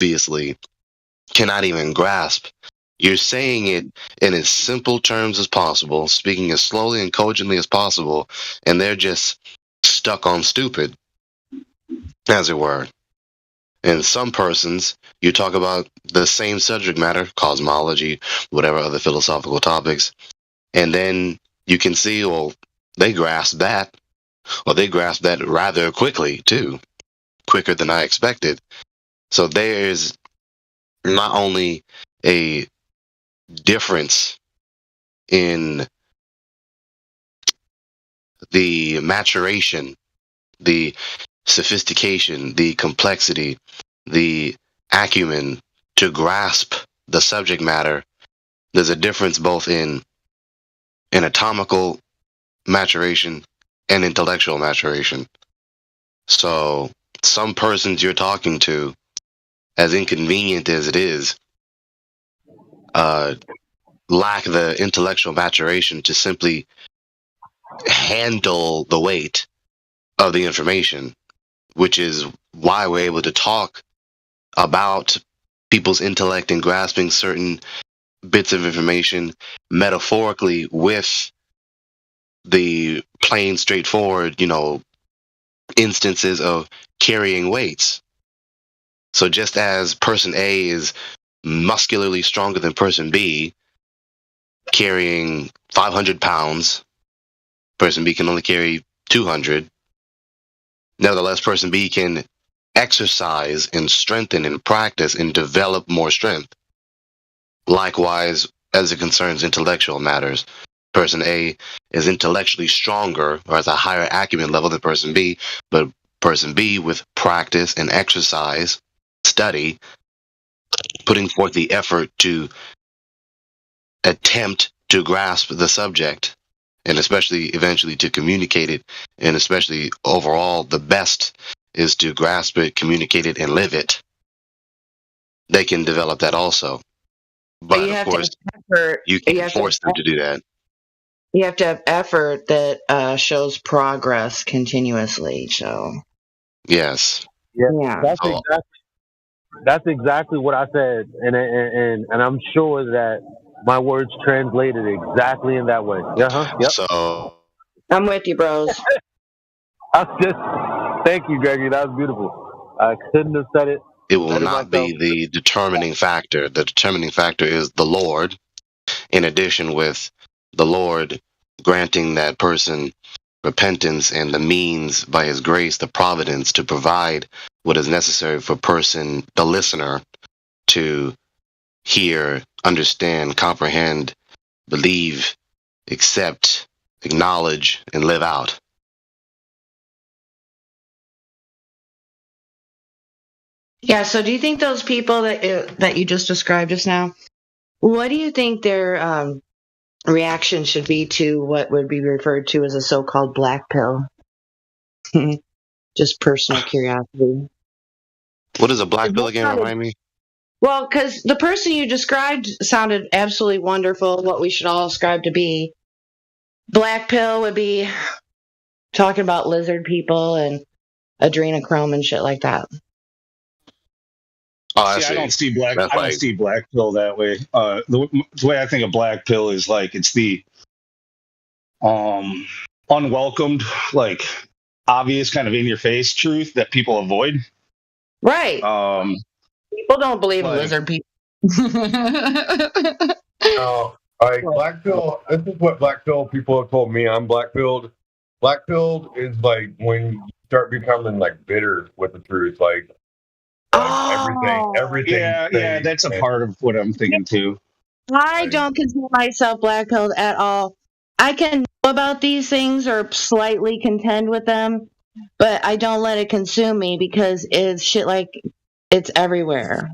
obviously cannot even grasp. You're saying it in as simple terms as possible, speaking as slowly and cogently as possible, and they're just stuck on stupid, as it were. And some persons, you talk about the same subject matter, cosmology, whatever other philosophical topics, and then you can see, well, they grasp that, or they grasp that rather quickly, too, quicker than I expected. So there's not only a difference in the maturation, the sophistication, the complexity, the acumen to grasp the subject matter. There's a difference both in anatomical maturation and intellectual maturation. So some persons you're talking to, as inconvenient as it is, uh, lack the intellectual maturation to simply handle the weight of the information, which is why we're able to talk about people's intellect and grasping certain bits of information metaphorically with the plain, straightforward, instances of carrying weights. So just as person A is muscularly stronger than person B, carrying 500 pounds, person B can only carry 200. Nevertheless, person B can exercise and strengthen and practice and develop more strength. Likewise, as it concerns intellectual matters, person A is intellectually stronger or has a higher acumen level than person B, but person B, with practice and exercise, study, putting forth the effort to attempt to grasp the subject, and especially eventually to communicate it, and especially overall, the best is to grasp it, communicate it, and live it. They can develop that also. But But you of have to course, have effort. you can't force them to do that. You have to have effort that shows progress continuously. So Yes. Yeah, yeah, So that's exactly what I said, and I'm sure that my words translated exactly in that way. Yeah, huh? Yep. So I'm with you, bros. I just thank you, Gregory. That was beautiful. I couldn't have said it it will better not myself. be the determining factor. The determining factor is the Lord, in addition with the Lord granting that person repentance and the means by his grace, the providence to provide what is necessary for person, the listener, to hear, understand, comprehend, believe, accept, acknowledge, and live out. Yeah. So do you think those people that you just described just now? What do you think their reaction should be to what would be referred to as a so-called black pill? Just personal curiosity. What is a black pill That again? sounded- Remind me. Well, because the person you described sounded absolutely wonderful. What we should all ascribe to be. Black pill would be talking about lizard people and adrenochrome and shit like that. Oh, I See, see. That's I don't like, see black pill that way. The way I think of black pill is like it's the um unwelcomed, like obvious kind of in your face truth that people avoid. Right. Um People don't believe in like lizard people. Now, like black pill, this is what black pill people have told me. I'm black pilled. Black pilled is like when you start becoming like bitter with the truth, Oh, everything yeah, yeah, fake, that's a and part of what I'm thinking too. I like, don't consider myself black pilled at all. I can know about these things or slightly contend with them, but I don't let it consume me because it's shit like it's everywhere.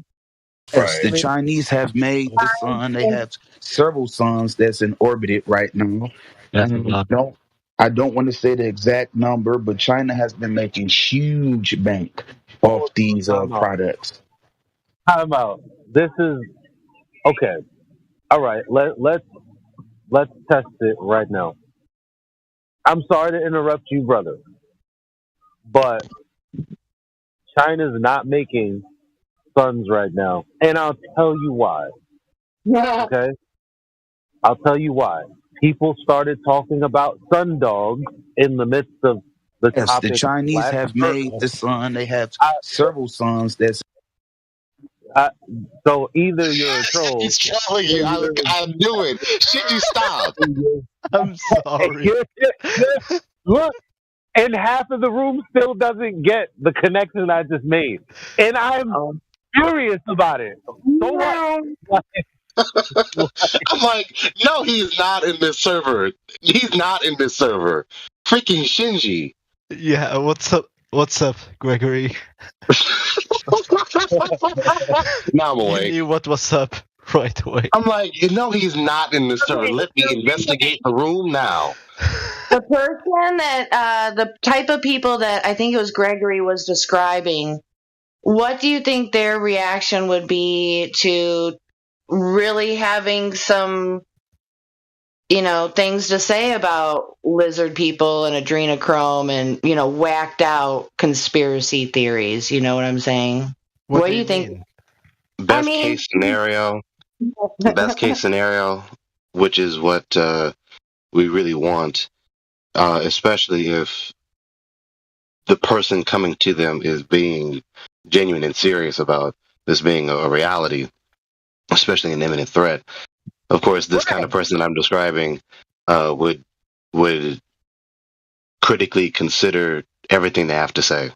Yes, right. the Chinese have made the sun. They have several suns that's in orbit right now. That's a Mm, lot. don't I don't want to say the exact number, but China has been making huge bank off these Time out. products. Time out. This is okay. All right. Let's test it right now. I'm sorry to interrupt you, brother, but China's not making sons right now, and I'll tell you why. Okay, I'll tell you why. People started talking about sun dogs in the midst of the Yes, the topic Chinese flat have Earth. made the sun. They have I, several suns that's I, so either you're a troll, He's trolling or you. you're, I knew it. Should you stop? I'm sorry. look, and half of the room still doesn't get the connection I just made, and I'm Oh. furious about it. So what? I'm like, no, he is not in this server. He's not in this server. Freaking Shinji. Yeah, what's up? What's up, Gregory? Now I'm You awake. knew what was up right away. I'm like, you know, he's not in this server. Let me investigate the room now. The person that, the type of people that I think it was Gregory was describing, what do you think their reaction would be to really having some, things to say about lizard people and adrenochrome and, whacked out conspiracy theories? You know what I'm saying? What do you think? mean? Best mean- case scenario, which is what we really want, especially if the person coming to them is being genuine and serious about this being a reality, especially an imminent threat. Of course, this kind of person I'm describing would critically consider everything they have to say.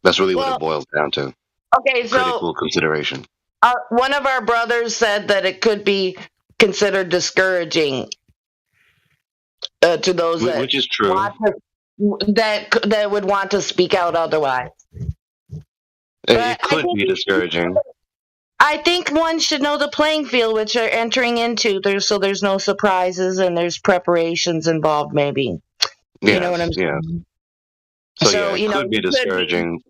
That's really what it boils down to. Okay, so Critical consideration. one of our brothers said that it could be considered discouraging to those that Which is true. that would want to speak out otherwise. It could be discouraging. I think one should know the playing field which they're entering into, so there's no surprises and there's preparations involved. Maybe you know what I'm saying. So yeah, it could be discouraging.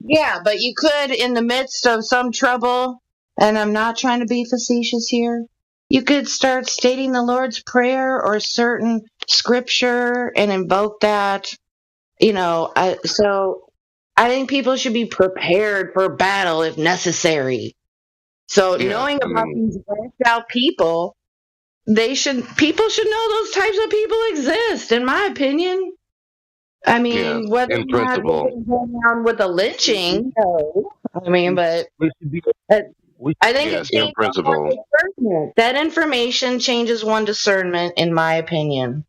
Yeah, but you could, in the midst of some trouble, and I'm not trying to be facetious here, you could start stating the Lord's Prayer or certain scripture and invoke that. So I think people should be prepared for battle if necessary. So knowing about these blacked out people, people should know those types of people exist, in my opinion. I mean, whether in principle, going on with a lynching, no. I mean, but we should be. I think yes, in principle, that information changes one discernment, in my opinion.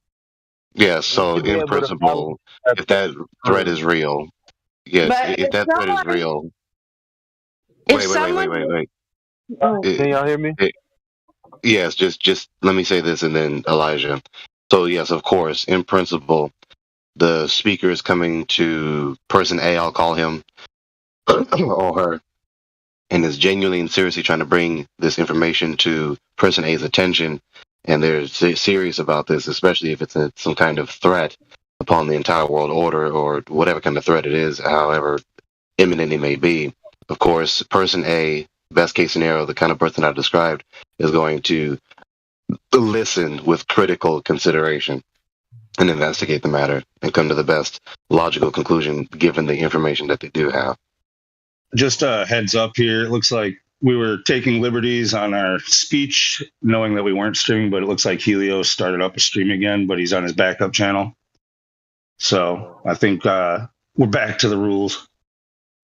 Yes, so in principle, if that threat is real, yes, if that threat is real. Wait. Can y'all hear me? Yes, just let me say this and then Elijah. So yes, of course, in principle, the speaker is coming to person A, I'll call him, or her, and is genuinely and seriously trying to bring this information to person A's attention, and they're serious about this, especially if it's some kind of threat upon the entire world order or whatever kind of threat it is, however imminent it may be. Of course, person A, best case scenario, the kind of person I've described, is going to listen with critical consideration and investigate the matter and come to the best logical conclusion given the information that they do have. Just a heads up here. It looks like we were taking liberties on our speech, knowing that we weren't streaming, but it looks like Helios started up a stream again, but he's on his backup channel. So I think we're back to the rules.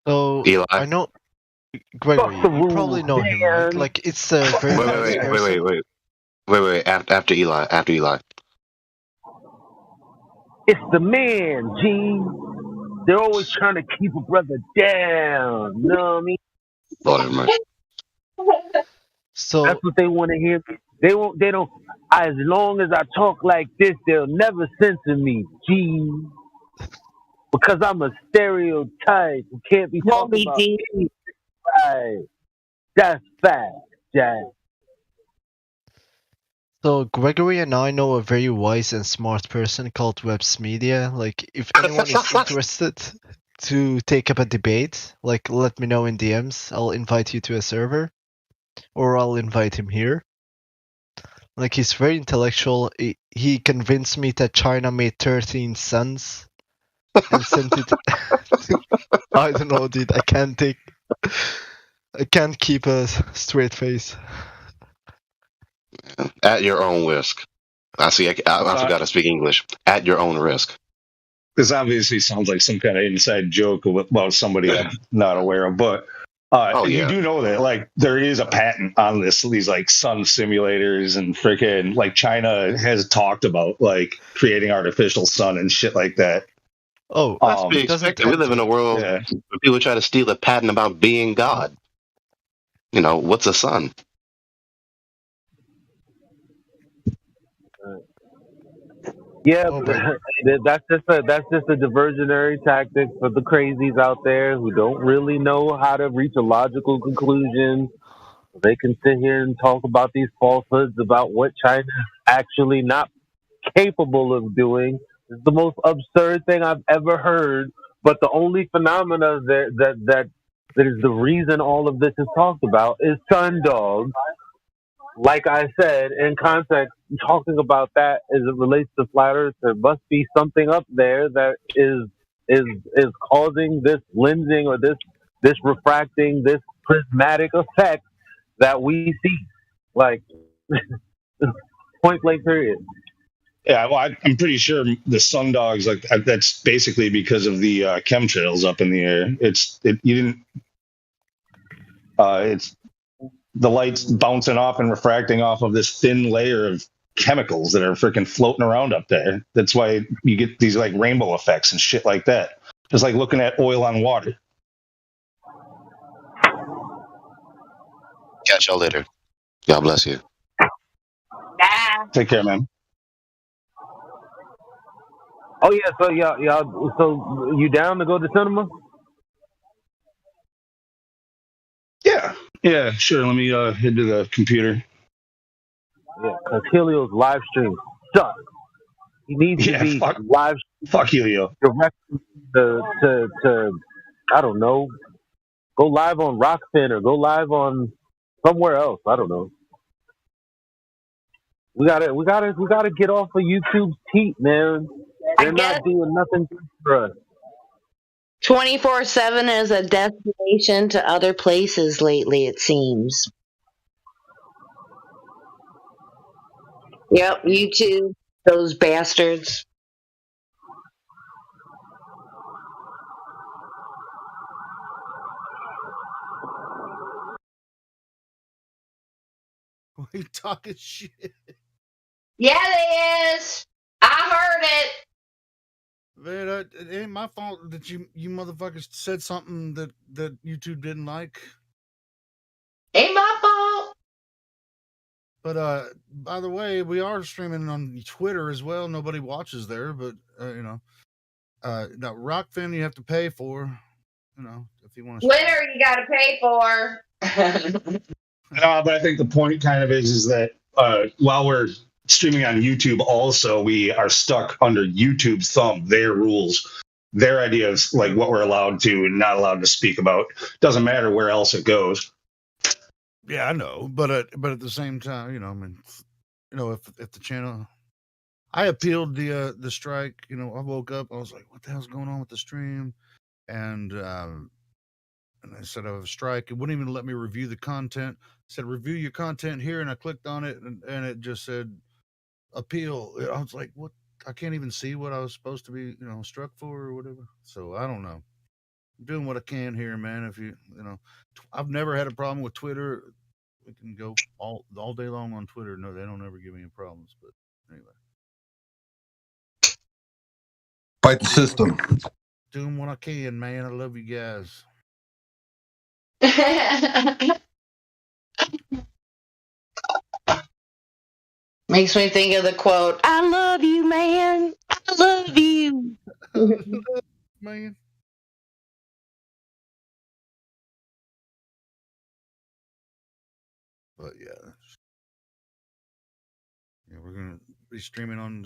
So Eli? I know Gregory. You probably know him, right? Like it's a very nice person. Wait. After Eli. It's the man, G. They're always trying to keep a brother down. You know what I mean? Lord have mercy. So that's what they want to hear. They won't. They don't. As long as I talk like this, they'll never censor me, G. Because I'm a stereotype. You can't be talking about me. Right. That's fact, Jack. So Gregory and I know a very wise and smart person called Webs Media. Like, if anyone is interested to take up a debate, like, let me know in DMs. I'll invite you to a server, or I'll invite him here. Like, he's very intellectual. He convinced me that China made 13 suns and sent it. I don't know, dude. I can't take I can't keep a straight face. At your own risk. I see. I forgot to speak English. At your own risk. This obviously sounds like some kind of inside joke about somebody I'm not aware of, but you do know that like there is a patent on these like sun simulators, and freaking like China has talked about like creating artificial sun and shit like that. Oh, that's to be expected. We live in a world where people try to steal a patent about being God. You know, what's a sun? Yeah, that's just a diversionary tactic for the crazies out there who don't really know how to reach a logical conclusion. They can sit here and talk about these falsehoods about what China is actually not capable of doing. It's the most absurd thing I've ever heard. But the only phenomena that is the reason all of this is talked about is sun dogs. Like I said, in context, talking about that as it relates to flat Earth, there must be something up there that is causing this lensing or this refracting, this prismatic effect that we see. Like point blank period. Yeah, well, I'm pretty sure the sun dogs, like that's basically because of the chemtrails up in the air. It's the light's bouncing off and refracting off of this thin layer of chemicals that are freaking floating around up there. That's why you get these like rainbow effects and shit like that. Just like looking at oil on water. Catch y'all later. God bless you. Take care, man. Oh yeah, so y'all, so you down to go to cinema? Yeah, sure. Let me head to the computer. Yeah, because Helio's live stream sucks. He needs to be live. Fuck Helio. Direct to I don't know. Go live on Rockfin or go live on somewhere else. I don't know. We gotta get off of YouTube's teat, man. They're not doing nothing good for us. 24/7 is a destination to other places lately, it seems. Yep, YouTube, those bastards. We talking shit. Yeah, they is. I heard it. Man, it ain't my fault that you motherfuckers said something that YouTube didn't like. Ain't my fault. But by the way, we are streaming on Twitter as well. Nobody watches there, but now Rockfin you have to pay for. If you want to. Twitter you got to pay for. No, but I think the point kind of is that while we're streaming on YouTube, also we are stuck under YouTube's thumb, their rules, their ideas, like what we're allowed to and not allowed to speak about. Doesn't matter where else it goes. Yeah, I know, but at the same time, if the channel, I appealed the strike. I woke up, I was like, what the hell's going on with the stream? And I said I have a strike. It wouldn't even let me review the content. It said review your content here, and I clicked on it, and it just said appeal. I was like, what? I can't even see what I was supposed to be, struck for or whatever. So I don't know. I'm doing what I can here, man. If I've never had a problem with Twitter. We can go all day long on Twitter. No, they don't ever give me any problems. But anyway, fight the system. Doing what I can, man. I love you guys. Makes me think of the quote, I love you, man. I love you. Man. But yeah, we're going to be streaming on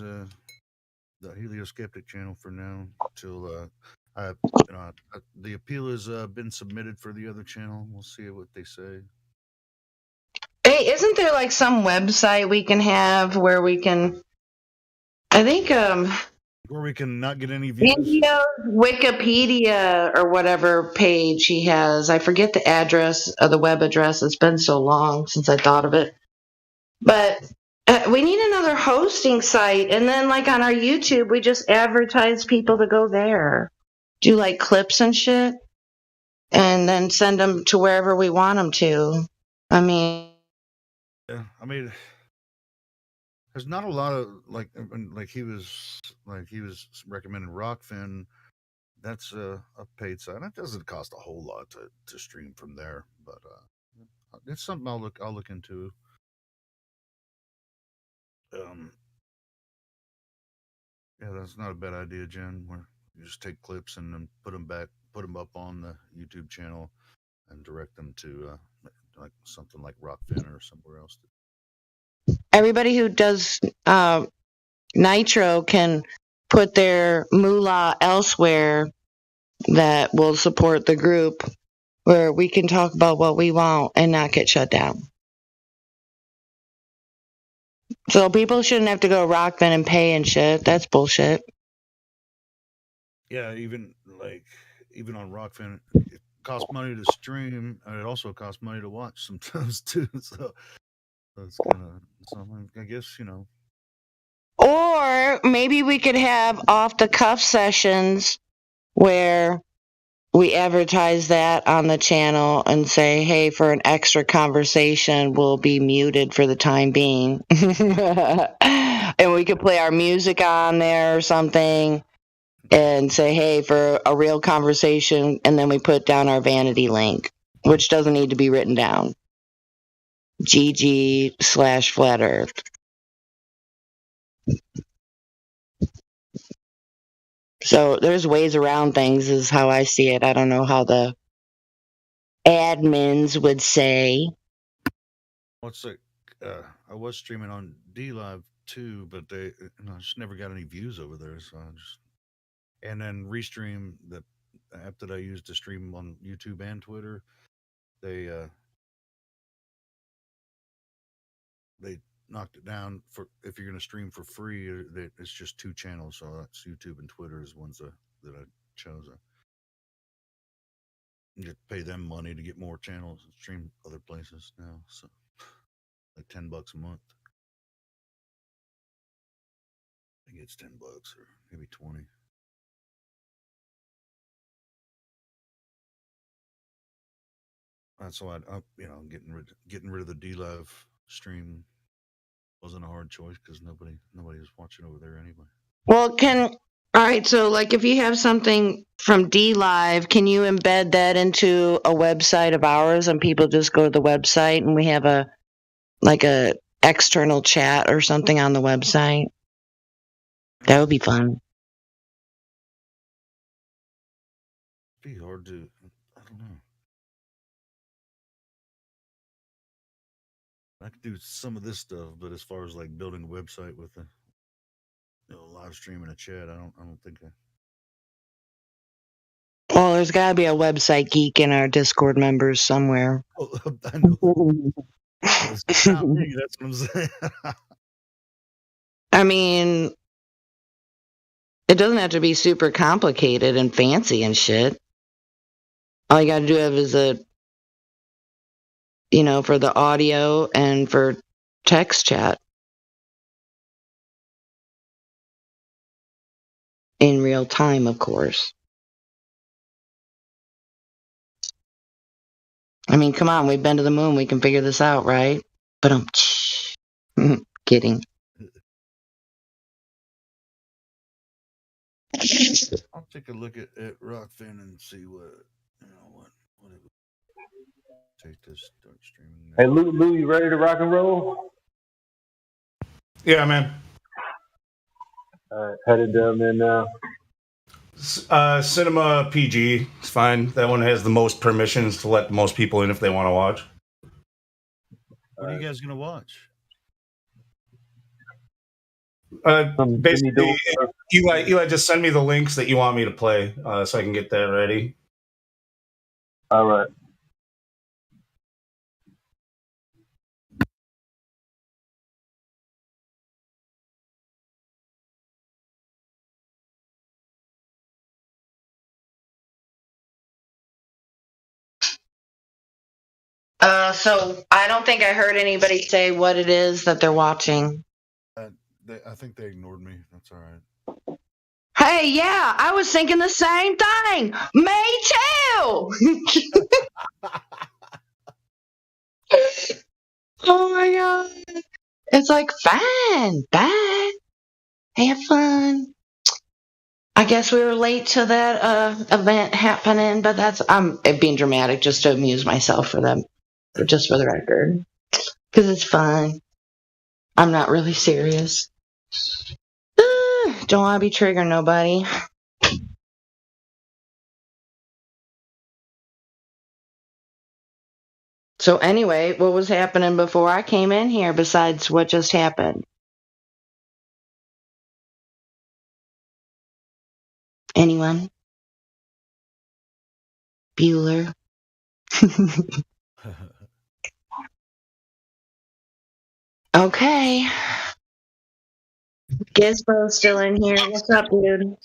the Helio Skeptic channel for now until the appeal has been submitted for the other channel. We'll see what they say. Hey, isn't there like some website we can have where we can? I think where we can not get any views. Indio's Wikipedia or whatever page he has. I forget the address of the web address. It's been so long since I thought of it. But we need another hosting site. And then, like on our YouTube, we just advertise people to go there, do like clips and shit, and then send them to wherever we want them to. I mean, Yeah, I mean, there's not a lot of like he was recommending Rockfin. That's a paid site. It doesn't cost a whole lot to stream from there, but it's something I'll look into. Yeah, that's not a bad idea, Jen. Where you just take clips and then put them up on the YouTube channel, and direct them to like something like Rockfin or somewhere else. everybody who does Nitro can put their moolah elsewhere that will support the group, where we can talk about what we want and not get shut down. So people shouldn't have to go Rockfin and pay and shit. That's bullshit. Yeah, even on Rockfin, it costs money to stream, and it also costs money to watch sometimes too. So it's kind of something. I guess Or maybe we could have off the cuff sessions where we advertise that on the channel and say, hey, for an extra conversation, we'll be muted for the time being. And we could play our music on there or something and say, hey, for a real conversation, and then we put down our vanity link, which doesn't need to be written down. GG/Flat Earth. So there's ways around things, is how I see it. I don't know how the admins would say. what's like I was streaming on DLive too, but they I just never got any views over there. So I just and then Restream, the app that I use to stream on YouTube and Twitter, they knocked it down for if you're going to stream for free. It's just 2 channels, so that's YouTube and Twitter is ones that I chose. You get to pay them money to get more channels and stream other places now. So like $10 a month. I think it's $10 or maybe 20. That's why getting rid of the DLive stream wasn't a hard choice because nobody was watching over there anyway. Well, all right, so like if you have something from DLive, can you embed that into a website of ours and people just go to the website and we have a external chat or something on the website? That would be fun. It'd be hard to, I don't know. I could do some of this stuff, but as far as like building a website with a live stream and a chat, I don't think I. Well, there's got to be a website geek in our Discord members somewhere. Oh, I know. It's not me, that's what I'm saying. I mean, it doesn't have to be super complicated and fancy and shit. All you got to do is for the audio and for text chat in real time, of course. I mean, come on, we've been to the moon. We can figure this out, right? But I'm kidding. I'll take a look at Rockfin and see what it would take to start streaming. Hey, Lou, you ready to rock and roll? Yeah, man. All right, headed down there now. Cinema PG is fine. That one has the most permissions to let the most people in if they want to watch. What are you guys gonna watch? Basically, Eli, just send me the links that you want me to play, so I can get that ready. All right. So I don't think I heard anybody say what it is that they're watching. I think they ignored me. That's all right. Hey, yeah, I was thinking the same thing. Me too. Oh my god. It's like fine, bye. Have fun. I guess we were late to that event happening, but that's I'm being dramatic just to amuse myself for them, just for the record, because it's fun. I'm not really serious. Don't want to be triggering nobody. So anyway, what was happening before I came in here besides what just happened? Anyone? Bueller? Okay. Gizmo's still in here. What's up, dude?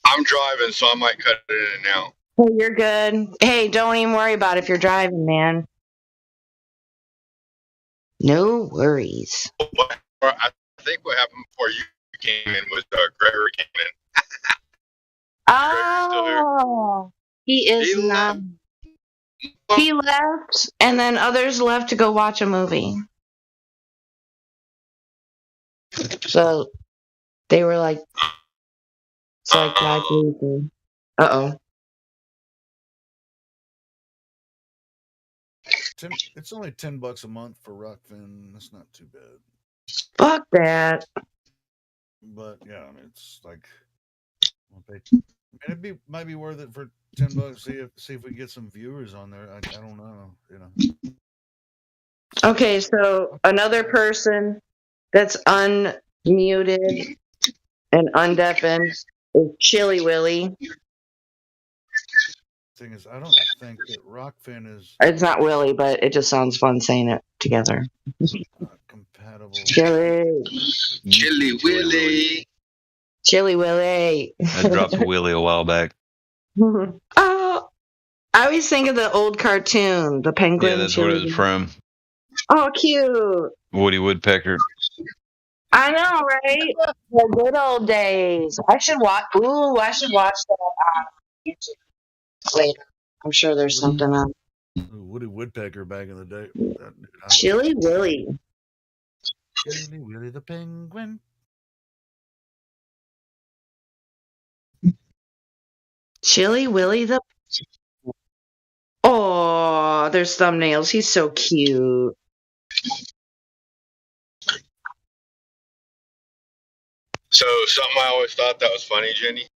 I'm driving, so I might cut it in and out. Hey, you're good. Hey, don't even worry about it if you're driving, man. No worries. I think what happened before you came in was Gregory came in. Oh, he is not. He left, and then others left to go watch a movie. So they were like, it's like God gave. Uh-oh. It's only $10 a month for Rockfin. That's not too bad. Fuck that. But yeah, I mean, it's like, might be worth it for $10. See if we can get some viewers on there. I don't know. You know. Okay, so another person that's unmuted and undeafened is Chili Willy. Thing is, I don't think that Rockfin is. It's not Willy, but it just sounds fun saying it together. Compatible. Chili Willy. Chili Willy. I dropped a Willy a while back. Oh, I always think of the old cartoon, the penguin. Yeah, that's where it's from. Oh, cute. Woody Woodpecker. I know, right? The good old days. I should watch that on YouTube later. I'm sure there's something on. Woody Woodpecker back in the day. Chili Willy. Chili Willy the penguin. Chili Willy the. Oh, there's thumbnails. He's so cute. So something I always thought that was funny, Jenny.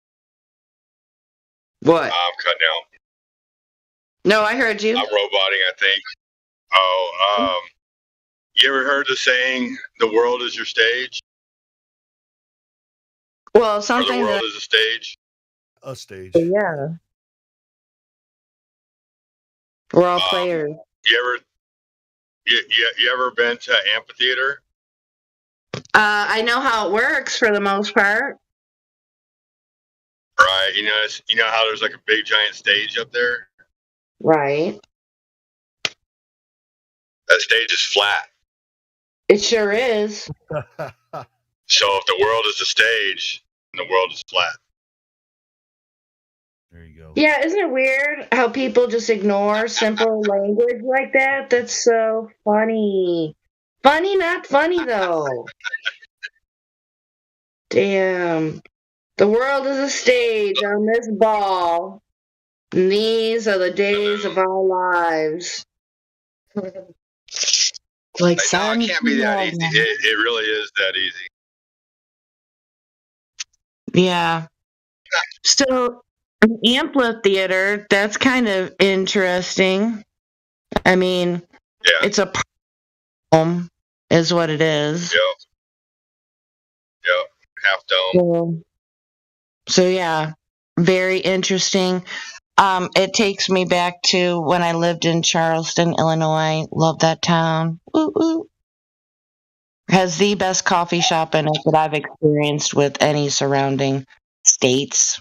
What? I'm cutting out. No, I heard you. I'm roboting, I think. Oh, you ever heard the saying, "The world is your stage"? Well, Or something the world that. is a stage. A stage. Yeah. We're all players. You ever been to amphitheater? I know how it works for the most part. Right. You know how there's like a big giant stage up there? Right. That stage is flat. It sure is. So if the world is the stage, then the world is flat. There you go. Yeah, isn't it weird how people just ignore simple language like that? That's so funny. Funny, not funny though. Damn. The world is a stage on this ball. And these are the days of our lives. Like, No, it can't be that easy. It really is that easy. Yeah. So, an amphitheater, that's kind of interesting. I mean, it's a poem, is what it is. Yep. Half dome. So yeah, very interesting. It takes me back to when I lived in Charleston, Illinois. Love that town. Ooh, ooh. Has the best coffee shop in it that I've experienced with any surrounding states.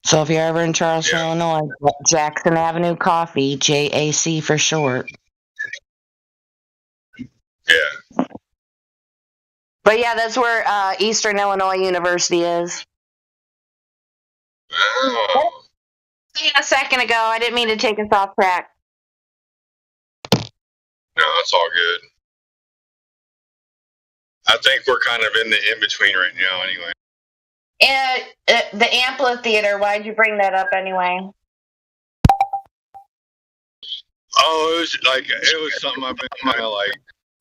So if you're ever in Charleston, Illinois, Jackson Avenue Coffee, JAC for short. Yeah. But yeah, that's where Eastern Illinois University is. Oh. A second ago, I didn't mean to take us off track. No, it's all good. I think we're kind of in the in-between right now anyway. The amphitheater, why'd you bring that up anyway? Oh, it was something I've been kind of like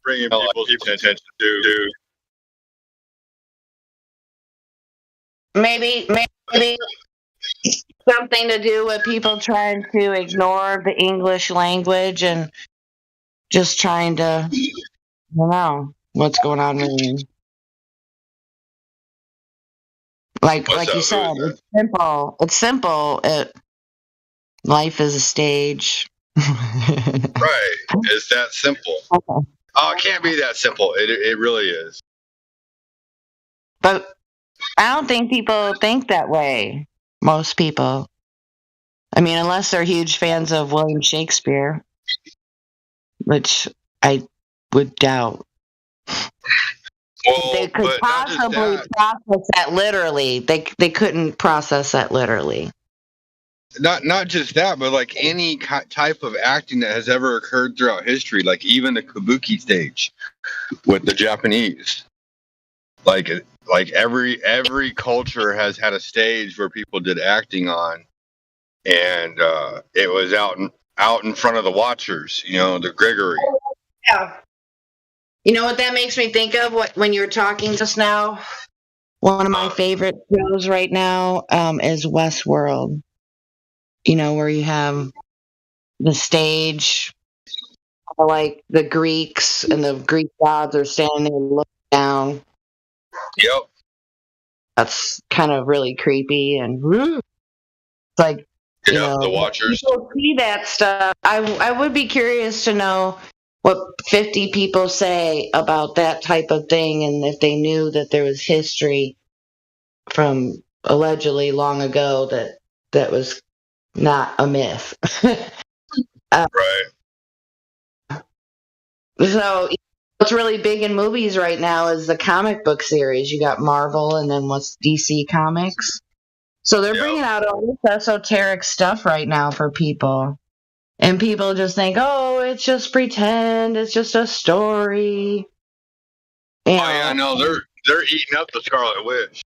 bringing people's attention to. Maybe something to do with people trying to ignore the English language and just trying to, I don't know what's going on with you. Like you said, it's simple. It's simple. Life is a stage. Right. It's that simple. Okay. Oh, it can't be that simple. It really is. But I don't think people think that way. Most people. I mean, unless they're huge fans of William Shakespeare, which I would doubt. Well, They could possibly process that literally. They couldn't process that literally. Not just that, but like any type of acting that has ever occurred throughout history, like even the kabuki stage with the Japanese. Like every culture has had a stage where people did acting on, and it was out in front of the watchers, the Gregory. Yeah. You know what that makes me think of? When you were talking just now, one of my favorite shows right now is Westworld. Where you have the stage, like the Greeks and the Greek gods are standing there looking down. Yep. That's kind of really creepy and it's like, the watchers. People see that stuff. I would be curious to know what 50 people say about that type of thing, and if they knew that there was history from allegedly long ago that was not a myth. Right. So what's really big in movies right now is the comic book series. You got Marvel and then what's DC Comics. So they're bringing out all this esoteric stuff right now for people. And people just think, oh, it's just pretend. It's just a story. No, they're eating up the Scarlet Witch.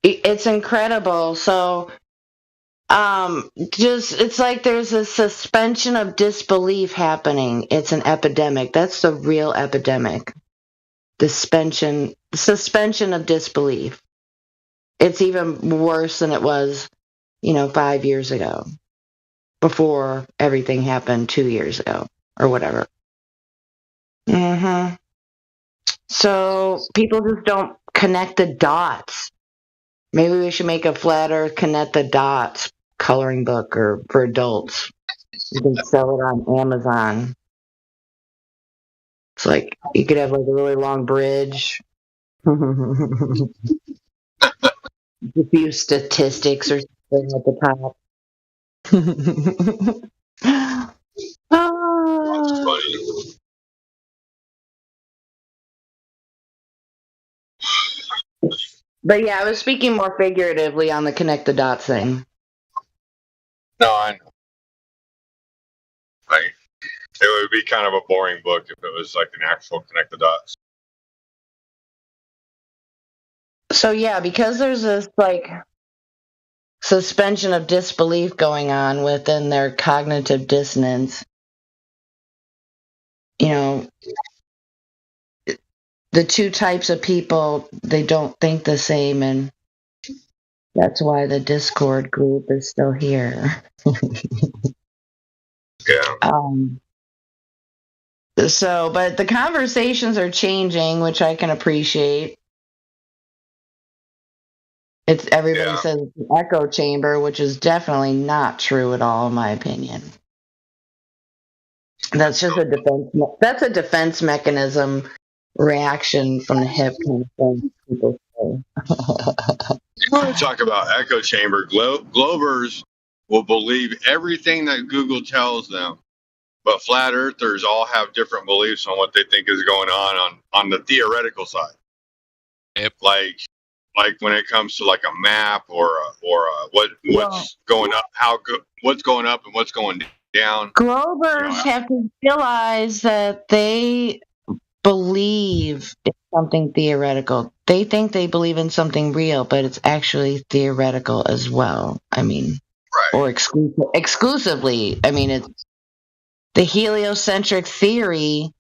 It's incredible. So it's like there's a suspension of disbelief happening. It's an epidemic. That's the real epidemic. Suspension of disbelief. It's even worse than it was, 5 years ago, before everything happened 2 years ago or whatever. So people just don't connect the dots. Maybe we should make a flat earth connect the dots coloring book or for adults. You can sell it on Amazon. It's like you could have like a really long bridge. A few statistics or something at the top. That's funny. But yeah, I was speaking more figuratively on the connect the dots thing. No, I know. Like, it would be kind of a boring book if it was like an actual connect the dots. So yeah, because there's this like suspension of disbelief going on within their cognitive dissonance, the two types of people, they don't think the same, and that's why the Discord group is still here. Yeah. So, but the conversations are changing, which I can appreciate. Everybody says it's an echo chamber, which is definitely not true at all, in my opinion. That's just a defense. That's a defense mechanism reaction from the hip kind of thing. People say. You want to talk about echo chamber? Globers will believe everything that Google tells them, but flat earthers all have different beliefs on what they think is going on the theoretical side. Yep. Like when it comes to like a map or what's going up, what's going up and what's going down. Globers have to realize that they believe in something theoretical. They think they believe in something real, but it's actually theoretical as well. I mean, or exclusively. I mean, it's the heliocentric theory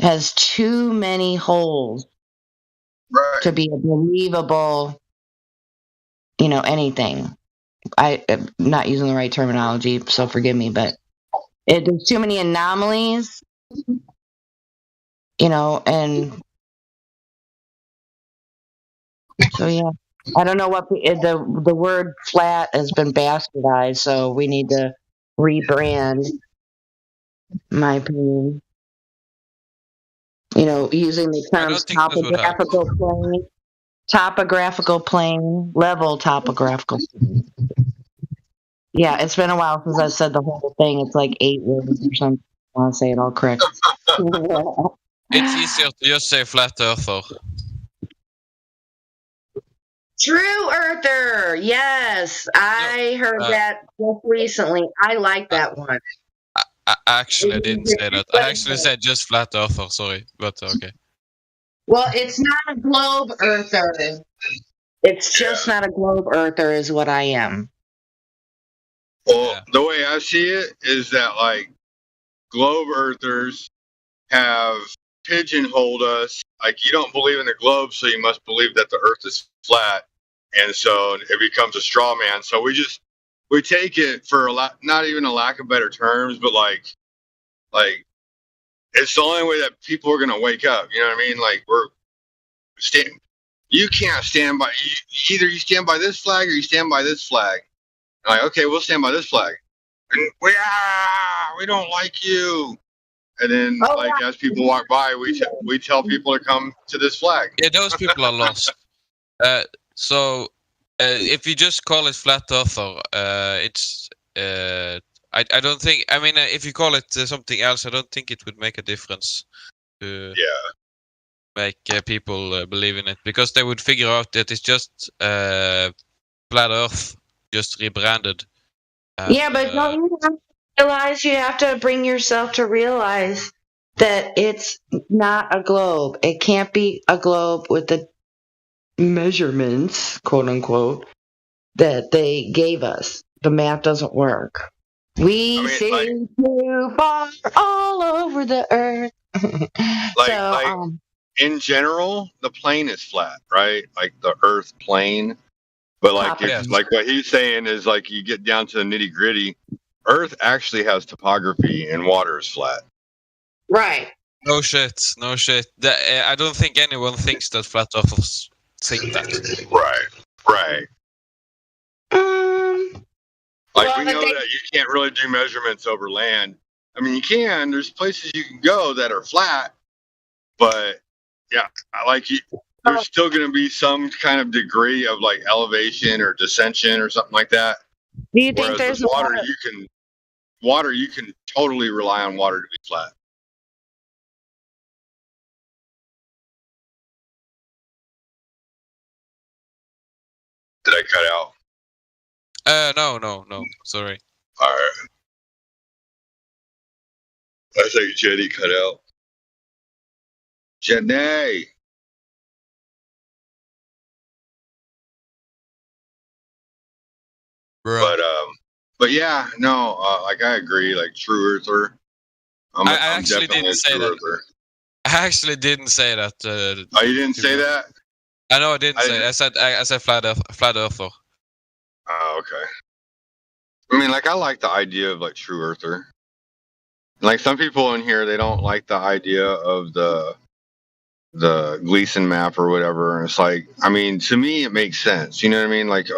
has too many holes to be a believable, anything. I'm not using the right terminology, so forgive me, but there's too many anomalies, and so yeah. I don't know what the word flat has been bastardized, so we need to rebrand, in my opinion. Using the terms topographical plane, level topographical plane. Yeah, it's been a while since I said the whole thing. It's like 8 words or something. I want to say it all correct. It's easier to just say flat earther. True earther, yes, I heard that just recently. I like that one. I actually didn't say that. I actually said just flat earther. Sorry, but okay. Well, it's not a globe earther. It's just not a globe earther, is what I am. Well, the way I see it is that like globe earthers have pigeonholed us. Like, you don't believe in the globe, so you must believe that the earth is flat, and so it becomes a straw man. So we take it for not even a lack of better terms, but like it's the only way that people are gonna wake up. You know what I mean? Like you can't stand by either you stand by this flag or you stand by this flag. And like, okay, we'll stand by this flag. And we don't like you. And then, as people walk by, we tell people to come to this flag. Yeah, those people are lost. So if you just call it flat earther, it's I don't think. I mean, if you call it something else, I don't think it would make a difference to make people believe in it, because they would figure out that it's just flat Earth, just rebranded. Yeah, but don't you have to realize, you have to bring yourself to realize that it's not a globe. It can't be a globe with the measurements, quote unquote, that they gave us. The math doesn't work. We see too far all over the earth. In general, the plane is flat, right? Like the Earth plane. But like what he's saying is, like, you get down to the nitty gritty, Earth actually has topography and water is flat. Right. No shit. I don't think anyone thinks that flat earthers think that. Right. We know that you can't really do measurements over land. I mean, you can. There's places you can go that are flat, but yeah, there's still going to be some kind of degree of like elevation or descension or something like that. Do you think there's water? You can totally rely on water to be flat. Did I cut out? No. Sorry. All right. I think Jenny cut out. Jenny. But yeah, no, I agree. Like, true earther. I'm actually didn't say that. Earther. I actually didn't say that. You didn't say that? I know I didn't say that. I said flat earther. Oh, okay. I mean, like, I like the idea of like true earther. Like, some people in here, they don't like the idea of the Gleason map or whatever. And it's like, I mean, to me, it makes sense. You know what I mean? Like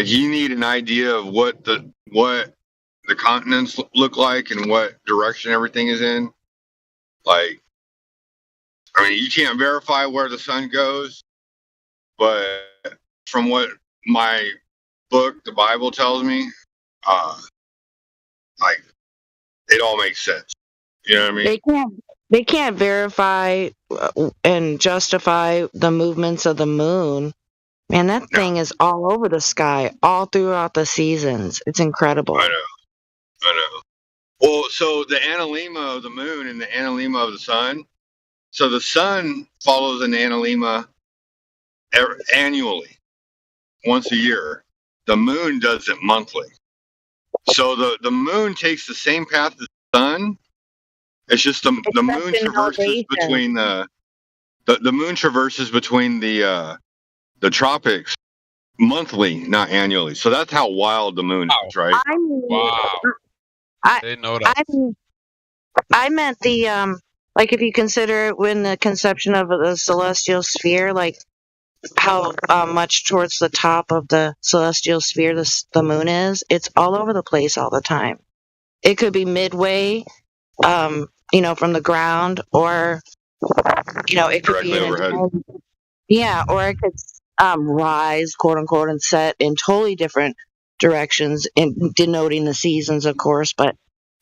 you need an idea of what the continents look like and what direction everything is in. Like, I mean, you can't verify where the sun goes, but from what my book, the Bible, tells me, like it all makes sense. You know what I mean? They can't verify and justify the movements of the moon. Man, that thing is all over the sky, all throughout the seasons. It's incredible. I know. Well, so the analemma of the moon and the analemma of the sun. So the sun follows an analemma annually, once a year. The moon does it monthly. So the moon takes the same path as the sun. It's just the moon traverses between the moon traverses between the tropics monthly, not annually. So that's how wild the moon is, right? Wow. I didn't know that. I meant the like if you consider it when the conception of the celestial sphere, like how much towards the top of the celestial sphere the moon is, it's all over the place all the time. It could be midway, from the ground, or it could directly be overhead. or it could rise, quote unquote, and set in totally different directions, in denoting the seasons, of course. But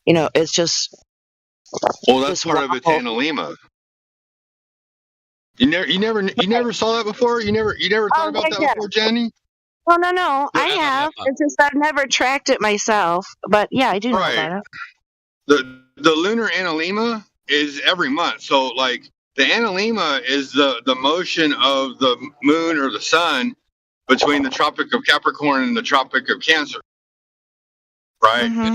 it's just. Well, that's part of its analemma. You never saw that before? You never thought about that before, Jenny? No. I have. It's just I've never tracked it myself. But yeah, I do know about it. The lunar analemma is every month. So like the analemma is the motion of the moon or the sun between the Tropic of Capricorn and the Tropic of Cancer. Right? Mm-hmm.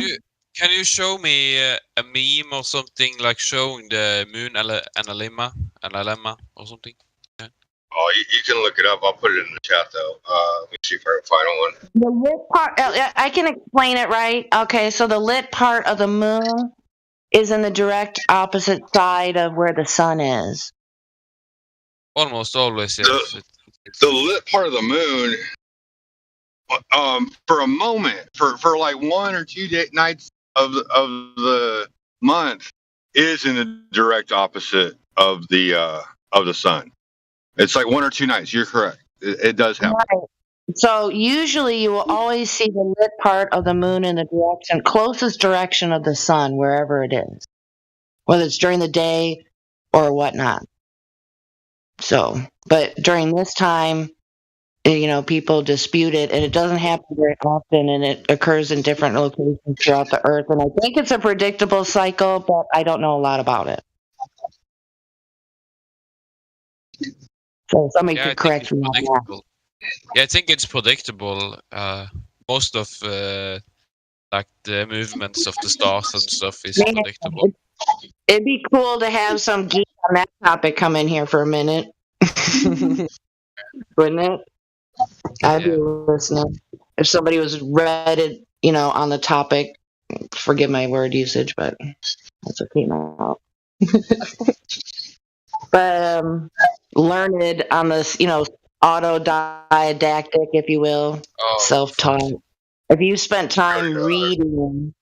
Can you show me a meme or something like showing the moon analemma or something? Yeah. Oh, you can look it up. I'll put it in the chat though. Let me see if I can find one. The lit part, I can explain it right. Okay, so the lit part of the moon is in the direct opposite side of where the sun is. Almost always, yes. The lit part of the moon, for a moment, for like 1 or 2 nights of the month, is in the direct opposite of the sun. It's like 1 or 2 nights. You're correct. It does happen. Right. So usually you will always see the lit part of the moon in the closest direction of the sun, wherever it is, whether it's during the day or whatnot. So, but during this time, people dispute it, and it doesn't happen very often, and it occurs in different locations throughout the earth. And I think it's a predictable cycle, but I don't know a lot about it. So somebody could correct me on that. Yeah, I think it's predictable. Most of like the movements of the stars and stuff is predictable. It'd be cool to have some geek on that topic come in here for a minute. Wouldn't it? I'd be listening. If somebody was read, on the topic, forgive my word usage, but that's okay now. But learned on this, autodidactic, if you will, self-taught. If you spent time reading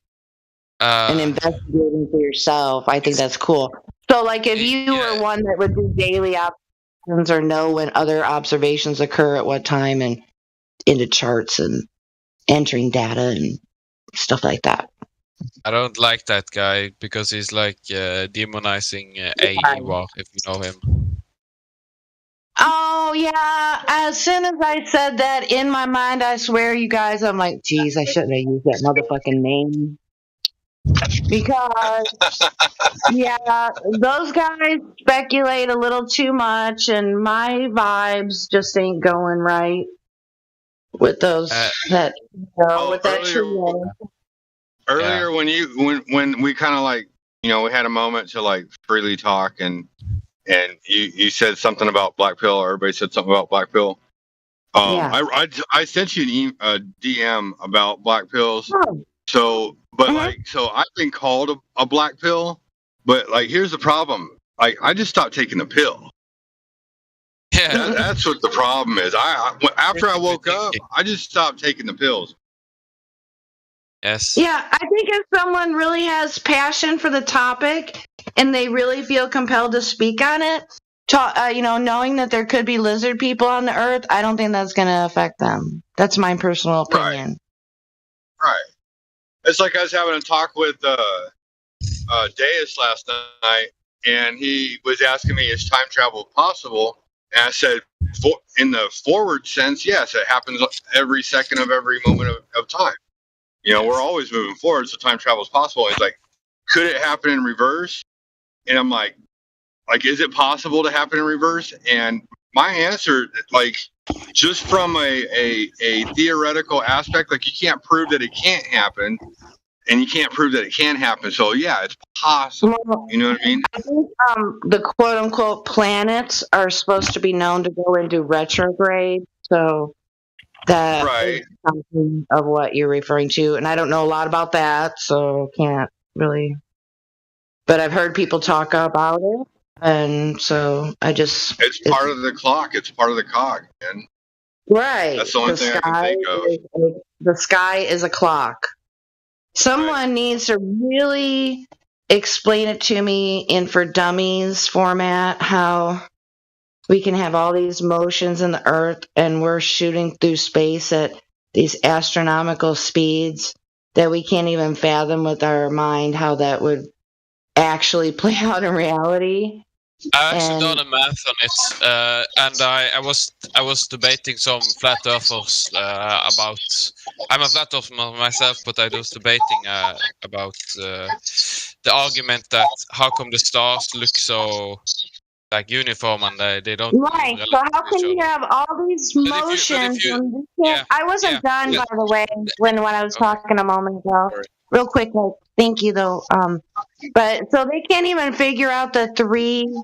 and investigating for yourself, I think that's cool. So, like, if you were one that would do daily observations or know when other observations occur at what time, and into charts and entering data and stuff like that. I don't like that guy because he's like demonizing Ivar, if you know him. Oh, yeah. As soon as I said that, in my mind, I swear, you guys, I'm like, geez, I shouldn't have used that motherfucking name. Because, those guys speculate a little too much, and my vibes just ain't going right with those, Earlier, when we kind of like, we had a moment to like freely talk, and you said something about Black Pill, or everybody said something about Black Pill. I sent you a DM about Black Pills. So, but so I've been called a Black Pill, but like, here's the problem. I just stopped taking the pill. Yeah, that's what the problem is. After I woke up, I just stopped taking the pills. Yes. Yeah, I think if someone really has passion for the topic and they really feel compelled to speak on it, knowing that there could be lizard people on the Earth, I don't think that's going to affect them. That's my personal opinion. Right. It's like I was having a talk with Deus last night, and he was asking me, is time travel possible? And I said, in the forward sense, yes, it happens every second of every moment of time. We're always moving forward, so time travel is possible. He's like, could it happen in reverse? And I'm like, is it possible to happen in reverse? And my answer, just from a theoretical aspect, you can't prove that it can't happen, and you can't prove that it can happen. So yeah, it's possible. You know what I mean? I think the quote unquote planets are supposed to be known to go into retrograde, so that is something of what you're referring to. And I don't know a lot about that, so can't really. But I've heard people talk about it, and so it's part of the clock. It's part of the cog, man. Right. That's the only thing I can think of. The sky is a clock. Someone needs to really explain it to me in For Dummies format, how we can have all these motions in the Earth and we're shooting through space at these astronomical speeds that we can't even fathom with our mind how that would actually play out in reality. I actually done a math on it, and I was debating some flat earthers about. I'm a flat earther myself, but I was debating about the argument that how come the stars look so uniform and they don't. Right. So how can you have all these motions? I wasn't done, by the way, when I was talking a moment ago. Sorry. Real quick, thank you though. But so they can't even figure out the 3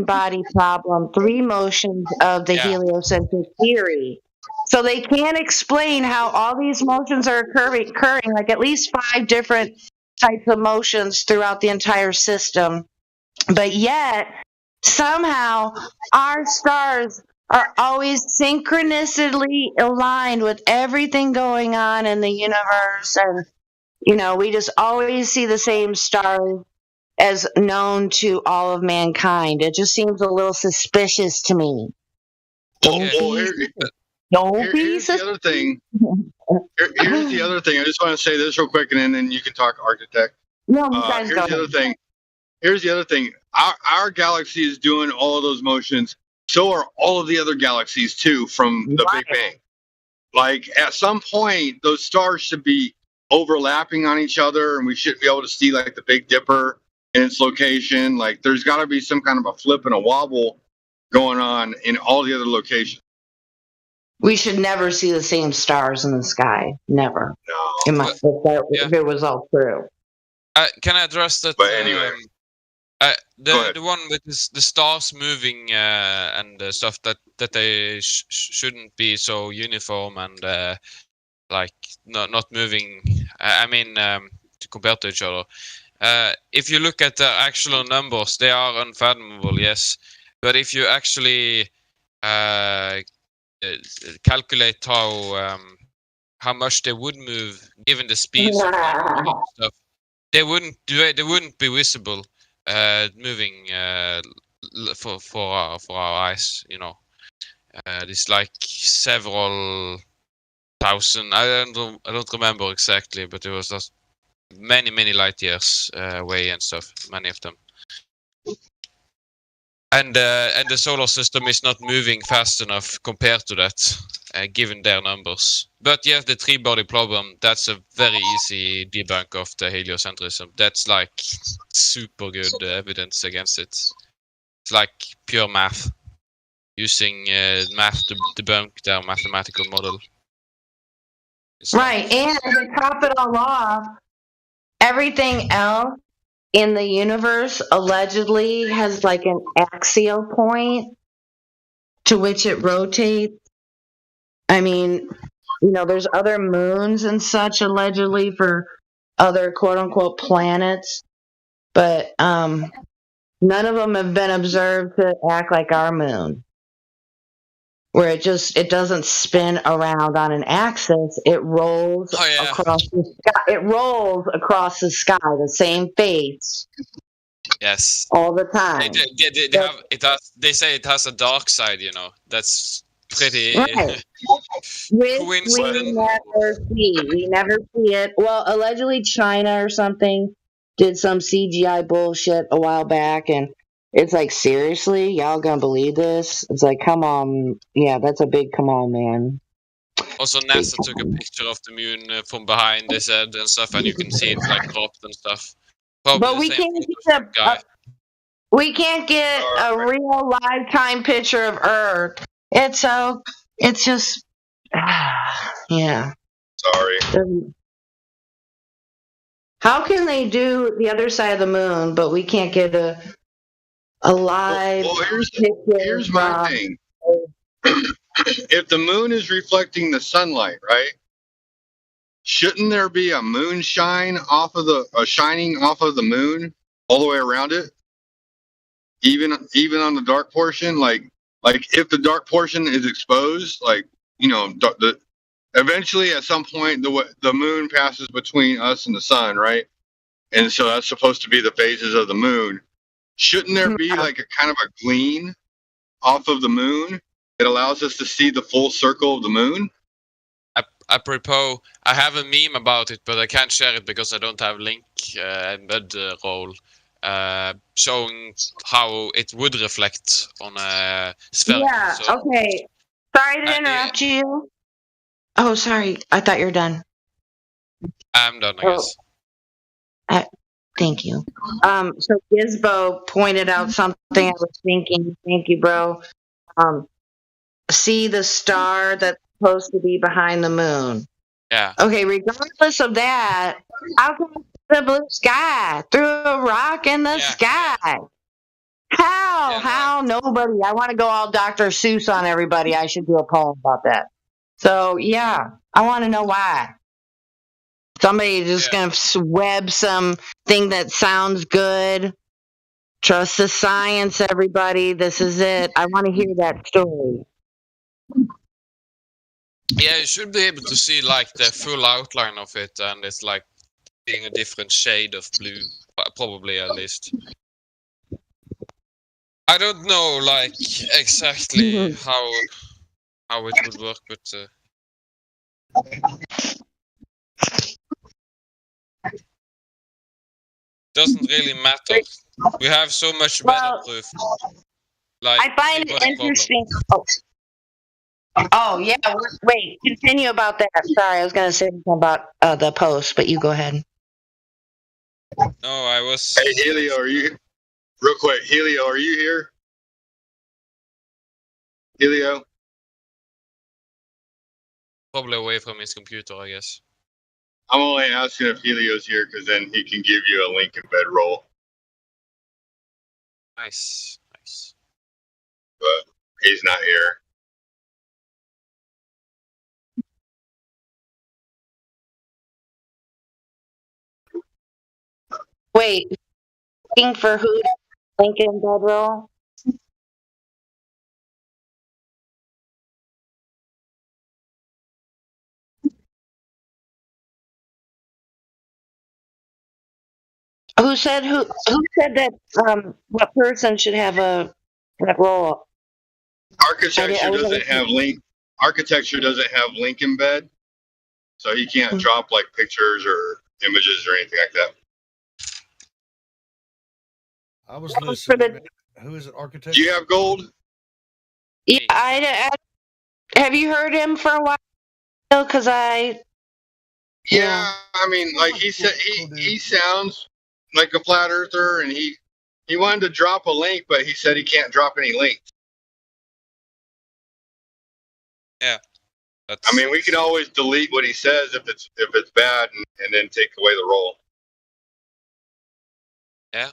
body problem, 3 motions of the heliocentric theory. So they can't explain how all these motions are occurring, at least 5 different types of motions throughout the entire system. But yet, somehow, our stars are always synchronously aligned with everything going on in the universe. And, we just always see the same stars as known to all of mankind. It just seems a little suspicious to me. Here's the other thing. Here's the other thing. I just want to say this real quick, and then you can talk, Architect. No, you guys here's the other thing. Here's the other thing. Our galaxy is doing all of those motions. So are all of the other galaxies too, from the Big Bang. At some point, those stars should be overlapping on each other, and we should be able to see the Big Dipper in its location. There's got to be some kind of a flip and a wobble going on in all the other locations. We should never see the same stars in the sky. Never. No. If it was all true. Can I address that? But anyway. The one with the stars moving and stuff that they shouldn't be so uniform and not moving. Compared to each other. If you look at the actual numbers, they are unfathomable, yes. But if you actually calculate how much they would move given the speeds of stuff, they wouldn't be visible moving for our eyes. It's several thousand. I don't remember exactly, but it was just many light years away and stuff. Many of them. And the solar system is not moving fast enough compared to that, given their numbers. But you have the 3-body problem. That's a very easy debunk of the heliocentrism. That's super good evidence against it. It's pure math, using math to debunk their mathematical model. Right, and to top it all off, everything else in the universe allegedly has an axial point to which it rotates. I mean, there's other moons and such allegedly for other quote unquote planets, but none of them have been observed to act like our moon, where it doesn't spin around on an axis. It rolls across the sky. It rolls across the sky, the same face. Yes. all the time. They have it has. They say it has a dark side. You know, that's pretty Right. Which we coincident. never see. We never see it. Well, allegedly China or something did some CGI bullshit a while back, and it's like, seriously, y'all gonna believe this? It's like, come on, yeah, that's a big come on, man. Also, NASA took a picture of the moon from behind, they said, and stuff, and you can see it's like cropped and stuff. Probably But the we same can't Photoshop get guy. we can't get a real lifetime picture of Earth. It's just yeah. Sorry. How can they do the other side of the moon, but we can't get a live Well, picture? here's my thing. If the moon is reflecting the sunlight, right? Shouldn't there be a moonshine shining off of the moon all the way around it? Even on the dark portion, like if the dark portion is exposed, like, you know, eventually at some point the moon passes between us and the sun, right? And so that's supposed to be the phases of the moon. Shouldn't there be like a kind of a gleam off of the moon that allows us to see the full circle of the moon? Apropos, I have a meme about it, but I can't share it because I don't have link embed role showing how it would reflect on a spherical. Yeah. So, Okay. Sorry to interrupt you. Oh, sorry. I thought you were done. I'm done, I guess. Thank you. So Gizbo pointed out something I was thinking. Thank you, bro. See the star that's supposed to be behind the moon. Yeah. Okay, regardless of that, how can the blue sky through a rock in the sky? How? Nobody. I want to go all Dr. Seuss on everybody. I should do a poem about that. So yeah, I want to know why. Somebody just gonna web something that sounds good. Trust the science, everybody. This is it. I want to hear that story. Yeah, you should be able to see like the full outline of it, and it's like being a different shade of blue, probably at least. I don't know like exactly how it would work, but doesn't really matter. We have so much better proof. Like, I find it interesting. Oh yeah. Wait. Continue about that. Sorry, I was going to say something about the post, but you go ahead. No, I was. Hey, Helio, are you real quick? Helio, are you here? Helio. Probably away from his computer, I guess. I'm only asking if Helio's here because then he can give you a link in bedroll. Nice. But he's not here. Wait. Looking for who? Lincoln bedroll. Who said that? What person should have that role? Architecture doesn't have link embed, so he can't drop like pictures or images or anything like that. I was listening. Who is it? Architect? Do you have gold? Yeah, I have you heard him for a while? Because Yeah, I mean, like he said, he sounds like a flat earther, and he wanted to drop a link, but he said he can't drop any links. Yeah. I mean, we can always delete what he says if it's bad, and then take away the role. Yeah.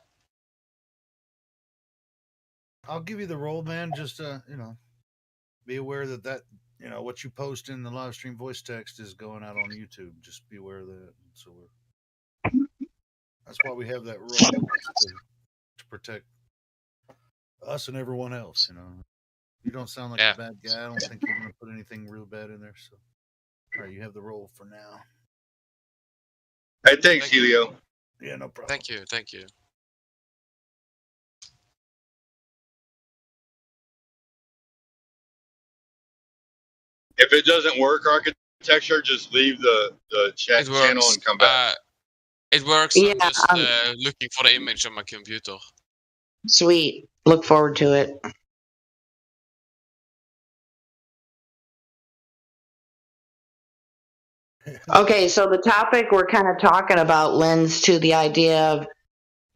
I'll give you the role, man. Just be aware that what you post in the live stream voice text is going out on YouTube. Just be aware of that. So that's why we have that role to protect us and everyone else. You don't sound like a bad guy. I don't think you're going to put anything real bad in there. So, all right, you have the role for now. Hey, thanks, Helio. Yeah, no problem. Thank you. If it doesn't work, architecture, just leave the chat It channel works. and come back. It works. Yeah, I'm just looking for the image on my computer. sweet. Look forward to it. Okay, so the topic we're kind of talking about lends to the idea of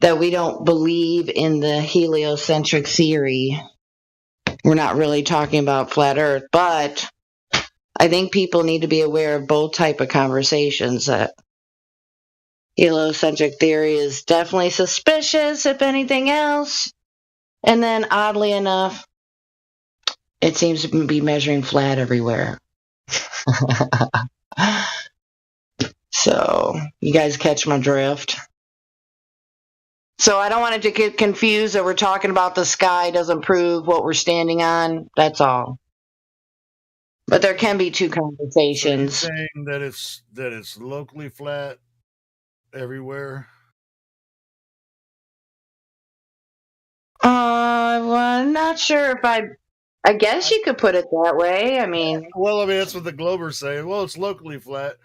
that we don't believe in the heliocentric theory. We're not really talking about flat Earth, but I think people need to be aware of both type of conversations. That heliocentric theory is definitely suspicious, if anything else. And then, oddly enough, it seems to be measuring flat everywhere. So, you guys catch my drift. So I don't want it to get confused that we're talking about the sky doesn't prove what we're standing on. That's all. But there can be two So you're conversations. saying that it's locally flat everywhere? Well, I'm not sure if I guess you could put it that way. I mean, Well, I mean that's what the Globers say. Well, it's locally flat.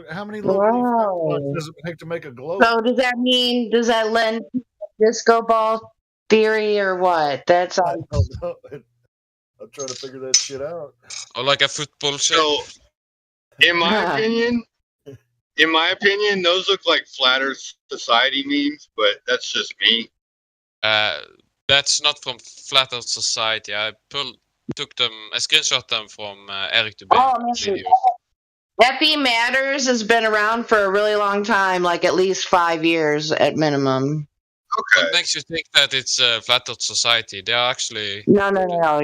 How many locally flat spots wow. does it take to make a globe? So does that lend to the disco ball theory or what? That's I don't know. I'm trying to figure that shit out. Or like a football shape. So, in my opinion, those look like Flat Earth Society memes, but that's just me. That's not from Flat Earth Society. I screenshot them from Eric Dubé Oh man, video. FE Matters has been around for a really long time, like at least 5 years at minimum. Okay. What makes you think that it's Flat Earth Society? They are actually. No,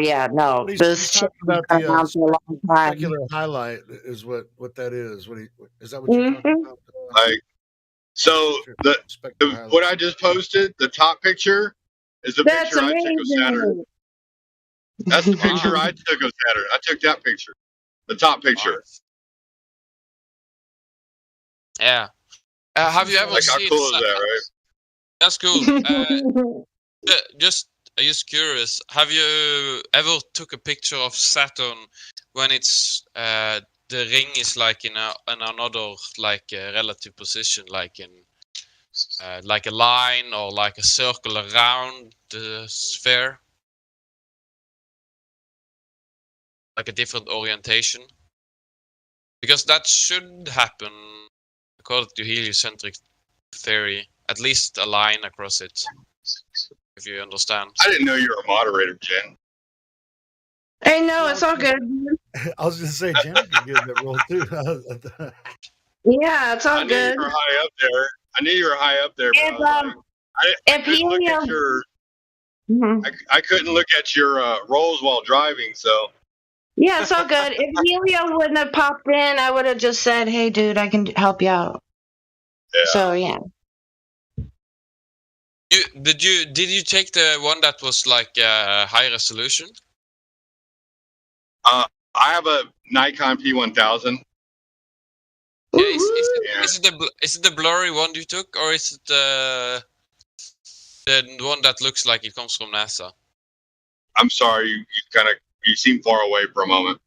yeah, no. He's This talking shit about has been around for a long time. specular highlight is what that is. Is that what you're talking about? Like, so what I just posted, the top picture is the That's picture I took of Saturn. amazing. That's the picture I took of Saturn. I took that picture, the top picture. Yeah. Have you ever Like, how seen? cool is that, right? That's cool. Just curious. Have you ever took a picture of Saturn when it's the ring is like in another like relative position, like in like a line or like a circle around the sphere, like a different orientation? Because that should happen according to heliocentric theory. At least a line across it, if you understand. I didn't know you were a moderator, Jen. Hey, no, it's all good. I was going to say, Jen could get that role too. Yeah, it's all I knew good. you were high up there. But I couldn't look at your. I couldn't look at your rolls while driving, so. Yeah, it's all good. If Helio wouldn't have popped in, I would have just said, "Hey, dude, I can help you out." Yeah. So yeah. Did you take the one that was like high resolution? I have a Nikon P1000. Yeah, is it the blurry one you took, or is it the one that looks like it comes from NASA? I'm sorry, you seem far away for a moment.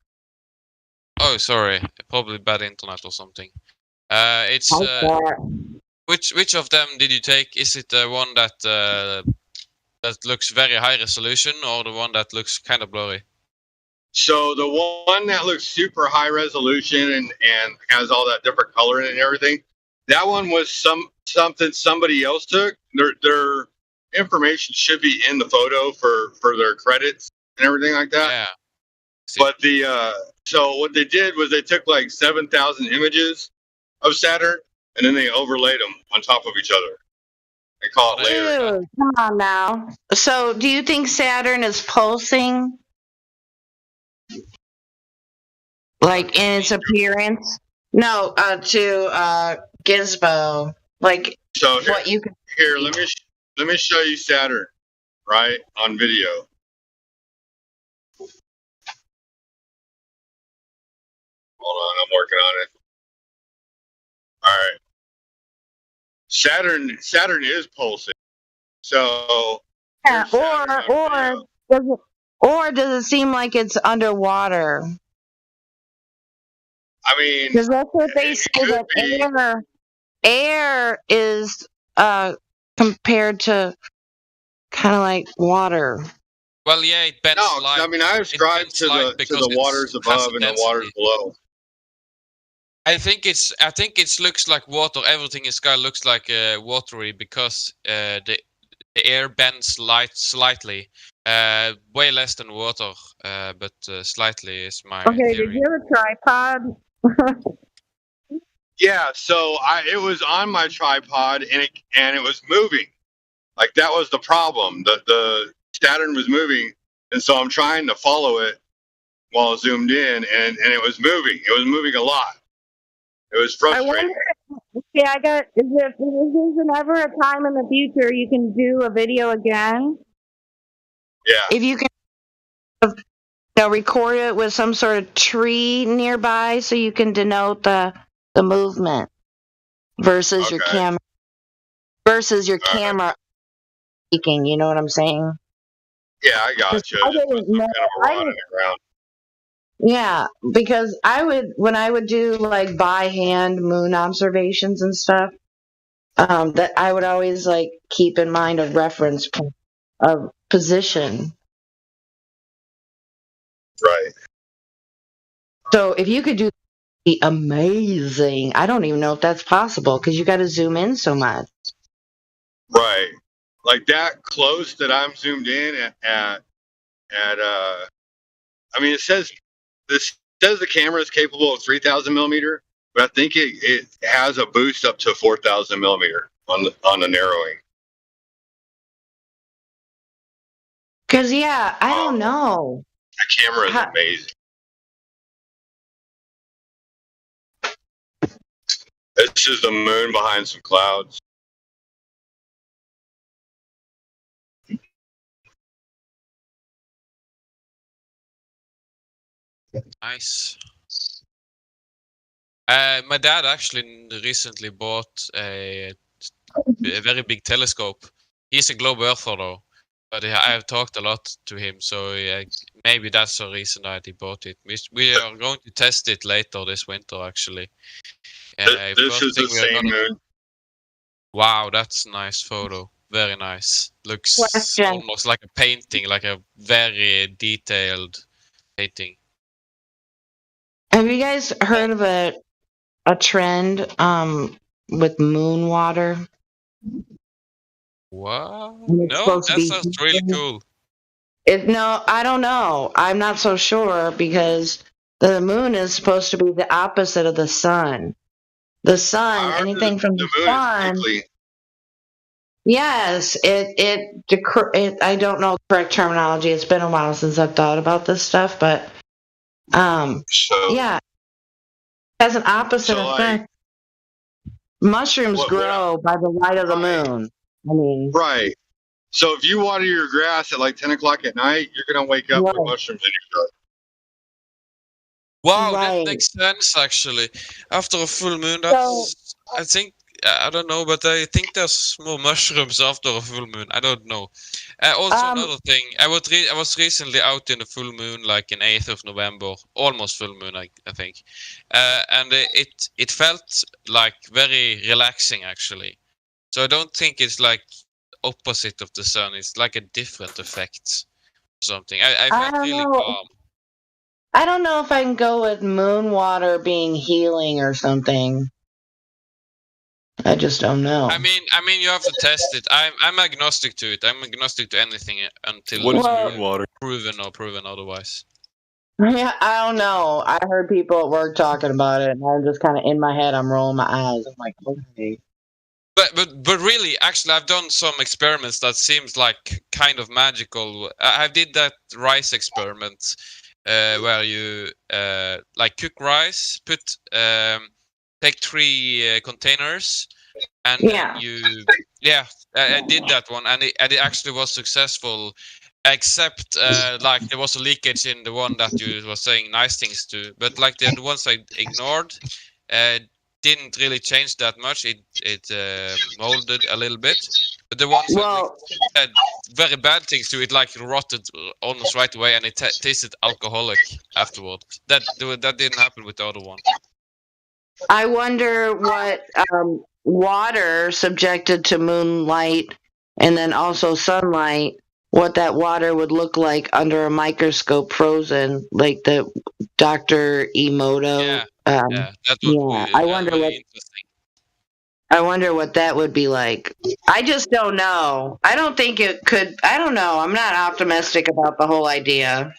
Oh, sorry, probably bad internet or something. It's which of them did you take? Is it the one that looks very high resolution, or the one that looks kind of blurry? So the one that looks super high resolution and has all that different color in it and everything, that one was something somebody else took. Their information should be in the photo for their credits and everything like that. Yeah. But so what they did was they took like 7,000 images of Saturn and then they overlaid them on top of each other. They call it layering. Dude, come on now. So, do you think Saturn is pulsing? Like in its appearance? No, to Gizmo. Like So what you can. Here, let me show you Saturn, right, on video. Hold on, I'm working on it. All right. Saturn is pulsing. So Yeah, or does it seem like it's underwater? I mean, Because that's what they it say could that be. air is compared to kind of like water. Well, yeah, it bends No, 'cause, light. I mean, I It ascribe bends to light the because it waters has above a and the waters density. below. I think it looks like water. Everything in sky looks like watery because the air bends light slightly. Way less than water, but slightly is my Okay, did theory. you have a tripod? Yeah, so it was on my tripod and it was moving. Like that was the problem. The Saturn was moving, and so I'm trying to follow it while zoomed in, and it was moving. It was moving a lot. It was I frustrating. wonder. Yeah, I got. If there's ever a time in the future you can do a video again, Yeah. if you can, record it with some sort of tree nearby, so you can denote the movement versus your Okay. camera camera speaking. You know what I'm saying? Yeah, I got you. I Just put didn't some know. kind of a rod in the ground. Yeah, because when I would do like by hand moon observations and stuff, that I would always like keep in mind a reference point of position. Right. So if you could do the amazing, I don't even know if that's possible because you got to zoom in so much. Right. Like that close that I'm zoomed in at I mean, it says the camera is capable of 3,000 millimeter, but I think it has a boost up to 4,000 millimeter on the narrowing. Because yeah, I don't know. The camera is amazing. This is the moon behind some clouds. Nice. My dad actually recently bought a very big telescope. He's a globe earther though, but I've talked a lot to him, so maybe that's the reason that he bought it. We are going to test it later this winter, actually. This is the same moon. Wow, that's a nice photo. Very nice. Looks Question. almost like a painting, like a very detailed painting. Have you guys heard of a trend with moon water? What? It's No, supposed to that be sounds really cool. No, I don't know. I'm not so sure because the moon is supposed to be the opposite of the sun. The sun, anything from the sun. Yes, I don't know the correct terminology. It's been a while since I've thought about this stuff, but yeah, it has an opposite effect. Mushrooms grow by the light of the moon. I mean, right. So if you water your grass at like 10 o'clock at night, you're gonna wake up with mushrooms in your gut. Wow, that makes sense actually. After a full moon, that's I think I don't know, but I think there's more mushrooms after a full moon. I don't know. Also, another thing, I was recently out in the full moon, like in 8th of November, almost full moon, I think, and it felt like very relaxing actually. So I don't think it's like opposite of the sun. It's like a different effect or something. I felt really calm. I don't know if I can go with moon water being healing or something. I just don't know. I mean, you have to test it. I'm agnostic to it. I'm agnostic to anything until What is moon water? proven otherwise. Yeah, I don't know. I heard people at work talking about it, and I'm just kind of in my head. I'm rolling my eyes. I'm like, okay. But really, actually, I've done some experiments that seems like kind of magical. I did that rice experiment where you like cook rice, take 3 containers, and then I did that one, and it actually was successful. Except like there was a leakage in the one that you were saying nice things to, but like the ones I ignored didn't really change that much. It molded a little bit, but the ones that had very bad things to it, like rotted almost right away, and it tasted alcoholic afterward. That didn't happen with the other one. I wonder what water subjected to moonlight and then also sunlight, what that water would look like under a microscope frozen, like the Dr. Emoto. Yeah, that would Yeah, be I wonder very what interesting. I wonder what that would be like. I just don't know. I don't think it could. I don't know. I'm not optimistic about the whole idea.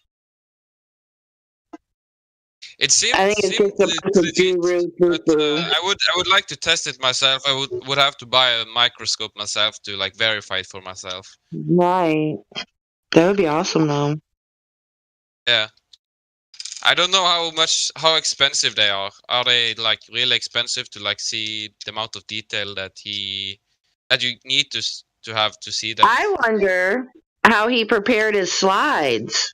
It seems I think it's just a bunch of legit, guru but poo-poo. I would like to test it myself. I would have to buy a microscope myself to like verify it for myself. Right. That would be awesome, though. Yeah. I don't know how expensive they are. Are they like really expensive to like see the amount of detail that you need to have to see them? I wonder how he prepared his slides.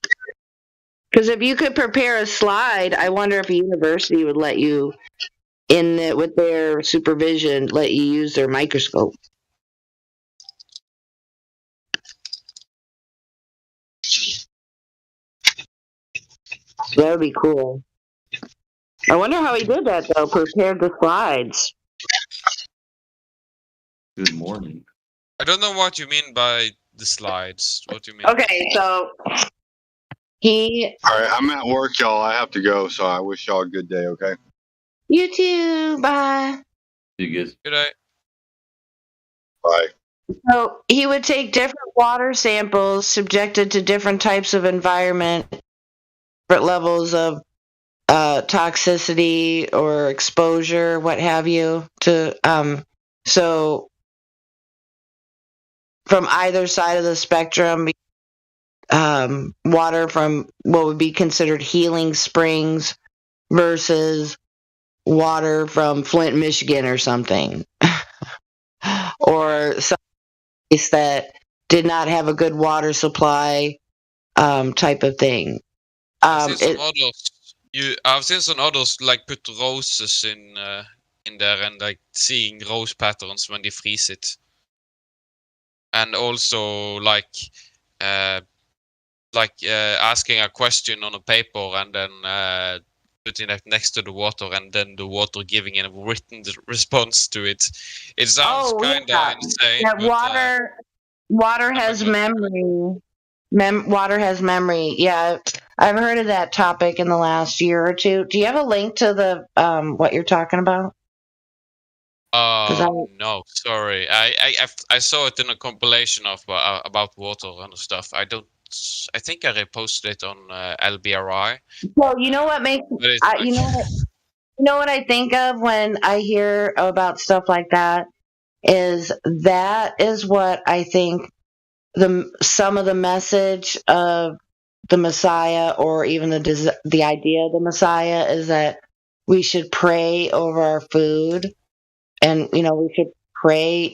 Because if you could prepare a slide, I wonder if a university would let you, with their supervision, let you use their microscope. That would be cool. I wonder how he did that, though, prepared the slides. Good morning. I don't know what you mean by the slides. What do you mean? Okay, so he... All right, I'm at work, y'all. I have to go, so I wish y'all a good day, okay? You too. Bye. You guys. Good day. Bye. So he would take different water samples subjected to different types of environment, different levels of toxicity or exposure, what have you, to so from either side of the spectrum, water from what would be considered healing springs versus water from Flint, Michigan or something. Or some place that did not have a good water supply, type of thing. I've seen some others like put roses in there and like seeing rose patterns when they freeze it, and also like asking a question on a paper and then putting it next to the water and then the water giving a written response to it. It sounds kind of insane. That but, water has memory. Water has memory. Yeah, I've heard of that topic in the last year or two. Do you have a link to the what you're talking about? No, sorry. I saw it in a compilation of about water and stuff. I think I reposted it on LBRI. Well, you know what makes you know what I think of when I hear about stuff like that is what I think some of the message of the Messiah, or even the idea of the Messiah, is that we should pray over our food, and we should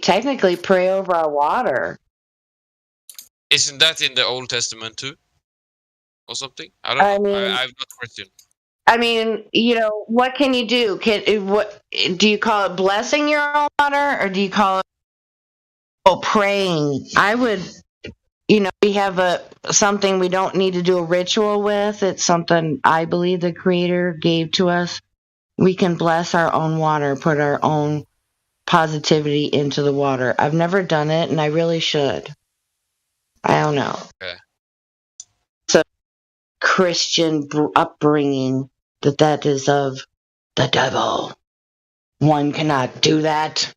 technically pray over our water. Isn't that in the Old Testament too, or something? I don't know. I'm not Christian. I mean, what can you do? What do you call it? Blessing your own water, or do you call it praying? I would. We have something we don't need to do a ritual with. It's something I believe the Creator gave to us. We can bless our own water, put our own positivity into the water. I've never done it, and I really should. I don't know. Okay. So, Christian upbringing that is of the devil. One cannot do that.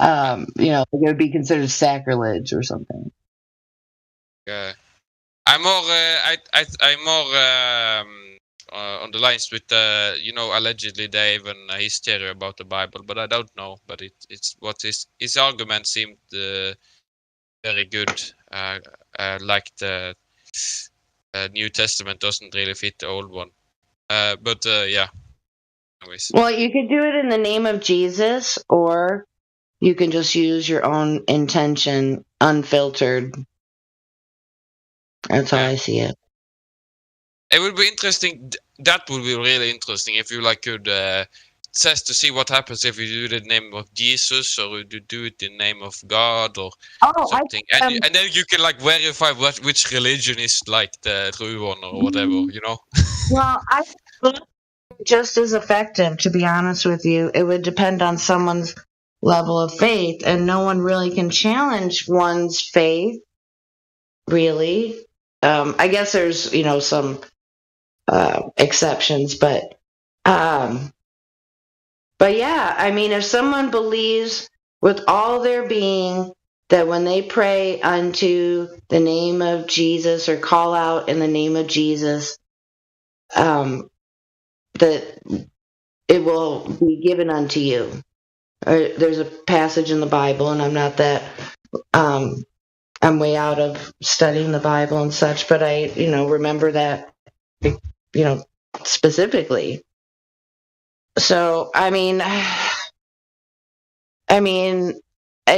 It would be considered sacrilege or something. Okay. I'm more. I'm more on the lines with allegedly they have a hysteria about the Bible, but I don't know. But it's what his argument seemed very good. Like the New Testament doesn't really fit the old one. But yeah. Anyways. Well, you could do it in the name of Jesus, or you can just use your own intention, unfiltered. That's how I see it. It would be interesting. That would be really interesting if you could test to see what happens if you do it in the name of Jesus, or you do it in the name of God, or something. And then you can verify which religion is the true one or whatever. Well, I just as effective, to be honest with you. It would depend on someone's level of faith, and no one really can challenge one's faith, really. I guess there's, some exceptions, but yeah, I mean, if someone believes with all their being that when they pray unto the name of Jesus or call out in the name of Jesus, that it will be given unto you. Or there's a passage in the Bible, and I'm not that, I'm way out of studying the Bible and such, but I, remember that, specifically. So, I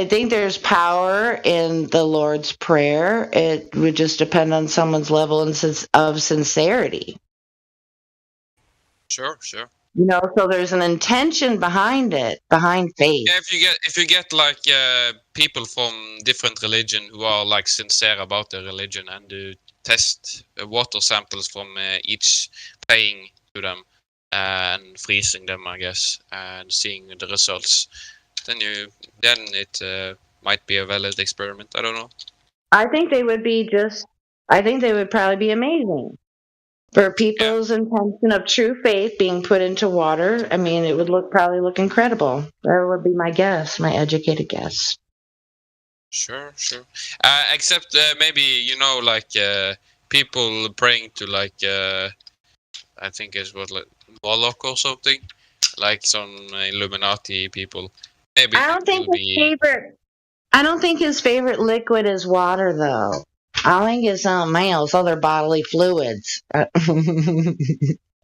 think there's power in the Lord's Prayer. It would just depend on someone's level of sincerity. Sure. So there's an intention behind it, behind faith. Yeah, if you get like people from different religion who are like sincere about their religion and do test water samples from each praying to them and freezing them, I guess, and seeing the results, then it might be a valid experiment. I don't know. I think they would probably be amazing. For people's intention of true faith being put into water, I mean, it would probably look incredible. That would be my guess, my educated guess. Sure. Except maybe, like people praying to like, I think it's like Moloch or something, like some Illuminati people. Maybe I don't think his favorite liquid is water, though. I think it's something else, other bodily fluids. Yeah,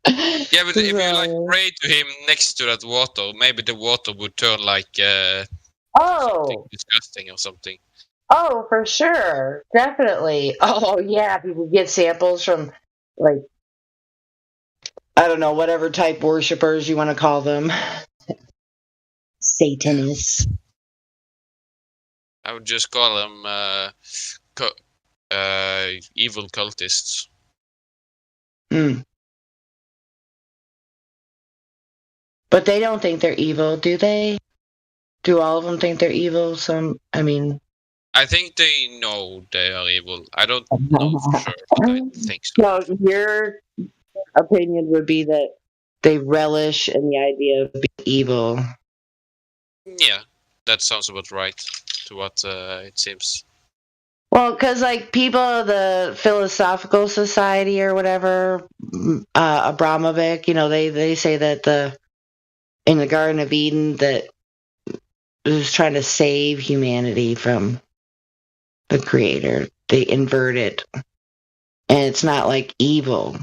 but if you like pray to him next to that water, maybe the water would turn like something disgusting or something. Oh, for sure, definitely. Oh, yeah, people get samples from, like, I don't know, whatever type worshippers you want to call them, Satanists. I would just call them evil cultists. But they don't think they're evil, do they? Do all of them think they're evil? I think they know they are evil. I don't know for sure, but I think so. So your opinion would be that they relish in the idea of being evil. Yeah, that sounds about right to what it seems. Well, because like people of the Philosophical Society or whatever, Abramovic, they say that in the Garden of Eden that it was trying to save humanity from the Creator. They invert it, and it's not like evil.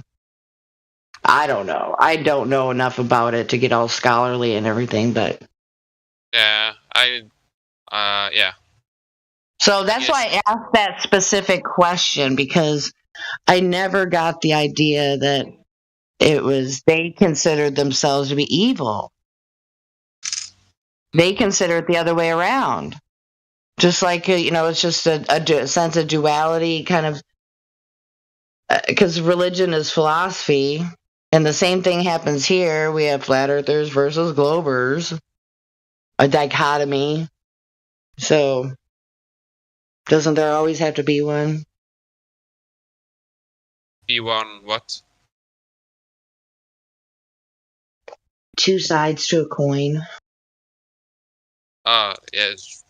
I don't know. I don't know enough about it to get all scholarly and everything, but yeah. So that's why I asked that specific question, because I never got the idea that they considered themselves to be evil. They consider it the other way around. Just like, it's just a sense of duality, kind of, because religion is philosophy, and the same thing happens here. We have flat earthers versus globers, a dichotomy. So, doesn't there always have to be one? Be one what? Two sides to a coin. Yes.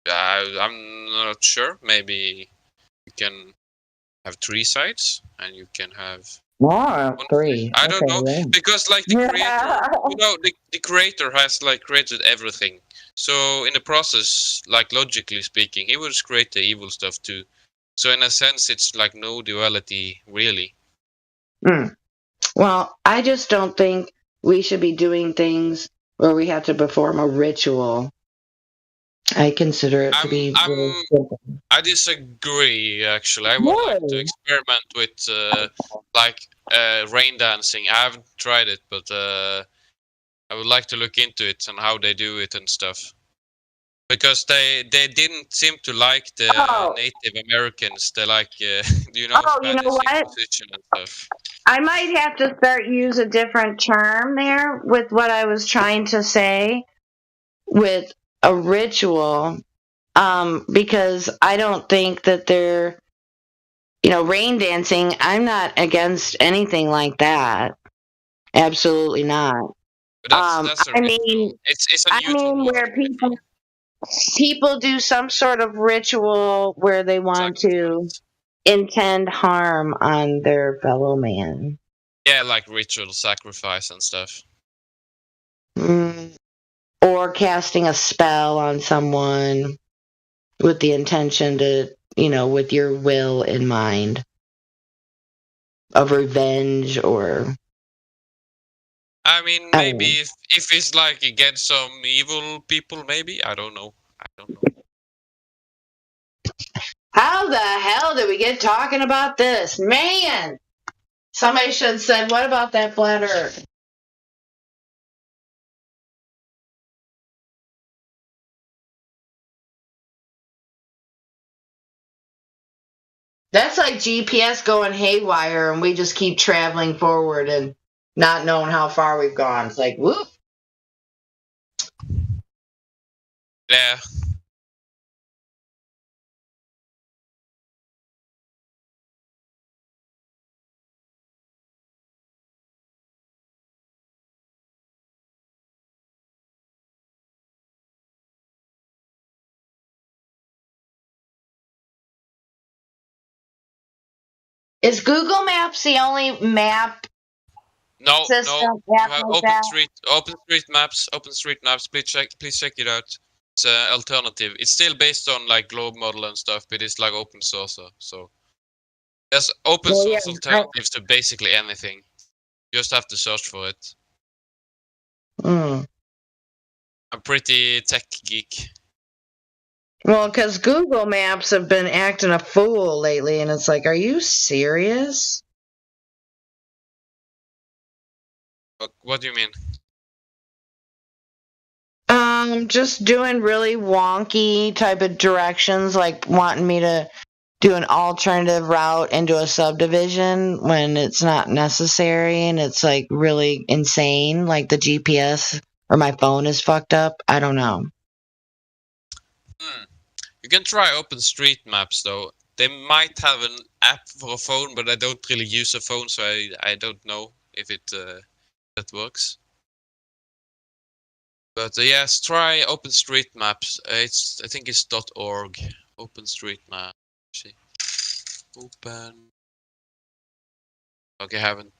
I'm not sure. Maybe you can have three sides, and you can have three. I don't know, because like the creator, the creator has like created everything. So in the process, like logically speaking, he will just create the evil stuff too. So in a sense, it's like no duality really. Well, I just don't think we should be doing things where we have to perform a ritual. I consider it to be really simple. I disagree, actually. I would like to experiment with rain dancing. I haven't tried it, but I would like to look into it and how they do it and stuff. because they didn't seem to like the Oh. Native Americans. They like Oh, you Spanish know what? Inquisition and stuff. I might have to start use a different term there with what I was trying to say with a ritual, because I don't think that they're, rain dancing. I'm not against anything like that. Absolutely not. But that's a I ritual. mean, It's a neutral word. where people do some sort of ritual where they want to intend harm on their fellow man. Yeah, like ritual sacrifice and stuff. Or casting a spell on someone with the intention to, with your will in mind of revenge or. I mean, maybe if it's like against some evil people, maybe. I don't know. How the hell did we get talking about this? Man! Somebody should have said, what about that flat earth? That's like GPS going haywire and we just keep traveling forward and not knowing how far we've gone. It's like, whoop. Yeah. Is Google Maps the only map No, system no. You app have like that? OpenStreetMaps. Please check it out. It's an alternative. It's still based on like globe model and stuff, but it's like open source. So there's open source alternatives to basically anything. You just have to search for it. I'm pretty tech geek. Well, because Google Maps have been acting a fool lately, and it's like, are you serious? What do you mean? Just doing really wonky type of directions, like wanting me to do an alternative route into a subdivision when it's not necessary, and it's like really insane, like the GPS or my phone is fucked up. I don't know. You can try OpenStreetMaps though. They might have an app for a phone, but I don't really use a phone, so I don't know if that works. But yes, try OpenStreetMaps. I think it's .org. OpenStreetMap. See. Open. Okay, haven't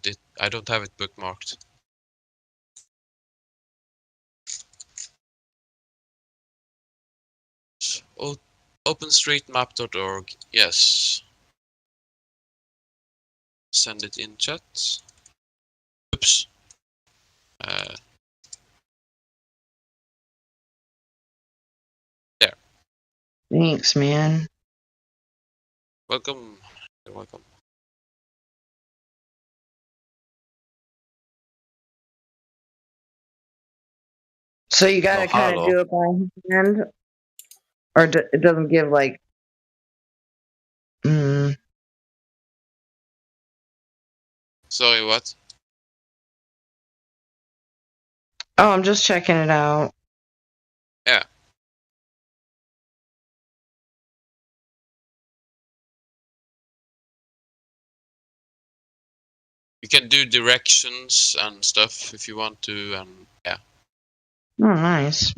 it. I don't have it bookmarked. OpenStreetMap.org. Yes. Send it in chat. Oops. There. Thanks, man. Welcome. You're welcome. So you gotta kind of do it by hand, or it doesn't give like. Sorry, what? Oh, I'm just checking it out. Yeah. You can do directions and stuff if you want to, and yeah. Oh, nice.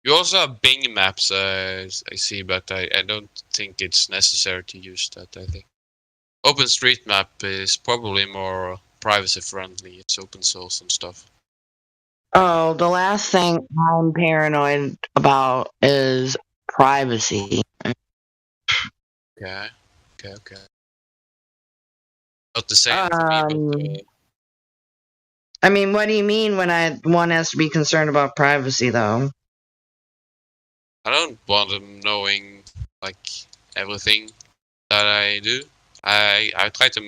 You also have Bing Maps, I see, but I don't think it's necessary to use that, I think. OpenStreetMap is probably more privacy friendly. It's open source and stuff. Oh, the last thing I'm paranoid about is privacy. Okay. Not the same for me, but I mean, what do you mean when one has to be concerned about privacy, though? I don't want them knowing like everything that I do. I try to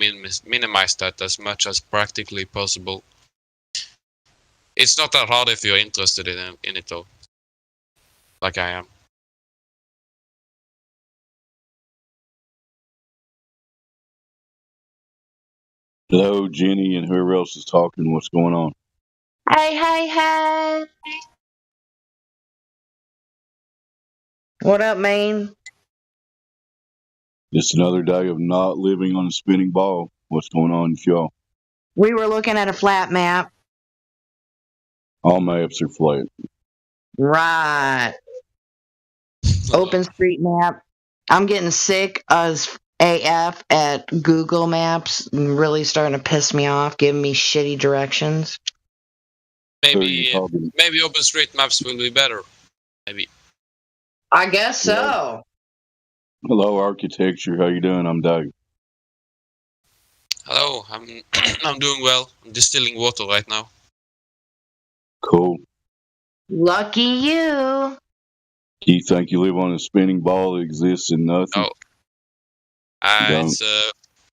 minimize that as much as practically possible. It's not that hard if you're interested in it though, like I am. Hello, Jenny, and whoever else is talking. What's going on? Hey. What up, man? Just another day of not living on a spinning ball. What's going on with y'all? We were looking at a flat map. All maps are flat. Right. OpenStreetMap. I'm getting sick as AF at Google Maps. Really starting to piss me off, giving me shitty directions. Maybe OpenStreetMaps will be better. Maybe. I guess so. Hello, architecture. How you doing? I'm Doug. Hello, I'm doing well. I'm distilling water right now. Cool. Lucky you. Do you think you live on a spinning ball that exists in nothing? No. It's a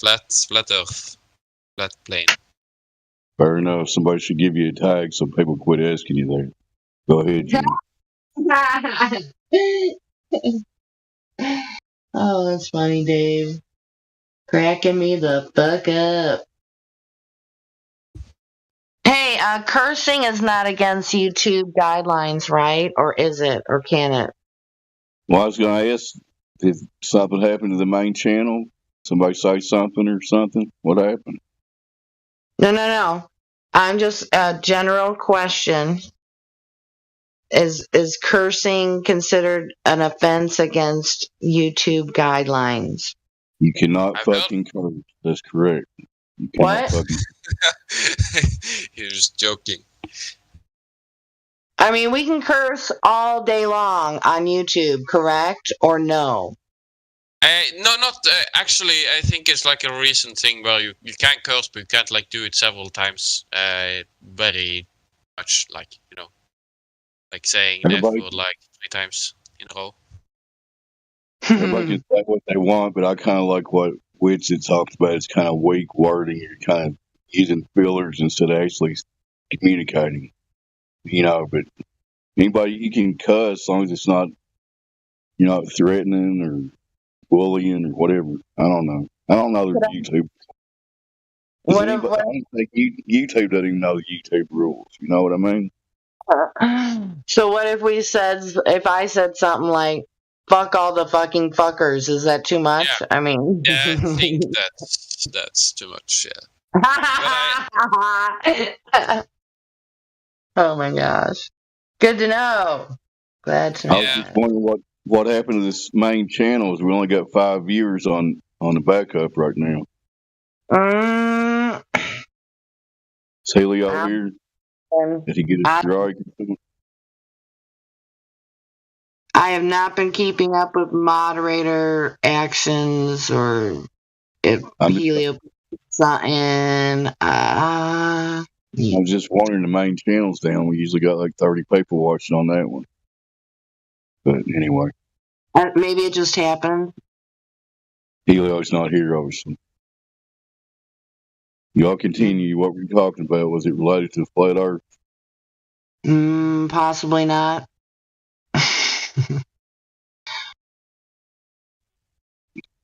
flat Earth, flat plane. Fair enough. Somebody should give you a tag so people quit asking you there. Go ahead, Jenny. Oh, that's funny, Dave. Cracking me the fuck up. Hey, cursing is not against YouTube guidelines, right? Or is it? Or can it? Well, I was going to ask, did something happen to the main channel? Somebody say something or something? What happened? No. I'm just a general question. Is cursing considered an offense against YouTube guidelines? You cannot fucking curse. That's correct. You cannot fucking. You're just joking. I mean, we can curse all day long on YouTube, correct? Or no? No, not actually. I think it's like a recent thing where you can curse, but you can't like do it several times. Very much like like saying F word like 3 times in a row. Everybody can say what they want, but I kind of like what Witsit talks about. It's kind of weak wording. You're kind of using fillers instead of actually communicating. But anybody, you can cuss as long as it's not, threatening or bullying or whatever. I don't know. I don't know the YouTube. I don't think YouTube doesn't even know the YouTube rules. You know what I mean? So what if I said something like, fuck all the fucking fuckers, is that too much? Yeah. I mean... Yeah, I think that's too much, yeah. Oh my gosh. Good to know. Glad to know. I was just wondering what happened to this main channel is we only got 5 viewers on the backup right now. Is Haley out here? Did he get a strike? I have not been keeping up with moderator actions or if Helio put something. I was just wondering, the main channel's down. We usually got like 30 people watching on that one. But anyway. Maybe it just happened. Helio's not here, obviously. Y'all continue. What were you talking about? Was it related to the flat Earth? Possibly not.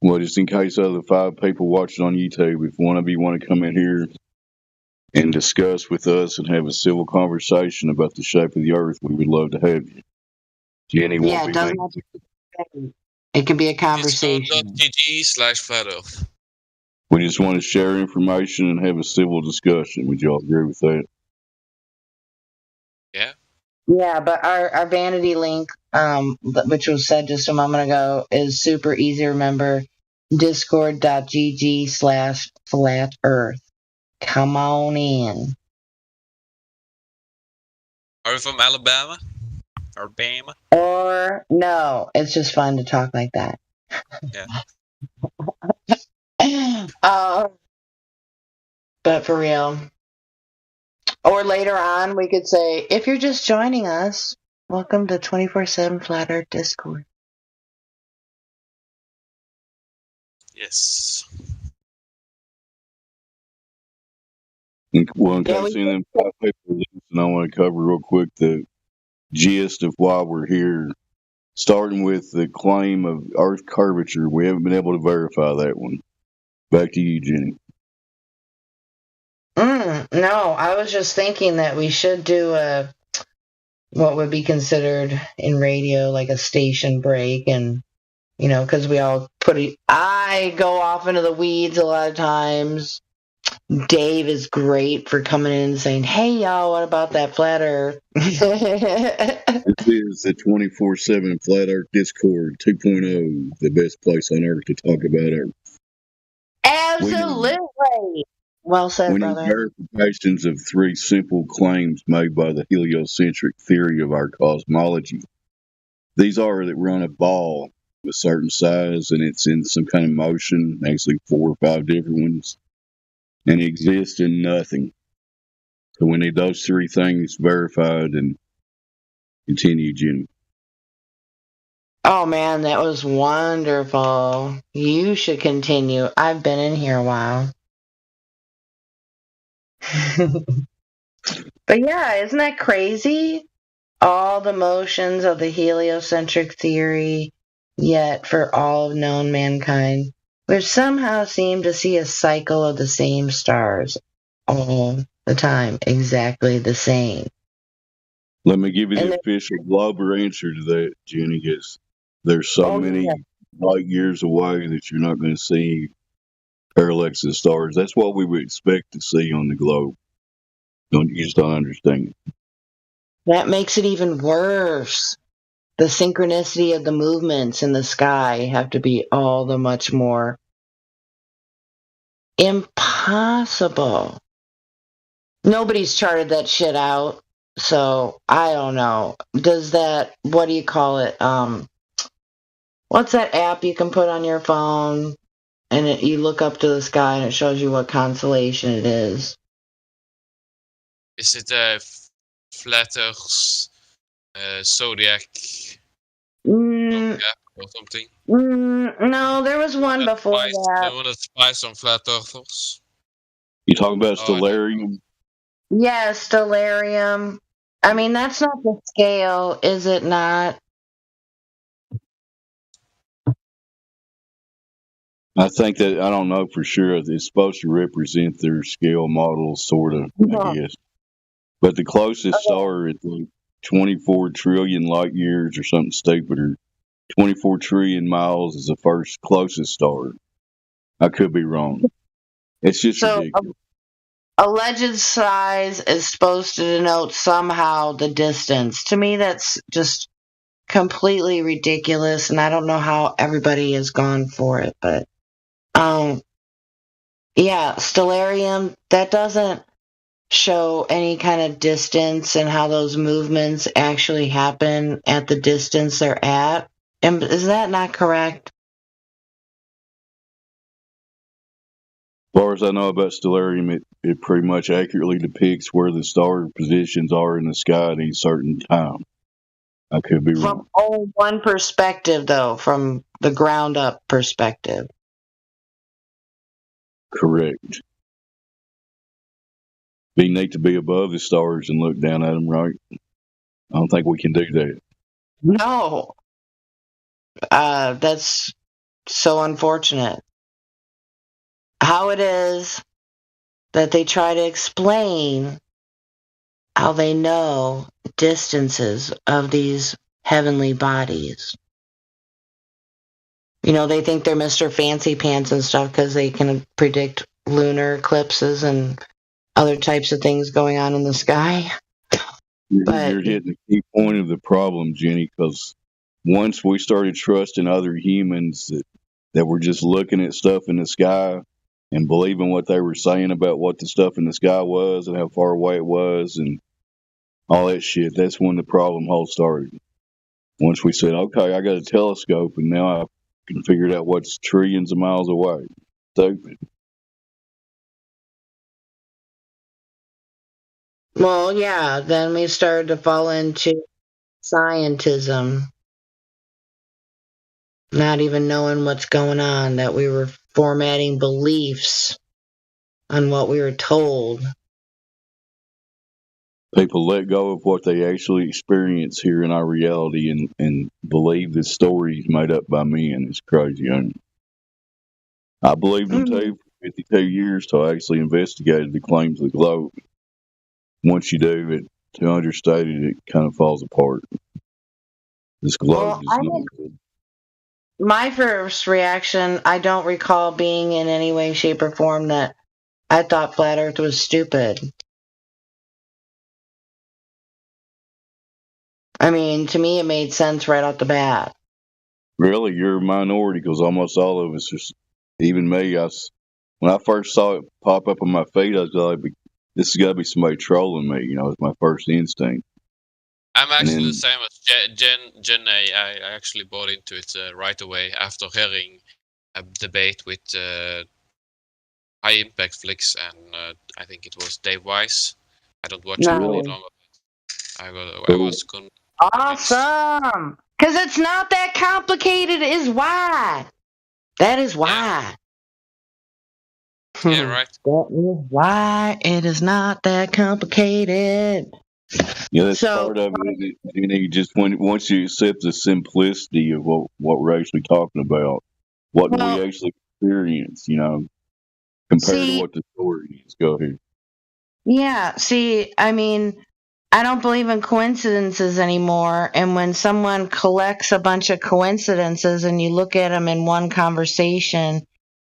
Well, just in case other 5 people watching on YouTube, if one of you want to come in here and discuss with us and have a civil conversation about the shape of the Earth, we would love to have you. Jenny won't be doesn't have to, it can be a conversation. Discord.gg/flat Earth. We just want to share information and have a civil discussion. Would y'all agree with that? Yeah. Yeah, but our vanity link, which was said just a moment ago, is super easy to remember. discord.gg/flat earth. Come on in. Are you from Alabama? Or Bama? Or no, it's just fun to talk like that. Yeah. But for real. Or later on, we could say, if you're just joining us, welcome to 24/7 Flat Earth Discord. Yes. Well, in case any of them top people listen, I want to cover real quick the gist of why we're here. Starting with the claim of Earth curvature, we haven't been able to verify that one. Back to you, Jenny. No, I was just thinking that we should do what would be considered in radio like a station break, and because we all I go off into the weeds a lot of times. Dave is great for coming in and saying, "Hey, y'all, what about that flat Earth?" This is the 24/7 Flat Earth Discord 2.0, the best place on Earth to talk about Earth. Absolutely. Well said, We need brother. verifications of 3 simple claims made by the heliocentric theory of our cosmology. These are that we're on a ball of a certain size and it's in some kind of motion, actually 4 or 5 different ones, and it exists in nothing. So we need those 3 things verified. And continue, Jimmy. Oh man, that was wonderful. You should continue. I've been in here a while. But yeah, isn't that crazy? All the motions of the heliocentric theory, yet for all of known mankind, we somehow seem to see a cycle of the same stars all the time, exactly the same. Let me give you the official Glober answer to that, Jenny, is there's so many light years away that you're not going to see parallax of stars. That's what we would expect to see on the globe. You just don't understand it. That makes it even worse. The synchronicity of the movements in the sky have to be all the much more impossible. Nobody's charted that shit out, so I don't know. What do you call it? What's that app you can put on your phone and you look up to the sky and it shows you what constellation it is? Is it Flat Earth's Zodiac app or something? No, there was one before that. The one that spies on Flat Earthers. You talking about Stellarium? Yeah, Stellarium. I mean, that's not the scale, is it not? I think that, I don't know for sure. It's supposed to represent their scale model, sort of, I guess. But the closest star is like 24 trillion light years or something stupid, or 24 trillion miles is the first closest star. I could be wrong. It's just ridiculous. Alleged size is supposed to denote somehow the distance. To me, that's just completely ridiculous, and I don't know how everybody has gone for it, but yeah, Stellarium, that doesn't show any kind of distance and how those movements actually happen at the distance they're at. And is that not correct? As far as I know about Stellarium, it pretty much accurately depicts where the star positions are in the sky at a certain time. I could be wrong. From only one perspective, though, from the ground up perspective. Correct. Be neat to be above the stars and look down at them, right? I don't think we can do that. No. That's so unfortunate. How it is that they try to explain how they know distances of these heavenly bodies. They think they're Mr. Fancy Pants and stuff because they can predict lunar eclipses and other types of things going on in the sky. You're hitting the key point of the problem, Jenny, because once we started trusting other humans that that were just looking at stuff in the sky and believing what they were saying about what the stuff in the sky was and how far away it was and all that shit. That's when the problem whole started. Once we said, okay, I got a telescope and now I can figure out what's trillions of miles away. Stupid. Well, yeah, then we started to fall into scientism, not even knowing what's going on, that we were formatting beliefs on what we were told. People let go of what they actually experience here in our reality and believe the stories made up by men. It's crazy, ain't it? I believed them too for 52 years till I actually investigated the claims of the globe. Once you do it, to understate it, it kind of falls apart. This globe is not good. My first reaction, I don't recall being in any way, shape, or form that I thought Flat Earth was stupid. I mean, to me, it made sense right off the bat. Really, you're a minority because almost all of us are, even me, when I first saw it pop up on my feed, I was like, this has got to be somebody trolling me, it's my first instinct. I'm actually the same as Jen A. I actually bought into it right away after hearing a debate with High Impact Flicks and I think it was Dave Weiss. I don't watch it any longer. I was awesome! Because it's not that complicated, is why. That is why. Yeah, right. That is why it is not that complicated. Yeah, that's part of it. You need just once you accept the simplicity of what we're actually talking about, what do we actually experience, compared to what the story is. Go ahead. Yeah, see, I mean, I don't believe in coincidences anymore. And when someone collects a bunch of coincidences and you look at them in one conversation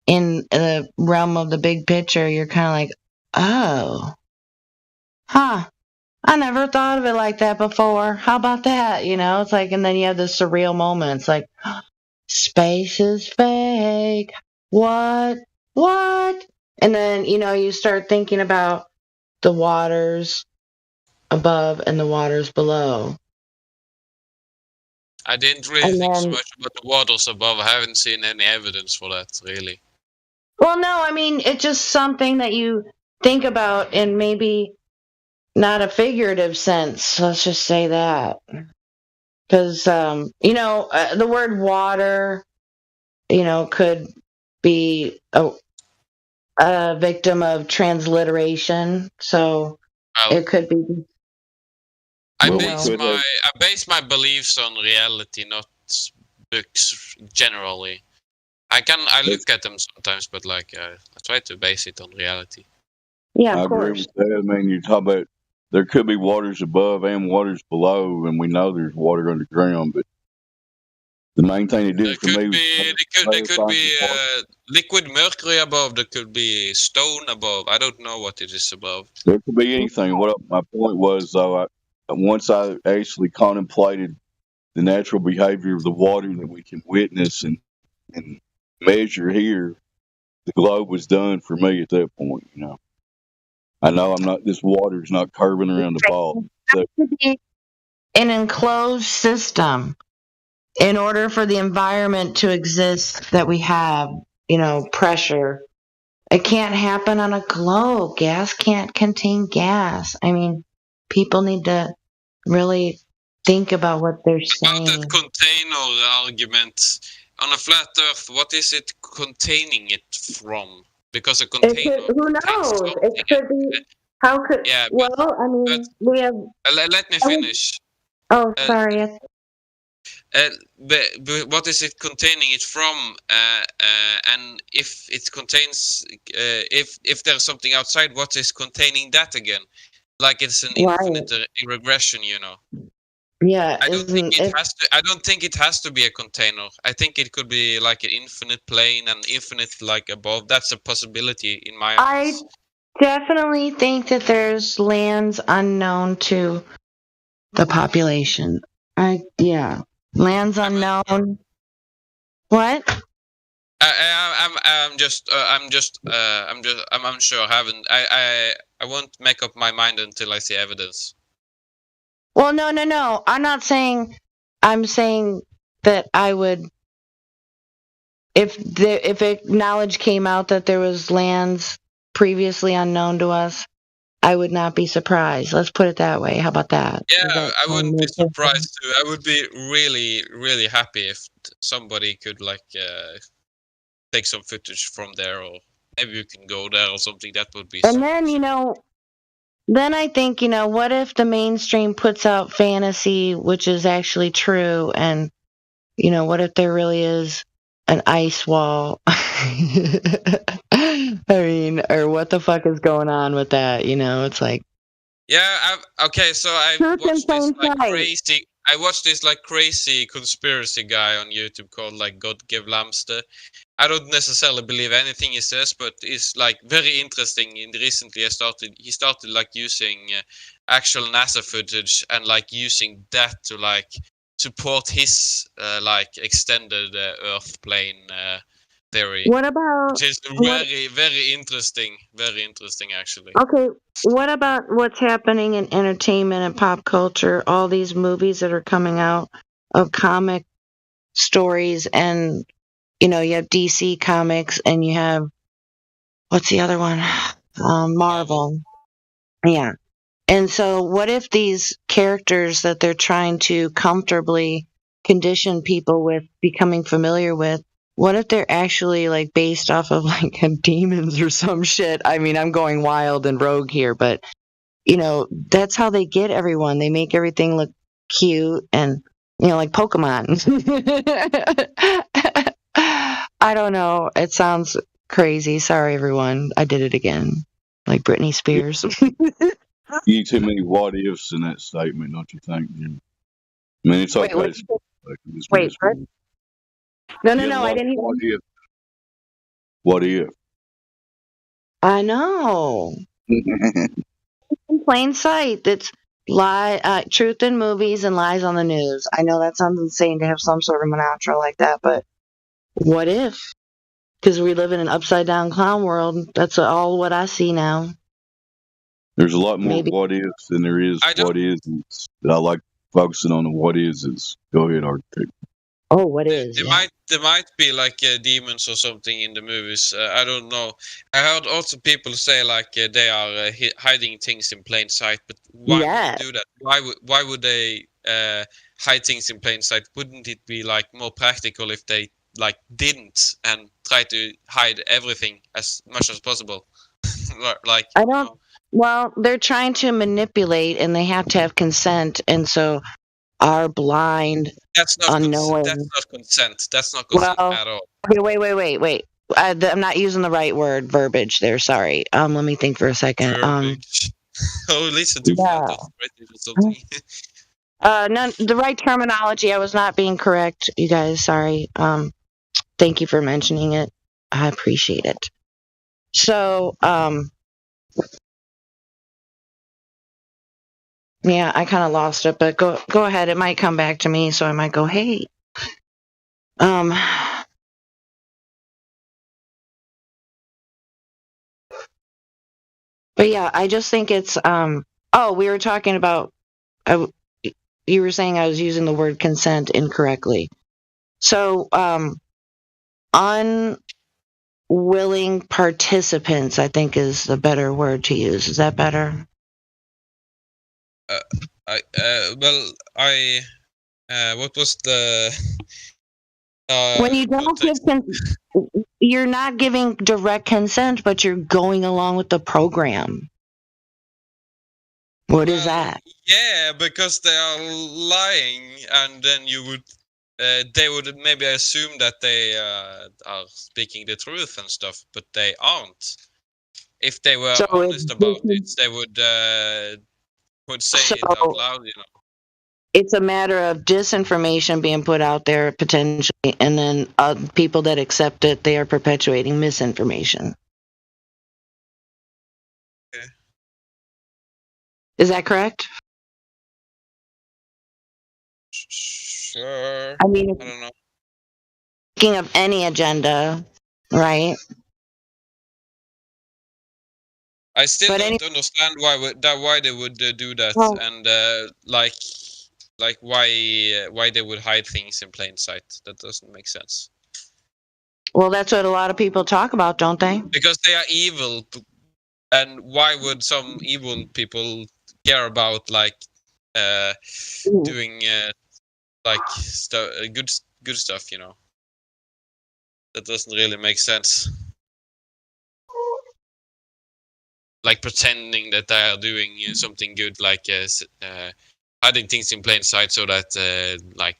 in the realm of the big picture, you're kind of like, oh, huh. I never thought of it like that before. How about that? It's like, and then you have the surreal moments like, space is fake. What? And then, you start thinking about the waters above and the waters below. I didn't really think so much about the waters above. I haven't seen any evidence for that, really. Well, no, I mean, it's just something that you think about in maybe not a figurative sense. Let's just say that. Because, the word water, could be a victim of transliteration. So it could be. I base my beliefs on reality, not books generally. I look at them sometimes, but I try to base it on reality. Yeah, I agree with that. I mean, you talk about there could be waters above and waters below, and we know there's water underground, but the main thing it did for me there could be liquid mercury above. There could be stone above. I don't know what it is above. There could be anything. What my point was, though, once I actually contemplated the natural behavior of the water that we can witness and measure here, the globe was done for me at that point. I know this water's not curving around the ball. It has to be an enclosed system in order for the environment to exist that we have, pressure. It can't happen on a globe. Gas can't contain gas. I mean, people need to really think about what they're saying. About that container argument, on a flat Earth, what is it containing it from? Because a container. Who knows? It could be. How could? Yeah. We have. Let me finish. Oh, sorry. But what is it containing it from? And if it contains, if there's something outside, what is containing that again? Like it's an infinite regression, Yeah. I don't think it has to be a container. I think it could be like an infinite plane and infinite above. That's a possibility in my eyes. I definitely think that there's lands unknown to the population. Lands unknown. What? I'm unsure. I won't make up my mind until I see evidence. Well, no. I'm not saying. I'm saying that I would, if knowledge came out that there was lands previously unknown to us, I would not be surprised. Let's put it that way. How about that? Yeah, Does that I sound wouldn't be reasonable? surprised too. I would be really, really happy if somebody could take some footage from there, or maybe you can go there or something. That would be. And then then I think what if the mainstream puts out fantasy, which is actually true, and what if there really is an ice wall? I mean, or what the fuck is going on with that? It's like Yeah. Okay. So I truth in watched this plain sight. crazy. I watched this crazy conspiracy guy on YouTube called God Give Lamster. I don't necessarily believe anything he says, but it's very interesting. And recently, he started using actual NASA footage and using that to support his extended Earth plane theory. What about Which is very, very interesting. Very interesting, actually. Okay, what about what's happening in entertainment and pop culture? All these movies that are coming out of comic stories, and you have DC Comics, and you have what's the other one? Marvel. Yeah. And so, what if these characters that they're trying to comfortably condition people with becoming familiar with, what if they're actually based off of demons or some shit? I mean, I'm going wild and rogue here, but that's how they get everyone. They make everything look cute and like Pokemon. I don't know. It sounds crazy. Sorry, everyone. I did it again, like Britney Spears. You too many what ifs in that statement, don't you think, Jim? I mean, it's okay. Wait, what? No, I didn't What even. if? What if? I know. In plain sight. It's truth in movies and lies on the news. I know that sounds insane to have some sort of mantra like that, but what if? Because we live in an upside down clown world. That's all what I see now. There's a lot more what ifs than there is what isn't. I like focusing on the what is. Go ahead, Arctic. Oh, what is? There might be demons or something in the movies. I don't know. I heard also people say they are hiding things in plain sight. But why would they do that? Why would they hide things in plain sight? Wouldn't it be more practical if they didn't and try to hide everything as much as possible? I don't. Well, they're trying to manipulate, and they have to have consent, and so are blind, unknowing. That's not consent. That's not consent at all. Okay, wait. I'm not using the right word, verbiage there. Sorry. Let me think for a second. Listen to or something. No, the right terminology. I was not being correct, you guys. Sorry. Thank you for mentioning it. I appreciate it. So, yeah, I kind of lost it, but go ahead. It might come back to me, so I might go, hey. But yeah, I just think it's we were talking about you were saying I was using the word consent incorrectly. So unwilling participants, I think, is the better word to use. Is that better? What was the when you don't give you're not giving direct consent, but you're going along with the program. What is that? Yeah, because they are lying, and then they would maybe assume that they are speaking the truth and stuff, but they aren't. If they were honest about it, they would say it out loud, It's a matter of disinformation being put out there potentially, and then people that accept it, they are perpetuating misinformation. Okay. Is that correct? Sure. I mean, I don't know. Speaking of any agenda, right? I still But don't understand why they would do that, Well- and like why they would hide things in plain sight. That doesn't make sense. Well, that's what a lot of people talk about, don't they? Because they are evil, and why would some evil people care about like doing like good stuff? You know, that doesn't really make sense. Like pretending that they are doing something good, like hiding things in plain sight, so that like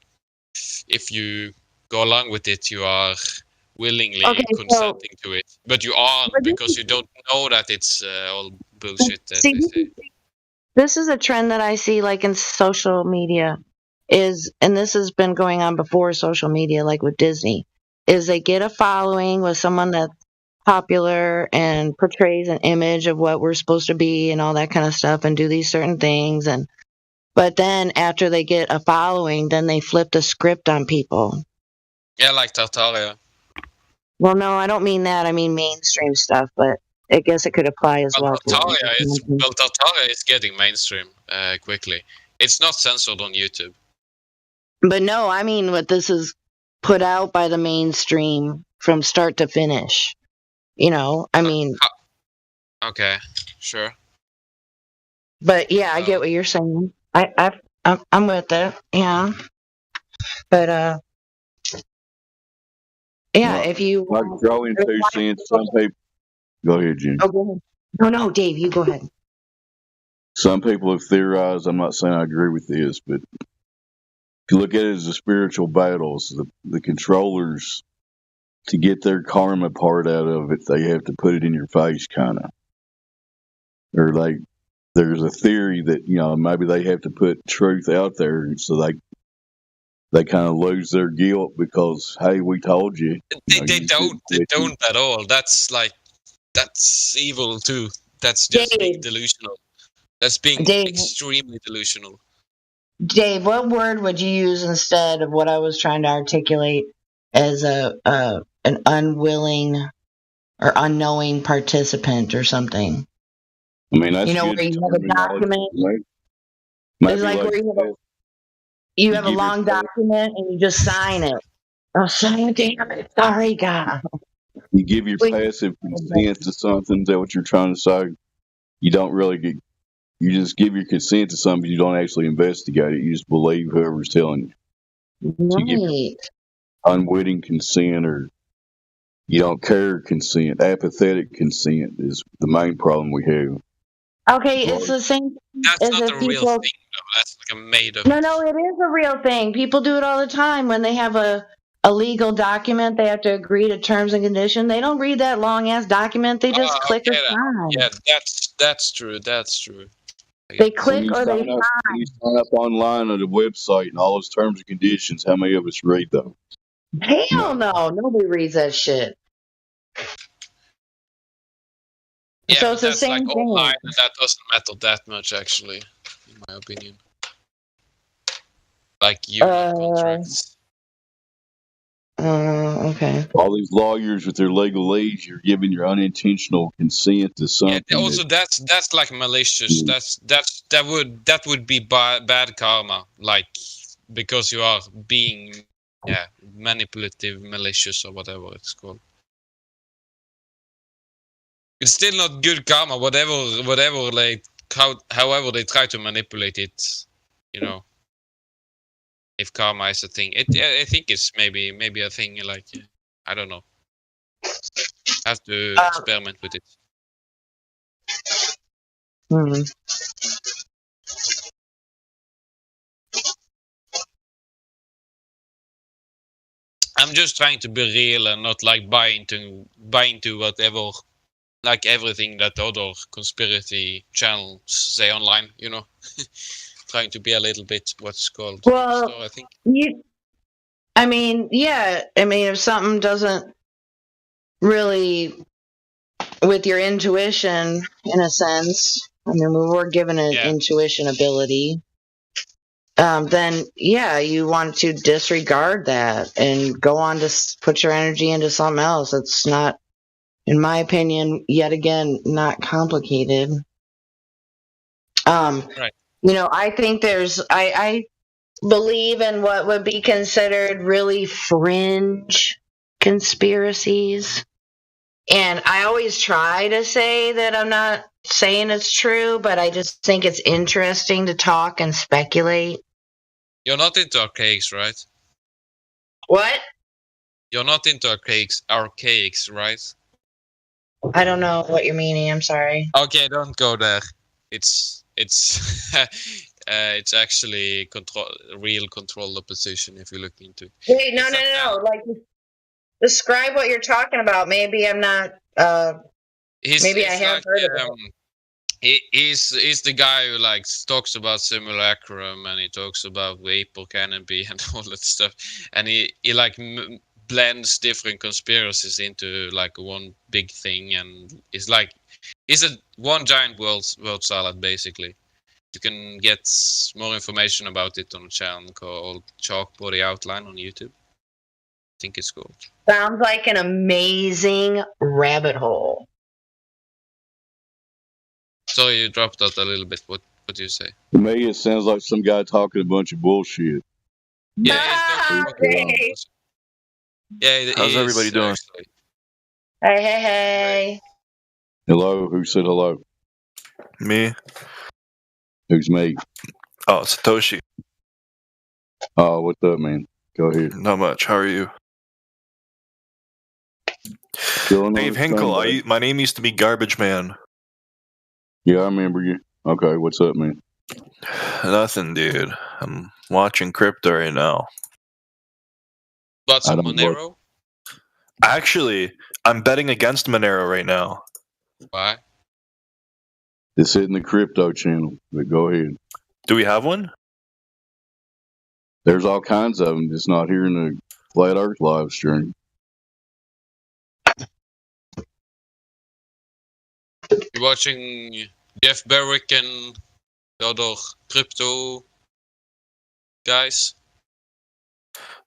if you go along with it, you are willingly consenting to it, but you aren't because you don't know that it's all bullshit. That See, they say. this is a trend that I see, like in social media, and this has been going on before social media, like with Disney, is they get a following with someone that's popular and portrays an image of what we're supposed to be and all that kind of stuff, and do these certain things, but then after they get a following, then they flip the script on people. Yeah, like Tartaria. Well, no, I don't mean that. I mean mainstream stuff, but I guess it could apply as well. Tartaria is getting mainstream quickly. It's not censored on YouTube. But no, I mean what this is put out by the mainstream from start to finish. You know, I mean. Okay, sure. But yeah, I get what you're saying. I'm with it. Yeah. But yeah, if you like throwing 2 cents, some people. Go ahead, Jim. Oh, go ahead. No, Dave, you go ahead. Some people have theorized. I'm not saying I agree with this, but if you look at it as a spiritual battles, the controllers, to get their karma part out of it, they have to put it in your face, kind of. Or there's a theory that maybe they have to put truth out there so they kind of lose their guilt because, hey, we told you. They don't at all. That's evil too. That's just being delusional. That's being extremely delusional. Dave, what word would you use instead of what I was trying to articulate as an unwilling or unknowing participant or something? I mean, that's where you have a document. It's like where you have a long document and you just sign it. Oh, damn it! Sorry, God. You give your passive consent to something. Is that what you're trying to say? You don't really you just give your consent to something. You don't actually investigate it. You just believe whoever's telling you. Right. You give your unwitting consent, or you don't care consent. Apathetic consent is the main problem we have. Okay, it's the same. That's not a real thing, though. That's like a made up. No, it is a real thing. People do it all the time when they have a legal document. They have to agree to terms and conditions. They don't read that long ass document. They just click or sign. Yeah, that's true. That's true. They click or they sign. When you sign up online on the website and all those terms and conditions, how many of us read them? Hell no. Nobody reads that shit. Yeah, so it's the same like thing. online, and that doesn't matter that much, actually, in my opinion. Like union contracts. Okay. All these lawyers with their legal age, you're giving your unintentional consent to something. Yeah, also that's like malicious. That would be bad karma, like because you are being manipulative, malicious, or whatever it's called. It's still not good karma, however they try to manipulate it, if karma is a thing. I think it's maybe a thing, like, I don't know. I have to experiment with it. I'm just trying to be real and not like buy into whatever, like everything that other conspiracy channels say online, trying to be a little bit what's called. Well, I think. If something doesn't really with your intuition, in a sense, we were given an intuition ability. then yeah, you want to disregard that and go on to put your energy into something else. It's not, in my opinion, yet again, not complicated. Right. I think I believe in what would be considered really fringe conspiracies. And I always try to say that I'm not saying it's true, but I just think it's interesting to talk and speculate. You're not into archaics, right? What? You're not into archaics, right? I don't know what you're meaning. I'm sorry. Okay, don't go there. It's it's actually real control opposition if you look into it. Wait, no. Like, describe what you're talking about. Maybe I'm not. Maybe I have heard of it. He's the guy who like talks about simulacrum and he talks about vapor canopy and all that stuff, and he like blends different conspiracies into like one big thing, and it's a one giant world salad basically. You can get more information about it on a channel called Chalkboard Outline on YouTube. I think it's cool. Sounds like an amazing rabbit hole. Sorry, you dropped out a little bit. What do you say? To me, it sounds like some guy talking a bunch of bullshit. Yeah, how's everybody doing? Actually. Hey. Hello, who said hello? Me. Who's me? Oh, Satoshi. Oh, what's up, man? Go ahead. Not much. How are you? Dave Hinkle. My name used to be Garbage Man. Yeah, I remember you. Okay, what's up, man? Nothing, dude. I'm watching crypto right now. Got some Monero? Actually, I'm betting against Monero right now. Why? It's hitting the crypto channel, but go ahead. Do we have one? There's all kinds of them. Just not here in the Flat Earth live stream. You're watching Jeff Berwick and the other crypto guys?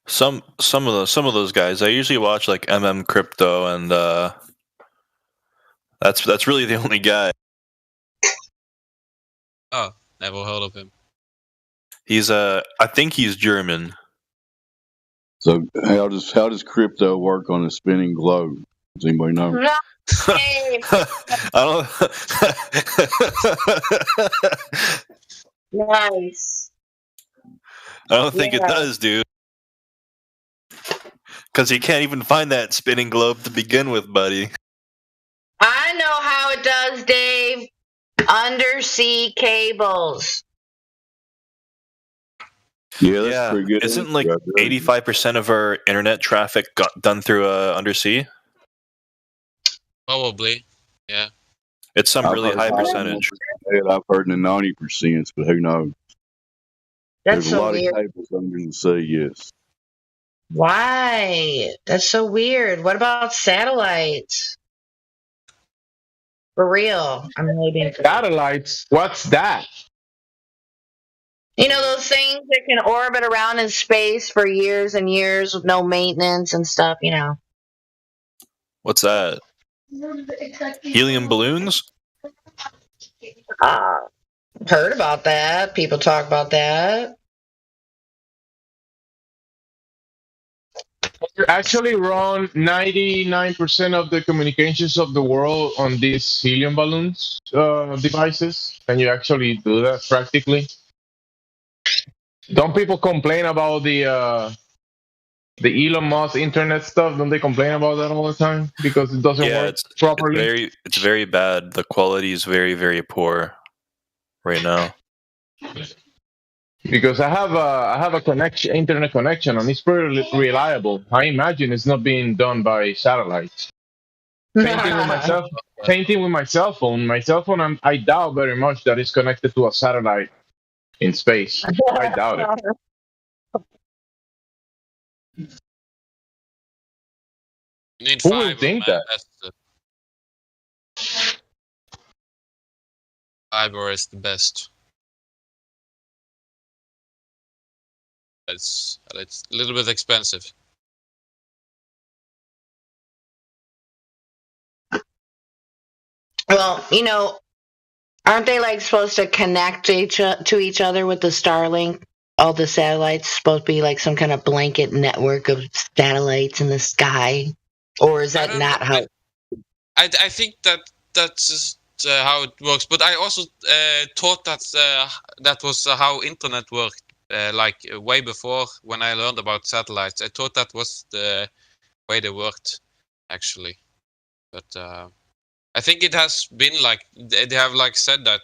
Some of those guys. I usually watch like Crypto, and that's really the only guy. Oh, never heard of him. He's I think he's German. So how does crypto work on a spinning globe? Does anybody know? I don't. Nice. I don't think it does, dude. Because you can't even find that spinning globe to begin with, buddy. I know how it does, Dave. Undersea cables. Yeah, that's pretty good. Isn't like 85% of our internet traffic done through undersea? Probably, yeah. It's some really high percentage. I've heard in the 90%, but who knows? That's There's so a lot weird. of cables under the sea, yes. Why? That's so weird. What about satellites? For real. I'm really being Satellites? What's that? You know those things that can orbit around in space for years and years with no maintenance and stuff, you know. What's that? Helium balloons? Heard about that. People talk about that. You actually run 99% of the communications of the world on these helium balloons devices. Can you actually do that practically? Don't people complain about the Elon Musk internet stuff? Don't they complain about that all the time because it doesn't work properly? It's very bad. The quality is very, very poor right now. Because I have a connection, internet connection, and it's pretty reliable. I imagine it's not being done by satellites. Same thing with myself. Same thing with my cell phone. My cell phone, I doubt very much that it's connected to a satellite in space. I doubt it. You need Who fiber, would think man. that? Fiber is the best. It's a little bit expensive. Well, aren't they like supposed to connect to each other with the Starlink? All the satellites supposed to be like some kind of blanket network of satellites in the sky, or is I that don't know. not how? I think that's just how it works. But I also thought that that was how internet worked. Way before when I learned about satellites, I thought that was the way they worked, actually. But I think it has been like they have like said that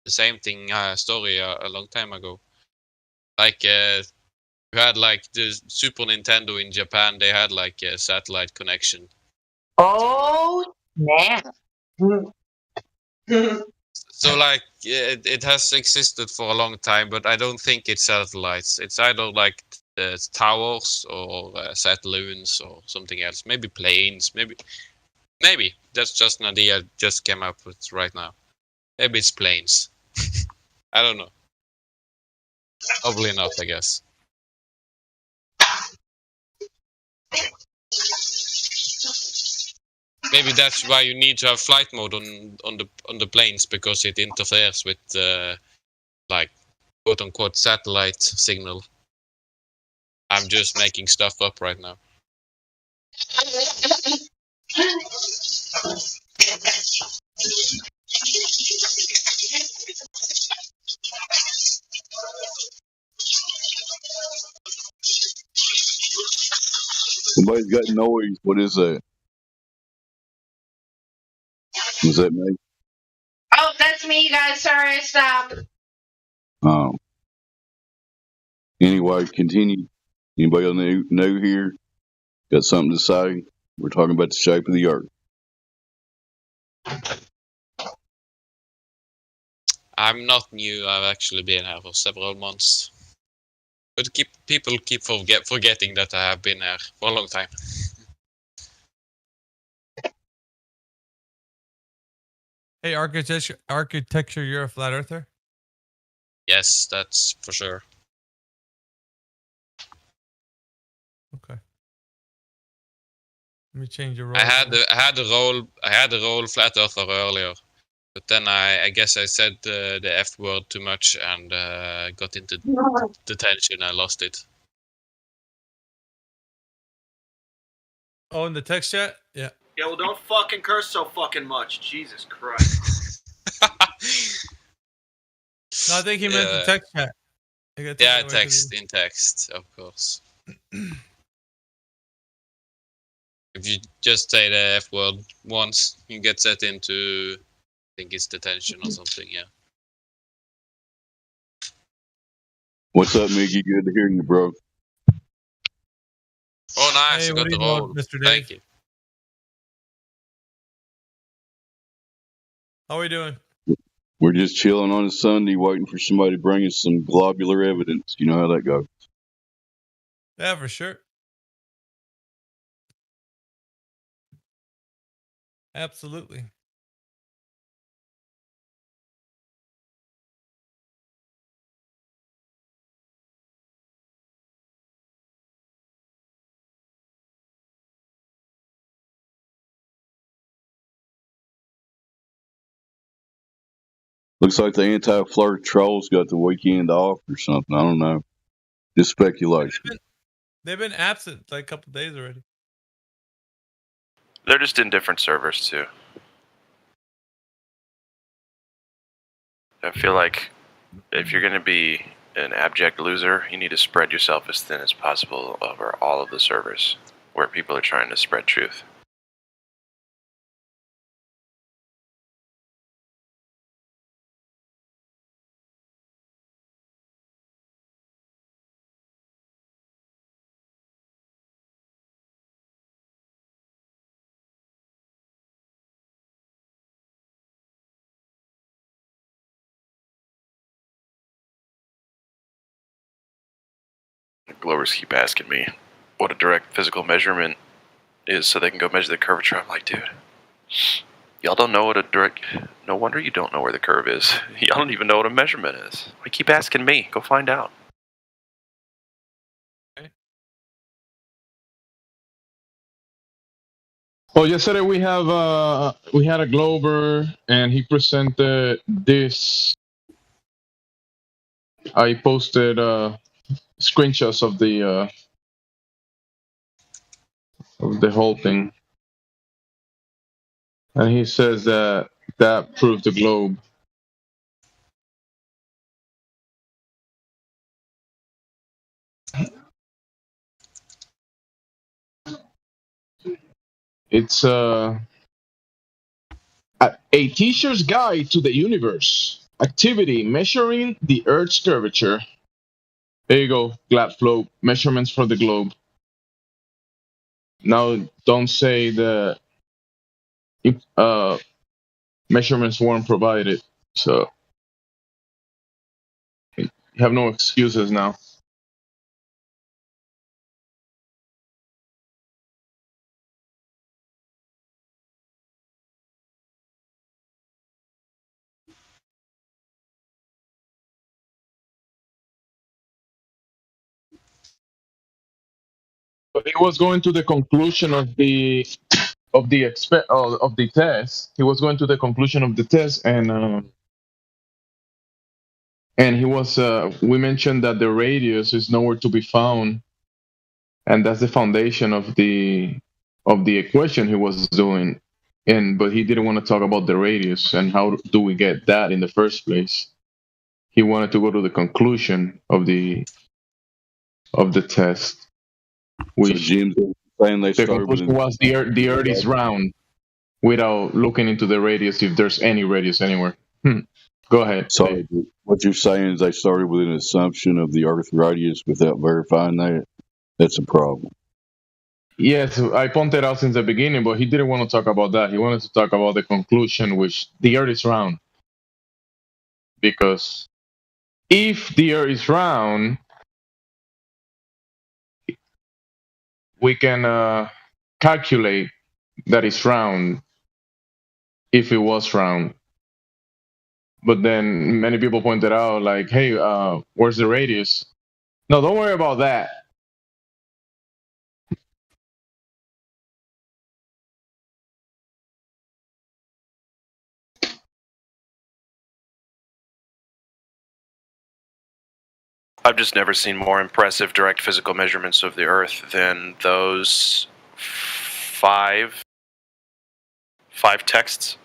the same thing story a long time ago. Like you had like the Super Nintendo in Japan, they had like a satellite connection. Oh, man. So like it has existed for a long time, but I don't think it's satellites. It's either like towers or satelloons or something else. Maybe planes. Maybe that's just an idea I just came up with right now. Maybe it's planes. I don't know. Probably not, I guess. Maybe that's why you need to have flight mode on the planes, because it interferes with like quote unquote satellite signal. I'm just making stuff up right now. Somebody's got noise. What is that? Is that me? Oh, that's me, guys. Sorry, I stopped. Anyway, continue. Anybody new here? Got something to say? We're talking about the shape of the earth. I'm not new. I've actually been here for several months. But people keep forgetting that I have been here for a long time. Hey, architecture, you're a flat earther? Yes, that's for sure. Okay. Let me change your role. I had the role flat earther earlier, but then I guess I said the F word too much and got into detention. I lost it. Oh, in the text chat? Yeah. Yeah, well, don't fucking curse so fucking much. Jesus Christ. No, I think he meant the text chat. Yeah, in text, of course. If you just say the F word once, you get set into, I think it's detention or something, yeah. What's up, Miggy? Good to hear you, bro. Oh, nice. Hey, You what got the are you doing, role. Mr. Dave? Thank you. How are we doing? We're just chilling on a Sunday, waiting for somebody to bring us some globular evidence. You know how that goes. Yeah, for sure. Absolutely. Looks like the anti-flirt trolls got the weekend off or something. I don't know. Just speculation. They've been absent like a couple days already. They're just in different servers too. I feel like if you're going to be an abject loser, you need to spread yourself as thin as possible over all of the servers where people are trying to spread truth. Glowers keep asking me what a direct physical measurement is so they can go measure the curvature. I'm like, dude, y'all don't know what a direct... No wonder you don't know where the curve is. Y'all don't even know what a measurement is. Why keep asking me? Go find out. Oh, yesterday we had a Glober, and he presented this. I posted screenshots of the whole thing, and he says that proved the globe. It's a teacher's guide to the universe. Activity measuring the Earth's curvature. There you go, Gladflow. Measurements for the globe. Now, don't say that measurements weren't provided. So you have no excuses now. But he was going to the conclusion of the test. He was going to the conclusion of the test, and he was. We mentioned that the radius is nowhere to be found, and that's the foundation of the equation he was doing. But he didn't want to talk about the radius and how do we get that in the first place. He wanted to go to the conclusion of the test. So Jim's saying they The started with conclusion was the Earth is round, without looking into the radius, if there's any radius anywhere. Go ahead. So what you're saying is they started with an assumption of the Earth radius without verifying that. That's a problem. Yes, I pointed out since the beginning, but he didn't want to talk about that. He wanted to talk about the conclusion, which the Earth is round. Because if the Earth is round, we can calculate that it's round if it was round. But then many people pointed out, like, hey, where's the radius? No, don't worry about that. I've just never seen more impressive direct physical measurements of the Earth than those five texts.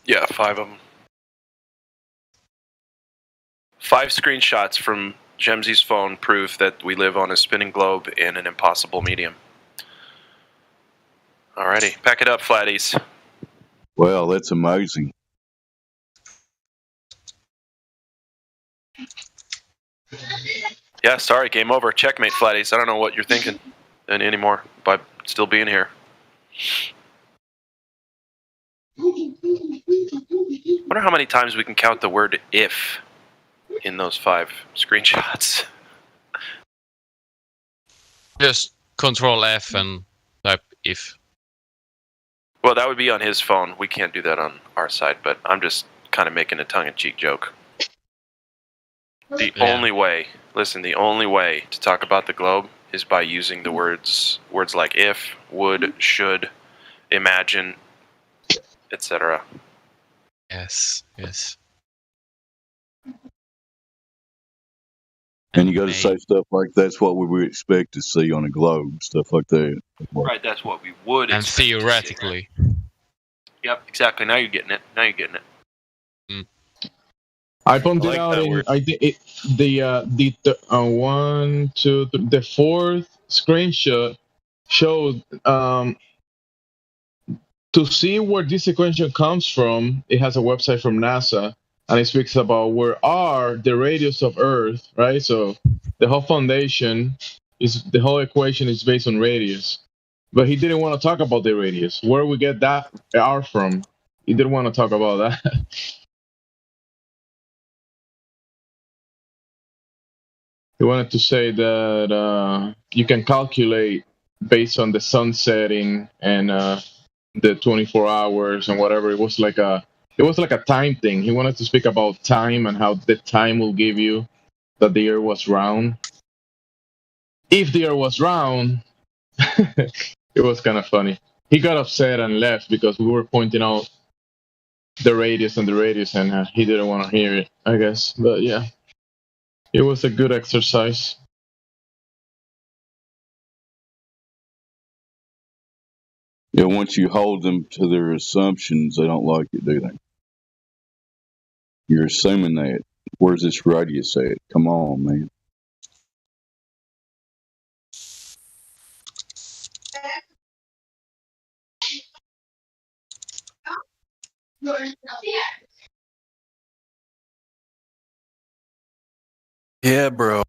Yeah, 5 of them. 5 screenshots from Gemsy's phone prove that we live on a spinning globe in an impossible medium. Alrighty, pack it up, flatties. Well, that's amazing. Yeah, sorry, game over. Checkmate, flatties. I don't know what you're thinking anymore by still being here. Wonder how many times we can count the word if in those 5 screenshots. Just Control F and type if. Well, that would be on his phone. We can't do that on our side, but I'm just kind of making a tongue-in-cheek joke. The only way to talk about the globe is by using the words like if, would, should, imagine, etc. Yes. And you got to say stuff like that's what we would expect to see on a globe, stuff like that. Right, that's what we would and expect theoretically. Yep, exactly. Now you're getting it. I pointed out the 4th screenshot showed to see where this equation comes from. It has a website from NASA, and it speaks about where are the radius of Earth, right? So the whole the whole equation is based on radius. But he didn't want to talk about the radius. Where we get that R from? He didn't want to talk about that. He wanted to say that you can calculate based on the sun setting and the 24 hours and whatever. It was like a time thing. He wanted to speak about time and how the time will give you that the Earth was round. If the Earth was round, it was kind of funny. he got upset and left because we were pointing out the radius, and he didn't want to hear it, I guess. But yeah, it was a good exercise. Yeah, once you hold them to their assumptions, they don't like it, do they? You're assuming that. Where's this radius at? Come on, man. Yeah, bro.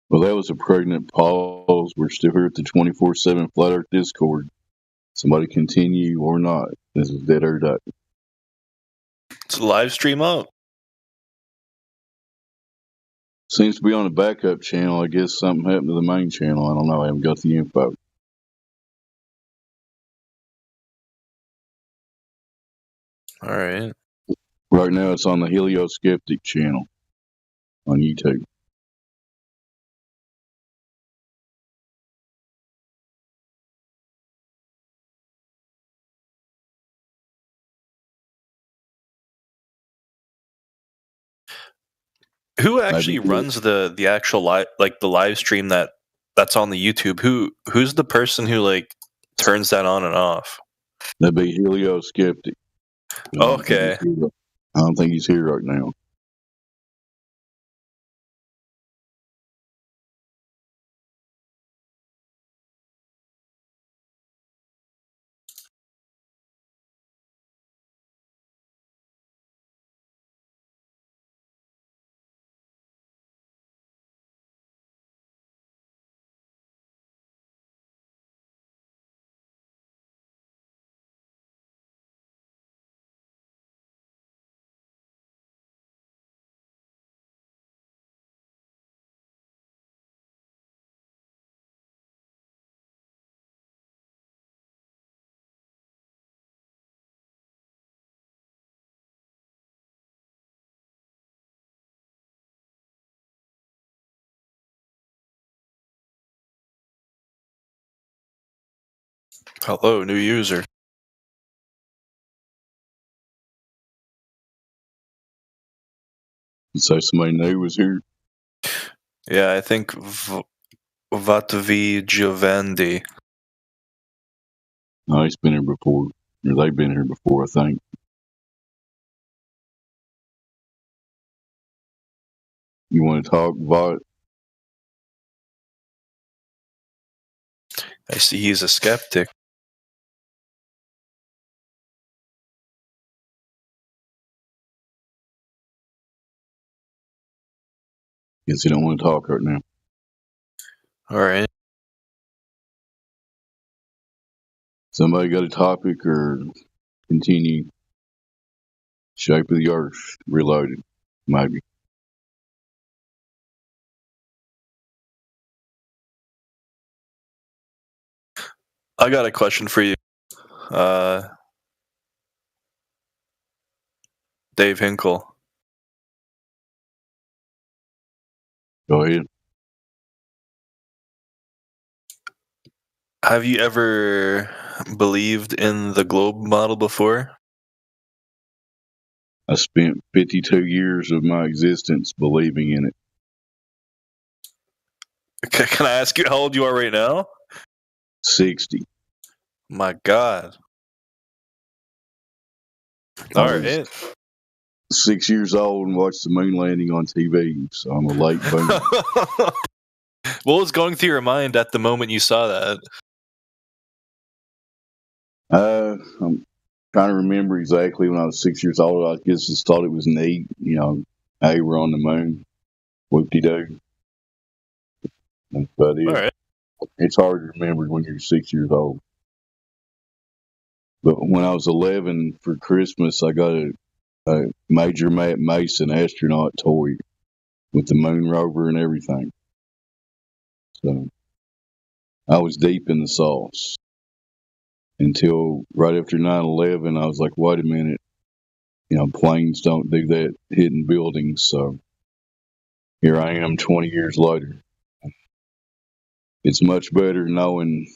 Well, that was a pregnant pause. We're still here at the 24/7 Flat Earth Discord. Somebody continue or not. This is Dead or Duck. It's a live stream up. Seems to be on a backup channel. I guess something happened to the main channel. I don't know. I haven't got the info. All right. Right now, it's on the Helio Skeptic channel on YouTube. Who actually runs the actual live stream that's on the YouTube? Who's the person who like turns that on and off? That'd be Helio Skeptic. Okay. I don't think he's here right now. Hello, new user. So somebody new was here. Yeah, I think Vatvi Giovandi. No, he's been here before. Or they've been here before, I think. You want to talk, Vought? I see he's a skeptic. Guess he don't want to talk right now. All right. Somebody got a topic or continue? Shape of the Earth Reloaded, maybe. I got a question for you. Dave Hinkle. Go ahead. Have you ever believed in the globe model before? I spent 52 years of my existence believing in it. Can I ask you how old you are right now? 60. My God. All right. 6 years old and watched the moon landing on TV, so I'm a late boomer. What was going through your mind at the moment you saw that? I'm trying to remember exactly when I was 6 years old. I guess just thought it was neat. Hey, we're on the moon. Whoop-de-doo. That's about it. All right. It's hard to remember when you're 6 years old. But when I was 11 for Christmas, I got a Major Matt Mason astronaut toy with the moon rover and everything. So I was deep in the sauce until right after 9/11. I was like, wait a minute, planes don't do that hitting buildings. So here I am 20 years later. It's much better knowing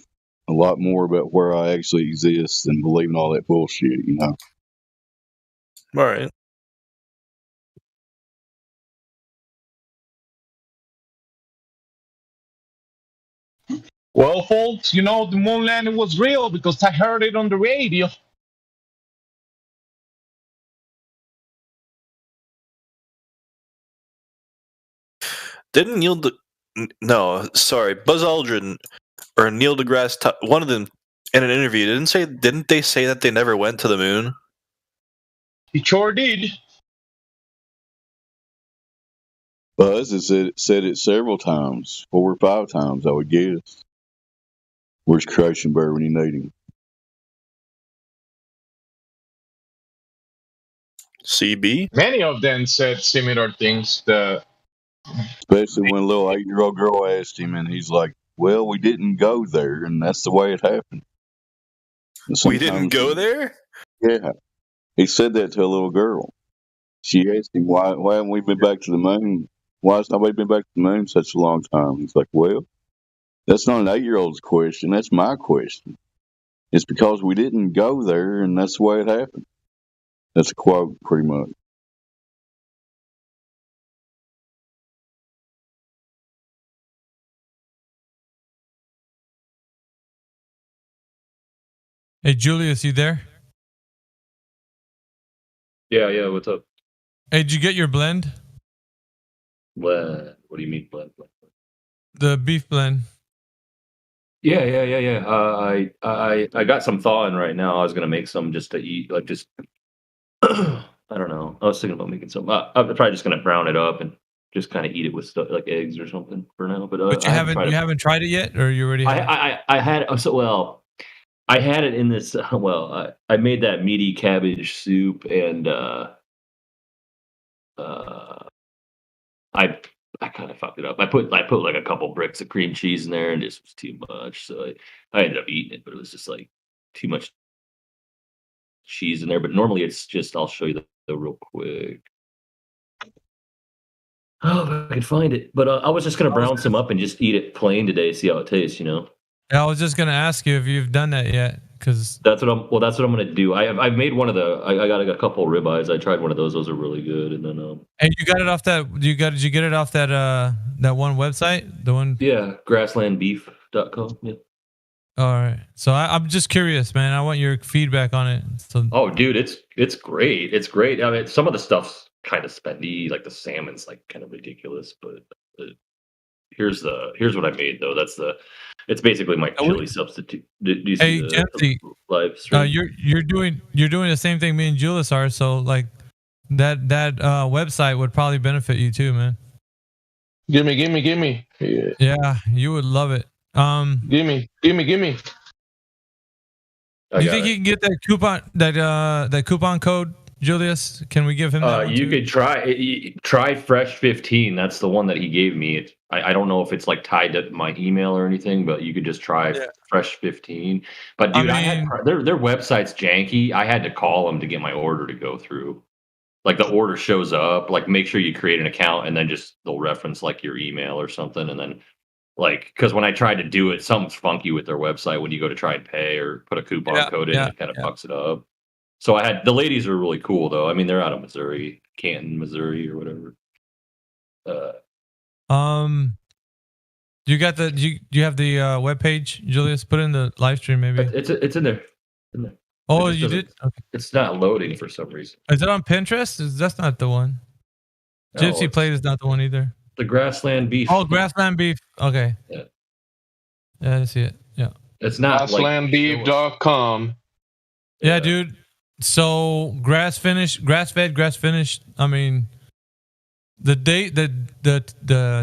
a lot more about where I actually exist than believing all that bullshit, All right. Well, folks, the moon landing was real because I heard it on the radio. Didn't Buzz Aldrin or Neil deGrasse, one of them in an interview, didn't they say that they never went to the moon? He sure did. Buzz has said it several times, 4 or 5 times, I would guess. Where's Kreishenberg when you need him? CB? Many of them said similar things. Especially when a little 8-year-old girl asked him, and he's like, well, we didn't go there, and that's the way it happened. We didn't go there? Yeah. He said that to a little girl. She asked him, why haven't we been back to the moon? Why has nobody been back to the moon such a long time? He's like, well, that's not an 8-year-old's question. That's my question. It's because we didn't go there, and that's the way it happened. That's a quote, pretty much. Hey, Julius, you there? Yeah, what's up? Hey, did you get your blend? What do you mean blend? The beef blend. Yeah. I got some thawing right now. I was gonna make some just to eat, I don't know. I was thinking about making some. I'm probably just gonna brown it up and just kind of eat it with stuff like eggs or something for now. But you haven't tried it yet, or you already? I had I had it in this. I made that meaty cabbage soup, and I kind of fucked it up. I put like a couple bricks of cream cheese in there, and this was too much. So I ended up eating it, but it was just like too much cheese in there. But normally it's just, I'll show you the real quick. Oh, if I can find it. But I was just gonna brown some up and just eat it plain today, see how it tastes. Yeah, I was just gonna ask you if you've done that yet, because that's what I'm gonna do. I've made one of the. I got a couple of ribeyes. I tried one of those. Those are really good. And then and you got it off that. Did you get it off that that one website? The one. Yeah, grasslandbeef.com. Yeah. All right. So I'm just curious, man. I want your feedback on it. So. Oh, dude, it's great. It's great. I mean, some of the stuff's kind of spendy, like the salmon's like kind of ridiculous, but here's what I made though. It's basically my chili substitute. Do you see the live stream? You're doing the same thing me and Julius are. So like that website would probably benefit you too, man. Gimme. Yeah, you would love it. Gimme. Do you think you can get that coupon that coupon code, Julius? Can we give him that? You could try Fresh 15. That's the one that he gave me. I don't know if it's like tied to my email or anything, but you could just try Fresh 15. But dude, their website's janky. I had to call them to get my order to go through. Like the order shows up. Like make sure you create an account, and then just they'll reference like your email or something, and then. Like, because when I tried to do it, something's funky with their website when you go to try and pay or put a coupon code in, it kind of fucks it up. So the ladies are really cool though. I mean, they're out of Missouri, Canton, Missouri, or whatever. You got do you have the webpage, Julius? Put it in the live stream, maybe. It's in there. Oh, you did? Okay. It's not loading for some reason. Is it on Pinterest? That's not the one. No, Gypsy Plate is not the one either. The Grassland Beef. Oh, Grassland Beef. Okay. Yeah, I see it. Yeah. It's not grasslandbeef.com. Yeah, dude. So grass fed, grass finished. I mean, the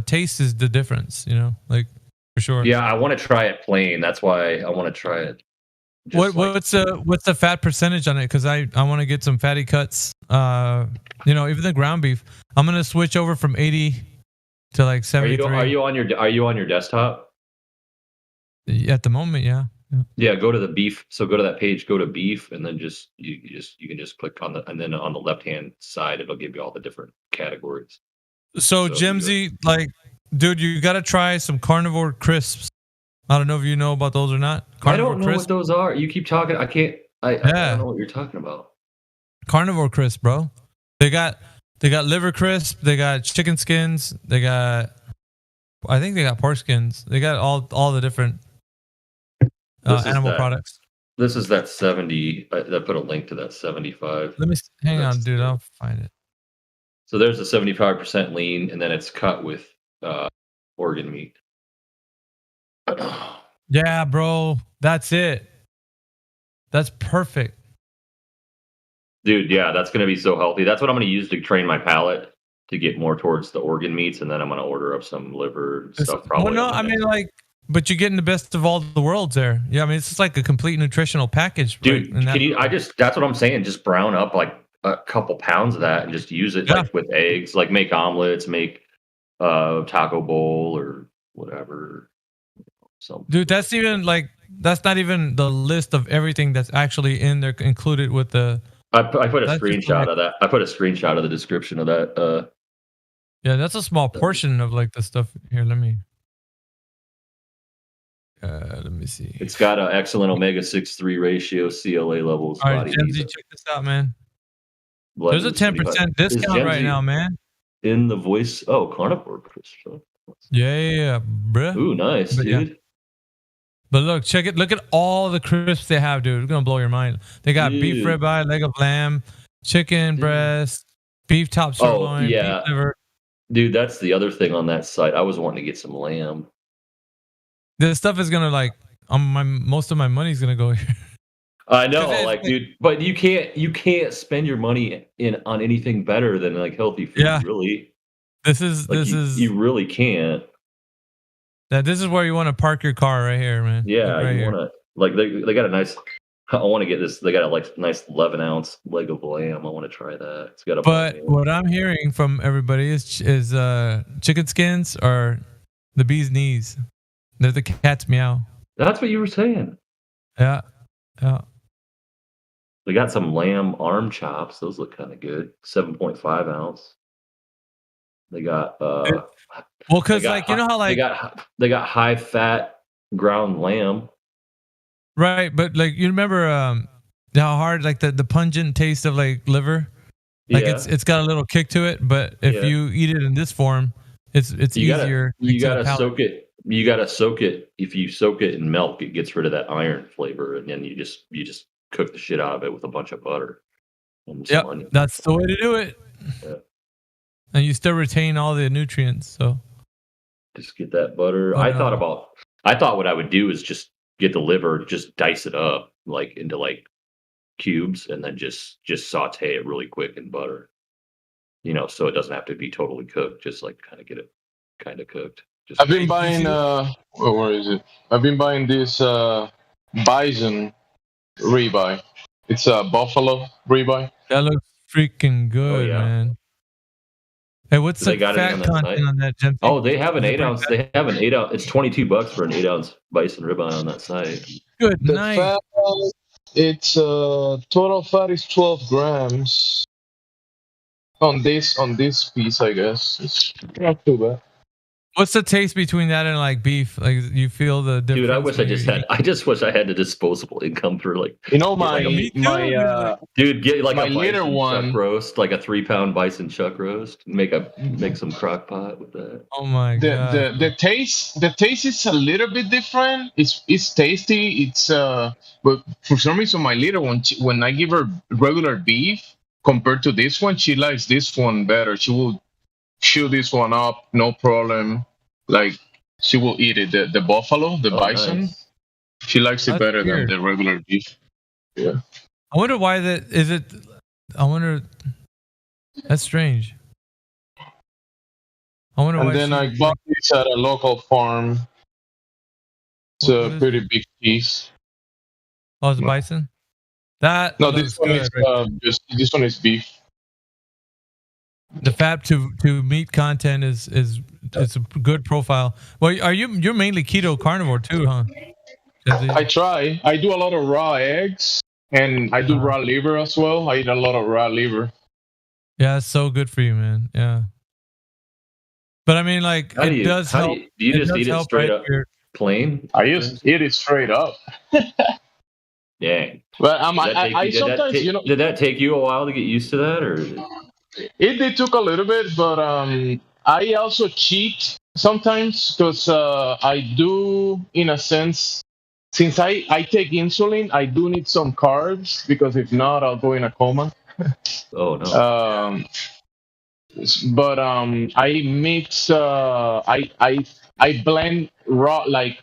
taste is the difference. You know, like for sure. Yeah, I want to try it plain. That's why I want to try it. What's the fat percentage on it? Because I want to get some fatty cuts. You know, even the ground beef. I'm gonna switch over from 80 to like 73. Are you on your desktop? At the moment, yeah. Yeah, go to the beef. So go to that page, go to beef, and then you can just click on and then on the left hand side it'll give you all the different categories. So Jimsy, like, dude, you gotta try some carnivore crisps. I don't know if you know about those or not. Carnivore I don't know crisp. What those are. You keep talking. I can't. I don't know what you're talking about. Carnivore crisp, bro. They got liver crisp. They got chicken skins. I think they got pork skins. They got all the different animal products. This is that 70. I put a link to that 75. Let me hang on, dude. I'll find it. So there's the 75% lean, and then it's cut with organ meat. Yeah, bro. That's it. That's perfect. Dude, yeah, that's going to be so healthy. That's what I'm going to use to train my palate to get more towards the organ meats, and then I'm going to order up some liver and stuff. Probably. Well, no, I mean, like, but you're getting the best of all the worlds there. Yeah, I mean, it's just like a complete nutritional package, dude. Right? That's what I'm saying. Just brown up like a couple pounds of that and just use it like with eggs, like make omelets, make taco bowl or whatever. Dude, that's not even the list of everything that's actually in there included with the. I put a screenshot of that. I put a screenshot of the description of that. Yeah, that's a small portion of like the stuff here. Let me see. It's got an excellent omega-6/3 ratio, CLA levels. All right, Jemsy, check this out, man. There's a 10% discount right now, man. In the voice, carnivore crisp. Yeah, bruh. Ooh, nice, dude. Yeah. But look, check it. Look at all the crisps they have, dude. It's gonna blow your mind. They got beef ribeye, leg of lamb, chicken breast, beef top sirloin, beef liver. Dude, that's the other thing on that site. I was wanting to get some lamb. This stuff is gonna most of my money's gonna go here. I know, dude, but you can't spend your money on anything better than like healthy food. Yeah. Really. You really can't. This is where you want to park your car right here, man. Yeah, right you want to they got a nice. I want to get this. They got a nice 11-ounce leg of lamb. I want to try that. It's got a. But what I'm hearing from everybody is chicken skins or the bee's knees. They're the cat's meow. That's what you were saying. Yeah. They got some lamb arm chops. Those look kind of good. 7.5 ounce. They got well, because like you know how like they got high fat ground lamb. Right, but like you remember how hard like the pungent taste of like liver, like it's got a little kick to it. But if you eat it in this form, it's easier. You gotta soak it. You gotta soak it. If you soak it in milk, it gets rid of that iron flavor, and then you just cook the shit out of it with a bunch of butter. Yeah, that's the way to do it. Yeah. And you still retain all the nutrients. So just get that butter. I thought what I would do is just get the liver, just dice it up like into like cubes, and then just saute it really quick in butter. You know, so it doesn't have to be totally cooked. Just like kind of get it kind of cooked. I've been buying. Where is it? I've been buying this bison ribeye. It's a buffalo ribeye. That looks freaking good, man. Hey, what's the fat content on that, Jim? Oh, they have an 8-ounce. They have an 8-ounce. It's $22 for an 8-ounce bison ribeye on that site. Good night. Fat, it's total fat is 12 grams on this piece. I guess it's not too bad. What's the taste between that and like beef? Like you feel the difference? Dude, I just wish I had the disposable income for like. You know dude, get like my a little bison one chuck roast, like a 3-pound bison chuck roast. Make some crock pot with that. Oh my god. The taste is a little bit different. It's tasty. It's but for some reason my little one, when I give her regular beef compared to this one, she likes this one better. She will chew this one up, no problem. Like she will eat it. The buffalo, the bison, nice. she likes it That's better weird. than the regular beef. Yeah. I wonder why that is it. I wonder. That's strange. I wonder And why. then I bought this at a local farm. It's a pretty big piece. Oh, it's a bison. That No, looks this one good is right just this one is beef. The fat to meat content is a good profile. Well, you're mainly keto carnivore too, huh? I try. I do a lot of raw eggs, and I do raw liver as well. I eat a lot of raw liver. Yeah, it's so good for you, man. Yeah. But I mean, like, How do it you- does how do help. you- do you it just does eat it help, straight right? up? Your- Plain? I used to eat it straight up. Dang. But Did that take you a while to get used to that, or? It took a little bit, but I also cheat sometimes because I do, in a sense, since I take insulin, I do need some carbs because if not, I'll go in a coma. Oh no. But I mix. I blend raw like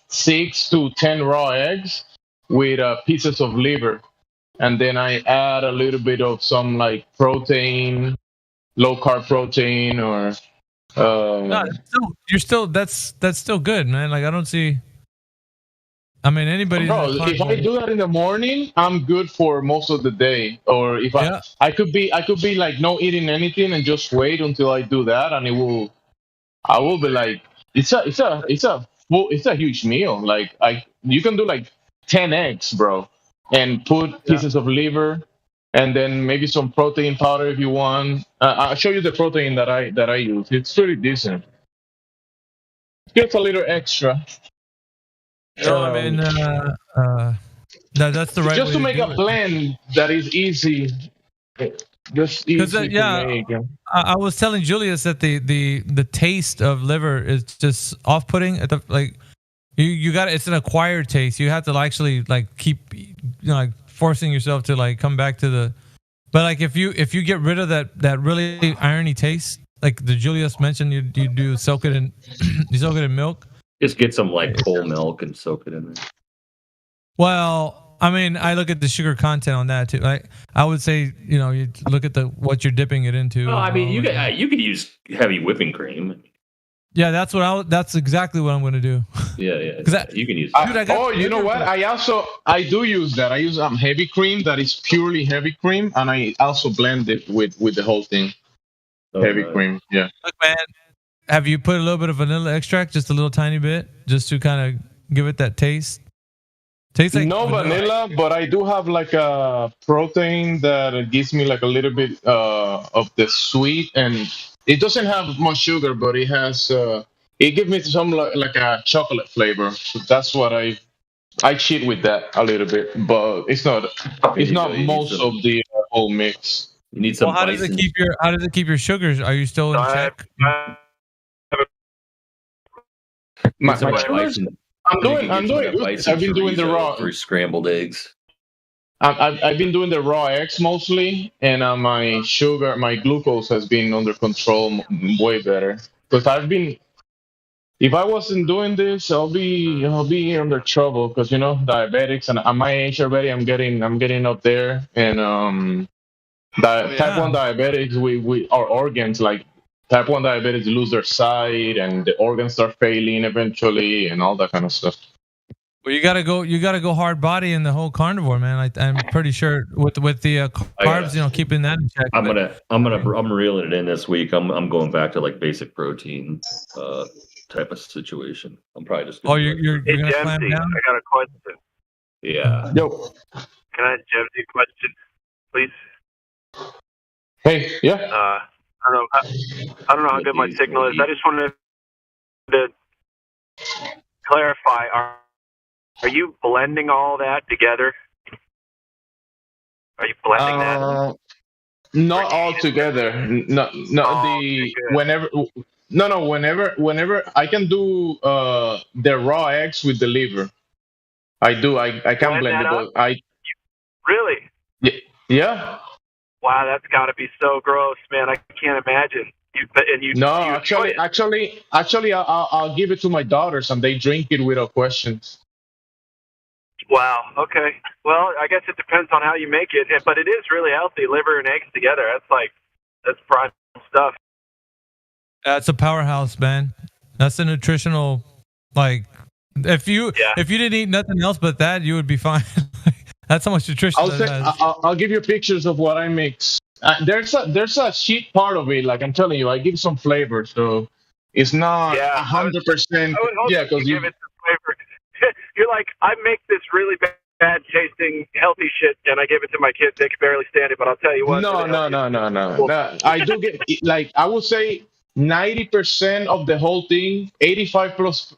6 to 10 raw eggs with pieces of liver, and then I add a little bit of some like protein, low carb protein, or No, you're still that's still good, man. Like I don't see. I mean, anybody. bro, if I do that in the morning, I'm good for most of the day. Or if I could be like no eating anything and just wait until I do that, and I will be like, it's a huge meal. Like you can do like 10 eggs, bro, and put pieces of liver, and then maybe some protein powder if you want. I'll show you the protein that I use. It's pretty decent. Just a little extra. No, I mean, that's the right just way to make a do it. blend that is easy. Just easy to make. I was telling Julius that the taste of liver is just off-putting. At the like, you got it's an acquired taste. You have to actually like keep like forcing yourself to like come back to the. But like if you get rid of that really irony taste, like the Julius mentioned, you do soak it in you soak it in milk. Just get some like whole milk and soak it in there. Well, I mean, I look at the sugar content on that too. I would say, you look at what you're dipping it into. Well, I mean, you could use heavy whipping cream. Yeah, that's exactly what I'm going to do. Yeah. You can use. You know what? I do use that. I use heavy cream that is purely heavy cream, and I also blend it with the whole thing. Heavy cream, yeah. Look, man, have you put a little bit of vanilla extract, just a little tiny bit, just to kind of give it that taste? Tastes like no vanilla, but I do have like a protein that gives me like a little bit of the sweet, and it doesn't have much sugar, but it has. It gives me some like a chocolate flavor. So that's what I cheat with that a little bit, but it's not most of the whole mix. You need some. Well, how does it keep your sugars? Are you still in check? My sugars? I'm doing good. I've been doing the raw for scrambled eggs. I've been doing the raw eggs mostly, and my sugar, my glucose has been under control way better. Because if I wasn't doing this, I'll be under trouble. Because diabetics, and at my age already, I'm getting up there, and type 1 diabetics, we our organs like. Type 1 diabetics lose their sight, and the organs start failing eventually, and all that kind of stuff. Well, you gotta go hard body in the whole carnivore, man. I'm pretty sure with the carbs, keeping that in check. I'm reeling it in this week. I'm going back to like basic protein type of situation. I'm probably just. You're Hey, gonna clamp Dempsey, down? I got a question. Yeah. Yo. Can I ask Dempsey a question, please? Hey, yeah. I don't know how good my signal is. I just wanted to clarify: Are you blending all that together? Are you blending that? Not all together. Whenever I can do the raw eggs with the liver. I do. I can blend it, but Really? Yeah. Wow, that's got to be so gross, man. I can't imagine. Actually, I'll give it to my daughters, and they drink it without questions. Wow. Okay. Well, I guess it depends on how you make it, but it is really healthy. Liver and eggs together. That's prime stuff. That's a powerhouse, man. That's a nutritional, like, if you didn't eat nothing else but that, you would be fine. That's how much nutrition that has. I'll give you pictures of what I mix. There's a sheet part of it, like I'm telling you, I give some flavor, so it's not 100%. Yeah, because you give it some flavor. You're like, I make this really bad tasting healthy shit, and I give it to my kids. They can barely stand it, but I'll tell you what. No. I do get, like, I would say 90% of the whole thing, 85%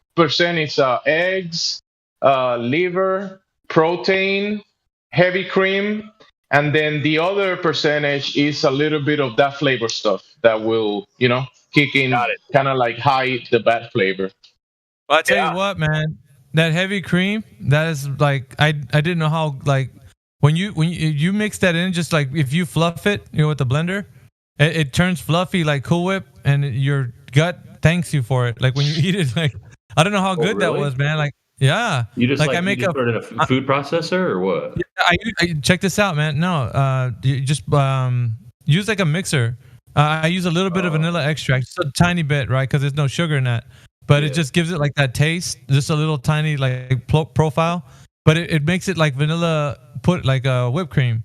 is eggs, liver, protein, heavy cream, and then the other percentage is a little bit of that flavor stuff that will, kick in, kind of like hide the bad flavor. Well, I tell you what, man, that heavy cream, that is like, I didn't know how, like, when you mix that in, just like if you fluff it, with the blender, it turns fluffy like Cool Whip, and your gut thanks you for it. Like when you eat it, like, I don't know how good that was, man. Like, yeah. You just I make put it in a food processor or what? I check this out, man. No, you just use like a mixer. I use a little bit of vanilla extract, just a tiny bit, right? Because there's no sugar in that, but it just gives it like that taste, just a little tiny like profile. But it makes it like vanilla, like whipped cream,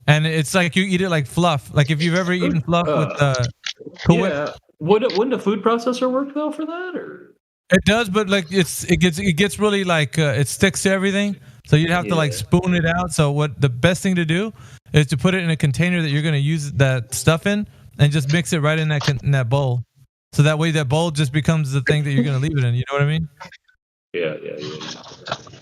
and it's like you eat it like fluff. Like if you've ever eaten fluff with Cool Whip. Wouldn't a food processor work though for that, or? It does, but like it gets really like it sticks to everything. So you'd have to like spoon it out. So what the best thing to do is to put it in a container that you're going to use that stuff in, and just mix it right in that bowl. So that way that bowl just becomes the thing that you're going to leave it in. You know what I mean? Yeah.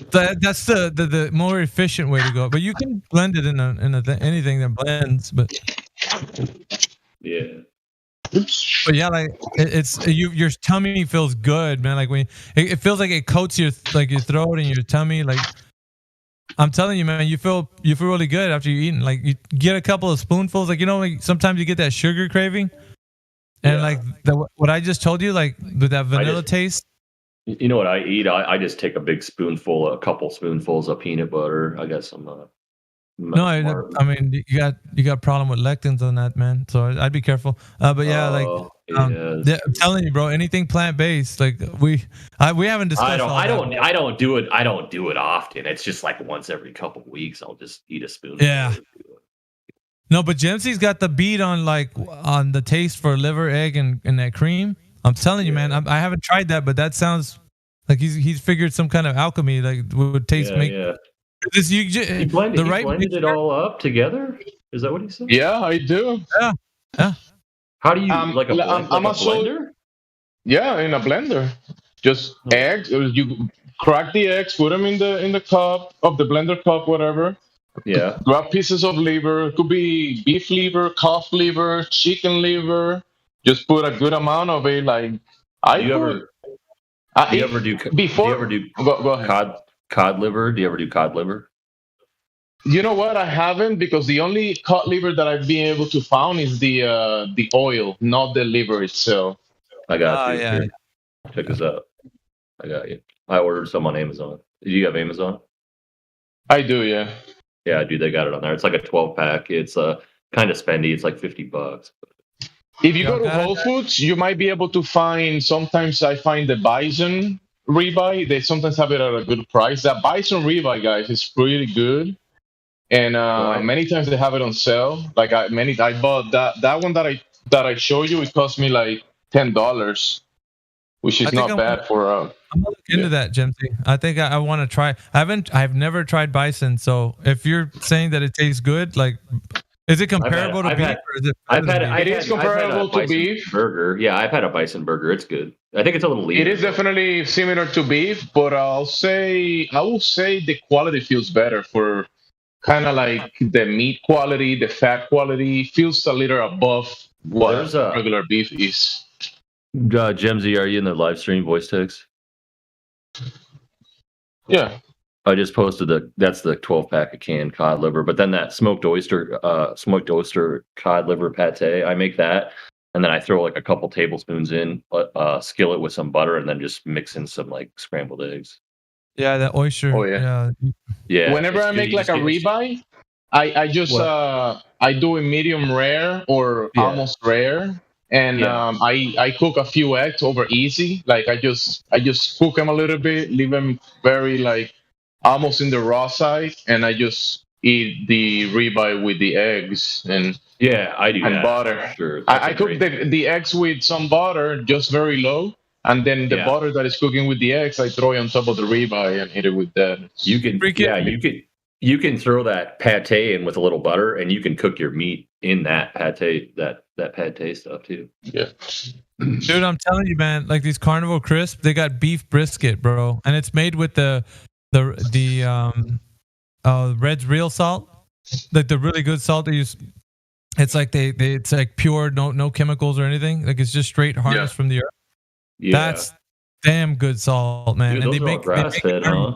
That's the more efficient way to go. But you can blend it in anything that blends. But yeah. But yeah, like it's your tummy feels good, man. Like when it feels like it coats your throat and your tummy. Like I'm telling you, man, you feel really good after you eating. Like you get a couple of spoonfuls. Like like sometimes you get that sugar craving, and like what I just told you, like with that vanilla taste. You know what I eat? I just take a couple spoonfuls of peanut butter. I got some. No, I mean you got problem with lectins on that, man. So I'd be careful. But yeah, I'm telling you, bro. Anything plant based, like we haven't discussed. I don't do it. I don't do it often. It's just like once every couple weeks, I'll just eat a spoon. Yeah. No, but Jemsy's got the beat on the taste for liver, egg, and that cream. I'm telling you, man. I haven't tried that, but that sounds like he's figured some kind of alchemy, like would taste make. Yeah. He blended it all up together? Is that what he said? Yeah, I do. Yeah. How do you like a blender? Yeah, in a blender. Just eggs. You crack the eggs, put them in the cup of the blender cup, whatever. Yeah. Grab pieces of liver. It could be beef liver, calf liver, chicken liver. Just put a good amount of it. Like do you ever do go ahead. Cod liver? Do you ever do cod liver? You know what? I haven't, because the only cod liver that I've been able to find is the oil, not the liver itself. I got you. Yeah. Check this out. I got you. I ordered some on Amazon. Do you have Amazon? I do, yeah. Yeah, dude, they got it on there. It's like a 12-pack. It's kind of spendy. It's like $50. If you go to Whole Foods, you might be able to find. Sometimes I find the bison ribeye. They sometimes have it at a good price. That bison ribeye, guys, is pretty good, and many times they have it on sale. Like I bought that one that I show you. It cost me like $10, which is not bad for. I'm gonna look into that, Jemsy. I think I want to try. I've never tried bison, so if you're saying that it tastes good, like. Is it comparable to beef? It is comparable to beef. Burger. Yeah, I've had a bison burger. It's good. I think it's a little lean. It is definitely similar to beef, but I will say the quality feels better for kind of like the meat quality, the fat quality feels a little above what regular beef is. Jemsy, are you in the live stream voice text? Yeah. I just posted that's the 12-pack of canned cod liver, but then that smoked oyster cod liver pate, I make that, and then I throw like a couple tablespoons in, skillet with some butter, and then just mix in some like scrambled eggs. Yeah, that oyster. Oh yeah. Yeah. Whenever I make like a ribeye, I just I do a medium rare or almost rare, and I cook a few eggs over easy. Like I just cook them a little bit, leave them very like almost in the raw side, and I just eat the ribeye with the eggs and I do and that. butter. Sure. I cook the eggs with some butter, just very low, and then the butter that is cooking with the eggs, I throw it on top of the ribeye and eat it with that. You can you can throw that pate in with a little butter, and you can cook your meat in that pate that pate stuff too. Yeah. Dude, I'm telling you, man, like these Carnival Crisp, they got beef brisket, bro, and it's made with the Red's real salt, like the really good salt they use. It's like they it's like pure, no chemicals or anything. Like it's just straight harvest from the earth. Yeah. That's damn good salt, man. Dude, and those they are all make grass fed, huh?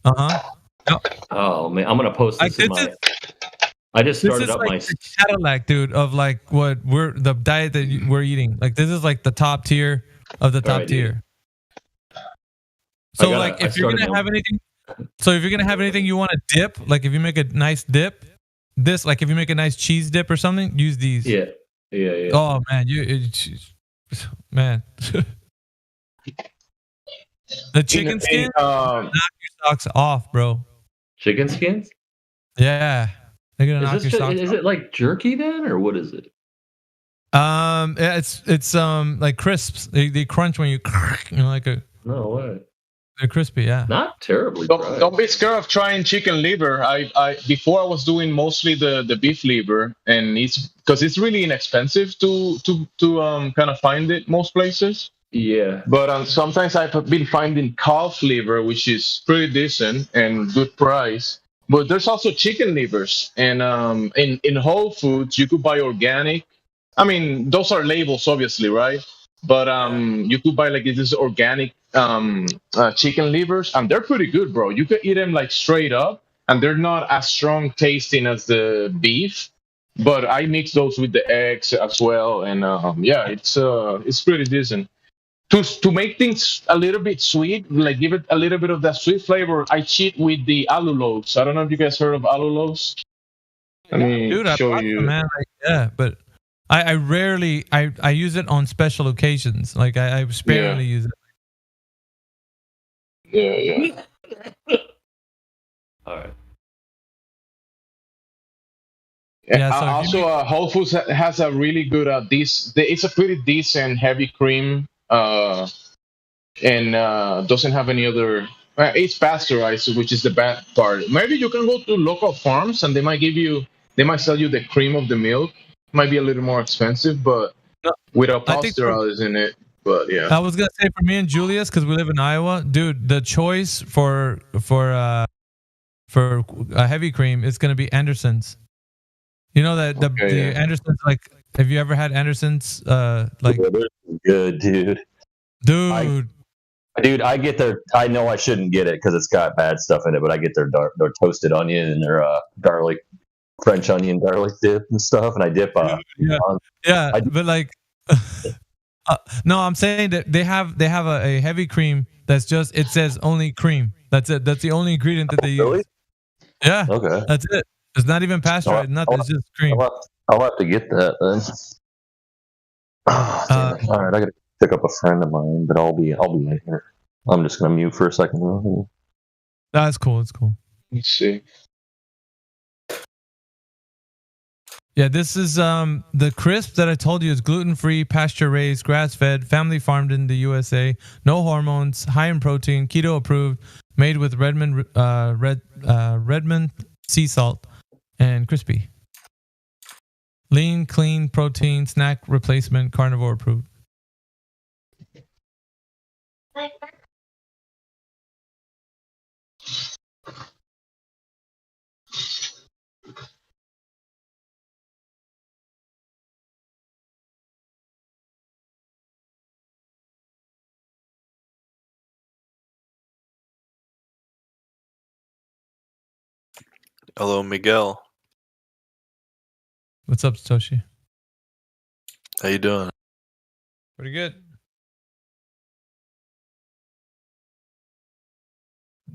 Uh-huh. Oh man, I'm gonna post this in my. I just This started is up like my. the Cadillac, dude, of like what the diet that we're eating. Like this is like the top tier of the top tier. So like if you're gonna have anything, you want to dip. Like if you make a nice dip, like if you make a nice cheese dip or something, use these. Yeah. Oh man, man. The chicken skin knock your socks off, bro. Chicken skins? Yeah, they're gonna knock your socks is it like jerky then, or what is it? Yeah, it's like crisps. They crunch when you like a. No way. They're crispy, yeah. Not terribly. Don't be scared of trying chicken liver. I before I was doing mostly the beef liver, and it's because it's really inexpensive to kind of find it most places. Yeah. But sometimes I've been finding calf liver, which is pretty decent and good price. But there's also chicken livers, and in Whole Foods you could buy organic. I mean, those are labels, obviously, right? But you could buy like this organic chicken livers, and they're pretty good, bro. You could eat them like straight up, and they're not as strong tasting as the beef. But I mix those with the eggs as well, and it's pretty decent. To make things a little bit sweet, like give it a little bit of that sweet flavor, I cheat with the allulose. I don't know if you guys heard of allulose. Let me Dude, I show bought you. them, man. Like, yeah, but I rarely I use it on special occasions. Like I sparingly use it. Yeah. All right. Yeah. Also, Whole Foods has a really good it's a pretty decent heavy cream, and doesn't have any other. It's pasteurized, which is the bad part. Maybe you can go to local farms, and they might sell you the cream of the milk. Might be a little more expensive, but without pasteurized in it. But yeah, I was gonna say for me and Julius, because we live in Iowa, dude, the choice for a heavy cream is gonna be Anderson's. You know that the Anderson's, like, have you ever had Anderson's? Like, good, dude. Dude, I get their. I know I shouldn't get it because it's got bad stuff in it, but I get their toasted onion and their garlic, French onion garlic dip and stuff, and I dip. But like, no, I'm saying that they have a heavy cream that's just, it says only cream. That's it. That's the only ingredient that they use. Yeah. Okay. That's it. It's not even pasteurized. Nothing. It's just cream. I'll have to get that then. All right, I gotta pick up a friend of mine, but I'll be in here. I'm just gonna mute for a second. That's cool. It's cool. Let's see. Yeah, this is the crisp that I told you is gluten-free, pasture-raised, grass-fed, family farmed in the USA, no hormones, high in protein, keto approved, made with Redmond sea salt, and crispy. Lean, clean, protein, snack replacement, carnivore approved. Hello, Miguel. What's up, Satoshi? How you doing? Pretty good.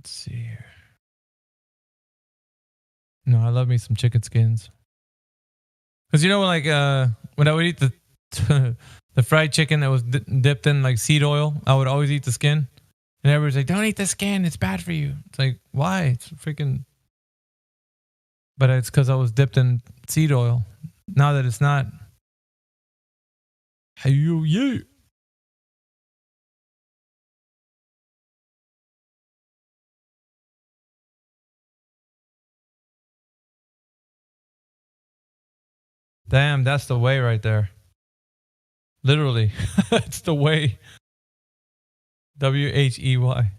Let's see here. No, I love me some chicken skins. Cause you know, like when I would eat the the fried chicken that was dipped in like seed oil, I would always eat the skin. And everybody's like, "Don't eat the skin; it's bad for you." It's like, why? It's freaking. But it's because I was dipped in seed oil. Now that it's not. Hey you. Damn, that's the way right there. Literally, it's the way. WHEY.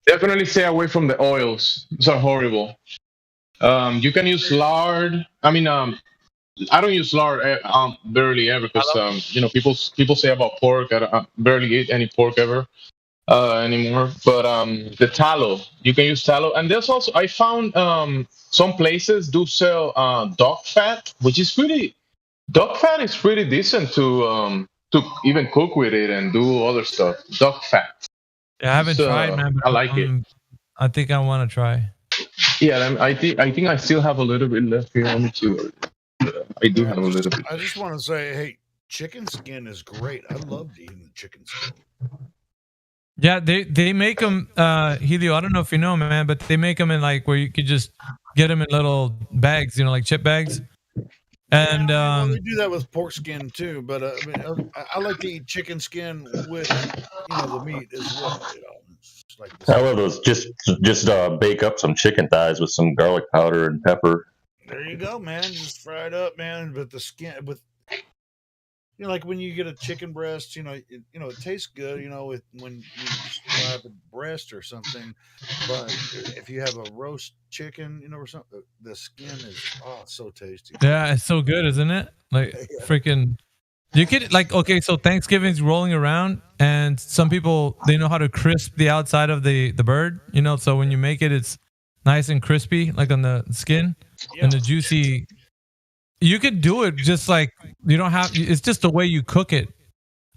Definitely stay away from the oils. Those are horrible. You can use lard. I mean, I don't use lard barely ever because people say about pork. I barely eat any pork ever anymore. But the tallow, you can use tallow, and there's also I found some places do sell dog fat, which is pretty. Dog fat is pretty decent to even cook with it and do other stuff. Dog fat. Yeah, I haven't tried, man. I like it. I think I want to try. Yeah, I think I still have a little bit left here. Let me see. I do have a little bit. I just want to say, hey, chicken skin is great. I love eating the chicken skin. Yeah, they make them, Helio. I don't know if you know, man, but they make them in like where you could just get them in little bags, like chip bags. And they do that with pork skin too. But I mean, I like to eat chicken skin with the meat as well. It's like I love those. Just bake up some chicken thighs with some garlic powder and pepper. There you go, man. Just fry it up, man. But the skin, like when you get a chicken breast, it tastes good, when you have a breast or something. But if you have a roast chicken, or something, the skin is so tasty. Yeah, it's so good, isn't it? Like freaking. You could so Thanksgiving's rolling around, and some people they know how to crisp the outside of the bird, so when you make it, it's nice and crispy, like on the skin and the juicy. You could do it just like you don't have. It's just the way you cook it.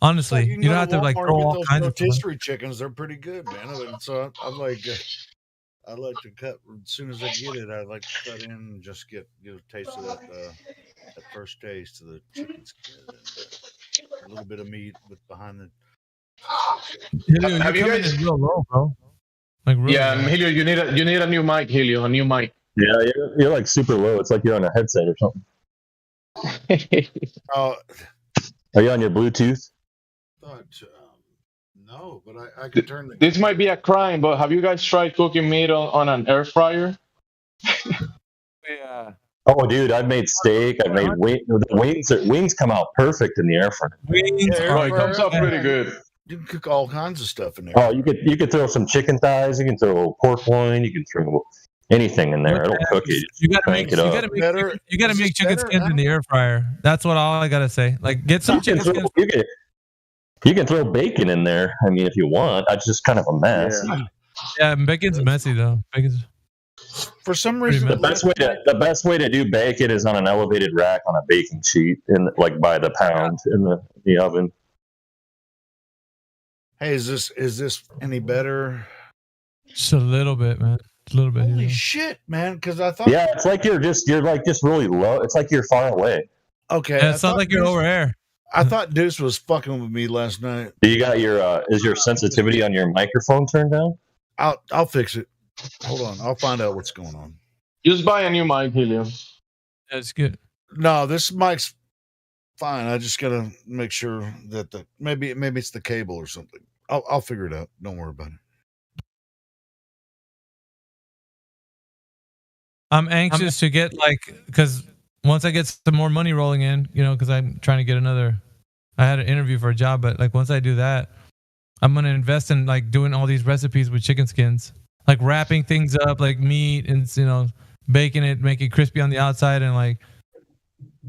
Honestly, you don't have to like throw all kinds of rotisserie chickens. They're pretty good, man. So I like to cut as soon as I get it. I like to cut in and just get a taste of that first taste of the chicken skin and a little bit of meat behind the. Helio, have you guys real low, bro? Like really yeah, low. Helio, you need a new mic, Helio, a new mic. Yeah, you're like super low. It's like you're on a headset or something. Oh, are you on your Bluetooth? No, but I could turn the. This might be a crime, but have you guys tried cooking meat on an air fryer? Yeah. Oh, dude, I've made steak. I've made wings come out perfect in the air fryer. It comes out pretty good. You can cook all kinds of stuff in there. Oh, you could throw some chicken thighs. You can throw pork loin. You can throw anything in there. It'll cook it. You gotta make chicken skins in the air fryer. That's what all I gotta say. Like get some chicken skins. You can throw bacon in there. I mean, if you want. It's just kind of a mess. Yeah, bacon's messy though. For some reason, the best way to do bacon is on an elevated rack on a baking sheet, by the pound in the oven. Hey, is this any better? Just a little bit, man. A little bit. Holy shit, man! Because I thought. Yeah, it's like you're just really low. It's like you're far away. Okay. Yeah, it sounds like you're over air. I thought Deuce was fucking with me last night. You got is your sensitivity on your microphone turned down? I'll fix it. Hold on, I'll find out what's going on. Just buy a new mic, Helio. That's good. No, this mic's fine. I just gotta make sure that maybe it's the cable or something. I'll figure it out. Don't worry about it. I'm anxious to get because once I get some more money rolling in, because I'm trying to get I had an interview for a job, but once I do that, I'm going to invest in doing all these recipes with chicken skins, like wrapping things up like meat and, baking it, make it crispy on the outside and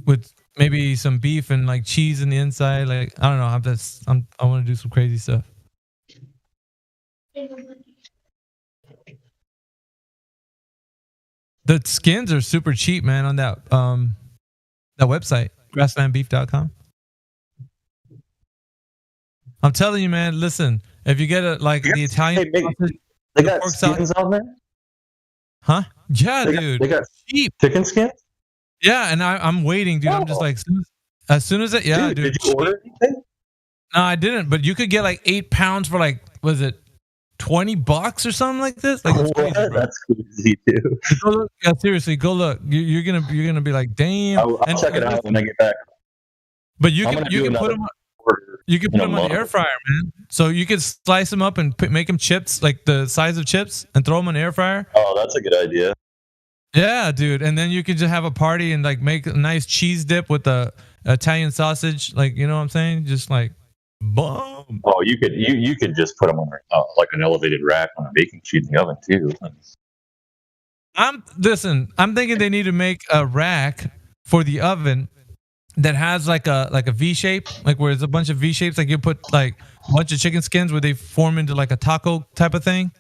with maybe some beef and cheese in the inside. I don't know. I want to do some crazy stuff. The skins are super cheap, man, on that website, grasslandbeef.com. I'm telling you, man. Listen, if you get the Italian sausage, They the got pork skins on there. huh? Yeah, They got, dude. they got cheap chicken skins. Yeah, and I'm waiting, dude. I'm just like, as soon as it, yeah, dude. Did you order anything? No, I didn't. But you could get like 8 pounds for like, was it $20 or something like this? Like, it's crazy, bro. That's crazy, dude. Go look, yeah, seriously, go look. You're gonna be like, damn. I'll check it out when I get back. But you I'm can gonna do put another them. You can put them on the air fryer, man. So you could slice them up and make them chips, like the size of chips, and throw them in the air fryer. Oh, that's a good idea. Yeah, dude. And then you could just have a party and like make a nice cheese dip with the Italian sausage. Like, you know what I'm saying? Just like, boom. Oh, you could just put them on like an elevated rack on a baking sheet in the oven too. I'm thinking they need to make a rack for the oven that has like a V shape, like where it's a bunch of V shapes. Like you put like a bunch of chicken skins where they form into like a taco type of thing.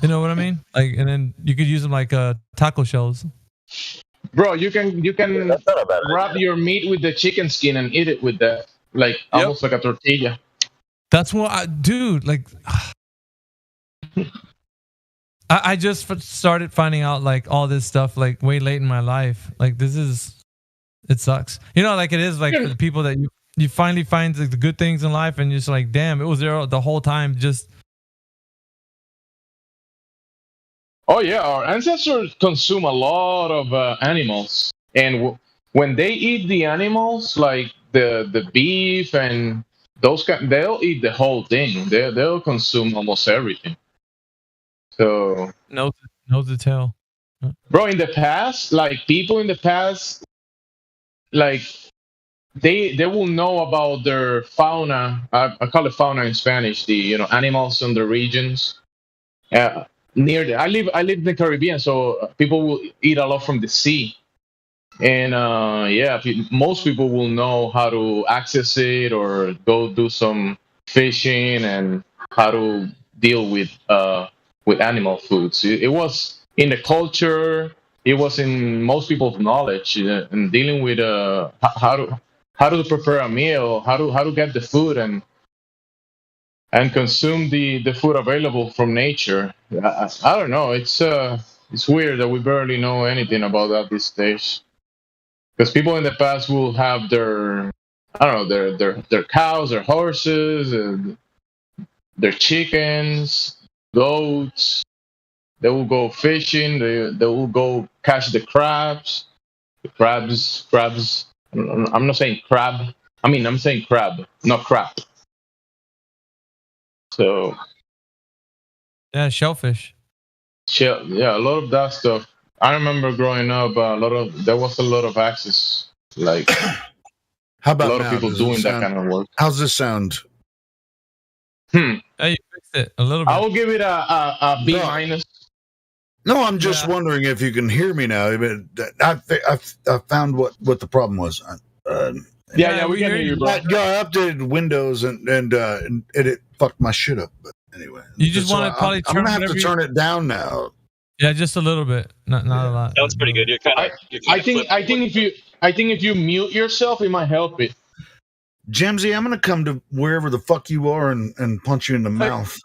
You know what I mean? Like, and then you could use them like taco shells. Bro, you can wrap your meat with the chicken skin and eat it with that, like almost like a tortilla. That's what I dude. Like, I just started finding out like all this stuff like way late in my life. Like it sucks. You know, like it is like for the people that you finally find like the good things in life, and you're just like, damn, it was there the whole time. Just. Oh yeah, our ancestors consume a lot of animals, and when they eat the animals, like the beef and those they'll eat the whole thing. They'll consume almost everything. So nose to tail. Bro, in the past, like people in the past, like they will know about their fauna. I call it fauna in Spanish. The animals in the regions. Near there, I live in the Caribbean, so people will eat a lot from the sea, and most people will know how to access it or go do some fishing and how to deal with animal foods. It was in the culture. It was in most people's knowledge and dealing with how to prepare a meal, how to get the food and consume the food available from nature. I don't know. It's weird that we barely know anything about that these days. Because people in the past will have their cows, their horses, and their chickens, goats. They will go fishing. They will go catch the crabs. The crabs. I'm not saying crab. I'm saying crab, not crap. So yeah, shellfish. Yeah, a lot of that stuff. I remember growing up, there was a lot of access. Like, how about a lot now? of people doing that kind of work? How's this sound? Yeah, you fixed it a little bit. I will give it a B minus. No, I'm just wondering if you can hear me now. I found what the problem was. Yeah, we can hear you, bro. I updated Windows and it fucked my shit up. But anyway, you just want to probably. I'm gonna have to turn it down now. Yeah, just a little bit, not a lot. That was pretty good. I think if you mute yourself, it might help it. Jamsey, I'm gonna come to wherever the fuck you are and punch you in the mouth.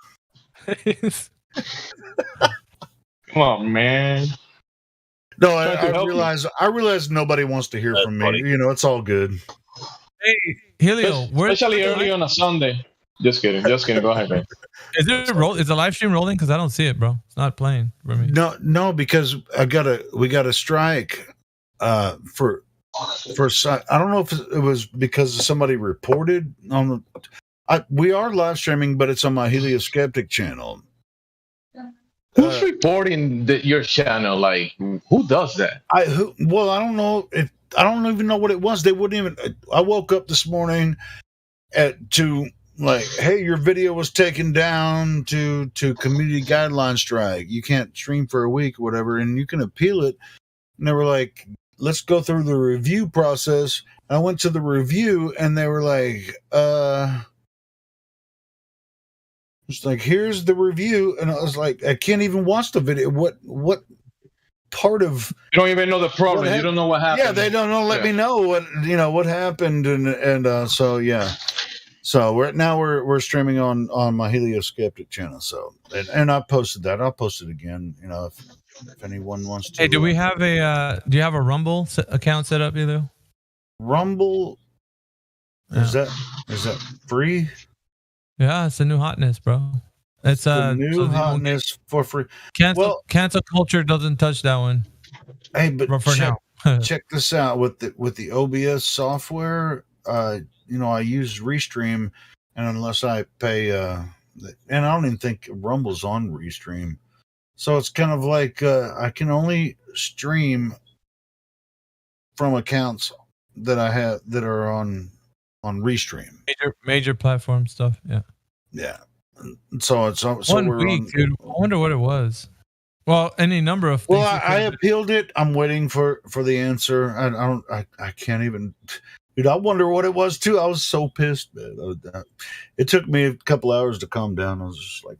Come on, man. No, I realize nobody wants to hear from me. Funny. It's all good. Hey, Helio, especially early on a Sunday. Just kidding. Go ahead, man. Is the live stream rolling? Because I don't see it, bro. It's not playing for me. No, because we got a strike for I don't know if it was because somebody reported on we are live streaming, but it's on my Helio Skeptic channel. Who's reporting your channel? Like, who does that? I don't know if I don't even know what it was. They wouldn't even. I woke up this morning to like, hey, your video was taken down to community guideline strike. You can't stream for a week or whatever, and you can appeal it. And they were like, let's go through the review process. And I went to the review, and they were like, it's like, here's the review, and I was like, I can't even watch the video. What part of you don't even know the problem? You don't know what happened. Yeah, they don't know. Let me know what happened, and so yeah. So we're streaming on my Helio Skeptic channel. So and I posted that. I'll post it again. You know, if anyone wants to. Hey, do we have do you have a Rumble account set up, either? Rumble? Is that free? Yeah, it's a new hotness, bro. It's the new so hotness for free. Cancel culture doesn't touch that one. Hey, but for check, now. check this out with the OBS software. You know, I use Restream, and unless I pay, and I don't even think Rumble's on Restream, so it's kind of like I can only stream from accounts that I have that are on Restream. Major platform stuff. Yeah. Yeah. So it's so 1 we're week, on, dude. I wonder what it was. Well, any number of things. Well, I appealed it. I'm waiting for the answer. I can't even. Dude, I wonder what it was too. I was so pissed, man. It took me a couple hours to calm down. I was just like,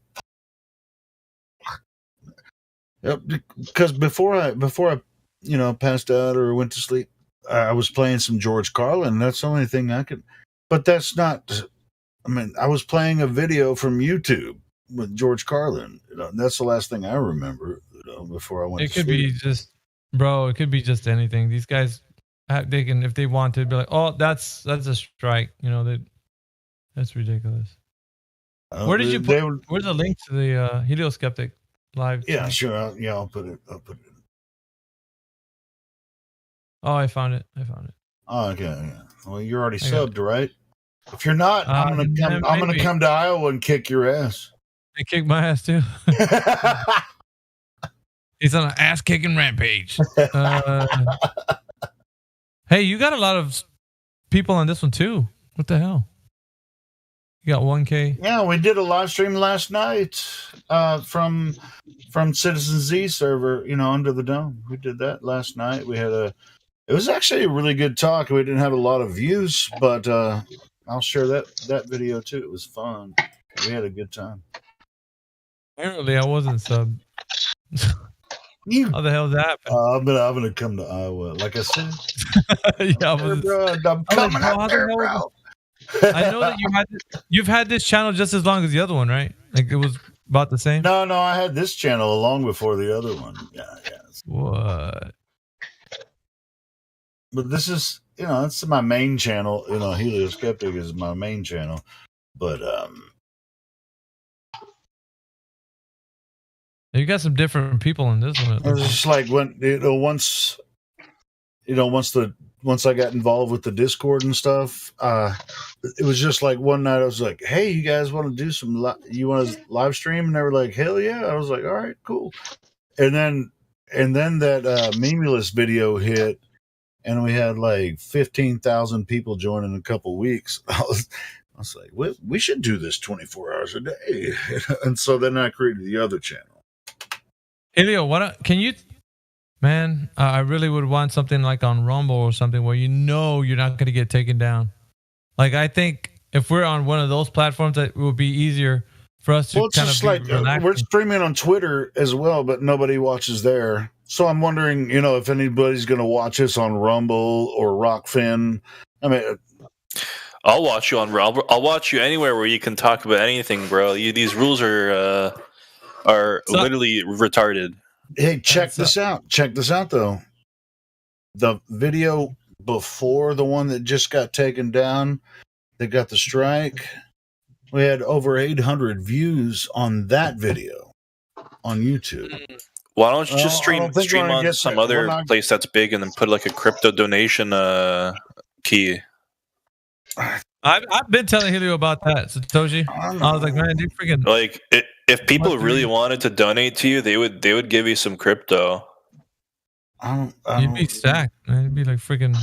because before I passed out or went to sleep, I was playing some George Carlin. That's the only thing I could. But that's not. I mean, I was playing a video from YouTube with George Carlin. You know, that's the last thing I remember. Before I went. It to could sleep. be just, bro. It could be just anything. These guys, they can, if they want to, be like, oh, that's a strike. You know, that's ridiculous. Where did you put? Where's the link to the Helio Skeptic live? Yeah, sure. I'll put it. Oh, I found it. Oh, okay. Yeah. Well, you're already subbed, right? If you're not, I'm gonna come to Iowa and kick your ass. They kicked my ass too. He's on an ass kicking rampage. Hey, you got a lot of people on this one too. What the hell? You got 1K. Yeah, we did a live stream last night from Citizen Z server. You know, Under the Dome. We did that last night. We had it was actually a really good talk. We didn't have a lot of views, but I'll share that video too. It was fun. We had a good time. Apparently, I wasn't subbed. How the hell did that happen? I'm gonna come to Iowa, like I said. Yeah, I'm coming out there, bro. I know that you've had this channel just as long as the other one, right? Like it was about the same. No, I had this channel long before the other one. Yeah. What? But this is, it's my main channel. Helio Skeptic is my main channel. But you got some different people in this one. It's just like when once I got involved with the Discord and stuff, it was just like one night I was like, "Hey, you guys want to do you want to live stream?" And they were like, "Hell yeah!" I was like, "All right, cool." And then that Memulus video hit, and we had like 15,000 people join in a couple weeks. I was like, we should do this 24 hours a day. And so then I created the other channel. Helio, can you, man, I really would want something like on Rumble or something where you're not going to get taken down. Like, I think if we're on one of those platforms, it would be easier for us to it's just like we're streaming on Twitter as well, but nobody watches there. So I'm wondering, if anybody's going to watch us on Rumble or Rockfin. I mean, I'll watch you on Rumble. I'll watch you anywhere where you can talk about anything, bro. These rules are literally retarded. Hey, check this out. Check this out, though. The video before the one that just got taken down, that got the strike, we had over 800 views on that video on YouTube. Why don't you just stream on some other place that's big and then put like a crypto donation key? I've been telling Helio about that, Satoshi. I was like, man, dude, freaking like if people really wanted to donate to you, they would give you some crypto. You'd be stacked, man. It'd be like freaking.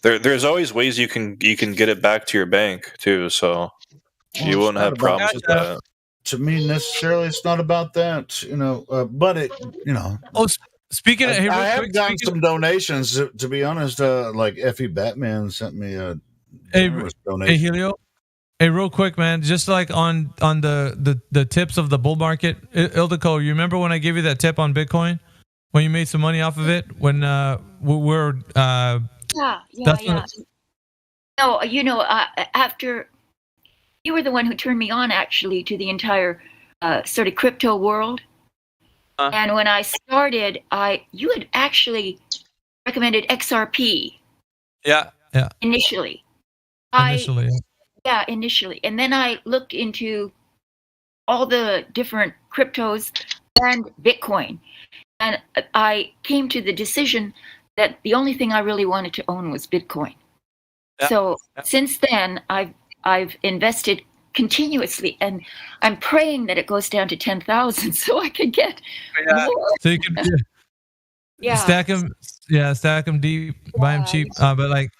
There's always ways you can get it back to your bank too, so you won't have problems with that. To me, necessarily, it's not about that, but it, Oh, speaking of, I have done some donations. To be honest, like Effie Batman sent me a donation. Hey, Helio. Hey, real quick, man. Just like on the tips of the bull market, Ildiko, you remember when I gave you that tip on Bitcoin when you made some money off of it? When we're yeah. No, after you were the one who turned me on actually to the entire sort of crypto world. And when I started, you had actually recommended XRP. Yeah. Initially. Initially. And then I looked into all the different cryptos and Bitcoin. And I came to the decision that the only thing I really wanted to own was Bitcoin. So since then, I've invested continuously, and I'm praying that it goes down to 10,000 so I can get more. So you can stack them deep, buy them cheap. But like,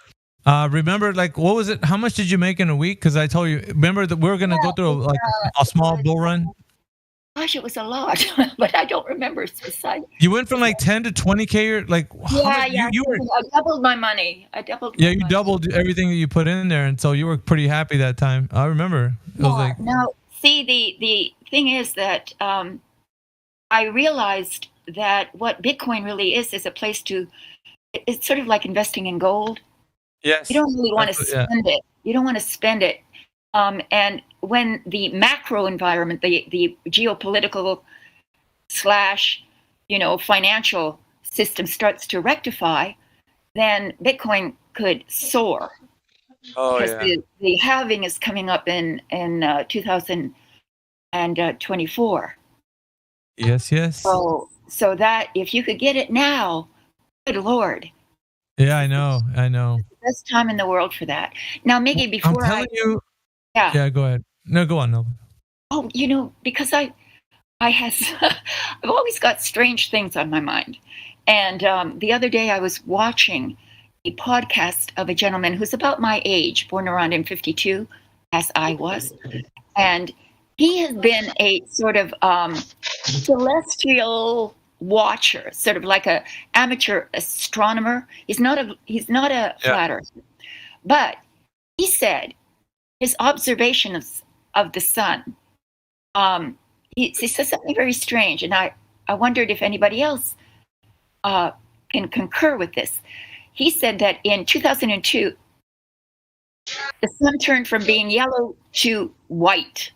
remember, like, what was it? How much did you make in a week? Because I told you, remember that we were gonna go through a small bull run. Gosh, it was a lot, but I don't remember precisely. You went from like 10 to 20K, or like I doubled my money. You doubled everything that you put in there, and so you were pretty happy that time. I remember. It was like, now, see, the thing is that I realized that what Bitcoin really is a place to. It's sort of like investing in gold. Yes. You don't really want to spend it. You don't want to spend it. And when the macro environment, the geopolitical / financial system starts to rectify, then Bitcoin could soar. Because the halving is coming up in 2024. Yes. So that if you could get it now, good Lord. Yeah, I know. Best time in the world for that. Now, Miggy, before I'm telling you. Yeah, go ahead. No, go on, no. Oh, because I've always got strange things on my mind. And the other day I was watching a podcast of a gentleman who's about my age, born around in 52, as I was. And he has been a sort of celestial watcher, sort of like a amateur astronomer. He's not a flat earther. But he said his observations of the sun, he says something very strange, and I wondered if anybody else can concur with this. He said that in 2002, the sun turned from being yellow to white,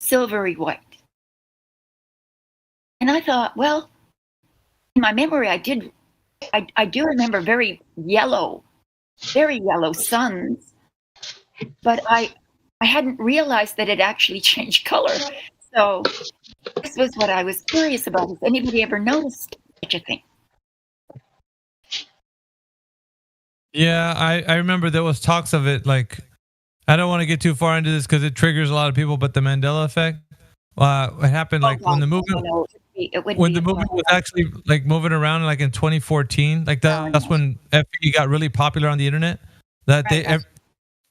silvery white. And I thought, well, in my memory, I do remember very yellow suns, but I hadn't realized that it actually changed color. So this was what I was curious about. Has anybody ever noticed such a thing? Yeah, I remember there was talks of it. Like, I don't want to get too far into this because it triggers a lot of people, but the Mandela effect. It happened when the movement was actually like moving around like in 2014. Like that's when FE got really popular on the internet. That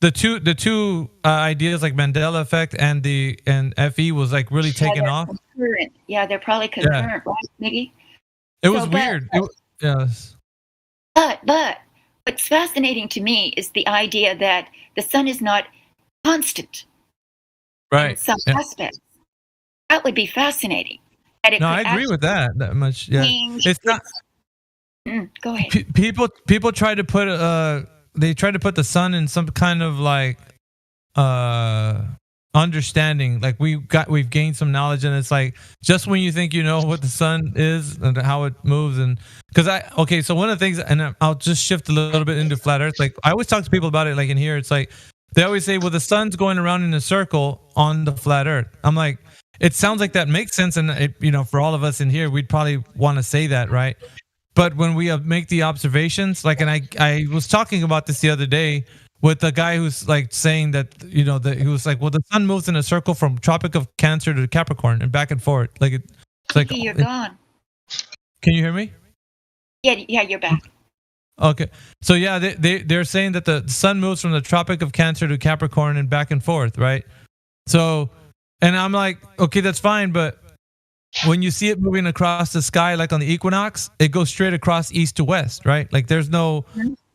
the two ideas like Mandela effect and FE was like really taking off. Concurrent. Yeah, they're probably concurrent, right, Miggy? It was weird. Yes. But what's fascinating to me is the idea that the sun is not constant. Right. In some aspects. That would be fascinating. I agree with that much. Yeah. It's not. Go ahead. People try to put they try to put the sun in some kind of like understanding. Like we've gained some knowledge, and it's like just when you think you know what the sun is and how it moves, and so one of the things, and I'll just shift a little bit into flat Earth. Like I always talk to people about it. Like in here, it's like they always say, well, the sun's going around in a circle on the flat Earth. I'm like, it sounds like that makes sense, and for all of us in here, we'd probably want to say that, right? But when we make the observations, like, and I was talking about this the other day with a guy who's like saying that he was like, well, the sun moves in a circle from Tropic of Cancer to Capricorn and back and forth. Like it's like you're gone. Can you hear me? Yeah, you're back. Okay, so yeah, they're saying that the sun moves from the Tropic of Cancer to Capricorn and back and forth, right? So. And I'm like, okay, that's fine, but when you see it moving across the sky, like on the equinox, it goes straight across east to west, right? Like there's no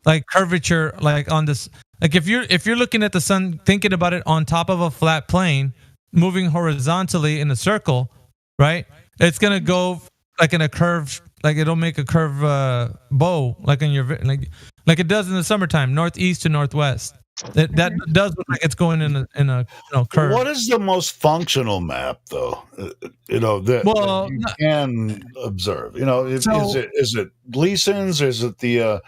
like curvature, like on this. Like if you're looking at the sun, thinking about it on top of a flat plane, moving horizontally in a circle, right? It's gonna go like in a curve, like it'll make a curve bow, like in your like it does in the summertime, northeast to northwest. That does look like it's going in a curve. What is the most functional map, though? That you can observe. Is it Gleason's? Is it the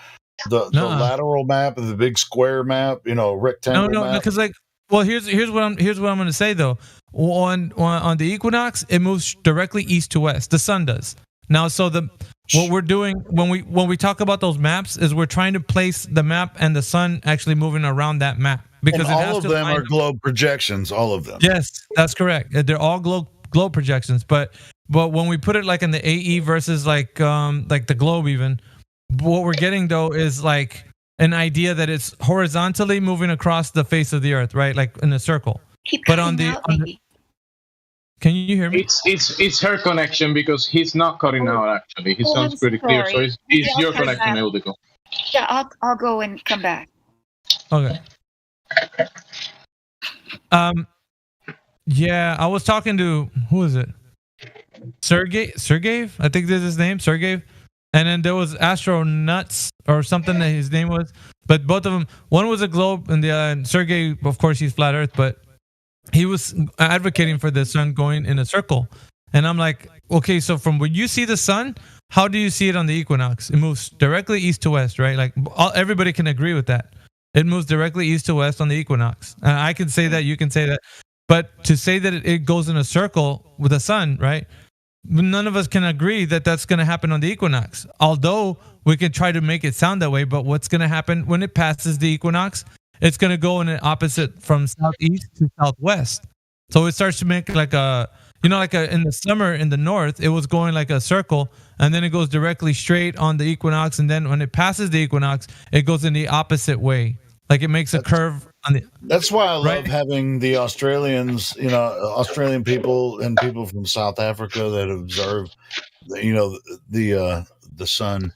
lateral map, the big square map? Rectangle. No, because here's what I'm going to say though. On the equinox, it moves directly east to west. The sun does. Now, so what we're doing when we talk about those maps is we're trying to place the map and the sun actually moving around that map, because and all of them are globe projections. All of them. Yes, that's correct. They're all globe projections. But when we put it like in the AE versus like the globe, even what we're getting though is like an idea that it's horizontally moving across the face of the earth, right? Like in a circle. But on the can you hear me? It's her connection, because he's not cutting out. Actually, he sounds pretty clear. So it's your connection, Ildiko. Yeah, I'll go and come back. Okay. Yeah, I was talking to, who is it? Sergey, I think this is his name, Sergey. And then there was Astro Nuts or something that his name was. But both of them, one was a globe, and Sergey, of course, he's flat Earth, but he was advocating for the sun going in a circle. And I'm like, okay, so from when you see the sun, how do you see it on the equinox? It moves directly east to west, right? Like everybody can agree with that. It moves directly east to west on the equinox. And I can say that, you can say that. But to say that it goes in a circle with the sun, right? None of us can agree that that's going to happen on the equinox. Although we can try to make it sound that way, but what's going to happen when it passes the equinox? It's going to go in an opposite from southeast to southwest. So it starts to make like in the summer in the north, it was going like a circle, and then it goes directly straight on the equinox. And then when it passes the equinox, it goes in the opposite way. Like it makes a curve on the. That's why I love having the Australians, Australian people and people from South Africa that observe, the sun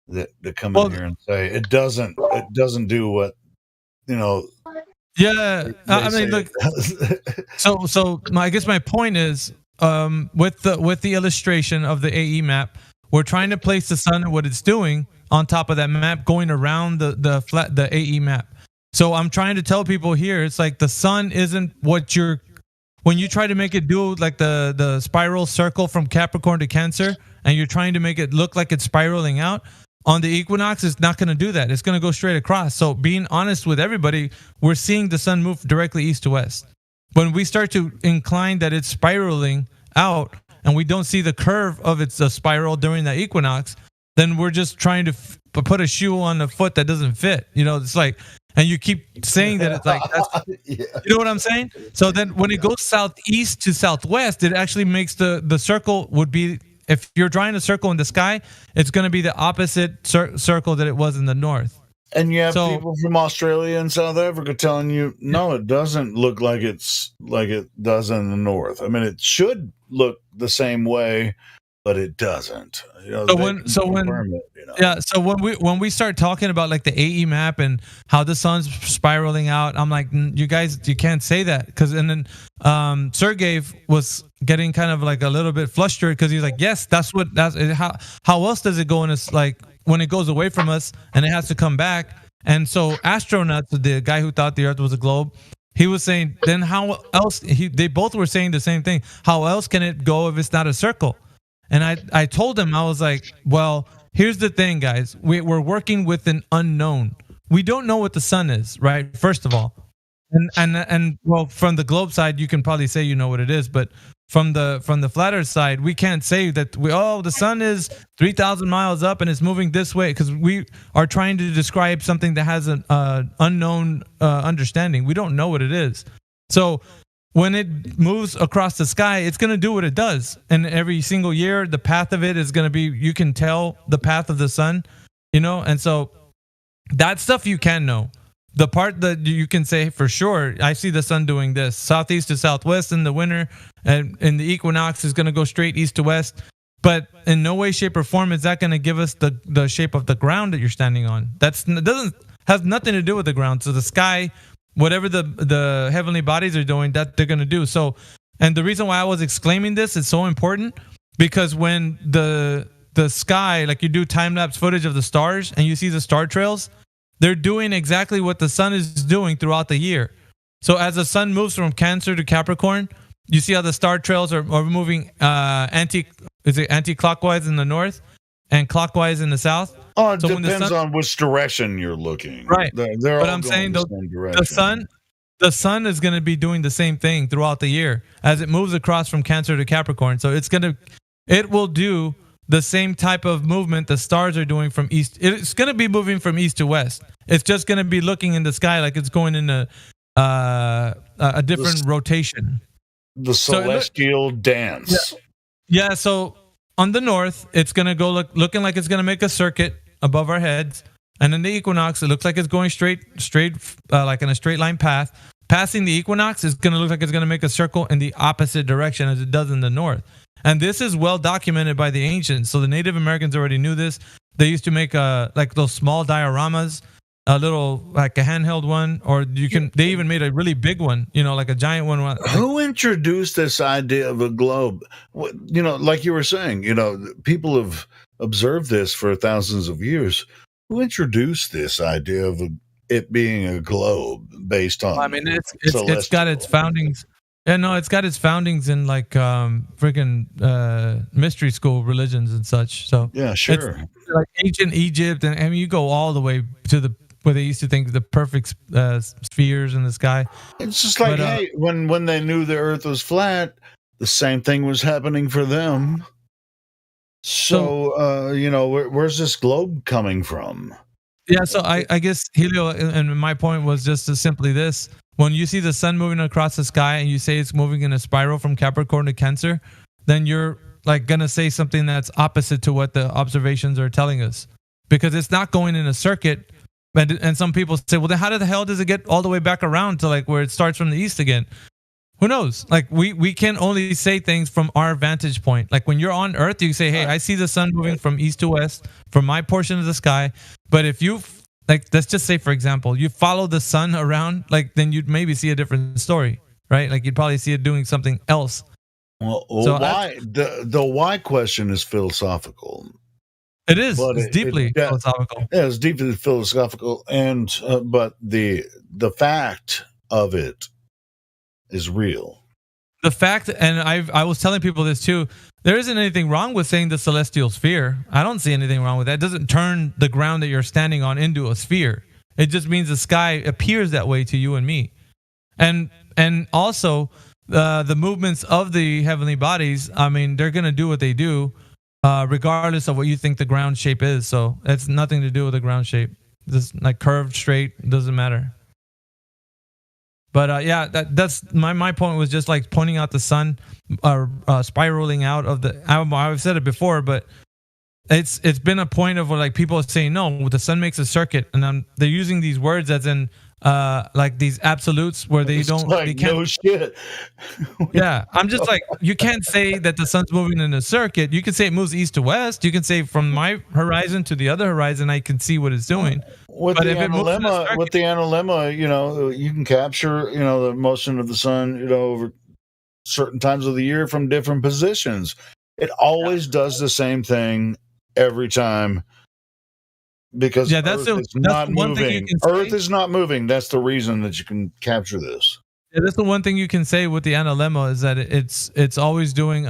that come in here and say it doesn't do what, Yeah, I mean, look. So I guess my point is, with the illustration of the AE map, we're trying to place the sun and what it's doing on top of that map, going around the AE map. So I'm trying to tell people here, it's like the sun isn't what when you try to make it do like the spiral circle from Capricorn to Cancer, and you're trying to make it look like it's spiraling out. On the equinox, it's not going to do that. It's going to go straight across. So being honest with everybody, we're seeing the sun move directly east to west. When we start to incline that it's spiraling out, and we don't see the curve of its spiral during the equinox, then we're just trying to put a shoe on the foot that doesn't fit. It's like, and you keep saying that it's like, you know what I'm saying? So then when it goes southeast to southwest, it actually makes the circle would be, if you're drawing a circle in the sky, it's going to be the opposite circle that it was in the north. And you have people from Australia and South Africa telling you, no, it doesn't look like it's like it does in the north. I mean, it should look the same way, but it doesn't. So when we start talking about like the AE map and how the sun's spiraling out, I'm like, you guys, you can't say that, because and then Sergey was getting kind of like a little bit flustered, because he's like, yes, that's how else does it go? And it's like when it goes away from us and it has to come back. And so Astronauts, the guy who thought the Earth was a globe, he was saying, then how else? They both were saying the same thing. How else can it go if it's not a circle? And I told him, I was like, well, here's the thing, guys. We're working with an unknown. We don't know what the sun is, right? First of all. And well, from the globe side, you can probably say you know what it is, but from the flat Earth side, we can't say that the sun is 3,000 miles up and it's moving this way, because we are trying to describe something that has an unknown understanding. We don't know what it is. So when it moves across the sky, it's going to do what it does. And every single year, the path of it is going to be, you can tell the path of the sun, and so that stuff you can know. The part that you can say for sure, I see the sun doing this, southeast to southwest in the winter, and in the equinox is going to go straight east to west. But in no way, shape, or form is that going to give us the shape of the ground that you're standing on. Has nothing to do with the ground. So the sky, whatever the heavenly bodies are doing, that they're going to do. So, and the reason why I was exclaiming this is so important, because when the sky, like you do time-lapse footage of the stars and you see the star trails, they're doing exactly what the sun is doing throughout the year. So as the sun moves from Cancer to Capricorn, you see how the star trails are moving anti-clockwise in the north and clockwise in the south. Oh, it So when the depends sun- on which direction you're looking. Right. They're But all I'm going saying the the, same direction. the sun is going to be doing the same thing throughout the year as it moves across from Cancer to Capricorn. So it will do the same type of movement the stars are doing from east. It's going to be moving from east to west. It's just going to be looking in the sky like it's going in a different rotation. The celestial dance. Yeah. So on the north, it's going to go looking like it's going to make a circuit above our heads. And in the equinox, it looks like it's going straight, like in a straight line path. Passing the equinox is going to look like it's going to make a circle in the opposite direction as it does in the north. And this is well documented by the ancients. So the Native Americans already knew this. They used to make like those small dioramas, a little like a handheld one, or they even made a really big one, like a giant one. Who introduced this idea of a globe? Like you were saying, people have observed this for thousands of years. Who introduced this idea of it being a globe based on? I mean, it's got its foundings. Yeah, no, it's got its foundings in like freaking mystery school religions and such. So yeah, sure. It's like ancient Egypt, and I mean, you go all the way to where they used to think the perfect spheres in the sky. It's just like, hey, when they knew the Earth was flat, the same thing was happening for them. So, where's this globe coming from? Yeah, so I guess, Helio, and my point was just simply this. When you see the sun moving across the sky and you say it's moving in a spiral from Capricorn to Cancer, then you're like going to say something that's opposite to what the observations are telling us. Because it's not going in a circuit. And some people say, well, then how the hell does it get all the way back around to like where it starts from the east again? Who knows? Like we can only say things from our vantage point. Like when you're on Earth, you say, hey, I see the sun moving from east to west from my portion of the sky. But if you, like, let's just say, for example, you follow the sun around, like then you'd maybe see a different story, right? Like you'd probably see it doing something else. Well, why? The why question is philosophical. It is. It's deeply philosophical. Yeah, it's deeply philosophical, and but the fact of it is real. The fact, and I was telling people this too, there isn't anything wrong with saying the celestial sphere. I don't see anything wrong with that. It doesn't turn the ground that you're standing on into a sphere. It just means the sky appears that way to you and me. And also the movements of the heavenly bodies, I mean, they're going to do what they do regardless of what you think the ground shape is. So it's nothing to do with the ground shape. Just like curved, straight, doesn't matter. But yeah, that's my point was just like pointing out the sun spiraling out of the. I've said it before, but it's been a point of where like people are saying no, the sun makes a circuit, and they're using these words as in like these absolutes where they don't. Like, they can't, no shit. Yeah, I'm just like, you can't say that the sun's moving in a circuit. You can say it moves east to west. You can say from my horizon to the other horizon, I can see what it's doing. With the analemma, you can capture, the motion of the sun, over certain times of the year from different positions. It always does the same thing every time because Earth is not moving. Earth is not moving. That's the reason that you can capture this. Yeah, that's the one thing you can say with the analemma is that it's always doing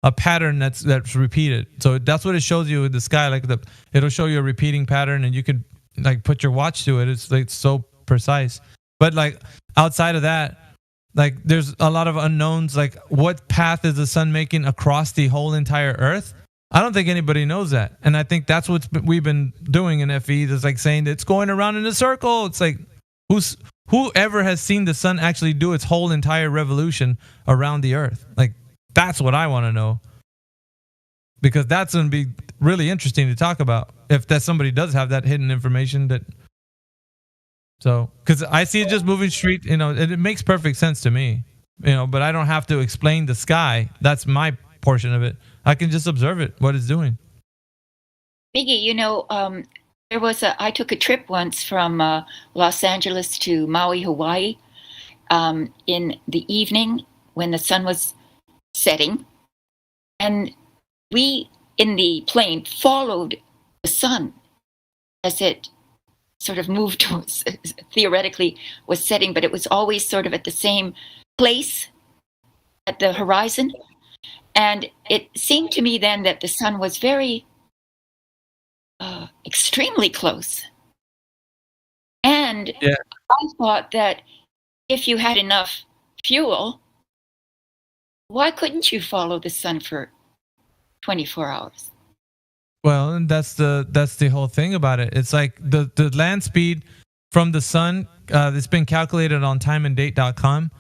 a pattern that's repeated. So that's what it shows you in the sky. Like it'll show you a repeating pattern, and you could like put your watch to it. It's like so precise. But like outside of that, like there's a lot of unknowns. Like what path is the sun making across the whole entire Earth? I don't think anybody knows that, and I think that's what we've been doing in FE. It's like saying it's going around in a circle. It's like whoever has seen the sun actually do its whole entire revolution around the Earth? Like that's what I want to know, because that's going to be really interesting to talk about if that somebody does have that hidden information. Because I see it just moving straight, it makes perfect sense to me, but I don't have to explain the sky. That's my portion of it. I can just observe it, what it's doing. Miggy, I took a trip once from Los Angeles to Maui, Hawaii, in the evening when the sun was setting, and we in the plane followed the sun as it sort of moved towards, theoretically was setting, but it was always sort of at the same place at the horizon. And it seemed to me then that the sun was very extremely close. And I thought that if you had enough fuel, why couldn't you follow the sun for 24 hours? Well, and that's the whole thing about it. It's like the land speed from the sun. It's been calculated on timeanddate.com.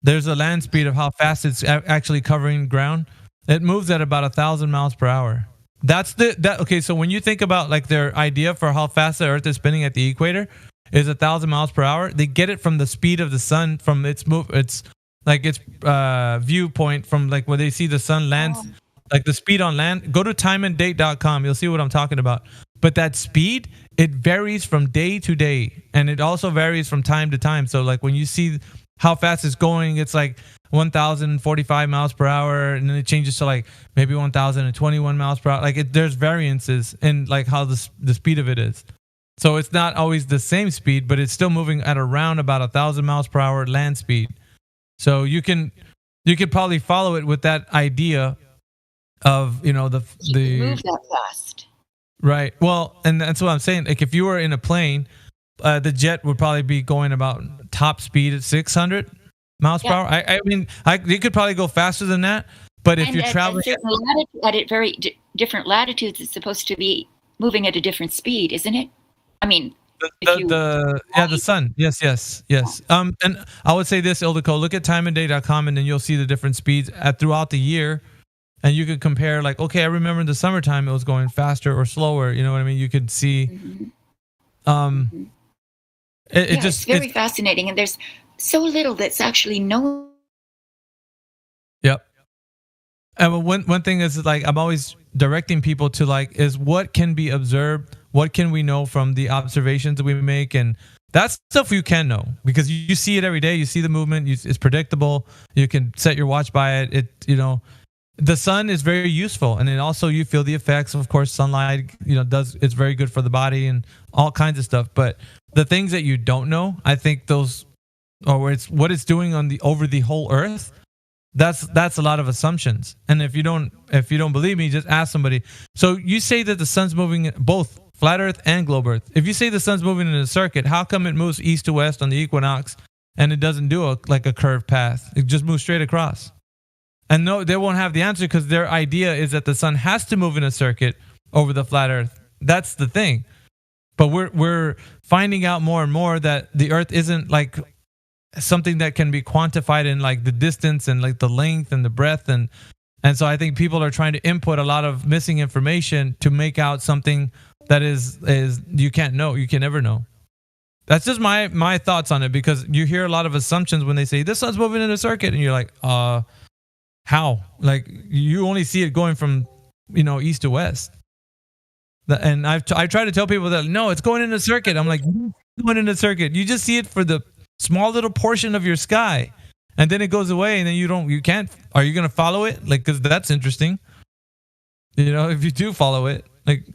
There's a land speed of how fast it's actually covering ground. It moves at about 1,000 miles per hour. Okay. So when you think about like their idea for how fast the Earth is spinning at the equator is 1,000 miles per hour, they get it from the speed of the sun from its viewpoint from like where they see the sun lands. Like the speed on land, go to timeanddate.com. You'll see what I'm talking about. But that speed, it varies from day to day. And it also varies from time to time. So like when you see how fast it's going, it's like 1,045 miles per hour. And then it changes to like maybe 1,021 miles per hour. Like there's variances in like how the speed of it is. So it's not always the same speed, but it's still moving at around about 1,000 miles per hour land speed. So you could probably follow it with that idea of the move that fast, right? Well, and that's what I'm saying. Like if you were in a plane, the jet would probably be going about top speed at 600 miles per hour. I mean, you could probably go faster than that. But if you're traveling at very different latitudes, it's supposed to be moving at a different speed, isn't it? I mean, the sun. Yes. And I would say this, Ildiko, look at timeanddate.com, and then you'll see the different speeds throughout the year. And you could compare, like, okay, I remember in the summertime it was going faster or slower. You know what I mean? You could see. It's very fascinating, and there's so little that's actually known. Yep. And one thing is like I'm always directing people to like is what can be observed, what can we know from the observations that we make, and that's stuff you can know because you see it every day. You see the movement. It's predictable. You can set your watch by it. The sun is very useful, and then also you feel the effects. Of course, sunlight, it's very good for the body and all kinds of stuff. But the things that you don't know, I think it's what it's doing over the whole Earth. That's a lot of assumptions. And if you don't believe me, just ask somebody. So you say that the sun's moving both flat Earth and globe Earth. If you say the sun's moving in a circuit, how come it moves east to west on the equinox and it doesn't do a curved path? It just moves straight across. And no, they won't have the answer because their idea is that the sun has to move in a circuit over the flat Earth. That's the thing. But we're finding out more and more that the Earth isn't like something that can be quantified in like the distance and like the length and the breadth and so I think people are trying to input a lot of missing information to make out something that is you can't know, you can never know. That's just my thoughts on it because you hear a lot of assumptions when they say this sun's moving in a circuit and you're like, how? Like you only see it going from east to west. And I try to tell people that no, it's going in a circuit. I'm like, going in a circuit. You just see it for the small little portion of your sky, and then it goes away, and then you can't. Are you gonna follow it? Like, because that's interesting. If you do follow it, like,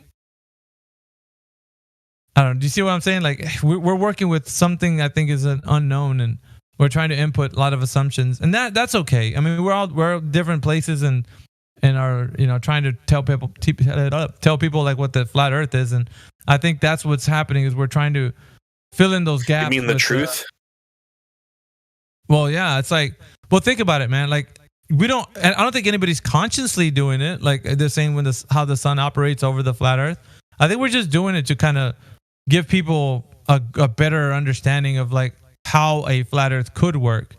I don't know. Do you see what I'm saying? Like, we're working with something I think is an unknown, and we're trying to input a lot of assumptions, and that's okay. I mean, we're different places and are trying to tell people like what the flat Earth is, and I think that's what's happening is we're trying to fill in those gaps. You mean the truth? Well, yeah, it's like, well, think about it, man. Like I don't think anybody's consciously doing it. Like they're saying how the sun operates over the flat Earth. I think we're just doing it to kind of give people a better understanding of like how a flat Earth could work.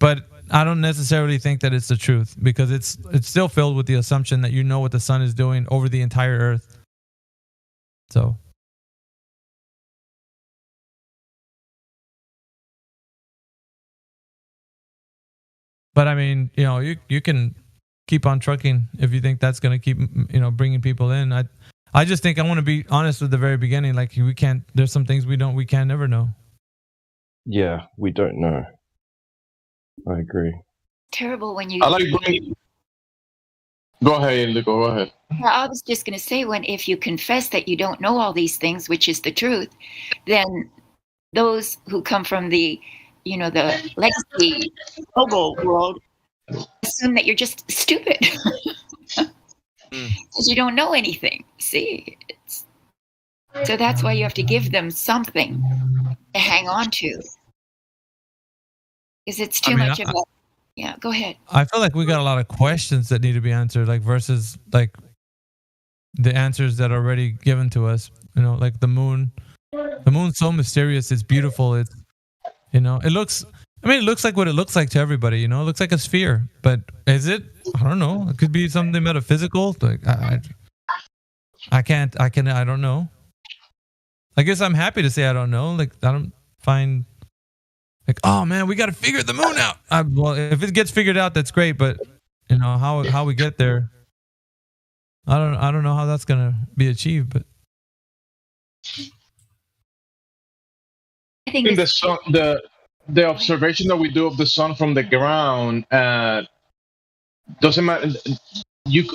But I don't necessarily think that it's the truth because it's still filled with the assumption that what the sun is doing over the entire Earth. So. But I mean, you can keep on trucking if you think that's going to keep, bringing people in. I just think I want to be honest with the very beginning. Like there's some things we can never know. Yeah, we don't know. I agree. Terrible when you. I like bringing. Go ahead, Indigo. Go ahead. Well, I was just going to say, if you confess that you don't know all these things, which is the truth, then those who come from the legacy hobo world assume that you're just stupid because you don't know anything. See, so that's why you have to give them something to hang on to, because it's too much of a. Yeah, go ahead. I feel like we got a lot of questions that need to be answered, like versus like the answers that are already given to us. Like the moon. The moon's so mysterious. It's beautiful. It's it looks like what it looks like to everybody. It looks like a sphere, but is it? I don't know. It could be something metaphysical. Like I don't know. I guess I'm happy to say I don't know. Like I don't find. Like, oh man, we got to figure the moon out. Well, if it gets figured out, that's great. But how we get there, I don't know how that's gonna be achieved. But I think the sun, the observation that we do of the sun from the ground doesn't matter.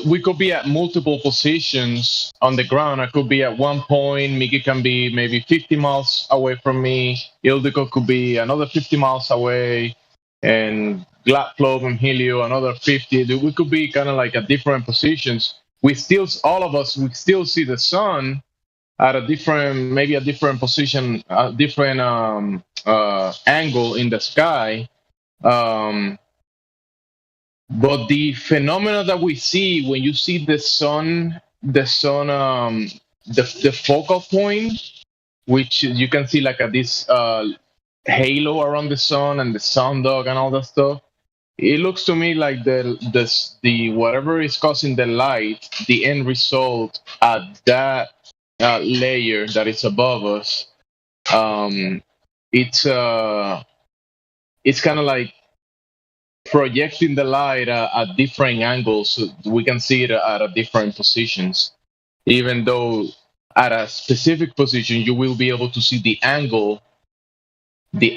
We could be at multiple positions on the ground. I could be at one point. Mickey can be maybe 50 miles away from me. Ildiko could be another 50 miles away, and Gladflow and Helio another 50. We could be kind of like at different positions. All of us still see the sun at a different position, a different angle in the sky. But the phenomena that we see when you see the sun, the focal point, which you can see like this halo around the sun and the sun dog and all that stuff. It looks to me like the whatever is causing the light, the end result at that layer that is above us. It's kind of like projecting the light at different angles, so we can see it at different positions. Even though at a specific position, you will be able to see the angle, the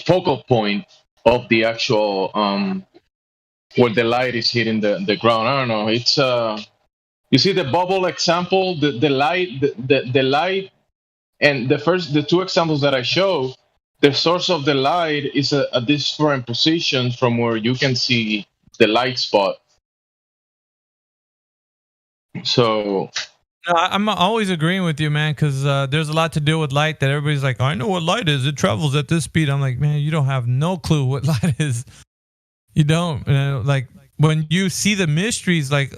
focal point of the actual where the light is hitting the ground. I don't know. It's you see the bubble example, the light, and the two examples that I show. The source of the light is a different position from where you can see the light spot. So, no, I'm always agreeing with you, man, because there's a lot to do with light that everybody's like, I know what light is. It travels at this speed. I'm like, man, you don't have no clue what light is. You don't. Like when you see the mysteries, like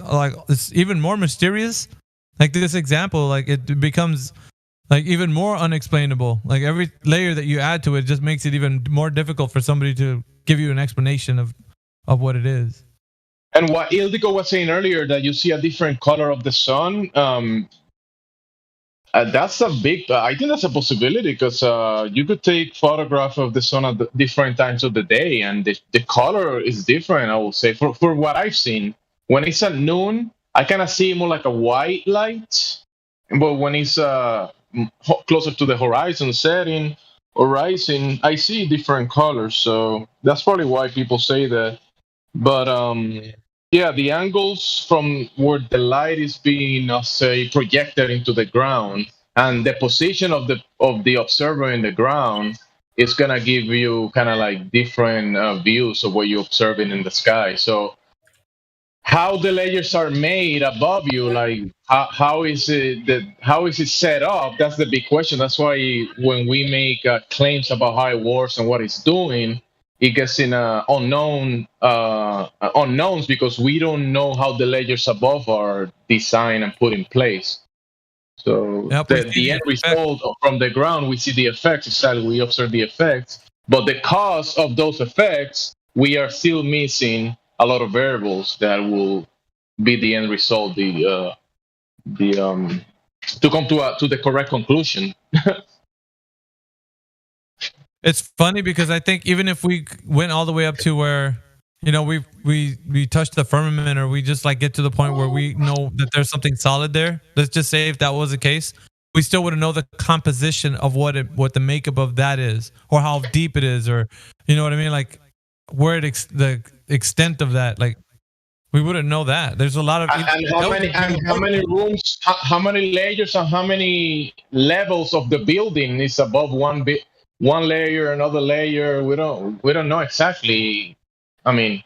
it's even more mysterious. Like this example, like it becomes like even more unexplainable. Like every layer that you add to it just makes it even more difficult for somebody to give you an explanation of what it is. And what Ildiko was saying earlier, that you see a different color of the sun, that's a big, I think that's a possibility, because you could take photograph of the sun at different times of the day, and the color is different, I will say, for what I've seen. When it's at noon, I kind of see more like a white light, but when it's closer to the horizon setting or rising, I see different colors. So that's probably why people say that. But yeah, the angles from where the light is being, say, projected into the ground, and the position of the observer in the ground is gonna give you kind of like different views of what you're observing in the sky. So how the layers are made above you, like how is it set up? That's the big question. That's why when we make claims about how it works and what it's doing, it gets in unknowns, because we don't know how the layers above are designed and put in place. So the end result from the ground, we see the effects. Exactly, we observe the effects, but the cause of those effects, we are still missing a lot of variables that will be the end result, to come to the correct conclusion. It's funny because I think even if we went all the way up to where, we touch the firmament, or we just like get to the point where we know that there's something solid there. Let's just say if that was the case, we still wouldn't know the composition of what the makeup of that is, or how deep it is, or you know what I mean, like where the extent of that. Like We wouldn't know that. There's a lot of and how many rooms, how many layers, and how many levels of the building is above one layer, another layer. We don't know exactly. I mean,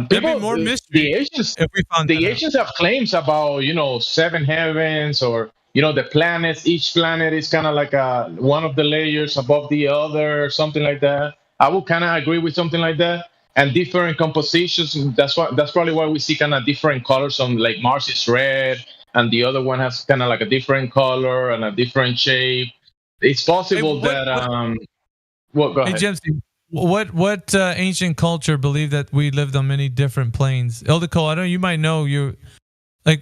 people, more mystery the Asians, if we found the Asians have claims about 7 heavens, or the planets. Each planet is kind of like one of the layers above the other, or something like that. I would kind of agree with something like that. And different compositions. That's probably why we see kind of different colors. On like Mars is red, and the other one has kind of like a different color and a different shape. It's possible that Well, go Hey, ahead. Jimsy, what ancient culture believed that we lived on many different planes? Eldico, I know you might know.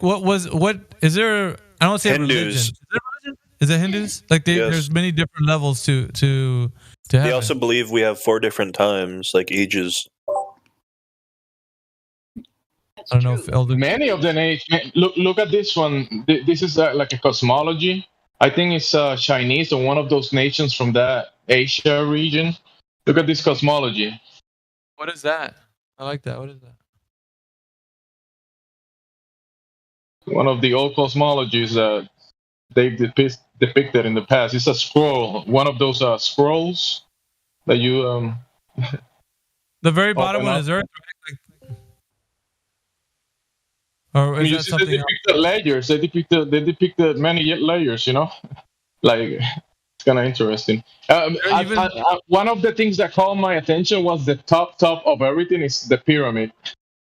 What is there? I don't say Hindus. religion. Is there religion? Is it Hindus? Like Yes. there's many different levels to They heaven. also believe we have 4 different times, like ages. I don't know if Elder. Many of the nations. Look at this one. This is like a cosmology. I think it's Chinese or one of those nations from that Asia region. Look at this cosmology. What is that? I like that. What is that? One of the old cosmologies that they've depicted in the past. It's a scroll. One of those scrolls that you The very bottom open one up. is Earth, right? Or is You that see, they something else? depicted layers. They depicted many layers. Like it's kind of interesting. One of the things that caught my attention was the top of everything is the pyramid.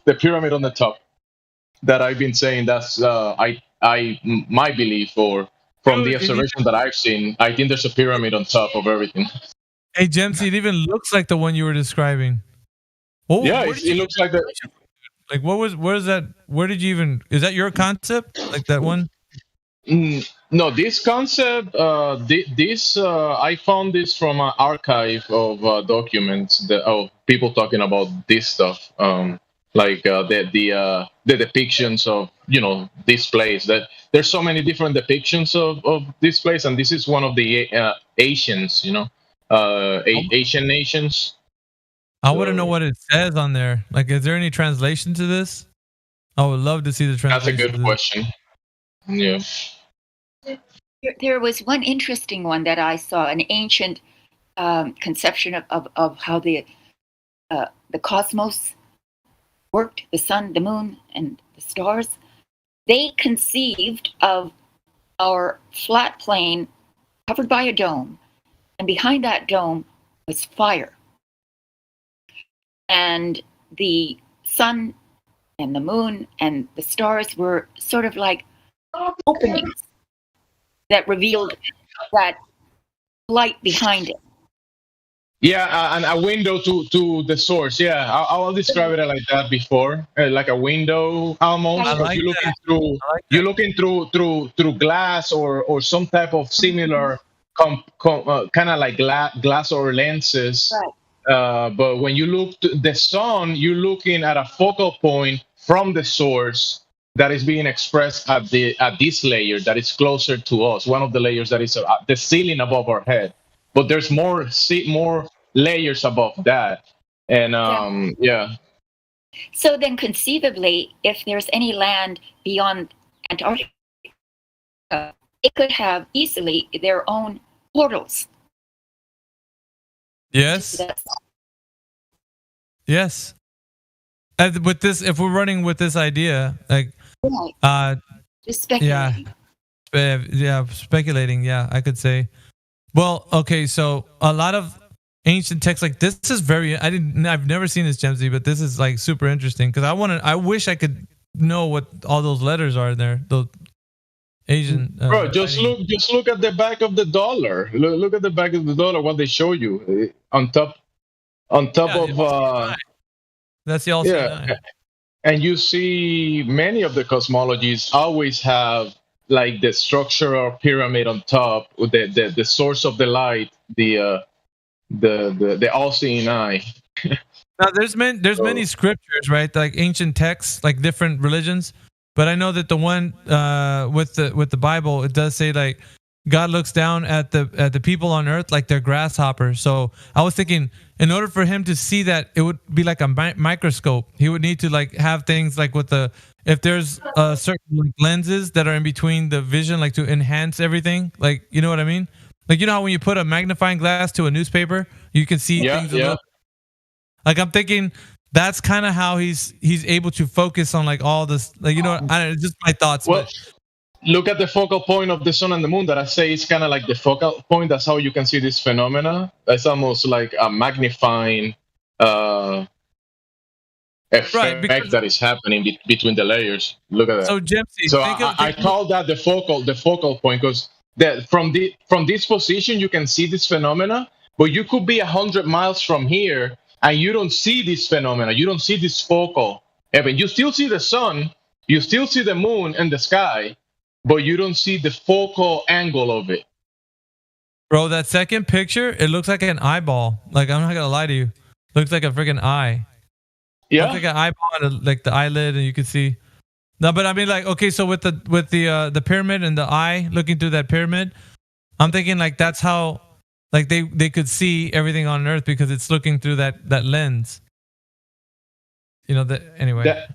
The pyramid on the top. That I've been saying. That's my belief, or from the observation that I've seen. I think there's a pyramid on top of everything. Hey, Jemsy, it even looks like the one you were describing. Yeah, it looks like that. Like, where is that? Where did you even? Is that your concept? Like that one? No, this concept, I found this from an archive of documents of people talking about this stuff. Like the depictions of this place. That there's so many different depictions of this place, and this is one of the Asians. Asian nations. I want to know what it says on there. Like, is there any translation to this? I would love to see the translation. That's a good question. Yeah. There was one interesting one that I saw, an ancient conception of how the cosmos worked, the sun, the moon, and the stars. They conceived of our flat plane covered by a dome, and behind that dome was fire. And the sun and the moon and the stars were sort of like openings that revealed that light behind it. Yeah, and a window to the source. Yeah, I'll describe it like that before, like a window almost. I like You're that. looking through glass or some type of similar kind of like glass or lenses. Right. But when you look to the sun, you're looking at a focal point from the source that is being expressed at this layer that is closer to us. One of the layers that is the ceiling above our head. But there's more layers above that, and yeah. So then, conceivably, if there's any land beyond Antarctica, it could have easily their own portals. Yes. Yes. And with this, if we're running with this idea, like, just speculating. Yeah, speculating. Yeah, I could say. Well, okay, so a lot of ancient texts like this is I've never seen this, Jemsy, but this is like super interesting because I wish I could know what all those letters are there. Those Asian. Bro, just look at the back of the dollar. Look at the back of the dollar. What they show you on top of. That's the LC9. Yeah, and you see many of the cosmologies always have like the structural pyramid on top, with the source of the light, the all-seeing eye. Now there's many scriptures, right? Like ancient texts, like different religions. But I know that the one with the Bible, it does say like God looks down at the people on earth like they're grasshoppers. So I was thinking, in order for him to see that, it would be like a microscope. He would need to like have things like with the, if there's certain like lenses that are in between the vision, like to enhance everything. Like, you know what I mean? Like, you know how when you put a magnifying glass to a newspaper, you can see things a little. Like, I'm thinking that's kind of how he's able to focus on like all this. Like, you know, it's just my thoughts. Well, look at the focal point of the sun and the moon that I say is kind of like the focal point. That's how you can see this phenomena. It's almost like a magnifying effect that is happening between the layers. Look at that. So, Gypsy, so I call that the focal point, because from this position you can see this phenomena, but you could be 100 miles from here and you don't see this phenomena. You don't see this focal event. You still see the sun, you still see the moon and the sky, but you don't see the focal angle of it. Bro, that second picture, it looks like an eyeball. Like, I'm not gonna lie to you, looks like a freaking eye. Yeah, looks like an eyeball and like the eyelid, and you can see. No, but I mean, like, okay, so with the pyramid and the eye looking through that pyramid, I'm thinking like that's how like they could see everything on Earth because it's looking through that lens. You know that anyway.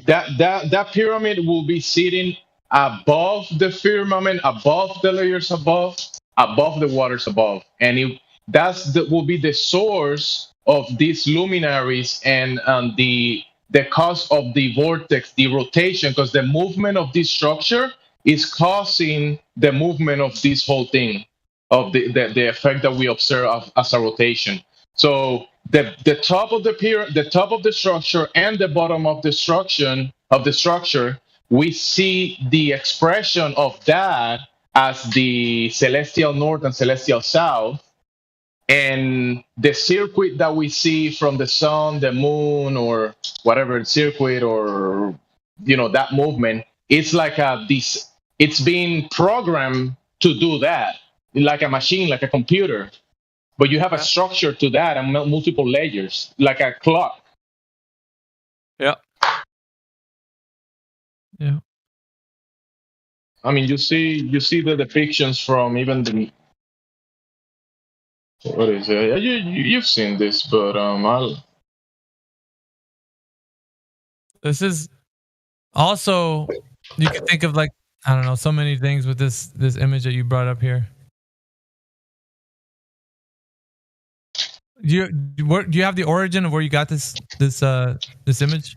That pyramid will be sitting above the firmament, above the layers above the waters above, and will be the source of these luminaries and the cause of the vortex, the rotation, because the movement of this structure is causing the movement of this whole thing, of the effect that we observe as a rotation. So the top of the top of the structure and the bottom of the structure, we see the expression of that as the celestial north and celestial south, and the circuit that we see from the sun, the moon, or whatever circuit, or that movement, it's like it's being programmed to do that, like a machine, like a computer. But you have a structure to that and multiple layers, like a clock. Yeah. Yeah. I mean, you see the depictions from even the. What is it? You've seen this, but This is also, you can think of like, I don't know, so many things with this image that you brought up here. Do you have the origin of where you got this image?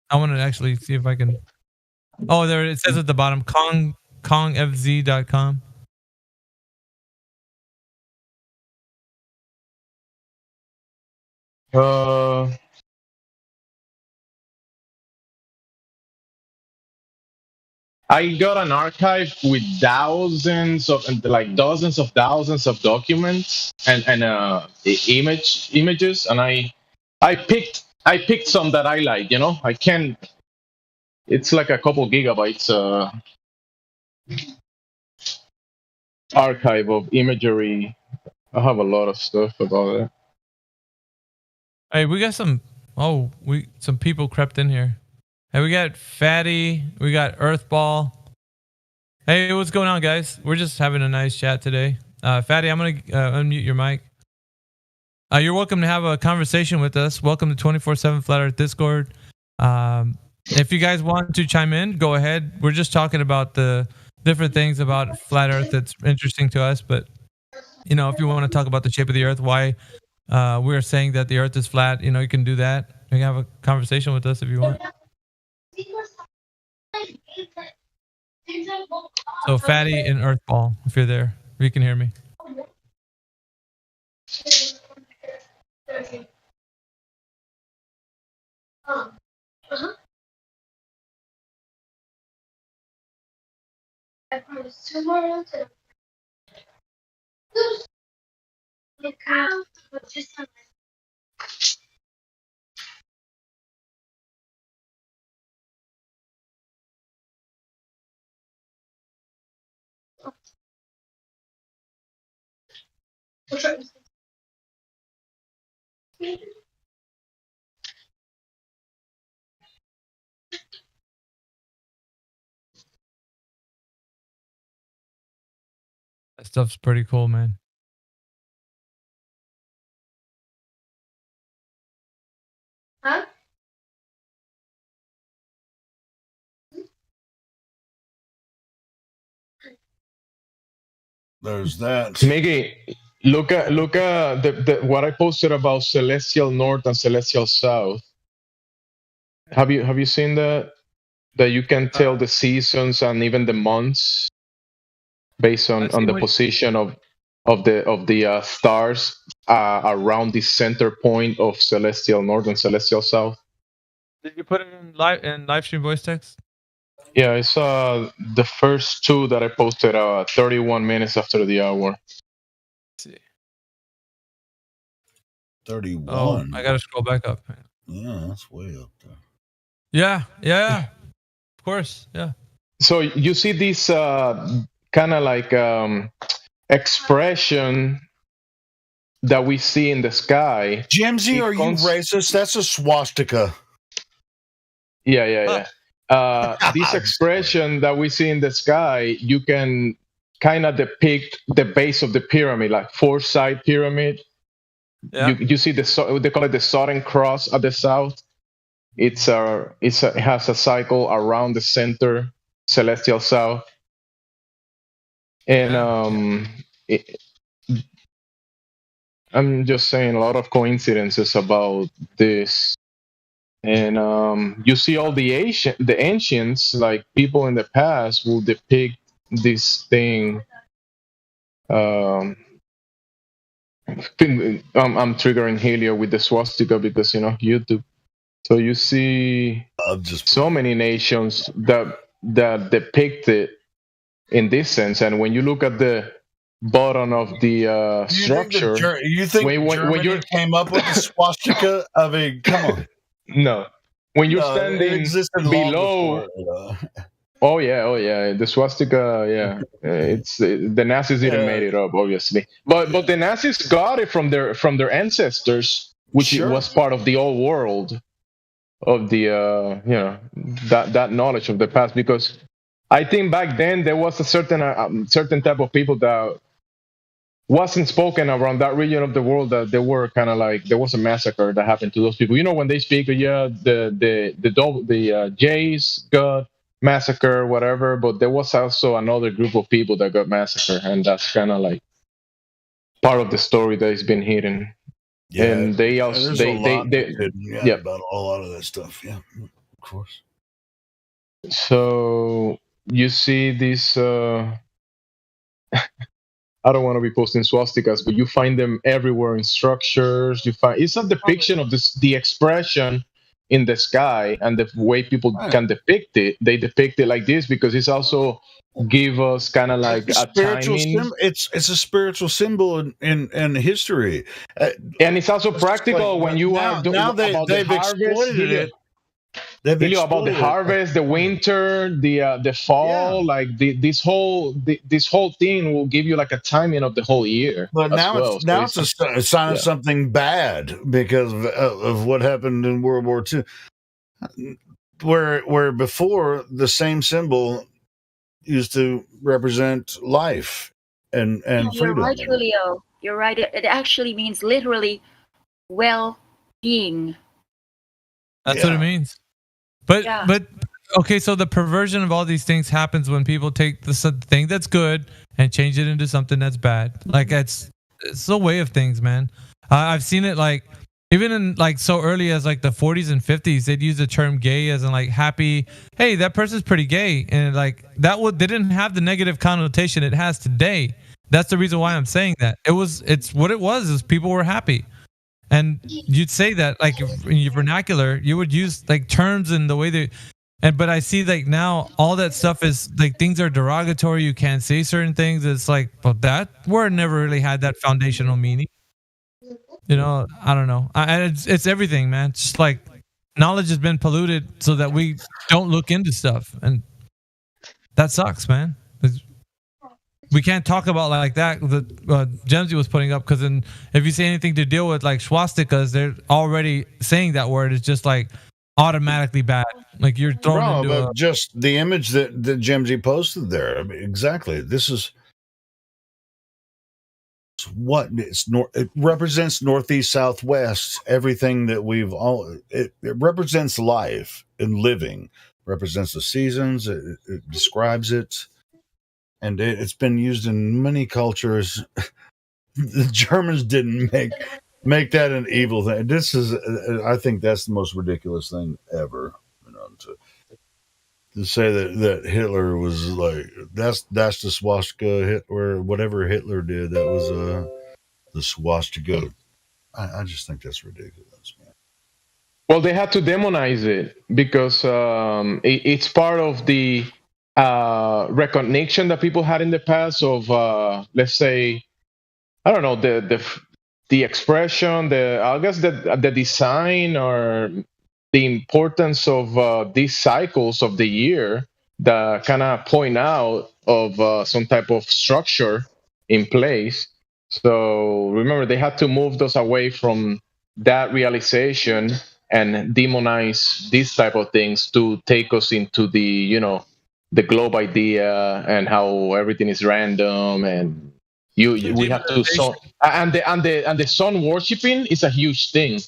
I want to actually see if I can. Oh, there it says at the bottom, kongfz.com. I got an archive with dozens of thousands of documents and images, and I picked some that I like. I can. It's like a couple gigabytes archive of imagery. I have a lot of stuff about it. Hey, we got some people crept in here. Hey, we got Fatty, we got Earthball. Hey, what's going on, guys? We're just having a nice chat today. Fatty, I'm gonna unmute your mic. You're welcome to have a conversation with us. Welcome to 24/7 Flat Earth Discord. If you guys want to chime in, go ahead. We're just talking about the different things about Flat Earth that's interesting to us. But if you want to talk about the shape of the Earth, why we're saying that the Earth is flat, you can do that. You can have a conversation with us if you want. So Fatty and Earthball, if you're there, if you can hear me. I promise tomorrow to the cow was just on That stuff's pretty cool, man. Huh? There's that. Miggy, look at the what I posted about Celestial North and Celestial South. Have you seen that? That you can tell the seasons and even the months based on the position of the stars around the center point of Celestial North and Celestial South. Did you put it in live stream voice text? Yeah, I saw the first two that I posted 31 minutes after the hour. Let's see. 31. Oh, I gotta scroll back up. Yeah, that's way up there. Yeah. Of course, yeah. So you see this kind of like expression that we see in the sky. Jimsy, are you racist? That's a swastika. Yeah. This expression that we see in the sky, you can kind of depict the base of the pyramid, like four-side pyramid. Yeah. You see they call it the Southern Cross at the south. It has a cycle around the center, Celestial South, and I'm just saying a lot of coincidences about this. And you see all the ancients, like people in the past, will depict this thing. I'm triggering Helio with the swastika because YouTube. So you see so many nations that depict it in this sense. And when you look at the bottom of the structure, you think Germany came up with the swastika? I mean, come on. No, when you're standing below. Oh yeah, the swastika. Yeah, it's the Nazis didn't made it up, obviously. But the Nazis got it from their ancestors, which was part of the old world of the that knowledge of the past. Because I think back then there was a certain type of people that wasn't spoken around that region of the world, that they were kind of like there was a massacre that happened to those people. When they speak, the Jays got massacred, whatever, but there was also another group of people that got massacred, and that's kind of like part of the story that has been hidden. Yeah, and they also about a lot of that stuff. Yeah, of course. So you see this. I don't want to be posting swastikas, but you find them everywhere in structures. It's a depiction of the expression in the sky, and the way people can depict it. They depict it like this because it's also give us kind of like a timing. It's a spiritual symbol in history, and it's also practical when you are now they've exploited it. About the harvest, the winter, the fall, like this whole thing will give you like a timing of the whole year. But it's a sign of something bad because of what happened in World War II, where before the same symbol used to represent life and freedom. You're right, Julio. You're right. It actually means literally well-being. That's what it means. But okay, so the perversion of all these things happens when people take the thing that's good and change it into something that's bad. Like it's the way of things, man. I've seen it like even in like so early as like the 40s and 50s, they'd use the term gay as in like happy. Hey, that person's pretty gay, and like they didn't have the negative connotation it has today. That's the reason why I'm saying that. It's what it was is people were happy. And you'd say that like in your vernacular, you would use like terms in the way they, but I see like now all that stuff is like things are derogatory. You can't say certain things. It's like, but that word never really had that foundational meaning. I don't know. It's everything, man. It's just like knowledge has been polluted so that we don't look into stuff, and that sucks, man. We can't talk about like that. Gemsy was putting up because if you say anything to deal with like swastikas, they're already saying that word is just like automatically bad. Like you're thrown into just the image that Gemsy posted there. I mean, exactly. This is it represents northeast, southwest, everything that we've all. It represents life and living. Represents the seasons. It describes it, and it's been used in many cultures. The Germans didn't make that an evil thing. This is, I think, that's the most ridiculous thing ever. To say that Hitler was like that's the swastika Hitler, whatever Hitler did, that was the swastika. I just think that's ridiculous, man. Well, they had to demonize it because it's part of the recognition that people had in the past of, let's say, I don't know, the expression, I guess the design or the importance of these cycles of the year that kind of point out of some type of structure in place. So remember, they had to move us away from that realization and demonize these type of things to take us into the globe idea and how everything is random and we have to and the sun worshiping is a huge thing.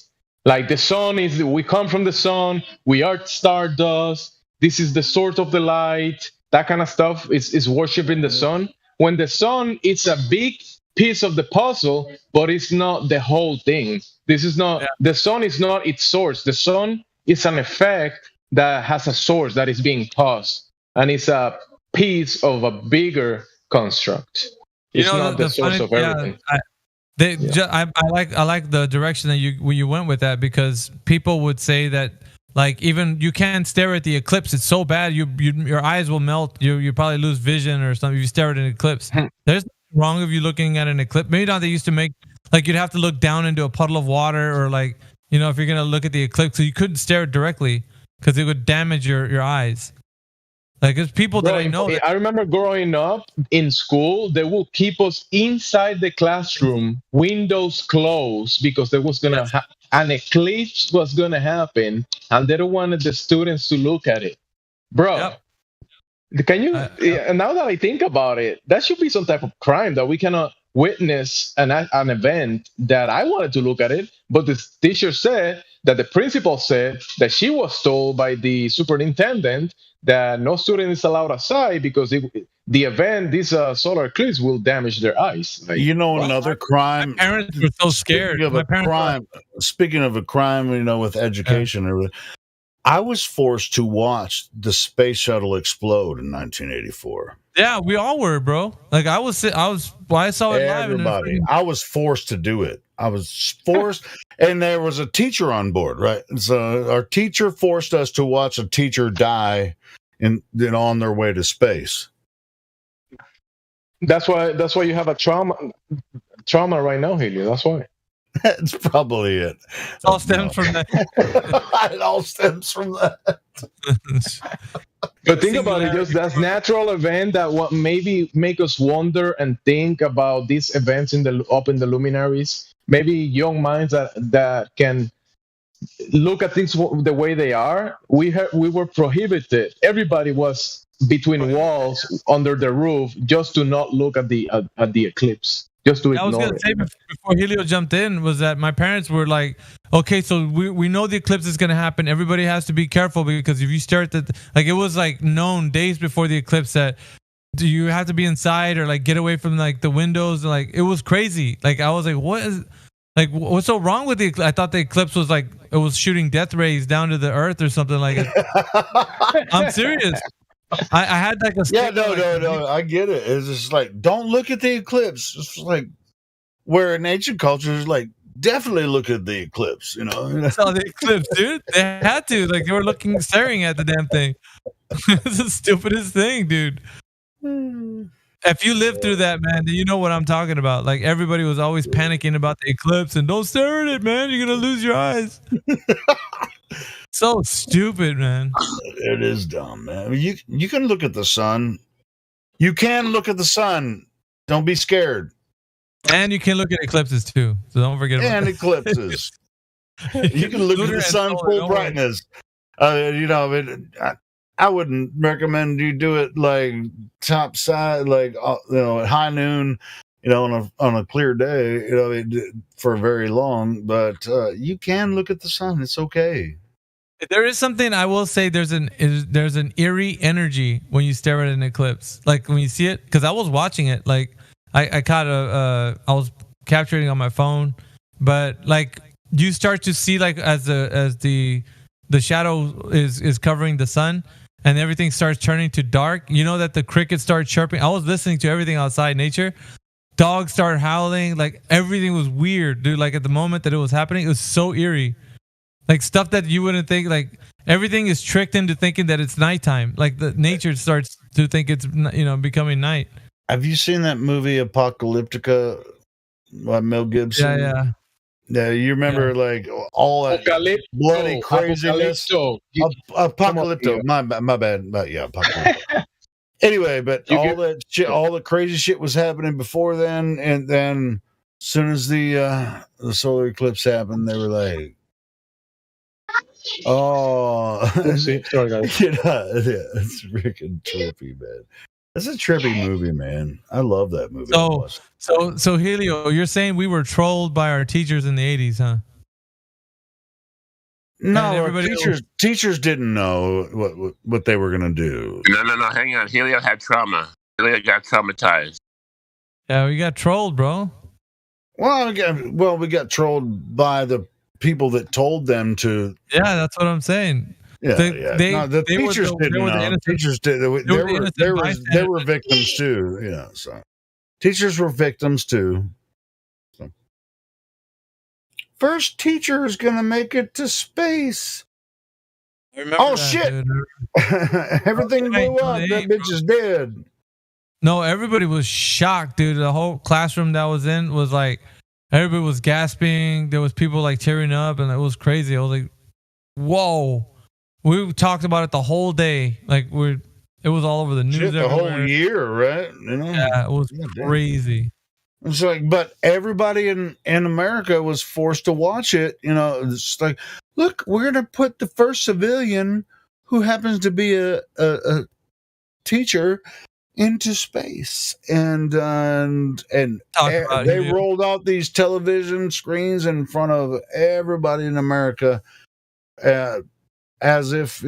Like the sun we come from the sun, we are stardust, this is the source of the light, that kind of stuff is worshiping the sun. When the sun is a big piece of the puzzle, but it's not the whole thing. This is not, the sun is not its source. The sun is an effect that has a source that is being caused, and it's a piece of a bigger construct. It's not the source of everything. I like the direction that you went with that, because people would say that, like, even you can't stare at the eclipse. It's so bad your eyes will melt. You probably lose vision or something if you stare at an eclipse. There's nothing wrong with you looking at an eclipse. Maybe not. They used to make, like, you'd have to look down into a puddle of water, or like, if you're gonna look at the eclipse, so you couldn't stare directly because it would damage your eyes. Like, there's people that I know. I remember growing up in school, they will keep us inside the classroom, windows closed, because there was gonna an eclipse was gonna happen, and they don't wanted the students to look at it, bro. Can you? Now that I think about it, that should be some type of crime that we cannot witness an event that I wanted to look at it, but the teacher said that the principal said that she was told by the superintendent that no student is allowed outside because the event, this solar eclipse, will damage their eyes. Like, another crime. My parents were so scared. Speaking of a crime, with education and everything, I was forced to watch the space shuttle explode in 1984. Yeah, we all were, bro. Like, I saw it live. Everybody. I was forced to do it. I was forced, and there was a teacher on board, right? So our teacher forced us to watch a teacher die on their way to space. That's why you have a trauma right now, Helio. That's why. That's probably it. It all stems from that. It all stems from that. But think about it, just that natural event that what maybe make us wonder and think about these events up in the luminaries. Maybe young minds that can look at things the way they are. We were prohibited. Everybody was between walls under the roof just to not look at the eclipse. Just to ignore it. I was going to say before Helio jumped in was that my parents were like, okay, so we know the eclipse is going to happen. Everybody has to be careful, because if you stare at it was like known days before the eclipse that do you have to be inside or like get away from like the windows. Like, it was crazy. Like, I was like, what's so wrong with the eclipse? I thought the eclipse was like, it was shooting death rays down to the earth or something like it. I'm serious. I had like a no. I get it. It's just like, don't look at the eclipse. It's like, where in ancient cultures, like, definitely look at the eclipse. I saw the eclipse, dude. They had to. Like, they were staring at the damn thing. It's the stupidest thing, dude. If you lived through that, man, then you know what I'm talking about. Like, everybody was always panicking about the eclipse and don't stare at it, man. You're gonna lose your eyes. So stupid, man. It is dumb, man. You can look at the sun. You can look at the sun. Don't be scared. And you can look at eclipses too. So don't forget about eclipses. You can look at the sun full brightness. I wouldn't recommend you do it like top side, like at high noon, on a clear day, for very long. But you can look at the sun. It's okay. There is something I will say. There's an eerie energy when you stare at an eclipse. Like when you see it, because I was watching it. Like I caught I was capturing on my phone, but like you start to see like as the shadow is covering the sun and everything starts turning to dark. You know that the crickets start chirping. I was listening to everything outside nature. Dogs start howling. Like everything was weird, dude. Like at the moment that it was happening, it was so eerie. Like stuff that you wouldn't think, like everything is tricked into thinking that it's nighttime. Like the nature starts to think it's, becoming night. Have you seen that movie Apocalyptica by Mel Gibson? Yeah. Yeah, you remember like all that bloody craziness. Apocalypto. My bad. But yeah, Apocalypto. Anyway, but that shit, all the crazy shit was happening before then, and then as soon as the solar eclipse happened, they were like, "Oh, sorry guys." It's freaking trippy, man. It's a trippy movie, man. I love that movie. So Helio, you're saying we were trolled by our teachers in the 80s, huh? No, our teachers didn't know what they were gonna do. No. Hang on. Helio had trauma. Helio got traumatized. Yeah, we got trolled, bro. Well, we got trolled by the people that told them to. Yeah, that's what I'm saying. Yeah, the teachers didn't know. Teachers did. They were victims too. Yeah, so teachers were victims too. So. First teacher is gonna make it to space. Oh shit! Everything blew up. That bitch is dead. No, everybody was shocked, dude. The whole classroom that was in was like, everybody was gasping. There was people like tearing up, and it was crazy. I was like, whoa. We talked about it the whole day. Like it was all over the news. The whole year, right? Yeah, it was crazy. It's like, but everybody in America was forced to watch it. It's like, look, we're gonna put the first civilian who happens to be a teacher into space, and they rolled out these television screens in front of everybody in America. As if,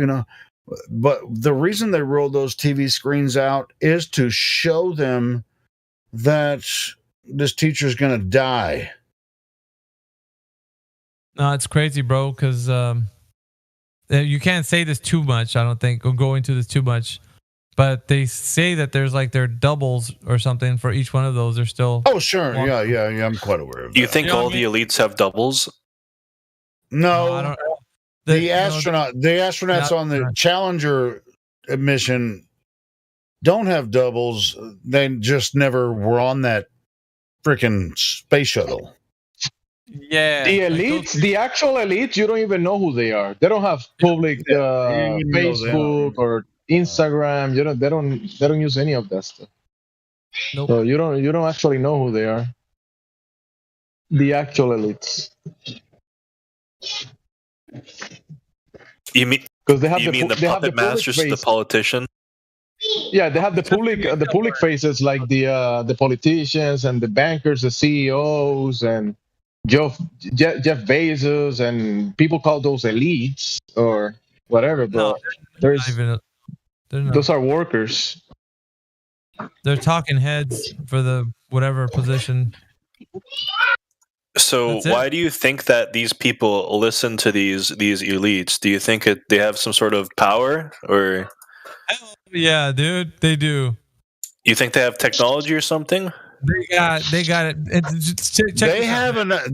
but the reason they rolled those TV screens out is to show them that this teacher's going to die. No, it's crazy, bro, because you can't say this too much, I don't think, or go into this too much. But they say that there's like their doubles or something for each one of those. They're still. Oh, sure. Yeah. I'm quite aware of that. Do you think all the elites have doubles? No, I don't. The astronauts on the Challenger mission don't have doubles. They just never were on that freaking space shuttle. Yeah, the elites, the actual elites, you don't even know who they are. They don't have public Facebook or Instagram. They don't use any of that stuff. Nope. So you don't actually know who they are. The actual elites. You mean because they have the puppet masters, the politician? Yeah, they have the public faces like the politicians and the bankers, the CEOs, and Jeff Bezos, and people call those elites or whatever. But those are workers. They're talking heads for the whatever position. So why do you think that these people listen to these elites? Do you think they have some sort of power, or? Yeah, dude, they do. You think they have technology or something? They got it.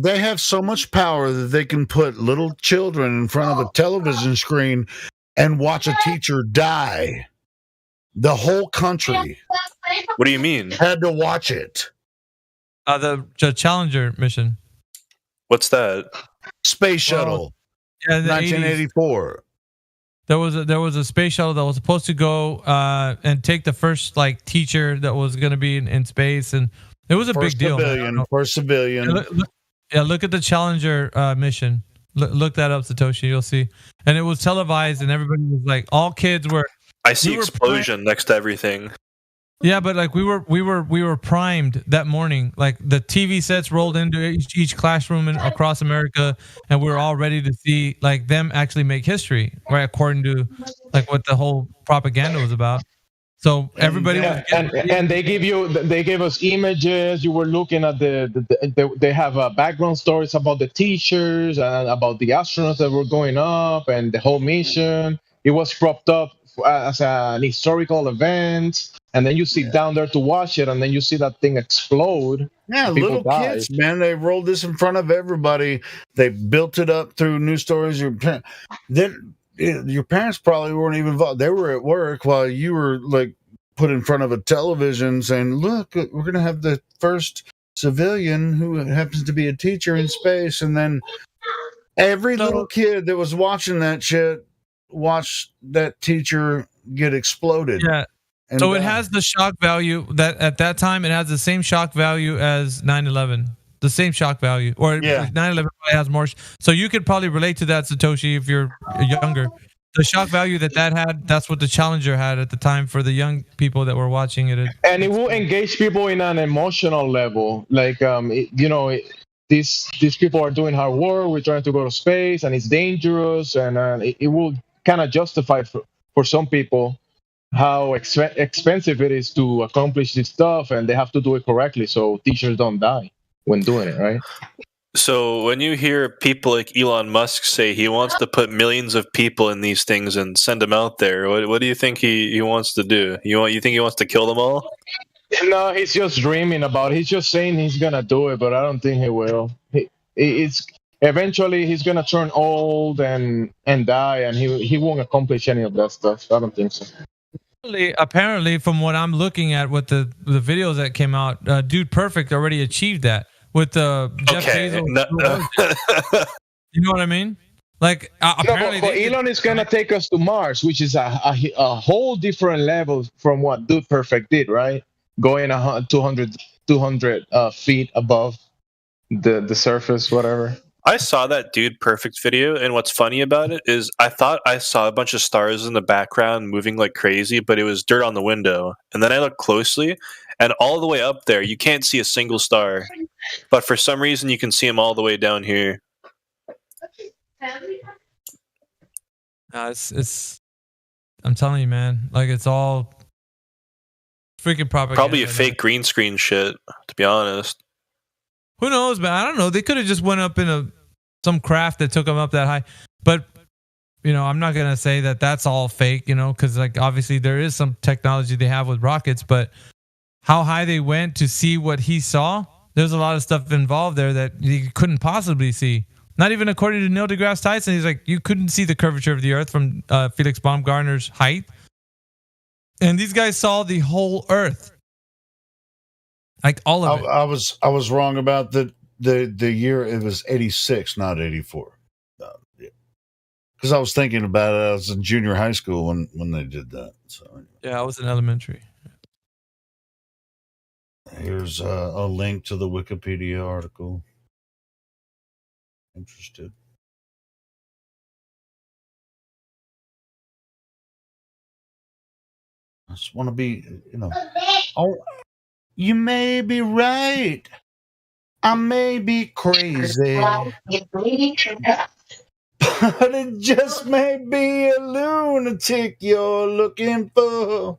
They have so much power that they can put little children in front of a television screen and watch a teacher die. The whole country. What do you mean? Had to watch it. The Challenger mission. What's that? Space shuttle. Yeah, 1984. There was a space shuttle that was supposed to go and take the first teacher that was going to be in space, and it was a big deal. First civilian. Look at the Challenger mission. Look that up, Satoshi. You'll see. And it was televised, and everybody was like, all kids were. I see explosion next to everything. Yeah, but like we were primed that morning. Like the TV sets rolled into each classroom across America, and we were all ready to see like them actually make history, right? According to like what the whole propaganda was about. So everybody was and they gave us images. You were looking at they have background stories about the teachers and about the astronauts that were going up and the whole mission. It was propped up as an historical event, and then you sit down there to watch it, and then you see that thing explode. Yeah, little kids, man. They rolled this in front of everybody. They built it up through news stories. Then your parents probably weren't even involved. They were at work while you were like put in front of a television saying, look, we're going to have the first civilian who happens to be a teacher in space. And then every little kid that was watching that shit watched that teacher get exploded. Yeah. So it has the shock value that at that time it has the same shock value as 9/11. The same shock value, or 9/11 probably has more. So you could probably relate to that, Satoshi, if you're younger. The shock value that had, that's what the Challenger had at the time for the young people that were watching it. And it will engage people in an emotional level. Like, these people are doing hard work. We're trying to go to space, and it's dangerous, and it will kind of justify for some people how expensive it is to accomplish this stuff, and they have to do it correctly so teachers don't die when doing it, right? So when you hear people like Elon Musk say he wants to put millions of people in these things and send them out there, what do you think he wants to do? You think he wants to kill them all? No, he's just dreaming about it. He's just saying he's gonna do it, but I don't think he will. It's eventually he's gonna turn old and die, and he won't accomplish any of that stuff. I don't think so. Apparently, from what I'm looking at with the videos that came out, Dude Perfect already achieved that with Jeff Bezos. You know what I mean? Like apparently, but Elon is gonna take us to Mars, which is a whole different level from what Dude Perfect did, right? Going 200 feet above the surface, whatever. I saw that Dude Perfect video, and what's funny about it is I thought I saw a bunch of stars in the background moving like crazy, but it was dirt on the window. And then I looked closely, and all the way up there, you can't see a single star. But for some reason, you can see them all the way down here. It's I'm telling you, man. Like, it's all freaking propaganda. Probably a fake green screen shit, to be honest. Who knows, man? I don't know. They could have just went up in some craft that took them up that high. But, I'm not going to say that that's all fake, because, like, obviously there is some technology they have with rockets. But how high they went to see what he saw, there's a lot of stuff involved there that you couldn't possibly see. Not even according to Neil deGrasse Tyson. He's like, you couldn't see the curvature of the Earth from Felix Baumgartner's height. And these guys saw the whole Earth. Like all of it. I was wrong about the year. It was 86, not 84. Because I was thinking about it. I was in junior high school when they did that. So yeah, I was in elementary. Here's a link to the Wikipedia article. Interested? I just want to be, Oh, you may be right. I may be crazy. But it just may be a lunatic you're looking for.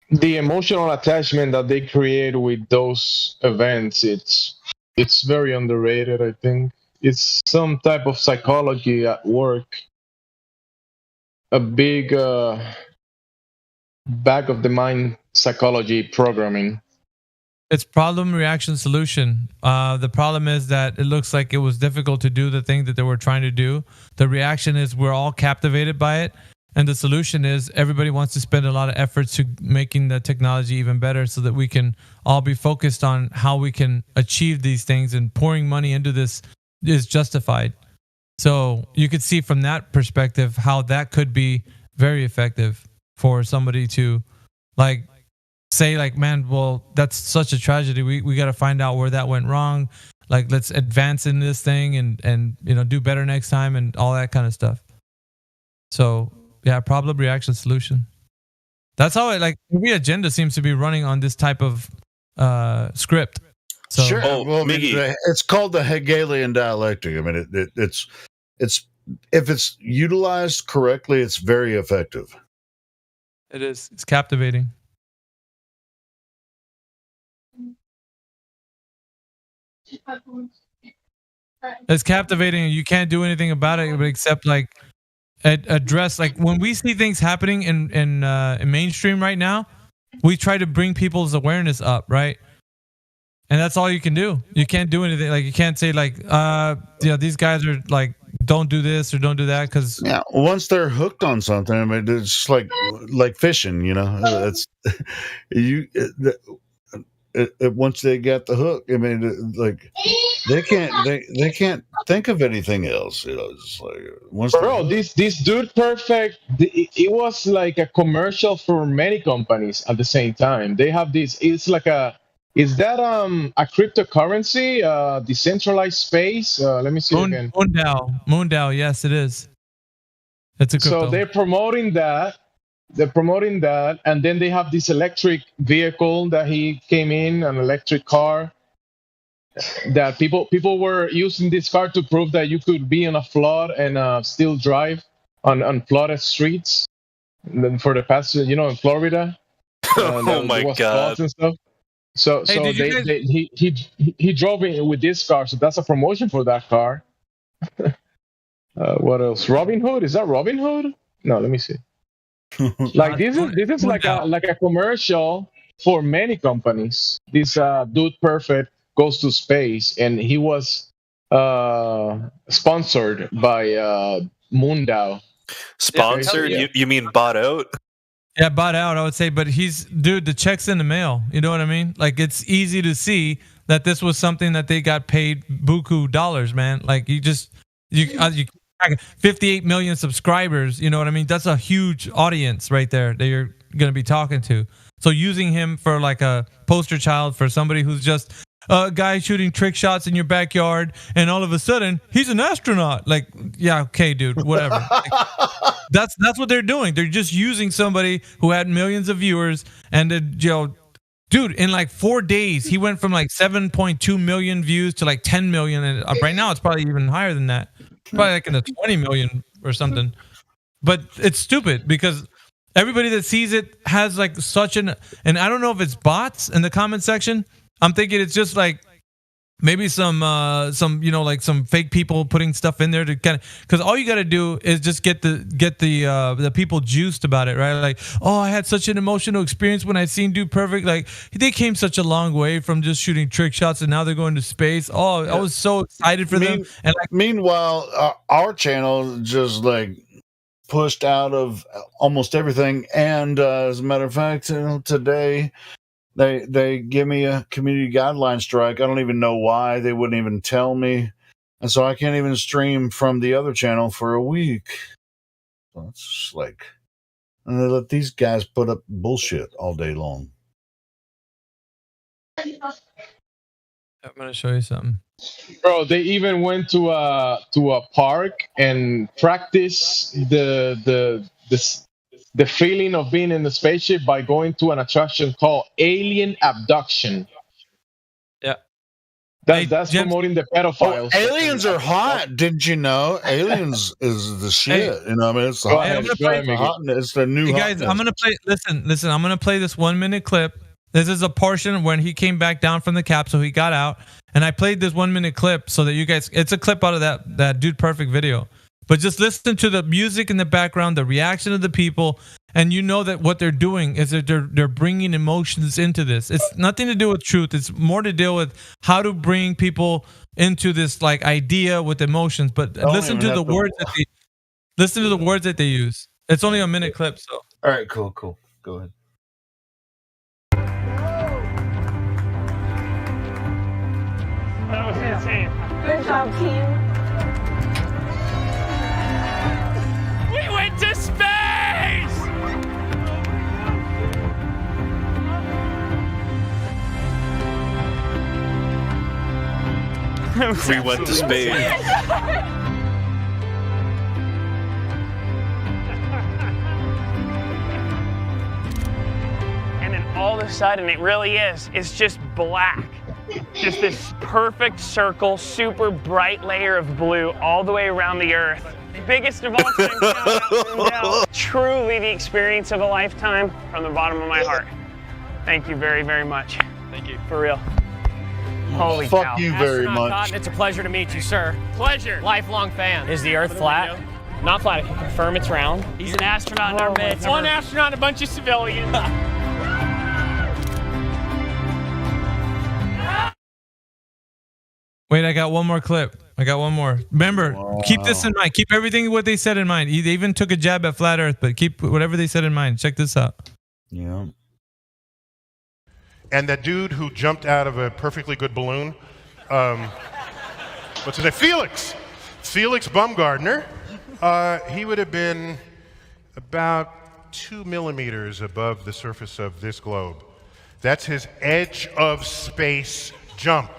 The emotional attachment that they create with those events, it's very underrated, I think. It's some type of psychology at work. A big back of the mind psychology programming. It's problem, reaction, solution. The problem is that it looks like it was difficult to do the thing that they were trying to do. The reaction is we're all captivated by it. And the solution is everybody wants to spend a lot of efforts to making the technology even better so that we can all be focused on how we can achieve these things, and pouring money into this is justified. So you could see from that perspective how that could be very effective for somebody to say man, well, that's such a tragedy. We got to find out where that went wrong. Like, let's advance in this thing and do better next time and all that kind of stuff. So yeah, problem, reaction, solution. That's how it like every agenda seems to be running on this type of script. So, Sure. Well, it's called the Hegelian dialectic. I mean, it's if it's utilized correctly, it's very effective. It is. It's captivating. It's captivating, and you can't do anything about it except like address. Like when we see things happening in mainstream right now, we try to bring people's awareness up, right? And that's all you can do. You can't do anything. Like you can't say like, these guys are like, don't do this or don't do that because once they're hooked on something, I mean, it's like fishing. You know, it's once they get the hook, I mean, like they can't think of anything else. You know, it's like bro, this Dude Perfect, it was like a commercial for many companies at the same time. They have this. It's like is that a cryptocurrency, decentralized space? Let me see again. Moondao, yes, it is. It's a crypto. So they're promoting that. And then they have this electric vehicle that he came in, an electric car. That people were using this car to prove that you could be in a flood and still drive on flooded streets. And then for the past, in Florida, oh my God. And stuff. So he drove in with this car, so that's a promotion for that car. What else? Robin Hood? Is that Robin Hood? No, let me see. Like this is like a commercial for many companies. This Dude Perfect goes to space, and he was sponsored by Moondao. Sponsored? Yeah. You mean bought out? Yeah, bought out, I would say, but the check's in the mail. You know what I mean? Like, it's easy to see that this was something that they got paid buku dollars, man. Like, you 58 million subscribers, you know what I mean? That's a huge audience right there that you're going to be talking to. So using him for like a poster child for somebody who's just a guy shooting trick shots in your backyard, and all of a sudden he's an astronaut. Like, yeah, okay, dude, whatever. Like, that's what they're doing. They're just using somebody who had millions of viewers, and dude, in like 4 days he went from like 7.2 million views to like 10 million, and right now it's probably even higher than that. Probably like in the 20 million or something. But it's stupid because everybody that sees it has like such and I don't know if it's bots in the comment section. I'm thinking it's just like maybe some like some fake people putting stuff in there to kind of, because all you got to do is just get the people juiced about it, right? Like, oh, I had such an emotional experience when I seen Dude Perfect. Like, they came such a long way from just shooting trick shots, and now they're going to space. Oh, I was so excited for them. And like, meanwhile, our channel just like pushed out of almost everything. And as a matter of fact, today they give me a community guideline strike. I don't even know why. They wouldn't even tell me. And so I can't even stream from the other channel for a week. So it's just like, and they let these guys put up bullshit all day long. I'm gonna show you something. Bro, they even went to a park and practiced the feeling of being in the spaceship by going to an attraction called Alien Abduction. Yeah. That's promoting the pedophiles. Oh, aliens are hot. Didn't you know? Aliens is the shit. You know, I mean, it's the it's the new. Hey guys, hotness. I'm gonna play. Listen. I'm gonna play this 1 minute clip. This is a portion when he came back down from the capsule. He got out, and I played this 1 minute clip so that you guys. It's a clip out of that Dude Perfect video. But just listen to the music in the background, the reaction of the people, and you know that what they're doing is that they're bringing emotions into this. It's nothing to do with truth. It's more to deal with how to bring people into this like idea with emotions. But listen to the words that they use. It's only a minute clip, so. All right, cool. Go ahead. That was insane. Good job, team. We went to space! We went to space. all of a sudden, it really is. It's just black. Just this perfect circle, super bright layer of blue all the way around the Earth. Biggest of all time, shout out Lindell. Truly the experience of a lifetime from the bottom of my heart. Thank you very, very much. Thank you. For real. Holy cow. Fuck you very Astronaut much. Cotton, it's a pleasure to meet you, sir. Pleasure. Lifelong fan. Is the Earth flat? Not flat. I can confirm it's round. He's an astronaut in our midst. One astronaut, a bunch of civilians. Wait, I got one more clip. I got one more. Remember, keep this in mind. Keep everything what they said in mind. They even took a jab at Flat Earth, but keep whatever they said in mind. Check this out. Yeah. And that dude who jumped out of a perfectly good balloon, what's his name? Felix Baumgartner. He would have been about 2 millimeters above the surface of this globe. That's his edge of space jump.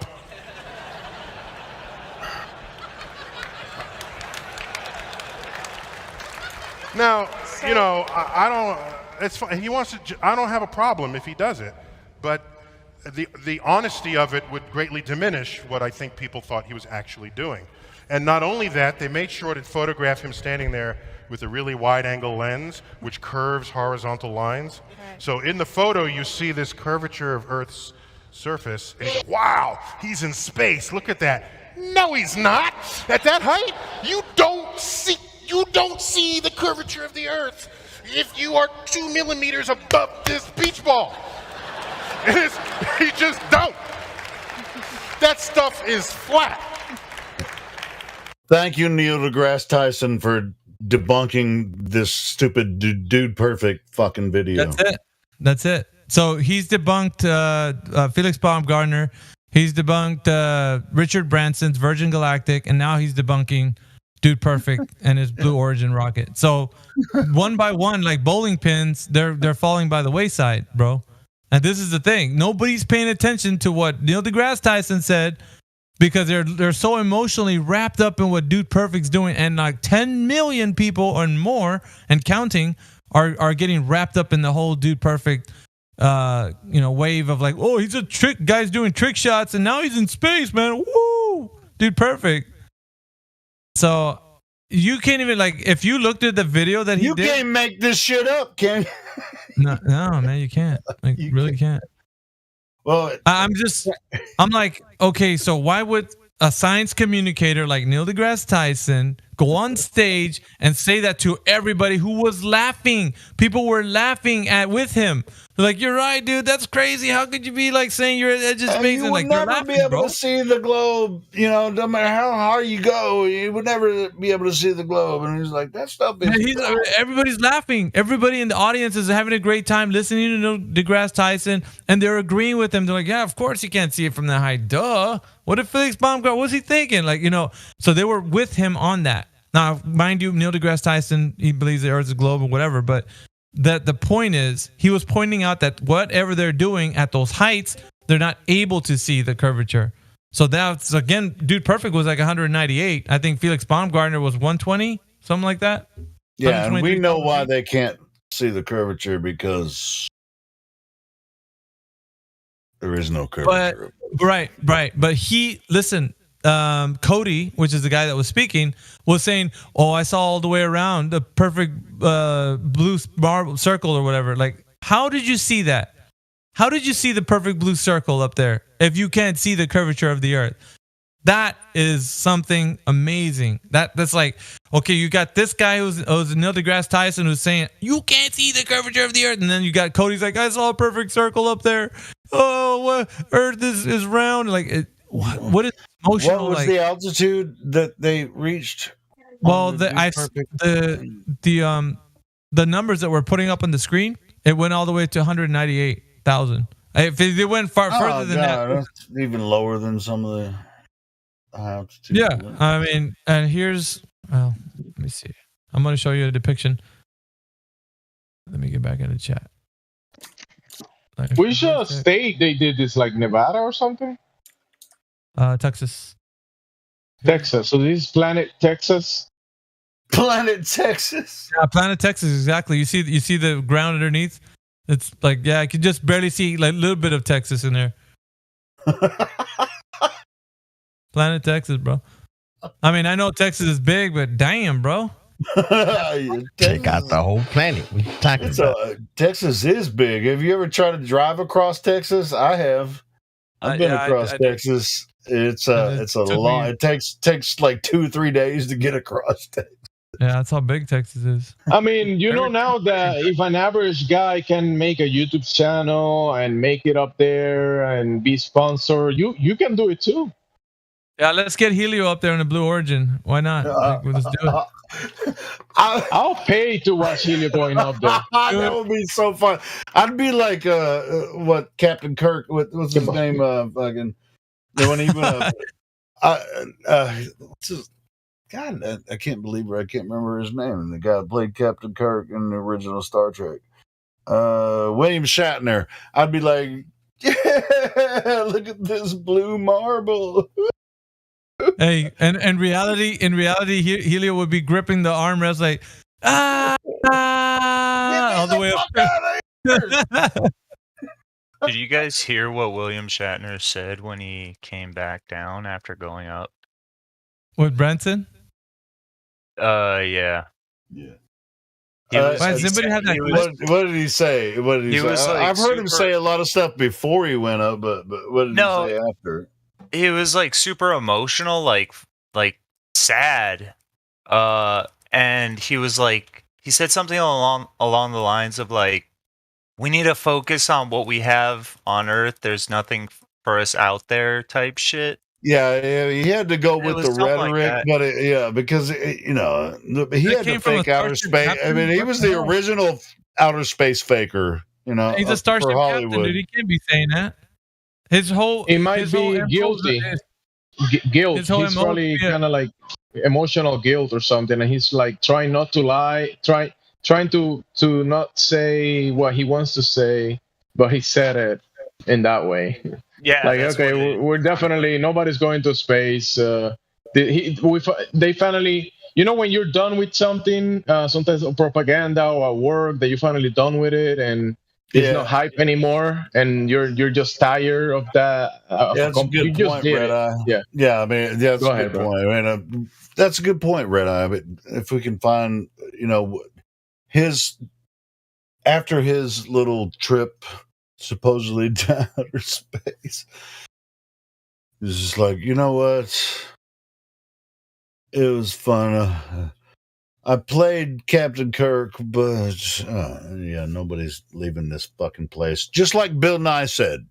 Now, you know, I don't. It's fine. He wants to. I don't have a problem if he does it, but the honesty of it would greatly diminish what I think people thought he was actually doing. And not only that, they made sure to photograph him standing there with a really wide-angle lens, which curves horizontal lines. So in the photo, you see this curvature of Earth's surface, and you go, wow, he's in space. Look at that. No, he's not. At that height, you don't see the curvature of the Earth if you are 2 millimeters above this beach ball. You just don't. That stuff is flat. Thank you, Neil deGrasse Tyson, for debunking this stupid dude perfect fucking video. That's it. So he's debunked Felix Baumgartner. He's debunked Richard Branson's Virgin Galactic, and now he's debunking Dude Perfect and his Blue Origin rocket. So one by one, like bowling pins, they're falling by the wayside, bro. And this is the thing. Nobody's paying attention to what Neil deGrasse Tyson said because they're so emotionally wrapped up in what Dude Perfect's doing, and like 10 million people and more and counting are getting wrapped up in the whole Dude Perfect wave of like, oh, he's a trick guy's doing trick shots and now he's in space, man. Woo! Dude Perfect. So you can't even, like, if you looked at the video that he did, you can't make this shit up, can you? No, man, you can't. Like, you really can't. Well, I'm like, okay, so why would a science communicator like Neil deGrasse Tyson go on stage and say that to everybody who was laughing? People were laughing with him. They're like, you're right, dude. That's crazy. How could you be like saying you're at the edge of space? You and would like, never laughing, be able bro. to see the globe. You know, no matter how hard you go, you would never be able to see the globe. And he's like, that stuff is. Everybody's laughing. Everybody in the audience is having a great time listening to Neil deGrasse Tyson, and they're agreeing with him. They're like, yeah, of course you can't see it from that height. Duh. What if Felix Baumgartner? What's he thinking? Like, you know, so they were with him on that. Now, mind you, Neil deGrasse Tyson, he believes the Earth is a globe or whatever, but that the point is, he was pointing out that whatever they're doing at those heights, they're not able to see the curvature. So that's, again, Dude Perfect was like 198. I think Felix Baumgartner was 120, something like that. Yeah, and we know why they can't see the curvature, because there is no curvature. Right. But Cody, which is the guy that was speaking, was saying, oh, I saw all the way around the perfect blue marble circle or whatever. Like, how did you see that? How did you see the perfect blue circle up there if you can't see the curvature of the Earth? That is something amazing. That's like, okay, you got this guy who's Neil deGrasse Tyson who's saying, you can't see the curvature of the Earth. And then you got Cody's like, I saw a perfect circle up there. Oh, Earth is round. Like, what is emotional? What was like, the altitude that they reached? Well, the numbers that we're putting up on the screen, it went all the way to 198,000. If it went further than that, that's even lower than some of the altitude. Yeah, I mean, and here's, well, let me see. I'm going to show you a depiction. Let me get back in the chat. Which state they did this, like Nevada or something? Texas. Texas. So this is Planet Texas. Planet Texas. Yeah, Planet Texas, exactly. You see the ground underneath. It's like, yeah, I could just barely see like a little bit of Texas in there. Planet Texas, bro. I mean, I know Texas is big, but damn, bro. Check out the whole planet. What you talking about? Texas is big. Have you ever tried to drive across Texas? I have. I've been across Texas. It's a long. It takes like 2-3 days to get across Texas. Yeah, that's how big Texas is. I mean, you know now that if an average guy can make a YouTube channel and make it up there and be sponsored, you can do it too. Yeah, let's get Helio up there in the Blue Origin. Why not? Let's do it. I'll pay to watch Helio going up there. That would be so fun. I'd be like, what Captain Kirk? What's his name? Fucking when he went what's his? God, I can't believe it. I can't remember his name. The guy that played Captain Kirk in the original Star Trek. William Shatner. I'd be like, yeah, look at this blue marble. Hey, and in reality, Helio would be gripping the armrest like, all the way up. Did you guys hear what William Shatner said when he came back down after going up? With Branson? Yeah. Yeah. Does anybody have that? What did he say? What did he say? was, like, I've heard him say a lot of stuff before he went up, but what did he say after? He was like super emotional, like sad. And he was like, he said something along the lines of like, we need to focus on what we have on Earth. There's nothing for us out there type shit. Yeah, he had to go with the rhetoric, but because he had to fake outer space. I mean, he was the original outer space faker. He's a Starship captain, dude. He can't be saying that. His whole he might be guilty. Guilt. He's probably kind of like emotional guilt or something, and he's like trying not to lie, trying to not say what he wants to say, but he said it in that way. Yeah, like okay, we're definitely nobody's going to space. They finally, when you're done with something, sometimes propaganda or work, that you're finally done with it, and it's not hype anymore, and you're just tired of that. That's a good point, Red Eye. Yeah. I mean, that's a good point. I mean, that's a good point, Red Eye. But if we can find, his after his little trip, supposedly to outer space, it's just like, you know what? It was fun. I played Captain Kirk, but nobody's leaving this fucking place. Just like Bill Nye said.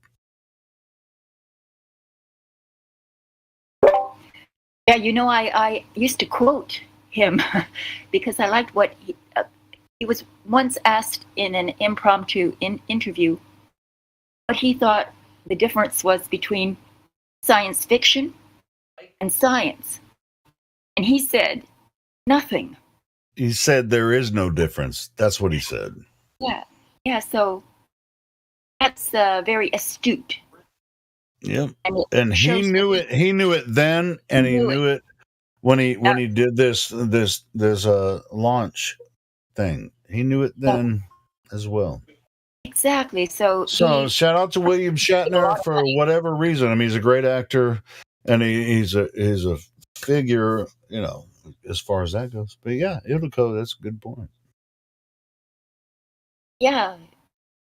Yeah, I used to quote him because I liked what he was once asked in an impromptu interview what he thought the difference was between science fiction and science. And he said, nothing. He said there is no difference. That's what he said. Yeah. So that's very astute. Yep. And he knew it. He knew it then, and he knew it when he did this launch thing. He knew it then as well. Exactly. So shout out to William Shatner for whatever reason. I mean, he's a great actor, and he's a figure, as far as that goes. But yeah, Ildiko, that's a good point. Yeah,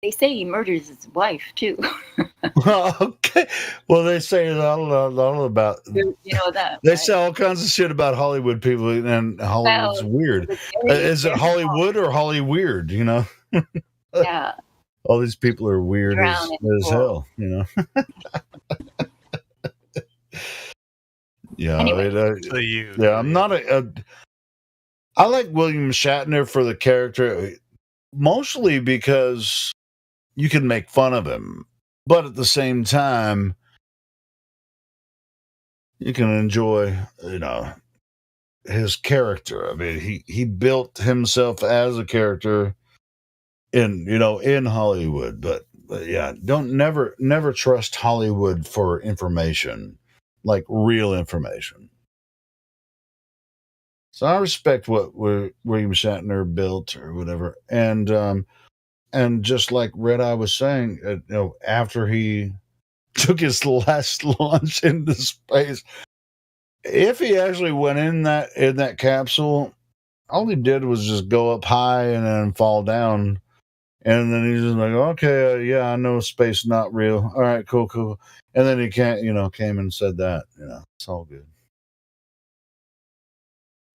they say he murders his wife too. Okay, well, they say all about. That they say all kinds of shit about Hollywood people, and Hollywood's weird. Is it Hollywood or Holly weird? Yeah. All these people are weird as hell. Yeah, anyway. I'm not I like William Shatner for the character, mostly because you can make fun of him, but at the same time, you can enjoy, his character. I mean, he built himself as a character in Hollywood, but yeah, don't never trust Hollywood for information. Like real information. So I respect what William Shatner built or whatever. And And just like Red Eye was saying, after he took his last launch into space, if he actually went in that capsule, all he did was just go up high and then fall down. And then he's just like, okay, yeah, I know space not real. All right, cool. And then he came and said that, it's all good.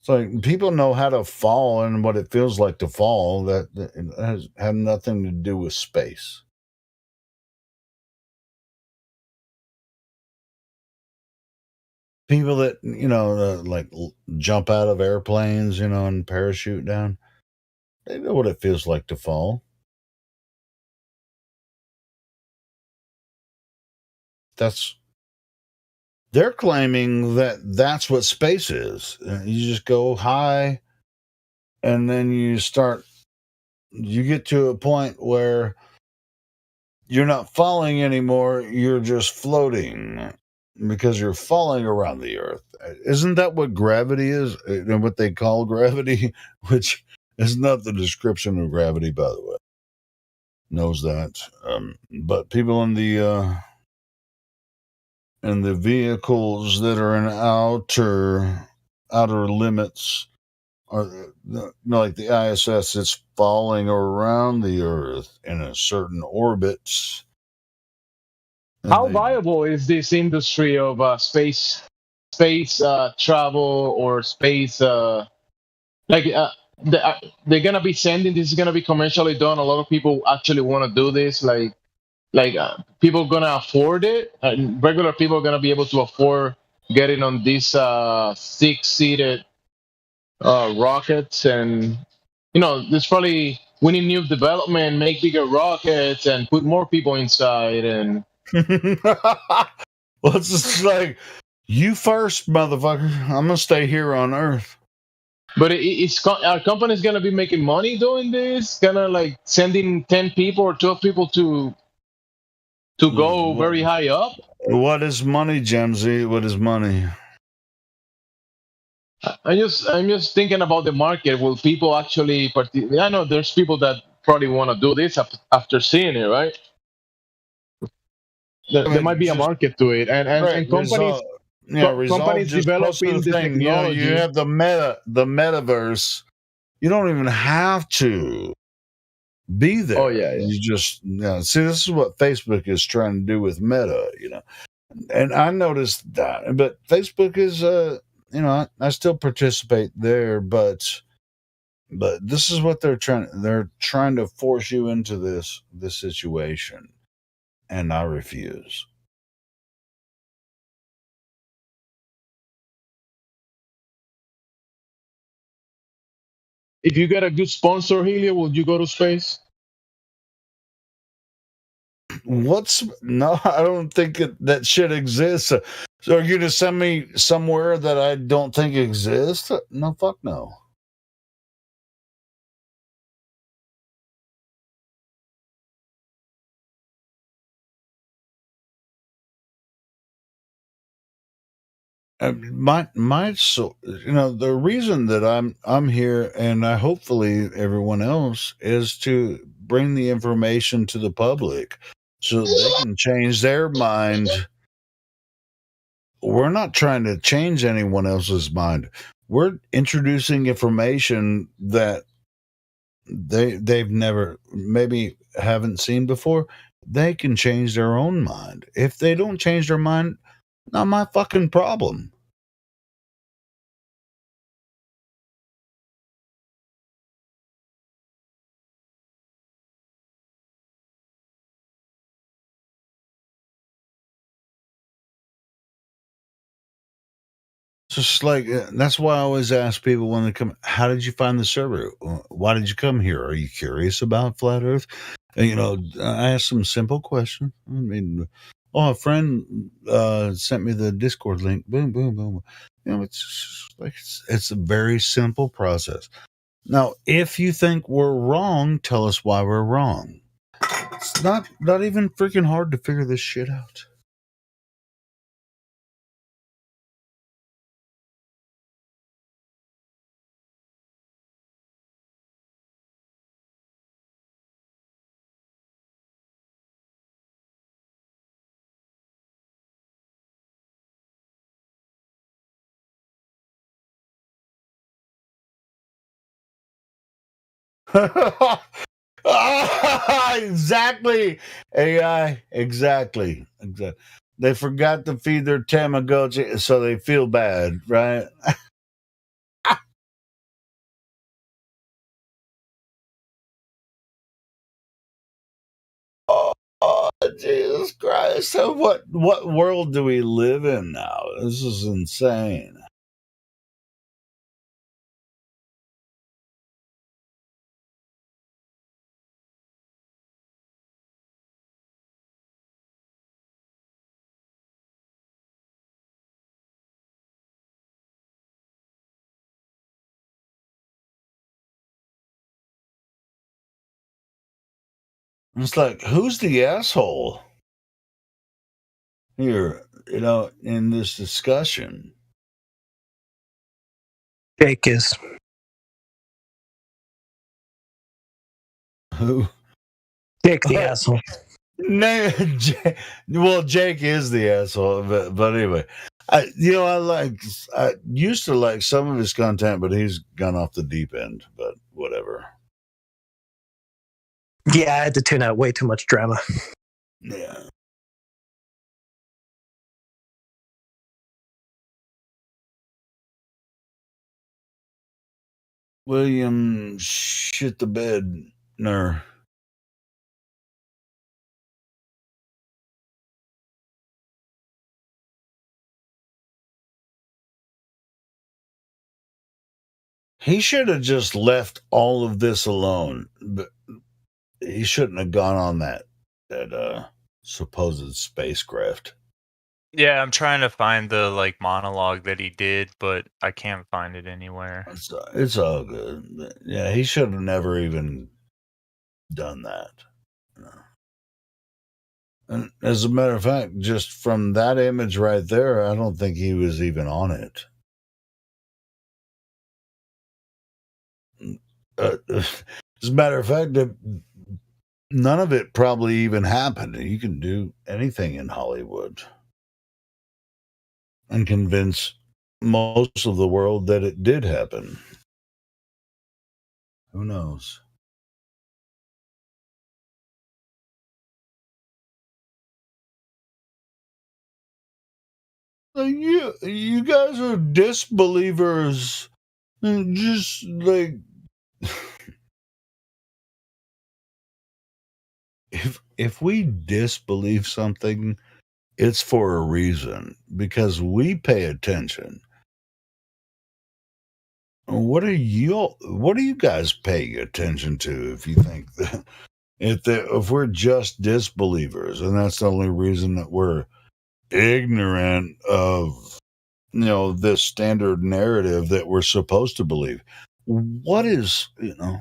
It's like people know how to fall and what it feels like to fall. That it has had nothing to do with space. People that jump out of airplanes, and parachute down, they know what it feels like to fall. They're claiming that that's what space is. You just go high, and then you get to a point where you're not falling anymore. You're just floating because you're falling around the earth. Isn't that what gravity is? And what they call gravity, which is not the description of gravity, by the way. Knows that. But people in the vehicles that are in outer limits are like the ISS, it's falling around the earth in a certain orbit. How viable is this industry of space travel or space? They're gonna be sending this is gonna be commercially done. A lot of people actually want to do this. People gonna afford it. Regular people are gonna be able to afford getting on these 6-seated rockets, and there's probably we need new development, make bigger rockets, and put more people inside. And well, it's just like, you first, motherfucker. I'm gonna stay here on Earth. But our company's gonna be making money doing this, gonna sending 10 people or 12 people to go very high up. What is money, Jamsey? What is money? I'm just thinking about the market. Will people actually I know there's people that probably want to do this after seeing it, right? There might be a market to it, and companies. Companies just developing the this thing. technology. You have the metaverse. You don't even have to be there. Oh yeah. You just see, this is what Facebook is trying to do with Meta, and I noticed that. But Facebook is I still participate there, but this is what they're trying to force you into this situation, and I refuse. If you get a good sponsor, Helio, will you go to space? No, I don't think that shit exists. So are you gonna send me somewhere that I don't think exists? No, fuck no. The reason that I'm here, and hopefully everyone else, is to bring the information to the public so they can change their mind. We're not trying to change anyone else's mind. We're introducing information that they've never, maybe haven't seen before. They can change their own mind. If they don't change their mind, not my fucking problem. Just like that's why I always ask people when they come, how did you find the server? Why did you come here? Are you curious about flat Earth? And, I ask them simple questions. I mean, a friend sent me the Discord link. Boom, boom, boom. It's a very simple process. Now, if you think we're wrong, tell us why we're wrong. It's not even freaking hard to figure this shit out. Exactly. AI. Exactly. They forgot to feed their Tamagotchi, so they feel bad, right? Oh, Jesus Christ. So what world do we live in now? This is insane. It's like, who's the asshole here, in this discussion? Jake is. Who? Jake the asshole. No, well, Jake is the asshole, but anyway, I used to like some of his content, but he's gone off the deep end. But whatever. Yeah, I had to tune out way too much drama. Yeah. William shit the bed. No. He should have just left all of this alone. But he shouldn't have gone on that supposed spacecraft. Yeah, I'm trying to find the like monologue that he did, but I can't find it anywhere. It's all good. Yeah, he should have never even done that. And as a matter of fact, just from that image right there, I don't think he was even on it. As a matter of fact, none of it probably even happened. You can do anything in Hollywood and convince most of the world that it did happen. Who knows? You guys are disbelievers. Just like if we disbelieve something, it's for a reason because we pay attention. What are you guys paying attention to if you think that if we're just disbelievers and that's the only reason that we're ignorant of this standard narrative that we're supposed to believe? What is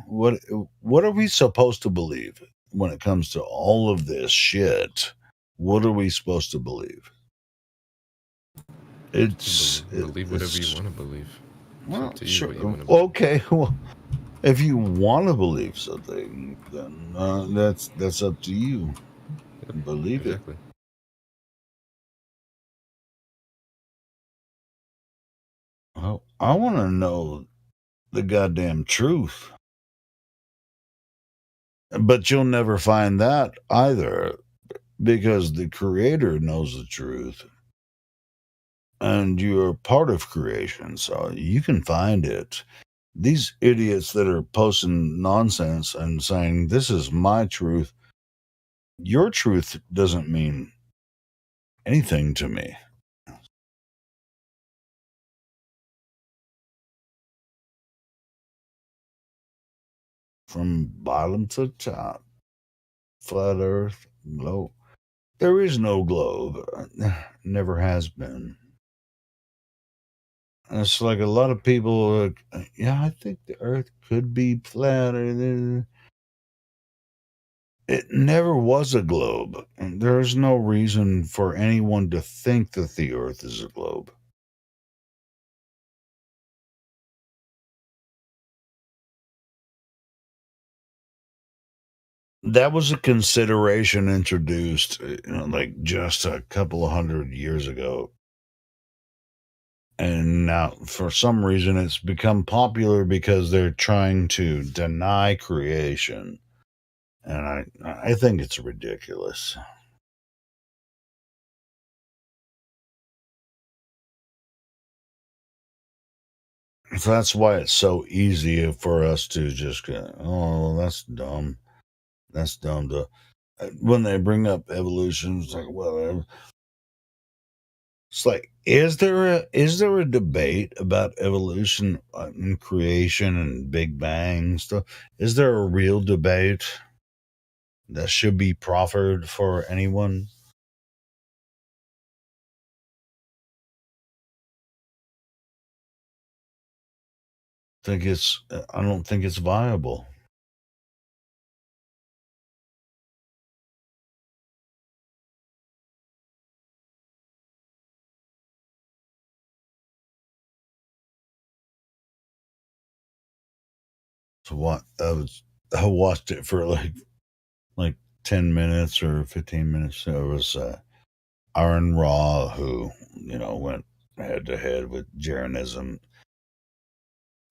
what are we supposed to believe when it comes to all of this shit? What are we supposed to believe? Believe whatever you want to believe. Well, up to you sure. what you wanna believe. Okay. Well, if you want to believe something, then that's up to you. Believe Exactly. it. Well, I want to know the goddamn truth. But you'll never find that either because the creator knows the truth. And you're part of creation, so you can find it. These idiots that are posting nonsense and saying, this is my truth, your truth doesn't mean anything to me. From bottom to top, flat earth, globe. There is no globe. Never has been. And it's like a lot of people, I think the earth could be flat. It never was a globe. And there's no reason for anyone to think that the earth is a globe. That was a consideration introduced, like just a couple of 100 years ago. And now, for some reason, it's become popular because they're trying to deny creation. And I think it's ridiculous. So that's why it's so easy for us to just go, oh, that's dumb. That's dumb. When they bring up evolution, it's like, whatever. It's like, is there a debate about evolution and creation and Big Bang stuff? Is there a real debate that should be proffered for anyone? I don't think it's viable. So what? I watched it for like 10 minutes or 15 minutes. There was Aaron Ra, who went head to head with Jeranism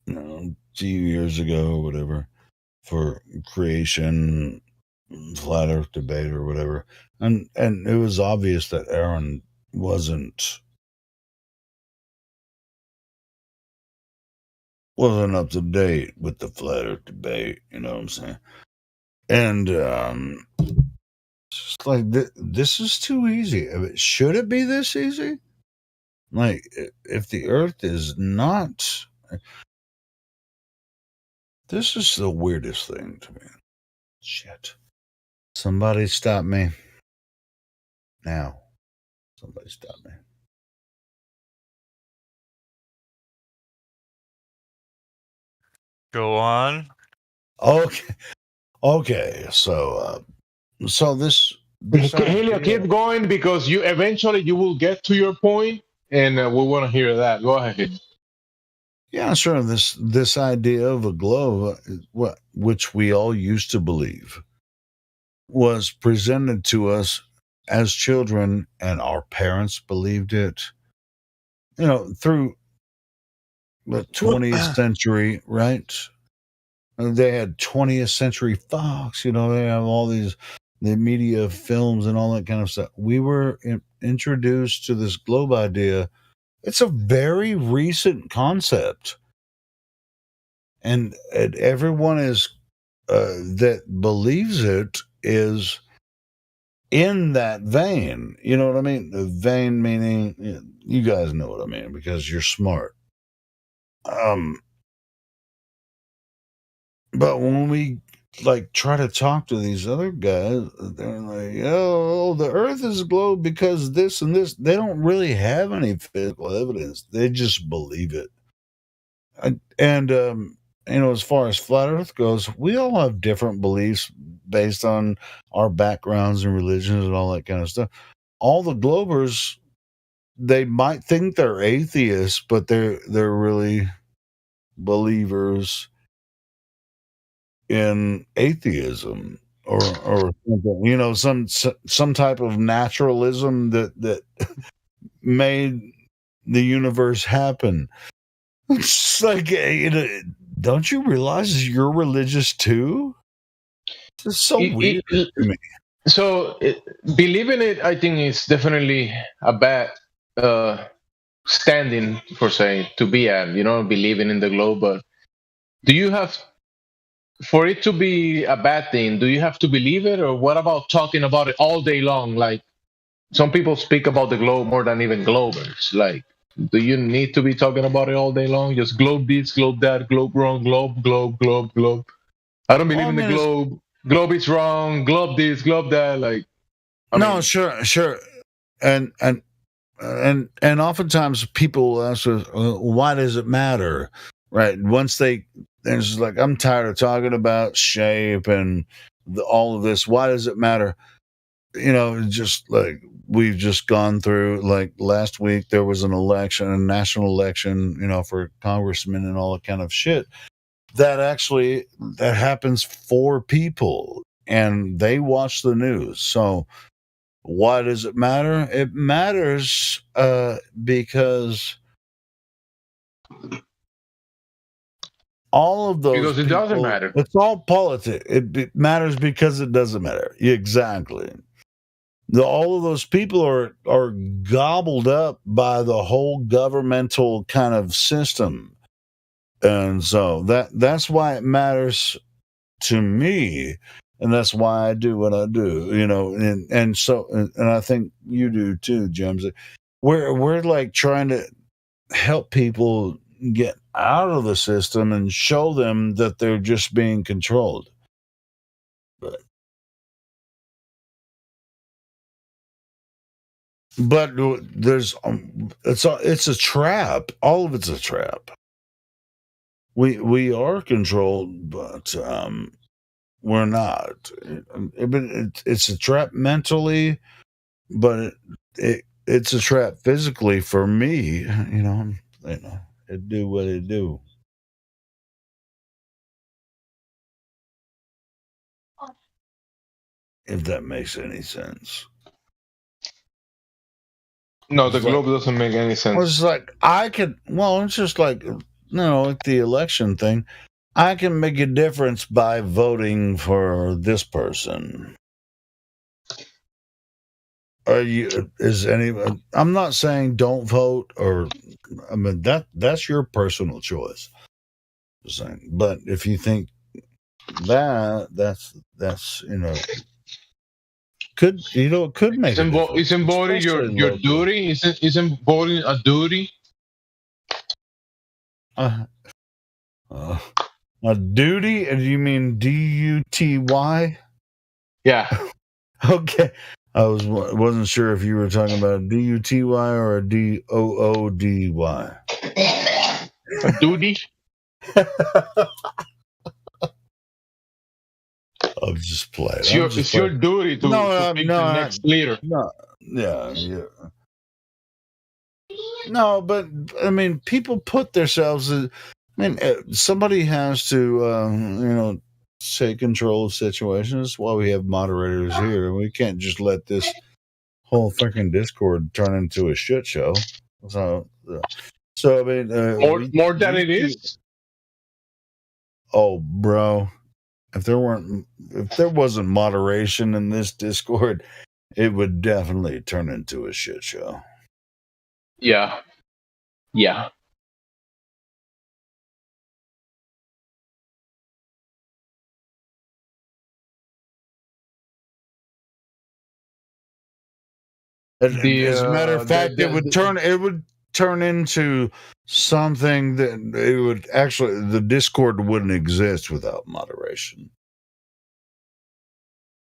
a few years ago or whatever for creation, flat earth debate or whatever. And it was obvious that Aaron wasn't up to date with the flat earth debate, you know what I'm saying? And it's like, this is too easy. Should it be this easy? Like, if the earth is not... This is the weirdest thing to me. Shit. Somebody stop me. Now. Somebody stop me. Go on. Okay. So this Helio, keep going because you eventually will get to your point, and we want to hear that. Go ahead. Yeah, sure. This idea of a globe, which we all used to believe, was presented to us as children, and our parents believed it. Through the 20th century, right? They had 20th Century Fox. They have all the media films and all that kind of stuff. We were introduced to this globe idea. It's a very recent concept, and everyone that believes it is in that vein. You know what I mean? The vein meaning, you guys know what I mean because you're smart. But when we try to talk to these other guys, they're like, oh, the earth is a globe because this and this. They don't really have any physical evidence. They just believe it. And as far as flat earth goes, we all have different beliefs based on our backgrounds and religions and all that kind of stuff. All the globers, they might think they're atheists, but they're really believers in atheism or some type of naturalism that made the universe happen. It's like, don't you realize you're religious too? It's so weird to me. So believing it, I think, is definitely a bad standing to be at. Believing in the globe, but do you have? For it to be a bad thing, do you have to believe it, or what about talking about it all day long? Like, some people speak about the globe more than even globers. Like, do you need to be talking about it all day long? Just globe this, globe that, globe wrong, globe. I don't believe in the globe. Globe is wrong. Globe this, globe that. Like, sure. And oftentimes people ask us, why does it matter? Right. Once it's just like, I'm tired of talking about shape and all of this. Why does it matter? Just like we've just gone through, like last week, there was a national election, for congressmen and all that kind of shit. That happens for people and they watch the news. So why does it matter? It matters because All of those Because it doesn't people- matter. It's all politics. It matters because it doesn't matter. Exactly. All of those people are gobbled up by the whole governmental kind of system, and so that's why it matters to me, and that's why I do what I do. You know, and so and I think you do too, James. We're like trying to help people get out of the system and show them that they're just being controlled. But there's it's a trap. All of it's a trap. We are controlled, but we're not. It's a trap mentally, but it's a trap physically for me. You know, it do what it do. If that makes any sense. No, the globe doesn't make any sense. Well, it's like I could. Well, it's just like like the election thing. I can make a difference by voting for this person. I'm not saying don't vote, or I mean that's your personal choice. Just saying. But if you think that's could it could make a difference. Isn't voting your duty? Isn't voting a duty? A duty? And you mean DUTY? Yeah. Okay. I wasn't sure if you were talking about a DUTY or a DOODY. A duty? I'm just playing. It's your duty to pick the next leader. No, yeah. No, but I mean, people put themselves. I mean, somebody has to, take control of situations. That's why we have moderators here. We can't just let this whole freaking Discord turn into a shit show. So I mean, more than it is. Oh, bro. If there wasn't moderation in this Discord, it would definitely turn into a shit show. Yeah. As a matter of fact, it would turn into something that it would actually, the Discord wouldn't exist without moderation.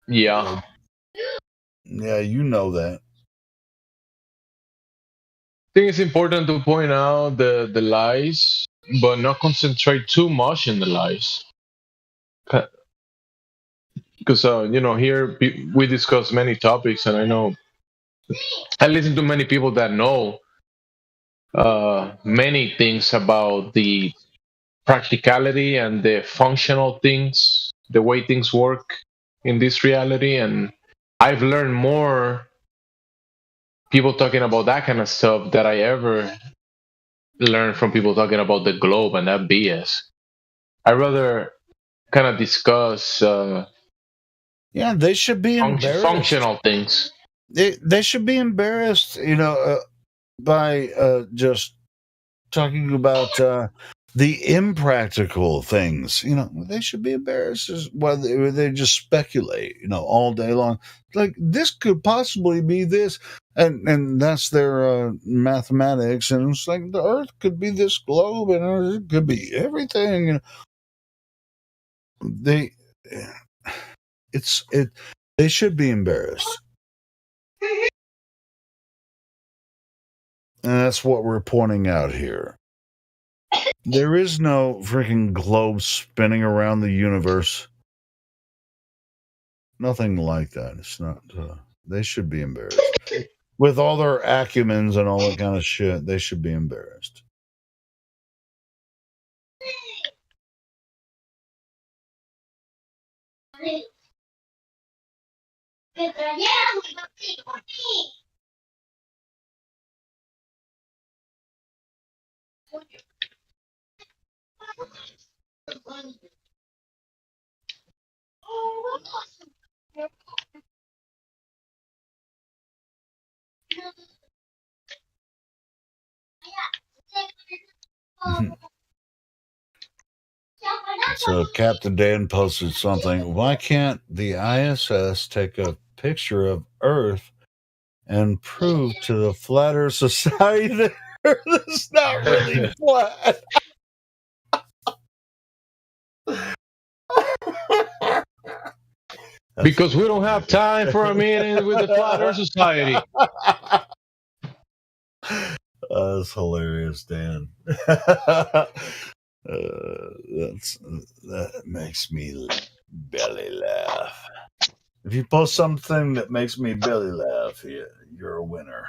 Yeah. Yeah, you know that. I think it's important to point out the lies, but not concentrate too much in the lies. Because here we discuss many topics, and I know I listen to many people that know many things about the practicality and the functional things, the way things work in this reality, and I've learned more people talking about that kind of stuff that I ever learned from people talking about the globe and that BS. I rather kind of discuss yeah, they should be embarrassed. Functional things. They should be embarrassed, by just talking about the impractical things. They should be embarrassed while they just speculate, all day long. Like, this could possibly be this, and that's their mathematics. And it's like the Earth could be this globe, and it could be everything. They should be embarrassed. And that's what we're pointing out here. There is no freaking globe spinning around the universe. Nothing like that. It's not. They should be embarrassed. With all their acumens and all that kind of shit, they should be embarrassed. So Captain Dan posted something. Why can't the ISS take a picture of Earth and prove to the Flat Earth Society that Earth is not really flat? Because we don't have time for a meeting with the Flat Earth Society. That's hilarious, Dan. That makes me belly laugh. If you post something that makes me belly laugh, you're a winner.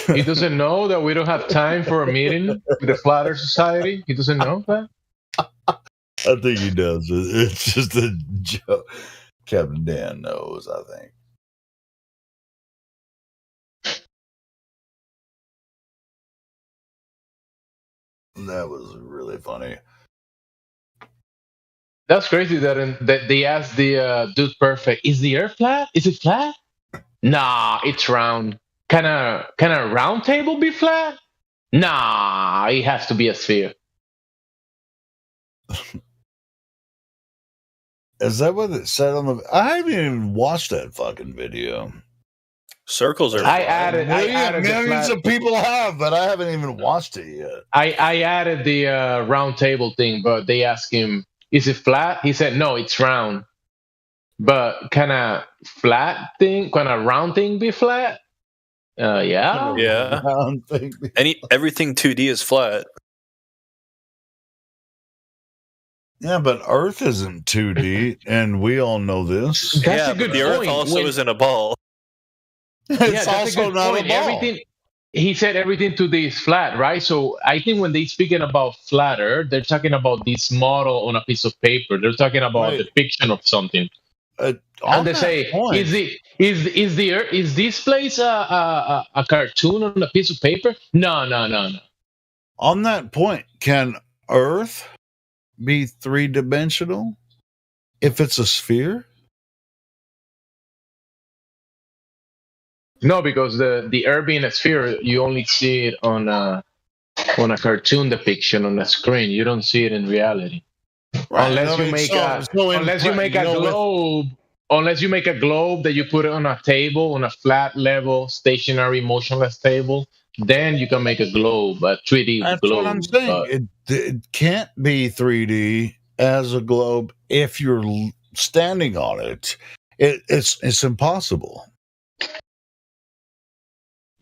He doesn't know that we don't have time for a meeting with the Flat Earth Society. He doesn't know that. I think he does. It's just a joke. Captain Dan knows, I think. That was really funny. That's crazy that they asked the Dude Perfect, is the Earth flat? Is it flat? Nah, it's round. Can a round table be flat? Nah, it has to be a sphere. Is that what it said on the? I haven't even watched that fucking video. Circles are. I added millions of people have, but I haven't even watched it yet. I added the round table thing, but they asked him, is it flat? He said, no, it's round. But can a round thing be flat? Yeah. Yeah. Everything 2D is flat. Yeah, but Earth isn't 2D, and we all know this. That's a good but the Earth point. also isn't a ball. It's that's a also good not point. a ball. Everything he said, everything 2D is flat, right? So I think when they speaking about flat Earth, they're talking about this model on a piece of paper. They're talking about the depiction of something. And they say, point. is this place a cartoon on a piece of paper? No. On that point, can Earth be three-dimensional if it's a sphere? No, because the Earth being a sphere, you only see it on a cartoon depiction on a screen. You don't see it in reality. Right. Unless you make a globe. Unless you make a globe that you put it on a table, on a flat level, stationary, motionless table, then you can make a globe, a 3D That's globe. what I'm saying. It can't be 3D as a globe if you're standing on it. It's impossible.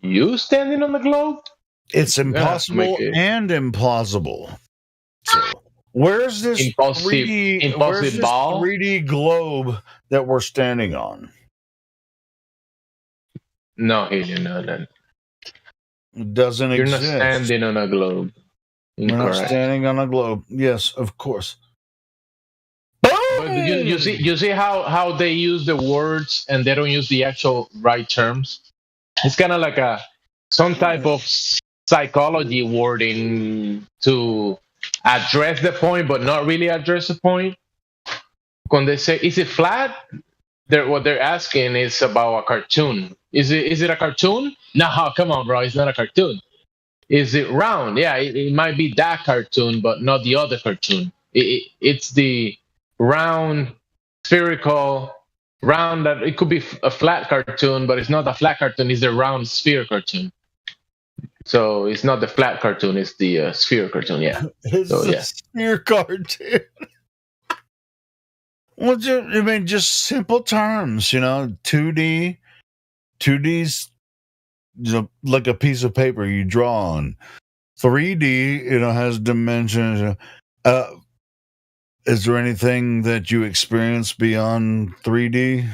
You standing on the globe? It's impossible and implausible. So, where's this 3D globe that we're standing on? No, no. It doesn't You're exist. not standing on a globe. We're not Incorrect. standing on a globe. Yes, of course. But you see how they use the words and they don't use the actual right terms? It's kind of like some type of psychology wording to address the point, but not really address the point. When they say, "Is it flat?" What they're asking is about a cartoon. Is it a cartoon? No, come on, bro. It's not a cartoon. Is it round? Yeah, it might be that cartoon, but not the other cartoon. It's the round, spherical. Round that it could be a flat cartoon, but it's not a flat cartoon. It's the round sphere cartoon. So it's not the flat cartoon; it's the sphere cartoon. Yeah. It's a sphere cartoon. Well, just simple terms, 2D. 2D's like a piece of paper you draw on. 3D, has dimensions. Is there anything that you experience beyond 3D?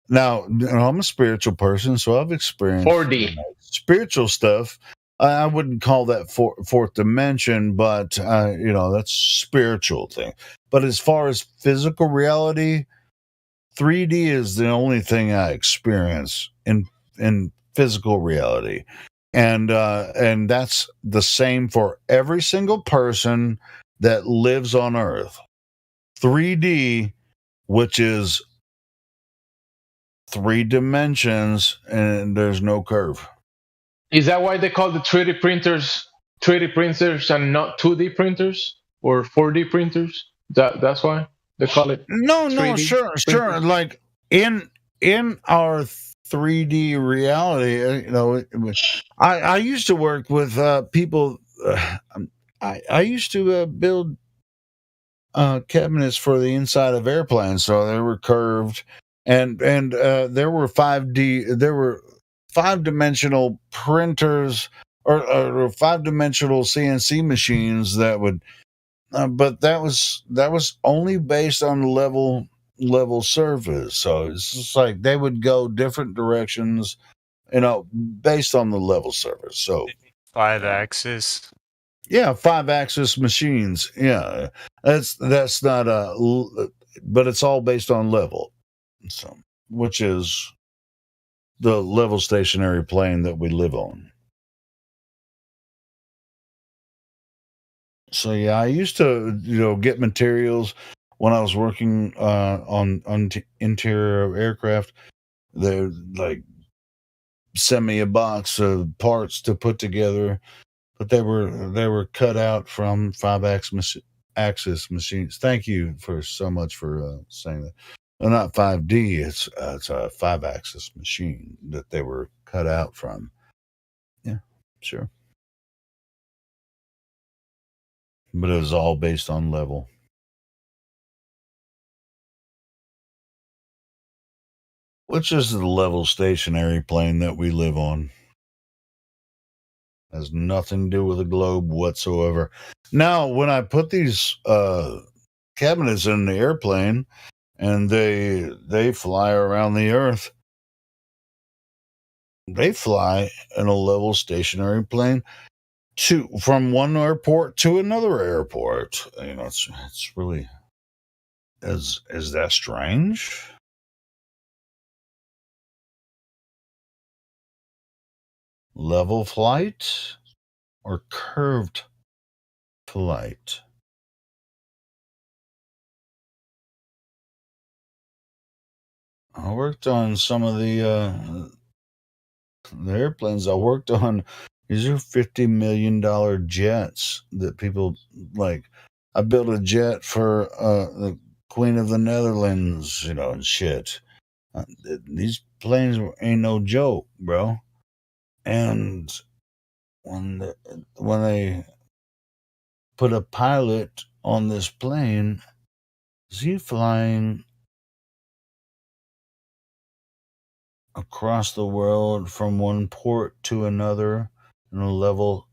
Now, I'm a spiritual person, so I've experienced 4D spiritual stuff. I wouldn't call that fourth dimension, but that's spiritual thing. But as far as physical reality, 3D is the only thing I experience in physical reality. and that's the same for every single person that lives on Earth. 3D, which is 3 dimensions, and there's no curve. Is that why they call the 3D printers and not 2D printers or 4D printers? That's why they call it. No, 3D sure. printers? Like in our 3D reality, I used to work with people. I used to build cabinets for the inside of airplanes, so they were curved, and there were 5D. There were 5-dimensional printers or 5-dimensional CNC machines that would. But that was only based on level surface. So it's just like they would go different directions, based on the level surface. So 5-axis. yeah, 5-axis machines. Yeah, that's not but it's all based on level, so which is the level stationary plane that we live on. So yeah, I used to, get materials when I was working on interior of aircraft. They like send me a box of parts to put together, but they were cut out from 5-axis machines. Thank you so much for saying that. Well, not 5D. It's a 5-axis machine that they were cut out from. Yeah, sure. But it was all based on level. Which is the level stationary plane that we live on. Has nothing to do with the globe whatsoever. Now, when I put these cabinets in the airplane and they fly around the Earth, they fly in a level stationary plane from one airport to another airport. It's really is that strange? Level flight or curved flight? I worked on some of the airplanes I worked on. These are $50 million jets that people like. I built a jet for the Queen of the Netherlands, and shit. These planes ain't no joke, bro. And when they put a pilot on this plane, is he flying across the world from one port to another in a level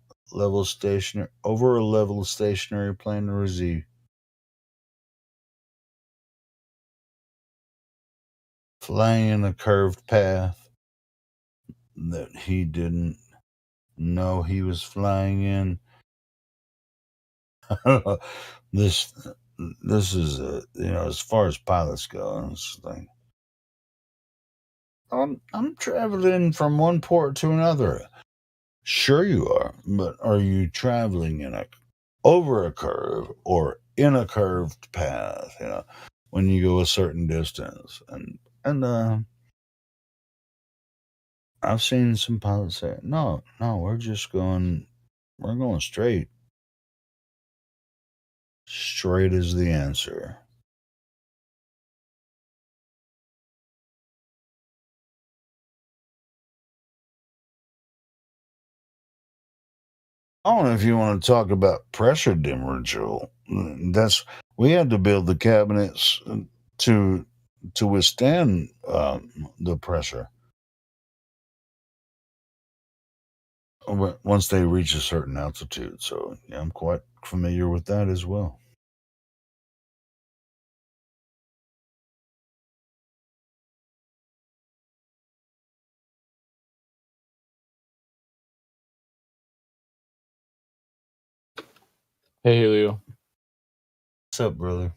stationary over a level stationary plane, or is he flying in a curved path that he didn't know he was flying in? This is as far as pilots go, it's like I'm traveling from one port to another. Sure you are, but are you traveling over a curve or in a curved path? When you go a certain distance, and I've seen some pilots say, no, we're going straight. Straight is the answer. I don't know if you want to talk about pressure differential. We had to build the cabinets to withstand the pressure once they reach a certain altitude. So yeah, I'm quite familiar with that as well. Hey, Helio. What's up, brother?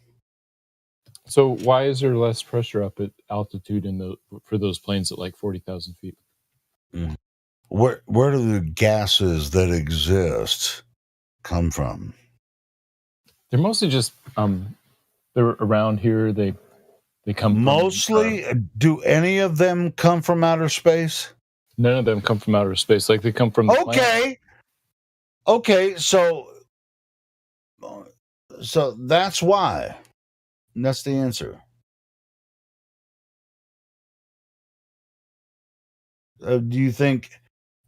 So why is there less pressure up at altitude for those planes at like 40,000 feet? where do the gases that exist come from? They're mostly just they're around here. They come mostly. Do any of them come from outer space? None of them come from outer space. Like they come from the planet. Okay, so that's why. And that's the answer. Do you think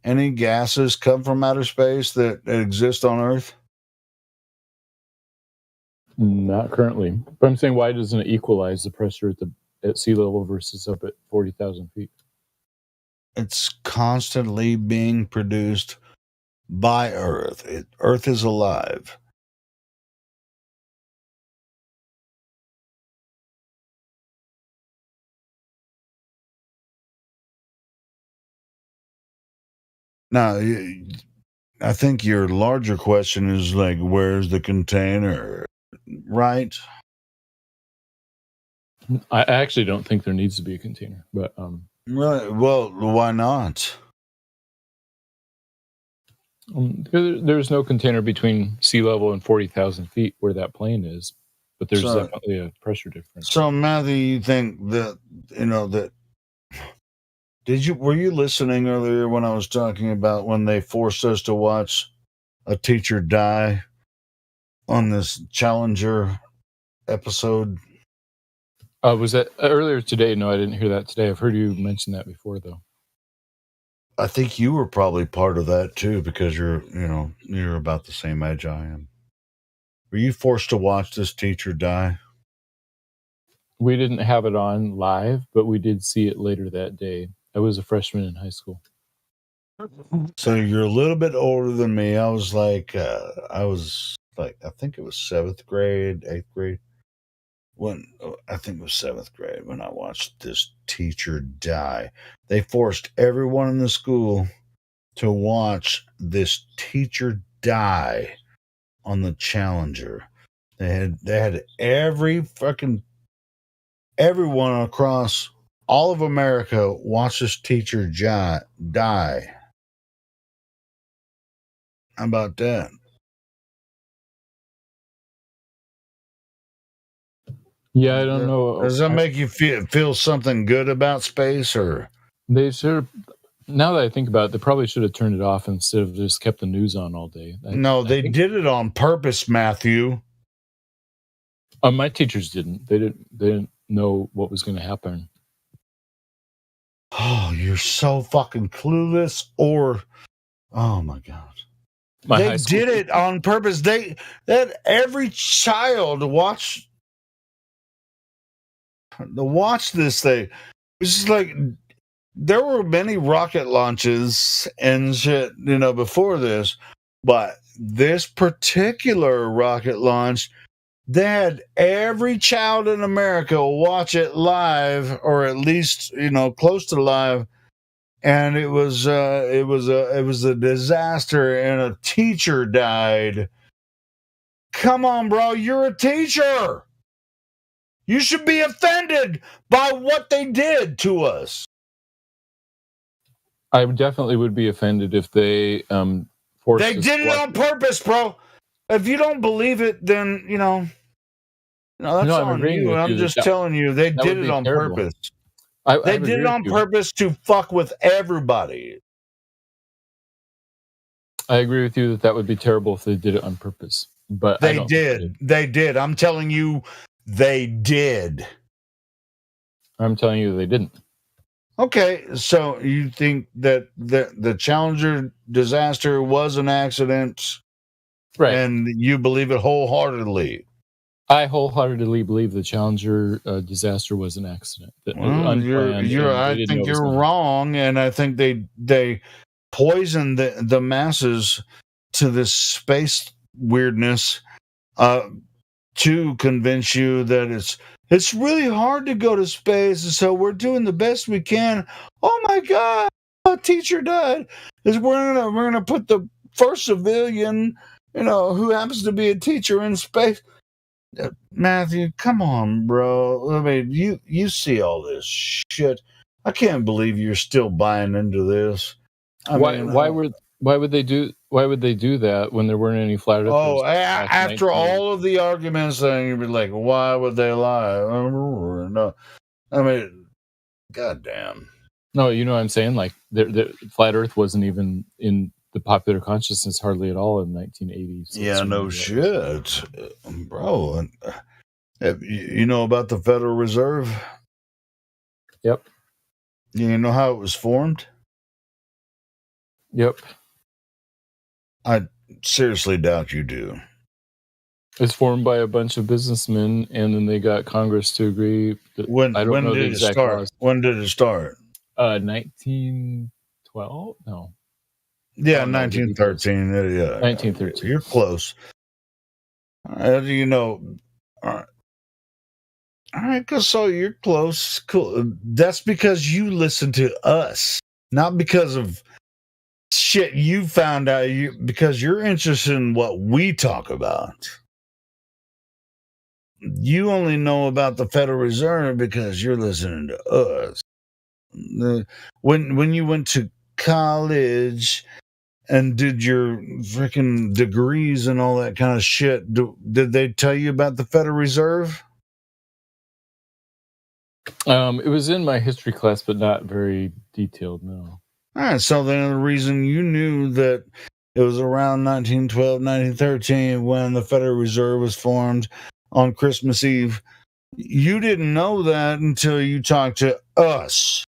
any gases come from outer space that exist on Earth? Not currently. But I'm saying, why doesn't it equalize the pressure at sea level versus up at 40,000 feet? It's constantly being produced by Earth. Earth is alive. Now, I think your larger question is like, where's the container, right? I actually don't think there needs to be a container, but well, why not? Because there's no container between sea level and 40,000 feet where that plane is, but there's definitely a pressure difference. So, Matthew, you think that were you listening earlier when I was talking about when they forced us to watch a teacher die on this Challenger episode? Was that earlier today? No, I didn't hear that today. I've heard you mention that before, though. I think you were probably part of that too, because you're about the same age I am. Were you forced to watch this teacher die? We didn't have it on live, but we did see it later that day. I was a freshman in high school. So you're a little bit older than me. I was like, I think it was 7th grade, 8th grade. I think it was 7th grade when I watched this teacher die. They forced everyone in the school to watch this teacher die on the Challenger. They had everyone across all of America watch this teacher die. How about that? Yeah, I don't know. Does that make you feel something good about space, or they sort of? Now that I think about it, they probably should have turned it off instead of just kept the news on all day. They did it on purpose, Matthew. My teachers didn't. They didn't know what was going to happen. Oh, you're so fucking clueless. Oh my God. They did it on purpose. They had every child watch this thing. It's just like there were many rocket launches and shit, before this, but this particular rocket launch, they had every child in America watch it live, or at least close to live, and it was a disaster, and a teacher died. Come on, bro, you're a teacher. You should be offended by what they did to us. I definitely would be offended if they forced. They did it on purpose, bro. If you don't believe it, then that's on you. I'm just telling you, they did it on purpose. They did it on purpose to fuck with everybody. I agree with you that would be terrible if they did it on purpose. But they did. They did. I'm telling you, they did. I'm telling you, they didn't. Okay, so you think that the Challenger disaster was an accident, right? And you believe it wholeheartedly. I wholeheartedly believe the Challenger disaster was an accident. I think you're wrong, and I think they poisoned the masses to this space weirdness to convince you that it's really hard to go to space, and so we're doing the best we can. Oh my God, a teacher died. We're gonna put the first civilian, who happens to be a teacher in space. Matthew, come on, bro. I mean, you see all this shit. I can't believe you're still buying into this. Why would they do that when there weren't any flat earthers? Oh, after all of the arguments, then you'd be like, why would they lie? No, I mean, goddamn. No, you know what I'm saying? Like, the flat Earth wasn't even in the popular consciousness hardly at all in 1980s. So yeah, no shit, bro. You know about the Federal Reserve? Yep. You know how it was formed? Yep. I seriously doubt you do. It's formed by a bunch of businessmen, and then they got Congress to agree. When did it start? When did it start? 1912? No. Yeah, 1913. Yeah, 1913. You're close. You know, all right, so you're close. Cool. That's because you listen to us, not because of shit you found out. Because you're interested in what we talk about. You only know about the Federal Reserve because you're listening to us. When you went to college and did your freaking degrees and all that kind of shit, did they tell you about the Federal Reserve? It was in my history class, but not very detailed, no. All right, so then the reason you knew that it was around 1912, 1913 when the Federal Reserve was formed on Christmas Eve, you didn't know that until you talked to us.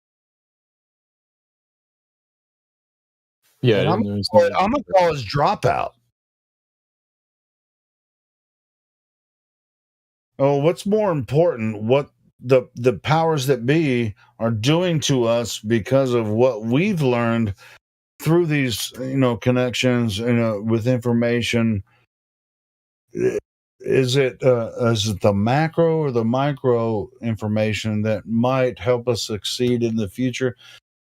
Yeah, I'm going to call us dropout. Oh, what's more important? What the powers that be are doing to us because of what we've learned through these, connections, with information. Is it the macro or the micro information that might help us succeed in the future?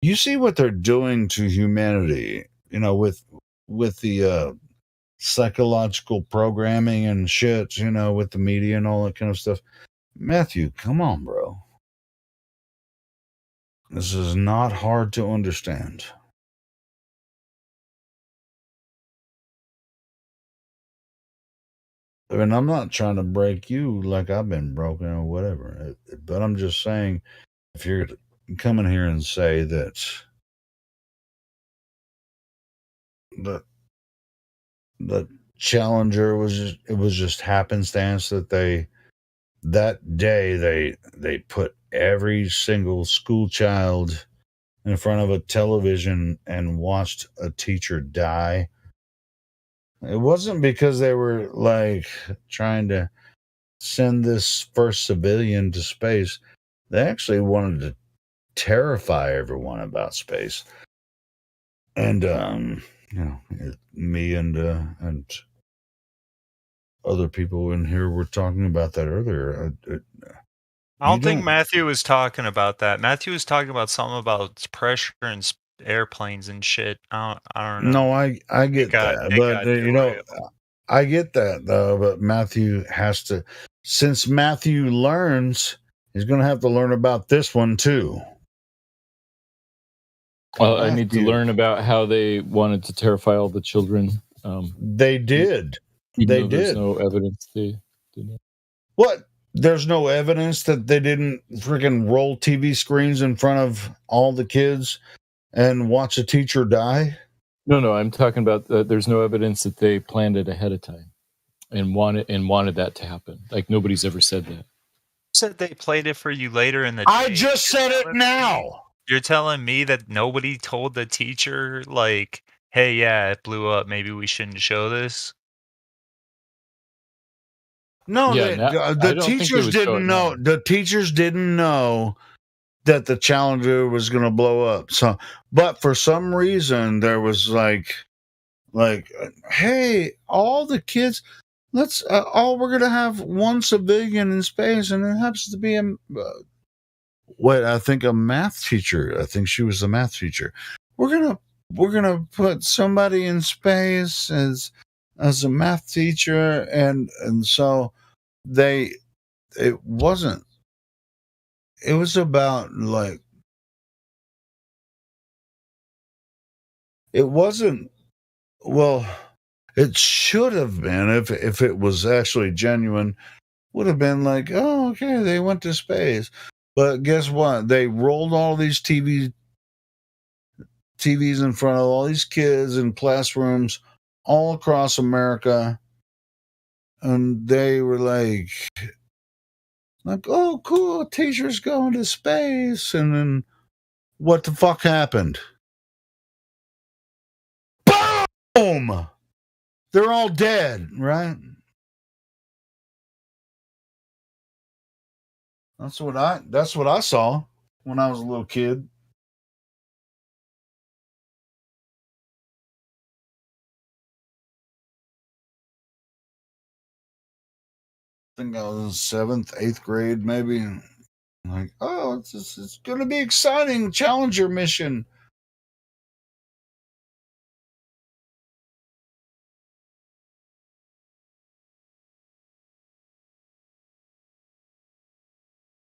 You see what they're doing to humanity, with the psychological programming and shit, with the media and all that kind of stuff. Matthew, come on, bro. This is not hard to understand. I mean, I'm not trying to break you like I've been broken or whatever, but I'm just saying, if you're coming here and say that the Challenger was just happenstance that that day they put every single school child in front of a television and watched a teacher die. It wasn't because they were like trying to send this first civilian to space. They actually wanted to terrify everyone about space. And me and other people in here were talking about that earlier. I don't think Matthew was talking about that. Matthew was talking about something about pressure and airplanes and shit. I don't know. No, I get that, but I get that though. But Matthew has to, since Matthew learns, he's going to have to learn about this one too. Well, I need to learn about how they wanted to terrify all the children. They did. They did. There's no evidence they did that. What? There's no evidence that they didn't freaking roll TV screens in front of all the kids and watch a teacher die? No, I'm talking about there's no evidence that they planned it ahead of time and wanted that to happen. Like, nobody's ever said that. Said they played it for you later in the day. I just said it now. You're telling me that nobody told the teacher, like, hey, yeah, it blew up. Maybe we shouldn't show this? No, the teachers didn't know. The teachers didn't know that the Challenger was going to blow up. So, but for some reason, there was like, hey, all the kids, we're going to have one civilian in space, and it happens to be I think a math teacher. I think she was the math teacher. We're gonna put somebody in space as a math teacher, and so it wasn't. It was about like it wasn't. Well, it should have been if it was actually genuine. Would have been like, oh, okay, they went to space. But guess what? They rolled all these TVs in front of all these kids in classrooms all across America, and they were like, oh, cool, teacher's going to space. And then what the fuck happened? Boom! They're all dead, right? That's what I saw when I was a little kid. I think I was 7th, 8th grade, maybe. Like, oh, it's going to be exciting. Challenger mission.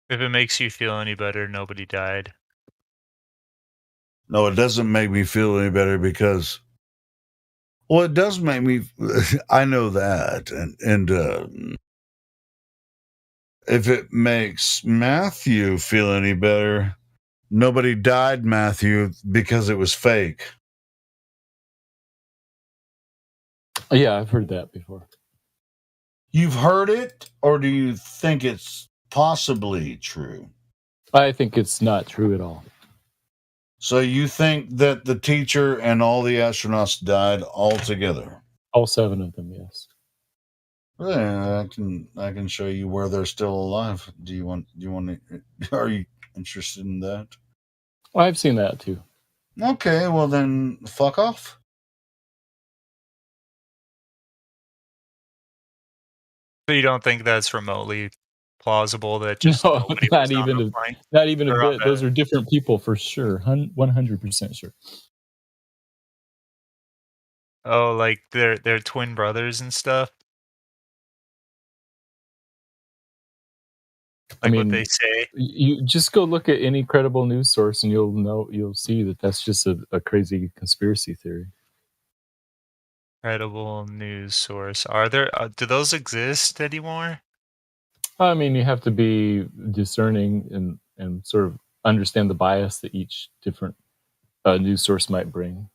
If it makes you feel any better, nobody died. No, it doesn't make me feel any better because, well, it does make me. I know that, and if it makes Matthew feel any better, nobody died, Matthew, because it was fake. Yeah, I've heard that before. You've heard it, or do you think it's possibly true? I think it's not true at all. So you think that the teacher and all the astronauts died all together? All 7 of them, yes. Yeah, I can show you where they're still alive. Do you want are you interested in that? Well, I've seen that too. Okay, well then fuck off. So you don't think that's remotely plausible that just No, nobody not was on even the a, plane? not even a Or on bit. Those are different people for sure. 100% sure. Oh, like they're twin brothers and stuff? Like what they say? You just go look at any credible news source, and you'll see that that's just a crazy conspiracy theory. Credible news source. Are there? Do those exist anymore? I mean, you have to be discerning and sort of understand the bias that each different news source might bring.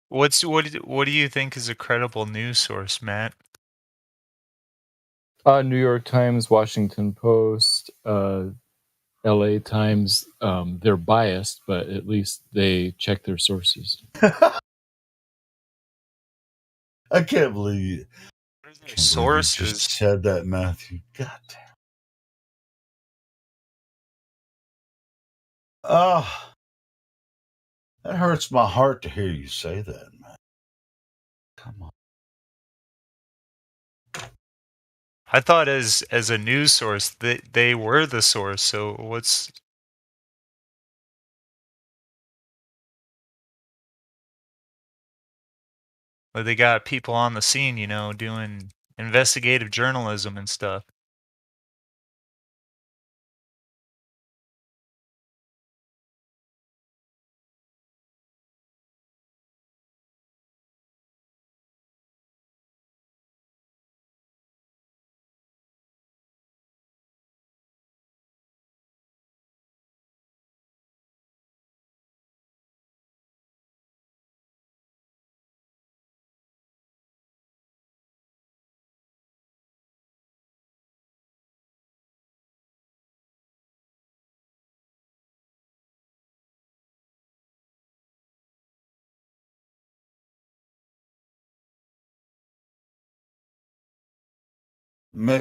What do you think is a credible news source, Matt? New York Times, Washington Post, LA Times. They're biased, but at least they check their sources. I can't believe you. Sources. Just said that, Matthew. God damn. Oh, that hurts my heart to hear you say that, man. Come on. I thought as a news source they were the source. So what's like they got people on the scene, doing investigative journalism and stuff.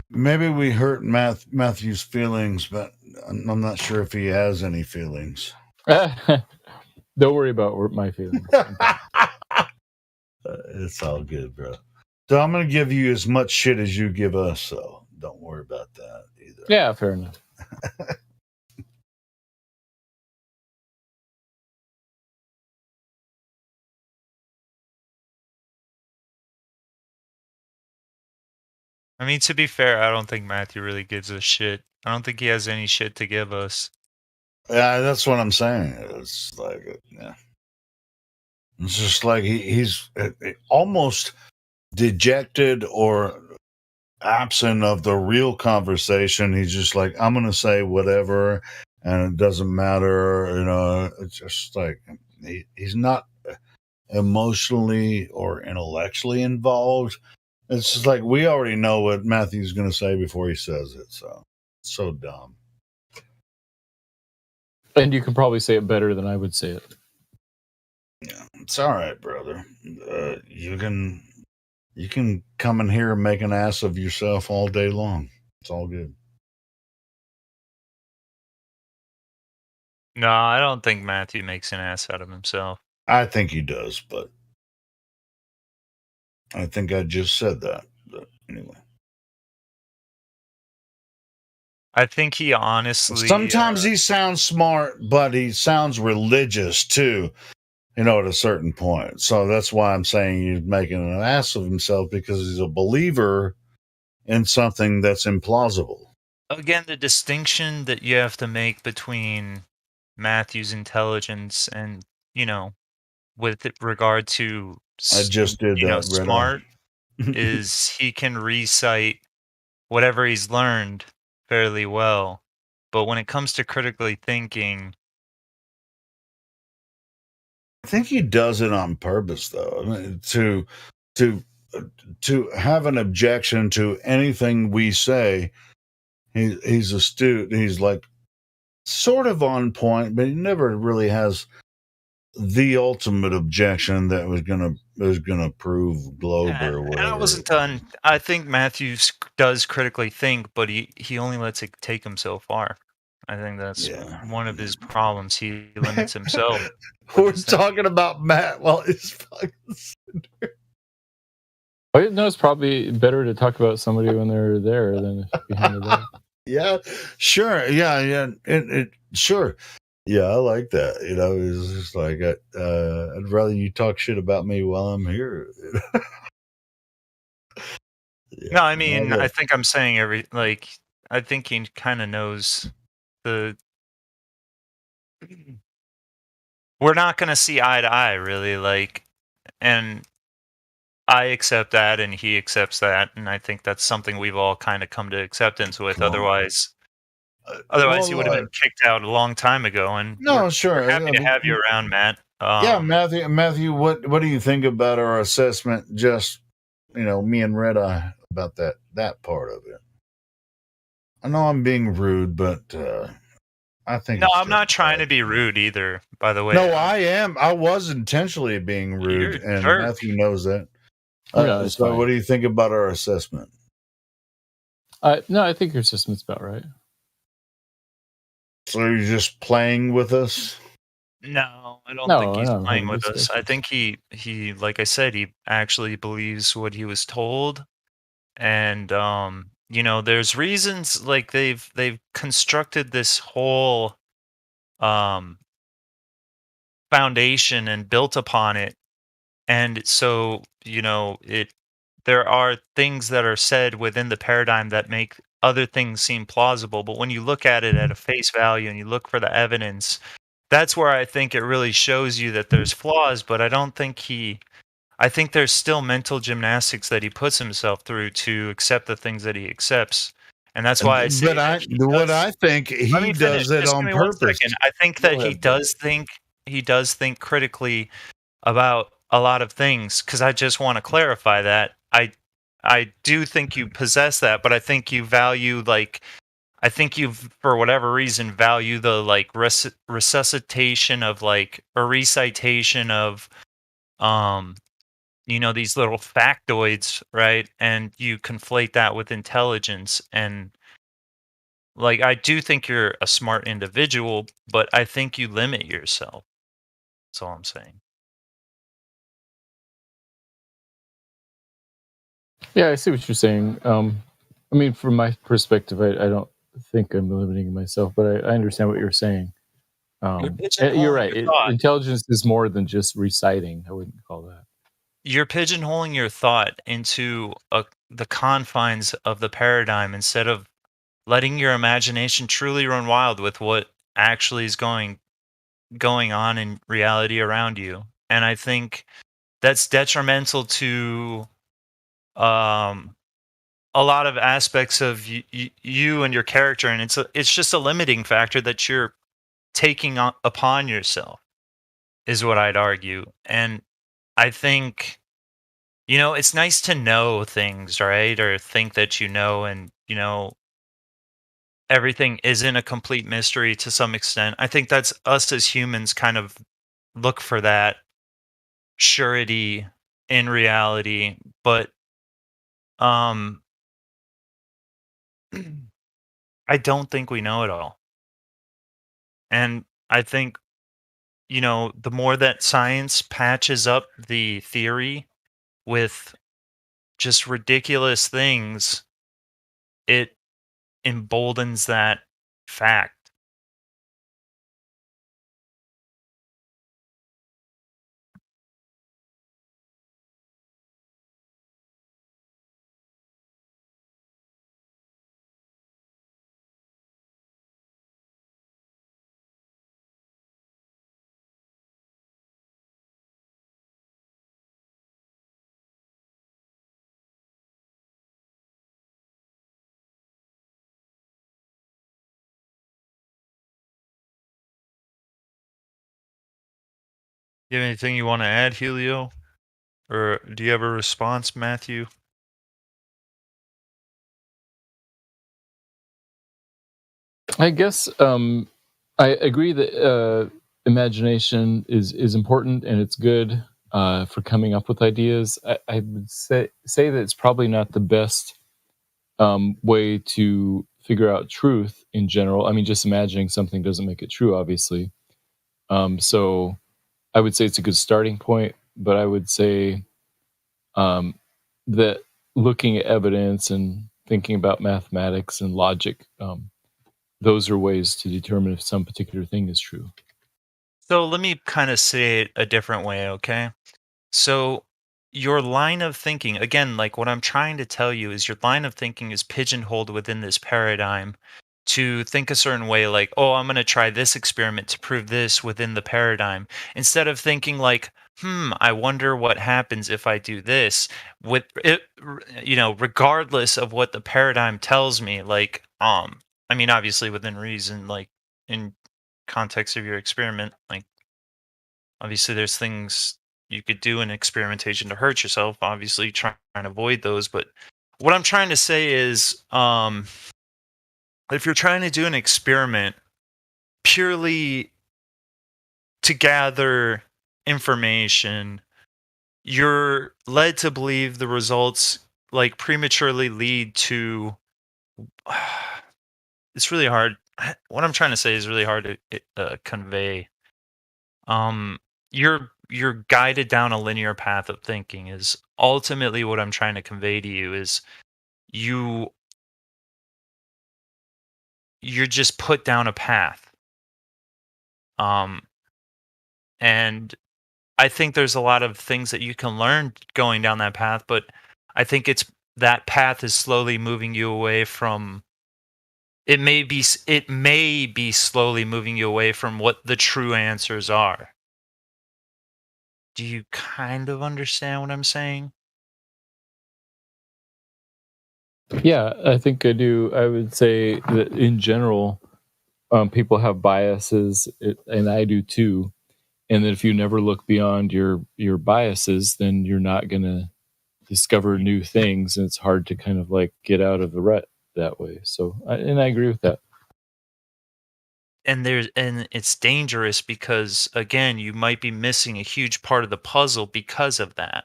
Maybe we hurt Matthew's feelings, but I'm not sure if he has any feelings. Don't worry about my feelings. It's all good, bro. So I'm going to give you as much shit as you give us, so don't worry about that either. Yeah, fair enough. I mean, to be fair, I don't think Matthew really gives a shit. I don't think he has any shit to give us. Yeah, that's what I'm saying. It's like, yeah. It's just like he's almost dejected or absent of the real conversation. He's just like, I'm going to say whatever, and it doesn't matter. You know, it's just like he's not emotionally or intellectually involved. It's just like we already know what Matthew's going to say before he says it. So it's so dumb. And you can probably say it better than I would say it. Yeah, it's all right, brother. You can come in here and make an ass of yourself all day long. It's all good. No, I don't think Matthew makes an ass out of himself. I think he does, but I think I just said that. But anyway. I think he honestly... Sometimes he sounds smart, but he sounds religious too, you know, at a certain point. So that's why I'm saying he's making an ass of himself, because he's a believer in something that's implausible. Again, the distinction that you have to make between Matthew's intelligence and, you know, with regard to I just did you know, that, Red smart is he can recite whatever he's learned fairly well. But when it comes to critically thinking, I think he does it on purpose, though. I mean, to have an objection to anything we say. He's astute. He's like sort of on point, but he never really has the ultimate objection that was gonna prove Globe or whatever. I wasn't done. I think Matthews does critically think, but he only lets it take him so far. I think that's one of his problems. He limits himself. We're talking about Matt while he's fucking. No, it's probably better to talk about somebody when they're there than behind the back. Yeah, sure. Yeah. It sure. Yeah, I like that. You know, it's just like I'd rather you talk shit about me while I'm here. No, I mean, I think I'm saying I think he kind of knows the. We're not going to see eye to eye, really. And I accept that, and he accepts that, and I think that's something we've all kind of come to acceptance with. Otherwise, he would have been kicked out a long time ago. And no, sure, we're happy to have you around, Matt. Yeah, Matthew, what do you think about our assessment? Just me and Red Eye about that part of it. I know I'm being rude, but I think no, I'm not trying to be rude either. By the way, no, I am. I was intentionally being rude, and Matthew knows that. Yeah, so, fine. what do you think about our assessment? No, I think your assessment's about right. So you're just playing with us? No, I don't think he's playing with us. I think he, like I said, he actually believes what he was told, and there's reasons like they've constructed this whole foundation and built upon it, and so there are things that are said within the paradigm that make other things seem plausible, but when you look at it at a face value and you look for the evidence, that's where I think it really shows you that there's flaws. But I think there's still mental gymnastics that he puts himself through to accept the things that he accepts, and that's why I say. But I think he does it on purpose. I think that he does think critically about a lot of things, because I just want to clarify that I do think you possess that, but I think you value I think you, for whatever reason, value the resuscitation of or recitation of these little factoids, right? And you conflate that with intelligence, and I do think you're a smart individual, but I think you limit yourself. That's all I'm saying. Yeah, I see what you're saying. I mean, from my perspective, I don't think I'm limiting myself, but I understand what you're saying. You're right. Intelligence is more than just reciting. I wouldn't call that. you're pigeonholing your thought into the confines of the paradigm instead of letting your imagination truly run wild with what actually is going on in reality around you. And I think that's detrimental to a lot of aspects of you and your character, and it's just a limiting factor that you're taking upon yourself, is what I'd argue. And I think, it's nice to know things, right? Or think that and everything isn't a complete mystery to some extent. I think that's us as humans kind of look for that surety in reality, but I don't think we know it all. And I think, the more that science patches up the theory with just ridiculous things, it emboldens that fact. You have anything you want to add, Helio? Or do you have a response, Matthew? I guess I agree that imagination is important and it's good for coming up with ideas. I would say that it's probably not the best way to figure out truth in general. I mean, just imagining something doesn't make it true, obviously. So I would say it's a good starting point, but I would say that looking at evidence and thinking about mathematics and logic, those are ways to determine if some particular thing is true. So let me kind of say it a different way, okay? So your line of thinking, again, like what I'm trying to tell you is your line of thinking is pigeonholed within this paradigm to think a certain way, like, oh, I'm going to try this experiment to prove this within the paradigm, instead of thinking like, I wonder what happens if I do this with it, regardless of what the paradigm tells me. Like, I mean, obviously within reason, like in context of your experiment, like obviously there's things you could do in experimentation to hurt yourself, obviously try and avoid those. But what I'm trying to say is, if you're trying to do an experiment purely to gather information, you're led to believe the results like prematurely lead to it's really hard. What I'm trying to say is really hard to convey. You're guided down a linear path of thinking is ultimately what I'm trying to convey to you. Is you're just put down a path. And I think there's a lot of things that you can learn going down that path, but I think that path is slowly moving you away from. It may be slowly moving you away from what the true answers are. Do you kind of understand what I'm saying? Yeah, I think I do. I would say that in general, people have biases, and I do too. And that if you never look beyond your biases, then you're not going to discover new things, and it's hard to kind of like get out of the rut that way. So, and I agree with that. And it's dangerous because again, you might be missing a huge part of the puzzle because of that.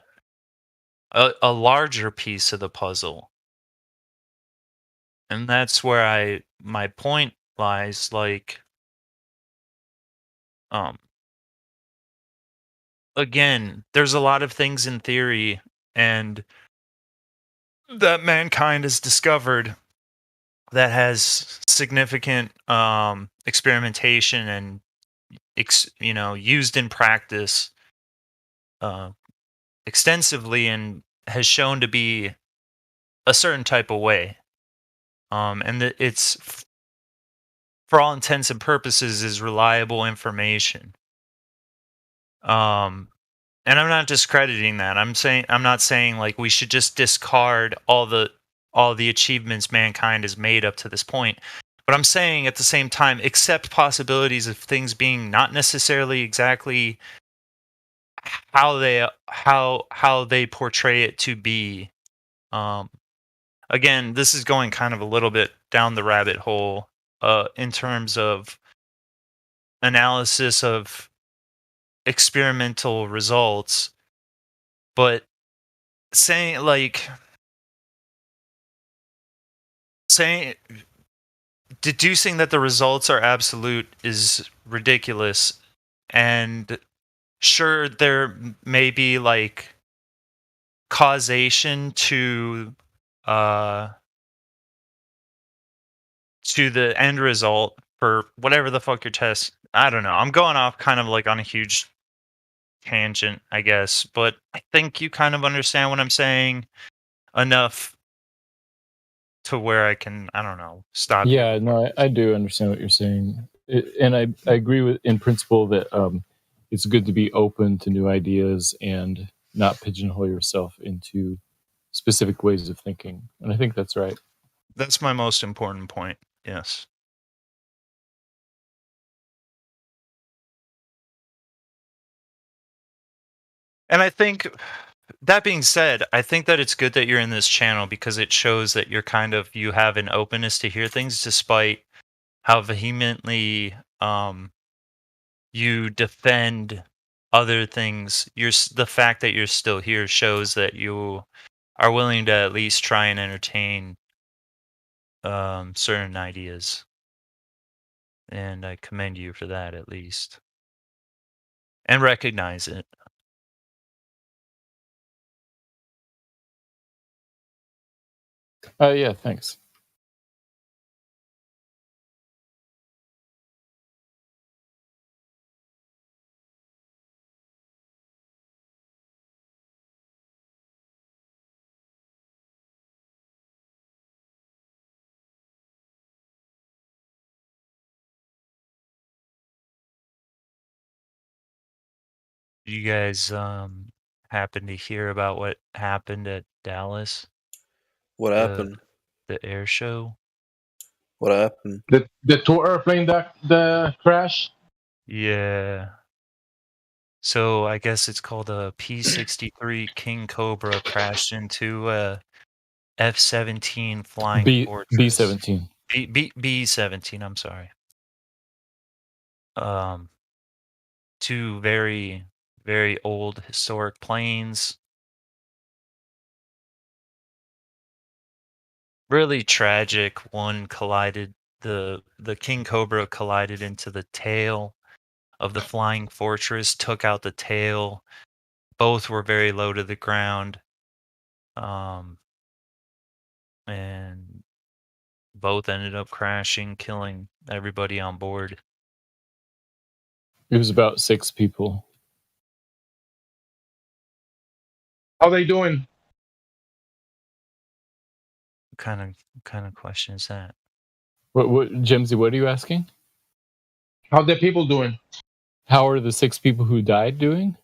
A larger piece of the puzzle. And that's where my point lies, like again, there's a lot of things in theory and that mankind has discovered that has significant experimentation and used in practice extensively and has shown to be a certain type of way. And that it's, for all intents and purposes, is reliable information. And I'm not discrediting that. I'm not saying like we should just discard all the achievements mankind has made up to this point. But I'm saying at the same time, accept possibilities of things being not necessarily exactly how they portray it to be. Again, this is going kind of a little bit down the rabbit hole in terms of analysis of experimental results, but deducing that the results are absolute is ridiculous. And sure, there may be like causation to the end result for whatever the fuck your test. I don't know. I'm going off kind of like on a huge tangent, I guess, but I think you kind of understand what I'm saying enough to where I can, I don't know, stop. Yeah, no, I do understand what you're saying. And I agree with, in principle, that it's good to be open to new ideas and not pigeonhole yourself into specific ways of thinking. And I think that's right. That's my most important point. Yes. And I think, that being said, I think that it's good that you're in this channel because it shows that you have an openness to hear things despite how vehemently you defend other things. The fact that you're still here shows that you are willing to at least try and entertain certain ideas. And I commend you for that, at least. And recognize it. Yeah, thanks. You guys happen to hear about what happened at Dallas? What happened? The air show? What happened? The two airplane that the crash. Yeah. So I guess it's called a P-63 King Cobra crashed into a F-17 Flying Fortress. B-17. B-17, I'm sorry. Two very, very old historic planes. Really tragic. One collided, the King Cobra collided into the tail of the Flying Fortress, took out the tail. Both were very low to the ground. And both ended up crashing, killing everybody on board. It was about 6 people. How they doing? What kind of question is that? What, Jimsy, what are you asking? How the people doing? How are the 6 people who died doing?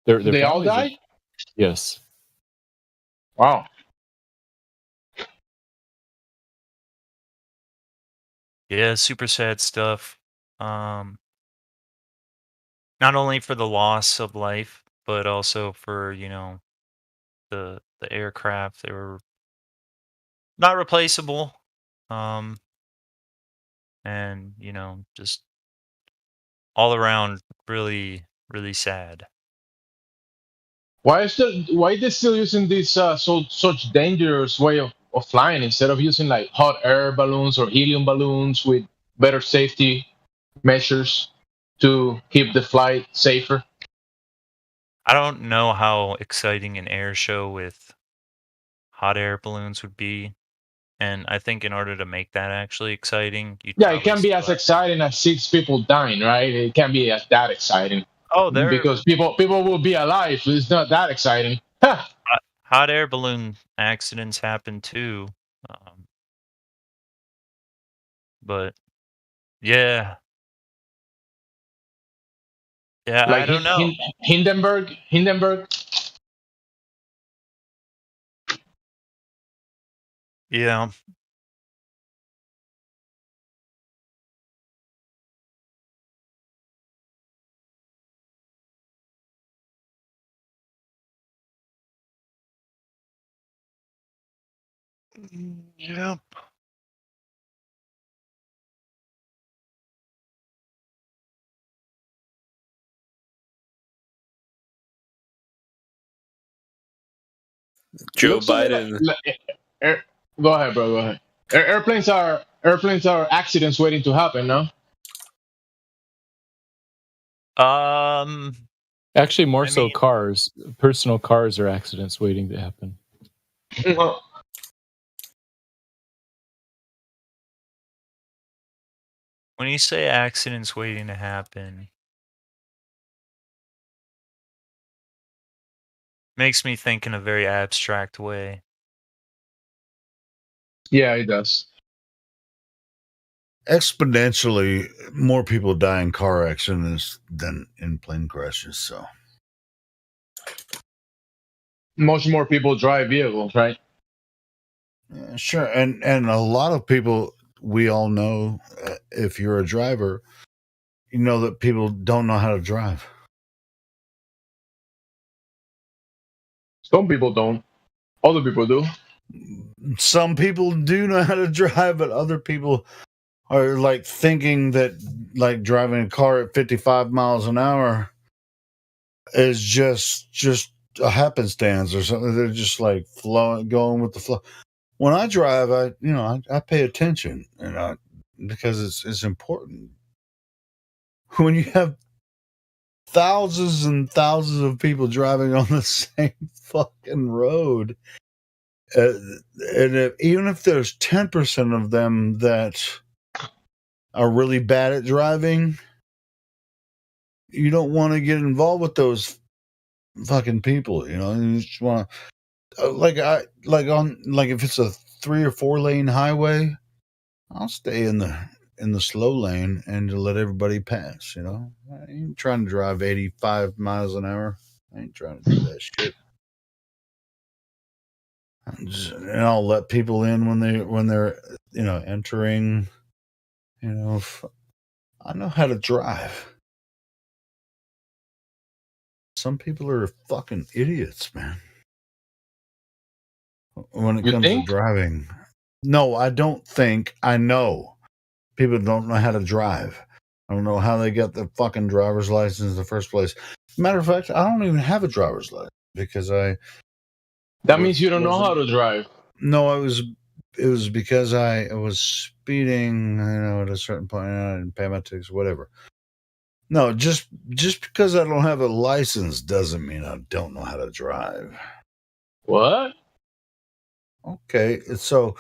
They all died? Yes. Wow. Yeah, super sad stuff. Not only for the loss of life, but also for, the aircraft. They were not replaceable. And, just all around really, really sad. Why they still using this such dangerous way of flying instead of using like hot air balloons or helium balloons with better safety measures to keep the flight safer? I don't know how exciting an air show with hot air balloons would be. And I think in order to make that actually exciting, it can be as exciting as 6 people dying, right? It can't be as that exciting. because people will be alive. It's not that exciting. Hot air balloon accidents happen too. But yeah. Yeah, Like I don't know. Hindenburg. Yeah. Yep. Joe Looks to me Biden. go ahead, bro. Go ahead. Airplanes are accidents waiting to happen. No. Actually, more so cars. Personal cars are accidents waiting to happen. When you say accidents waiting to happen, makes me think in a very abstract way. Yeah, it does. Exponentially, more people die in car accidents than in plane crashes. So Much more people drive vehicles, right? sure, and a lot of people we all know, if you're a driver, you know that people don't know how to drive. Some people don't. Other people do. Some people do know how to drive, but other people are like thinking that like driving a car at 55 miles an hour is just a happenstance or something. They're just like flowing, going with the flow. When I drive, I pay attention, because it's important. When you have thousands and thousands of people driving on the same fucking road, and even if there's 10% of them that are really bad at driving, you don't want to get involved with those fucking people. You just want to, like if it's a 3 or 4 lane highway, I'll stay in the slow lane and to let everybody pass. I ain't trying to drive 85 miles an hour. I ain't trying to do that shit. And I'll let people in when they're entering. I know how to drive. Some people are fucking idiots, man. When it comes to driving. No, I don't think. I know. People don't know how to drive. I don't know how they got the fucking driver's license in the first place. Matter of fact, I don't even have a driver's license because That means you don't know how to drive. No, it was because I was speeding, at a certain point, and I didn't pay my tickets, whatever. No, just because I don't have a license doesn't mean I don't know how to drive. What? Okay, so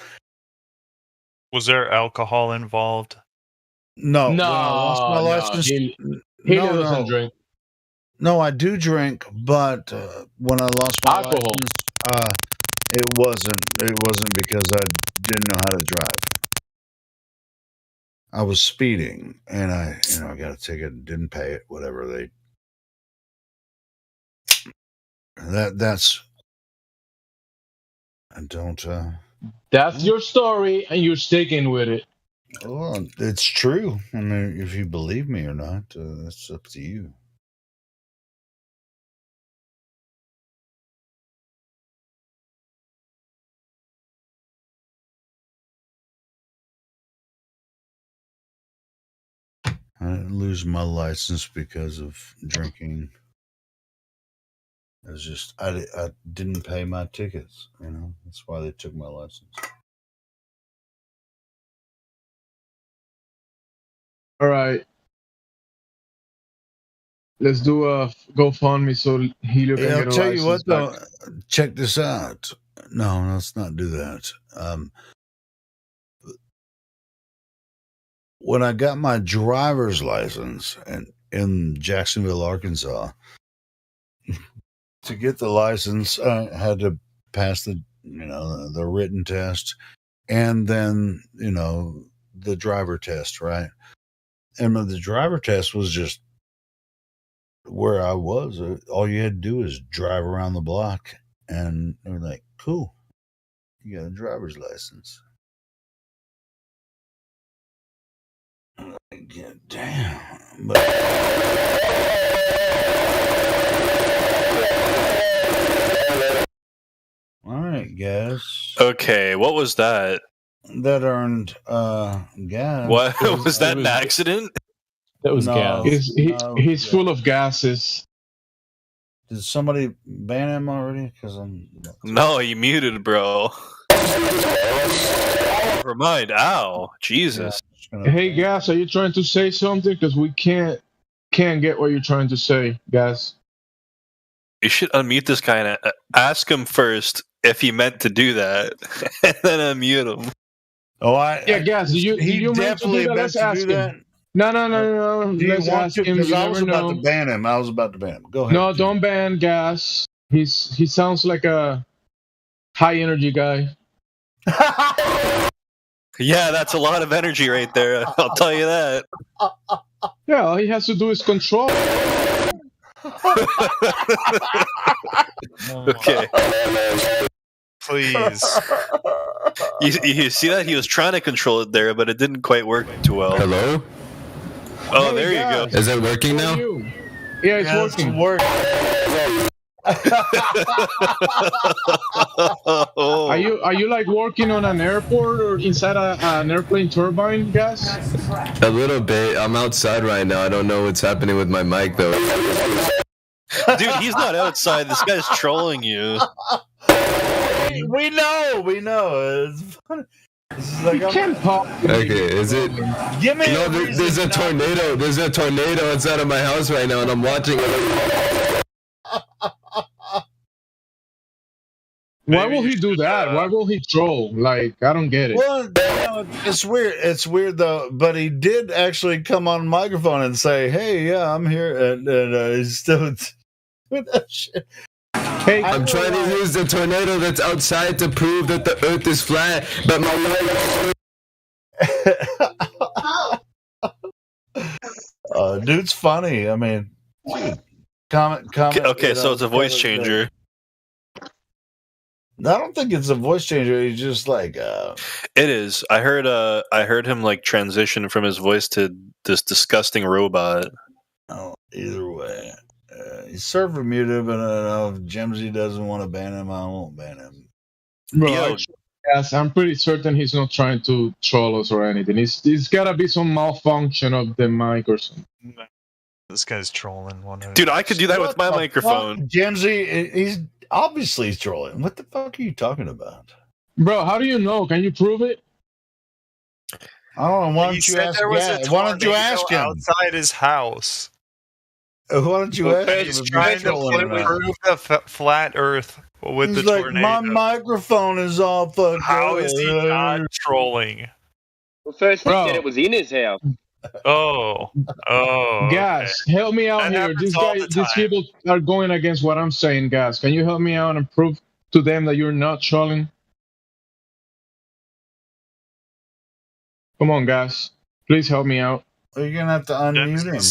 Was there alcohol involved? no, when I lost my license, he doesn't drink. No, I do drink, but when I lost my license, it wasn't because I didn't know how to drive. I was speeding, and I got a ticket, didn't pay it, whatever that's. I don't. That's your story, and you're sticking with it. Well, it's true. I mean, if you believe me or not, that's up to you. I didn't lose my license because of drinking. It's just I didn't pay my tickets. That's why they took my license. All right. Let's do a GoFundMe so Helio can get a license. I'll tell you what, back. though. Check this out. No, let's not do that. When I got my driver's license, and in Jacksonville, Arkansas. To get the license, I had to pass the written test, and then the driver test, right? And the driver test was just where I was. All you had to do is drive around the block, and they were like, "Cool, you got a driver's license." Yeah, damn. All right, guys. Okay, what was that? That earned gas. What was that? An accident? That was gas. He's full of gases. Did somebody ban him already? Because I'm. No, you muted, bro. Never mind. Ow, Jesus. Hey, Gas, are you trying to say something? Because we can't get what you're trying to say, Gas. You should unmute this guy and ask him first if he meant to do that, and then unmute him. Oh, Gas. You definitely meant to meant to do that. No. Do you Let's want ask to? him. Because You I was never about know. to ban him. Go ahead. No, don't ban Gas. He sounds like a high energy guy. Yeah, that's a lot of energy right there. I'll tell you that. Yeah, all he has to do is control. Okay. Please. You see that? He was trying to control it there, but it didn't quite work too well. Hello? Oh, there you go. Is it working now? Yeah, it's working. Are you like working on an airport or inside an airplane turbine, Gas? A little bit. I'm outside right now. I don't know what's happening with my mic though. Dude, he's not outside. This guy's trolling you. We know. It's funny. This is like Okay, is it? Give me no, there's a tornado. There's a tornado outside of my house right now, and I'm watching it. Why will he do that? Why will he troll? Like, I don't get it. Well, it's weird. It's weird though. But he did actually come on microphone and say, "Hey, yeah, I'm here," and he's still doing that shit. Hey, I'm trying to use the tornado that's outside to prove that the Earth is flat, but my dude's funny. I mean, comment. Okay, so it's a voice changer. I don't think it's a voice changer. He's just like It is. I heard him like transition from his voice to this disgusting robot. Oh, either way. He's server muted, but I don't know if Jimsy doesn't want to ban him, I won't ban him. Bro, yes, I'm pretty certain he's not trying to troll us or anything. It's gotta be some malfunction of the mic or something. This guy's trolling. Dude, I could do that with my microphone. Jimsy, he's obviously trolling. What the fuck are you talking about? Bro, how do you know? Can you prove it? I don't know. Why He don't you said ask? there was a Why don't you tornado ask him? outside his house. Why don't you ask him? He's if trying he's to trolling or not? prove the flat Earth with He's the like, tornado. my microphone is all fucked How up. is he not trolling? Well, first he Bro. said it was in his house. Oh. Guys, help me out That here. happens These all guys, the these time. people are going against what I'm saying, guys. Can you help me out and prove to them that you're not trolling? Come on, guys. Please help me out. You're gonna have to unmute him.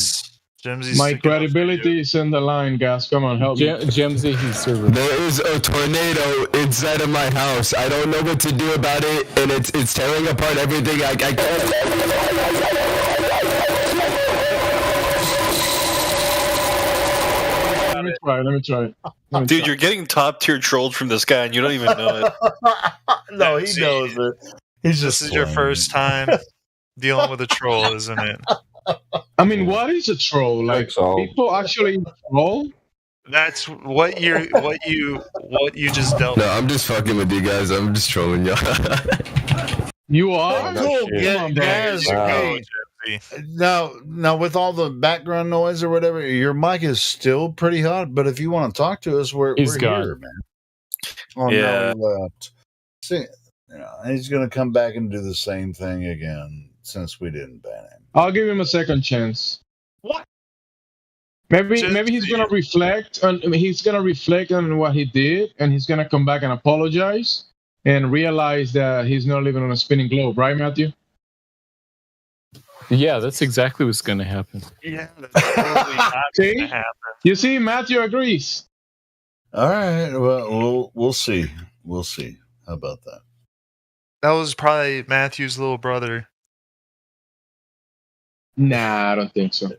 My credibility is in the line, guys. Come on, help me. Jemsy, he's serving. There is a tornado inside of my house. I don't know what to do about it, and it's tearing apart everything. I can't. Let me try. Dude, you're getting top tier trolled from this guy, and you don't even know it. No, he knows it. He's just. This is your first time dealing with a troll, isn't it? I mean, what is a troll? Like, people actually troll? That's what you just dealt No, with. I'm just fucking with you guys. I'm just trolling y'all. You are? Cool. Come Yeah, on, bro. guys. Hey, now, with all the background noise or whatever, your mic is still pretty hot. But if you want to talk to us, we're gone. here, man. Oh, Yeah. no, he left. See, he's gonna come back and do the same thing again since we didn't ban him. I'll give him a second chance. What? Maybe he's gonna reflect on what he did, and he's gonna come back and apologize and realize that he's not living on a spinning globe, right, Matthew? Yeah, that's exactly what's going to happen. Yeah, that's totally not See? gonna happen. You see, Matthew agrees. All right. Well, we'll see. We'll see. How about that? That was probably Matthew's little brother. Nah, I don't think so.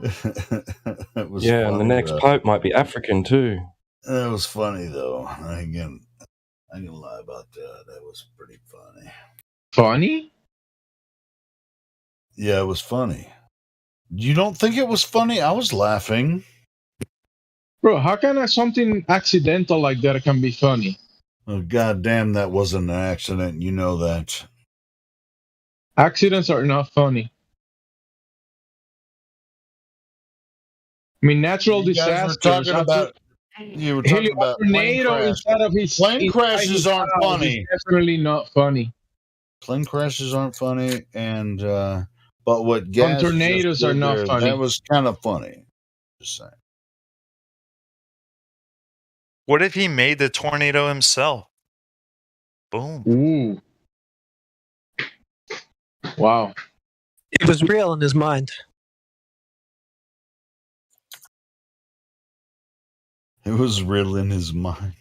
It was Yeah, and the funny, next though. pope might be African too. That was funny though. Again, I can lie about that. That was pretty funny. Funny? Yeah, it was funny. You don't think it was funny? I was laughing. Bro, how can something accidental like that can be funny? Oh, God damn, that wasn't an accident. You know that. Accidents are not funny. I mean, natural You guys were disasters. talking about. You were talking about plane tornado crash. inside of his Plane crashes aren't funny. Definitely not funny. Plane crashes aren't funny, and but what gas tornadoes just did are not there, funny. That was kind of funny. Just saying. What if he made the tornado himself? Boom. Ooh. Wow. It was real in his mind. It was real in his mind.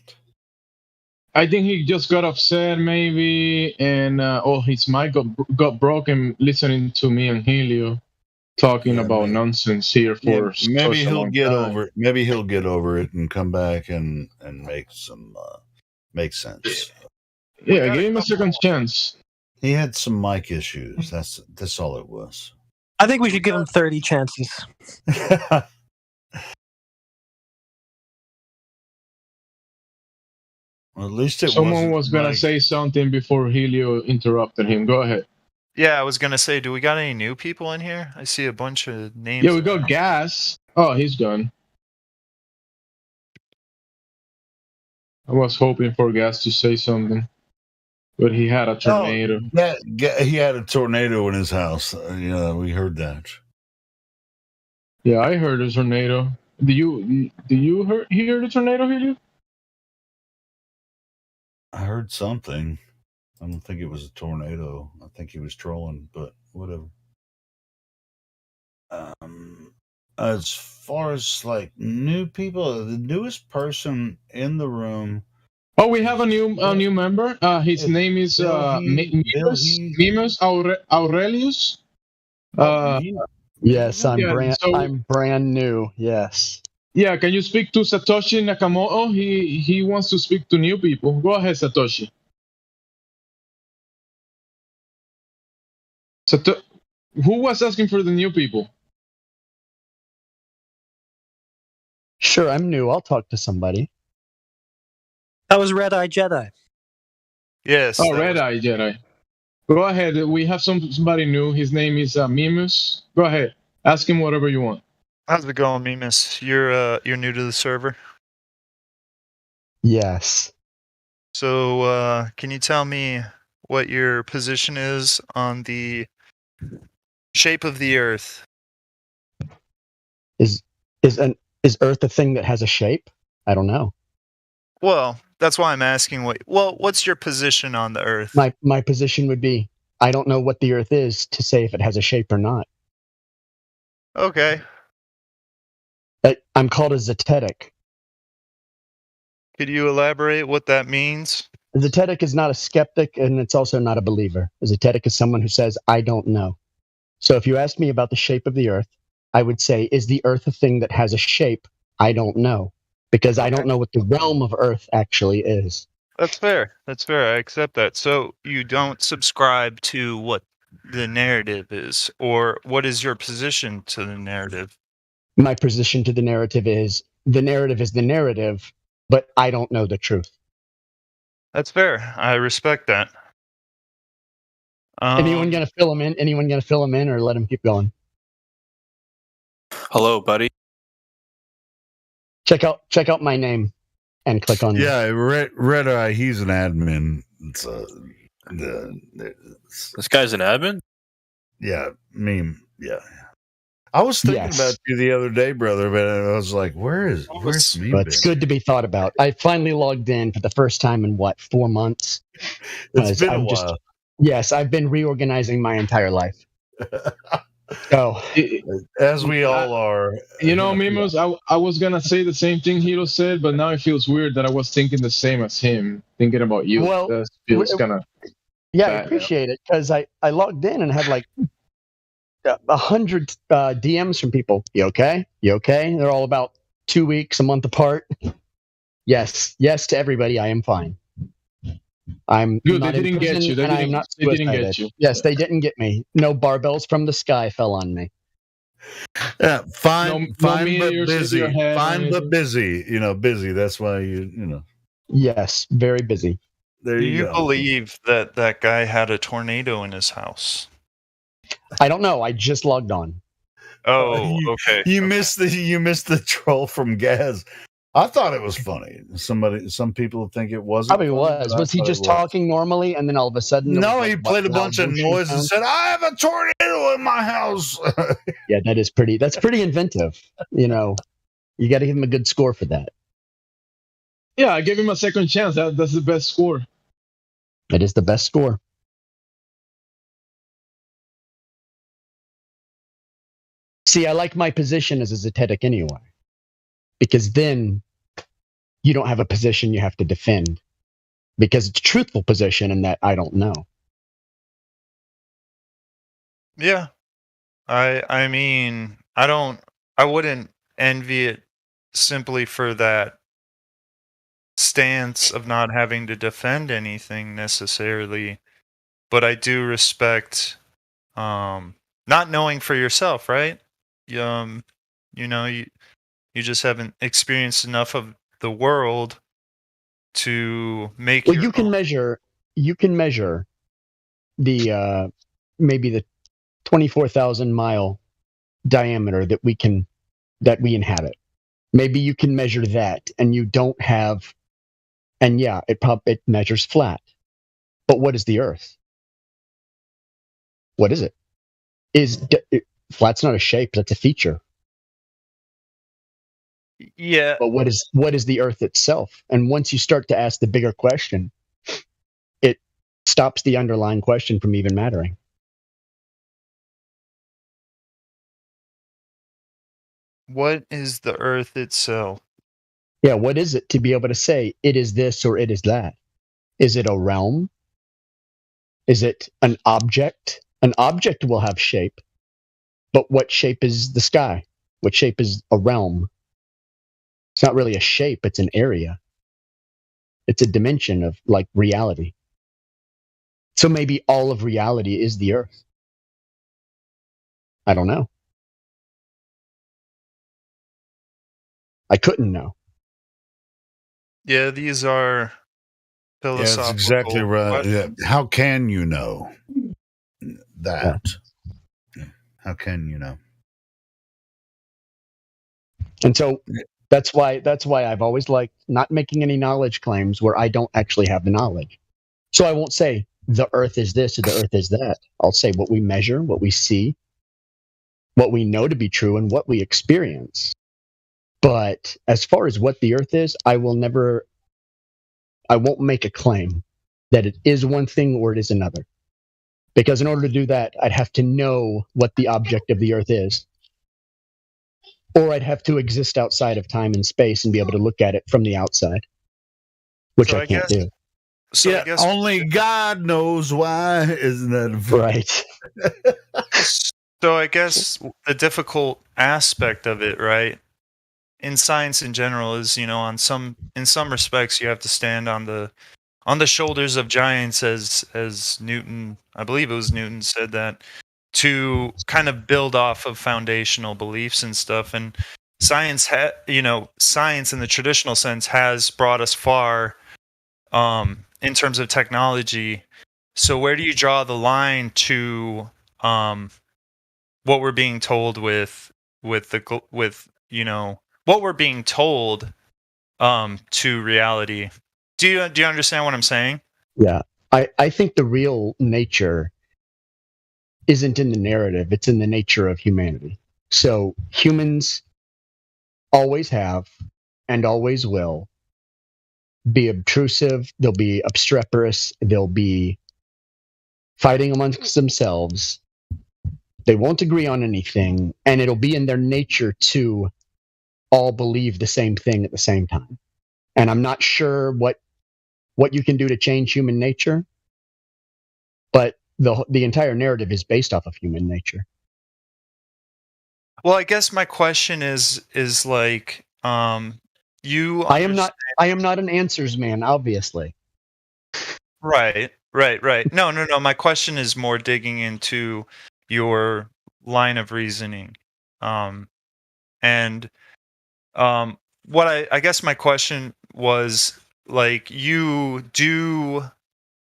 I think he just got upset, maybe, and his mic got broken listening to me and Helio talking about nonsense here for Maybe such a he'll long get time. over it. Maybe he'll get over it and come back and make some make sense. Yeah, give him a second chance. He had some mic issues. That's all it was. I think we should give him 30 chances. Well, at least it Someone wasn't was gonna like- say something before Helio interrupted him. Go ahead. Yeah, I was gonna say, do we got any new people in here? I see a bunch of names. Yeah, we got Gas. Oh, he's gone. I was hoping for Gas to say something, but he had a tornado. He had a tornado in his house. Yeah, we heard that. Yeah, I heard a tornado. Do you hear the tornado, Helio? I heard something. I don't think it was a tornado. I think he was trolling, but whatever. As far as like new people, the newest person in the room. Oh, we have a new member. His name is Mimus Aurelius. Yes, Yeah, so- I'm brand new. Yes. Yeah, can you speak to Satoshi Nakamoto? He wants to speak to new people. Go ahead, Satoshi. Who was asking for the new people? Sure, I'm new. I'll talk to somebody. That was Red Eye Jedi. Yes. Oh, Red Eye Jedi. Go ahead. We have somebody new. His name is Mimus. Go ahead. Ask him whatever you want. How's it going, Mimus? You're new to the server. Yes. So can you tell me what your position is on the shape of the Earth? Is Earth a thing that has a shape? I don't know. Well, that's why I'm asking. What's your position on the Earth? My position would be I don't know what the Earth is to say if it has a shape or not. Okay. I'm called a Zetetic. Could you elaborate what that means? A Zetetic is not a skeptic, and it's also not a believer. A Zetetic is someone who says, I don't know. So if you ask me about the shape of the Earth, I would say, is the Earth a thing that has a shape? I don't know. Because I don't know what the realm of Earth actually is. That's fair. That's fair. I accept that. So you don't subscribe to what the narrative is, or what is your position to the narrative? My position to the narrative is the narrative, but I don't know the truth. That's fair. I respect that. Anyone gonna fill him in? Anyone gonna fill him in, or let him keep going? Hello, buddy. Check out my name, and click on. Yeah, Red Eye. He's an admin. This guy's an admin. Yeah, meme. Yeah. I was thinking Yes. about you the other day, brother, but I was like, where's me But it's good to be thought about. I finally logged in for the first time in 4 months? It's been a I'm while. Yes, I've been reorganizing my entire life. Oh, as we all are. You know, Mimos, I was gonna say the same thing Hiro said, but now it feels weird that I was thinking the same as him, thinking about you. Well, That feels kind of yeah, I bad. appreciate it because I logged in and had like 100 DMs from people. You okay? You okay? They're all about 2 weeks, a month apart. Yes to everybody. I am fine. I'm Good, not they in didn't get prison you. They and I'm didn't- not they didn't get suicided. you. Yes, they didn't get me. No barbells from the sky fell on me. Yeah, fine, No fine, but meteors hit busy. your head or Fine, but anything? busy. You know, busy. That's why you know. Yes, very busy. There Do you you go. believe that that guy had a tornado in his house? I don't know. I just logged on. Oh, you, okay. You missed the troll from Gaz. I thought it was funny. Some people think it wasn't. Probably funny, was. but I Was he thought just it was. talking normally and then all of a sudden? there No, was, he like, played a loud bunch of whooshing noise and sounds? said, "I have a tornado in my house." Yeah, that's pretty inventive. You know, you got to give him a good score for that. Yeah, I gave him a second chance. That's the best score. It is the best score. See, I like my position as a Zetetic anyway, because then you don't have a position you have to defend, because it's a truthful position in that I don't know. Yeah. I mean, I wouldn't envy it simply for that stance of not having to defend anything necessarily, but I do respect not knowing for yourself, right? You know, you just haven't experienced enough of the world to make Well, your you can measure the maybe the 24,000 mile diameter that we inhabit. Maybe you can measure that, and you don't have. And yeah, it measures flat. But what is the Earth? What is it? Flat's not a shape, that's a feature. Yeah. But what is the Earth itself? And once you start to ask the bigger question, it stops the underlying question from even mattering. What is the earth itself? Yeah, what is it to be able to say it is this or it is that? Is it a realm? Is it an object? An object will have shape, but what shape is the sky? What shape is a realm? It's not really a shape, it's an area. It's a dimension of like reality. So maybe all of reality is the Earth. I don't know. I couldn't know. Yeah, these are Yeah, philosophical. that's exactly right. Yeah. questions. How can you know that? How can you know? And so that's why I've always liked not making any knowledge claims where I don't actually have the knowledge. So I won't say the Earth is this or the Earth is that. I'll say what we measure, what we see, what we know to be true, and what we experience. But as far as what the Earth is, I won't make a claim that it is one thing or it is another. Because in order to do that, I'd have to know what the object of the Earth is. Or I'd have to exist outside of time and space and be able to look at it from the outside, which So I can't do. So yeah, I guess only God knows why, isn't that right? So I guess the difficult aspect of it, right, in science in general, is in some respects you have to stand on the shoulders of giants, as Newton, I believe it was Newton, said that, to kind of build off of foundational beliefs and stuff. And science science in the traditional sense has brought us far in terms of technology. So where do you draw the line to what we're being told with what we're being told to reality? Do you understand what I'm saying? Yeah. I think the real nature isn't in the narrative, it's in the nature of humanity. So humans always have and always will be obtrusive, they'll be obstreperous, they'll be fighting amongst themselves. They won't agree on anything, and it'll be in their nature to all believe the same thing at the same time. And I'm not sure what you can do to change human nature, but the entire narrative is based off of human nature. Well, I guess my question is like, you. I am not an answers man, obviously. Right. No. My question is more digging into your line of reasoning, and what I guess my question was like,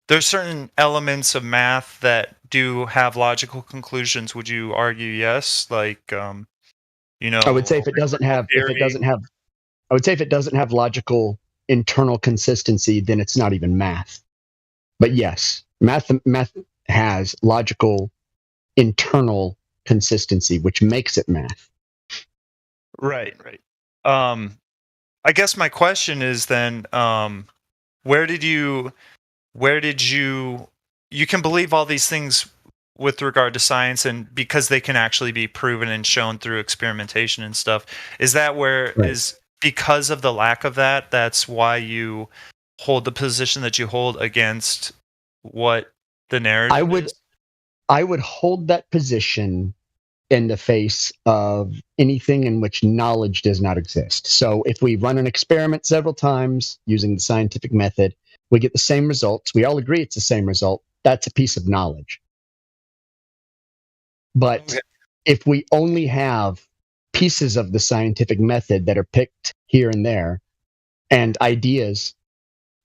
there's certain elements of math that do have logical conclusions. Would you argue yes? Like, I would say if it doesn't have logical internal consistency, then it's not even math. But yes, math has logical internal consistency, which makes it math. Right. I guess my question is then, where did you can believe all these things with regard to science, and because they can actually be proven and shown through experimentation and stuff, is that where is because of the lack of that, that's why you hold the position that you hold against what the narrative is? I would hold that position in the face of anything in which knowledge does not exist. So if we run an experiment several times using the scientific method, we get the same results. We all agree it's the same result. That's a piece of knowledge. But if we only have pieces of the scientific method that are picked here and there and ideas,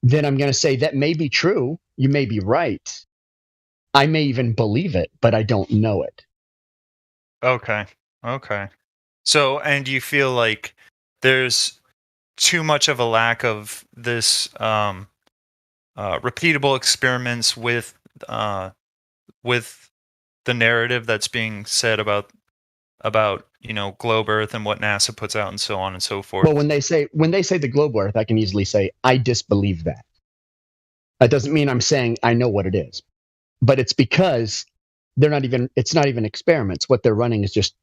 then I'm going to say that may be true. You may be right. I may even believe it, but I don't know it. Okay. So, and you feel like there's too much of a lack of this repeatable experiments with the narrative that's being said about globe Earth and what NASA puts out and so on and so forth. Well, when they say the globe Earth, I can easily say I disbelieve that. That doesn't mean I'm saying I know what it is, but it's because it's not even experiments. What they're running is just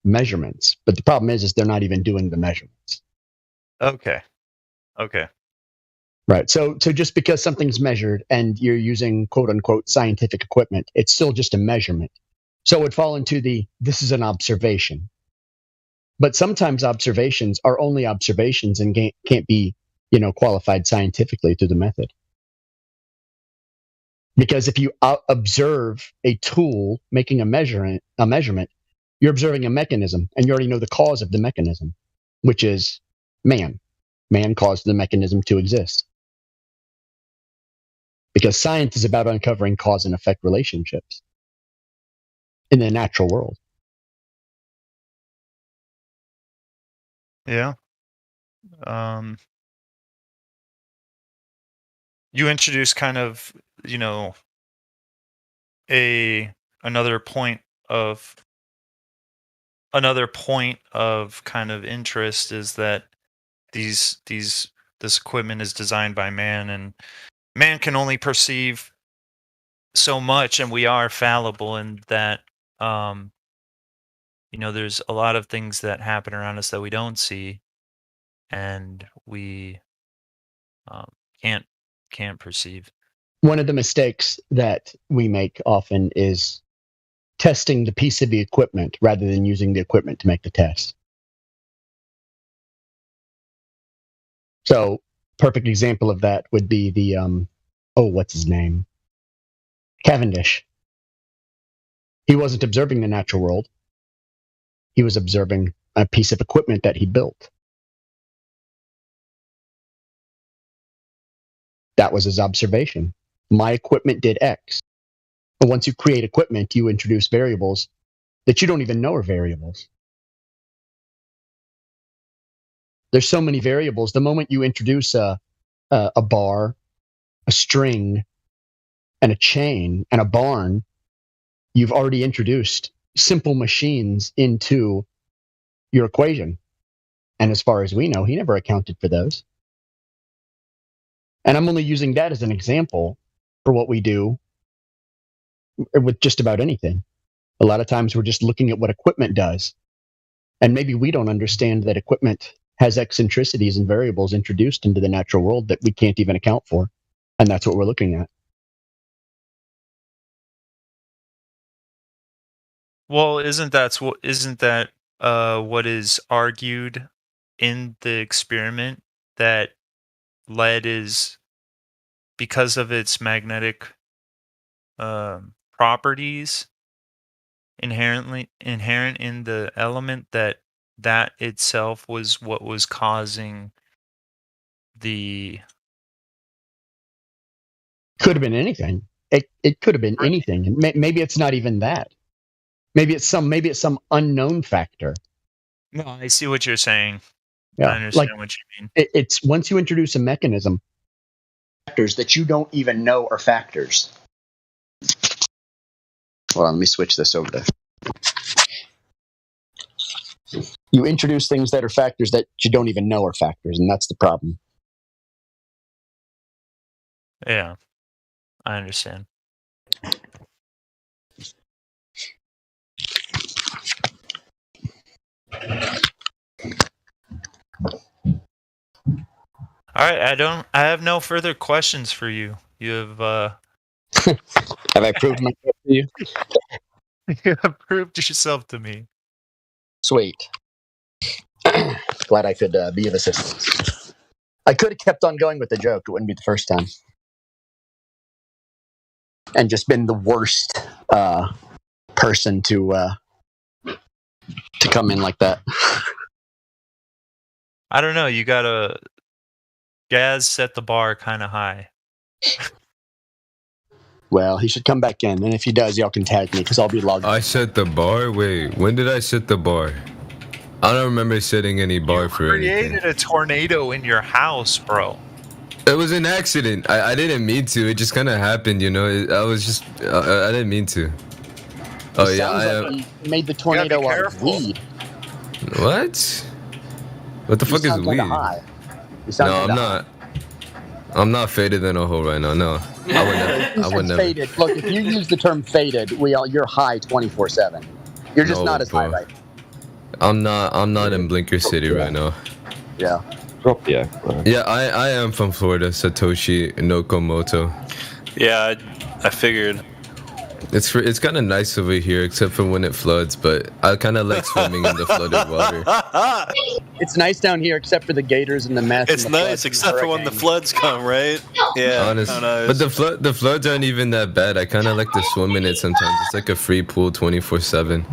measurements. But the problem is they're not even doing the measurements. Okay. Right. So just because something's measured and you're using quote unquote scientific equipment, it's still just a measurement. So it would fall into this is an observation. But sometimes observations are only observations and can't be, qualified scientifically through the method. Because if you observe a tool making a measurement, you're observing a mechanism, and you already know the cause of the mechanism, which is man. Man caused the mechanism to exist. Because science is about uncovering cause and effect relationships in the natural world. Yeah. You introduced kind of, another point of kind of interest is that this equipment is designed by man, and man can only perceive so much, and we are fallible in that. There's a lot of things that happen around us that we don't see, and we can't perceive. One of the mistakes that we make often is testing the piece of the equipment rather than using the equipment to make the test. So, perfect example of that would be the what's his name? Cavendish. He wasn't observing the natural world. He was observing a piece of equipment that he built. That was his observation. My equipment did X. But once you create equipment, you introduce variables that you don't even know are variables. There's so many variables. The moment you introduce a bar, a string, and a chain, and a barn, you've already introduced simple machines into your equation. And as far as we know, he never accounted for those. And I'm only using that as an example for what we do with just about anything. A lot of times we're just looking at what equipment does. And maybe we don't understand that equipment has eccentricities and variables introduced into the natural world that we can't even account for. And that's what we're looking at. Well, isn't that what is argued in the experiment, that lead is, because of its magnetic properties inherent in the element, that itself was what was causing the... Could have been anything. It could have been anything. Maybe it's not even that. Maybe it's some unknown factor. No, I see what you're saying. Yeah, I understand what you mean. It's once you introduce a mechanism, factors that you don't even know are factors. Well, let me switch this over to. You introduce things that are factors that you don't even know are factors, and that's the problem. Yeah, I understand. All right, I have no further questions for you. You have Have I proved myself to you? You have proved yourself to me. Sweet. Glad I could be of assistance. I could have kept on going with the joke. It wouldn't be the first time. And just been the worst person to come in like that. I don't know. You gotta... Gaz set the bar kind of high. Well, he should come back in, and if he does, y'all can tag me, because I'll be logged. I set the bar? Wait, when did I set the bar? I don't remember setting any bar for anything. Created a tornado in your house, bro. It was an accident. I didn't mean to. It just kind of happened, you know. I was just... I didn't mean to. Oh, It yeah, sounds like you made the tornado out of weed. What? What the You fuck is sound weed? kinda high. You sound No, I'm kinda not. I'm not faded in a hole right now. No, I would never. You I would said never. faded. Look, if you use the term faded, you're high 24/7. You're just No, not as high bro. right. I'm not in Blinker City right now. Yeah. Drop the act, bro. Yeah, I am from Florida, Satoshi Nakamoto. Yeah, I figured. It's kind of nice over here, except for when it floods. But I kind of like swimming in the flooded water. It's nice down here, except for the gators and the mess. It's and the nice, floods and except for when the hurricanes. floods come, right? Yeah. Honestly, how nice. but the floods aren't even that bad. I kind of like to swim in it sometimes. It's like a free pool 24/7,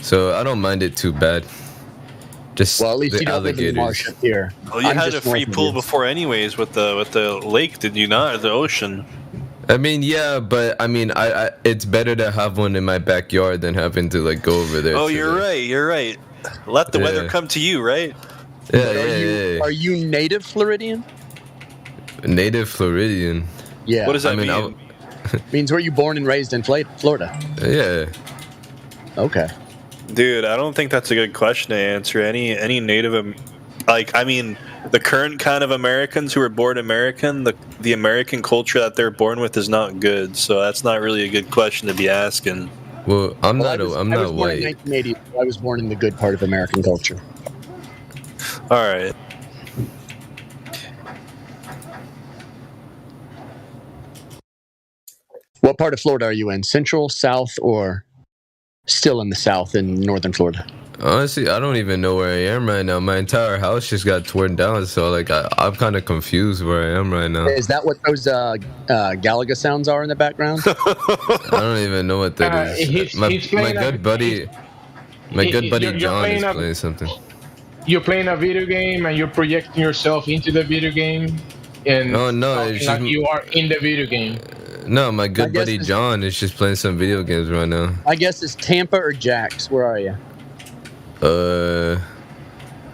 so I don't mind it too bad. Just Well, at least the you don't live in the alligators. marsh up here. Well, you I'm had a just free north of pool you. before, anyways, with the lake, did you not? Or the ocean? I mean, yeah, but I mean, I it's better to have one in my backyard than having to like go over there. Oh, to you're right. You're right. Let the weather Yeah. come to you, right? Yeah. Are you native Floridian? Native Floridian. Yeah. What does that I mean, mean? Means were you born and raised in Florida? Yeah. Okay. Dude, I don't think that's a good question to answer. Any native, I mean, the current kind of Americans who are born American, the American culture that they're born with is not good. So that's not really a good question to be asking. Well, I'm I not was born born in white. 1980. I was born in the good part of American culture. All right. What part of Florida are you in? Central, South, or still in the South in northern Florida? Honestly, I don't even know where I am right now. My entire house just got torn down, so like I'm kind of confused where I am right now. Is that what those Galaga sounds are in the background? I don't even know what that is. he's My playing good buddy, you're John is playing a- playing something. You're playing a video game and you're projecting yourself into the video game, and Oh no, talking it's like just you are in the video game. no. My good guess buddy it's- John is just playing some video games right now. I guess it's Tampa or Jax. Where are you?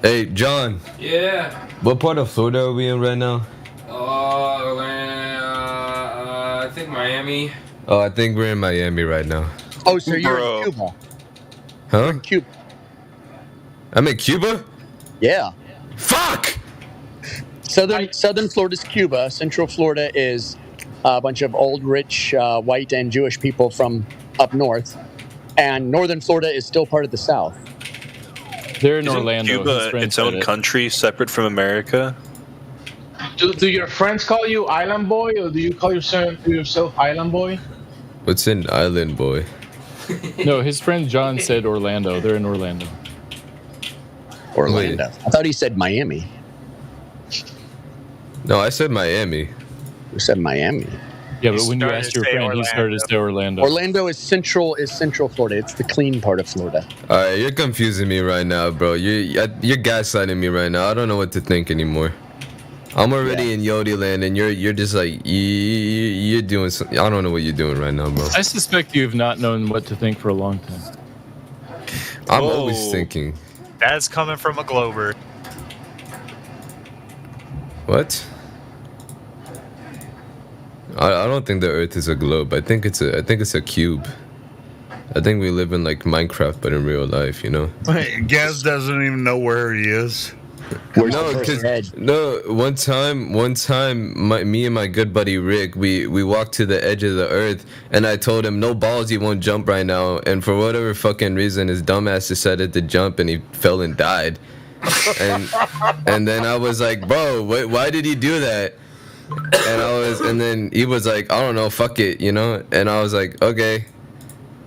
Hey John, Yeah. what part of Florida are we in right now? I think Miami. Oh, I think we're in Miami right now. Oh, so you're Bro. in Cuba. Huh? In Cuba. I'm in Cuba? Yeah. Fuck! Southern Florida's Cuba. Central Florida is a bunch of old, rich, white, and Jewish people from up north. And northern Florida is still part of the South. They're in Isn't Orlando. His Cuba friend its said own it. country separate from America? Do your friends call you Island Boy, or do you call yourself Island Boy? What's an island boy? No, his friend John said Orlando. They're in Orlando. Orlando. I thought he said Miami. No, I said Miami. You said Miami. Yeah, but when you asked your friend, he started to say Orlando. Orlando is central Florida. It's the clean part of Florida. All right, you're confusing me right now, bro. You're gaslighting me right now. I don't know what to think anymore. I'm already in Yodi land, and you're just like you're doing. I don't know what you're doing right now, bro. I suspect you have not known what to think for a long time. I'm always thinking. That's coming from a Glober. What? I don't think the Earth is a globe. I think it's a cube. I think we live in like Minecraft, but in real life, you know. Wait, Gaz doesn't even know where he is. One time, me and my good buddy Rick, we walked to the edge of the Earth, and I told him, no balls, he won't jump right now. And for whatever fucking reason, his dumbass decided to jump, and he fell and died. And then I was like, bro, why did he do that? And then he was like, I don't know, fuck it, you know. And I was like, okay.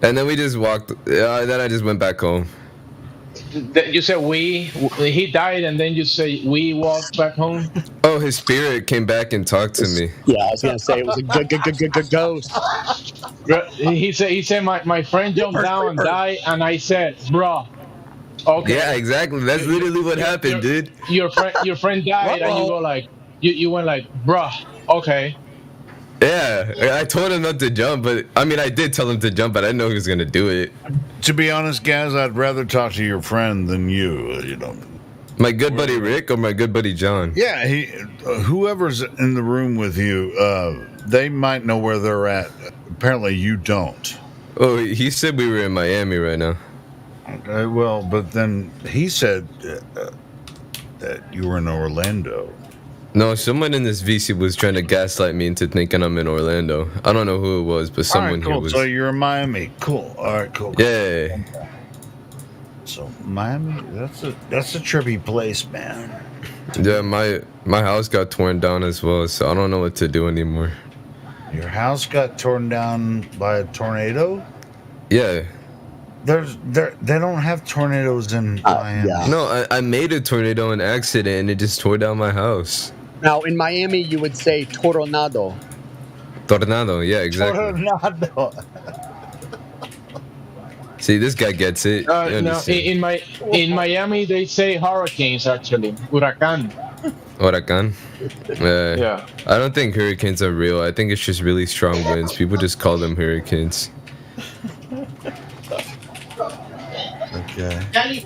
And then we just walked. Then I just went back home. You said he died, and then you say we walked back home. Oh, his spirit came back and talked to me. Yeah, I was gonna say it was a ghost. He said my friend jumped down and died, and I said, bro. Okay. Yeah, exactly. That's literally what happened, dude. Your friend died, and you go like, you went like, bruh. Okay. Yeah, I told him not to jump, but I mean, I did tell him to jump, but I didn't know he was gonna do it. To be honest, Gaz, I'd rather talk to your friend than you. You know, my good buddy Rick or my good buddy John. Yeah, whoever's in the room with you, they might know where they're at. Apparently, you don't. Oh, he said we were in Miami right now. Okay, well, but then he said that you were in Orlando. No, someone in this VC was trying to gaslight me into thinking I'm in Orlando. I don't know who it was, but someone All right, cool. here was. So you're in Miami. Cool. All right, cool. Yeah. So Miami, that's a trippy place, man. Yeah, my house got torn down as well, so I don't know what to do anymore. Your house got torn down by a tornado? Yeah. They don't have tornadoes in Miami. Yeah. No, I made a tornado in accident and it just tore down my house. Now in Miami, you would say tornado. Tornado, yeah, exactly. Tornado. See, this guy gets it. No, in Miami they say hurricanes actually, huracán. Huracan. Yeah. I don't think hurricanes are real. I think it's just really strong winds. People just call them hurricanes. Okay.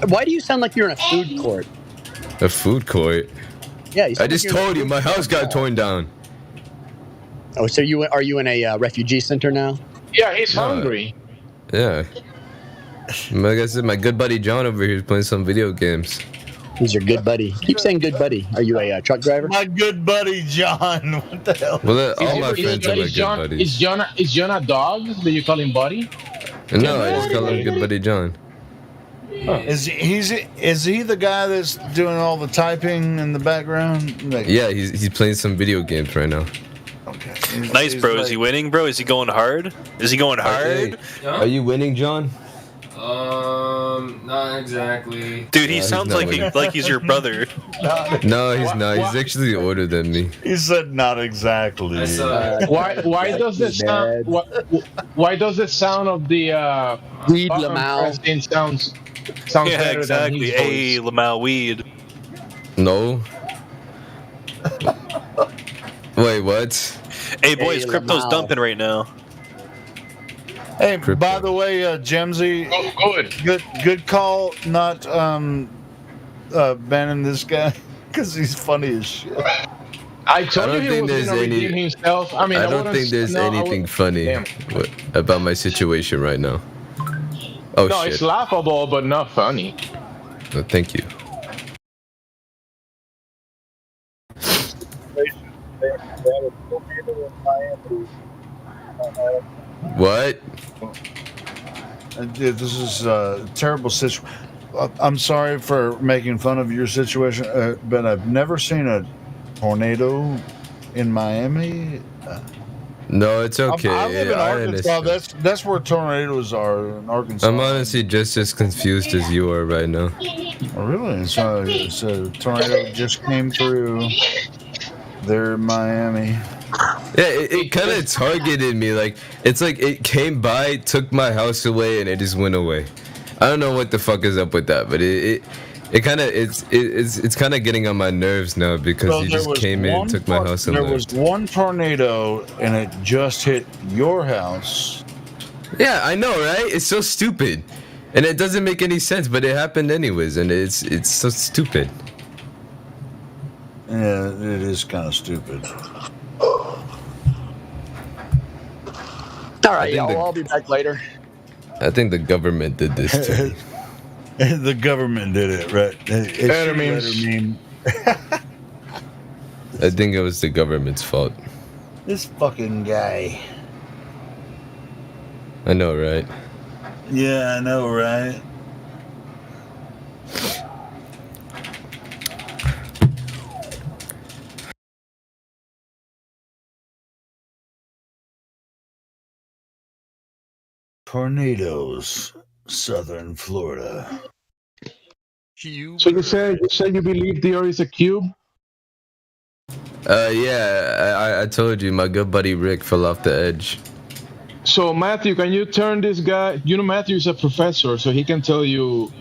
Why do you sound like you're in a food court? A food court? Yeah, you I just told you my house got torn down. Oh, so are you in a refugee center now? Yeah, he's hungry. Yeah. Like I said, my good buddy John over here is playing some video games. Who's your good buddy? Keep saying good buddy. Are you a truck driver? My good buddy John. What the hell? Well, all my friends are my good buddies. Is John a dog? Do you call him buddy? No, I just call him good buddy John. Huh. Is he the guy that's doing all the typing in the background? Like, yeah, he's playing some video games right now. Okay. Nice, bro. Is he winning, bro? Is he going hard? Is he going hard? Hey, are you winning, John? Not exactly. Dude, he sounds like he's your brother. No, he's not. He's actually older than me. He said not exactly. Why does the sound? Why does the sound of the Weed Lamau sounds yeah, better exactly. than his Hey, voice? Lamau weed. No. Wait, what? Hey, boys, Hey, crypto's Lamau. dumping right now. Hey, by the way, Jemsy, good call, not banning this guy because he's funny as shit. I told you he was there's gonna redeem himself. I mean, I don't think there's anything funny about my situation right now. Oh no, shit. it's laughable but not funny. Oh, thank you. What? This is a terrible situation. I'm sorry for making fun of your situation, but I've never seen a tornado in Miami. No, it's okay. I live in I Arkansas. understand. That's where tornadoes are in Arkansas. I'm honestly just as confused as you are right now. Oh, really? So a tornado just came through there in Miami. Yeah, it kind of targeted me. Like it's like it came by, took my house away, and it just went away. I don't know what the fuck is up with that, but it kind of it's kind of getting on my nerves now because So he there just was came in, one and took my house, and There left. was one tornado, and it just hit your house. Yeah, I know, right? It's so stupid, and it doesn't make any sense, but it happened anyways, and it's so stupid. Yeah, it is kind of stupid. All right, y'all. I'll be back later. I think the government did this to me. The government did it, right? Better memes. I think it was the government's fault. This fucking guy. I know, right? Yeah, I know, right? Tornadoes, southern Florida. So you say you believe the Earth is a cube? Yeah, I told you, my good buddy Rick fell off the edge. So Matthew, can you turn this guy? You know, Matthew is a professor, so he can tell you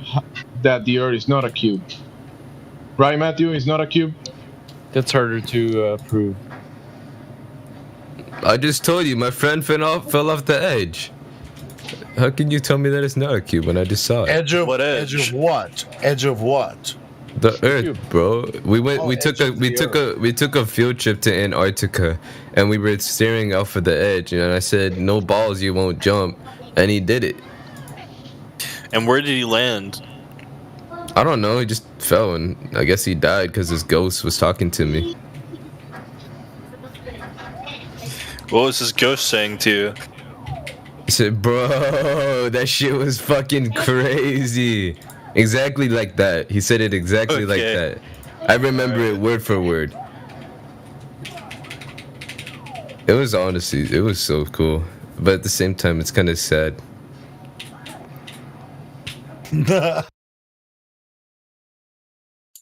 that the Earth is not a cube. Right, Matthew? It's not a cube. That's harder to prove. I just told you, my friend fell off the edge. How can you tell me that it's not a cube when I just saw it? Edge of What edge edge? of what? Edge of what? The Earth, bro. We went. Oh, we took edge a. of We the took a. We took a field trip to Antarctica, and we were staring out for the edge. And I said, "No balls, you won't jump," and he did it. And where did he land? I don't know. He just fell, and I guess he died because his ghost was talking to me. What was his ghost saying to you? He said, "Bro, that shit was fucking crazy." Exactly like that. He said it exactly like Okay. that. I remember it word for word. It was honestly, it was so cool. But at the same time, it's kind of sad.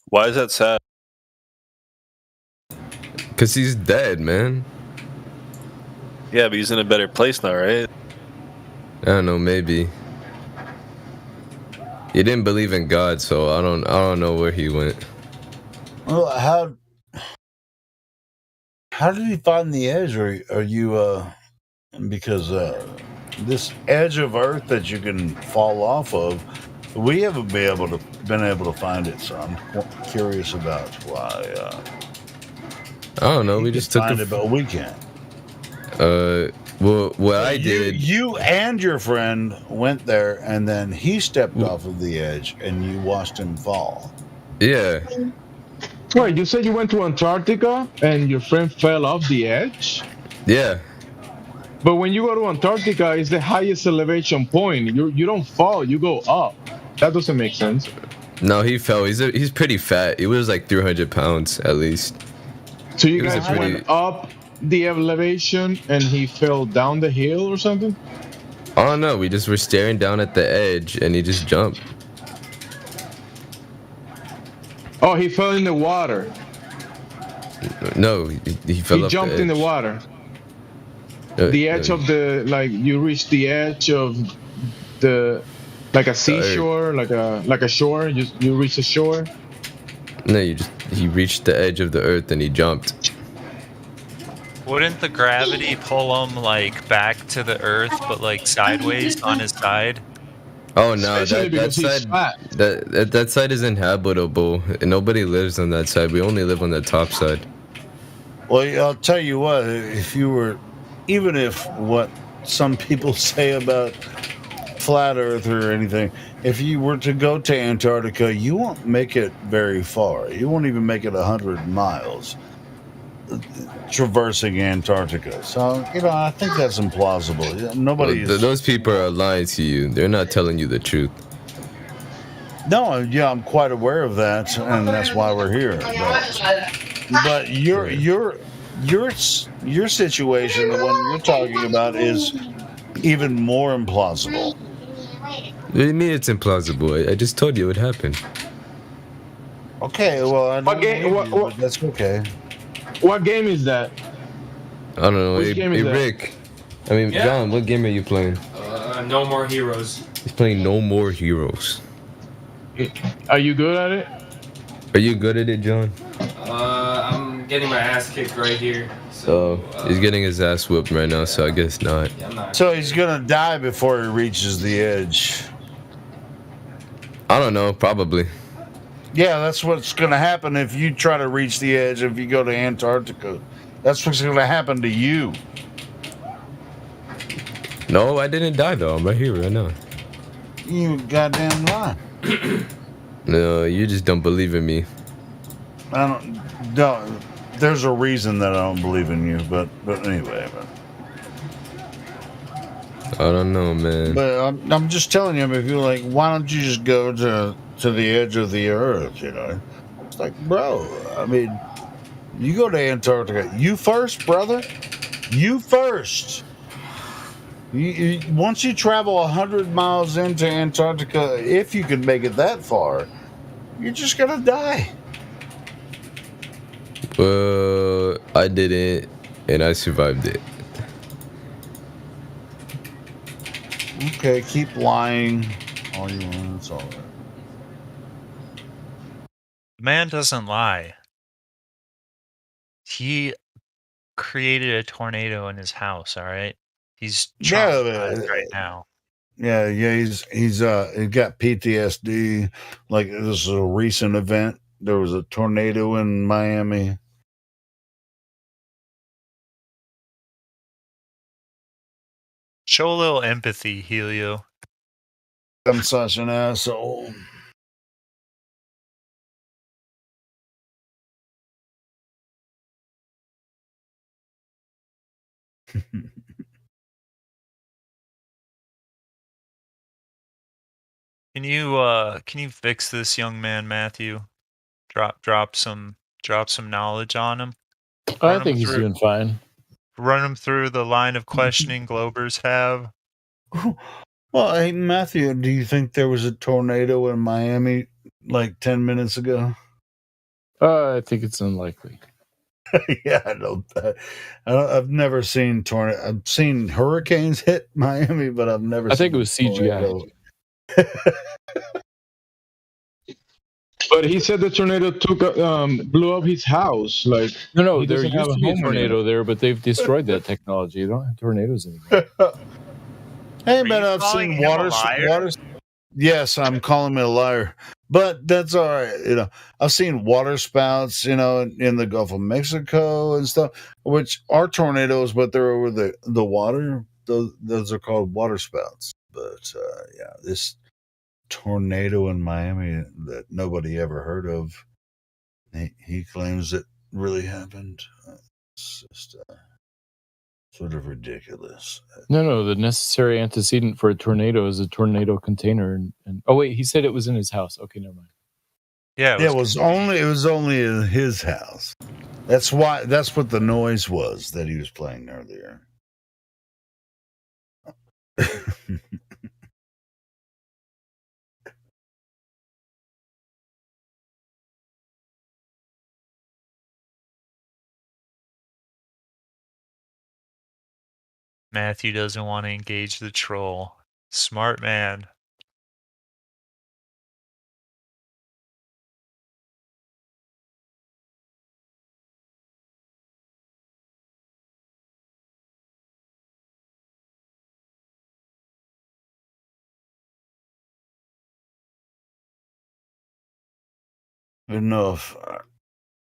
Why is that sad? Because he's dead, man. Yeah, but he's in a better place now, right? I don't know, maybe. He didn't believe in God, so I don't know where he went. Well, how did he find the edge? Are you because this edge of Earth that you can fall off of, we haven't been able to find it. So I'm curious about why. I don't know. We just took find it, but we can't. Well, what I did. You and your friend went there, and then he stepped off of the edge, and you watched him fall. Yeah. Wait, you said you went to Antarctica and your friend fell off the edge? Yeah. But when you go to Antarctica, it's the highest elevation point. You don't fall, you go up. That doesn't make sense. No, he fell. He's pretty fat. He was like 300 pounds at least. So you He was a guys went up the elevation and he fell down the hill or something? I don't know. We just were staring down at the edge, and he just jumped. Oh, he fell in the water. No, he fell He off jumped the in the edge. water. The edge of the, like, you reach the edge of the, like a seashore, like a shore. You reach the shore. No, he reached the edge of the earth and he jumped. Wouldn't the gravity pull him like back to the earth, but like sideways on his side? Oh no, Especially that because he's side fat. that side is inhabitable. And nobody lives on that side. We only live on the top side. Well, I'll tell you what, if you were, even if what some people say about flat Earth or anything, if you were to go to Antarctica, you won't make it very far. You won't even make it 100 miles traversing Antarctica. So, I think that's implausible. Nobody Well, those people are lying to you. They're not telling you the truth. No, yeah, I'm quite aware of that, and that's why we're here. But your situation, the one you're talking about, is even more implausible. What do you mean it's implausible? I just told you it would happen. Okay, well, I don't game- believe what- you, what- but that's okay. What game is that? I don't know. Which Hey, game is hey that? Rick. I mean, Yeah. John, what game are you playing? No More Heroes. He's playing No More Heroes. Are you good at it? Are you good at it, John? I'm getting my ass kicked right here. So he's getting his ass whooped right now, so I guess not. So he's gonna die before he reaches the edge. I don't know, probably. Yeah, that's what's gonna happen if you try to reach the edge. If you go to Antarctica, that's what's gonna happen to you. No, I didn't die though. I'm right here right now. You goddamn lie. No, you just don't believe in me. I don't. There's a reason that I don't believe in you, but anyway. I don't know, man. But I'm just telling you, if you're like, why don't you just go to the edge of the earth? It's like, bro. I mean, you go to Antarctica. You first, brother. You first. Once you travel 100 miles into Antarctica, if you can make it that far, you're just gonna die. Well, I didn't, and I survived it. Okay, keep lying all you want. It's all right. The man doesn't lie. He created a tornado in his house, all right? He's traumatized right now. Yeah, he's he got PTSD. Like, this is a recent event. There was a tornado in Miami. Show a little empathy, Helio. I'm such an asshole. Can you fix this young man, Matthew? Drop some knowledge on him. I think he's doing fine. Run him through the line of questioning Globers have. Well, hey, Matthew, do you think there was a tornado in Miami like 10 minutes ago? I think it's unlikely. Yeah, I know that. I've never seen tornado. I've seen hurricanes hit Miami, but I've never. I think seen it was CGI. tornado. But he said the tornado blew up his house. Like, No, he there doesn't have used to be a home tornado anymore. there, but they've destroyed that technology. You don't have tornadoes anymore. Hey, Are man, you I've calling seen him a water. liar? Yes, I'm calling me a liar, but that's all right. I've seen water spouts, in the Gulf of Mexico and stuff, which are tornadoes, but they're over the water. Those are called water spouts. But yeah, this tornado in Miami that nobody ever heard of, he claims it really happened. It's just sort of ridiculous. No, the necessary antecedent for a tornado is a tornado container. And oh wait, he said it was in his house. Okay, never mind. Yeah, It was only in his house. That's what the noise was that he was playing earlier. Matthew doesn't want to engage the troll. Smart man. Enough.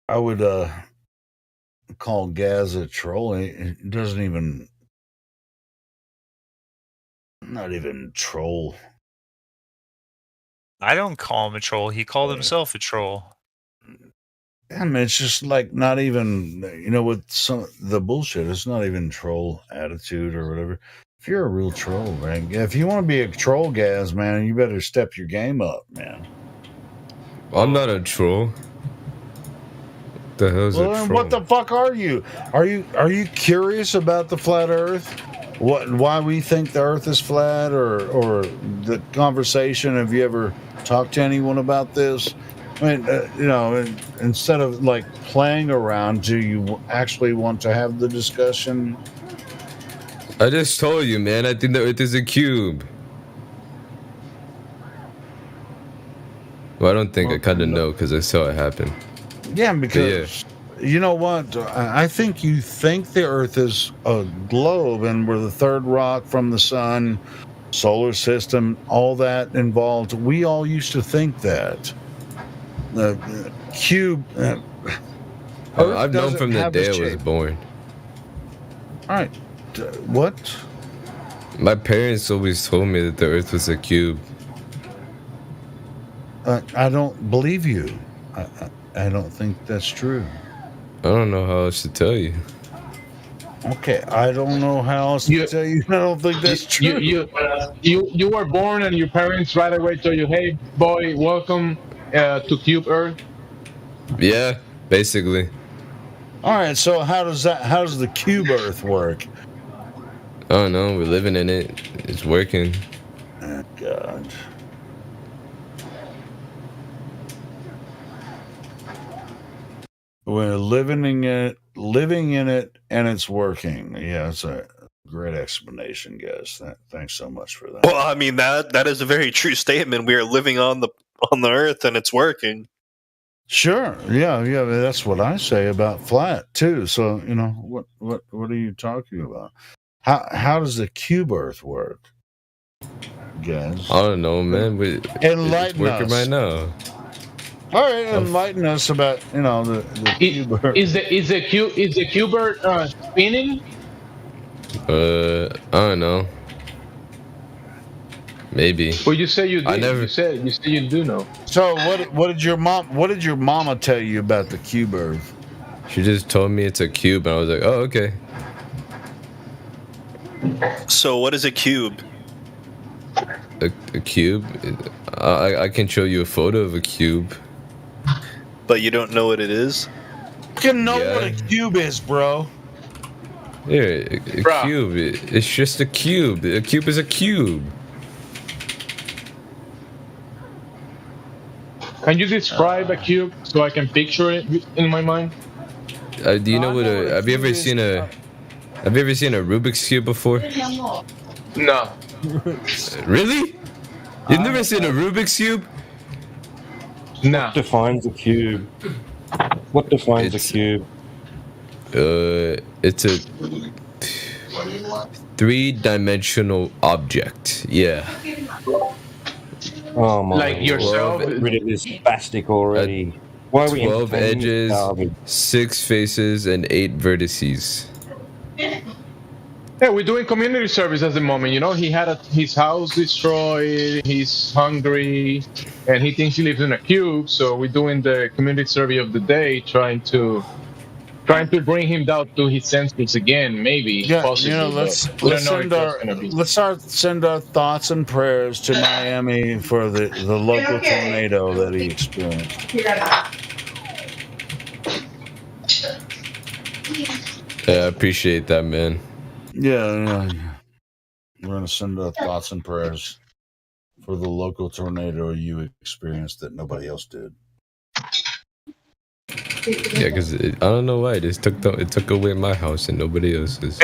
I would call Gaz a troll. It doesn't even not even troll. I don't call him a troll. He called himself a troll. I mean, it's just like not even, with the bullshit. It's not even troll attitude or whatever. If you're a real troll, man, if you want to be a troll, Gaz, man, you better step your game up, man. I'm not a troll. The hell's a Then troll? what the fuck are you? Are you curious about the flat Earth? Why we think the Earth is flat, or the conversation? Have you ever talked to anyone about this? I mean, instead of like playing around, do you actually want to have the discussion? I just told you, man. I think the Earth is a cube. Well, I don't think I kind of know because I saw it happen. Yeah, because you know what? I think you think the Earth is a globe and we're the third rock from the sun, solar system, all that involved. We all used to think that. The cube. I've known from the day I was born. All right. What? My parents always told me that the Earth was a cube. I don't believe you. I don't think that's true. I don't know how else to tell you. Okay, I don't know how else to tell you. I don't think that's true. You were born and your parents right away told you, "Hey, boy, welcome to Cube Earth." Yeah, basically. All right, so how does the cube Earth work? I don't know. We're living in it. It's working. Oh, God. We're living in it, and it's working. Yeah, it's a great explanation, guys. Thanks so much for that. Well, I mean that is a very true statement. We are living on the Earth, and it's working. Sure. Yeah. That's what I say about flat too. So what are you talking about? How does the cube Earth work, guys? I don't know, man. It's working right now. All right, enlighten us about the cube Earth. Is the cube Earth spinning? I don't know. Maybe. Well, you say you did. I never. You say you do know. So what did your mama tell you about the cube Earth? She just told me it's a cube, and I was like, oh, okay. So what is a cube? A cube? I can show you a photo of a cube. But you don't know what it is? You can know what a cube is, bro. Yeah, a cube. It's just a cube. A cube is a cube. Can you describe a cube so I can picture it in my mind? Do you know what a? Have you ever seen a Rubik's cube before? No. Really? You've never seen a Rubik's cube? No. What defines a cube? What defines a cube? It's a three-dimensional object. Yeah. Oh my! Like yourself? Get rid of this spastic already. Why are we 12 entertaining edges, garbage? 6 faces, and 8 vertices. Yeah, we're doing community service at the moment. He had his house destroyed. He's hungry, and he thinks he lives in a cube. So we're doing the community survey of the day, trying to bring him down to his senses again. Maybe. Yeah, possibly, let's send our thoughts and prayers to Miami for the local tornado that he experienced. Yeah, I appreciate that, man. Yeah. We're gonna send our thoughts and prayers for the local tornado you experienced that nobody else did. Yeah, because I don't know why it took away my house and nobody else's.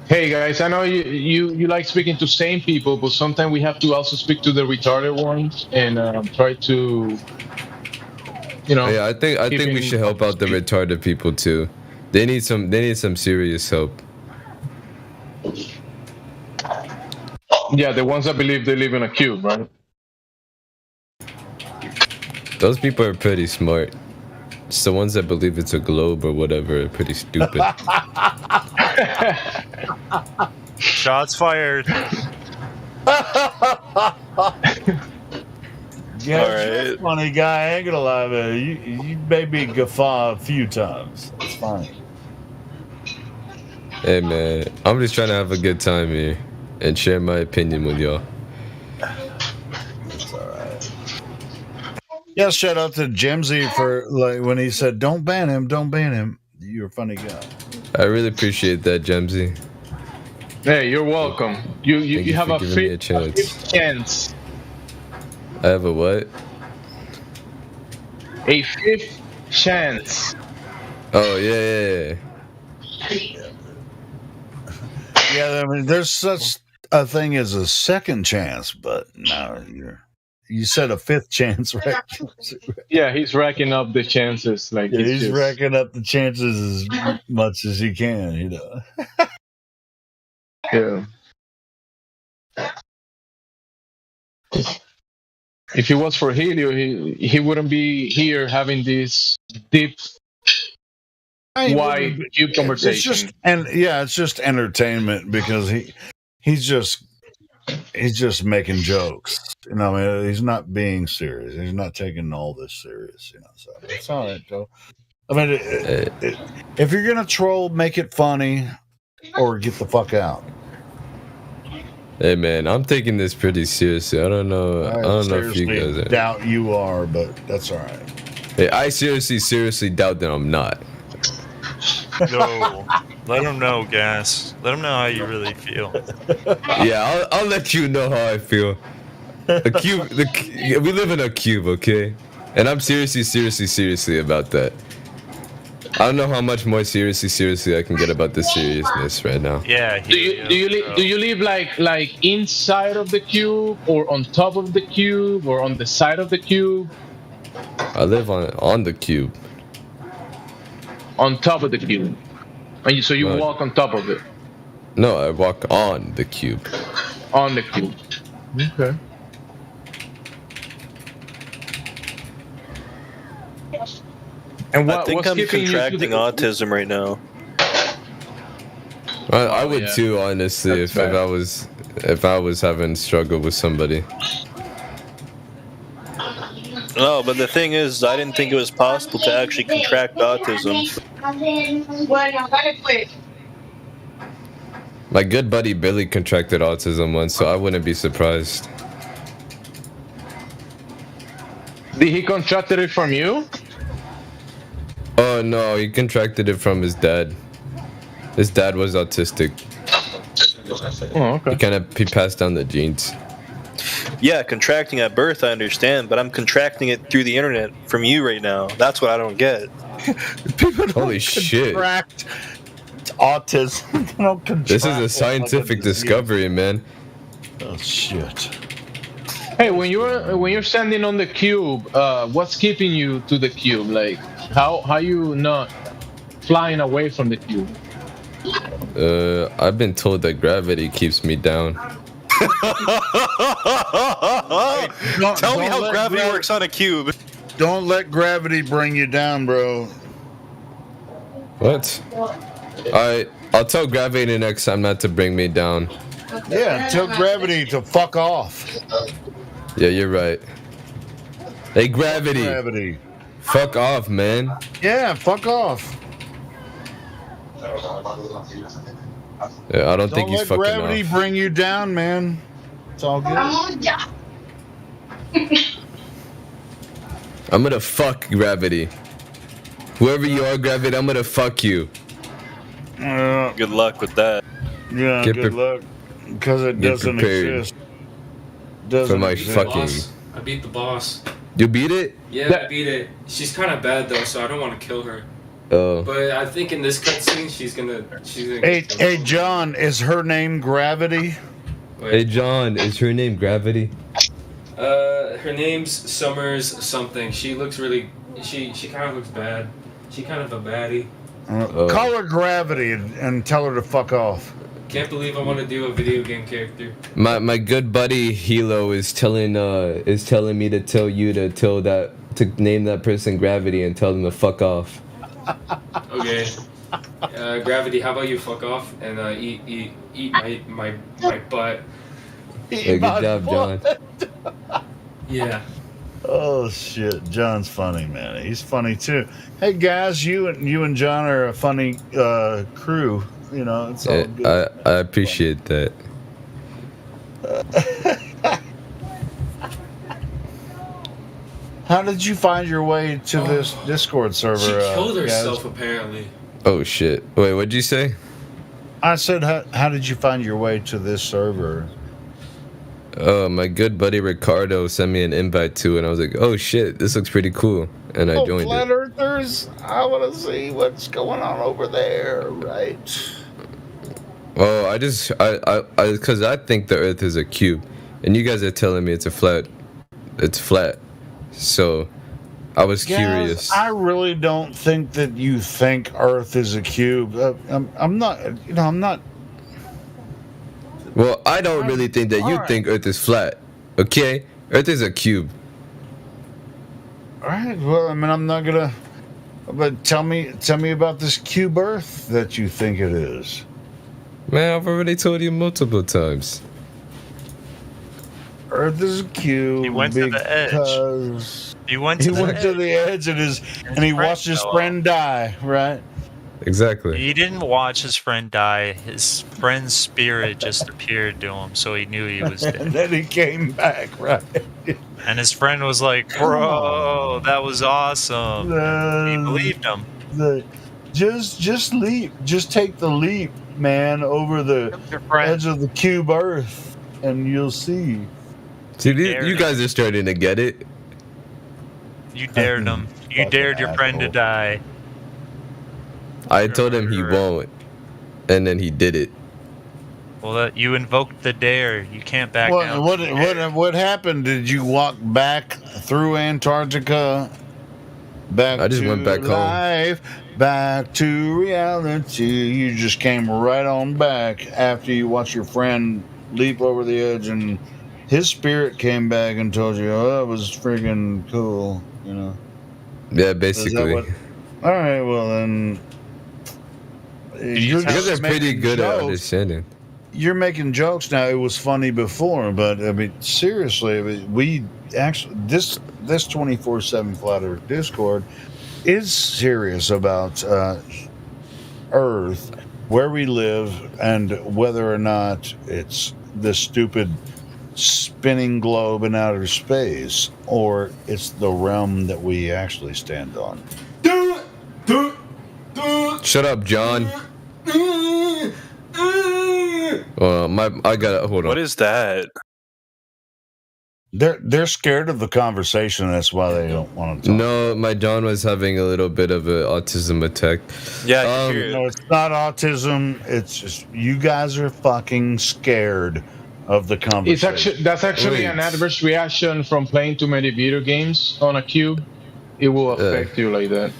Hey guys, I know you like speaking to sane people, but sometimes we have to also speak to the retarded ones and try to, Yeah, I think we should help out the retarded people too. They need some serious help. Yeah, the ones that believe they live in a cube, right? Those people are pretty smart. It's the ones that believe it's a globe or whatever are pretty stupid. Shots fired. Yeah, All you're a right. funny guy. I ain't gonna lie, man. You made me guffaw a few times. It's fine. Hey man, I'm just trying to have a good time here and share my opinion with y'all. It's all right. Yeah, shout out to Jimsy for like when he said, "Don't ban him, don't ban him." You're a funny guy. I really appreciate that, Jemsy. Hey, you're welcome. You Thank have for a giving me a fifth chance. chance. I have a what? A fifth chance. Oh yeah. Yeah, I mean, there's such a thing as a second chance, but no, you said a fifth chance, right? Yeah, he's racking up the chances. Like Yeah, it's he's just- racking up the chances as much as he can, you know. Yeah. If it was for Helio, he wouldn't be here having this deep, wide, deep conversation. It's just, and yeah, it's just entertainment because he's just making jokes. You know, I mean, he's not being serious. He's not taking all this serious. You know, so it's all right, Joe. I mean, if you're gonna troll, make it funny, or get the fuck out. Hey man, I'm taking this pretty seriously. I don't know. I don't know if you guys seriously are. doubt you are, but that's all right. Hey, I seriously doubt that I'm not. No, let him know, Gas. Let him know how you really feel. Yeah, I'll let you know how I feel. The cube, we live in a cube, okay? And I'm seriously about that. I don't know how much more seriously I can get about this seriousness right now. Yeah. Do you live like inside of the cube, or on top of the cube, or on the side of the cube? I live on the cube. On top of the cube, and so you Right. walk on top of it. No, I walk on the cube. On the cube. Okay. And I think what's I'm keeping you to contracting the- autism right now. I would yeah. too, honestly, if I was having struggle with somebody. No, but the thing is, I didn't think it was possible to actually contract autism. My good buddy Billy contracted autism once, so I wouldn't be surprised. Did he contracted it from you? Oh no, he contracted it from his dad. His dad was autistic. Oh, okay. He passed down the genes. Yeah, contracting at birth, I understand, but I'm contracting it through the internet from you right now. That's what I don't get. Holy shit. Contract autism. They don't contract This is a like scientific disease. discovery, man. Oh shit. Hey, when you're standing on the cube, what's keeping you to the cube? Like, how you not flying away from the cube? I've been told that gravity keeps me down. Tell me don't how let gravity gra- works on a cube. Don't let gravity bring you down, bro. What? I'll tell gravity next time not to bring me down. Yeah, tell gravity to fuck off. Yeah, you're right. Hey, gravity. Gravity. Fuck off, man. Yeah, fuck off. Yeah, I don't think Don't he's let fucking gravity off. bring you down, man. It's all good. I'm gonna fuck gravity. Whoever you are, gravity, I'm gonna fuck you. Good luck with that. Yeah, Get good pre- luck. Because it Get doesn't prepared exist. For Doesn't my exist. fucking. I beat the boss. You beat it? Yeah, I beat it. She's kind of bad though, so I don't want to kill her. Oh. But I think in this cutscene, she's gonna. Hey, John, is her name Gravity? Hey, John, is her name Gravity? Her name's Summers something. She looks really. She kind of looks bad. She kind of a baddie. Call her Gravity and tell her to fuck off. Can't believe I want to do a video game character. My good buddy Hilo is telling me to tell you to name that person Gravity and tell them to fuck off. Okay. Gravity, how about you fuck off and eat my butt? Hey, good job, John. Yeah. Oh shit, John's funny, man. He's funny too. Hey guys, you and John are a funny crew. You know, it's all good. I appreciate that. How did you find your way to this Discord server? She killed herself, guys? apparently. Oh shit! Wait, what'd you say? I said, how did you find your way to this server? My good buddy Ricardo sent me an invite to it, and I was like, "Oh shit, this looks pretty cool," and I joined Flat it. Earthers, I want to see what's going on over there, right? Oh, because I think the Earth is a cube, and you guys are telling me it's flat. So, I was curious. I really don't think that you think Earth is a cube. I'm not. You know, I'm not. Well, I don't really think that you think Earth is flat. Okay, Earth is a cube. All right. Well, I mean, I'm not gonna. But tell me about this cube Earth that you think it is. Man, I've already told you multiple times. Earth is a cube. He went to the edge. He went to the edge and he watched his friend die. Right. Exactly. He didn't watch his friend die. His friend's spirit just appeared to him, so he knew he was dead. And then he came back, right? And his friend was like, "Bro, that was awesome." And he believed him. Just leap. Just take the leap, man, over the edge of the cube Earth, and you'll see. See, you guys are starting to get it. You dared him. You dared your friend to die. I told him he won't, and then he did it. Well, you invoked the dare. You can't back down. What happened? Did you walk back through Antarctica? I just went back home. Back to reality. You just came right on back after you watched your friend leap over the edge, and his spirit came back and told you, "Oh, that was freaking cool," you know. Yeah, basically. All right, well then. You guys are pretty good at understanding. You're making jokes now. It was funny before, but I mean, seriously, we actually this 24/7 Flat Earth Discord is serious about Earth, where we live, and whether or not it's this stupid spinning globe in outer space, or it's the realm that we actually stand on. Shut up, John. I gotta hold on. What is that? They're scared of the conversation. That's why they don't want to talk. No, my John was having a little bit of an autism attack. Yeah, no, it's not autism. It's just you guys are fucking scared of the conversation. That's actually an adverse reaction from playing too many video games on a cube. It will affect you like that.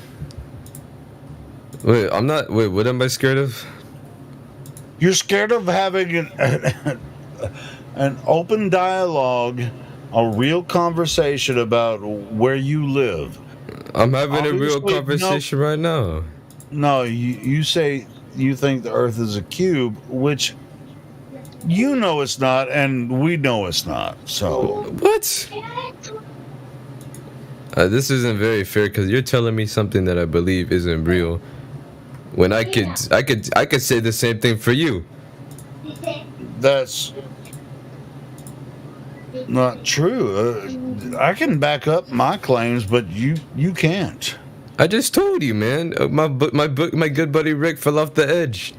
Wait, I'm not. Wait, what am I scared of? You're scared of having an open dialogue, a real conversation about where you live. I'm having a real conversation right now. No, you say you think the Earth is a cube, which you know it's not, and we know it's not. So what? This isn't very fair because you're telling me something that I believe isn't real. When I could say the same thing for you. That's not true. I can back up my claims, but you can't. I just told you, man. My good buddy Rick fell off the edge.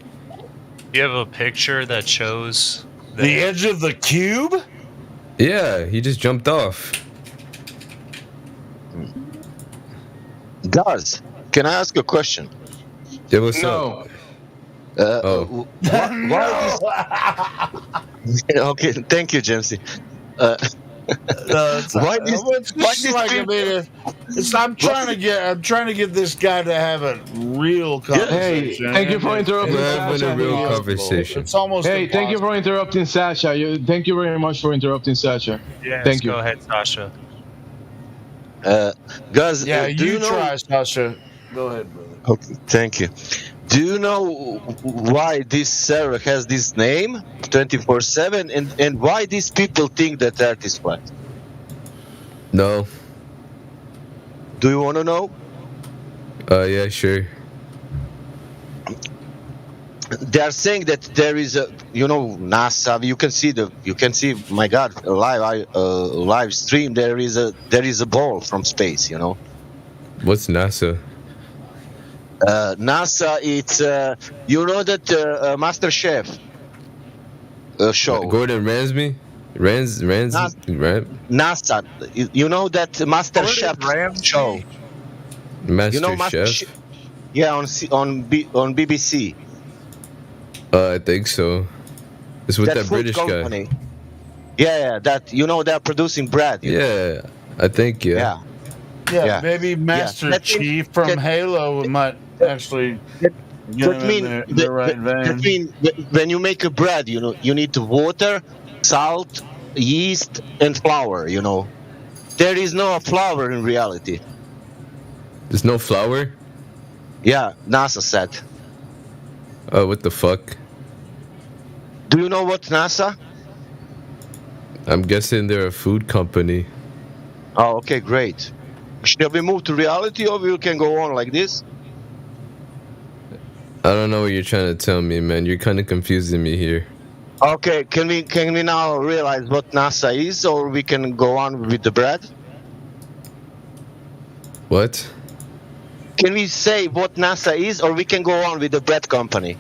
You have a picture that shows the edge of the cube? Yeah, he just jumped off. Guys, can I ask a question? Yeah, what's up? Okay, thank you, Jamesy. I'm trying to get this guy to have a real conversation. Hey, thank you for interrupting. We're having a real conversation. It's almost Hey, thank you for interrupting Sasha. Thank you very much for interrupting Sasha. Yes, thank you. Go ahead, Sasha. Guys, yeah, do you know... try, Sasha. Go ahead, brother. Okay, thank you. Do you know why this server has this name, 24/7, and why these people think that Earth is flat? No. Do you want to know? Yeah, sure. They are saying that there is a, NASA. You can see, my God, a live stream. There is a ball from space. What's NASA? NASA, it's that Master Chef show. Gordon Ramsay? NASA, you know that Master Chef show. Master Chef? Yeah, on BBC. I think so. It's with that food British company. guy. Yeah, that they're producing bread. Yeah, I think Yeah. Yeah, maybe Master Chief from Halo might actually get him in the right vein. That means when you make a bread, you need water, salt, yeast, and flour. There is no flour in reality. There's no flour? Yeah, NASA said. Oh, what the fuck? Do you know what NASA? I'm guessing they're a food company. Oh, okay, great. Shall we move to reality, or we can go on like this? I don't know what you're trying to tell me, man. You're kind of confusing me here. Okay, can we now realize what NASA is, or we can go on with the bread? What? Can we say what NASA is, or we can go on with the bread company?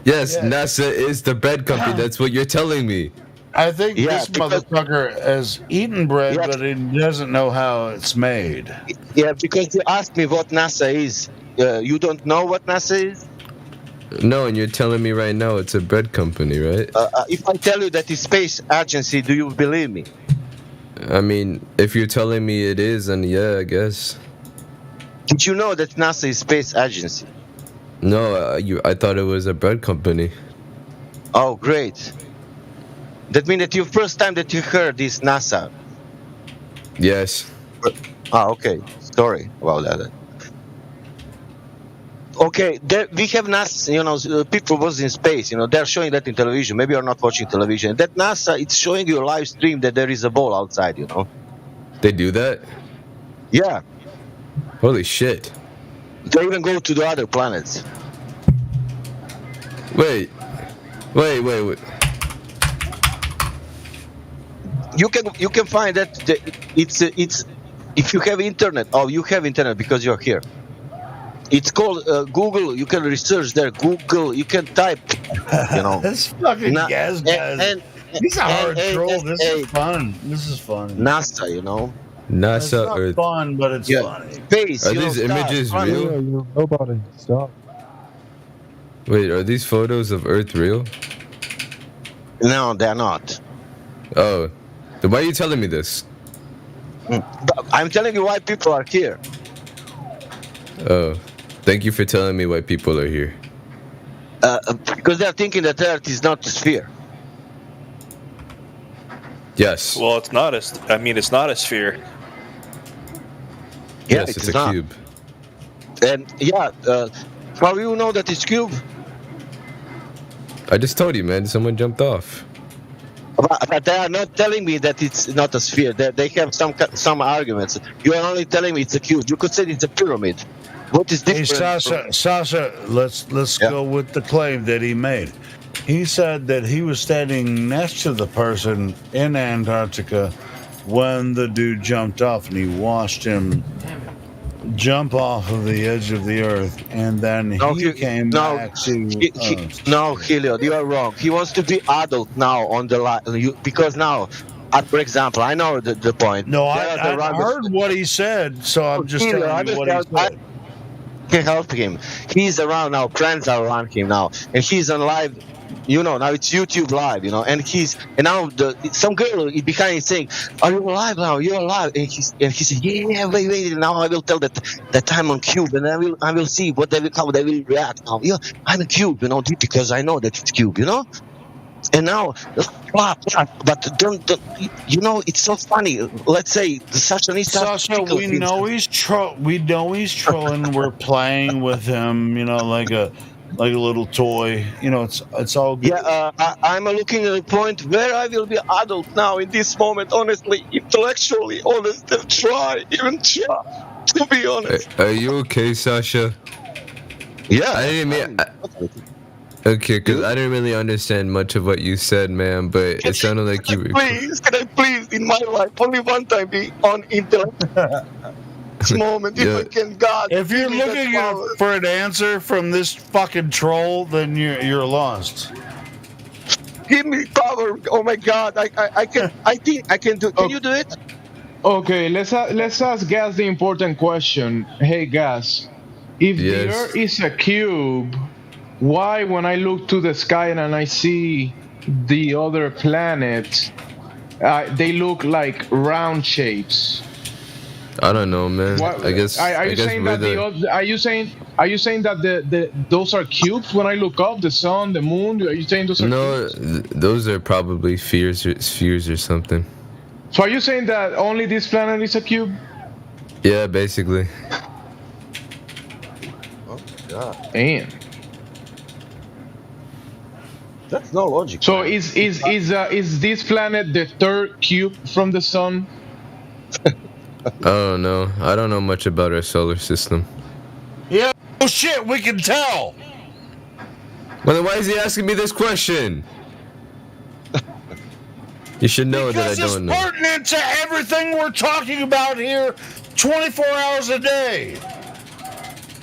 Yes, NASA is the bread company. That's what you're telling me. I think this motherfucker has eaten bread, but he doesn't know how it's made. Yeah, because you asked me what NASA is. You don't know what NASA is? No, and you're telling me right now it's a bread company, right? If I tell you that it's space agency, do you believe me? I mean, if you're telling me it is, then yeah, I guess. Did you know that NASA is space agency? No, I thought it was a bread company. Oh, great. That means that you first time that you heard this NASA. Yes. Okay. Sorry about that. Okay, we have NASA, people was in space, they're showing that in television. Maybe you're not watching television. That NASA, it's showing you a live stream that there is a ball outside, They do that? Yeah. Holy shit. They even go to the other planets. Wait. You can find that it's if you have internet. Oh, you have internet because you're here. It's called Google. You can research there. Google. You can type. This fucking guys. He's a hard troll. This is fun. NASA, NASA it's not Earth. fun, but it's funny. Space. Are these images real? Nobody stop. Wait, are these photos of Earth real? No, they're not. Oh, then why are you telling me this? But I'm telling you why people are here. Oh, thank you for telling me why people are here. Because they're thinking that Earth is not a sphere. Yes. Well, it's not it's not a sphere. Yeah, yes, it's a cube. And how do you know that it's cube? I just told you, man. Someone jumped off. But they are not telling me that it's not a sphere. They have some arguments. You are only telling me it's a cube. You could say it's a pyramid. What is different? Hey, Sasha, let's go with the claim that he made. He said that he was standing next to the person in Antarctica when the dude jumped off, and he watched him jump off of the edge of the Earth, and then he came back to No, Helio, you are wrong. He wants to be adult now on the line because now, for example, I know the point. No, I heard what he said, so I'm just telling you what he said. Can help him. He's around now. Friends are around him now, and he's on live. Now it's YouTube live. And now some girl behind is saying, "Are you alive now? You're alive." And he said, "Yeah, wait. Now I will tell that I'm on Cube, and I will see how they will react. Now, I'm a Cube, because I know that it's Cube, And now, but don't it's so funny. Let's say Sasha, we know he's trolling. We're playing with him, like a like a little toy. You know, it's all good. Yeah, I'm looking at the point where I will be adult now in this moment. Honestly, intellectually honest, and try to be honest. Are you okay, Sasha? Yeah. I didn't mean. Okay, because I didn't really understand much of what you said, man. But it sounded like you were. Can I please, in my life, only one time be on intellect? Moment, if I can, God. If you're give me that looking power. for an answer from this fucking troll, then you're lost. Give me power! Oh my God, I can. I think I can do. Can you do it? Okay, let's ask Gas the important question. Hey, Gas, if the Yes. Earth is a cube, why when I look to the sky and I see the other planets, they look like round shapes? I don't know, man. What, I guess. Are you saying that are you saying that the those are cubes when I look up? The sun, the moon. Are you saying those are No, cubes? those are probably spheres or something. So are you saying that only this planet is a cube? Yeah, basically. Oh God. Damn. That's no logic. So is this planet the third cube from the sun? I don't know. I don't know much about our solar system. Yeah. Oh shit, we can tell. Well, then why is he asking me this question? You should know Because that I it's don't know. pertinent to everything we're talking about here 24 hours a day.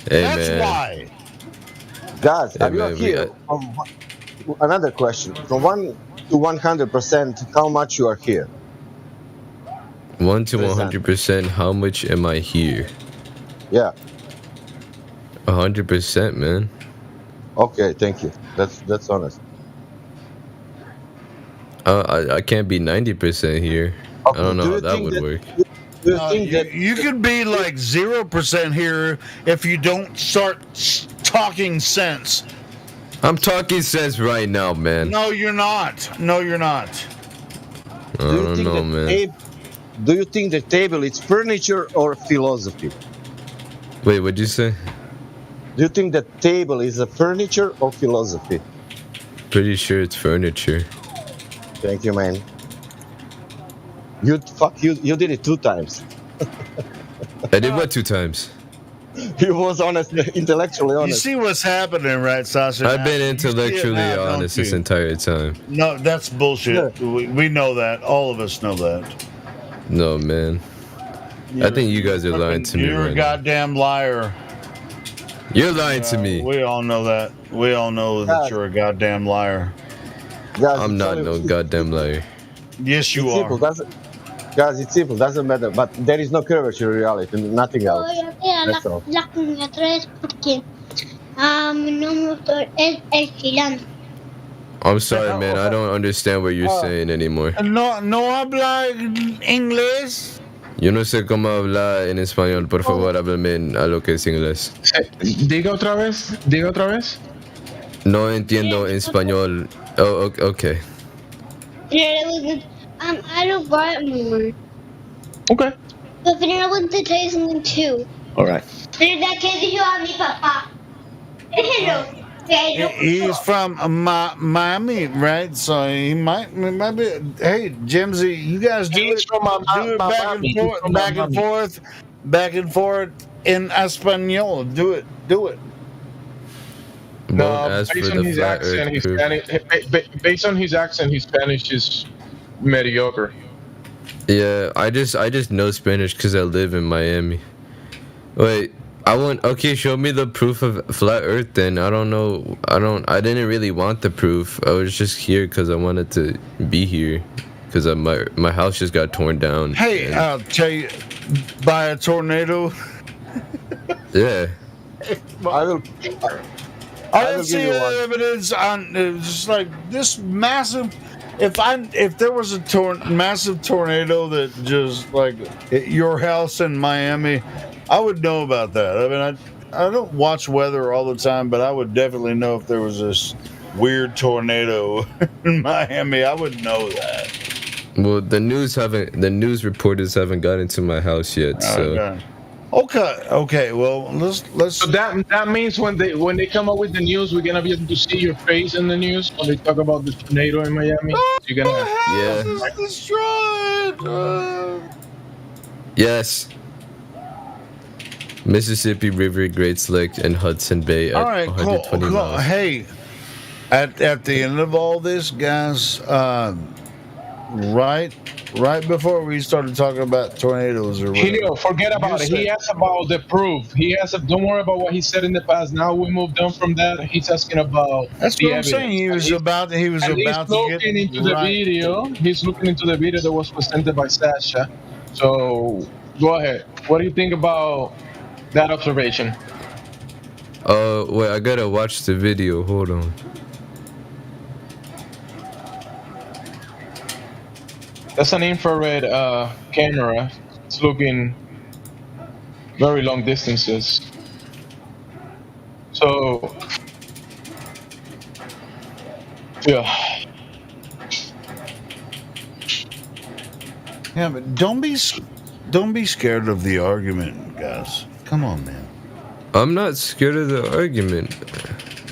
Hey, That's man. why. Guys, Hey, are you man, here? Another question. From 1 to 100%, how much you are here? 1 to 100%. How much am I here? Yeah. 100%, man. Okay, thank you. That's honest. I can't be 90% here. I don't know how that would work. You could be like 0% here if you don't start talking sense. I'm talking sense right now, man. No, you're not. No, you're not. I don't know, man. Do you think the table is furniture or philosophy? Wait, what'd you say? Do you think the table is a furniture or philosophy? Pretty sure it's furniture. Thank you, man. You did it 2 times. I did what 2 times? He was honest, intellectually honest. You see what's happening, right, Sasha? I've been You see it intellectually now, don't honest you? this entire time. No, that's bullshit. We know that. All of us know that. No, man. I think you guys are lying to me You're a right now. goddamn liar. You're lying to me. We all know that. We all know that you're a goddamn liar. I'm not no goddamn liar. Yes, you It's are. simple, guys, it's simple. Doesn't matter. But there is no curvature in reality. Nothing else. That's all. La otra es porque mi nombre es El Chilano. I'm sorry, man. I don't understand what you're saying anymore. No habla inglés. Yo no sé cómo hablar en español. Por favor, háblame a lo que es inglés. Diga otra vez. No entiendo español. Oh, okay. I don't got it more. Okay. But then I want to tell you something too. All right. Pero la que dijo a mi papá. Hello. He's from Miami, right? So he might be. Hey, Jimsy, you guys do it. Do it back and forth in Espanol. Do it. Won't ask for Based on the his flat accent, earth his proof. Spanish. Based on his accent, his Spanish is mediocre. Yeah, I just know Spanish because I live in Miami. Wait, okay, show me the proof of flat earth then. I didn't really want the proof. I was just here because I wanted to be here because my house just got torn down. Hey, I'll tell you, by a tornado. Yeah. I don't see evidence on just like this massive. If there was a massive tornado that just like hit your house in Miami, I would know about that. I mean, I don't watch weather all the time, but I would definitely know if there was this weird tornado in Miami. I would know that. Well, the news reporters haven't gotten to my house yet, so. Okay. Okay. Well, let's. So that means when they come up with the news, we're gonna be able to see your face in the news when they talk about the tornado in Miami. You're gonna. Yeah. Is destroyed. Yes. Mississippi River, Great Slick, and Hudson Bay at All right, 120 cool. miles. Hey, at the end of all this, guys, right before we started talking about tornadoes or whatever, Helio, forget about it. He asked about the proof. Don't worry about what he said in the past. Now we moved on from that. He's asking about that's the what I'm evidence. saying. He was about to He's get looking into the video. He's looking into the video that was presented by Sasha. So go ahead. What do you think about that observation? Wait, I gotta watch the video. Hold on. That's an infrared camera. It's looking very long distances. So, yeah. Yeah, but don't be scared of the argument, guys. Come on, man. I'm not scared of the argument.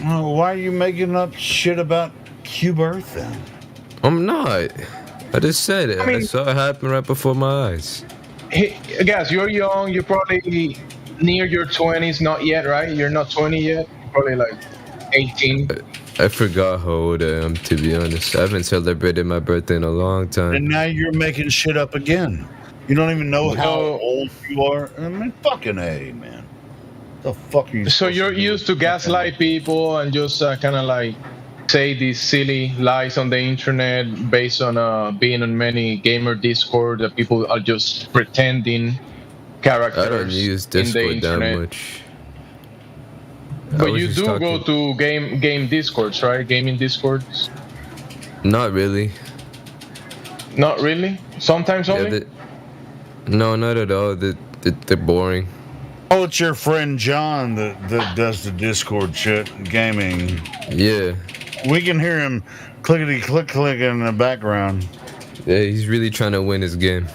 Well, why are you making up shit about Cube Earth then? I'm not. I just said it. I mean- I saw it happen right before my eyes. Hey, guys, you're young. You're probably near your 20s. Not yet, right? You're not 20 yet. You're probably like 18. I forgot how old I am, to be honest. I haven't celebrated my birthday in a long time. And now you're making shit up again. You don't even know how So- old you are. I mean, fucking A, man. The fuck are you? So you're used to gaslight people and just kind of like say these silly lies on the internet based on being on many gamer Discord that people are just pretending characters I don't use in the Discord that internet. much. I But was you just do talking- go to game Discords, right? Gaming Discords. Not really. Not really. Sometimes only. No, not at all. They're boring. Oh, it's your friend John that does the Discord shit, gaming. Yeah. We can hear him clickety click in the background. Yeah, he's really trying to win his game.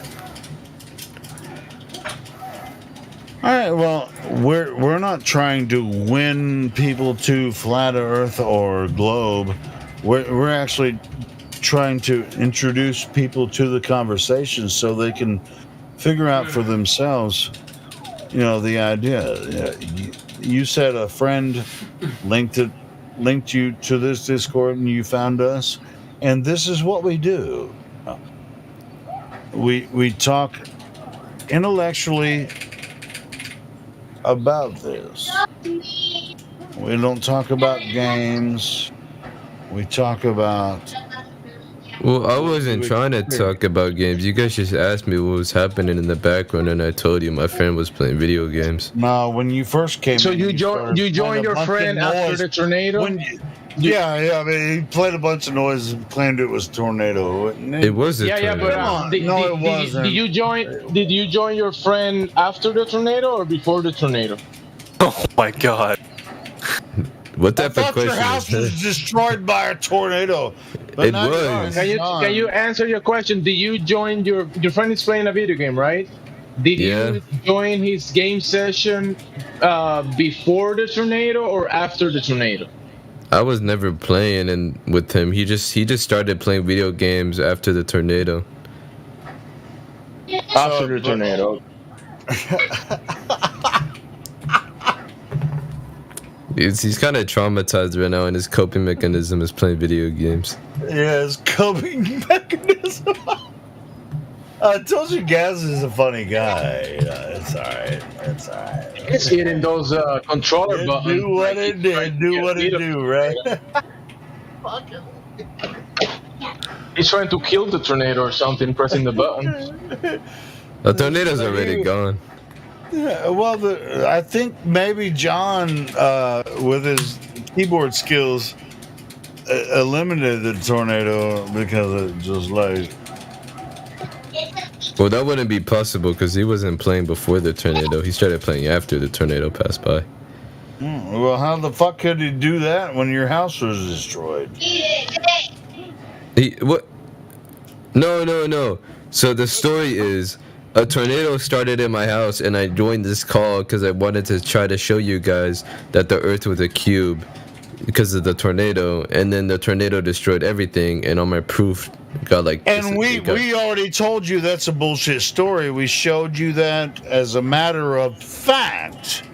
All right, well, we're not trying to win people to flat Earth or globe. We're actually trying to introduce people to the conversation so they can figure out for themselves, the idea. You said a friend linked you to this Discord and you found us, and this is what we do. We talk intellectually about this. We don't talk about games. We talk about. Well, I wasn't trying to talk about games. You guys just asked me what was happening in the background, and I told you my friend was playing video games. No, when you first came. So in, you joined your friend after the tornado. Yeah. I mean, he played a bunch of noises and claimed it was tornado. It was a tornado. But it wasn't. Did you join your friend after the tornado or before the tornado? Oh my god. What type of I thought question your house is was that? destroyed by a tornado. But It now was. Can you answer your question? Did you join your friend is playing a video game, right? Did you join his game session before the tornado or after the tornado? I was never playing with him. He just started playing video games after the tornado. After the tornado. He's kind of traumatized right now, and his coping mechanism is playing video games. Yeah, his coping mechanism. I told you Gaz is a funny guy. It's alright. It's alright. It's hitting those controller buttons. Do what it did. Do what it do, right? He's trying to kill the tornado or something, pressing the button. The tornado's already gone. Yeah, well, I think maybe John, with his keyboard skills, eliminated the tornado because it just like. Well, that wouldn't be possible because he wasn't playing before the tornado. He started playing after the tornado passed by. Well, how the fuck could he do that when your house was destroyed? What? No. So the story is, A tornado started in my house, and I joined this call because I wanted to try to show you guys that the Earth was a cube because of the tornado, and then the tornado destroyed everything, and all my proof got like. And we already told you that's a bullshit story. We showed you that as a matter of fact,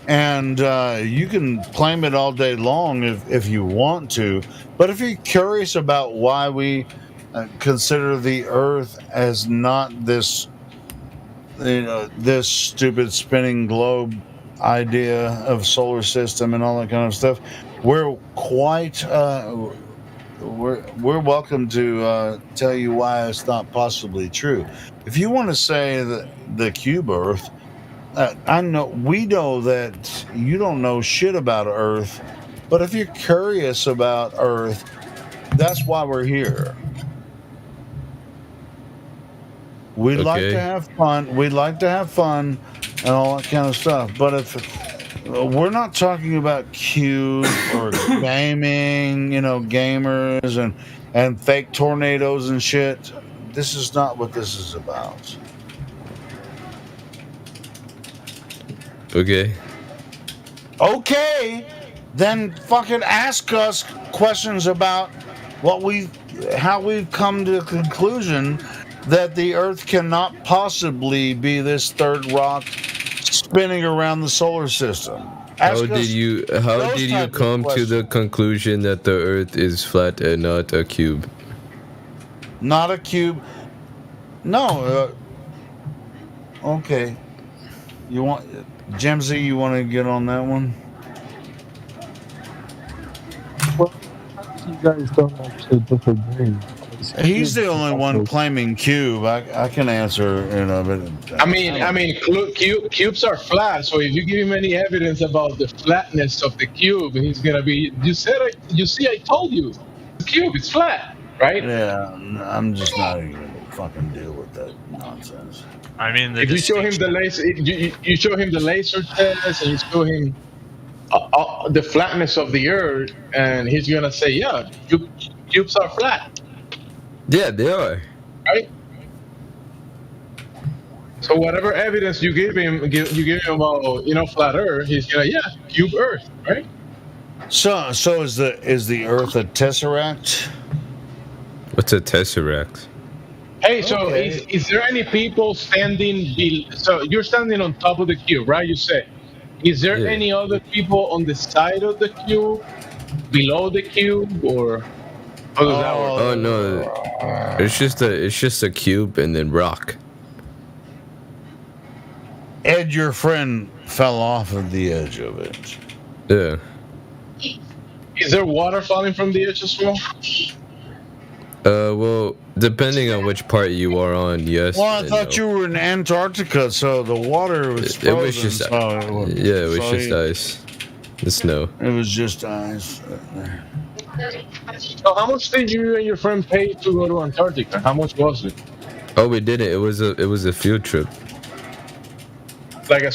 and you can claim it all day long if you want to. But if you're curious about why we consider the Earth as not this, this stupid spinning globe idea of solar system and all that kind of stuff, we're quite we're welcome to tell you why it's not possibly true. If you want to say that the cube Earth, we know that you don't know shit about Earth, but if you're curious about Earth, that's why we're here. We'd like to have fun. We'd like to have fun and all that kind of stuff. But if we're not talking about cube or gaming, gamers and fake tornadoes and shit. This is not what this is about. Okay. Okay. Then fucking ask us questions about how we've come to the conclusion that the Earth cannot possibly be this third rock spinning around the solar system. How did you come to the conclusion that the Earth is flat and not a cube? Not a cube. No. Okay. You want Jemsy? You want to get on that one? Well, you guys don't actually disagree. He's the only one claiming cube. I can answer, but I mean, cubes are flat. So if you give him any evidence about the flatness of the cube, he's gonna be. You see, I told you, the cube is flat, right? Yeah, I'm just not even gonna fucking deal with that nonsense. I mean, if you show him the laser, you show him the laser test, and you show him the flatness of the Earth, and he's gonna say, yeah, cubes are flat. Yeah, they are. Right. So whatever evidence you give him about flat Earth, he's gonna cube Earth, right? So is the Earth a tesseract? What's a tesseract? Hey, so is there any people standing? So you're standing on top of the cube, right? You say. Is there any other people on the side of the cube, below the cube, or? How does that work? Oh no, it's just a cube and then rock. Ed, your friend fell off of the edge of it. Yeah. Is there water falling from the edge as well? Well, depending on which part you are on, yes. Well, I thought you were in Antarctica, so the water was frozen. It was just it was just ice. The snow. It was just ice. So how much did you and your friend pay to go to Antarctica? How much was it? Oh, we did it. It was a field trip. Like a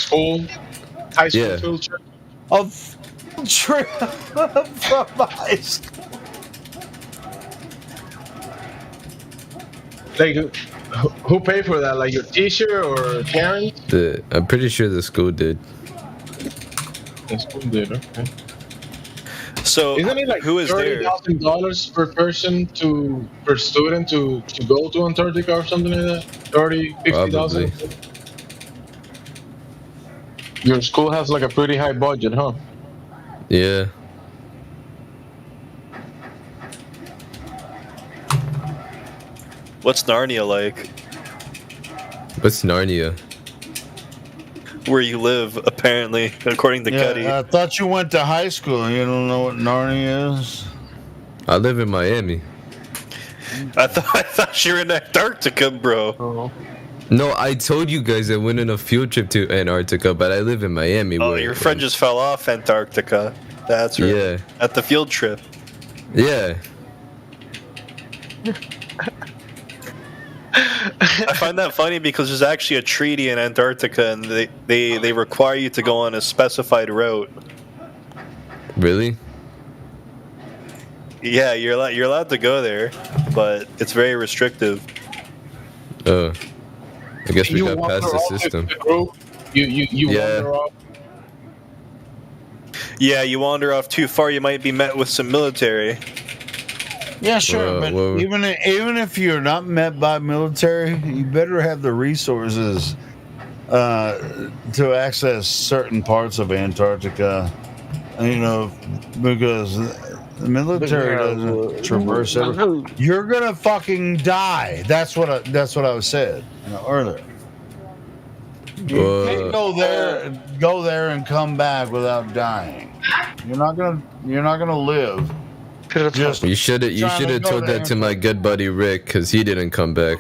high school field trip? A field trip from high school. Like, who paid for that? Like your teacher or parents? I'm pretty sure the school did. The school did, okay. So isn't it like who is there? $30,000 per person per student to go to Antarctica or something like that? 30, 50,000. Your school has like a pretty high budget, huh? Yeah. What's Narnia like? What's Narnia? Where you live, apparently, according to Cuddy. I thought you went to high school. You don't know what Narnia is? I live in Miami. I thought you were in Antarctica, bro. No, I told you guys I went on a field trip to Antarctica, but I live in Miami. Oh, your friend just fell off Antarctica. That's right. Yeah. At the field trip. Yeah. I find that funny because there's actually a treaty in Antarctica, and they require you to go on a specified route. Really? Yeah, you're allowed to go there, but it's very restrictive. Oh. I guess we You got wander past the off with system. the group. You Yeah. wander off. Yeah, you wander off too far, you might be met with some military. Yeah, sure, but even if you're not met by military, you better have the resources to access certain parts of Antarctica. You know, because the military doesn't traverse everything. You're gonna fucking die. That's what I said earlier. You can't go there and come back without dying. You're not gonna live. You should have told that to my good buddy Rick, because he didn't come back.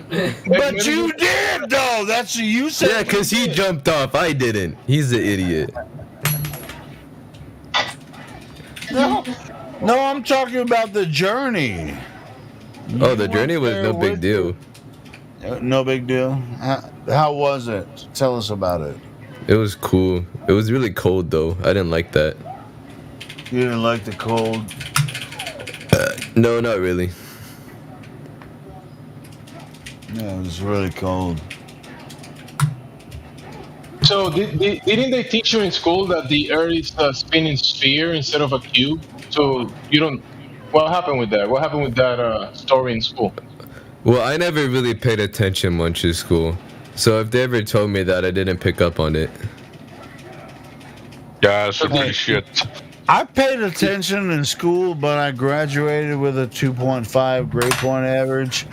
But you did, though. That's what you said. Yeah, because he jumped off. I didn't. He's the idiot. No, I'm talking about the journey. Oh, the journey was no big deal. No big deal. How was it? Tell us about it. It was cool. It was really cold though. I didn't like that. You didn't like the cold? No, not really. Yeah, it was really cold. So didn't they teach you in school that the Earth is a spinning sphere instead of a cube? So you don't. What happened with that? What happened with that story in school? Well, I never really paid attention much in school. So if they ever told me that, I didn't pick up on it. Yeah, that's some shit. I paid attention in school, but I graduated with a 2.5 grade point average.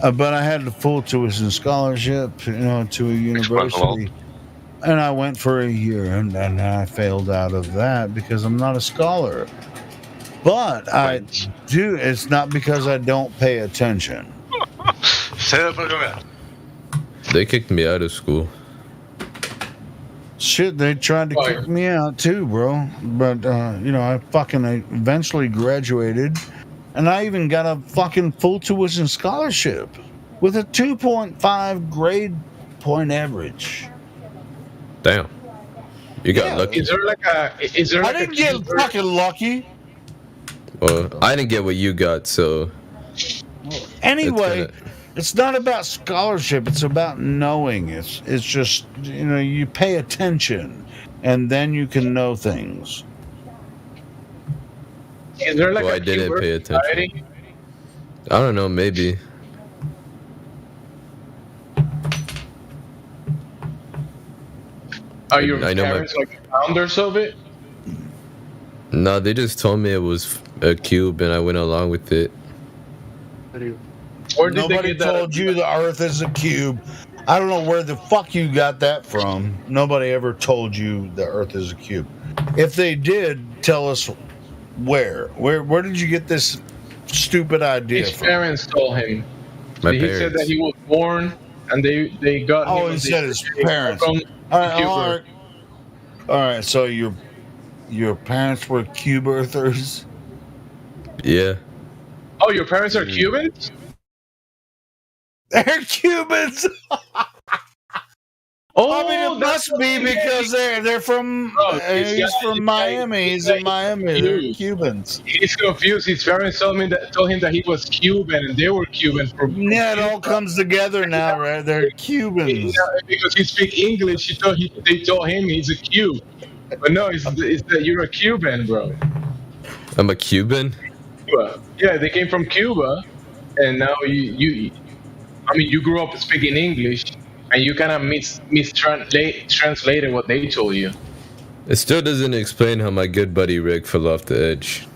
But I had the full tuition scholarship, to a university. And I went for a year, and I failed out of that because I'm not a scholar. But I do. It's not because I don't pay attention. They kicked me out of school. Shit, they tried to kick me out too, bro. But I eventually graduated, and I even got a fucking full tuition scholarship with a 2.5 grade point average. Damn, you got lucky. I didn't get fucking lucky. Well, I didn't get what you got, so. Anyway, it's not about scholarship. It's about knowing. It's just you pay attention, and then you can know things. Is there like I didn't pay attention. I don't know, maybe. Are your parents like founders of it? No, they just told me it was a cube, and I went along with it. Nobody told you the Earth is a cube. I don't know where the fuck you got that from. Nobody ever told you the Earth is a cube. If they did, tell us where. Where did you get this stupid idea His from? parents told him. My He said that he was born, and they got. Oh, him he said his parents. All right. So your parents were cube earthers? Yeah. Oh, your parents are Cubans? They're Cubans. I mean, it must be because they're from. He's from Miami. He's in Miami. They're Cubans. He's confused. His parents told him that he was Cuban, and they were Cuban. Yeah, it all comes together now, right? They're Cubans. Yeah, because he speaks English. They told him he's a Cube, but no, it's that you're a Cuban, bro. I'm a Cuban? Cuba. Yeah, they came from Cuba, and now you grew up speaking English, and you kind of mistranslated what they told you. It still doesn't explain how my good buddy Rick fell off the edge.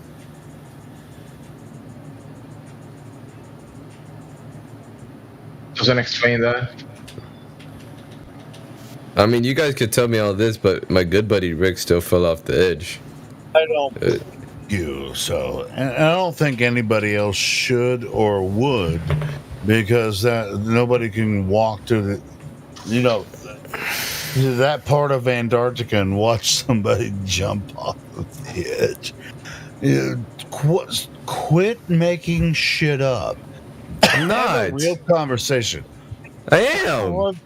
Doesn't explain that. I mean, you guys could tell me all this, but my good buddy Rick still fell off the edge. I don't. And I don't think anybody else should or would, because that nobody can walk to that part of Antarctica and watch somebody jump off of the edge. Quit making shit up. I'm not. Have a real conversation. I am.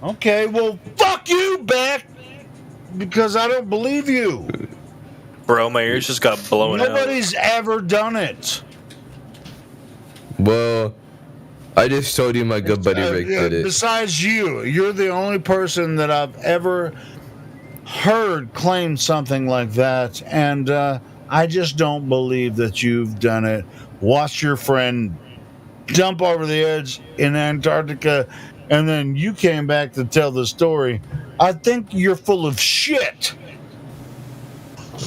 Okay, well, fuck you, Beck, because I don't believe you. Bro, my ears just got blown out. Nobody's ever done it. Well, I just told you my good buddy Rick did it. Besides you, you're the only person that I've ever heard claim something like that, and I just don't believe that you've done it. Watch your friend jump over the edge in Antarctica, and then you came back to tell the story. I think you're full of shit.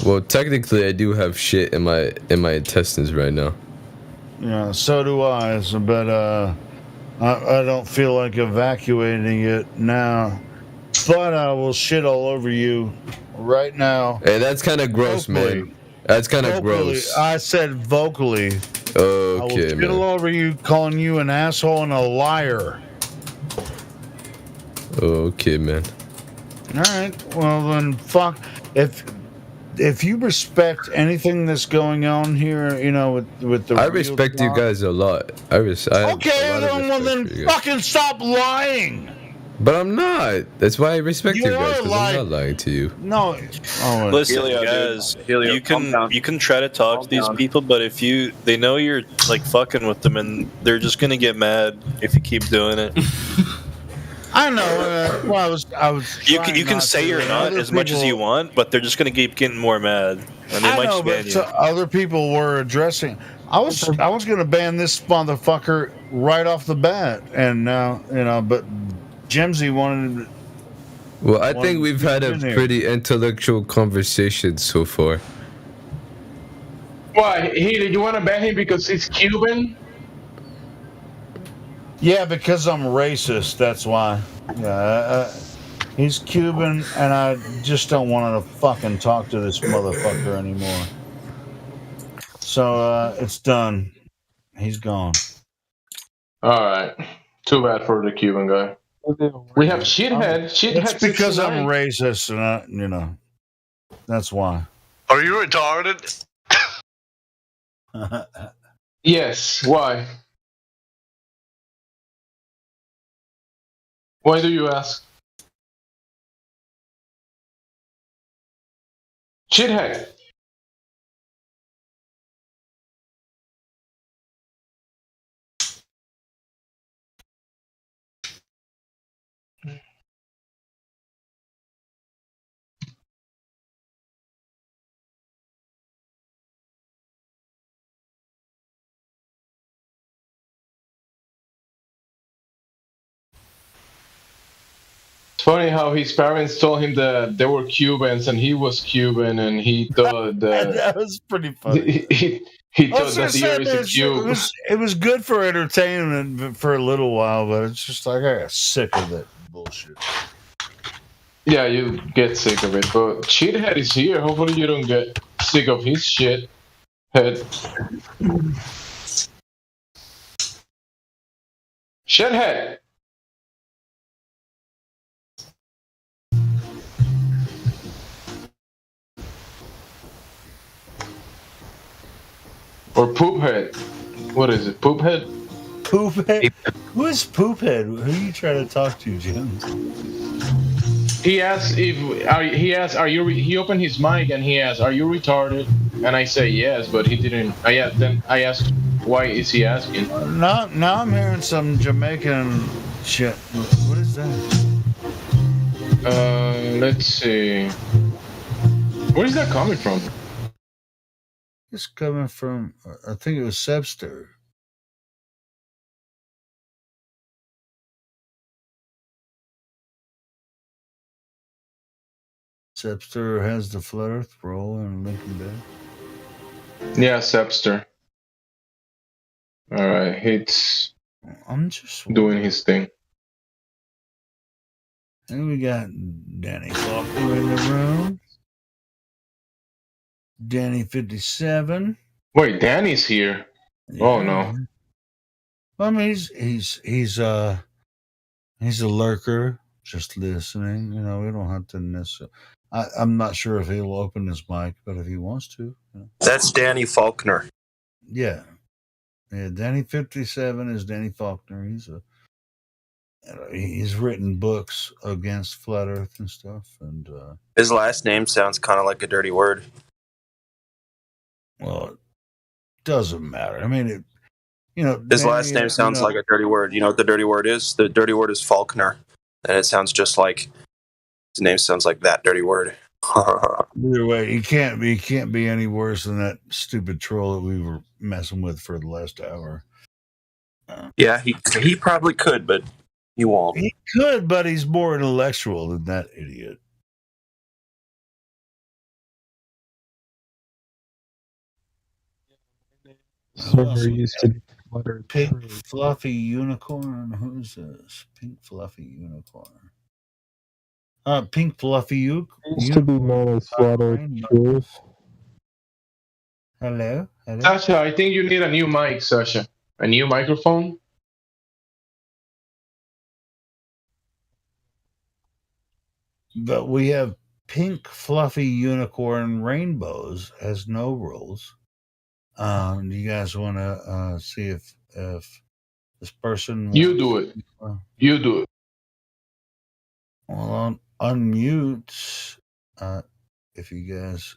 Well, technically, I do have shit in my intestines right now. Yeah, so do I. But I don't feel like evacuating it now. But I will shit all over you right now. Hey, that's kind of gross, vocally. man. That's kind of Vocally. gross. I said vocally. I will Okay, shit man. all over you, calling you an asshole and a liar. Okay, man. All right. Well, then, fuck. If you respect anything that's going on here, you know, with the I real respect you talk- guys a lot. I have Okay, a lot of then respect for you guys. fucking stop lying. But I'm not. That's why I respect you You guys, are because I'm not lying to you. No. Oh, Listen, Helio, dude. guys, Helio, you calm down. can try to talk to these down. people, but if they know you're like fucking with them, and they're just gonna get mad if you keep doing it. I know. Well, I was. You trying can not say to. you're not Other as much as you people- want, but they're just gonna keep getting more mad, and they I might know, just ban but you. other people were addressing. I was going to ban this motherfucker right off the bat, and now But Jimsy wanted. Well, I One think we've had a in there. pretty intellectual conversation so far. Why? You want to ban him because he's Cuban? Yeah, because I'm racist. That's why. Yeah, he's Cuban, and I just don't want to fucking talk to this motherfucker anymore. So it's done. He's gone. All right. Too bad for the Cuban guy. We have shithead. Shithead. It's because 69. I'm racist, and that's why. Are you retarded? Yes. Why? Why do you ask? Shithead. It's funny how his parents told him that they were Cubans and he was Cuban, and he thought that That was pretty funny. he I thought was that gonna the say, earth is a cube. it was good for entertainment for a little while, but it's just like I got sick of that bullshit. Yeah, you get sick of it, but Shithead is here. Hopefully, you don't get sick of his shit head. Shithead. Or Poophead. What is it? Poophead? Poophead? Who is Poophead? Who are you trying to talk to, Jim? He asked he opened his mic and he asked, "Are you retarded?" And I say yes, but he didn't. Then I asked, "Why is he asking?" Now I'm hearing some Jamaican shit. What is that? Let's see. Where is that coming from? It's coming from, I think it was Sebster. Sebster has the Flat Earth role in Lincoln Bay. Yeah, Sepster. All right, he's I'm just doing his thing. And we got Danny Faulkner in the room. Danny 57. Wait, Danny's here. Oh no. I mean, he's a lurker, just listening. You know, we don't have to necessarily. I'm not sure if he'll open his mic, but if he wants to. That's Danny Faulkner. Yeah. Danny 57 is Danny Faulkner. He's written books against flat Earth and stuff, and His last name sounds kind of like a dirty word. well, it doesn't matter. I mean, You know, His last Danny, name sounds like a dirty word. You know what the dirty word is? The dirty word is Faulkner, and it sounds just like his name sounds like that dirty word. Either way, he can't be any worse than that stupid troll that we were messing with for the last hour. Yeah, he probably could, but he won't. He could, but he's more intellectual than that idiot. Summer used to be cluttered. Pink fluffy unicorn. Who's this? Pink fluffy unicorn. Pink fluffy unicorn. Used to be known as Slaughtered Truth. Hello? Hello? Sasha, I think you need a new mic, Sasha. A new microphone. But we have pink fluffy unicorn rainbows has no rules. Do you guys want to see if this person You do it. You do it. Well, I'll unmute if you guys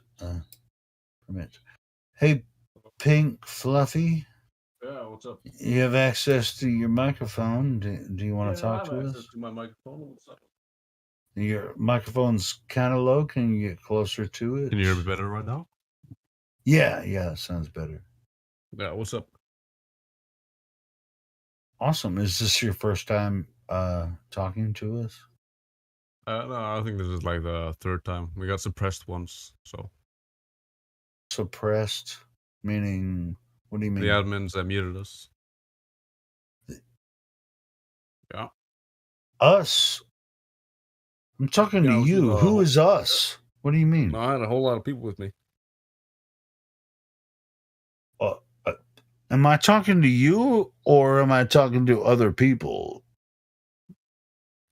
permit. Hey, Pink Fluffy. Yeah, what's up? You have access to your microphone. Do you want to talk to us? To my microphone. What's up? Your microphone's kind of low. Can you get closer to it? Can you hear me better right now? Yeah, that sounds better. Yeah, what's up? Awesome. Is this your first time talking to us? No, I think this is like the third time. We got suppressed once, so. Suppressed? Meaning, what do you mean? The admins muted us. Yeah. Us? I'm talking to you. Who is us? What do you mean? I had a whole lot of people with me. Am I talking to you or am I talking to other people?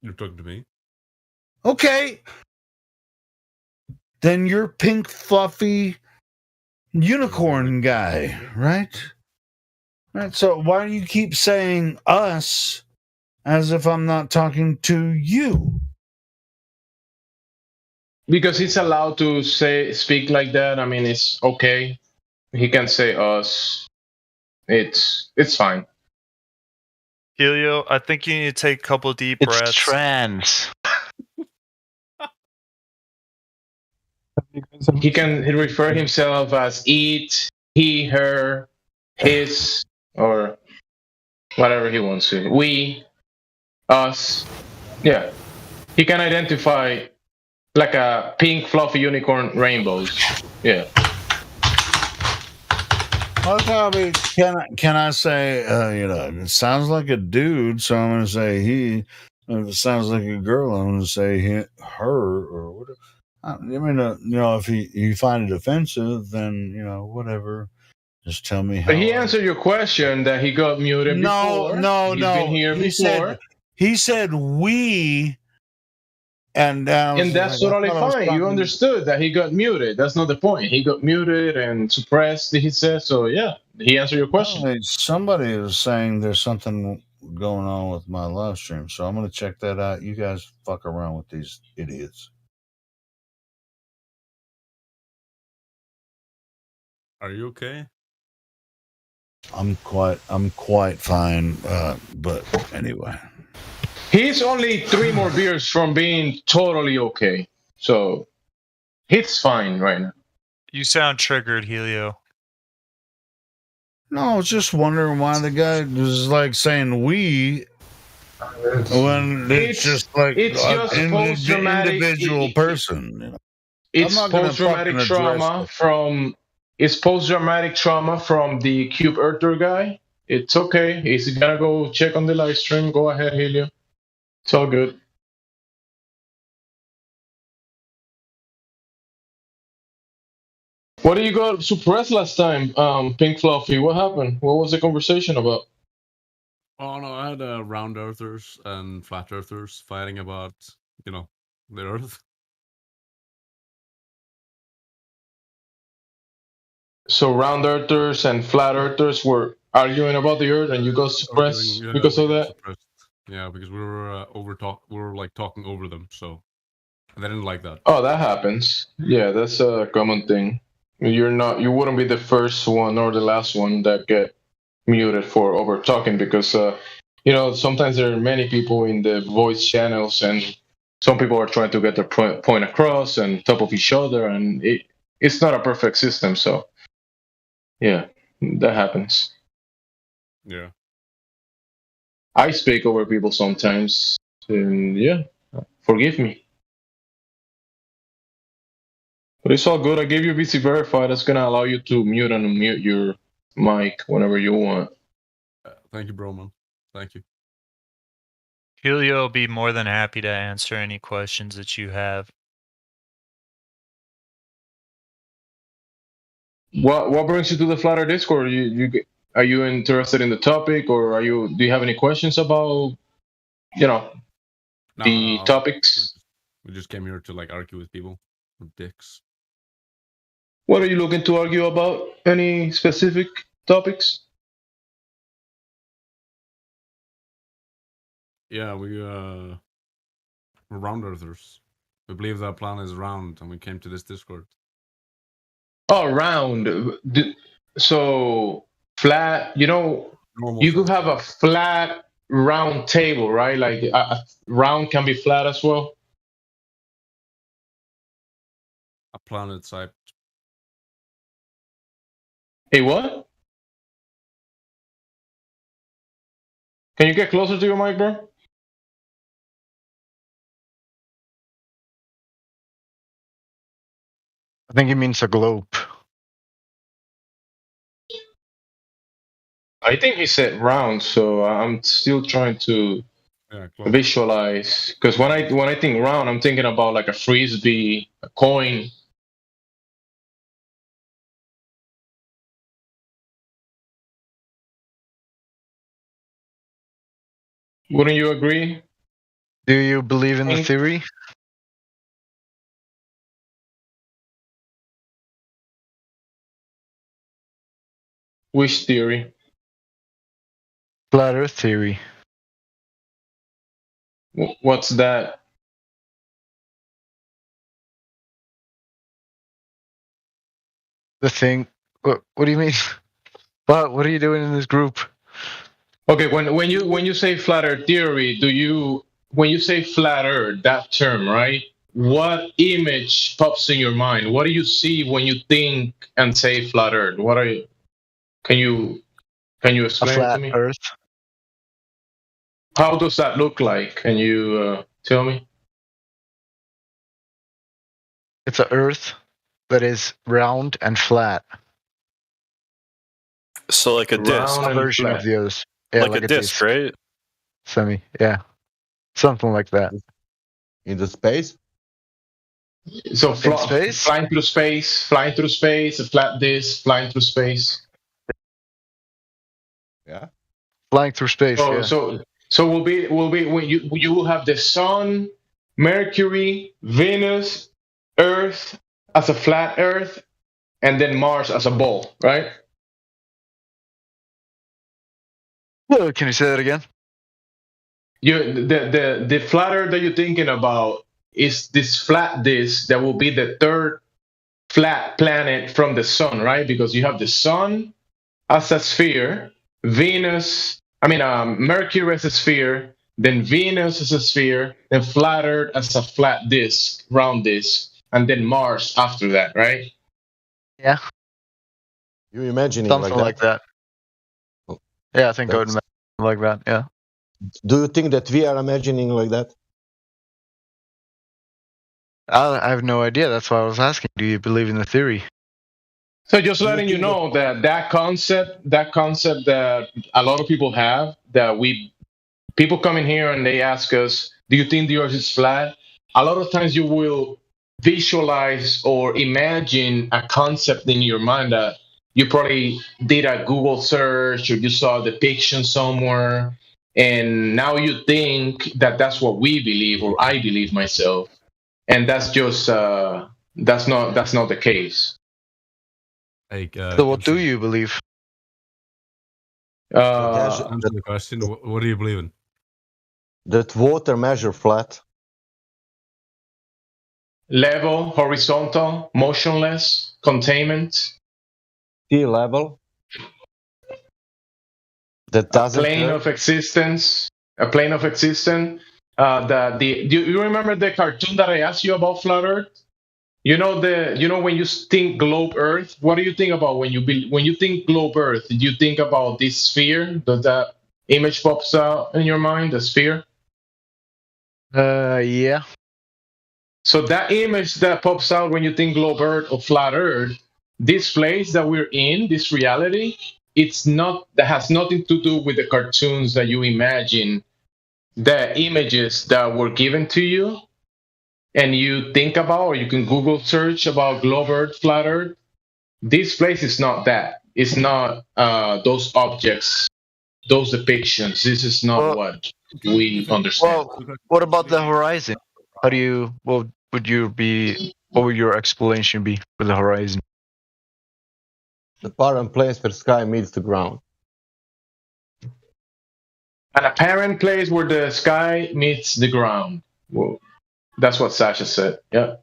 You're talking to me. Okay. Then you're Pink Fluffy unicorn guy, right? Right. So why do you keep saying us as if I'm not talking to you? Because he's allowed to speak like that. I mean, it's okay. He can say us. It's fine. Helio, I think you need to take a couple deep breaths. It's trans. He can refer himself as it, he, her, his, or whatever he wants to. We, us. Yeah. He can identify like a pink fluffy unicorn rainbows. Yeah. Okay, can I say, it sounds like a dude, so I'm going to say he. If it sounds like a girl, I'm going to say her, or whatever. I mean, if you find it offensive, then, whatever. Just tell me how. But he answered your question that he got muted before. No. He's been here before. He said we. And that's totally fine. You understood that he got muted. That's not the point. He got muted and suppressed, he said. So, yeah, he answered your question. Somebody is saying there's something going on with my live stream. So I'm going to check that out. You guys fuck around with these idiots. Are you okay? I'm quite fine. But anyway. He's only 3 more beers from being totally okay. So, he's fine right now. You sound triggered, Helio. No, I was just wondering why the guy was like saying we when it's just like an individual person. It's post-traumatic trauma from the Cube Earther guy. It's okay. He's gonna go check on the live stream. Go ahead, Helio. It's all good. What did you got suppressed last time, Pink Fluffy? What happened? What was the conversation about? Oh no, I had round earthers and flat earthers fighting about, the Earth. So round earthers and flat earthers were arguing about the Earth, and you got suppressed because of that. Yeah, because we were talking over them, so they didn't like that. Oh, that happens. Yeah, that's a common thing. You wouldn't be the first one or the last one that get muted for over talking because sometimes there are many people in the voice channels and some people are trying to get their point across and top of each other, and it's not a perfect system. So yeah, that happens. Yeah. I speak over people sometimes, and yeah, forgive me. But it's all good. I gave you VC Verify. That's gonna allow you to mute and unmute your mic whenever you want. Thank you, Broman. Thank you. Helio will be more than happy to answer any questions that you have. What brings you to the Flutter Discord? Are you interested in the topic, or do you have any questions about the topics? We just came here to like argue with people. We're dicks. What are you looking to argue about? Any specific topics? Yeah, we're round earthers. We believe that planet is round, and we came to this Discord. Oh, round. So flat. You could have a flat round table, right? Like a round can be flat as well. A planet type. Hey, what? Can you get closer to your mic, bro? I think he means a globe. I think he said round, so I'm still trying to visualize. Because when I think round, I'm thinking about like a frisbee, a coin. Wouldn't you agree? Do you believe in the theory? Which theory? Flat Earth theory. What's that? The thing. What do you mean? What are you doing in this group? Okay, when you say flat Earth theory, when you say flat Earth, that term, right? What image pops in your mind? What do you see when you think and say flat Earth? Can you explain it to me? Earth. How does that look like? Can you tell me? It's an Earth that is round and flat. So like a disc. A version of the others. Yeah, like a disc, right? Yeah. Something like that. In the space? So space? Flying through space, a flat disc, flying through space. Yeah. Flying through space. Oh, yeah. So will be when you will have the Sun, Mercury, Venus, Earth as a flat Earth, and then Mars as a ball, right? Can you say that again? The flat Earth that you're thinking about is this flat disk that will be the third flat planet from the Sun, right? Because you have the Sun as a sphere, Mercury as a sphere, then Venus as a sphere, then flat Earth as a flat disk, round disk, and then Mars after that, right? Yeah. You imagining something like that? Yeah, I think I would imagine like that. Yeah. Do you think that we are imagining like that? I have no idea. That's why I was asking. Do you believe in the theory? So just letting you know that concept that a lot of people have, people come in here and they ask us, do you think the Earth is flat? A lot of times you will visualize or imagine a concept in your mind that you probably did a Google search or you saw a depiction somewhere, and now you think that that's what we believe or I believe myself, and that's just that's not the case. So what do you believe? Answer the question. What do you believe in? That water measure flat. Level, horizontal, motionless, containment. Sea level. that doesn't plane curve? of existence, a plane of existence. Do you remember the cartoon that I asked you about flat Earth? You know when you think globe Earth, what do you think about when you think globe Earth? Did you think about this sphere? Does that image pops out in your mind, the sphere? Yeah. So that image that pops out when you think globe Earth or flat Earth, this place that we're in, this reality, that has nothing to do with the cartoons that you imagine, the images that were given to you and you think about, or you can Google search about globe Earth, flat Earth. This place is not that. It's not those objects, those depictions. This is not what we understand. Well, what about the horizon? What would your explanation be for the horizon? The apparent place where sky meets the ground. An apparent place where the sky meets the ground. Well, that's what Sasha said. Yeah.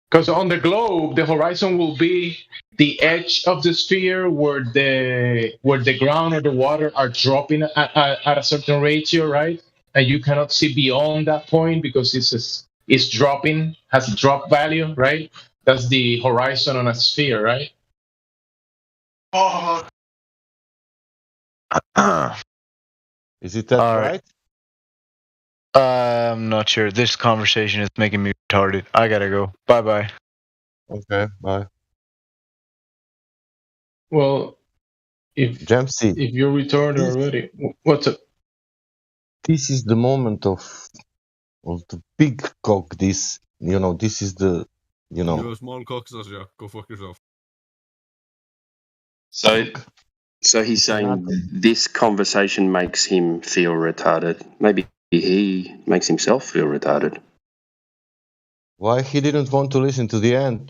Because on the globe, the horizon will be the edge of the sphere where the ground or the water are dropping at a certain ratio, right? And you cannot see beyond that point because it's dropping, has a drop value, right? That's the horizon on a sphere, right? Is it that right? I'm not sure. This conversation is making me retarded. I gotta go. Bye. Okay, bye. Well, if Jamsey, if you're retarded already, what's up? this is the moment of the big cock. This is the You're a small cock, Sasha. Go fuck yourself. So he's saying this conversation makes him feel retarded. Maybe he makes himself feel retarded. Why he didn't want to listen to the end?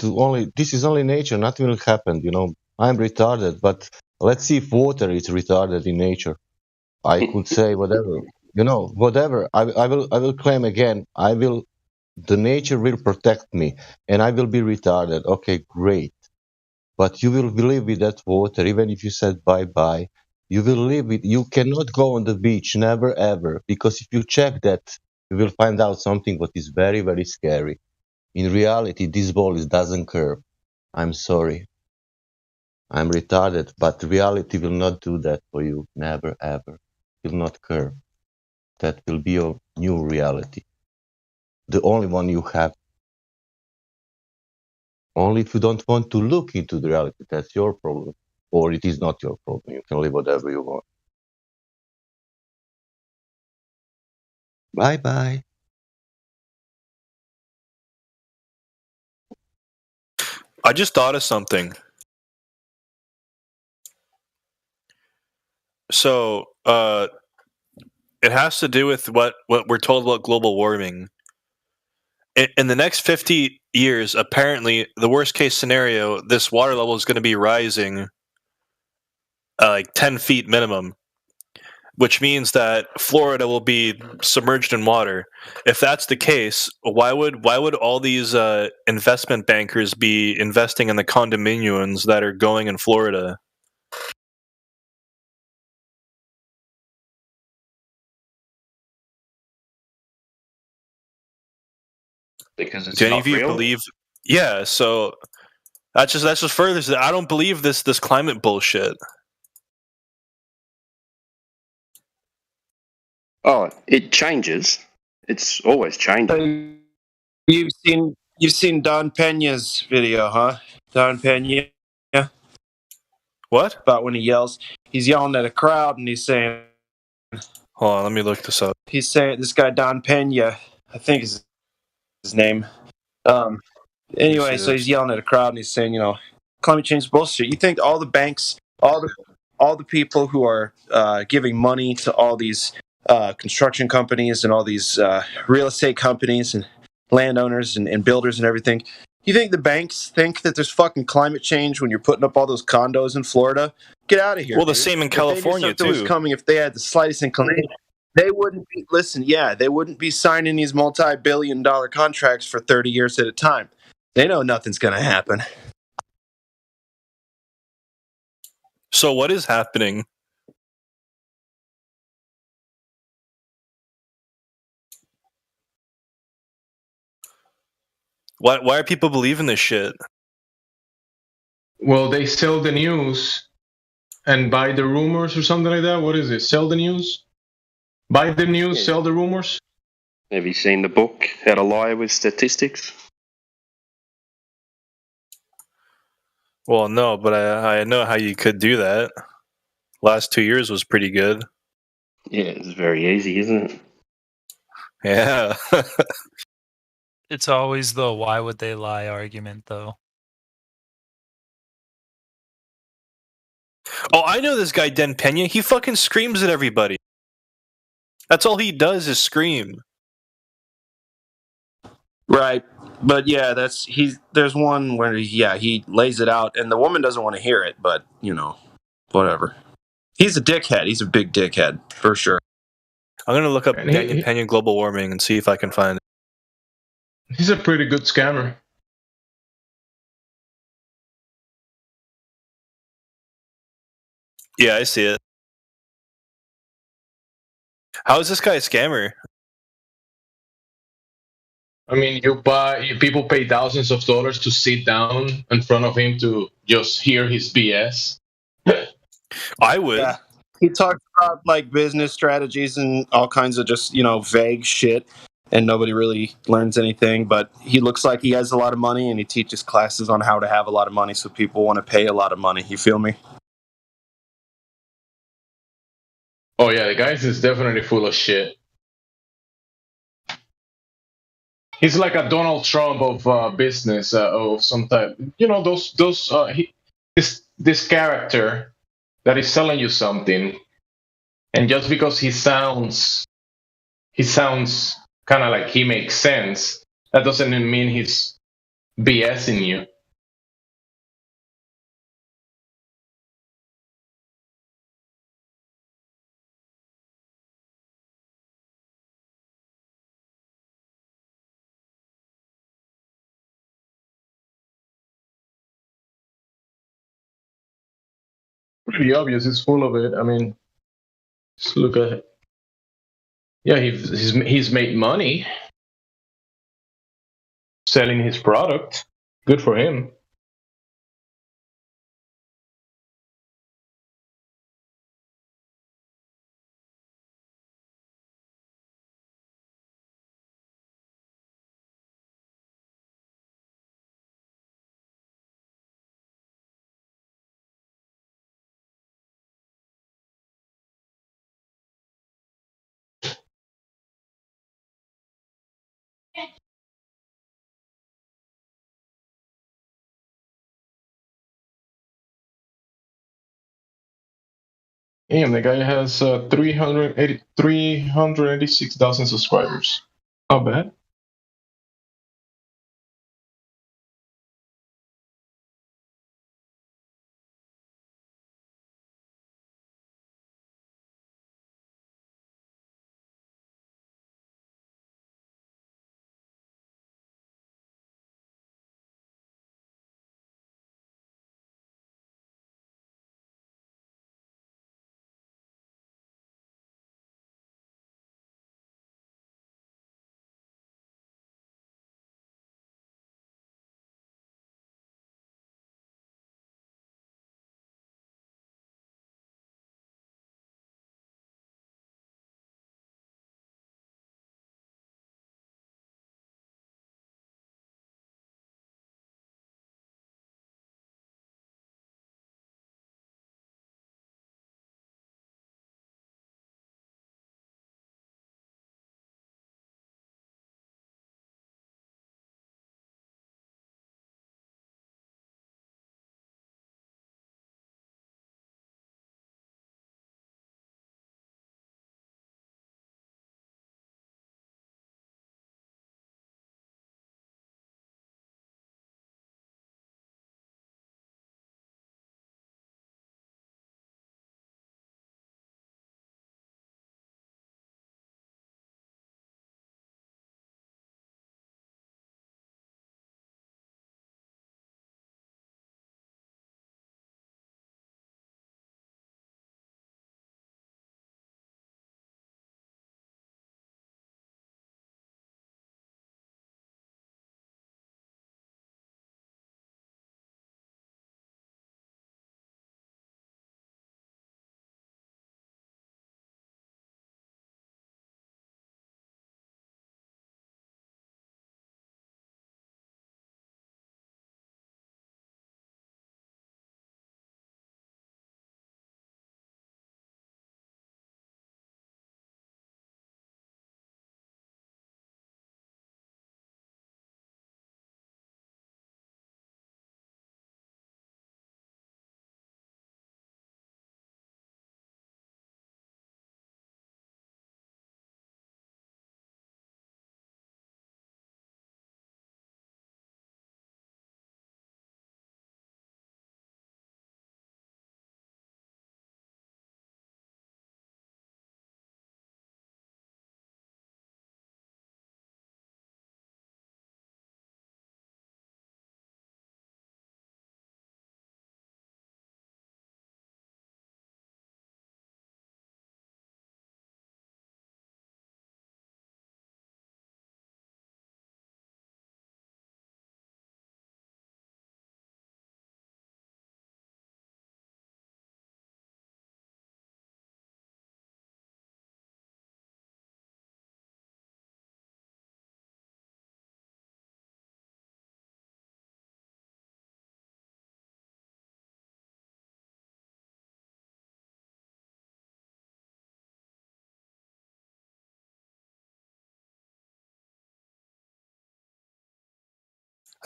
This is only nature. Nothing will happen. I'm retarded, but let's see if water is retarded in nature. I could say whatever. Whatever. I will claim again. The nature will protect me, and I will be retarded. Okay, great. But you will live with that water, even if you said bye-bye. You will live with. You cannot go on the beach, never ever, because if you check that, you will find out something what is very, very scary. In reality, this ball doesn't curve. I'm sorry. I'm retarded, but reality will not do that for you. Never ever. It will not curve. That will be your new reality. The only one you have. Only if you don't want to look into the reality, that's your problem. Or it is not your problem. You can live whatever you want. Bye-bye. I just thought of something. So, it has to do with what we're told about global warming. In the next 50 years, apparently, the worst case scenario, this water level is going to be rising like 10 feet minimum, which means that Florida will be submerged in water. If that's the case, why would all these investment bankers be investing in the condominiums that are going in Florida? Because it's Do any not of you real? believe? Yeah, so that's just further. I don't believe this climate bullshit. Oh, it changes. It's always changing. You've seen Don Pena's video, huh? Don Pena. What? About when he yells, he's yelling at a crowd and he's saying, Hold on, let me look this up. he's saying this guy Don Pena, I think is his name. Anyway, so he's yelling at a crowd and he's saying, climate change is bullshit. You think all the banks, all the people who are giving money to all these construction companies and all these real estate companies and landowners and builders and everything, you think the banks think that there's fucking climate change when you're putting up all those condos in Florida? Get out of here. Well, the dude. same in If they knew California, something was too. coming, if they had the slightest inclination, they wouldn't be. Listen, they wouldn't be signing these multi-billion-dollar contracts for 30 years at a time. They know nothing's going to happen. So what is happening? Why are people believing this shit? Well, they sell the news and buy the rumors or something like that. What is it? Sell the news? Buy the news, sell the rumors? Have you seen the book How to Lie with Statistics? Well, no, but I know how you could do that. Last 2 years was pretty good. Yeah, it's very easy, isn't it? Yeah. It's always the why would they lie argument, though. Oh, I know this guy, Den Pena. He fucking screams at everybody. That's all he does is scream. Right. But yeah, there's one where he lays it out and the woman doesn't want to hear it, but whatever. He's a dickhead. He's a big dickhead, for sure. I'm gonna look up Dan Pena global warming and see if I can find it. He's a pretty good scammer. Yeah, I see it. How is this guy a scammer? I mean, people pay thousands of dollars to sit down in front of him to just hear his BS. I would. Yeah. He talks about like business strategies and all kinds of just, vague shit, and nobody really learns anything, but he looks like he has a lot of money and he teaches classes on how to have a lot of money so people want to pay a lot of money. You feel me? Oh yeah, the guy is definitely full of shit. He's like a Donald Trump of business, of some type. This character that is selling you something, and just because he sounds kind of like he makes sense, that doesn't mean he's BSing you. Pretty obvious. He's full of it. I mean, just look at it. Yeah, he's made money selling his product. Good for him. Damn, the guy has 386,000 subscribers. Not bad.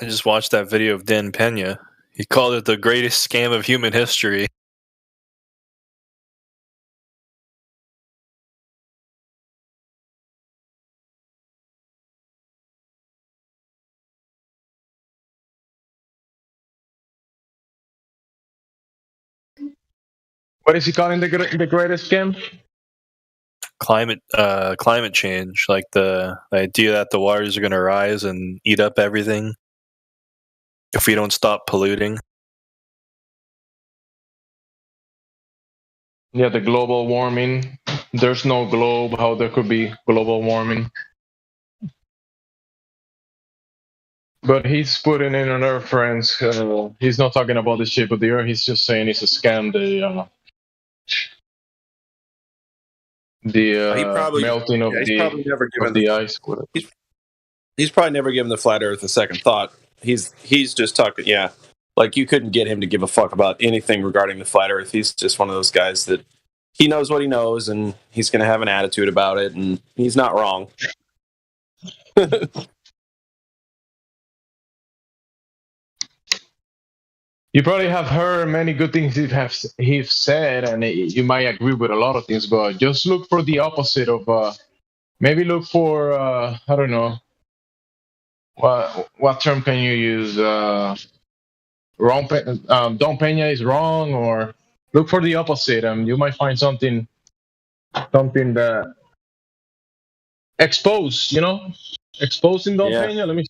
I just watched that video of Dan Pena. He called it the greatest scam of human history. What is he calling the greatest scam? Climate change, like the idea that the waters are going to rise and eat up everything if we don't stop polluting. Yeah, the global warming. There's no globe. How there could be global warming? But he's putting in an reference. He's not talking about the shape of the earth. He's just saying it's a scam. The melting of the ice. He's probably never given the flat Earth a second thought. He's just talking. Yeah, like you couldn't get him to give a fuck about anything regarding the flat Earth. He's just one of those guys that he knows what he knows, and he's going to have an attitude about it, and he's not wrong. You probably have heard many good things he's said, and you might agree with a lot of things, but just look for the opposite of. Maybe look for I don't know. What term can you use? Wrong. Don Pena is wrong, or look for the opposite. You might find something that exposed. Exposing Don Pena. Let me.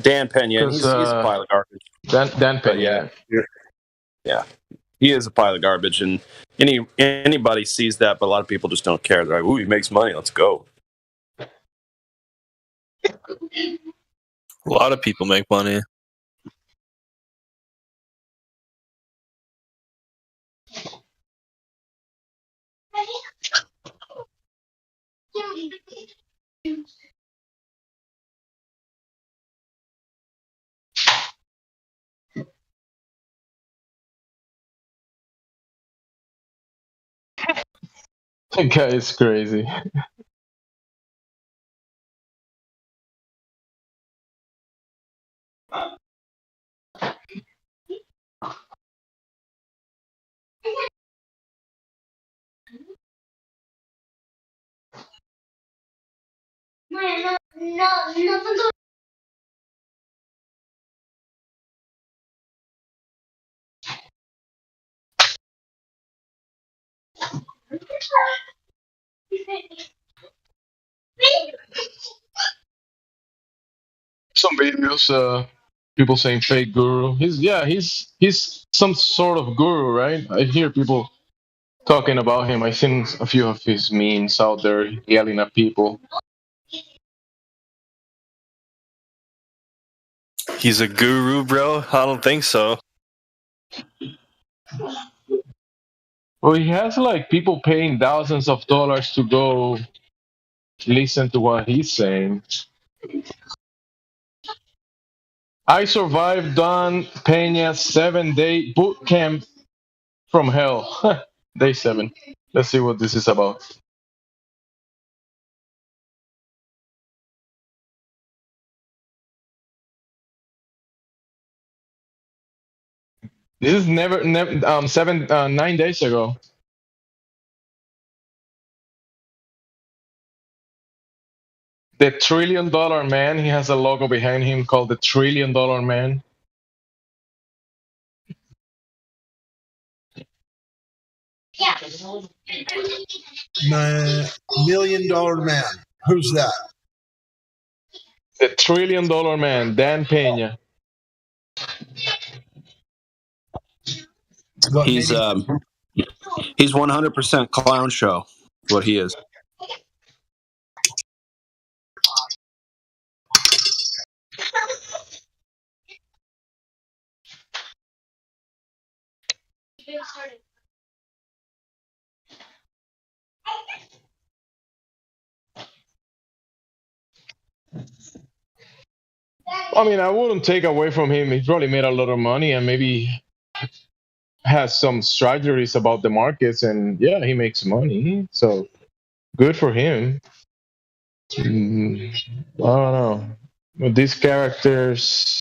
Dan Pena, he's a pile of garbage. Dan Pena, yeah, he is a pile of garbage, and anybody sees that, but a lot of people just don't care. They're like, "Ooh, he makes money. Let's go." A lot of people make money. That guy is crazy. Some videos, people saying fake guru. He's some sort of guru, right? I hear people talking about him. I've seen a few of his memes out there yelling at people. He's a guru, bro? I don't think so. Well, he has like people paying thousands of dollars to go listen to what he's saying. I survived Don Pena's 7-day boot camp from hell. Day 7. Let's see what this is about. This is 9 days ago. The $1 trillion man. He has a logo behind him called the $1 trillion man. $1 million man. Who's that? The $1 trillion man, Dan Pena. He's 100% clown show. What he is. I mean, I wouldn't take away from him. He probably made a lot of money and maybe has some strategies about the markets. And yeah, he makes money. So good for him. I don't know. But these characters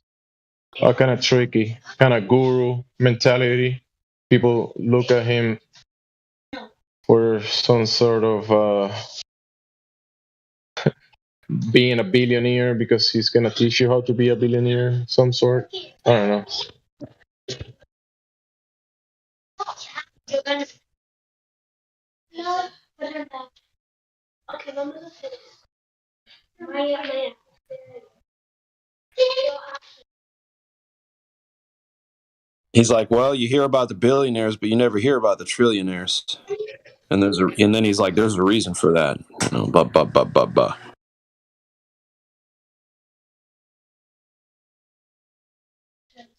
are kind of tricky, kind of guru mentality. People look at him for some sort of being a billionaire because he's gonna teach you how to be a billionaire, some sort. I don't know. He's like, well, you hear about the billionaires, but you never hear about the trillionaires. And then he's like, there's a reason for that. You know, blah blah blah blah blah.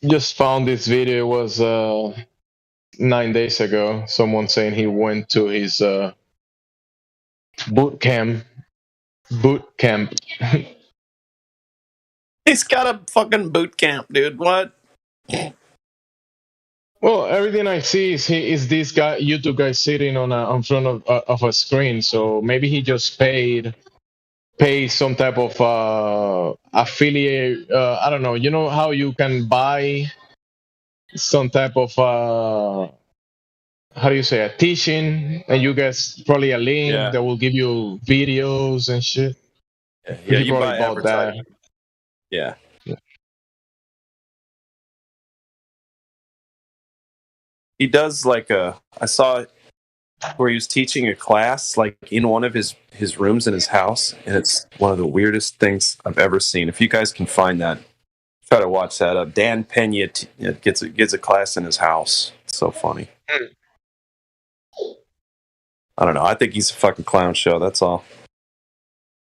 Just found this video. It was 9 days ago. Someone saying he went to his boot camp. He's got a fucking boot camp, dude. What? Well, everything I see is this guy, YouTube guy, sitting on front of a screen. So maybe he just paid some type of affiliate. I don't know. You know how you can buy some type of how do you say, a teaching, and you get probably a link that will give you videos and shit. Yeah, He you probably buy bought that. advertising. Yeah. He does like I saw where he was teaching a class like in one of his rooms in his house, and it's one of the weirdest things I've ever seen. If you guys can find that, try to watch that up. Dan Pena gets a class in his house. It's so funny. I don't know. I think he's a fucking clown show. That's all.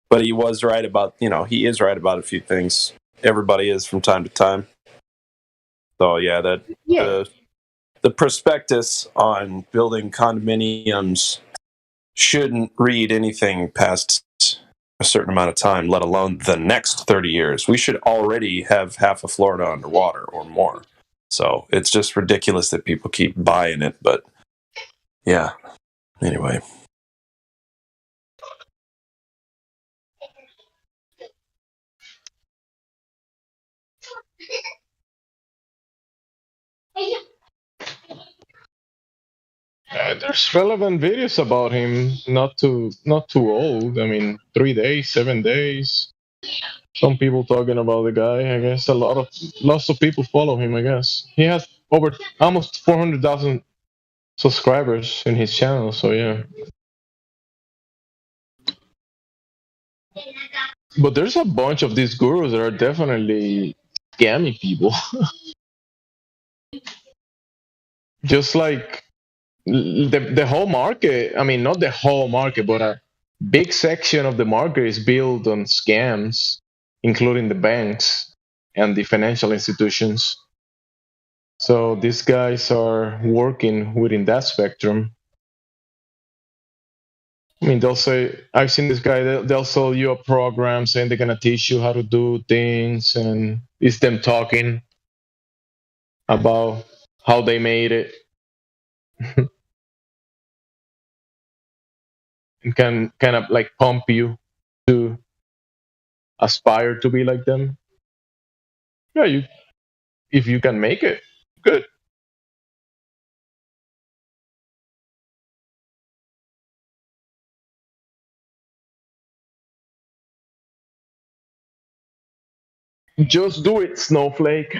But he was right about, he is right about a few things. Everybody is from time to time. So yeah, the prospectus on building condominiums shouldn't read anything past a certain amount of time, let alone the next 30 years. We should already have half of Florida underwater or more. So it's just ridiculous that people keep buying it. But yeah, anyway. There's relevant videos about him, not too old. I mean, 3 days, 7 days. Some people talking about the guy. I guess lots of people follow him. I guess he has over almost 400,000 subscribers in his channel. So yeah. But there's a bunch of these gurus that are definitely scammy people. Just like the whole market. I mean, not the whole market, but a big section of the market is built on scams, including the banks and the financial institutions. So these guys are working within that spectrum. I mean, they'll say, I've seen this guy, they'll sell you a program saying they're going to teach you how to do things, and it's them talking about how they made it. And can kind of like pump you to aspire to be like them. Yeah, if you can make it, good. Just do it, Snowflake.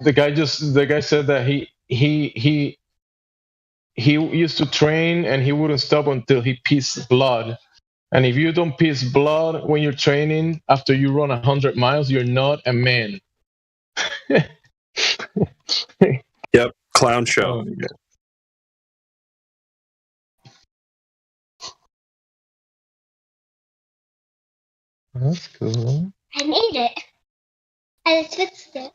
The guy said that he used to train and he wouldn't stop until he pissed blood. And if you don't piss blood when you're training after you run 100 miles, you're not a man. Yep, clown show. Oh, that's cool. I made it. I just fixed it.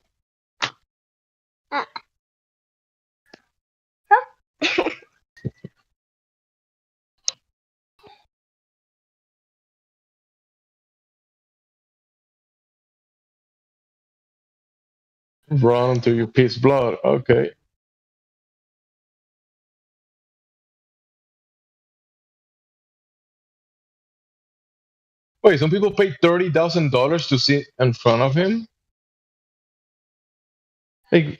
Run until you piss blood. Okay. Wait, some people pay $30,000 to sit in front of him? Like,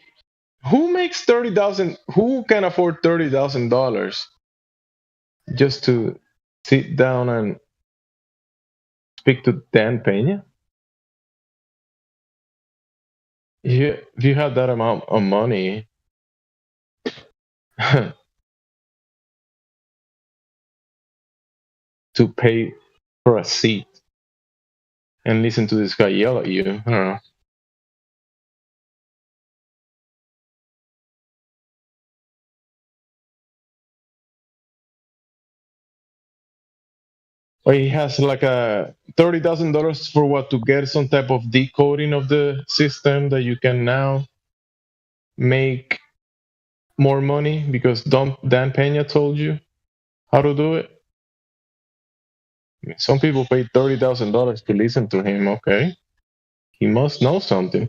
who makes 30,000? Who can afford $30,000 just to sit down and speak to Dan Pena? If you have that amount of money, to pay for a seat and listen to this guy yell at you, I don't know. Or he has like a $30,000 for what, to get some type of decoding of the system that you can now make more money because Dan Pena told you how to do it. I mean, some people pay $30,000 to listen to him. Okay, he must know something.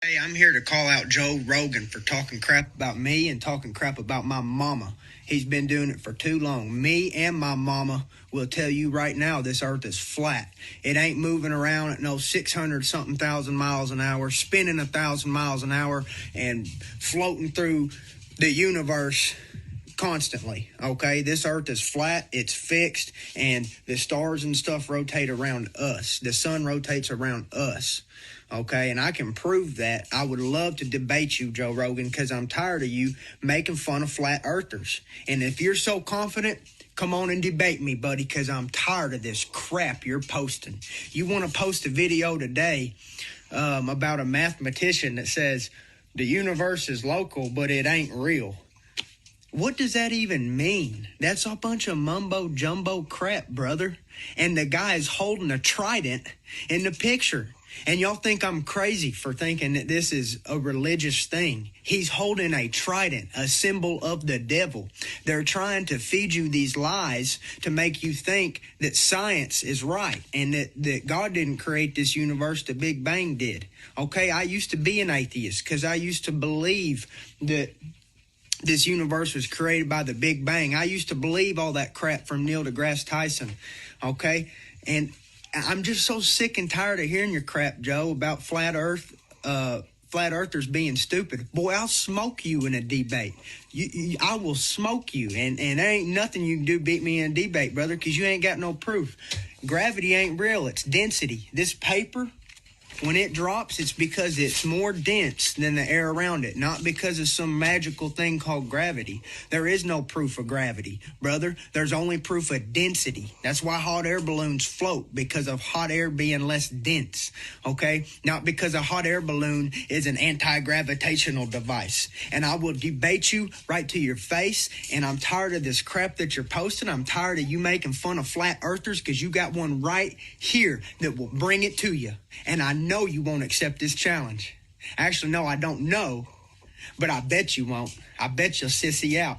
Hey, I'm here to call out Joe Rogan for talking crap about me and talking crap about my mama. He's been doing it for too long. Me and my mama will tell you right now this earth is flat. It ain't moving around at no 600-something thousand miles an hour, spinning 1,000 miles an hour, and floating through the universe constantly. Okay, this earth is flat, it's fixed, and the stars and stuff rotate around us. The sun rotates around us. Okay, and I can prove that. I would love to debate you, Joe Rogan, because I'm tired of you making fun of flat earthers. And if you're so confident, come on and debate me, buddy, because I'm tired of this crap you're posting. You want to post a video today about a mathematician that says the universe is local, but it ain't real. What does that even mean? That's a bunch of mumbo-jumbo crap, brother. And the guy is holding a trident in the picture. And y'all think I'm crazy for thinking that this is a religious thing. He's holding a trident, a symbol of the devil. They're trying to feed you these lies to make you think that science is right and that God didn't create this universe, the Big Bang did. Okay, I used to be an atheist because I used to believe that this universe was created by the Big Bang. I used to believe all that crap from Neil deGrasse Tyson, okay? And I'm just so sick and tired of hearing your crap, Joe, about flat earthers being stupid. Boy, I'll smoke you in a debate. I will smoke you, and there ain't nothing you can do beat me in a debate, brother, because you ain't got no proof. Gravity ain't real. It's density. This paper, when it drops, it's because it's more dense than the air around it, not because of some magical thing called gravity. There is no proof of gravity, brother. There's only proof of density. That's why hot air balloons float, because of hot air being less dense, okay? Not because a hot air balloon is an anti-gravitational device. And I will debate you right to your face, and I'm tired of this crap that you're posting. I'm tired of you making fun of flat earthers because you got one right here that will bring it to you. And I know you won't accept this challenge. Actually, no, I don't know, but I bet you won't. I bet you'll sissy out.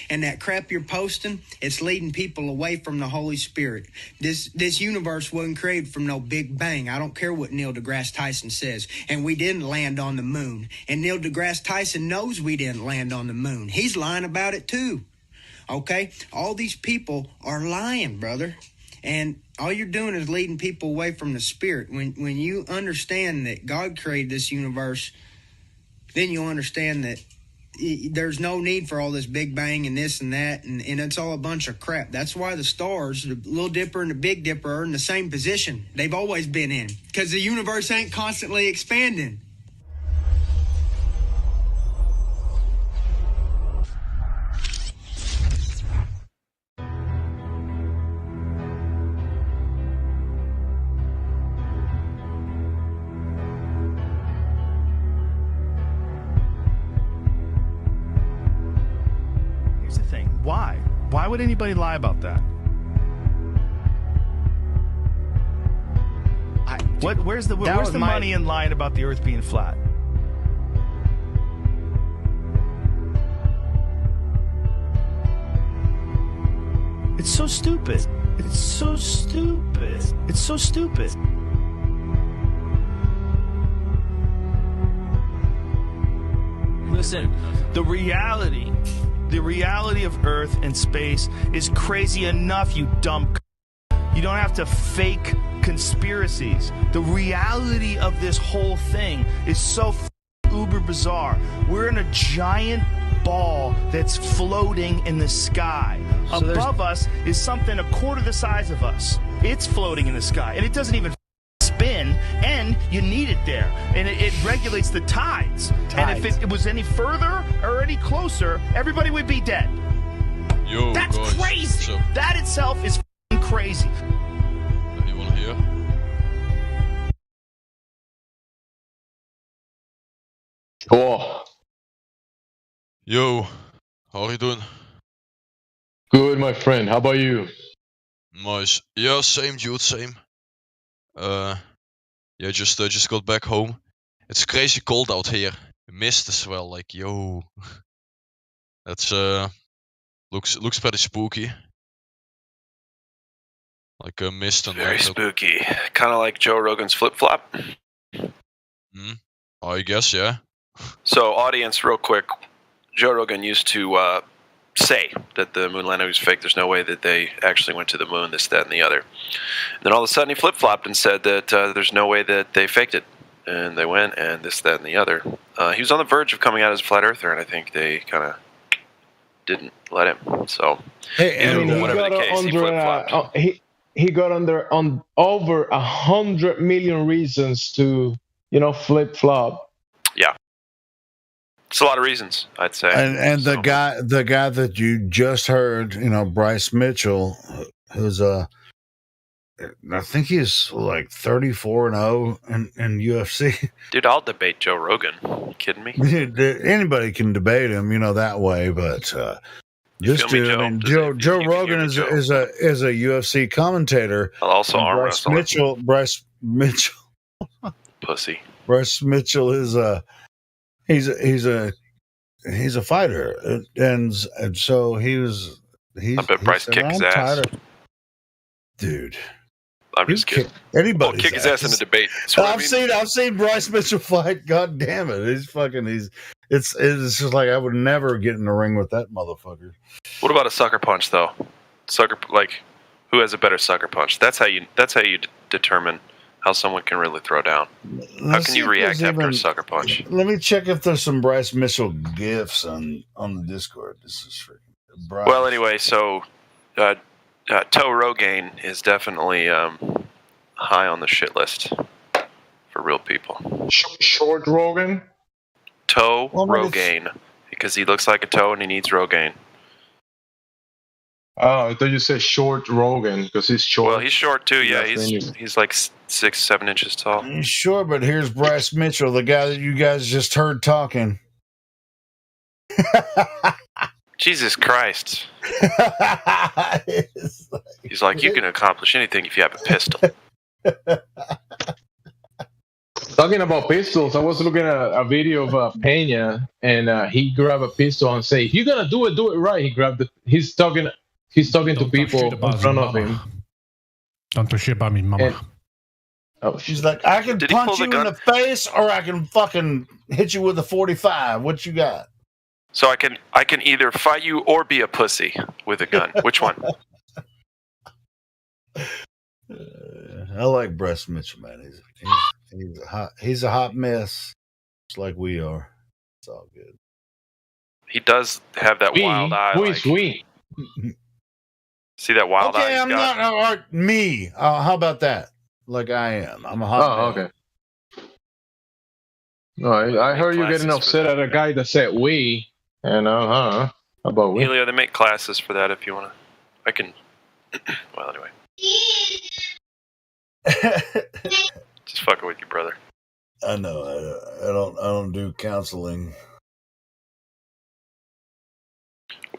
And that crap you're posting, it's leading people away from the Holy Spirit. This universe wasn't created from no Big Bang. I don't care what Neil deGrasse Tyson says. And we didn't land on the moon. And Neil deGrasse Tyson knows we didn't land on the moon. He's lying about it too. Okay? All these people are lying, brother. And all you're doing is leading people away from the Spirit. When you understand that God created this universe, then you'll understand that there's no need for all this Big Bang and this and that, and it's all a bunch of crap. That's why the stars, the Little Dipper and the Big Dipper, are in the same position they've always been in, because the universe ain't constantly expanding. Why would anybody lie about that? Where's the money in lying about the Earth being flat? It's so stupid. It's so stupid. It's so stupid. Listen, the reality of Earth and space is crazy enough, you dumb You don't have to fake conspiracies. The reality of this whole thing is so uber bizarre. We're in a giant ball that's floating in the sky. So above us is something a quarter the size of us. It's floating in the sky, and it doesn't even spin, and you need it there, and it regulates the tides. And if it was any further or any closer, everybody would be dead. Yo, that's guys, crazy. That itself is crazy. Anyone here? Oh. Yo, how are you doing? Good, my friend. How about you? Nice. Yeah, same, dude, same. Yeah, just got back home. It's crazy cold out here. Mist as well, like, yo. That's looks pretty spooky. Like a mist and very spooky. Kind of like Joe Rogan's flip flop. I guess, yeah. So, audience, real quick. Joe Rogan used to say that the moon landing was fake. There's no way that they actually went to the moon, this, that, and the other. And then all of a sudden he flip-flopped and said that there's no way that they faked it. And they went, and this, that, and the other. He was on the verge of coming out as a flat earther, and I think they kind of didn't let him. So, whatever the case, he flip-flopped. He got on over 100 million reasons to, flip-flop. Yeah. It's a lot of reasons, I'd say. And the guy that you just heard, Bryce Mitchell, who's I think he's like 34-0 in UFC. Dude, I'll debate Joe Rogan. Are you kidding me? Anybody can debate him, that way. But this dude, Joe Rogan is a UFC commentator. I'll also arm wrestle. Bryce Mitchell, pussy. Bryce Mitchell is he's a fighter, and so he's. I bet Bryce kicked his ass. Dude. I'm just kidding. Anybody kick his ass in a debate. I've seen Bryce Mitchell fight. God damn it, it's just like I would never get in the ring with that motherfucker. What about a sucker punch though? Who has a better sucker punch? That's how you determine how someone can really throw down. How can you react after a sucker punch? Let me check if there's some Bryce Mitchell gifs on the Discord. This is freaking Bryce. Well, anyway, so Toe Rogaine is definitely high on the shit list for real people. Short Rogan? Toe Rogaine, because he looks like a toe and he needs Rogaine. Oh, I thought you said short Rogan because he's short. Well, he's short too. Yeah, he's like 6-7 inches tall. Sure, but here's Bryce Mitchell, the guy that you guys just heard talking. Jesus Christ. He's like, you can accomplish anything if you have a pistol. Talking about pistols, I was looking at a video of Peña, and he grabbed a pistol and say, "If you're gonna do it right." He grabbed it. He's talking to people in front of him. Don't talk shit about me, mama. She's like, I can punch you in the face, or I can fucking hit you with a 45. What you got? So I can either fight you or be a pussy with a gun. Which one? I like Breast Mitchell, man. He's a hot mess, just like we are. It's all good. He does have that wild eye. Who is we? See that wild eye? Okay, I'm not me. How about that? Like I am. I'm a hot man. Okay. No, I heard you getting upset at a guy that said we, and how about we? Helio, they make classes for that if you want to. I can. Well, anyway. Just fucking with you, brother. I know. I don't do counseling.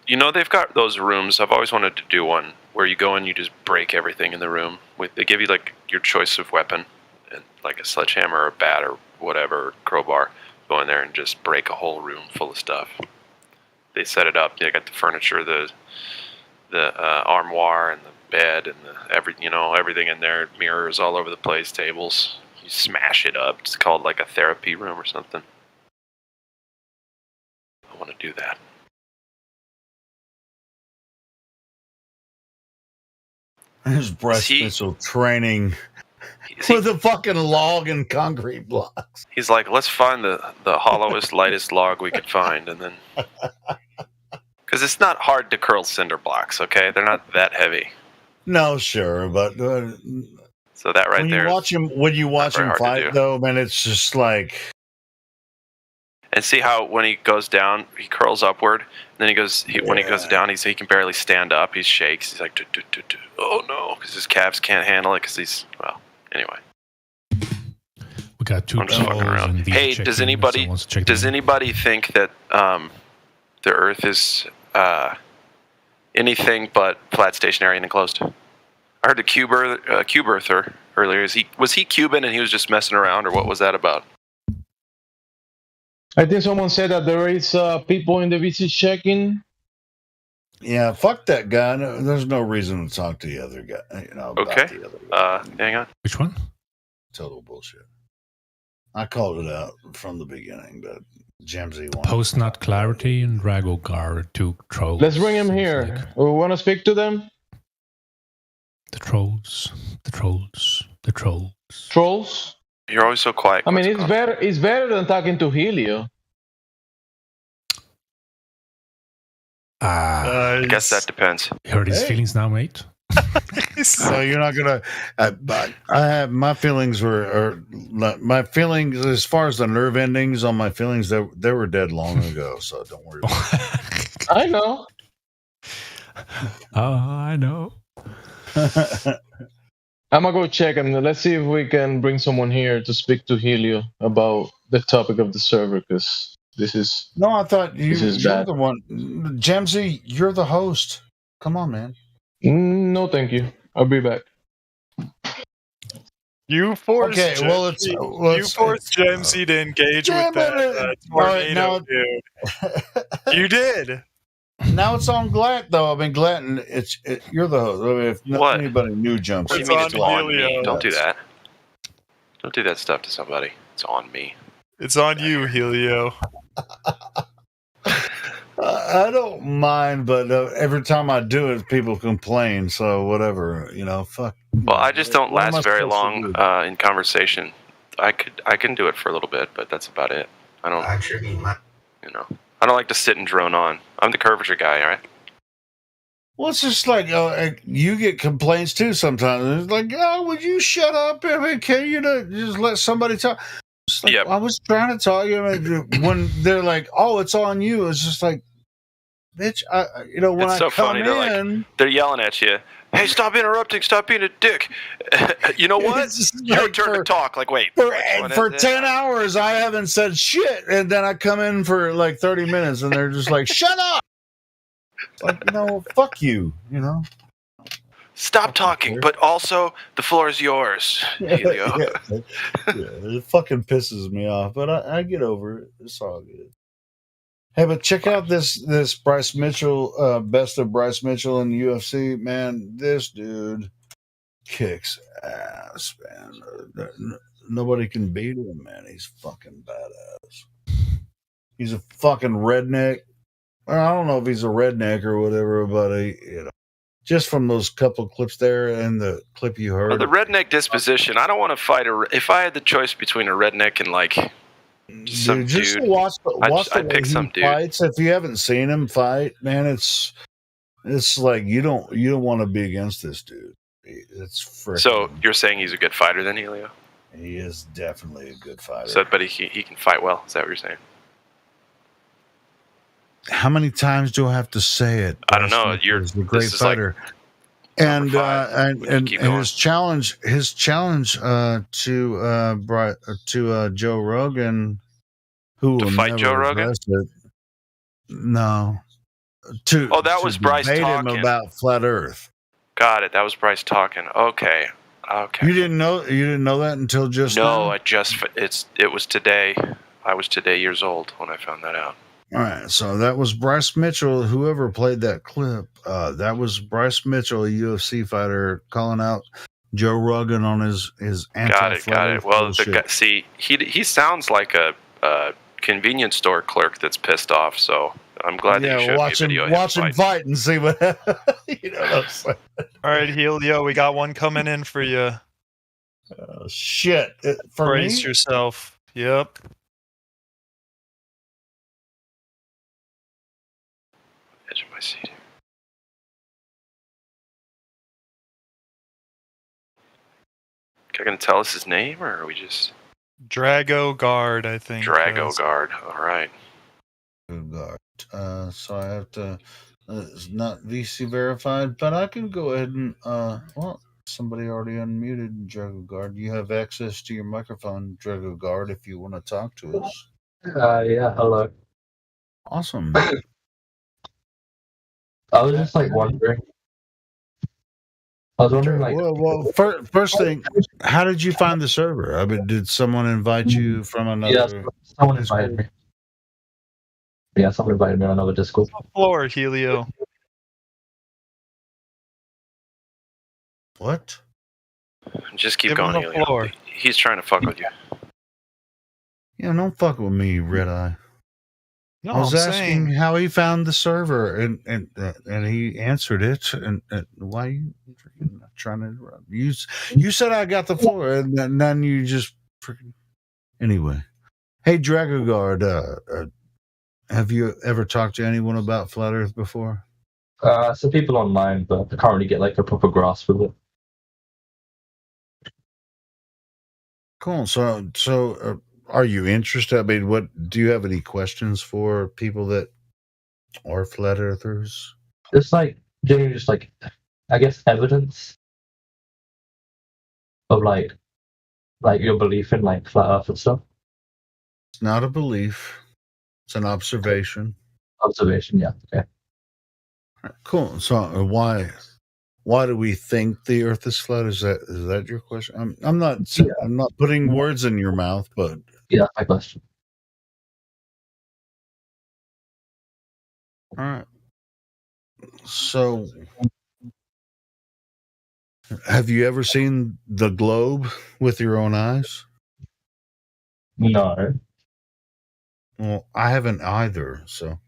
You know, they've got those rooms. I've always wanted to do one where you go and you just break everything in the room. They give you like your choice of weapon, and like a sledgehammer or a bat or whatever, crowbar. Go in there and just break a whole room full of stuff. They set it up. They got the furniture, the armoire, and the bed, and everything in there. Mirrors all over the place, tables. You smash it up. It's called like a therapy room or something. I want to do that. There's Breast Mitchell training with a fucking log and concrete blocks. He's like, let's find the hollowest, lightest log we could find, and then... Because it's not hard to curl cinder blocks, okay? They're not that heavy. No, sure, but... so that right there... When you watch him fight, though, man, it's just like... And see how when he goes down, he curls upward, and then when he goes down, he can barely stand up. He shakes. He's like, oh no, because his calves can't handle it. Because he's anyway. We got two fucking around. Hey, does anybody think that the Earth is anything but flat, stationary, and enclosed? I heard the cube earther earlier. Was he Cuban and he was just messing around, or what was that about? I think someone said that there is people in the VC checking. Yeah, fuck that guy. No, there's no reason to talk to the other guy. Okay. The other guy. Hang on. Which one? Total bullshit. I called it out from the beginning, but Jamsey won. Post not clarity and Dragogar two trolls. Let's bring him here. We want to speak to them. The trolls. Trolls? You're always so quiet. I mean, it's better than talking to Helio. I guess that depends. You heard his feelings now, mate? So you're not gonna. But I have my feelings my feelings as far as the nerve endings on my feelings. They were dead long ago. So don't worry about it. I know. I know. I'm gonna go check and let's see if we can bring someone here to speak to Helio about the topic of the server, because this is... No, I thought you're bad. the one. Jamsey, you're the host. Come on, man. No, thank you. I'll be back. You forced Jamsey to engage with that tornado, dude. You did. Now it's on Glatt, though. I mean, Glatt, you're the host. I mean, if anybody new jumps What do you mean it's on me? Don't do that. Don't do that stuff to somebody. It's on me. It's on you, Helio. I don't mind, but every time I do it, people complain. So whatever, fuck. Well, I just don't last very long in conversation. I can do it for a little bit, but that's about it. I don't. I don't like to sit and drone on. I'm the curvature guy, all right? Well, it's just like you get complaints too sometimes. It's like, would you shut up? I mean, can you just let somebody talk? Like, I was trying to tell you when they're like, "Oh, it's on you." It's just like, bitch. When it's so I come funny. They're yelling at you. Hey, stop interrupting! Stop being a dick. You know what? Your turn to talk. Like, wait. For 10 hours, I haven't said shit, and then I come in for like 30 minutes, and they're just like, "Shut up!" Like, fuck you. Stop talking, but also the floor is yours, Helio. Yeah, it fucking pisses me off, but I get over it. It's all good. Hey, but check out this Bryce Mitchell, best of Bryce Mitchell in the UFC. Man, this dude kicks ass, man. Nobody can beat him, man. He's fucking badass. He's a fucking redneck. I don't know if he's a redneck or whatever, but just from those couple of clips there and the clip you heard. The redneck disposition. I don't want to fight if I had the choice between a redneck and like some dude, just dude, watch the I'd way pick he some dude. fights. If you haven't seen him fight, man, it's like you don't want to be against this dude. It's freaking. So you're saying he's a good fighter then, Helio? He is definitely a good fighter. So, but he can fight well. Is that what you're saying? How many times do I have to say it? I don't know. He's a great fighter. And his challenge to Joe Rogan, who will fight never Joe Rogan? address it. No. That was Bryce debate talking him about flat Earth. Got it. That was Bryce talking. Okay. You didn't know that until just now? No, it was today. I was today years old when I found that out. All right, so that was Bryce Mitchell. Whoever played that clip, that was Bryce Mitchell, a UFC fighter, calling out Joe Rogan on his anti-flat Got it. Earth Well, bullshit. he sounds like a convenience store clerk that's pissed off. So I'm glad that you showed me a video. of him Watch him fight. fight and see what you know what I'm saying. All right, Helio, we got one coming in for you. Shit, for Brace me? yourself. Yep. Edge of my seat. Are you going to tell us his name, or are we just Drago Guard, I think. Drago Guard? All right. Guard. So I have to. It's not VC verified, but I can go ahead and. Well, somebody already unmuted Drago Guard. You have access to your microphone, Drago Guard, if you want to talk to us. Yeah, hello. Awesome. I was just like wondering. Well, first thing, how did you find the server? I mean, did someone invite you from another? Yeah, someone invited me. Yeah, someone invited me on another Discord. Floor, Helio. What? Just keep Give him going, the Helio. floor. He's trying to fuck with you. Yeah, don't fuck with me, Red Eye. No, I was I'm asking saying- how he found the server, and he answered it. And why are you freaking trying to interrupt? You said I got the floor, and then you just freaking. Anyway, hey, Dragoguard, have you ever talked to anyone about flat Earth before? Some people online, but I can't really get like a proper grasp of it. Cool. So, are you interested? I mean, what do you have any questions for people that are flat earthers? It's like generally just like, I guess, evidence of like your belief in like flat Earth and stuff. It's not a belief; it's an observation. Observation, yeah. Okay. Cool. So, why do we think the Earth is flat? Is that your question? I'm not putting words in your mouth, but yeah, that's my question. All right. So, have you ever seen the globe with your own eyes? No. Well, I haven't either. So,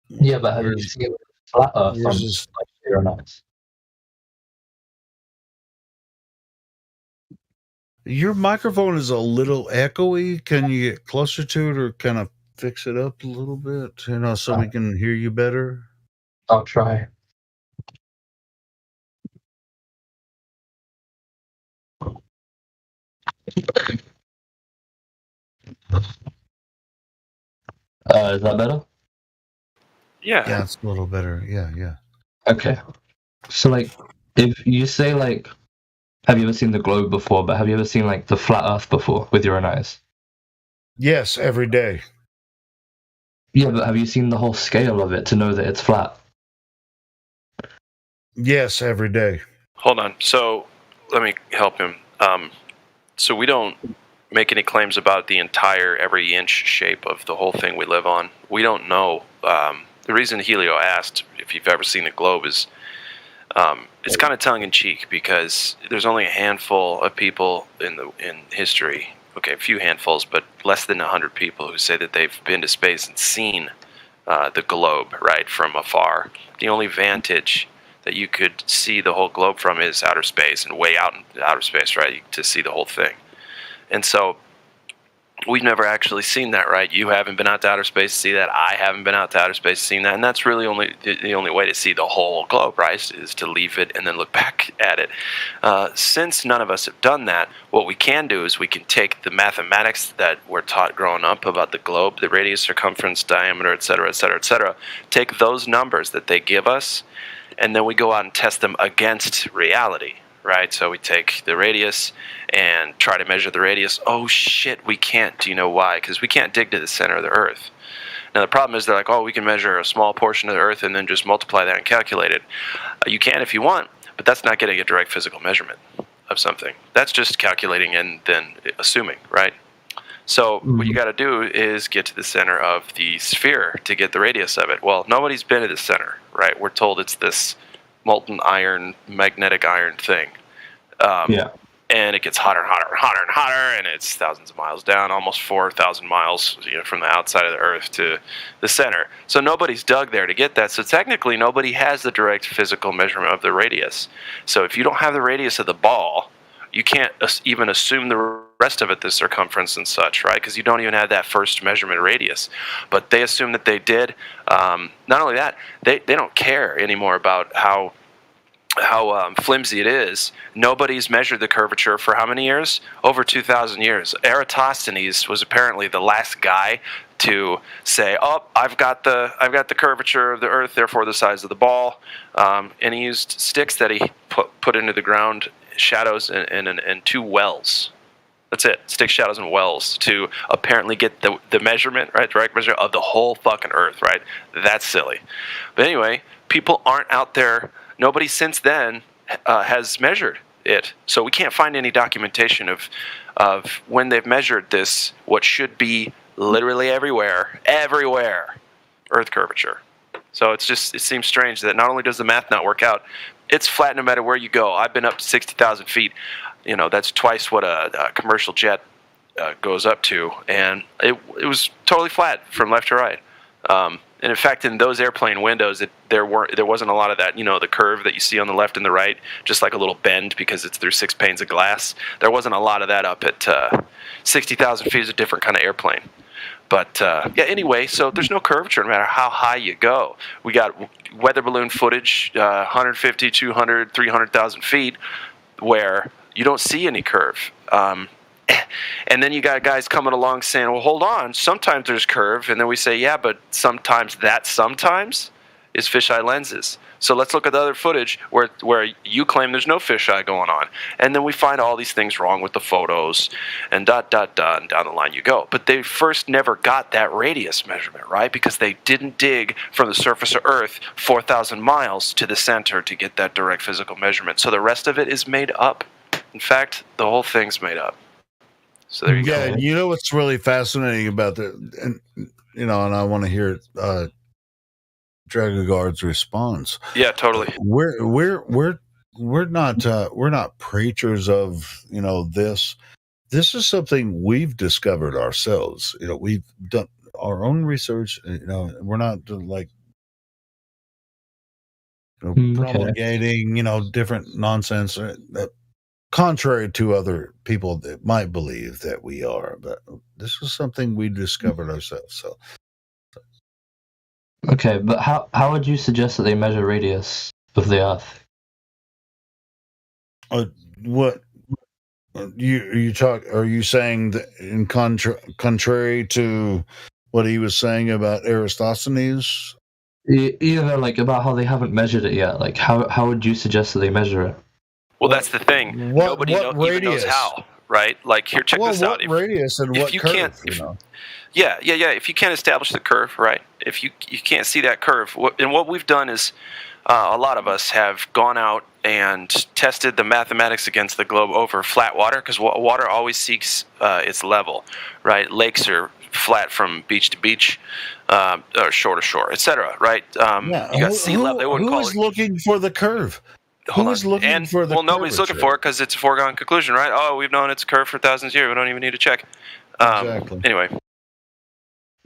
yeah, but have you seen flat Earth on like your own eyes? Your microphone is a little echoey. Can you get closer to it or kind of fix it up a little bit, so we can hear you better? I'll try. Is that better? Yeah, it's a little better. Yeah. Okay. So, like, if you say, like, have you ever seen the globe before, but have you ever seen, like, the flat Earth before with your own eyes? Yes, every day. Yeah, but have you seen the whole scale of it to know that it's flat? Yes, every day. Hold on. So let me help him. So we don't make any claims about the entire every inch shape of the whole thing we live on. We don't know. The reason Helio asked if you've ever seen the globe is it's kind of tongue in cheek because there's only a handful of people in history. Okay, a few handfuls, but less than 100 people who say that they've been to space and seen the globe right from afar. The only vantage that you could see the whole globe from is outer space and way out in outer space, right, to see the whole thing. And so we've never actually seen that, right? You haven't been out to outer space to see that. I haven't been out to outer space to see that. And that's really the only way to see the whole globe, right, is to leave it and then look back at it. Since none of us have done that, what we can do is we can take the mathematics that we're taught growing up about the globe, the radius, circumference, diameter, et cetera, take those numbers that they give us, and then we go out and test them against reality. Right, so we take the radius and try to measure the radius. Oh shit, we can't. Do you know why? Because we can't dig to the center of the Earth. Now the problem is they're like, oh, we can measure a small portion of the Earth and then just multiply that and calculate it. You can if you want, but that's not getting a direct physical measurement of something. That's just calculating and then assuming, right? So what you got to do is get to the center of the sphere to get the radius of it. Well, nobody's been to the center, right? We're told it's this molten iron, magnetic iron thing. And it gets hotter and hotter and hotter and hotter, and it's thousands of miles down, almost 4,000 miles from the outside of the Earth to the center. So nobody's dug there to get that. So technically, nobody has the direct physical measurement of the radius. So if you don't have the radius of the ball, you can't even assume the rest of it, the circumference and such, right? Because you don't even have that first measurement radius. But they assume that they did. Not only that, they don't care anymore about how flimsy it is. Nobody's measured the curvature for how many years? Over 2,000 years. Eratosthenes was apparently the last guy to say, "Oh, I've got the curvature of the Earth, therefore the size of the ball," and he used sticks that he put into the ground, shadows and 2 wells. That's it. Stick, shadows, and wells to apparently get the measurement, right? Direct measurement of the whole fucking Earth, right? That's silly. But anyway, people aren't out there. Nobody since then has measured it. So we can't find any documentation of when they've measured this, what should be literally everywhere, Earth curvature. So it seems strange that not only does the math not work out, it's flat no matter where you go. I've been up to 60,000 feet. That's twice what a commercial jet goes up to. And it was totally flat from left to right. And in fact, in those airplane windows, there wasn't a lot of that, the curve that you see on the left and the right, just like a little bend because it's through 6 panes of glass. There wasn't a lot of that up at 60,000 feet. Is a different kind of airplane. But anyway, so there's no curvature no matter how high you go. We got weather balloon footage, 150, 200, 300,000 feet, where you don't see any curve. And then you got guys coming along saying, well, hold on, sometimes there's curve. And then we say, yeah, but sometimes is fisheye lenses. So let's look at the other footage where you claim there's no fisheye going on. And then we find all these things wrong with the photos and and down the line you go. But they first never got that radius measurement, right? Because they didn't dig from the surface of Earth 4,000 miles to the center to get that direct physical measurement. So the rest of it is made up. In fact, the whole thing's made up. So there you go. Yeah, you know what's really fascinating about that, and I want to hear Dragoguard's response. Yeah, totally. We're not preachers of this. This is something we've discovered ourselves. We've done our own research. We're not promulgating different nonsense. Contrary to other people that might believe that we are, but this is something we discovered ourselves. So, okay, but how would you suggest that they measure radius of the Earth? What you talk? Are you saying that in contrary to what he was saying about Eratosthenes? Either about how they haven't measured it yet. How would you suggest that they measure it? Well, that's the thing. Nobody even knows how, right? Here, check this out. What radius and what curve? Yeah. If you can't establish the curve, right? If you can't see that curve, what we've done is a lot of us have gone out and tested the mathematics against the globe over flat water, because water always seeks its level, right? Lakes are flat from beach to beach, or shore to shore, etc. Right? You got sea level. They wouldn't who call is it. looking for the curve? Hold Who on. is looking for the? Well, nobody's looking for it because it's a foregone conclusion, right? Oh, we've known it's a curve for thousands of years. We don't even need to check. Exactly. Anyway.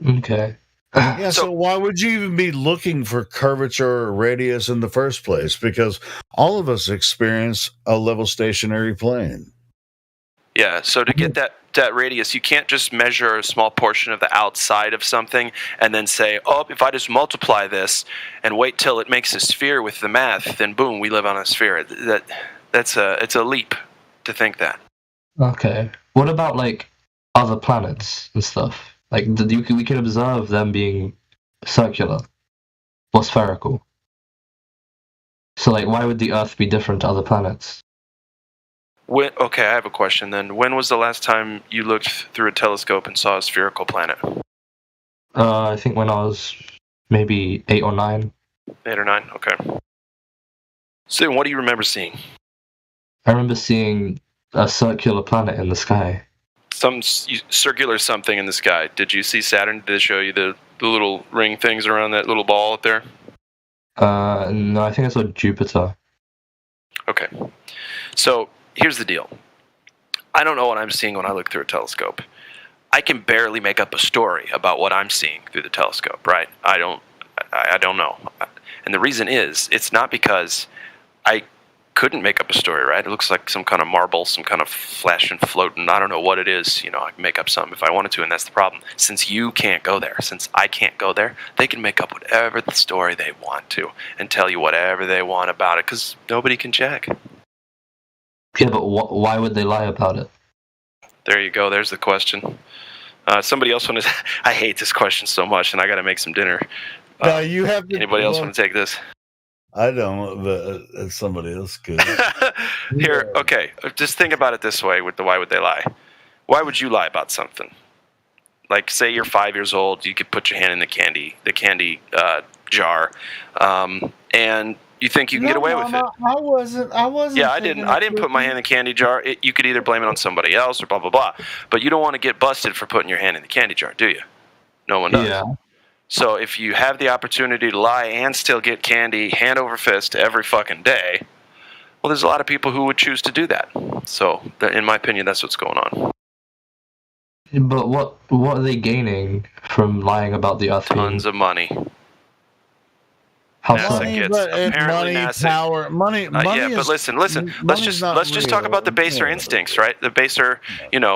Okay. Yeah, so why would you even be looking for curvature or radius in the first place? Because all of us experience a level stationary plane. Yeah, so to get that radius, you can't just measure a small portion of the outside of something and then say, oh, if I just multiply this and wait till it makes a sphere with the math, then boom, we live on a sphere. It's a leap to think that. Okay. What about like other planets and stuff? Like we could observe them being circular or spherical. So like, why would the Earth be different to other planets? Okay, I have a question then. When was the last time you looked through a telescope and saw a spherical planet? I think when I was maybe 8 or 9. 8 or 9, okay. So what do you remember seeing? I remember seeing a circular planet in the sky. Some circular something in the sky. Did you see Saturn? Did it show you the little ring things around that little ball up there? No, I think I saw Jupiter. Okay. So here's the deal. I don't know what I'm seeing when I look through a telescope. I can barely make up a story about what I'm seeing through the telescope, right? I don't know. And the reason is, it's not because I couldn't make up a story, right? It looks like some kind of marble, some kind of flash and floating. I don't know what it is. You know, I can make up something if I wanted to, and that's the problem. Since you can't go there, since I can't go there, they can make up whatever the story they want to and tell you whatever they want about it, because nobody can check. Yeah, but why would they lie about it? There you go. There's the question. Somebody else wanted. I hate this question so much, and I got to make some dinner. Now you have. Anybody else want to take this? I don't, but somebody else could. Here, okay. Just think about it this way with the why would they lie. Why would you lie about something? Like, say you're 5 years old, you could put your hand in the candy jar, and you think you can get away with it. I wasn't. Yeah, I didn't put my hand in the candy jar. You could either blame it on somebody else or blah blah blah. But you don't want to get busted for putting your hand in the candy jar, do you? No one does. Yeah. So if you have the opportunity to lie and still get candy hand over fist every fucking day, well, there's a lot of people who would choose to do that. So, in my opinion, that's what's going on. But what are they gaining from lying about the Earth? Tons of money. How NASA so? gets apparently NASA. Power, money. Yeah, but listen. Let's just talk about the baser instincts, right? The baser,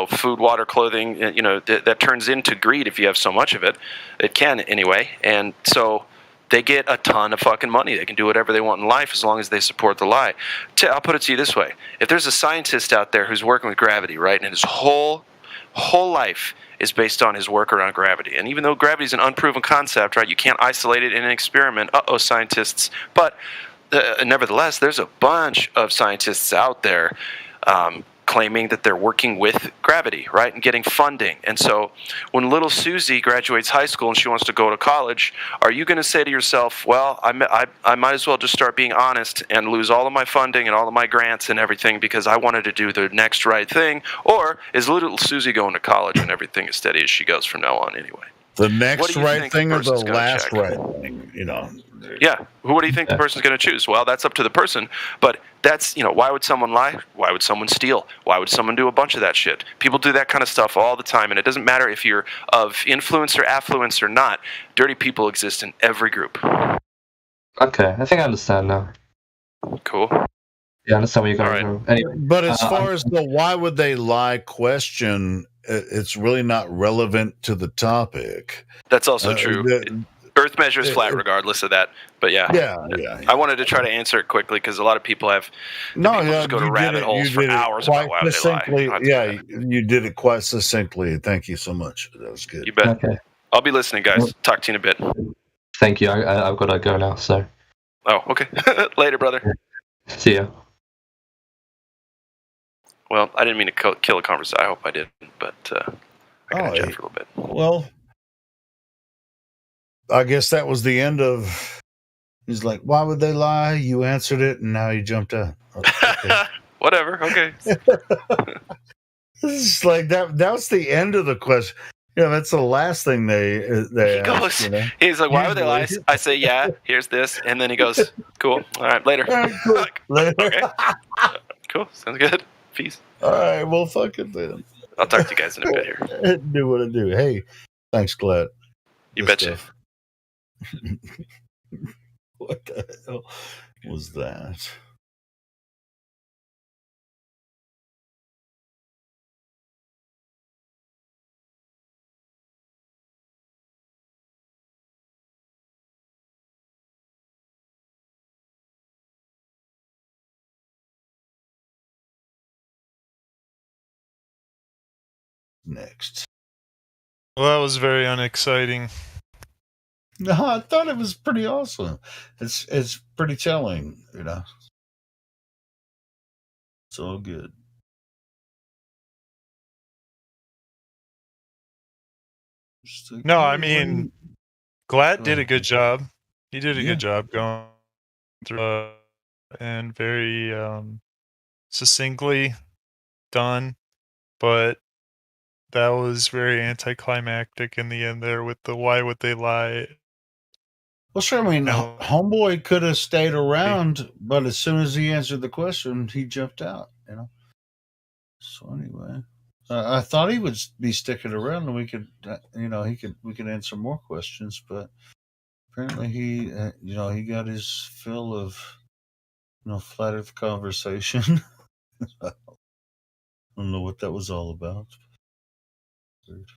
food, water, clothing. That turns into greed if you have so much of it. It can anyway, and so they get a ton of fucking money. They can do whatever they want in life as long as they support the lie. I'll put it to you this way: if there's a scientist out there who's working with gravity, right, and his whole life is based on his work around gravity. And even though gravity is an unproven concept, right, you can't isolate it in an experiment. Scientists. But nevertheless, there's a bunch of scientists out there claiming that they're working with gravity, right, and getting funding. And so when little Susie graduates high school and she wants to go to college, are you going to say to yourself, well, I might as well just start being honest and lose all of my funding and all of my grants and everything because I wanted to do the next right thing? Or is little Susie going to college and everything is steady as she goes from now on anyway? The next right thing or the last right thing, Yeah. What do you think the person's going to choose? Well, that's up to the person. But that's, why would someone lie? Why would someone steal? Why would someone do a bunch of that shit? People do that kind of stuff all the time. And it doesn't matter if you're of influence or affluence or not. Dirty people exist in every group. Okay, I think I understand now. Cool. Yeah, I understand where you're going from. Anyway, but as far as the why would they lie question, it's really not relevant to the topic. That's also true. Earth measures flat regardless of that. But yeah. I wanted to try to answer it quickly because a lot of people have just go to rabbit holes for hours about why they lie. Yeah, you did it quite succinctly. Thank you so much. That was good. You bet. Okay. I'll be listening, guys. Talk to you in a bit. Thank you. I've got to go now, so. Oh, okay. Later, brother. See ya. Well, I didn't mean to kill a conversation. I hope I didn't, but I got to chat for a little bit. Well, I guess that was the end of, He's like, "Why would they lie?" You answered it, and now he jumped out. Okay. Whatever. Okay. This is like that. That was the end of the question. That's the last thing they He ask, goes. He's like, "Why would they lie?" I say, "Yeah, here's this," and then he goes, "Cool. All right, later." Later. Okay. Cool. Sounds good. Peace. All right. Well, fuck it then. I'll talk to you guys in a bit here. Do what I do. Hey, thanks, Glad. You Good betcha. stuff. What the hell was that? Next. Well, that was very unexciting. No, I thought it was pretty awesome. It's pretty telling, It's all good. No, I mean, Glad did a good job. He did a good job going through and very succinctly done, but that was very anticlimactic in the end there with the why would they lie. Well, sure. I mean, Homeboy could have stayed around, but as soon as he answered the question, he jumped out. So anyway, I thought he would be sticking around, and we could, we could answer more questions. But apparently, he got his fill of, flat Earth conversation. I don't know what that was all about. Weird.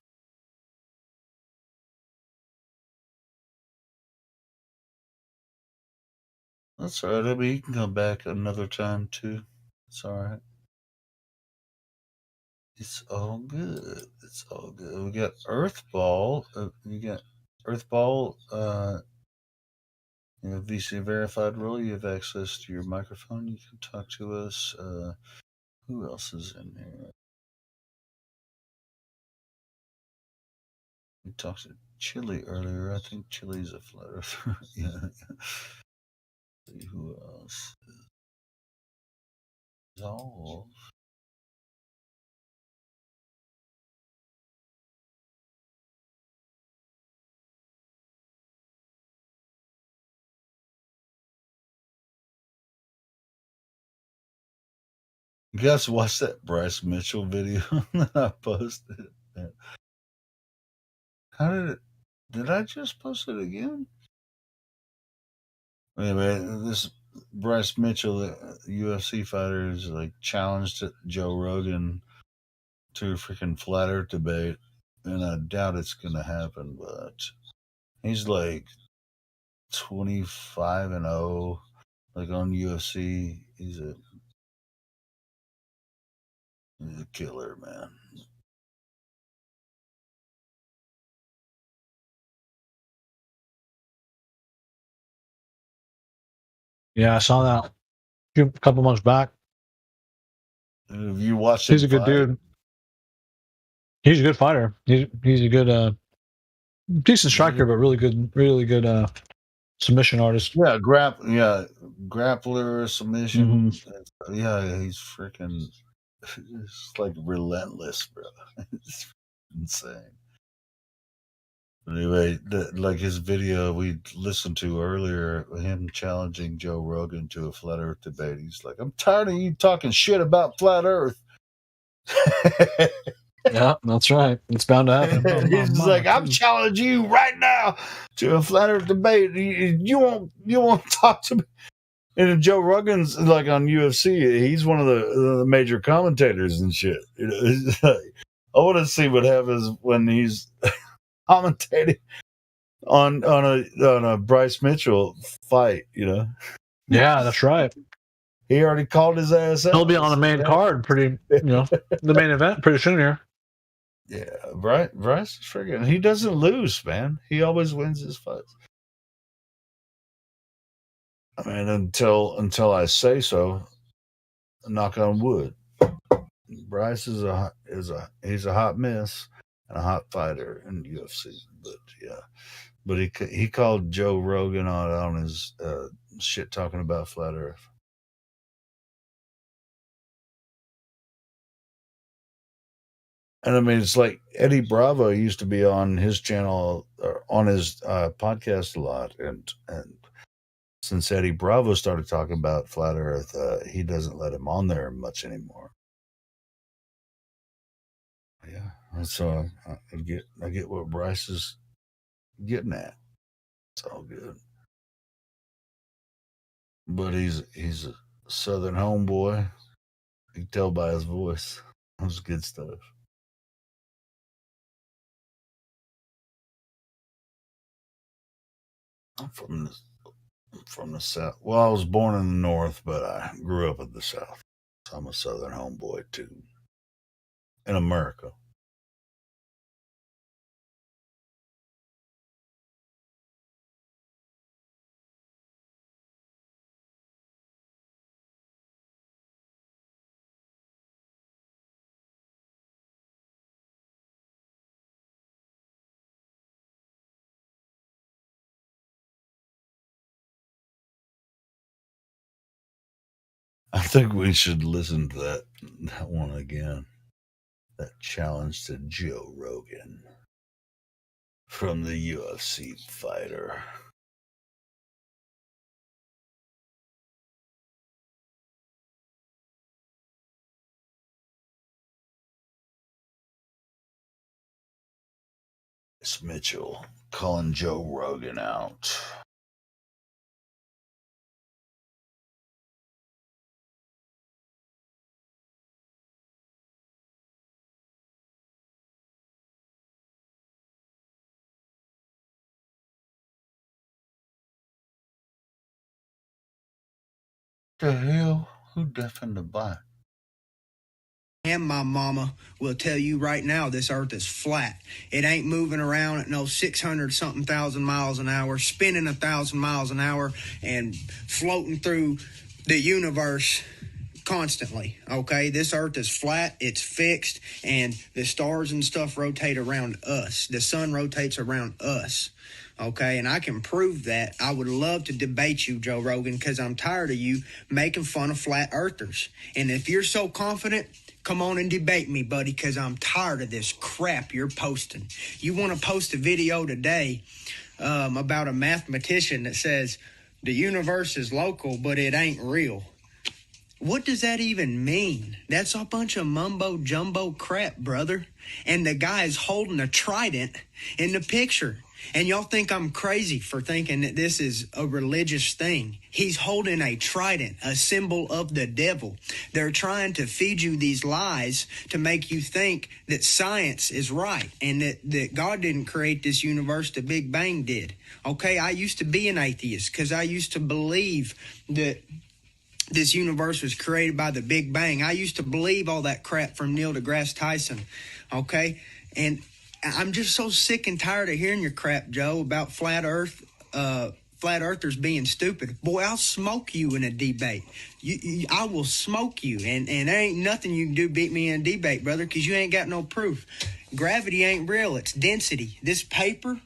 That's all right. I mean, he can come back another time too. It's all right. It's all good. It's all good. We got Earthball. You got Earthball. VC verified role. You have access to your microphone. You can talk to us. Who else is in here? We talked to Chili earlier. I think Chili's a flat earther. Yeah. See who else is Zolv. You guys watch that Bryce Mitchell video that I posted? How did I just post it again? Anyway, this Bryce Mitchell, the UFC fighter, is like challenged Joe Rogan to a freaking flat earth debate, and I doubt it's gonna happen, but he's like 25-0, like on UFC. He's a killer, man. Yeah, I saw that a couple months back. Have you watched He's him a good fight? dude. He's a good fighter. He's a good, decent striker, but really good submission artist. Yeah, grappler, submission. Yeah, he's freaking. It's like relentless, bro. It's insane. But anyway, like his video we listened to earlier, him challenging Joe Rogan to a flat Earth debate. He's like, "I'm tired of you talking shit about flat Earth." Yeah, that's right. It's bound to happen. He's like, "I'm challenging you right now to a flat Earth debate. You won't talk to me." And Joe Rogan's like on UFC. He's one of the major commentators and shit. It's like, I want to see what happens when he's commentating on a Bryce Mitchell fight. Yeah, that's right. He already called his ass out. He'll be on the main card the main event pretty soon here. Yeah, Bryce is friggin'. He doesn't lose, man. He always wins his fights. I mean, until I say so. Knock on wood. Bryce is he's a hot mess and a hot fighter in UFC. But yeah, But he called Joe Rogan on his shit talking about flat Earth. And I mean, it's like Eddie Bravo used to be on his channel or on his podcast a lot, and since Eddie Bravo started talking about flat Earth, he doesn't let him on there much anymore. Yeah, and so I get what Bryce is getting at. It's all good, but he's a Southern homeboy. You can tell by his voice. That was good stuff. I'm from the South. Well, I was born in the North, but I grew up in the South. So I'm a Southern homeboy too. In America. I think we should listen to that one again. That challenge to Joe Rogan from the UFC fighter. It's Mitchell calling Joe Rogan out. The hell? Who deafened the bike? And my mama will tell you right now this earth is flat. It ain't moving around at no 600 something thousand miles an hour, spinning 1,000 miles an hour, and floating through the universe constantly. Okay, this earth is flat, it's fixed, and the stars and stuff rotate around us. The sun rotates around us. Okay, and I can prove that. I would love to debate you, Joe Rogan, because I'm tired of you making fun of flat earthers. And if you're so confident, come on and debate me, buddy, because I'm tired of this crap you're posting. You want to post a video today about a mathematician that says the universe is local, but it ain't real. What does that even mean? That's a bunch of mumbo-jumbo crap, brother. And the guy is holding a trident in the picture. And y'all think I'm crazy for thinking that this is a religious thing. He's holding a trident, a symbol of the devil. They're trying to feed you these lies to make you think that science is right and that God didn't create this universe, the Big Bang did. Okay, I used to be an atheist because I used to believe that this universe was created by the Big Bang. I used to believe all that crap from Neil deGrasse Tyson. Okay, and I'm just so sick and tired of hearing your crap, Joe, about flat earthers being stupid. Boy, I'll smoke you in a debate. I will smoke you, and there ain't nothing you can do beat me in a debate, brother, because you ain't got no proof. Gravity ain't real. It's density. This paper,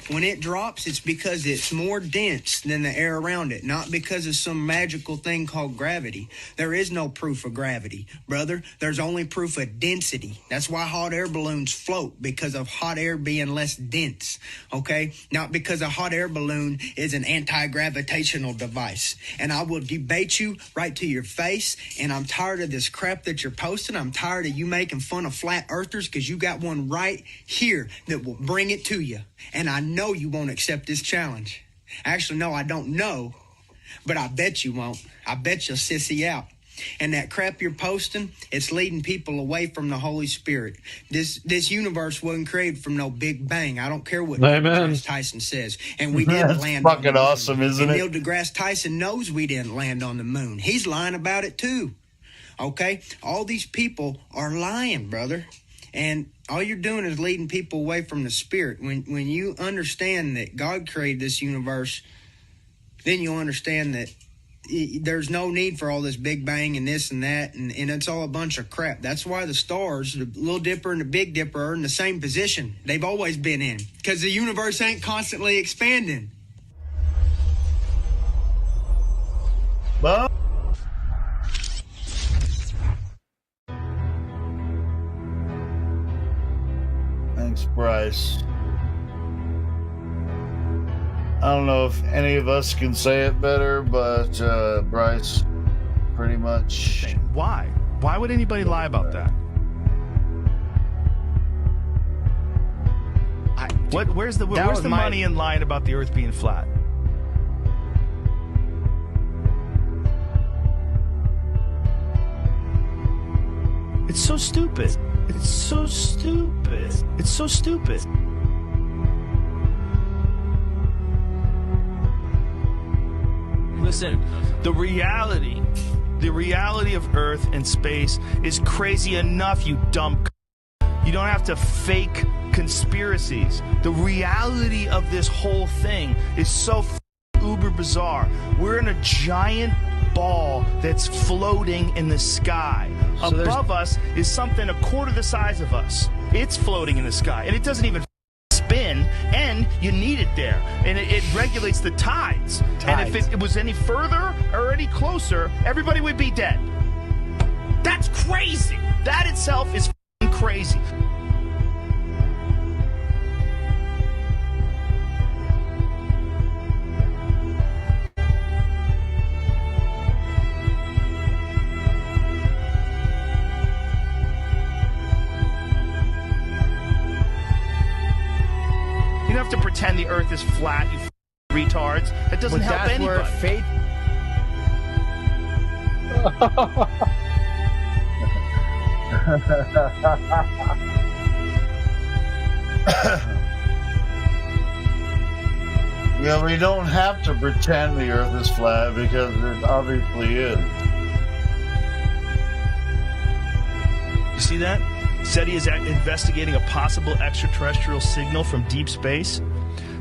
when it drops, it's because it's more dense than the air around it, not because of some magical thing called gravity. There is no proof of gravity, brother. There's only proof of density. That's why hot air balloons float, because of hot air being less dense, okay? Not because a hot air balloon is an anti-gravitational device. And I will debate you right to your face, and I'm tired of this crap that you're posting. I'm tired of you making fun of flat earthers, because you got one right here that will bring it to you. And I know you won't accept this challenge. Actually, no, I don't know, but I bet you won't. I bet you'll sissy out. And that crap you're posting, it's leading people away from the Holy Spirit. This universe wasn't created from no Big Bang. I don't care what Neil deGrasse Tyson says. And we didn't land on the moon. That's fucking awesome, isn't it? Neil deGrasse Tyson knows we didn't land on the moon. He's lying about it too. Okay? All these people are lying, brother. And all you're doing is leading people away from the Spirit. When you understand that God created this universe, then you'll understand that there's no need for all this Big Bang and this and that, and it's all a bunch of crap. That's why the stars, the Little Dipper and the Big Dipper, are in the same position they've always been in, because the universe ain't constantly expanding. Well, thanks, Bryce. I don't know if any of us can say it better, but Bryce, pretty much. Why? Why would anybody lie about that? Where's the money in lying about the Earth being flat? It's so stupid. It's so stupid. It's so stupid. Listen, the reality of Earth and space is crazy enough, you dumb. You don't have to fake conspiracies. The reality of this whole thing is so uber bizarre. We're in a giant ball that's floating in the sky. So above us is something a quarter the size of us. It's floating in the sky, and it doesn't even spin, and you need it there, and it regulates the tides. And if it was any further or any closer, everybody would be dead. That's crazy. That itself is crazy. You don't have to pretend the Earth is flat, you retards. That doesn't help anybody. Faith. Yeah, we don't have to pretend the Earth is flat because it obviously is. You see that? SETI is investigating a possible extraterrestrial signal from deep space.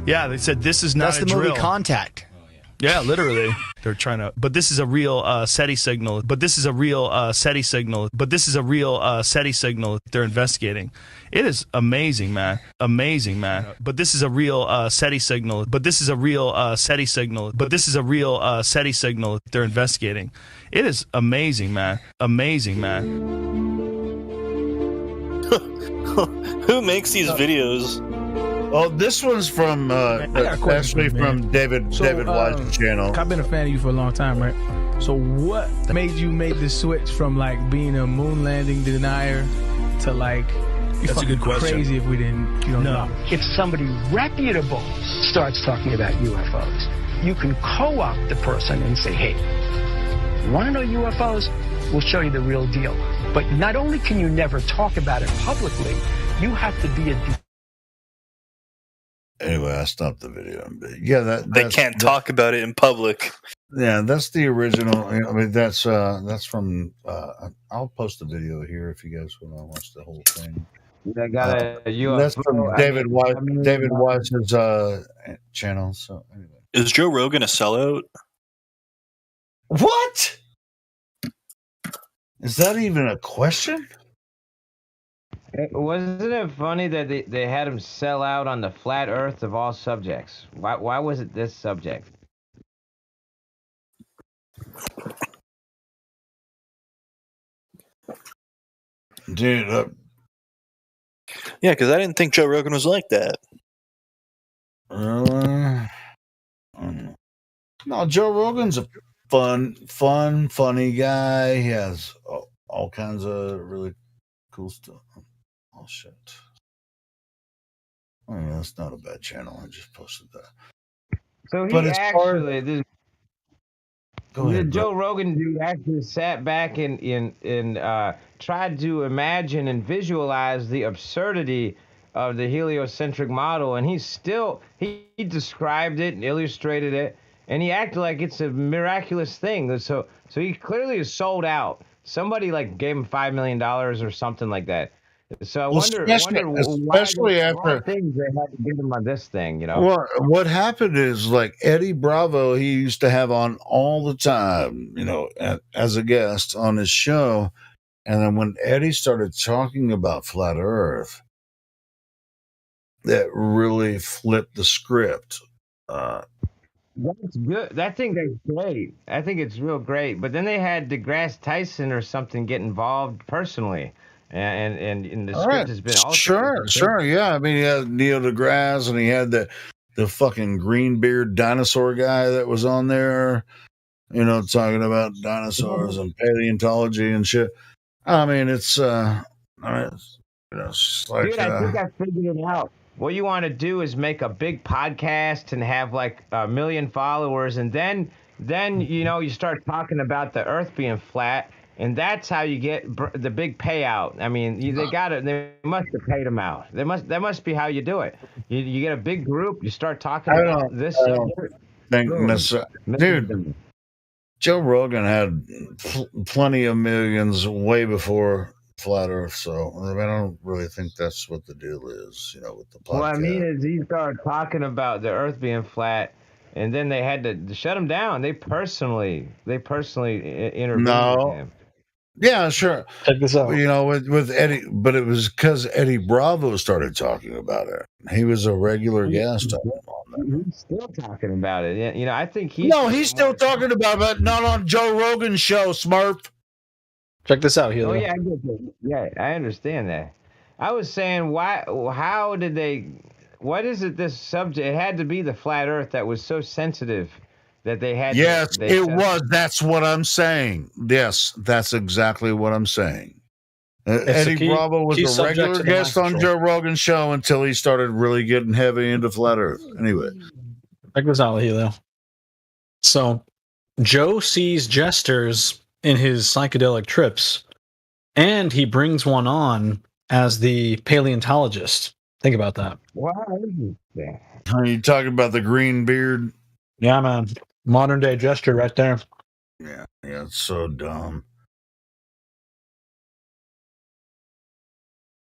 Yeah, they said this is not That's a the drill. movie Contact. Yeah, literally. They're trying to, but this is a real SETI signal. But this is a real SETI signal. But this is a real SETI signal they're investigating. It is amazing, man. Amazing, man. But this is a real SETI signal. But this is a real SETI signal. But this is a real SETI signal they're investigating. It is amazing, man. Amazing, man. Who makes these videos? Oh, this one's from actually from David White's channel. I've been a fan of you for a long time, right? So what made you make the switch from like being a moon landing denier to like That's a good question. Crazy if we didn't, you don't know. If somebody reputable starts talking about UFOs, you can co-opt the person and say, hey, you want to know UFOs? We'll show you the real deal. But not only can you never talk about it publicly, you have to be a... Anyway, I stopped the video. Yeah, they can't talk about it in public. Yeah, that's the original. I mean, that's from. I'll post the video here if you guys want to watch the whole thing. They got a UFO. That's from David White. David White's channel. So anyway, is Joe Rogan a sellout? What? Is that even a question? Wasn't it funny that they had him sell out on the flat Earth of all subjects? Why was it this subject? Dude, yeah, because I didn't think Joe Rogan was like that. No, Joe Rogan's a funny guy. He has all kinds of really cool stuff. Oh shit! I mean, that's not a bad channel. I just posted that. So he actually, Joe Rogan dude actually sat back and tried to imagine and visualize the absurdity of the heliocentric model, and he described it and illustrated it, and he acted like it's a miraculous thing. So he clearly is sold out. Somebody like gave him $5 million or something like that. So I Well, wonder especially why after things they had to get him on this thing, you know. Well, what happened is like Eddie Bravo, he used to have on all the time, as a guest on his show. And then when Eddie started talking about Flat Earth, that really flipped the script. That's good. I think that's great. I think it's real great. But then they had DeGrasse Tyson or something get involved personally. And the script has been Sure, yeah. I mean, he had Neil deGrasse, and he had the fucking green beard dinosaur guy that was on there, talking about dinosaurs and paleontology and shit. I mean, it's like, dude, I think I figured it out. What you want to do is make a big podcast and have like 1 million followers, and then you start talking about the Earth being flat. And that's how you get the big payout. I mean, they must have paid them out. That must be how you do it. You get a big group, you start talking about this subject. Dude, Joe Rogan had plenty of millions way before Flat Earth, so I don't really think that's what the deal is, with the podcast. What I mean is he started talking about the Earth being flat, and then they had to shut him down. They personally interviewed him. Yeah, sure. Check this out. With Eddie, but it was because Eddie Bravo started talking about it. He was a regular guest on that. He's still talking about it. I think he's still talking about it, but not on Joe Rogan's show, Smurf. Check this out, Helio. Oh yeah, I get that. Yeah, I understand that. I was saying, how did they? What is it? This subject? It had to be the flat Earth that was so sensitive. That they had. Yes, it was. That's what I'm saying. Yes, that's exactly what I'm saying. Eddie Bravo was a regular guest on Joe Rogan's show until he started really getting heavy into Flat Earth. Anyway. Check this out, Helio. So, Joe sees jesters in his psychedelic trips, and he brings one on as the paleontologist. Think about that. Wow. Are you talking about the green beard? Yeah, man. Modern day jester right there. Yeah, it's so dumb.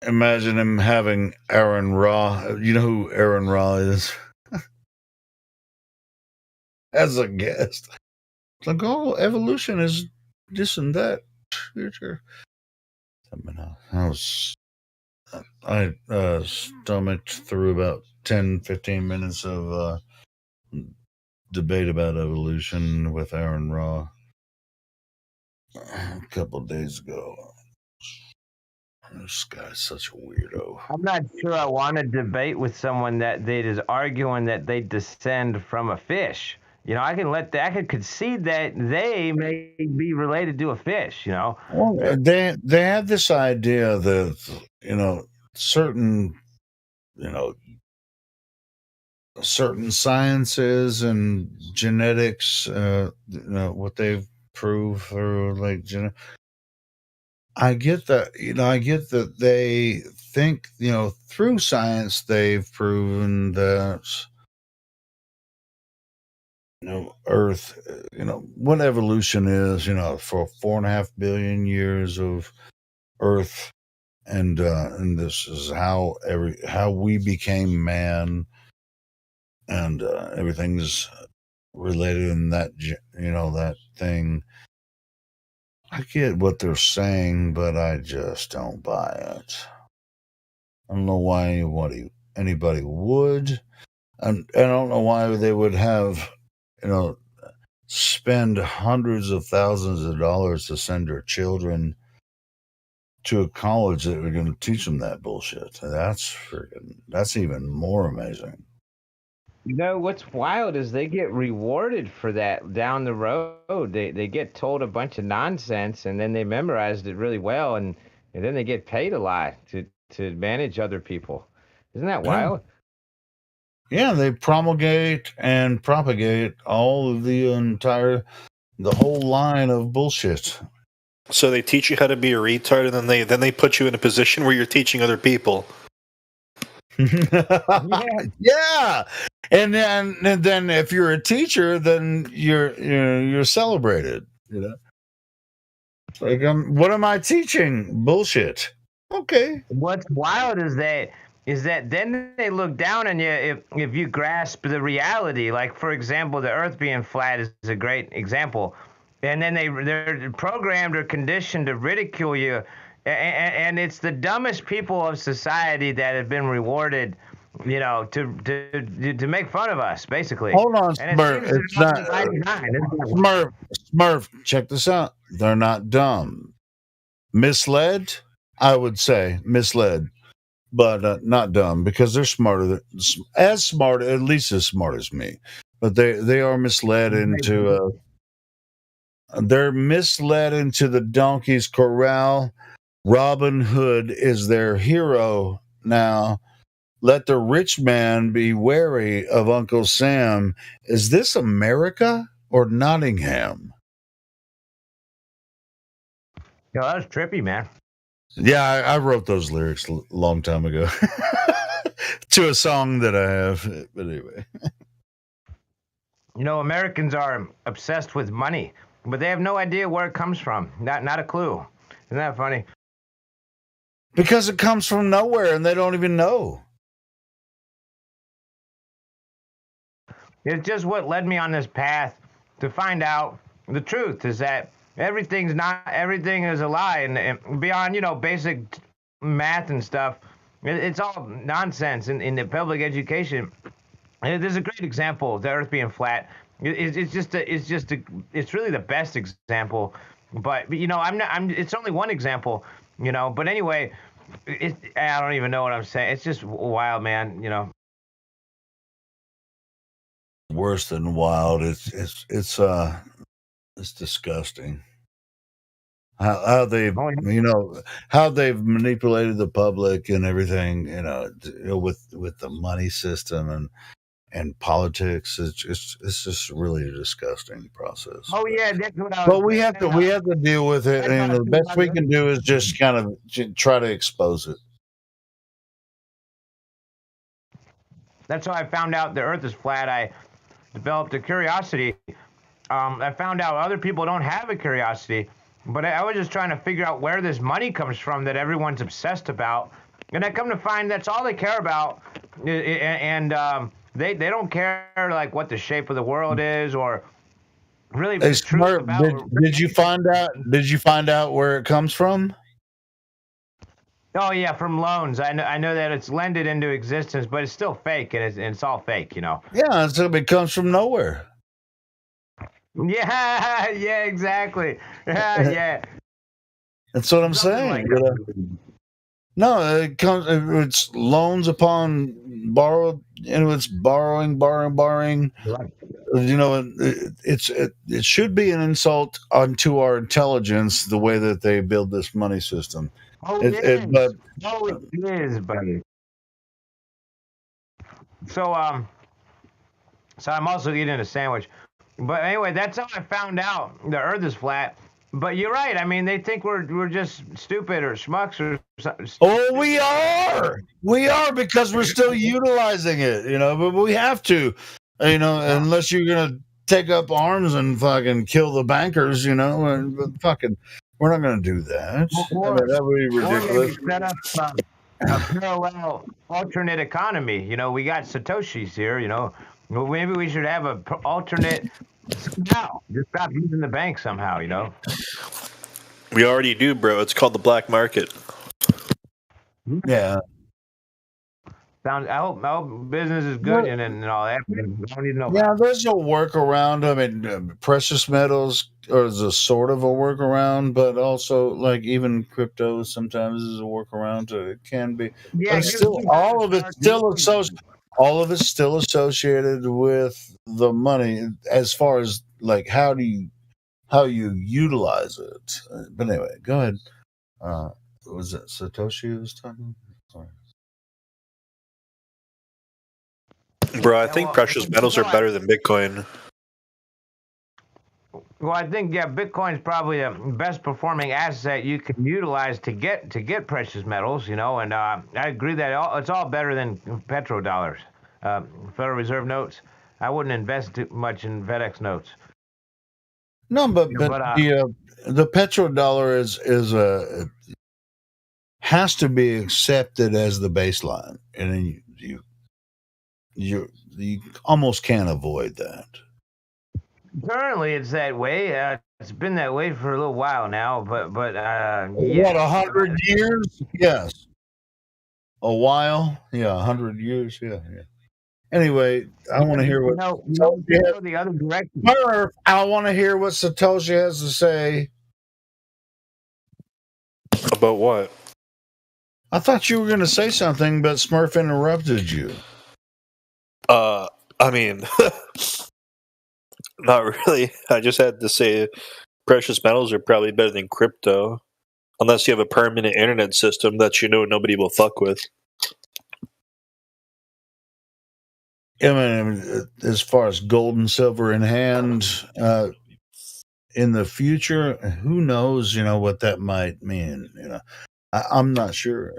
Imagine him having Aaron Ra. You know who Aaron Ra is? As a guest. It's like, evolution is this and that. Future. I stomached through about 10-15 minutes of debate about evolution with Aaron Ra a couple of days ago. This guy's such a weirdo. I'm not sure I want to debate with someone that is arguing that they descend from a fish. I could concede that they may be related to a fish. Well, they have this idea that certain sciences and genetics, what they've proved through like I get that. I get that they think through science they've proven that Earth, what evolution is, for 4.5 billion years of Earth, and this is how we became man, and everything's related in that, that thing. I get what they're saying, but I just don't buy it. I don't know why anybody would, and I don't know why they would have, spend hundreds of thousands of dollars to send their children to a college that are going to teach them that bullshit. That's even more amazing. What's wild is they get rewarded for that down the road. They get told a bunch of nonsense, and then they memorized it really well, and then they get paid a lot to manage other people. Isn't that wild? Yeah, they promulgate and propagate all of the whole line of bullshit. So they teach you how to be a retard, and then they put you in a position where you're teaching other people. Yeah. And then if you're a teacher, then you're celebrated. Like, what am I teaching? Bullshit. Okay. What's wild is that then they look down on you if you grasp the reality. Like, for example, the Earth being flat is a great example. And then they're programmed or conditioned to ridicule you. And it's the dumbest people of society that have been rewarded, you know, to make fun of us, basically. Hold on, And Smurf. It's not Smurf. Check this out. They're not dumb. Misled, I would say misled, but not dumb because they're smarter at least as smart as me. But they are misled into they're misled into the donkey's corral. Robin Hood is their hero now. Let the rich man be wary of Uncle Sam. Is this America or Nottingham? Yo, that was trippy, man. Yeah, I wrote those lyrics a long time ago to a song that I have. But anyway. You know, Americans are obsessed with money, but they have no idea where it comes from. Not a clue. Isn't that funny? Because it comes from nowhere and they don't even know. It's just what led me on this path to find out the truth is that everything is a lie, and beyond, you know, basic math and stuff, it's all nonsense in the public education. There's a great example, the Earth being flat. It's really the best example, but you know, it's only one example, you know. But anyway, I don't even know what I'm saying. It's just wild, man. You know. Worse than wild. It's disgusting. How they've how they've manipulated the public and everything, you know, with the money system and politics. It's just really a disgusting process. Oh yeah, that's what I was. But we have to deal with it, and the best we can do is just kind of try to expose it. That's how I found out the Earth is flat. I developed a curiosity. I found out other people don't have a curiosity, but I was just trying to figure out where this money comes from that everyone's obsessed about. And I come to find that's all they care about, and they don't care like what the shape of the world is or really. Hey, Smart, did you find out? Did you find out where it comes from? Oh yeah, from loans. I know that it's lended into existence, but it's still fake, and it's all fake, you know. Yeah, so it comes from nowhere. Yeah, exactly. Yeah. That's what I'm saying. No, it comes. It's loans upon borrowed, and it's borrowing. You know, it should be an insult onto our intelligence the way that they build this money system. Oh, it is, buddy. So I'm also eating a sandwich. But anyway, that's how I found out the Earth is flat. But you're right. I mean, they think we're just stupid or schmucks or something. Oh, we are. We are because we're still utilizing it, you know. But we have to, you know, unless you're gonna take up arms and fucking kill the bankers, you know, and fucking. We're not going to do that. That would be ridiculous. Set up a parallel alternate economy. You know, we got Satoshis here. You know, maybe we should have an alternate. Now, just stop using the bank somehow. You know. We already do, bro. It's called the black market. Yeah. I hope business is good and all that. But I don't even know. Yeah, there's a workaround. I mean, precious metals is a sort of a workaround, but also like even crypto sometimes is a workaround. It can be. Yeah, but all of it's still associated with the money as far as like how you utilize it. But anyway, go ahead. Was it Satoshi who was talking? Sorry. Bro, I think precious metals are better than Bitcoin. Well, I think Bitcoin's probably the best performing asset you can utilize to get precious metals, you know. And I agree that it's all better than petrodollars, Federal Reserve notes. I wouldn't invest too much in FedEx notes. No, but the petrodollar has to be accepted as the baseline, and then you almost can't avoid that. Currently, it's that way. It's been that way for a little while now, but What, 100 years? Yes. A while? Yeah, 100 years. Yeah. Anyway, I want to hear what the other direction. Smurf, I want to hear what Satoshi has to say. About what? I thought you were going to say something, but Smurf interrupted you. I mean, not really. I just had to say precious metals are probably better than crypto. Unless you have a permanent internet system that nobody will fuck with. I mean, as far as gold and silver in hand, in the future, who knows, what that might mean, I'm not sure.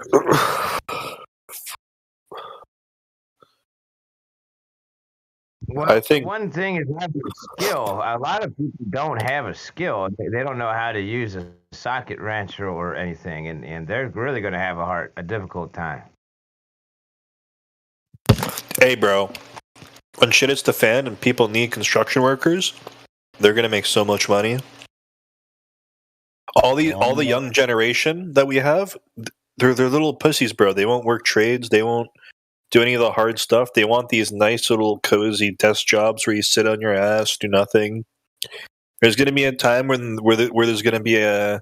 Well, I think one thing is having a skill. A lot of people don't have a skill. They don't know how to use a socket wrencher or anything, and they're really going to have a difficult time. Hey, bro. When shit hits the fan and people need construction workers, they're going to make so much money. All the young generation that we have, they're little pussies, bro. They won't work trades. They won't do any of the hard stuff. They want these nice little cozy desk jobs where you sit on your ass, do nothing. There's going to be a time where there's going to be a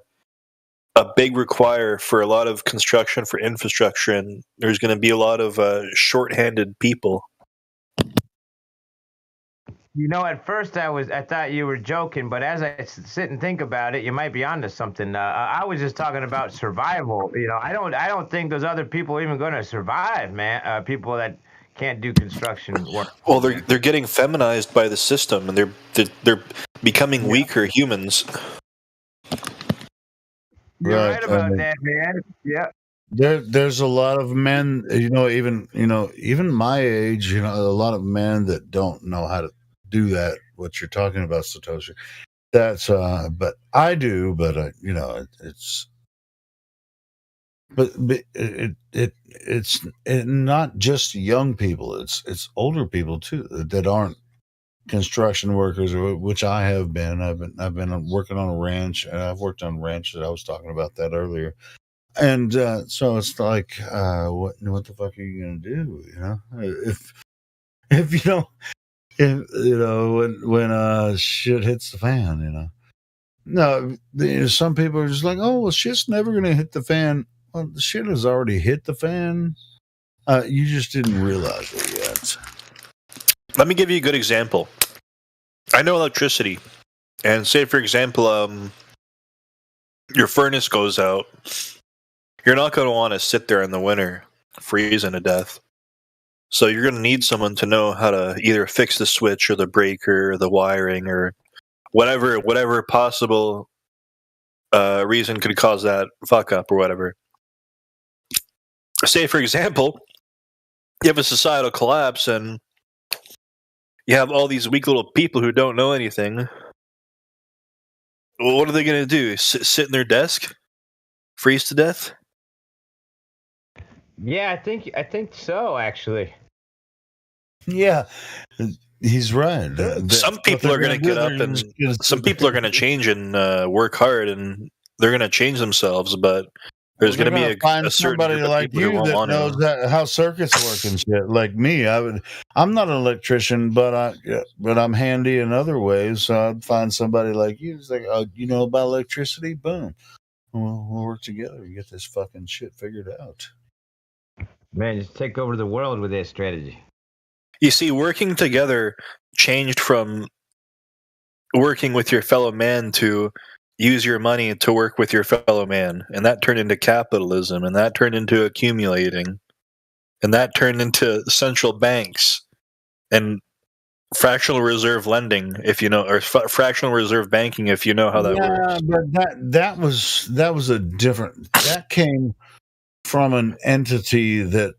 big require for a lot of construction for infrastructure, and there's going to be a lot of short-handed people. At first I thought you were joking, but as I sit and think about it, you might be onto something. I was just talking about survival. I don't think those other people are even going to survive, man. People that can't do construction work. Well, they're getting feminized by the system, and they're becoming weaker humans. You're right about that, man. Yeah. There's a lot of men, even my age, a lot of men that don't know how to do that. What you're talking about, Satoshi. That's but I do, but it's not just young people. It's older people too that aren't construction workers, which I have been. I've been working on a ranch, and I've worked on ranches. I was talking about that earlier. And so it's like, what the fuck are you gonna do? When shit hits the fan, No, some people are just like, oh well, shit's never gonna hit the fan. Well, the shit has already hit the fan. You just didn't realize it yet. Let me give you a good example. I know electricity, and say for example, your furnace goes out. You're not going to want to sit there in the winter, freezing to death. So you're going to need someone to know how to either fix the switch or the breaker or the wiring or whatever possible reason could cause that fuck up or whatever. Say, for example, you have a societal collapse and you have all these weak little people who don't know anything. Well, what are they going to do? Sit in their desk? Freeze to death? Yeah, I think so, actually. Yeah, he's right. Some people are going to get up and some people are going to change and work hard, and they're going to change themselves, but there's going to be a certain somebody group of like people you who won't that want knows to. how circuits work and shit. Like me, I'm not an electrician, but I'm handy in other ways. So I'd find somebody like you. It's like, oh, you know about electricity? Boom. We'll work together and get this fucking shit figured out. Man, just take over the world with that strategy. You see, working together changed from working with your fellow man to use your money to work with your fellow man. And that turned into capitalism, and that turned into accumulating, and that turned into central banks and fractional reserve lending, if you know, or fractional reserve banking, if you know how that works. But that was a different. That came from an entity that.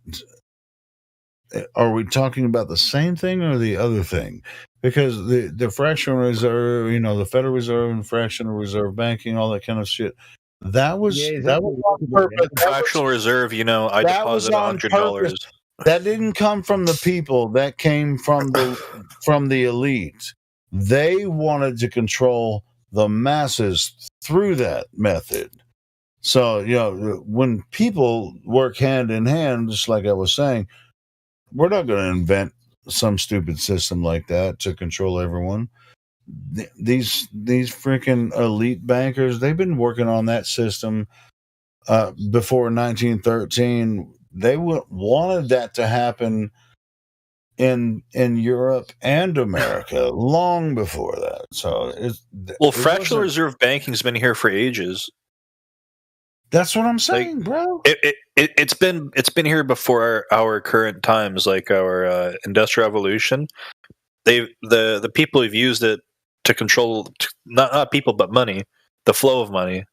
Are we talking about the same thing or the other thing? Because the fractional reserve, the Federal Reserve and fractional reserve banking, all that kind of shit, That was on purpose. Fractional reserve, I deposit $100. That didn't come from the people. That came from the elite. They wanted to control the masses through that method. So, when people work hand in hand, just like I was saying, we're not going to invent some stupid system like that to control everyone. These freaking elite bankers, they've been working on that system before 1913. They wanted that to happen in Europe and America long before that. So fractional reserve banking's been here for ages. That's what I'm saying, bro. It's been here before our current times, like our Industrial Revolution. The people have used it to control not people but money, the flow of money.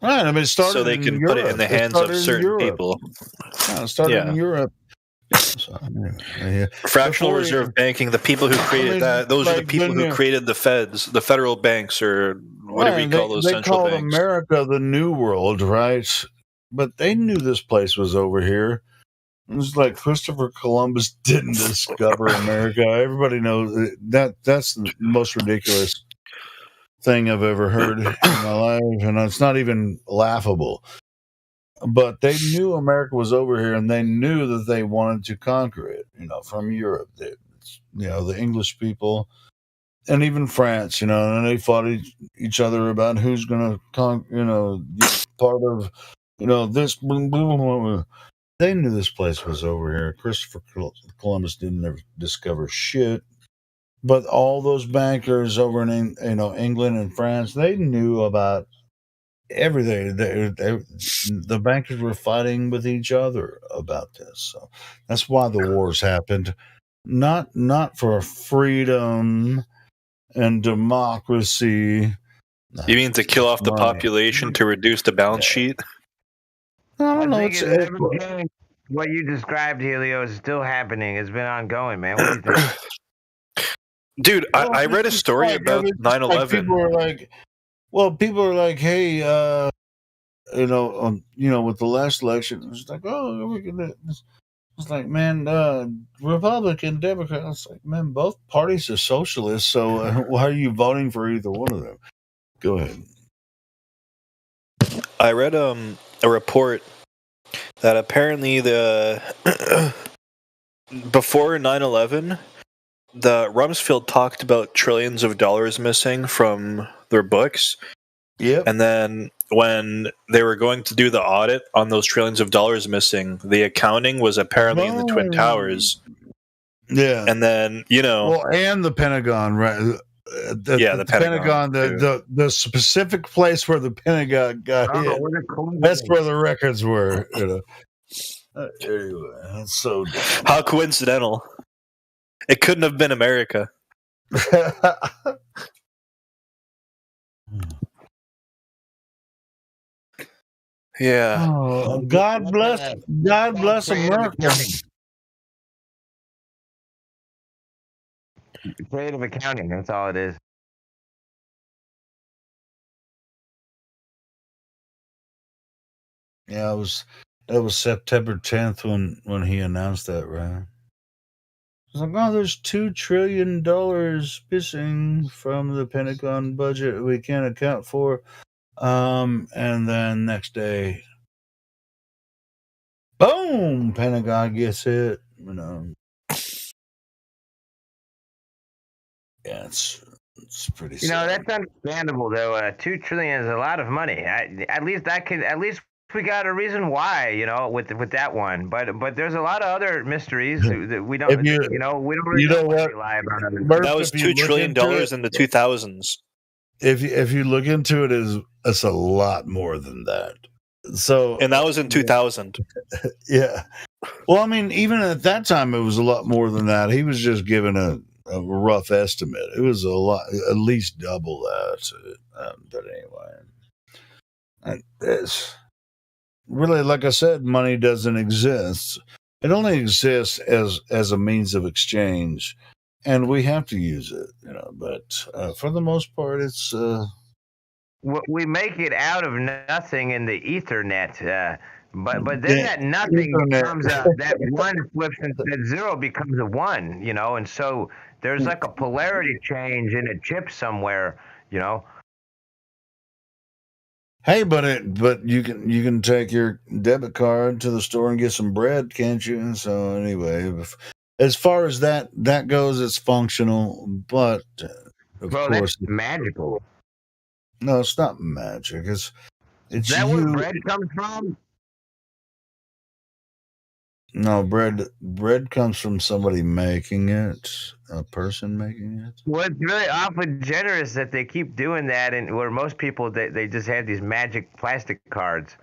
Right. I mean, it started so they can put it in the hands of certain people. Yeah, it started in Europe. So, Fractional reserve banking, the people who created that, those are the people who created the feds, the federal banks, or whatever you call those central banks. They called America the New World, right? But they knew this place was over here. It was like Christopher Columbus didn't discover America. Everybody knows that's the most ridiculous thing I've ever heard in my life, and it's not even laughable. But they knew America was over here, and they knew that they wanted to conquer it, from Europe. The English people, and even France, and they fought each other about who's going to conquer, part of, this. They knew this place was over here. Christopher Columbus didn't ever discover shit. But all those bankers over in, England and France, they knew about everything. The bankers were fighting with each other about this. So that's why the wars happened. Not for freedom and democracy. You mean to kill off the population to reduce the balance sheet? I don't know. What you described, Helio, is still happening. It's been ongoing, man. What do you think? Dude, I read a story about 9/11. People are like, hey, with the last election, it's like, oh, we're gonna. It's like, man, Republican, Democrat. It's like, man, both parties are socialists. So why are you voting for either one of them? Go ahead. I read a report that apparently before 9/11, the Rumsfeld talked about trillions of dollars missing from their books. Yep. And then when they were going to do the audit on those trillions of dollars missing, the accounting was apparently in the Twin Towers. Yeah. And then, and the Pentagon, right? The Pentagon, the specific place where the Pentagon got hit. That's where the records were. Anyway, that's so dumb. How coincidental! It couldn't have been America. Yeah. Oh, God bless America. Creative accounting, that's all it is. Yeah, it was September 10th when he announced that, right? It's like, oh, there's $2 trillion missing from the Pentagon budget we can't account for. And then next day, boom, Pentagon gets hit. Yeah, it's pretty. That's understandable though. $2 trillion is a lot of money. At least we got a reason why, with that one. But there's a lot of other mysteries that we don't. We don't really know what to lie about. That was $2 trillion in the 2000s. If you look into it, it's a lot more than that. So, and that was in 2000. Yeah. Well, I mean, even at that time, it was a lot more than that. He was just giving a rough estimate. It was a lot, at least double that. But anyway, it's really, like I said, money doesn't exist. It only exists as a means of exchange, and we have to use it. But for the most part, it's we make it out of nothing in the Ethernet. But then that nothing becomes that one flips into that zero becomes a one, and so there's like a polarity change in a chip somewhere, Hey, but you can take your debit card to the store and get some bread, can't you? And so anyway, as far as that goes, it's functional, but of course, that's magical. No, it's not magic. It's Is that where bread comes from? No, bread comes from somebody making it, a person making it. Well, it's really awfully generous that they keep doing that, and where most people they just have these magic plastic cards.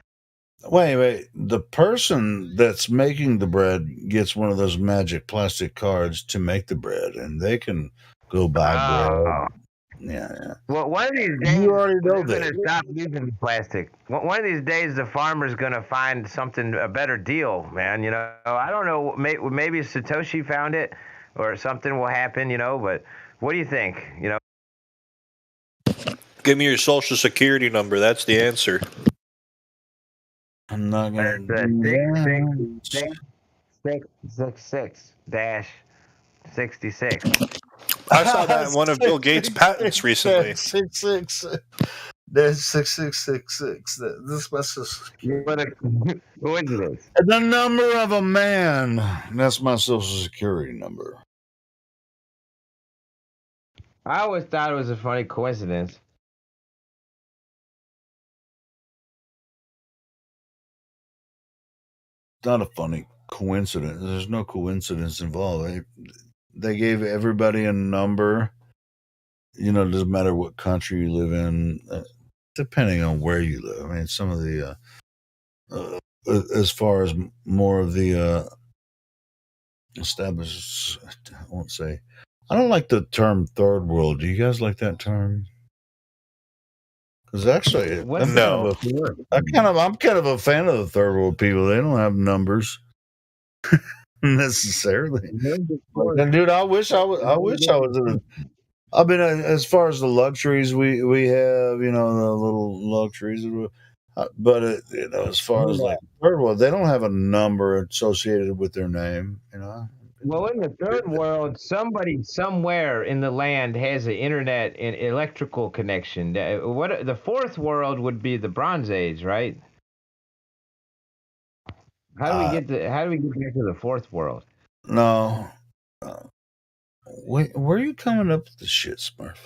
Wait. The person that's making the bread gets one of those magic plastic cards to make the bread, and they can go buy bread. Yeah. Well, one of these days, you already know they're that. going to stop using plastic. One of these days, the farmer's going to find a better deal, man. I don't know. Maybe Satoshi found it, or something will happen. But what do you think? Give me your social security number. That's the answer. I'm not gonna. 666-66. I saw that in one of Bill Gates' patents recently. 666. This must What is this? The number of a man. That's my social security number. I always thought it was a funny coincidence. It's not a funny coincidence. There's no coincidence involved. They gave everybody a number. It doesn't matter what country you live in, depending on where you live. I mean, some of the, as far as more of the established, I won't say. I don't like the term third world. Do you guys like that term? Because actually, I'm kind of a fan of the third world people. They don't have numbers necessarily. And dude, I wish I was in I mean, as far as the luxuries we have, the little luxuries, but as far as like third world, they don't have a number associated with their name. Well, in the third world, somebody somewhere in the land has an internet and electrical connection. The fourth world would be the Bronze Age, right? How do we get back to the fourth world? No. Wait, where are you coming up with this shit, Smurf?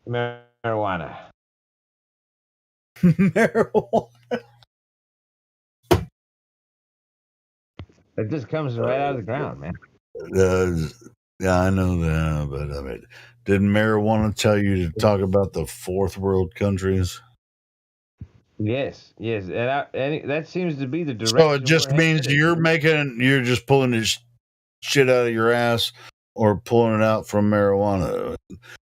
Marijuana. Marijuana. It just comes right out of the ground, man. Yeah, I know that, but I mean, didn't marijuana tell you to talk about the fourth world countries? Yes, and that seems to be the direction. So it just means you're just pulling this shit out of your ass or pulling it out from marijuana.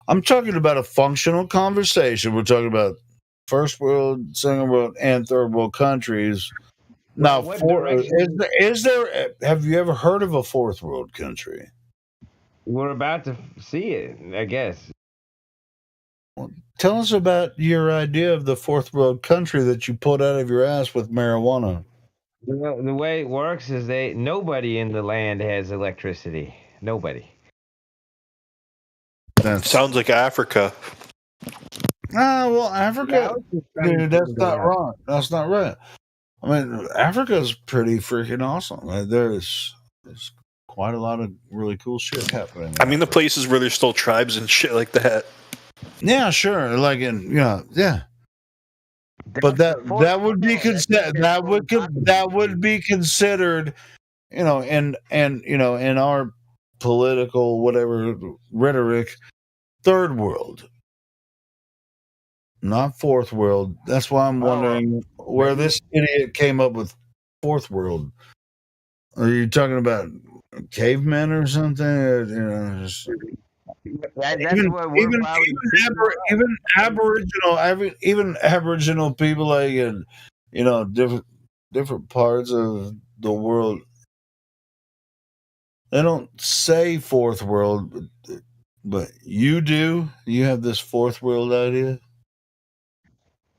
I'm talking about a functional conversation. We're talking about first world, second world, and third world countries. Now, is there? Have you ever heard of a fourth world country? We're about to see it, I guess. Well, tell us about your idea of the fourth world country that you pulled out of your ass with marijuana. Well, the way it works is nobody in the land has electricity. Nobody. Sounds like Africa. Well, Africa, dude, that's not right. That's not right. I mean, Africa's pretty freaking awesome. There's quite a lot of really cool shit happening. I mean, the places where there's still tribes and shit like that. Yeah, sure. Like yeah. But that would be considered that would be considered, and in our political whatever rhetoric, third world, not fourth world. That's why I'm wondering where this idiot came up with fourth world. Are you talking about cavemen or something? Even Aboriginal people, like in different parts of the world, they don't say fourth world. But you do? You have this fourth world idea?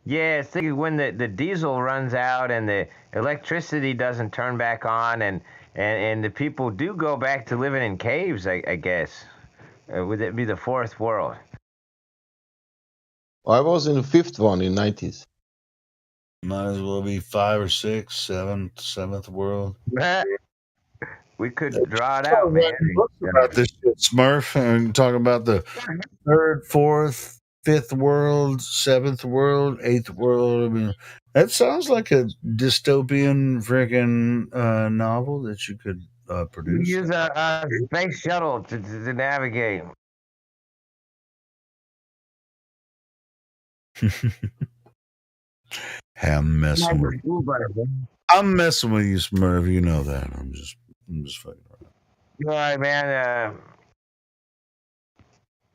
Yeah, it's thinking when the diesel runs out and the electricity doesn't turn back on, and the people do go back to living in caves, I guess. Would it be the fourth world? I was in the fifth one in 90s. Might as well be 5 or 6, seventh world. We could draw it out, man. About this shit, Smurf, and talking about the third, fourth, fifth world, seventh world, eighth world. I mean, that sounds like a dystopian freaking novel that you could We produce. use a space shuttle to navigate. Hey, I'm messing with you. I'm messing with you, Smurf. You know that. I'm just fucking around. All right, man.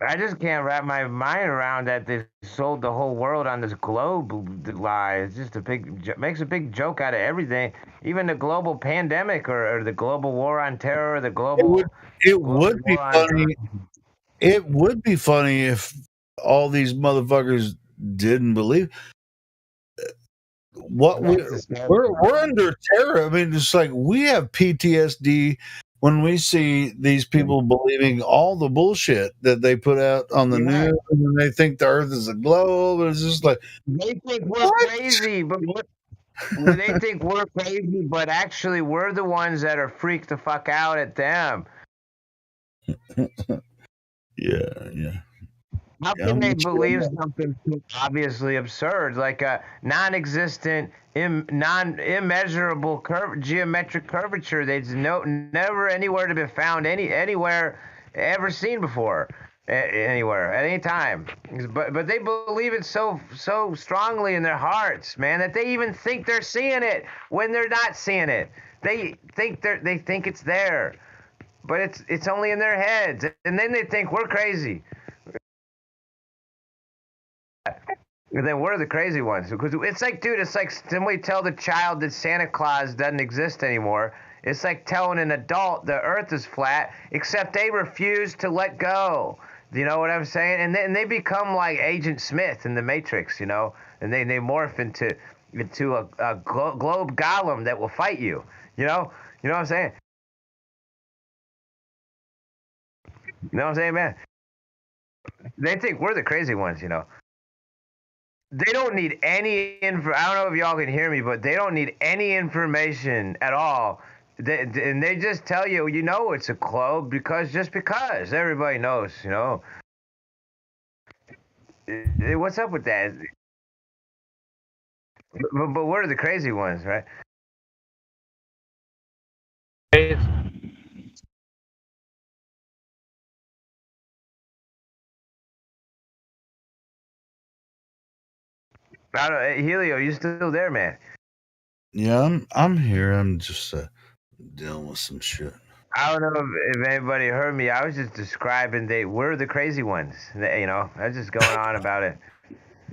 I just can't wrap my mind around that they sold the whole world on this globe lie. It's just makes a big joke out of everything, even the global pandemic or the global war on terror, the global. It would be funny. It would be funny if all these motherfuckers didn't believe. What we're under terror. I mean, it's like we have PTSD when we see these people believing all the bullshit that they put out on the news, and they think the Earth is a globe. It's just like they think we're crazy, but they think we're crazy, but actually we're the ones that are freaked the fuck out at them. Yeah. How can they believe something so obviously absurd, like a non-existent, immeasurable geometric curvature that's never anywhere to be found anywhere ever seen before, anywhere at any time? But they believe it so strongly in their hearts, man, that they even think they're seeing it when they're not seeing it. They think it's there, but it's only in their heads, and then they think we're crazy. And then we're the crazy ones, because it's like, dude, it's like somebody tell the child that Santa Claus doesn't exist anymore. It's like telling an adult the Earth is flat, except they refuse to let go. You know what I'm saying? And they become like Agent Smith in the Matrix, you know, and they morph into a globe golem that will fight you. You know what I'm saying? You know what I'm saying, man? They think we're the crazy ones, you know. They don't need any I don't know if y'all can hear me, but they don't need any information at all. And they just tell you, it's a globe because everybody knows, you know. What's up with that? But we're the crazy ones, right? Helio, you still there, man? Yeah, I'm here. I'm just dealing with some shit. I don't know if anybody heard me. I was just describing we're the crazy ones. You know, I was just going on about it.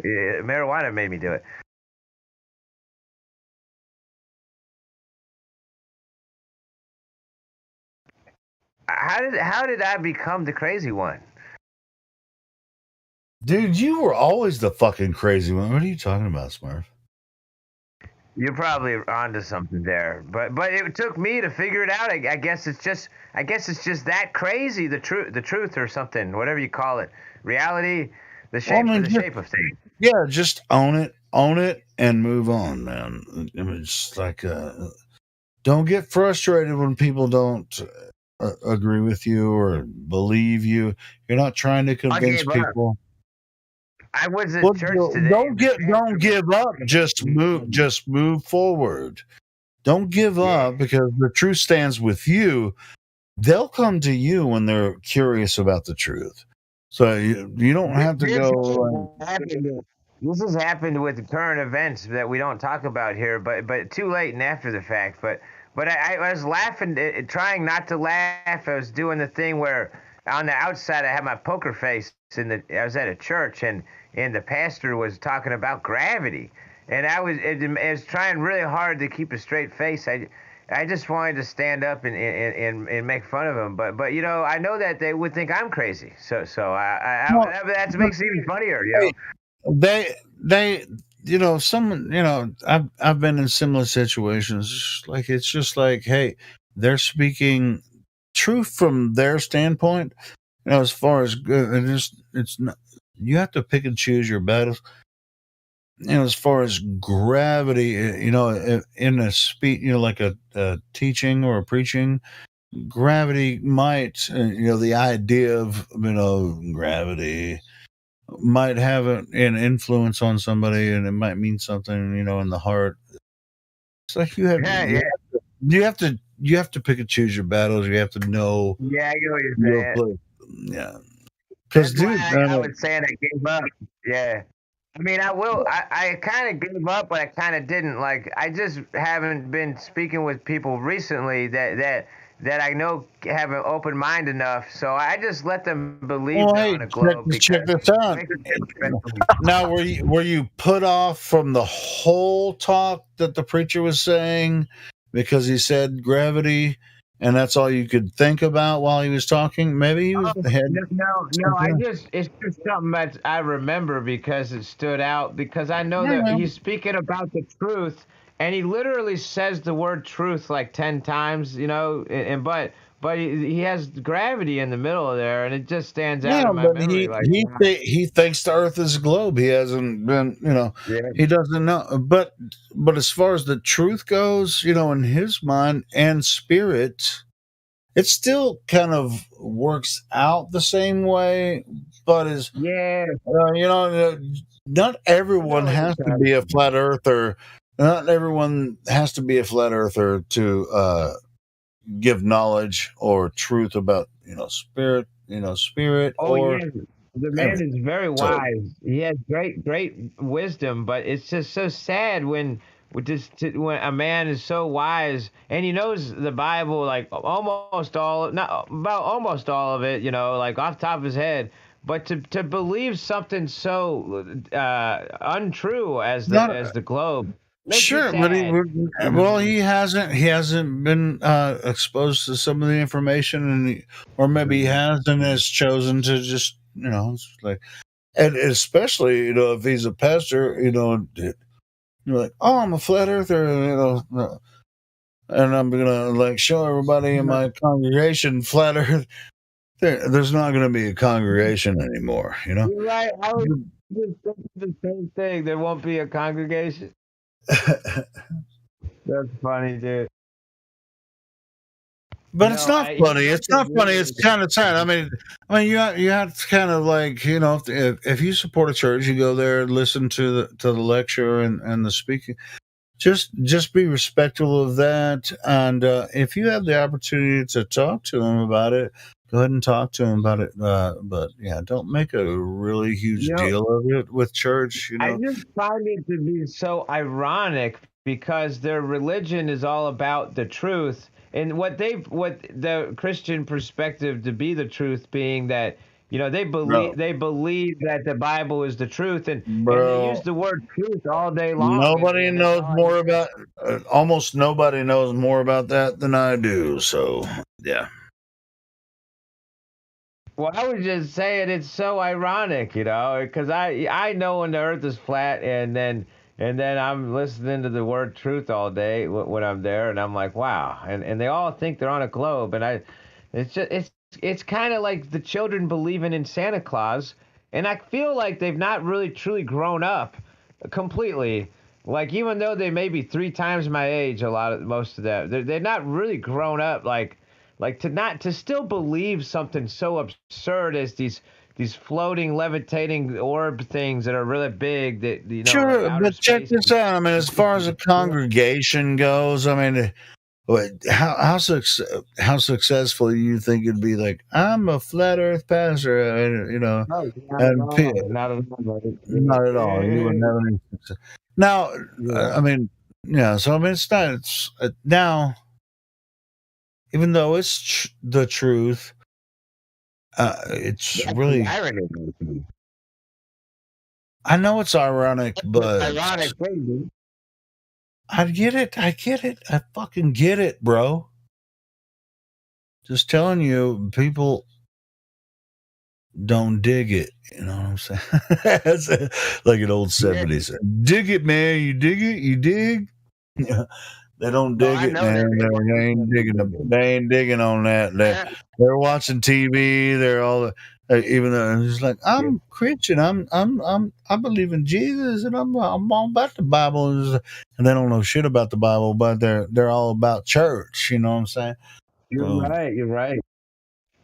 Marijuana made me do it. How did I become the crazy one? Dude, you were always the fucking crazy one. What are you talking about, Smurf? You're probably onto something there, but it took me to figure it out. I guess it's just that crazy. The truth, or something, whatever you call it, reality, the shape of things. Yeah, just own it, and move on, man. I mean, it's like don't get frustrated when people don't agree with you or believe you. You're not trying to convince people. I was at church today. Don't give up. Just move forward. Don't give up, because the truth stands with you. They'll come to you when they're curious about the truth. So you don't have to go. This has happened with the current events that we don't talk about here, but too late and after the fact. But I was laughing, trying not to laugh. I was doing the thing where on the outside I had my poker face, I was at a church, and the pastor was talking about gravity, and I was trying really hard to keep a straight face. I just wanted to stand up and make fun of him, but you know, I know that they would think I'm crazy. So that makes it even funnier. You know, they you know, I've been in similar situations. Like, it's just like, hey, they're speaking truth from their standpoint. You know, as far as it's not, you have to pick and choose your battles. You know, as far as gravity, you know, in a speech, you know, like a teaching or a preaching, gravity might, you know, the idea of, you know, gravity might have an influence on somebody, and it might mean something, you know, in the heart. It's like you have to pick and choose your battles. You have to know. Yeah, I get what you're saying. Yeah, because dude, I was saying I gave up. Yeah. I mean, I kind of gave up, but I kind of didn't. Like, I just haven't been speaking with people recently that I know have an open mind enough. So I just let them believe they're on a globe. Check this out. Now, were you put off from the whole talk that the preacher was saying because he said gravity, and that's all you could think about while he was talking? Maybe he was it's just something that I remember because it stood out, because I know that he's speaking about the truth, and he literally says the word truth like 10 times, you know, but he has gravity in the middle of there, and it just stands out in my memory. He thinks the Earth is a globe. He hasn't been, you know, he doesn't know. But as far as the truth goes, you know, in his mind and spirit, it still kind of works out the same way. But you know, not everyone has to be a flat earther. Not everyone has to be a flat earther to give knowledge or truth about, you know, spirit. The man is very wise. He has great wisdom, but it's just so sad when a man is so wise and he knows the Bible like almost all of it, you know, like off the top of his head. But to believe something so untrue as the globe. Sure, but he hasn't been exposed to some of the information, or maybe he has and has chosen to just, you know, it's like, and especially, you know, if he's a pastor, you know, you're like, oh, I'm a flat earther, you know, and I'm gonna like show everybody in my congregation flat earth. There's not gonna be a congregation anymore, you know. You're right. I was just thinking the same thing. There won't be a congregation. That's funny, dude. But it's not funny. It's not funny. It's kind of sad. I mean, you have to kind of like, you know, if you support a church, you go there and listen to the lecture and the speaking. Just be respectful of that. And if you have the opportunity to talk to them about it, go ahead and talk to them about it. But yeah, don't make a really huge deal of it with church. You know, I just find it to be so ironic because their religion is all about the truth, and what the Christian perspective to be the truth being that, you know, they believe that the Bible is the truth, and they use the word truth all day long. Nobody knows more about almost nobody knows more about that than I do. So yeah. Well, I was just saying it's so ironic, you know, because I know when the Earth is flat, and then I'm listening to the word truth all day when I'm there, and I'm like, wow, and they all think they're on a globe, and it's kind of like the children believing in Santa Claus, and I feel like they've not really truly grown up completely. Like, even though they may be 3 times my age, most of them, they're not really grown up. Like to still believe something so absurd as these floating, levitating orb things that are really big. That, you know, sure, but check this out. I mean, as far as a congregation goes, I mean, how successful do you think it'd be? Like, I'm a flat Earth pastor, you know, not at all. You wouldn't have any success. Now, I mean, yeah. So I mean, it's not. It's now. Even though it's the truth, it's really. I know it's ironic, but ironic thing, dude. I get it. I fucking get it, bro. Just telling you, people don't dig it. You know what I'm saying? That's like an old 70s. Dig it, man. You dig it? You dig? Yeah. They don't dig it, man. They ain't digging. They ain't digging on that. They're watching TV. They're all even though it's like I'm Christian. I believe in Jesus, and I'm all about the Bible. And they don't know shit about the Bible, but they're all about church. You know what I'm saying? You're right. You're right.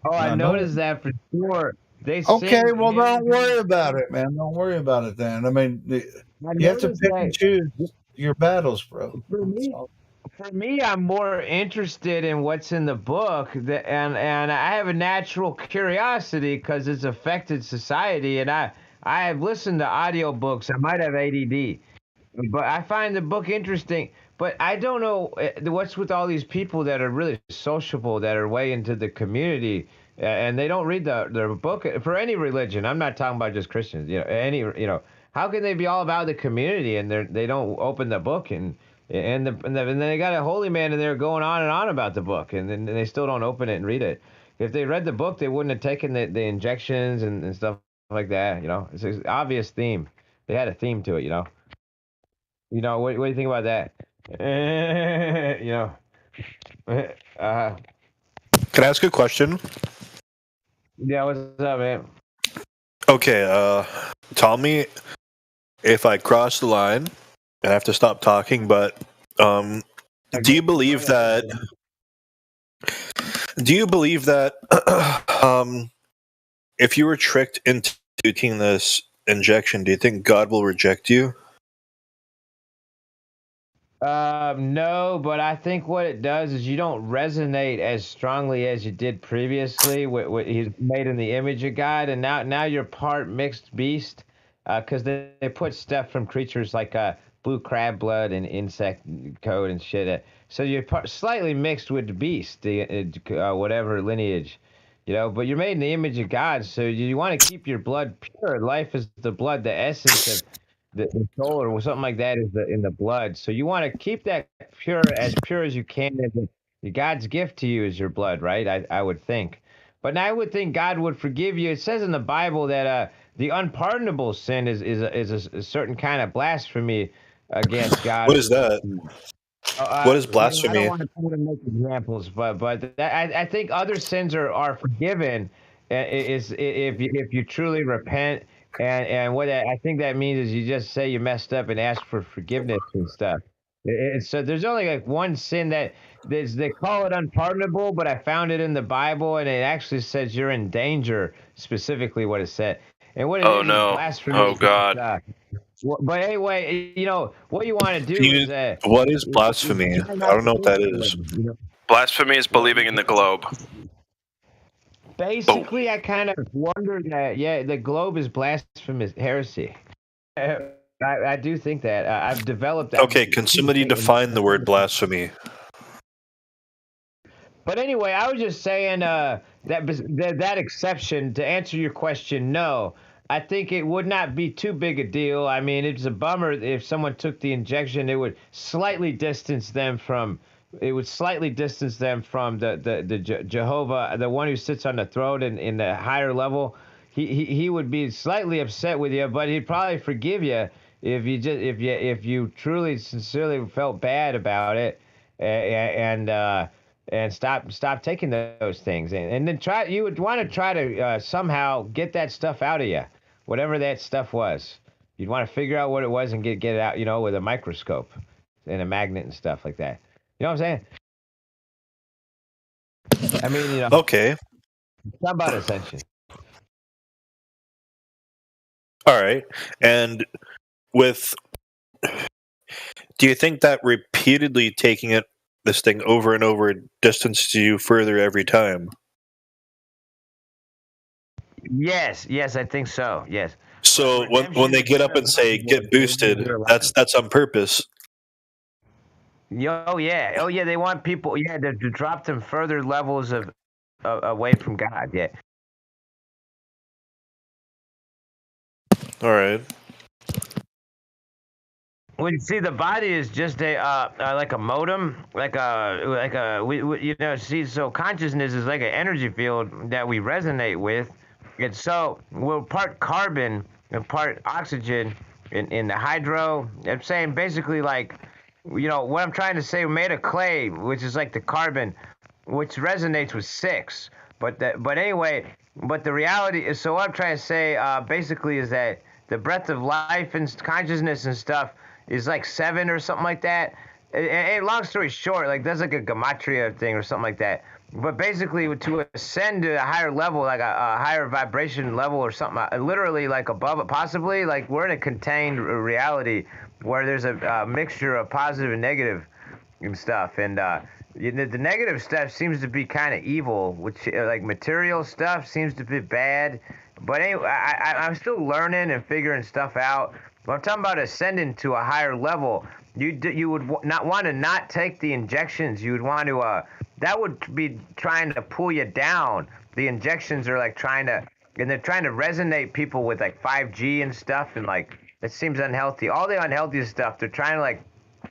Oh, I noticed that for sure. They okay, well, don't worry about it, man. Don't worry about it then. I mean, you have to pick and choose your battles, bro. For me, I'm more interested in what's in the book, and I have a natural curiosity because it's affected society, and I have listened to audiobooks. I might have ADD, but I find the book interesting. But I don't know what's with all these people that are really sociable, that are way into the community, and they don't read the book for any religion. I'm not talking about just Christians. How can they be all about the community and they don't open the book and then they got a holy man in there going on and on about the book, and then they still don't open it and read it. If they read the book, they wouldn't have taken the injections and stuff like that. It's an obvious theme. They had a theme to it. What do you think about that? Can I ask a question? Yeah, what's up, man? Okay, tell me if I cross the line and I have to stop talking, but do you believe that if you were tricked into taking this injection, do you think God will reject you? No, but I think what it does is you don't resonate as strongly as you did previously. What he's made in the image of God, and now you're part mixed beast, because they put stuff from creatures like blue crab blood and insect code and shit. So you're slightly mixed with the beast, whatever lineage, But you're made in the image of God, so you want to keep your blood pure. Life is the blood, the essence of the soul or something like that is in the blood. So you want to keep that pure as you can. God's gift to you is your blood, right? I would think. But I would think God would forgive you. It says in the Bible that the unpardonable sin is a certain kind of blasphemy against God. What is that? What is blasphemy? I don't want to make examples, but I think other sins are forgiven is if you truly repent. And what I think that means is you just say you messed up and ask for forgiveness and stuff. So there's only like one sin that they call it unpardonable, but I found it in the Bible, and it actually says you're in danger, specifically what it said. And what it is blasphemy. Oh, God. But anyway, what you want to do is... what is blasphemy? I don't know what that is. Blasphemy is believing in the globe. Basically, I kind of wondered that, the globe is blasphemous heresy. I do think that. I've developed that. Okay, can somebody define the word blasphemy? But anyway, I was just saying that exception, to answer your question, no. I think it would not be too big a deal. I mean, it's a bummer if someone took the injection. It would slightly distance them from... It would slightly distance them from the Jehovah, the one who sits on the throne in the higher level. He would be slightly upset with you, but he'd probably forgive you if you truly sincerely felt bad about it and stop taking those things and then you would want to try to somehow get that stuff out of you, whatever that stuff was. You'd want to figure out what it was and get it out, with a microscope and a magnet and stuff like that. You know what I'm saying? I mean, Okay. It's not about ascension. All right. And do you think that repeatedly taking this thing over and over distances you further every time? Yes, I think so. Yes. So when they get up and say get boosted, that's on purpose. Oh yeah, they want people, to drop them further levels of away from God. Yeah. All right. Well, you see, the body is just a like a modem, See, so consciousness is like an energy field that we resonate with, and so we're part carbon and part oxygen in the hydro. I'm saying basically like, what I'm trying to say, we're made of clay, which is like the carbon, which resonates with 6. But the reality is, so what I'm trying to say basically is that the breath of life and consciousness and stuff is like 7 or something like that. And long story short, like that's like a gematria thing or something like that. But basically, to ascend to a higher level, like a higher vibration level or something, literally like above it, possibly, like we're in a contained reality where there's a mixture of positive and negative and stuff. And the negative stuff seems to be kind of evil, which like material stuff seems to be bad. But anyway, I'm still learning and figuring stuff out. But I'm talking about ascending to a higher level. You would not want to not take the injections. You would want to that would be trying to pull you down. The injections are like they're trying to resonate people with like 5G and stuff, and like it seems unhealthy. All the unhealthy stuff, they're trying to like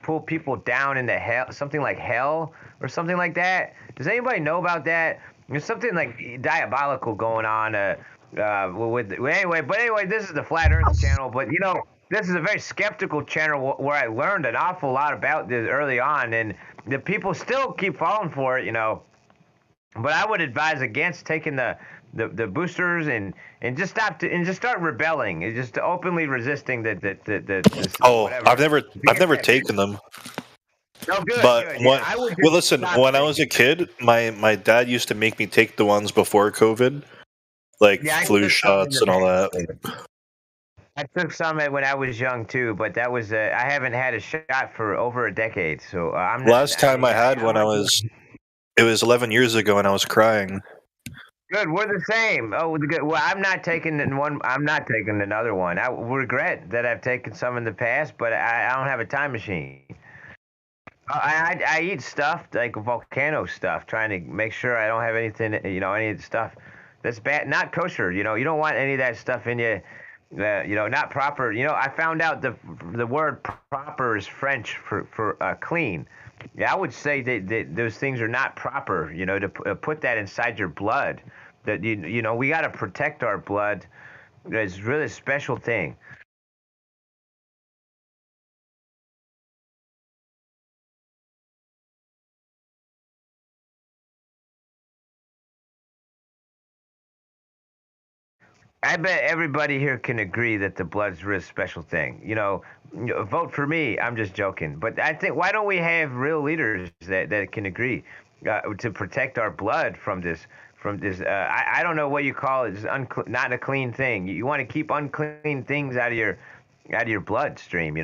pull people down into hell, something like hell or something like that. Does anybody know about that? There's something like diabolical going on anyway, this is the Flat Earth channel, but this is a very skeptical channel where I learned an awful lot about this early on, and the people still keep falling for it, But I would advise against taking the boosters and just start rebelling, and just openly resisting the Oh, whatever. I've never taken them. Oh, good. But good. when, I would well, listen. When I was a kid, my dad used to make me take the ones before COVID, like flu shots and all that. I took some when I was young too, but that was I haven't had a shot for over a decade. So I'm not, Last time I had one, it was 11 years ago, and I was crying. Good, we're the same. Oh, good. Well, I'm not taking one. I'm not taking another one. I regret that I've taken some in the past, but I don't have a time machine. I eat stuff like volcano stuff, trying to make sure I don't have anything, any of the stuff that's bad, not kosher. You don't want any of that stuff in you. Not proper. I found out the word proper is French for clean. Yeah, I would say that those things are not proper. To put that inside your blood. That we got to protect our blood. It's really a special thing. I bet everybody here can agree that the blood's a really special thing. Vote for me. I'm just joking. But I think, why don't we have real leaders that can agree to protect our blood from this? I don't know what you call it. It's not a clean thing. You want to keep unclean things out of your bloodstream.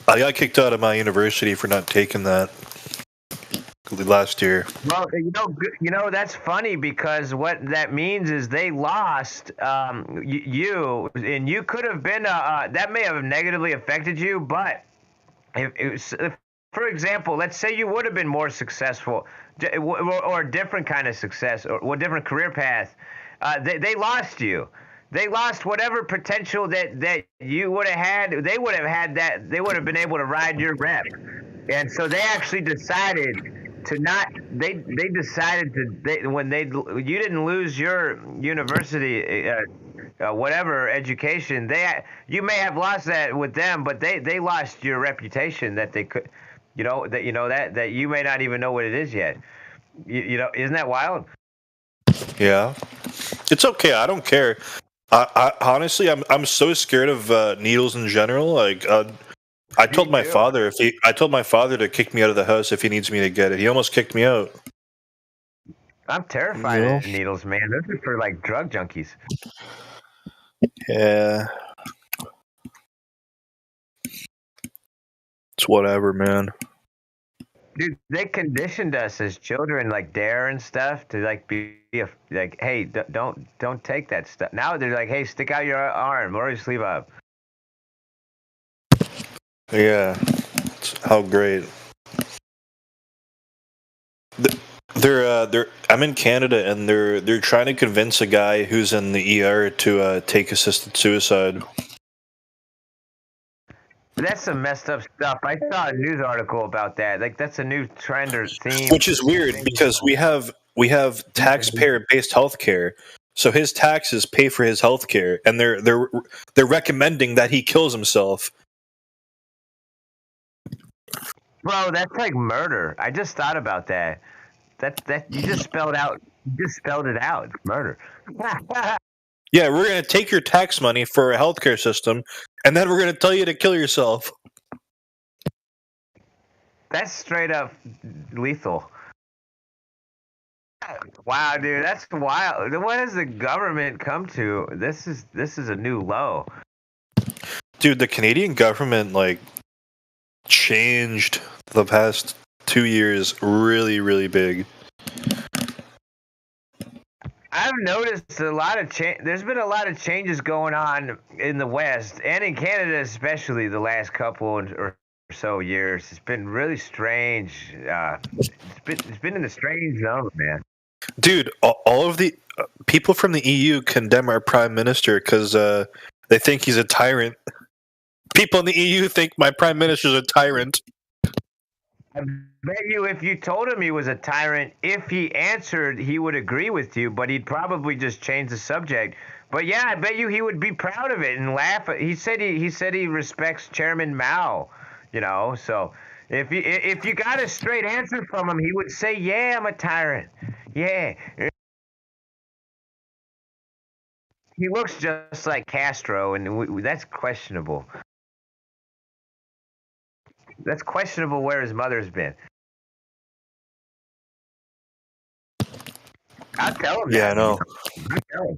I got kicked out of my university for not taking that last year. Well, that's funny, because what that means is they lost you, and you could have been that may have negatively affected you, but if, for example, let's say you would have been more successful or a different kind of success or a different career path, they lost you. They lost whatever potential that you would have had. They would have had that. They would have been able to ride your rep, and so they actually decided to not. They decided to. You didn't lose your university, whatever education. You may have lost that with them, but they lost your reputation that they could. That you may not even know what it is yet. Isn't that wild? Yeah, it's okay. I don't care. I honestly, I'm so scared of needles in general. Like, I told my father to kick me out of the house if he needs me to get it. He almost kicked me out. I'm terrified of needles, man. Those are for like drug junkies. Yeah, it's whatever, man. Dude, they conditioned us as children, like DARE and stuff, to like be like, hey, don't take that stuff. Now they're like, hey, stick out your arm or your sleeve up. Yeah, how great. I'm in Canada, and they're trying to convince a guy who's in the ER to take assisted suicide. That's some messed up stuff. I saw a news article about that. Like, that's a new trend or theme. Which is weird because we have taxpayer-based healthcare, so his taxes pay for his healthcare, and they're recommending that he kills himself. Bro, that's like murder. I just thought about that. That you just spelled it out. It's murder. Yeah, we're gonna take your tax money for a healthcare system, and then we're gonna tell you to kill yourself. That's straight up lethal. Wow, dude, that's wild. What has the government come to? This is a new low. Dude, the Canadian government changed the past 2 years really, really big. I've noticed a lot of change. There's been a lot of changes going on in the West and in Canada, especially the last couple or so years. It's been really strange. It's been in a strange zone, man. Dude, all of the people from the EU condemn our prime minister because they think he's a tyrant. People in the EU think my prime minister's a tyrant. I bet you if you told him he was a tyrant, if he answered, he would agree with you, but he'd probably just change the subject. But yeah, I bet you he would be proud of it and laugh. He said he respects Chairman Mao, so if you got a straight answer from him, he would say, yeah, I'm a tyrant. Yeah. He looks just like Castro, and that's questionable. That's questionable where his mother's been. I'll tell him. Yeah, I know. I'll tell him.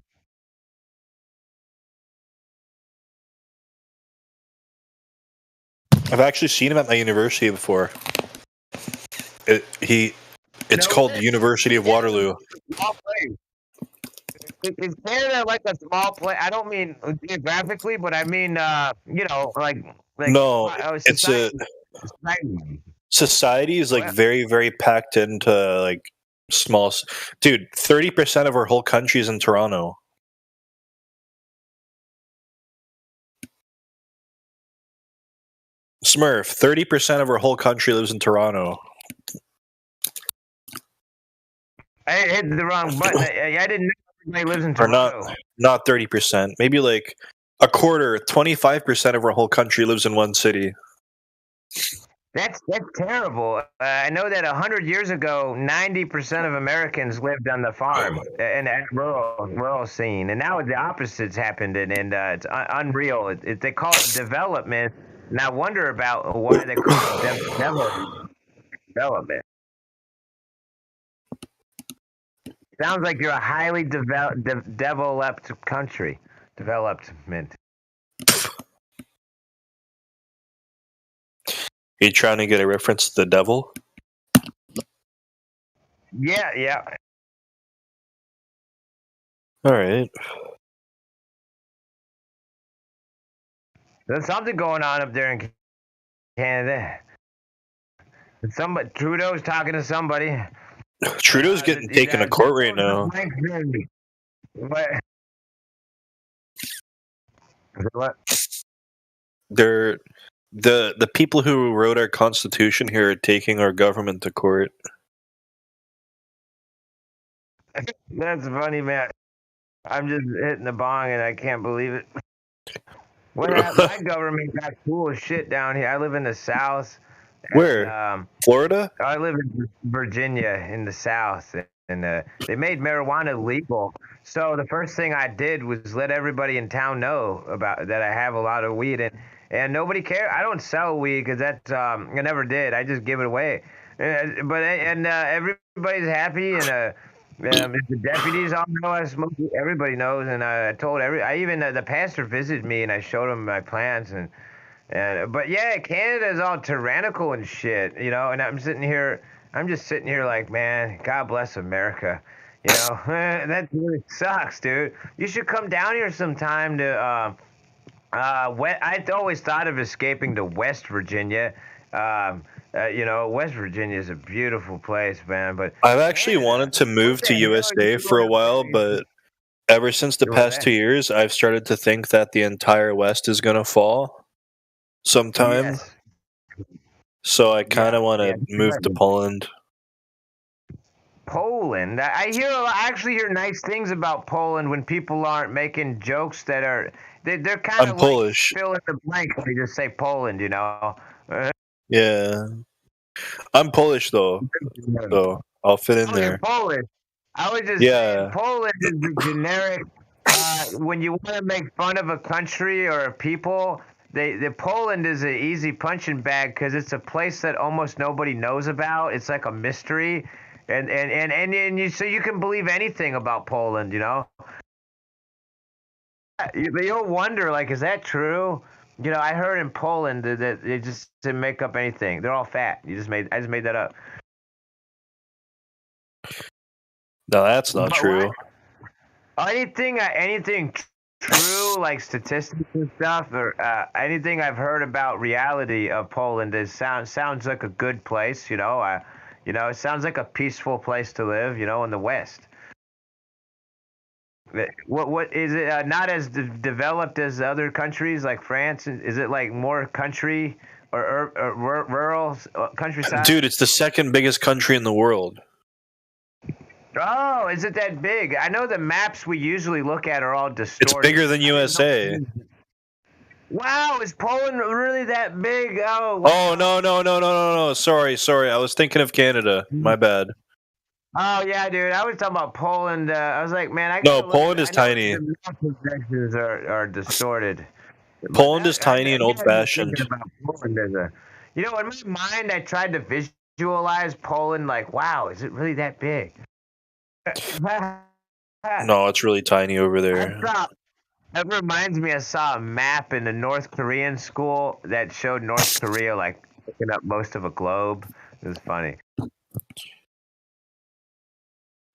I've actually seen him at my university before. It's called the University of Waterloo. Small place. Is Canada like a small place? I don't mean geographically, but I mean, like no, it's society is very, very packed into small. Dude, 30% of our whole country is in Toronto. Smurf, 30% of our whole country lives in Toronto. I hit the wrong button. I didn't know everybody lives in Toronto. Or not 30%. Maybe a quarter, 25% of our whole country lives in one city. That's terrible. I know that 100 years ago, 90% of Americans lived on the farm and at rural scene, and now the opposite's happened, and it's unreal. They call it development, and I wonder about why they call it development. Sounds like you're a highly developed country. Development. Are you trying to get a reference to the devil? Yeah. All right. There's something going on up there in Canada. Trudeau's talking to somebody. Trudeau's getting taken to court right now. What? The people who wrote our constitution here are taking our government to court. That's funny, man. I'm just hitting the bong and I can't believe it. My government got cool shit down here. I live in the South. Where? Florida? I live in Virginia in the South, and they made marijuana legal. So the first thing I did was let everybody in town know about that I have a lot of weed, and nobody cared. I don't sell weed because I never did. I just give it away. But everybody's happy, and the deputies all know I smoke. Everybody knows, and I told the pastor visited me, and I showed him my plans, but yeah, Canada is all tyrannical and shit, and I'm just sitting here like, man, God bless America, that really sucks, dude. You should come down here sometime to, I always thought of escaping to West Virginia. You know, West Virginia is a beautiful place, man. But I've actually wanted to move to USA for a while, but ever since the past 2 years, I've started to think that the entire West is going to fall sometime. Yes. So I kind of want to move to Poland. Poland. I actually hear nice things about Poland when people aren't making jokes that are they're kind I'm of Polish. Like fill in the blank. They just say Poland, you know. Yeah. I'm Polish though, so I'll fit in there. Polish. I was just saying, Poland is the generic. When you want to make fun of a country or a people, the Poland is an easy punching bag because it's a place that almost nobody knows about. It's like a mystery, and you, so you can believe anything about Poland, you know. You'll wonder, like, is that true? You know, I heard in Poland that they just didn't make up anything. They're all fat. I just made that up. No, that's not true. Anything true, like statistics and stuff, or anything I've heard about reality of Poland sounds like a good place. You know, it sounds like a peaceful place to live. You know, in the West. What is it? Not as developed as other countries like France. Is it like more country or rural countryside? Dude, it's the second biggest country in the world. Oh, is it that big? I know the maps we usually look at are all distorted. It's bigger than USA. Wow, is Poland really that big? Oh, wow. No. Sorry. I was thinking of Canada. My bad. Oh yeah, dude. I was talking about Poland. I was like, man, Poland is tiny. The map projections are distorted. Poland is tiny and old-fashioned. You know, in my mind, I tried to visualize Poland. Like, wow, is it really that big? No, it's really tiny over there. That reminds me, I saw a map in the North Korean school that showed North Korea like picking up most of a globe. It was funny.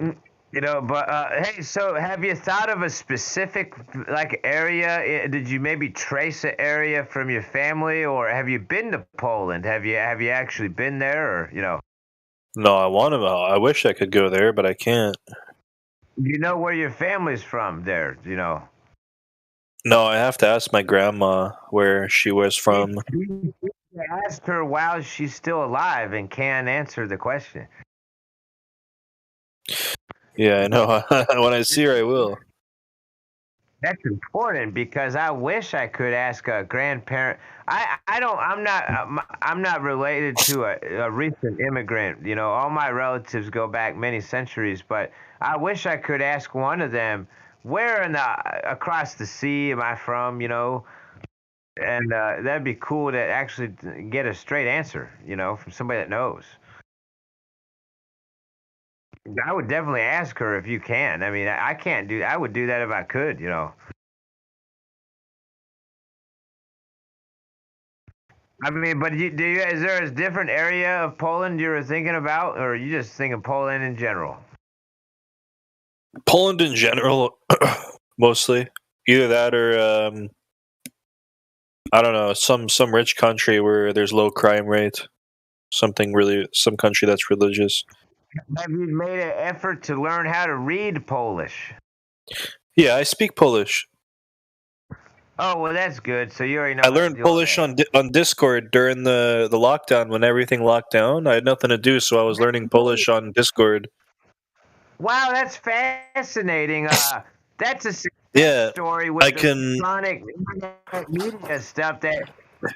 You know, but hey, so have you thought of a specific like area? Did you maybe trace an area from your family, or have you been to Poland? Have you actually been there, or you know? No, I want to. I wish I could go there, but I can't. You know where your family's from there, you know? No, I have to ask my grandma where she was from. You ask her while she's still alive and can answer the question. Yeah, I know. When I see her, I will. That's important because I wish I could ask a grandparent. I'm not related to a recent immigrant. You know, all my relatives go back many centuries, but I wish I could ask one of them, where across the sea am I from? You know, and that'd be cool to actually get a straight answer. You know, from somebody that knows. I would definitely ask her if you can. I mean, I can't do. I would do that if I could. You know. I mean, but is there a different area of Poland you were thinking about, or are you just thinking Poland in general? Poland in general, mostly. Either that or I don't know, some rich country where there's low crime rate. Some country that's religious. Have you made an effort to learn how to read Polish? Yeah, I speak Polish. Oh, well, that's good. So you already know. I learned Polish on Discord during the lockdown when everything locked down. I had nothing to do, so I was learning Polish on Discord. Wow, that's fascinating. That's a success story with electronic media stuff. That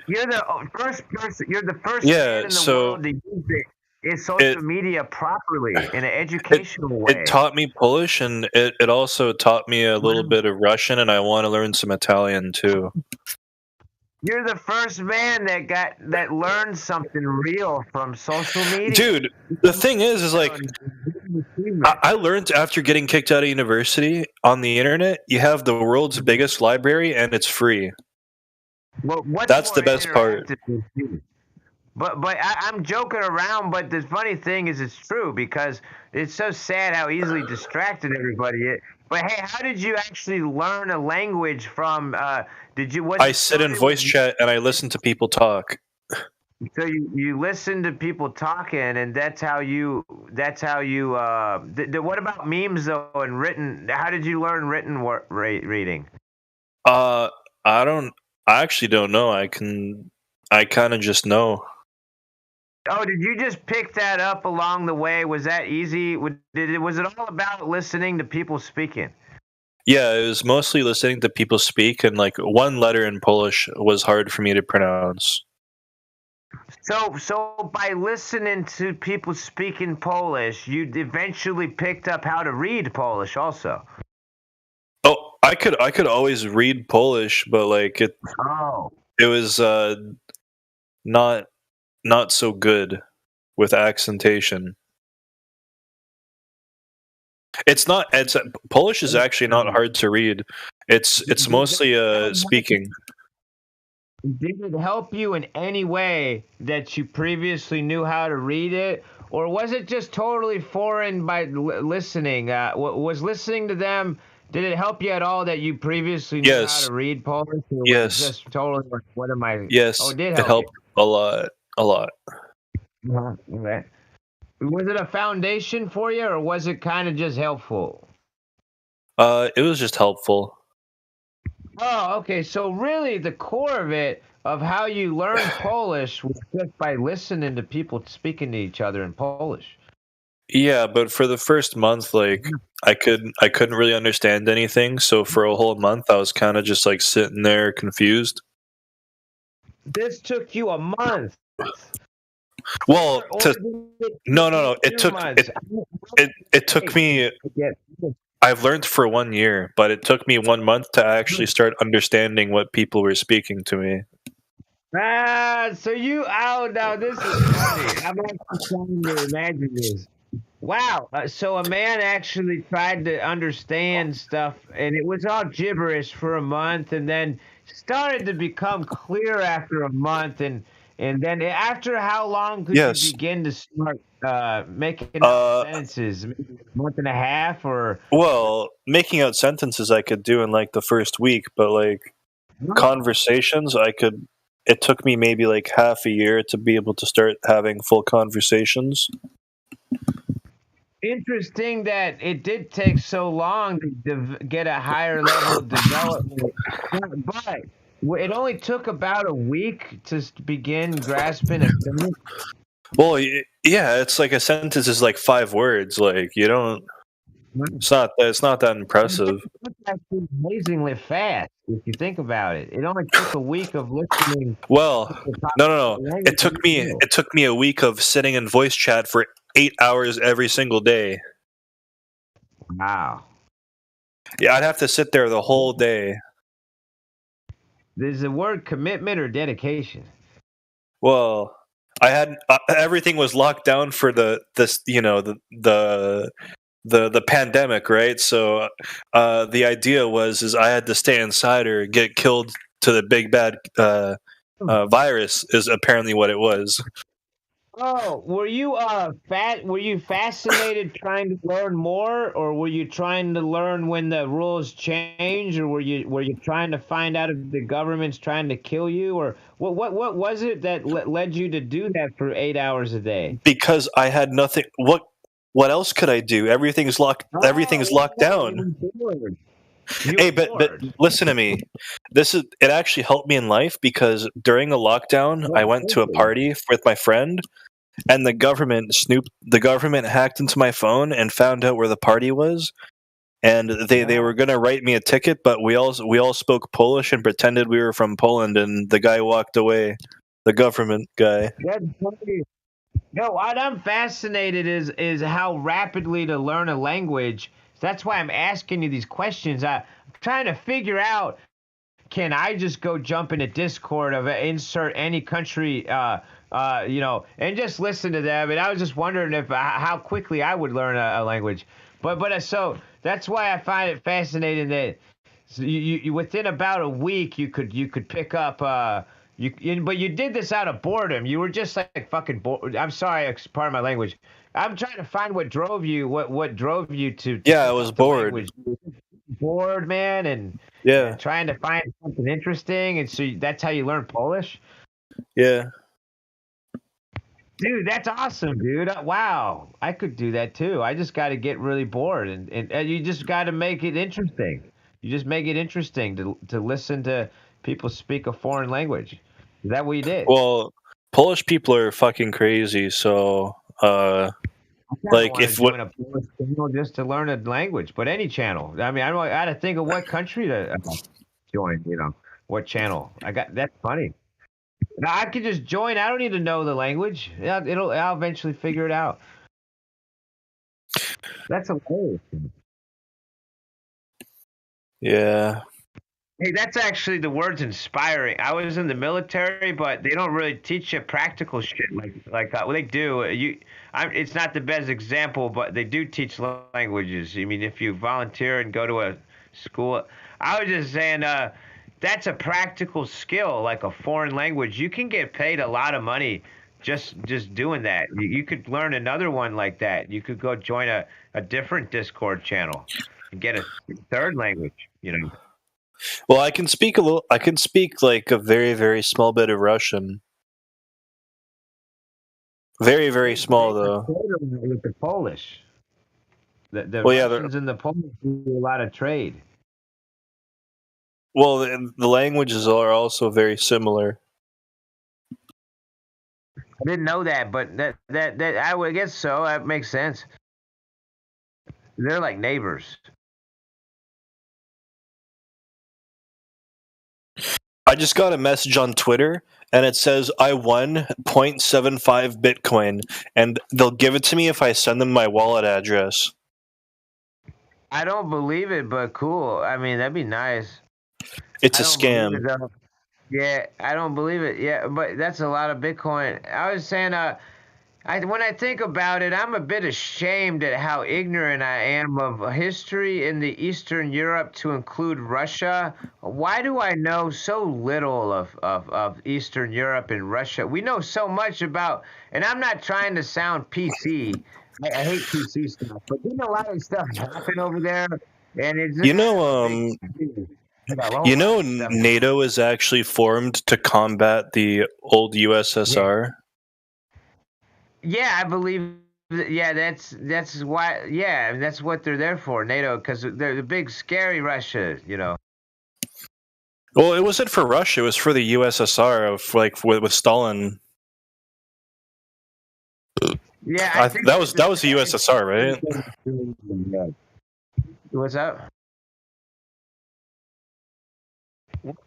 you're the first person. You're the first man in the world to use it. Social media properly in an educational way. It taught me Polish, and it also taught me a little bit of Russian, and I want to learn some Italian too. You're the first man that learned something real from social media. Dude, the thing is like I learned after getting kicked out of university on the internet, you have the world's biggest library and it's free. Well, that's the best part. But I'm joking around, but the funny thing is it's true because it's so sad how easily distracted everybody is. But hey, how did you actually learn a language from? I sit in voice chat and I listen to people talk. So you listen to people talking, and that's how you. What about memes though and written? How did you learn written reading? I actually don't know. I kind of just know. Oh, did you just pick that up along the way? Was that easy? Was it all about listening to people speaking? Yeah, it was mostly listening to people speak, and like one letter in Polish was hard for me to pronounce. So by listening to people speak in Polish, you eventually picked up how to read Polish also. Oh, I could always read Polish, but like it was not so good with accentation. Polish is actually not hard to read. It's mostly speaking. Did it help you in any way that you previously knew how to read it, or was it just totally foreign by listening? Was listening to them? Did it help you at all that you previously knew how to read Polish? Or was it just totally like, what am I? Yes, Oh, it it helped a lot. Okay. Was it a foundation for you, or was it kind of just helpful? It was just helpful. Oh, okay. So really, the core of it, of how you learned Polish, was just by listening to people speaking to each other in Polish. Yeah, but for the first month, like I couldn't really understand anything. So for a whole month, I was kind of just like sitting there confused. This took you a month. Well, no. It took me. I've learned for 1 year, but it took me 1 month to actually start understanding what people were speaking to me. So now this is funny. I'm actually trying to imagine this. Wow. So a man actually tried to understand stuff, and it was all gibberish for a month, and then started to become clear after a month, and then after how long could you begin to start making out sentences? Maybe a month and a half, or? Well, making out sentences I could do in like the first week, but like conversations it took me maybe like half a year to be able to start having full conversations. Interesting that it did take so long to get a higher level of development, but it only took about a week to begin grasping a sentence. Well, yeah, it's like a sentence is like 5 words. Like you don't. It's not that impressive. It's actually amazingly fast if you think about it. It only took a week of listening. Well, no. It took me a week of sitting in voice chat for 8 hours every single day. Wow. Yeah, I'd have to sit there the whole day. There's the word commitment or dedication. Well, I had everything was locked down for the pandemic, right? So the idea was I had to stay inside or get killed to the big bad virus is apparently what it was. Oh, were you fascinated trying to learn more, or were you trying to learn when the rules change, or were you trying to find out if the government's trying to kill you, or what was it that led you to do that for 8 hours a day? Because I had nothing. What else could I do? Everything's locked down. Hey, but listen to me. It actually helped me in life because during the lockdown, I went to a party with my friend, and the government hacked into my phone and found out where the party was, and they were gonna write me a ticket, but we all spoke Polish and pretended we were from Poland, and the guy walked away, the government guy. That's funny. No, what I'm fascinated is how rapidly to learn a language. That's why I'm asking you these questions. I'm trying to figure out, can I just go jump into Discord of insert any country, and just listen to them? And I was just wondering how quickly I would learn a language. But so that's why I find it fascinating that you within about a week you could pick up. But you did this out of boredom. You were just like fucking bored. I'm sorry, pardon my language. I'm trying to find what drove you to. Yeah, I was bored. Bored, man, and trying to find something interesting, and so that's how you learn Polish. Yeah. Dude, that's awesome, dude. Wow, I could do that too. I just got to get really bored, and you just got to make it interesting. You just make it interesting to listen to people speak a foreign language. Is that what you did? Well, Polish people are fucking crazy. So, like, if join a Polish channel just to learn a language, but any channel. I mean, I got to think of what country to join. You know, what channel? That's funny. Now, I could just join. I don't need to know the language. I'll eventually figure it out. That's hilarious. Yeah. Hey, that's actually the word's inspiring. I was in the military, but they don't really teach you practical shit like well, they do. It's not the best example, but they do teach languages. I mean, if you volunteer and go to a school, I was just saying, that's a practical skill, like a foreign language. You can get paid a lot of money just doing that. You could learn another one like that. You could go join a different Discord channel and get a third language, you know. Well, I can speak like a very, very small bit of Russian. Very, very small though. With the Polish. The Well, yeah, Russians and the Polish do a lot of trade. Well, the languages are also very similar. I didn't know that, but that I would guess so. That makes sense. They're like neighbors. I just got a message on Twitter, and it says I won 0.75 Bitcoin, and they'll give it to me if I send them my wallet address. I don't believe it, but cool. I mean, that'd be nice. It's a scam. Yeah, I don't believe it. Yeah, but that's a lot of Bitcoin. I was saying, when I think about it, I'm a bit ashamed at how ignorant I am of history in the Eastern Europe, to include Russia. Why do I know so little of Eastern Europe and Russia? We know so much about, and I'm not trying to sound PC. I hate PC stuff, but there's a lot of stuff happen over there, and it's just NATO is actually formed to combat the old USSR. Yeah, I believe. Yeah, that's why. Yeah, that's what they're there for, NATO, because they're the big scary Russia, you know. Well, it wasn't for Russia; it was for the USSR, of like with Stalin. Yeah, that was the USSR, right? What's up?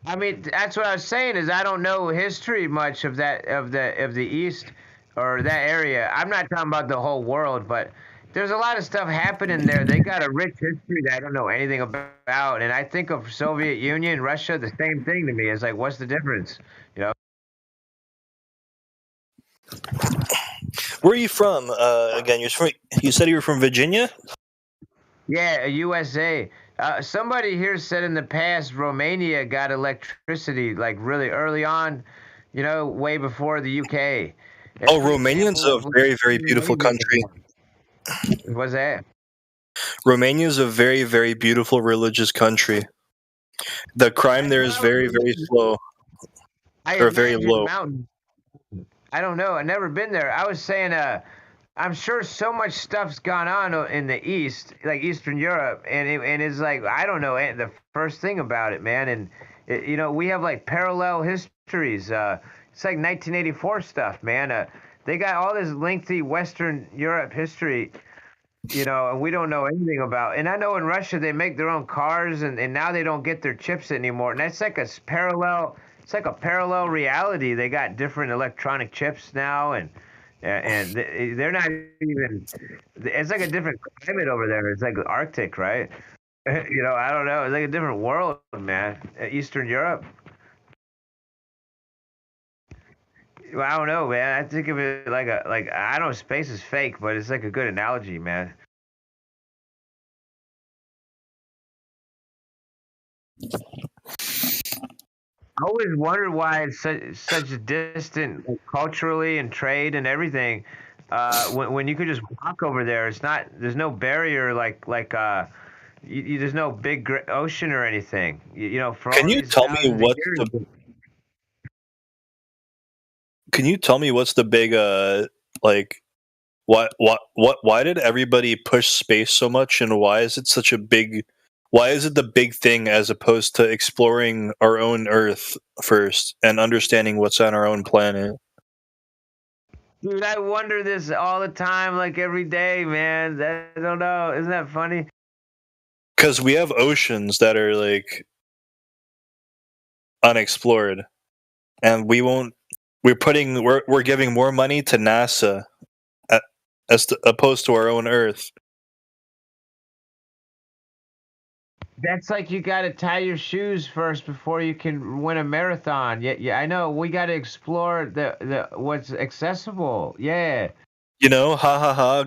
I mean, that's what I was saying. Is I don't know history much of that of the East or that area. I'm not talking about the whole world, but there's a lot of stuff happening there. They got a rich history that I don't know anything about. And I think of Soviet Union, Russia, the same thing to me. It's like, what's the difference? You know. Where are you from? Again, you said you were from Virginia? Yeah, USA. Somebody here said in the past Romania got electricity like really early on, you know, way before the UK. Romania's a very, very beautiful country. What's that? Romania is a very, very beautiful religious country. The crime there is very, very slow. Or very low. I don't know. I've never been there. I was saying, I'm sure so much stuff's gone on in the East, like Eastern Europe, and it's like, I don't know the first thing about it, man. And, you know, we have like parallel histories. It's like 1984 stuff, man. They got all this lengthy Western Europe history, you know, and we don't know anything about. And I know in Russia they make their own cars, and now they don't get their chips anymore. And that's like a parallel. It's like a parallel reality. They got different electronic chips now, and they're not even. It's like a different climate over there. It's like the Arctic, right? You know, I don't know. It's like a different world, man. Eastern Europe. Well, I don't know, man. I think of it like I know space is fake, but it's like a good analogy, man. I always wondered why it's such a distant culturally and trade and everything. When you could just walk over there, there's no barrier there's no big ocean or anything. You know, Can you tell me what's the big Like, why did everybody push space so much, and why is it such a big? Why is it the big thing as opposed to exploring our own Earth first and understanding what's on our own planet? Dude, I wonder this all the time, like every day, man. I don't know. Isn't that funny? Because we have oceans that are like unexplored, and we won't. We're giving more money to NASA opposed to our own Earth. That's like you got to tie your shoes first before you can win a marathon. Yeah, I know. We got to explore the what's accessible. Yeah. You know,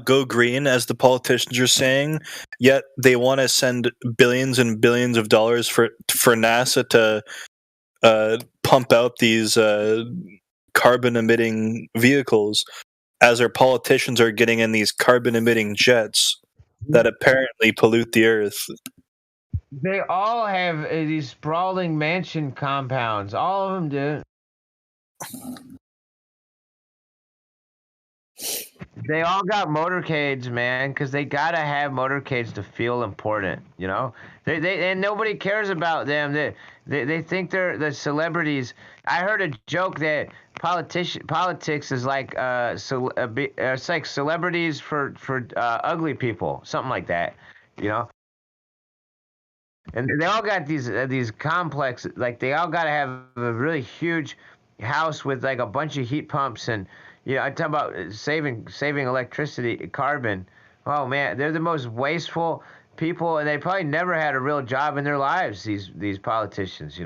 go green, as the politicians are saying. Yet they want to send billions and billions of dollars for NASA to pump out these carbon-emitting vehicles, as our politicians are getting in these carbon-emitting jets that apparently pollute the Earth. They all have these sprawling mansion compounds. All of them do. They all got motorcades, man, because they gotta have motorcades to feel important. You know, and nobody cares about them. They think they're the celebrities. I heard a joke that politics is like it's like celebrities for ugly people, something like that. You know. And they all got these complex, like they all got to have a really huge house with like a bunch of heat pumps, and I talk about saving electricity, carbon. Oh man, they're the most wasteful people, and they probably never had a real job in their lives. These politicians,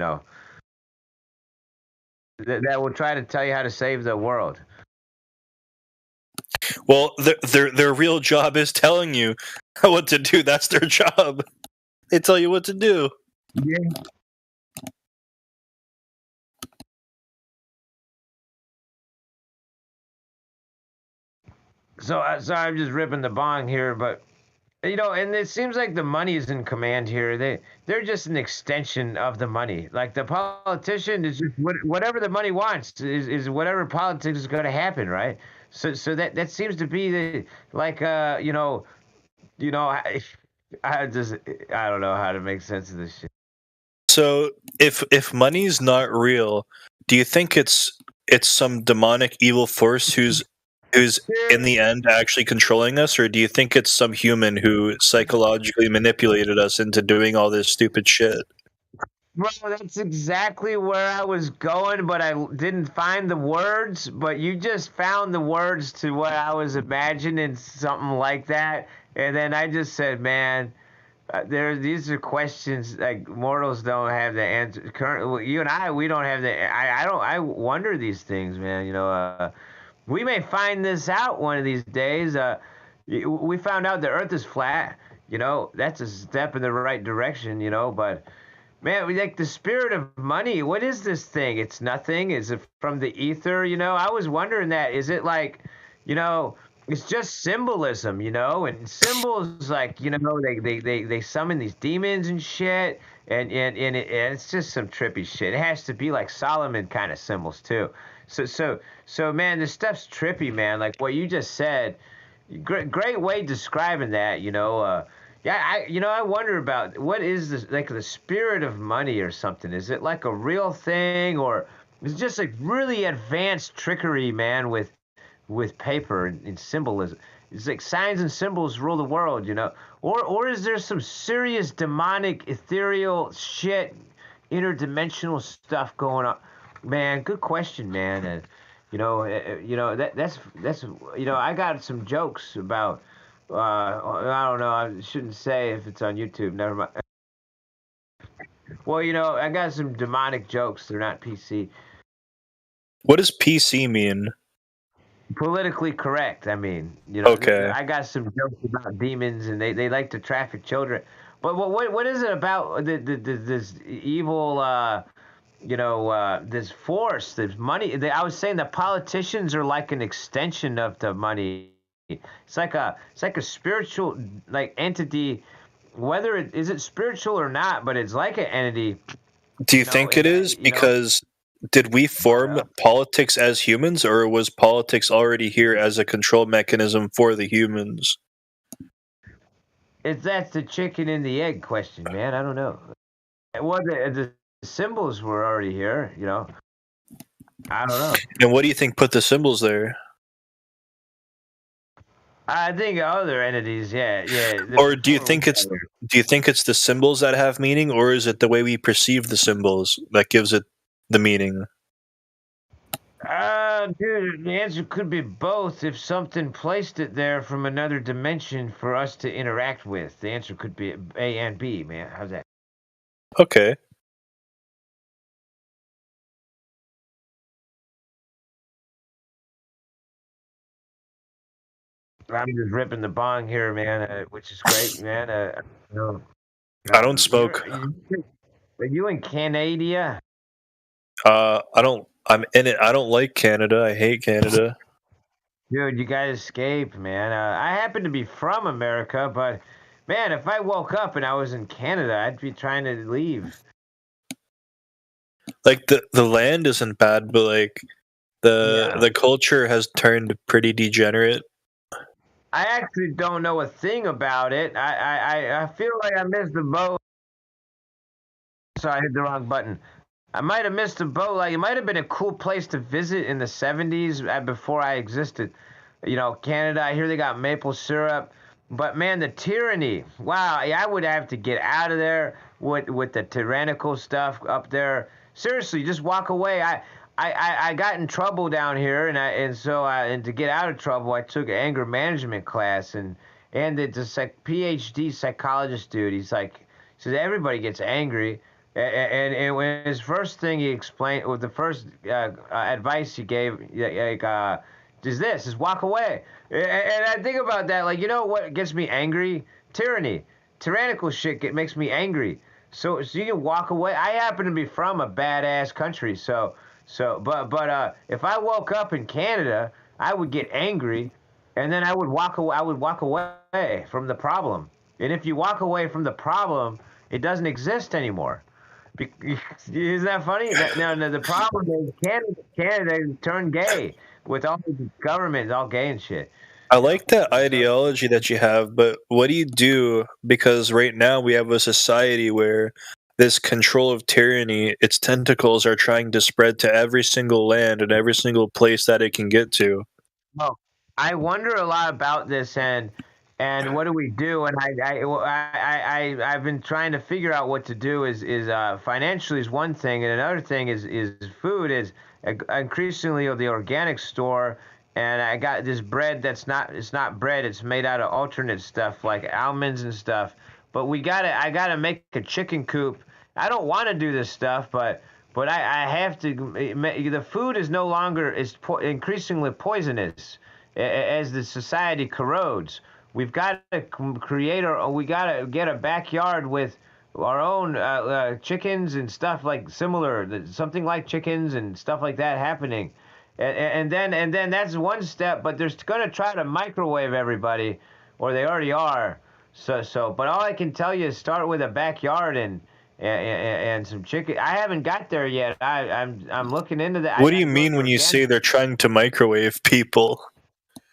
that will try to tell you how to save the world. Well, their real job is telling you what to do. That's their job. They tell you what to do. Yeah. So I'm just ripping the bong here, but and it seems like the money is in command here. They're just an extension of the money. Like the politician is just whatever the money wants is whatever politics is going to happen, right? So that seems to be I don't know how to make sense of this shit. So if money's not real, do you think it's some demonic evil force who's in the end actually controlling us, or do you think it's some human who psychologically manipulated us into doing all this stupid shit? Bro, that's exactly where I was going, but I didn't find the words. But you just found the words to what I was imagining, something like that. And then I just said, man, these are questions like mortals don't have the answer. Currently, you and I, we don't have the. I wonder these things, man. We may find this out one of these days. We found out the Earth is flat. That's a step in the right direction. But man, like the spirit of money. What is this thing? It's nothing. Is it from the ether? I was wondering that. Is it like, it's just symbolism, and symbols like, they summon these demons and shit, and it's just some trippy shit. It has to be like Solomon kind of symbols too. So man, this stuff's trippy, man. Like what you just said, great way describing that, I wonder about what is this, like the spirit of money or something. Is it like a real thing, or is it just like really advanced trickery, man, with paper and symbolism? It's like signs and symbols rule the world, or is there some serious demonic ethereal shit, interdimensional stuff going on? Man, good question, man. And that's I got some jokes about I don't know, I shouldn't say if it's on YouTube, never mind. Well, I got some demonic jokes. They're not PC. What does PC mean? Politically correct. I mean, Okay. I got some jokes about demons, and they like to traffic children. But what is it about this evil, this force, this money? I was saying the politicians are like an extension of the money. It's like a spiritual entity, whether is it spiritual or not, but it's like an entity. Do you think it is? Because Did we form politics as humans, or was politics already here as a control mechanism for the humans? That's the chicken and the egg question, man. I don't know. Well, the symbols were already here, you know. I don't know. And what do you think put the symbols there? I think other entities, yeah. Or do you think it's the symbols that have meaning, or is it the way we perceive the symbols that gives it the meaning? Dude, the answer could be both. If something placed it there from another dimension for us to interact with, the answer could be A and B, man. How's that? Okay. I'm just ripping the bong here, man, which is great, man. I don't smoke. Are you in Canada? I don't. I'm in it. I don't like Canada. I hate Canada. Dude, you gotta escape, man. I happen to be from America, but man, if I woke up and I was in Canada, I'd be trying to leave. Like the land isn't bad, but like the culture has turned pretty degenerate. I actually don't know a thing about it. I feel like I missed the boat. Sorry, I hit the wrong button. I might have missed the boat. Like, it might have been a cool place to visit in the 70s before I existed. You know, Canada, I hear they got maple syrup. But, man, the tyranny. Wow, I would have to get out of there with the tyrannical stuff up there. Seriously, just walk away. I got in trouble down here, and to get out of trouble, I took an anger management class, and the PhD psychologist dude, he says everybody gets angry, and when his first thing he explained, or the first advice he gave, is walk away, and I think about that, like, you know what gets me angry? Tyrannical shit makes me angry. So you can walk away. I happen to be from a badass country, but if I woke up in Canada, I would get angry, and then I would walk away from the problem. And if you walk away from the problem, it doesn't exist anymore. Isn't that funny? Now the problem is Canada turned gay with all the government, all gay and shit. I like that ideology that you have, but what do you do? Because right now we have a society where this control of tyranny, its tentacles are trying to spread to every single land and every single place that it can get to. Well, I wonder a lot about this, and what do we do? And I've been trying to figure out what to do. Is financially is one thing, and another thing is food is increasingly the organic store. And I got this bread it's not bread. It's made out of alternate stuff like almonds and stuff. But I gotta make a chicken coop. I don't want to do this stuff, but I have to. The food is no longer increasingly poisonous as the society corrodes. We've got to we got to get a backyard with our own chickens and stuff like something like chickens and stuff like that happening. And then that's one step, but they're going to try to microwave everybody, or they already are. But all I can tell you is start with a backyard and some chicken. I haven't got there yet. I'm looking into that. What do you mean when you say they're trying to microwave people?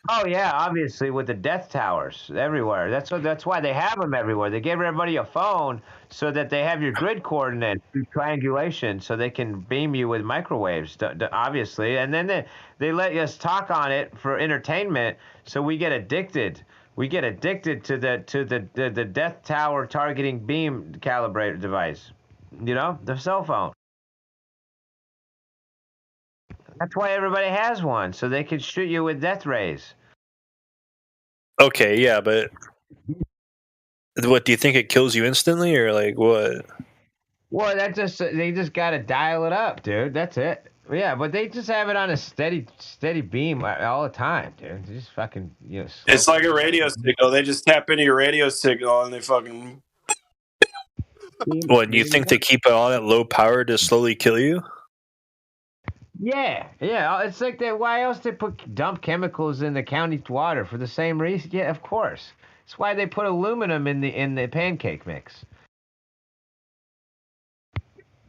Oh yeah, obviously with the death towers everywhere. That's why they have them everywhere. They give everybody a phone so that they have your grid coordinates through triangulation, so they can beam you with microwaves, obviously. And then they let us talk on it for entertainment, so we get addicted. We get addicted to the death tower targeting beam calibrator device. You know, the cell phone. That's why everybody has one, so they can shoot you with death rays. Okay, yeah, but what do you think? It kills you instantly, or like what? Well, they just gotta dial it up, dude. That's it. Yeah, but they just have it on a steady beam all the time, dude. They just fucking It's like a radio signal. They just tap into your radio signal and they fucking. What, do you think they keep it on at low power to slowly kill you? Yeah. It's like that. Why else they dump chemicals in the county water for the same reason? Yeah, of course. That's why they put aluminum in the pancake mix.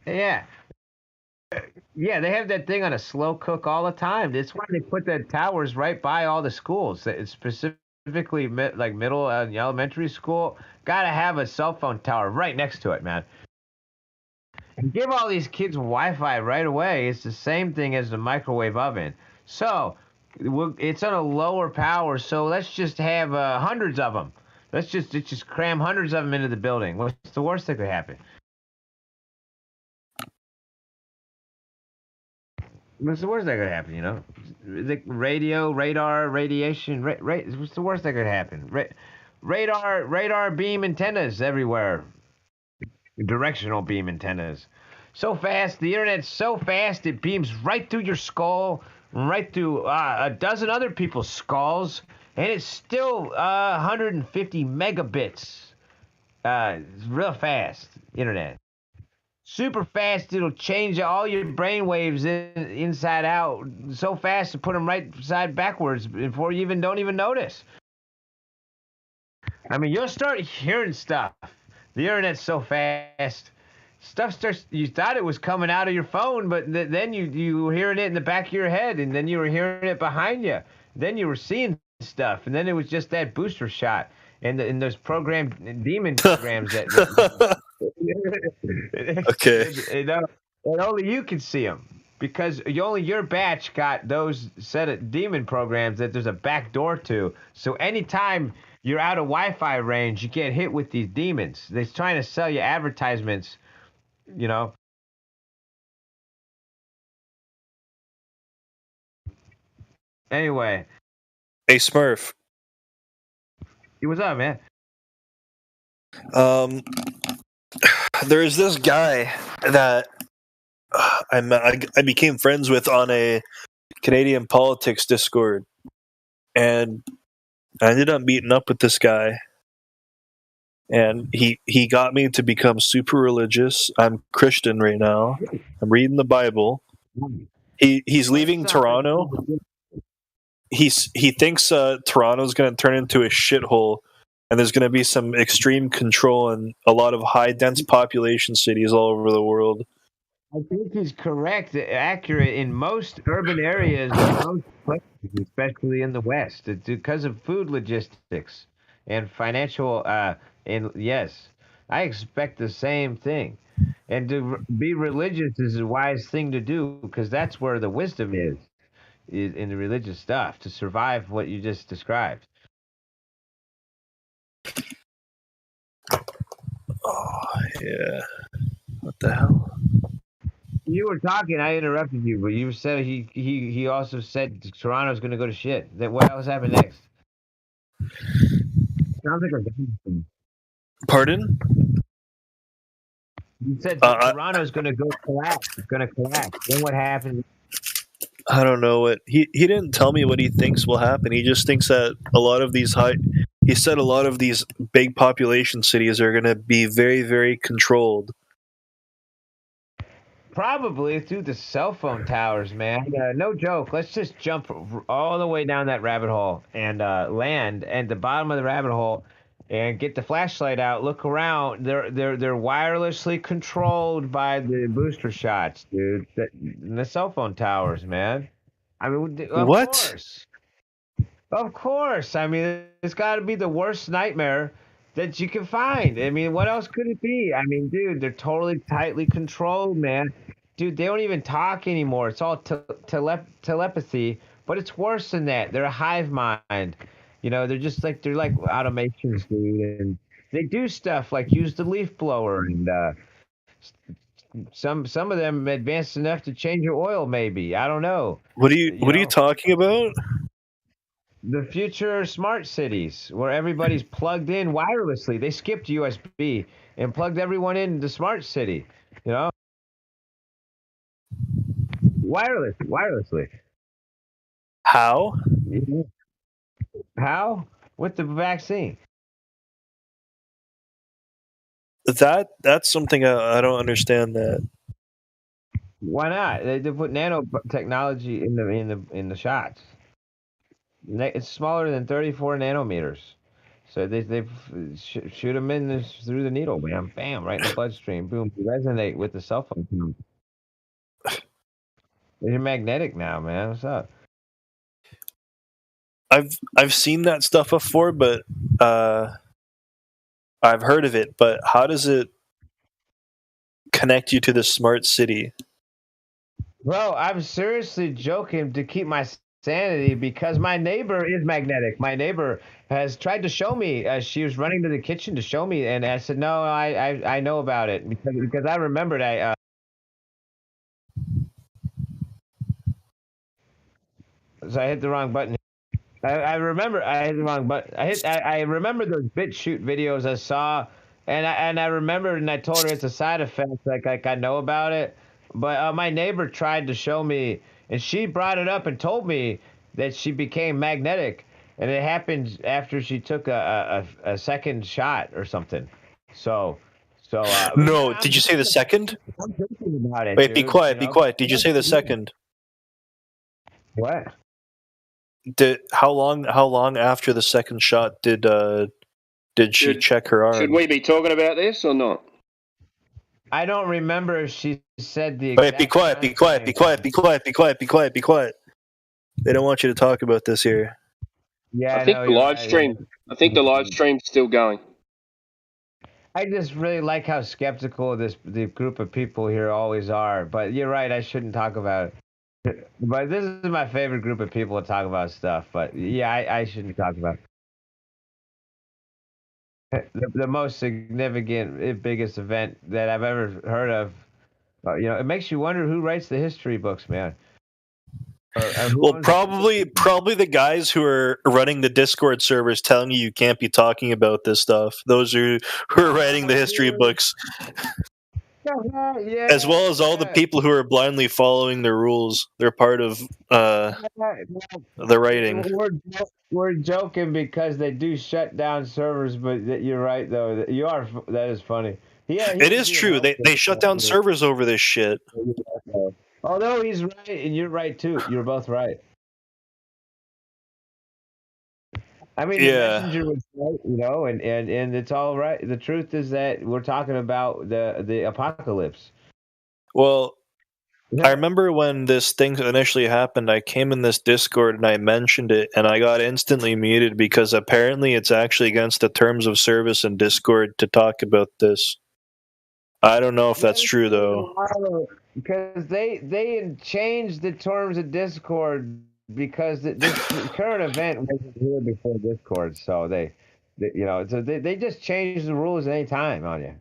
Yeah. Yeah, they have that thing on a slow cook all the time. That's why they put the towers right by all the schools. It's specifically like middle and elementary school. Got to have a cell phone tower right next to it, man. And give all these kids Wi-Fi right away. It's the same thing as the microwave oven. So it's on a lower power. So let's just have hundreds of them. Let's just cram hundreds of them into the building. What's the worst that could happen? What's the worst that could happen, you know? The radio, radar, radiation, what's the worst that could happen? Radar beam antennas everywhere. Directional beam antennas. So fast, the internet's so fast, it beams right through your skull, right through a dozen other people's skulls, and it's still 150 megabits. It's real fast, internet. Super fast, it'll change all your brainwaves inside out so fast to put them right side backwards before you don't even notice. I mean, you'll start hearing stuff. The internet's so fast. Stuff starts, you thought it was coming out of your phone, but then you were hearing it in the back of your head, and then you were hearing it behind you. Then you were seeing stuff, and then it was just that booster shot and those demon programs that Okay. And only you can see them because only your batch got those set of demon programs that there's a back door to. So anytime you're out of Wi-Fi range, you get hit with these demons. They're trying to sell you advertisements, you know. Anyway. Hey, Smurf. Hey, what's up, man? There's this guy that I became friends with on a Canadian politics Discord, and I ended up meeting up with this guy, and he got me to become super religious. I'm Christian right now. I'm reading the Bible. He's leaving Toronto. He thinks Toronto's going to turn into a shithole. And there's going to be some extreme control in a lot of high, dense population cities all over the world. I think he's correct, accurate in most urban areas, most places, especially in the West. It's because of food logistics and financial. And yes, I expect the same thing. And to be religious is a wise thing to do because that's where the wisdom is in the religious stuff to survive what you just described. Oh, yeah. What the hell? You were talking, I interrupted you, but you said he also said Toronto's going to go to shit. Then what else happened next? Sounds like a Pardon? You said Toronto's going to go collapse. It's going to collapse. Then what happened? I don't know what he didn't tell me what he thinks will happen. He just thinks that a lot of these big population cities are going to be very, very controlled. Probably through the cell phone towers, man. No joke. Let's just jump all the way down that rabbit hole and land at the bottom of the rabbit hole and get the flashlight out. Look around. They're wirelessly controlled by the booster shots, dude. The cell phone towers, man. I mean, of course. Of course. I mean, it's got to be the worst nightmare that you can find. I mean, what else could it be? I mean, dude, they're totally tightly controlled, man. Dude, they don't even talk anymore. It's all telepathy, but it's worse than that. They're a hive mind. You know, they're like automations, dude, and they do stuff like use the leaf blower and some of them advanced enough to change your oil. Maybe, I don't know. What are you talking about? The future smart cities where everybody's plugged in wirelessly. They skipped USB and plugged everyone in the smart city. You know, wirelessly. How? How? With the vaccine. That's something I don't understand. That. Why not? They put nanotechnology in the shots. It's smaller than 34 nanometers, so they shoot them in through the needle, bam, right in the bloodstream, boom, resonate with the cell phone. You're magnetic now, man. What's up? I've seen that stuff before, but I've heard of it. But how does it connect you to the smart city? Bro, I'm seriously joking to keep my sanity because my neighbor is magnetic. My neighbor has tried to show me. She was running to the kitchen to show me, and I said, "No, I know about it because I remembered so I hit the wrong button. I remember I hit the wrong button. I remember those BitChute videos I saw, and I remembered, and I told her it's a side effect. Like I know about it, but my neighbor tried to show me, and she brought it up and told me that she became magnetic, and it happened after she took a second shot or something. So. No, did you say the second? I'm thinking about it. Wait, be dude, quiet, you be know? quiet. Did you say the second? What? How long after the second shot did she check her arm? Should we be talking about this or not? I don't remember if she said the. Wait, be quiet, be quiet, be quiet, be quiet, be quiet, be quiet, be quiet. They don't want you to talk about this here. Yeah, I think the live stream. I think the live stream's still going. I just really like how skeptical the group of people here always are. But you're right, I shouldn't talk about it. But this is my favorite group of people to talk about stuff. But yeah, I shouldn't talk about it. The most significant, biggest event that I've ever heard of. It makes you wonder who writes the history books, man. Well, probably the guys who are running the Discord servers telling you can't be talking about this stuff. Those who are writing the history books. Yeah, as well as all the people who are blindly following the rules. They're part of the writing. We're joking because they do shut down servers, but you're right though. That is funny. Yeah, it is true. They shut down servers over this shit. Although he's right and you're right too. You're both right. I mean, yeah. The messenger was right, and it's all right. The truth is that we're talking about the apocalypse. Well, I remember when this thing initially happened, I came in this Discord and I mentioned it, and I got instantly muted because apparently it's actually against the terms of service in Discord to talk about this. I don't know if that's true, though. Because they changed the terms of Discord because this current event wasn't here before Discord, so they just changed the rules at any time on you.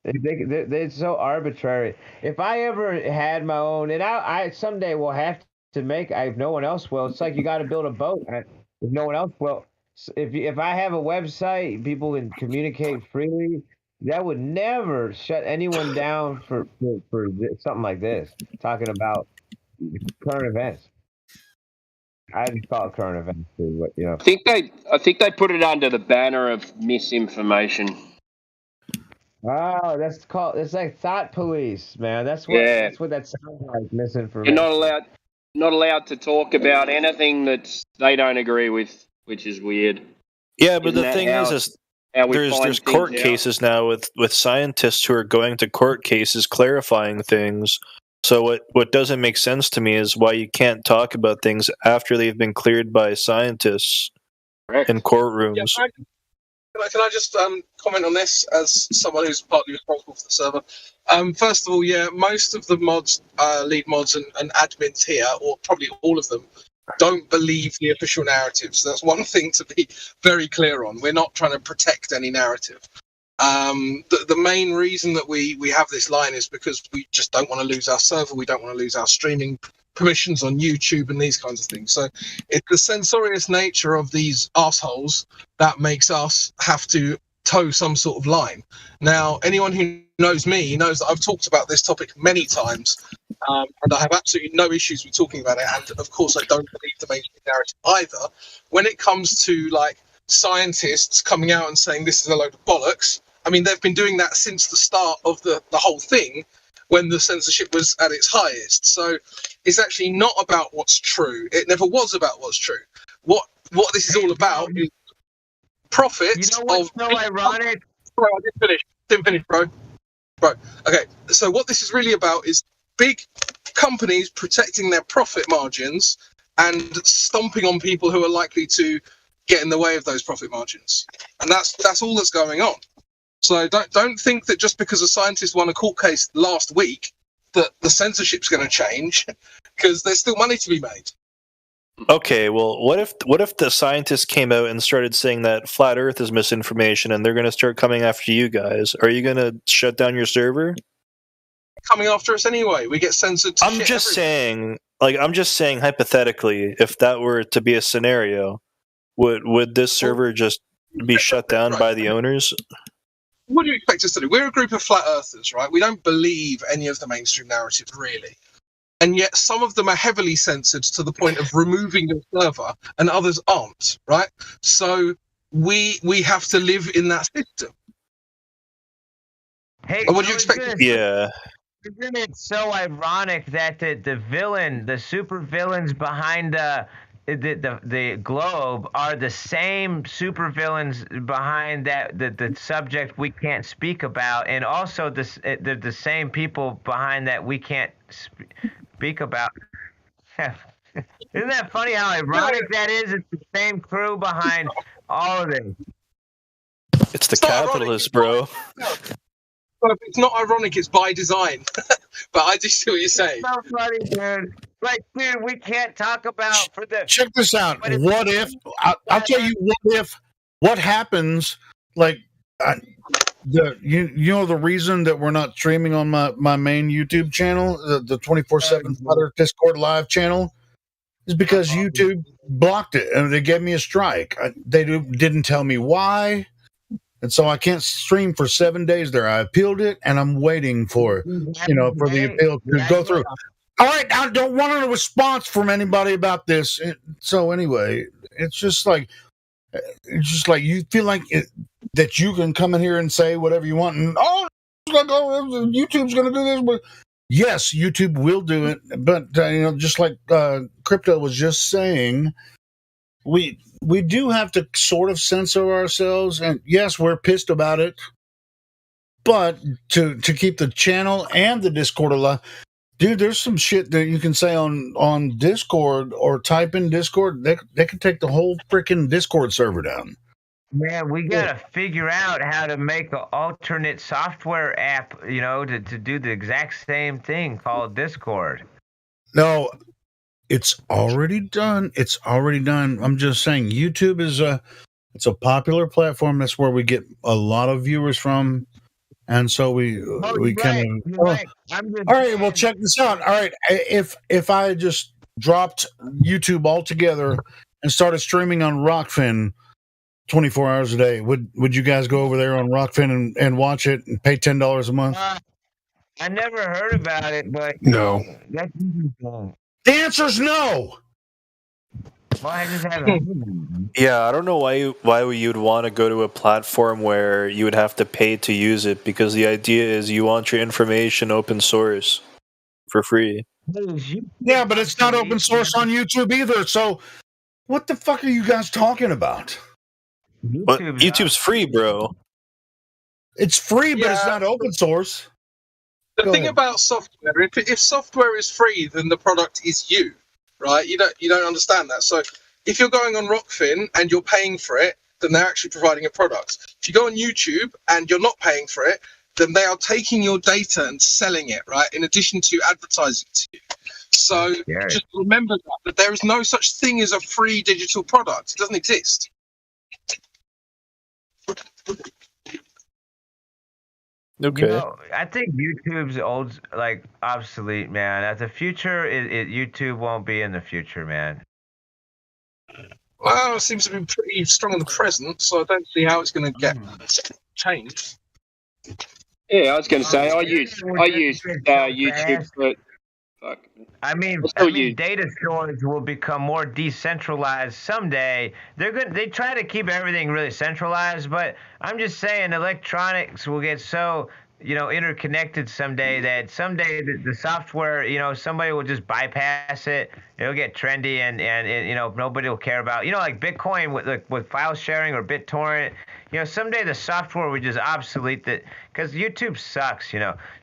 They're so arbitrary. If I ever had my own, and I someday will have to make, if no one else will. It's like you got to build a boat. If no one else will, if I have a website, people can communicate freely. That would never shut anyone down for something like this. Talking about current events. I just call it current events too, but I think they put it under the banner of misinformation. Oh, it's like thought police, man. That's what that sounds like, misinformation. You're not allowed to talk about anything that they don't agree with, which is weird. Yeah, but the thing is there's court cases now with scientists who are going to court cases clarifying things. So what doesn't make sense to me is why you can't talk about things after they've been cleared by scientists in courtrooms. Yeah, can I just comment on this as someone who's partly responsible for the server? First of all, yeah, most of the mods, lead mods and admins here, or probably all of them, don't believe the official narrative. So that's one thing to be very clear on. We're not trying to protect any narrative. The main reason that we have this line is because we just don't want to lose our server. We don't want to lose our streaming permissions on YouTube and these kinds of things. So it's the censorious nature of these assholes that makes us have to toe some sort of line. Now, anyone who knows me knows that I've talked about this topic many times, and I have absolutely no issues with talking about it. And of course, I don't believe the mainstream narrative either. When it comes to like scientists coming out and saying this is a load of bollocks, I mean, they've been doing that since the start of the whole thing, when the censorship was at its highest. So it's actually not about what's true. It never was about what's true. What this is all about is profits. You know what's so ironic? Bro, I didn't finish, bro. Okay, so what this is really about is big companies protecting their profit margins and stomping on people who are likely to get in the way of those profit margins. And that's all that's going on. So don't think that just because a scientist won a court case last week that the censorship's going to change, because there's still money to be made. Okay, well, what if the scientists came out and started saying that flat Earth is misinformation, and they're going to start coming after you guys? Are you going to shut down your server? Coming after us anyway. We get censored. I'm just saying hypothetically, if that were to be a scenario, would this server just be shut down by the owners? What do you expect us to do? We're a group of flat earthers, right? We don't believe any of the mainstream narrative, really. And yet some of them are heavily censored to the point of removing your server, and others aren't, right? So we have to live in that system. Hey, what do you expect? Yeah. Isn't it so ironic that the super villains behind the globe are the same super villains behind the subject we can't speak about, and also the same people behind that we can't speak about? Isn't that funny how ironic that is? It's the same crew behind all of it. It's the capitalists, bro. It's not ironic, it's by design. But I just see what you're saying. So funny, dude. Like, dude, we can't talk about for the. Check this out. What if? I'll tell you. What happens? Like, you know the reason that we're not streaming on my main YouTube channel, the 24/7 Flutter Discord live channel, is because YouTube blocked it and they gave me a strike. They didn't tell me why. And so I can't stream for 7 days there. I appealed it, and I'm waiting for the appeal to go through. All right, I don't want a response from anybody about this. So anyway, it's just like you feel like that you can come in here and say whatever you want, and YouTube's going to do this. But yes, YouTube will do it, but just like Crypto was just saying, we do have to sort of censor ourselves, and yes, we're pissed about it. But to keep the channel and the Discord alive, dude, there's some shit that you can say on Discord or type in Discord. They can take the whole freaking Discord server down. Man, we gotta figure out how to make an alternate software app, to do the exact same thing called Discord. No. It's already done. I'm just saying, YouTube is it's a popular platform. That's where we get a lot of viewers from, and so we kind of. All right, well, check this out. All right, if I just dropped YouTube altogether and started streaming on Rockfin 24 hours a day, would you guys go over there on Rockfin and watch it and pay $10 a month? I never heard about it, but no. That's The answer's no. Well, I just haven't. Yeah, I don't know why you'd want to go to a platform where you would have to pay to use it, because the idea is you want your information open source for free. Yeah, but it's not open source on YouTube either. So, what the fuck are you guys talking about? YouTube's free, bro. It's free, but it's not open source. The thing about software, if software is free, then the product is you, right? You don't understand that. So if you're going on Rockfin and you're paying for it, then they're actually providing a product. If you go on YouTube and you're not paying for it, then they are taking your data and selling it, right? In addition to advertising to you. So just remember that there is no such thing as a free digital product. It doesn't exist. Okay. I think YouTube's obsolete, man. The future, YouTube won't be in the future, man. Well, it seems to be pretty strong in the present, so I don't see how it's going to get changed. Yeah, I was going to say I use YouTube, but fuck. I mean, data storage will become more decentralized someday. They try to keep everything really centralized, but I'm just saying electronics will get so interconnected someday, that someday the software, somebody will just bypass it. It'll get trendy and nobody will care about, like Bitcoin with file sharing or BitTorrent. Someday the software would just obsolete that, because YouTube sucks.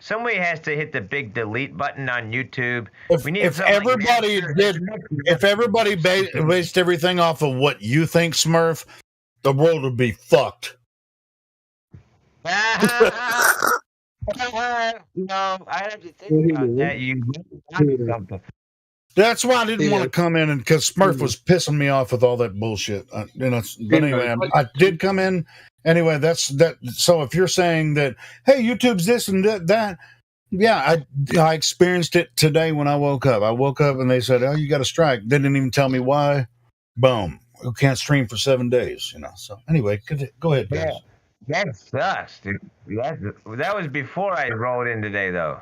Somebody has to hit the big delete button on YouTube. If everybody based everything off of what you think, Smurf, the world would be fucked. No, I have to think about that. You something. That's why I didn't want to come in, because Smurf was pissing me off with all that bullshit. But anyway, I did come in. Anyway, that's that. So if you're saying that, hey, YouTube's this and that, yeah, I experienced it today when I woke up. I woke up and they said, oh, you got a strike. They didn't even tell me why. Boom. You can't stream for 7 days. So anyway, go ahead, guys. Yeah, that sucks, dude. That was before I rolled in today, though.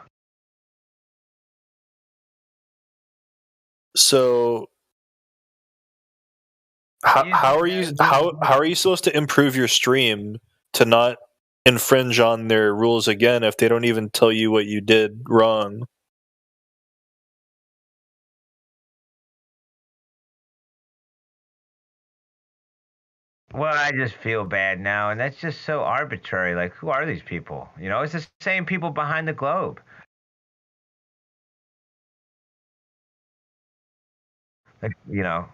So how are you supposed to improve your stream to not infringe on their rules again if they don't even tell you what you did wrong? Well, I just feel bad now, and that's just so arbitrary. Like, who are these people? It's the same people behind the globe. Like, I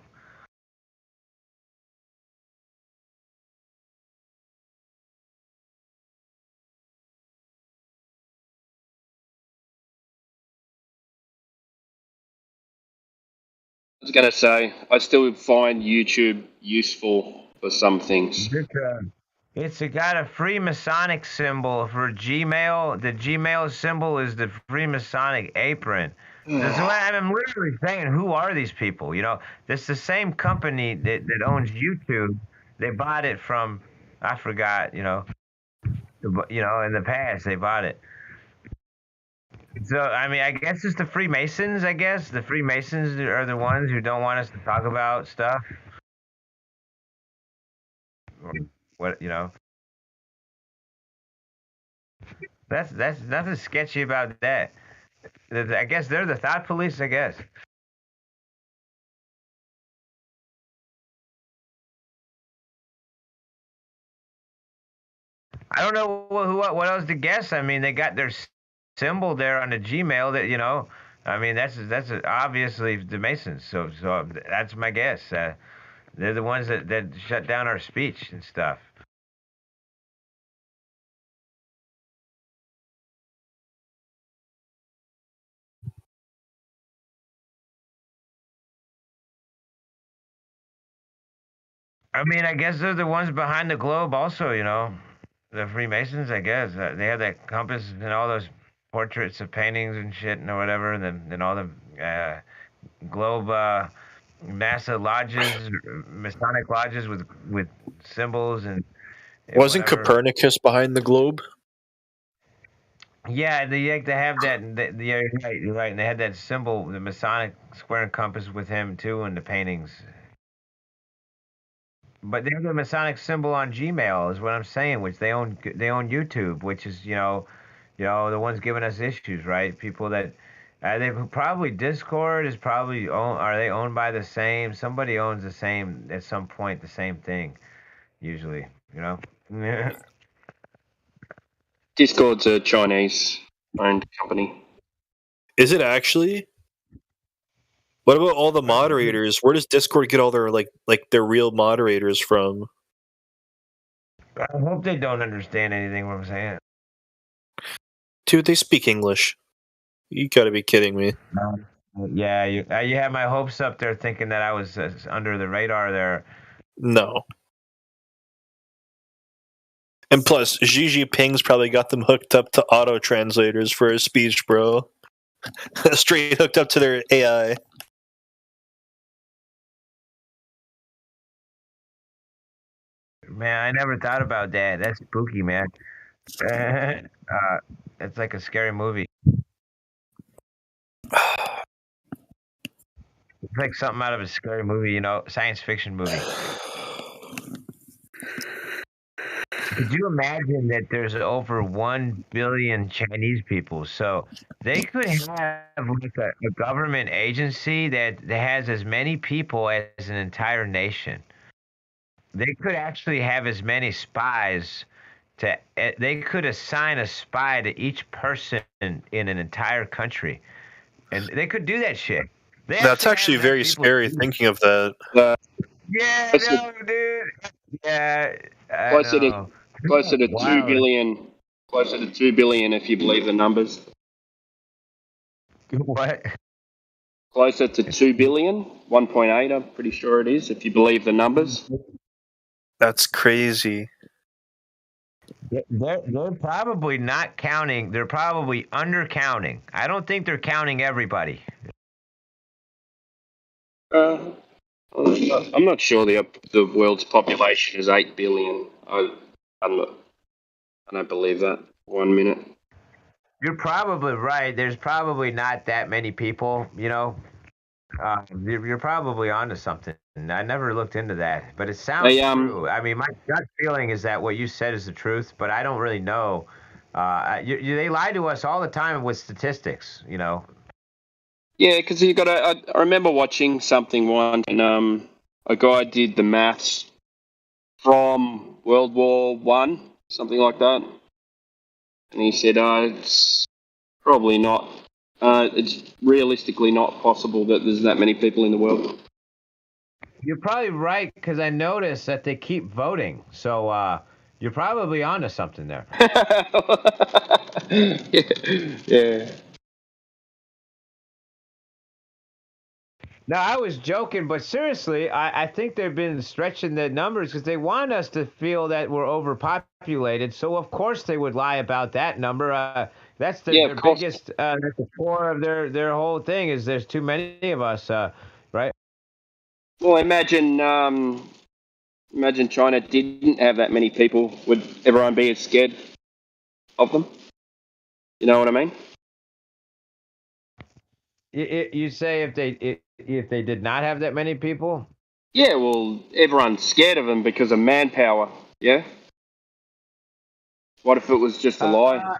was going to say, I still find YouTube useful for some things. It's got a Freemasonic symbol for Gmail. The Gmail symbol is the Freemasonic apron. That's what I'm literally saying. Who are these people? It's the same company that owns YouTube. They bought it from, I forgot, in the past they bought it. So, I guess it's the Freemasons, I guess. The Freemasons are the ones who don't want us to talk about stuff. What, That's nothing sketchy about that. I guess they're the thought police, I guess. I don't know what else to guess. They got their symbol there on the Gmail that, that's obviously the Masons. So that's my guess. They're the ones that shut down our speech and stuff. I guess they're the ones behind the globe also, the Freemasons, I guess. They have that compass and all those portraits of paintings and shit and whatever, and then all the globe NASA lodges, Masonic lodges with symbols and wasn't whatever. Copernicus behind the globe? Yeah, they have that. You're right. And they had that symbol, the Masonic square and compass, with him too in the paintings. But they have the Masonic symbol on Gmail, is what I'm saying, which they own YouTube, which is the ones giving us issues, right? People that they probably Discord is probably are they owned by the same? Somebody owns the same at some point, the same thing, usually, Discord's a Chinese-owned company. Is it actually? What about all the moderators? Where does Discord get all their like their real moderators from? I hope they don't understand anything what I'm saying. Dude, they speak English. You gotta be kidding me. Yeah, you had my hopes up there thinking that I was under the radar there. No. And plus, Xi Jinping's probably got them hooked up to auto translators for his speech, bro. Straight hooked up to their AI. Man, I never thought about that. That's spooky, man. It's like a scary movie. It's like something out of a scary movie, science fiction movie. Could you imagine that there's over 1 billion Chinese people? So they could have like a government agency that has as many people as an entire nation. They could actually have as many spies. They could assign a spy to each person in an entire country, and they could do that shit. That's actually very scary thinking of that. Yeah, no, dude. Yeah, I Closer know. to closer to Wow. 2 billion. Closer to 2 billion, if you believe the numbers. What? Closer to 2 billion, 1.8. I'm pretty sure it is, if you believe the numbers. That's crazy. They're probably not counting. They're probably undercounting. I don't think they're counting everybody. I'm not sure the world's population is 8 billion. I don't believe that 1 minute. You're probably right. There's probably not that many people. You know, you're probably onto something. I never looked into that, but it sounds true. I mean, my gut feeling is that what you said is the truth, but I don't really know. They lie to us all the time with statistics. You know. Yeah, because you got to. I remember watching something once, and a guy did the maths from World War I, something like that, and he said, "It's probably not. It's realistically not possible that there's that many people in the world." You're probably right, because I noticed that they keep voting. So you're probably onto something there. Yeah. No, I was joking, but seriously, I think they've been stretching the numbers because they want us to feel that we're overpopulated. So of course they would lie about that number. That's their biggest. That's the core of their whole thing is there's too many of us, right? Well, imagine China didn't have that many people. Would everyone be as scared of them? You know what I mean? You say if they did not have that many people? Yeah, well, everyone's scared of them because of manpower. Yeah. What if it was just a lie?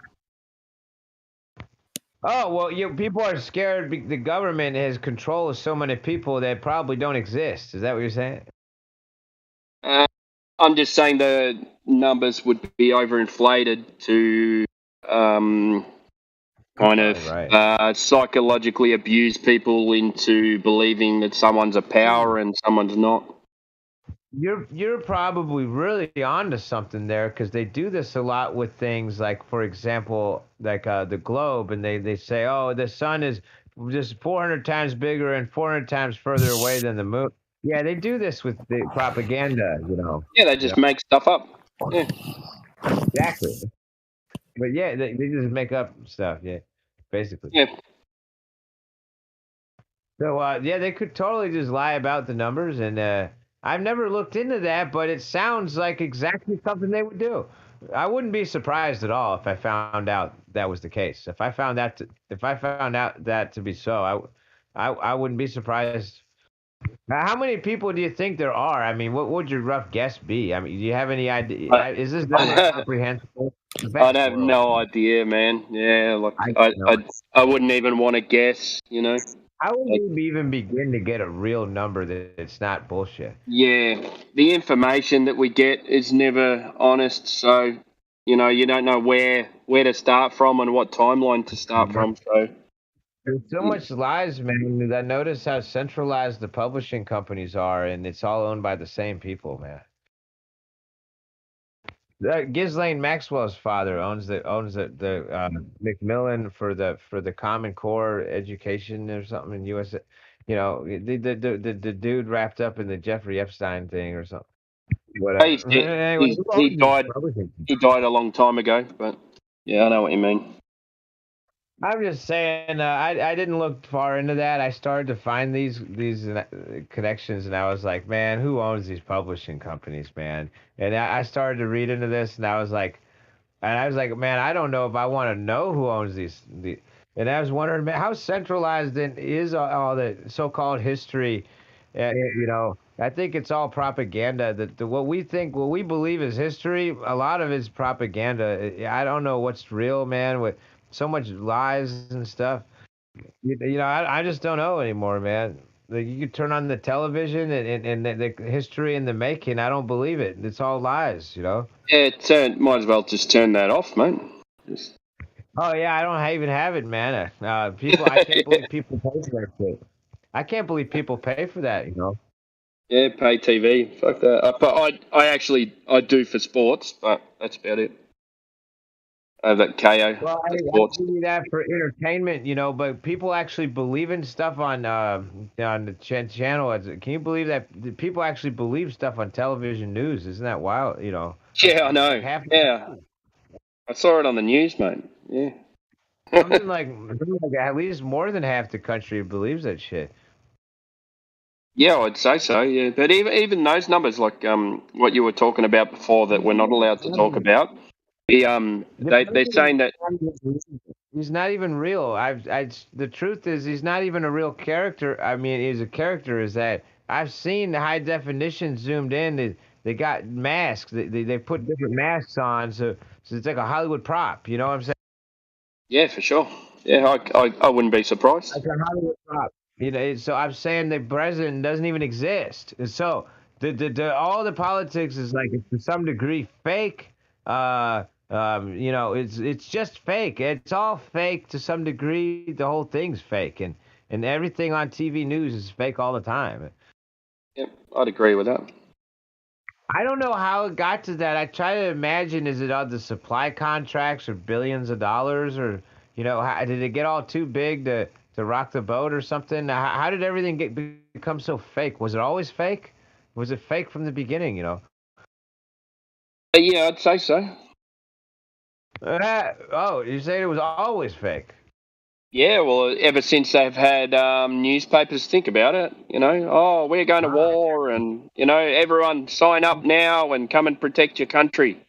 Oh well, people are scared. The government has control of so many people that probably don't exist. Is that what you're saying? I'm just saying the numbers would be overinflated to kind of psychologically abuse people into believing that someone's a power and someone's not. You're probably really onto something there because they do this a lot with things like, for example, like the globe, and they say, oh, the sun is just 400 times bigger and 400 times further away than the moon. Yeah, they do this with the propaganda, you know. Yeah, they just make stuff up. Yeah. Exactly. But yeah, they just make up stuff. Yeah, basically. Yeah. So yeah, they could totally just lie about the numbers, and I've never looked into that, but it sounds like exactly something they would do. I wouldn't be surprised at all if I found out that was the case. If I found out that to be so, I wouldn't be surprised. Now, how many people do you think there are? I mean, what would your rough guess be? I mean, do you have any idea? Is this number comprehensible? I'd have no idea, man. Yeah, like I wouldn't even want to guess, you know. How would you even begin to get a real number that it's not bullshit? Yeah, the information that we get is never honest, so you know you don't know where to start from and what timeline to start from. So there's so much lies, man. I notice how centralized the publishing companies are, and it's all owned by the same people, man. Ghislaine Maxwell's father owns the Macmillan for the Common Core education or something in U.S. You know, the dude wrapped up in the Jeffrey Epstein thing or something. Whatever. Anyway, he died. He died a long time ago, but yeah, I know what you mean. I'm just saying, I didn't look far into that. I started to find these connections, and I was like, man, who owns these publishing companies, man? And I started to read into this, and I was like, man, I don't know if I want to know who owns these. And I was wondering, man, how centralized then is all the so-called history? You know, I think it's all propaganda. What we believe is history, a lot of it's propaganda. I don't know what's real, man, with so much lies and stuff. I just don't know anymore, man. Like, you could turn on the television and the history in the making. I don't believe it. It's all lies, Yeah, might as well just turn that off, mate. Oh, yeah, I don't even have it, man. I can't believe people pay for that shit. I can't believe people pay for that, Yeah, pay TV. Fuck that. But I do for sports, but that's about it. I have that KO. Well, I do that for entertainment, but people actually believe in stuff on the channel. Can you believe that people actually believe stuff on television news? Isn't that wild? Yeah, I know. Yeah, I saw it on the news, mate. Yeah. Something like at least more than half the country believes that shit. Yeah, I'd say so. Yeah, but even those numbers, like what you were talking about before, that we're not allowed to talk about. They're saying that he's not even real. The truth is, he's not even a real character. I mean, he's a character. Is that I've seen the high definition zoomed in. They got masks. They put different masks on, so it's like a Hollywood prop. You know what I'm saying? Yeah, for sure. Yeah, I wouldn't be surprised. Like a Hollywood prop. So I'm saying the president doesn't even exist. And so all the politics is like, to some degree, fake. It's just fake. It's all fake to some degree. The whole thing's fake, and everything on TV news is fake all the time. Yep, I'd agree with that. I don't know how it got to that. I try to imagine, is it on the supply contracts or billions of dollars, or did it get all too big to rock the boat or something? How did everything become so fake? Was it always fake? Was it fake from the beginning? Yeah, I'd say so. You say it was always fake? Yeah, well, ever since they've had newspapers think about it, we're going to war, and everyone sign up now and come and protect your country.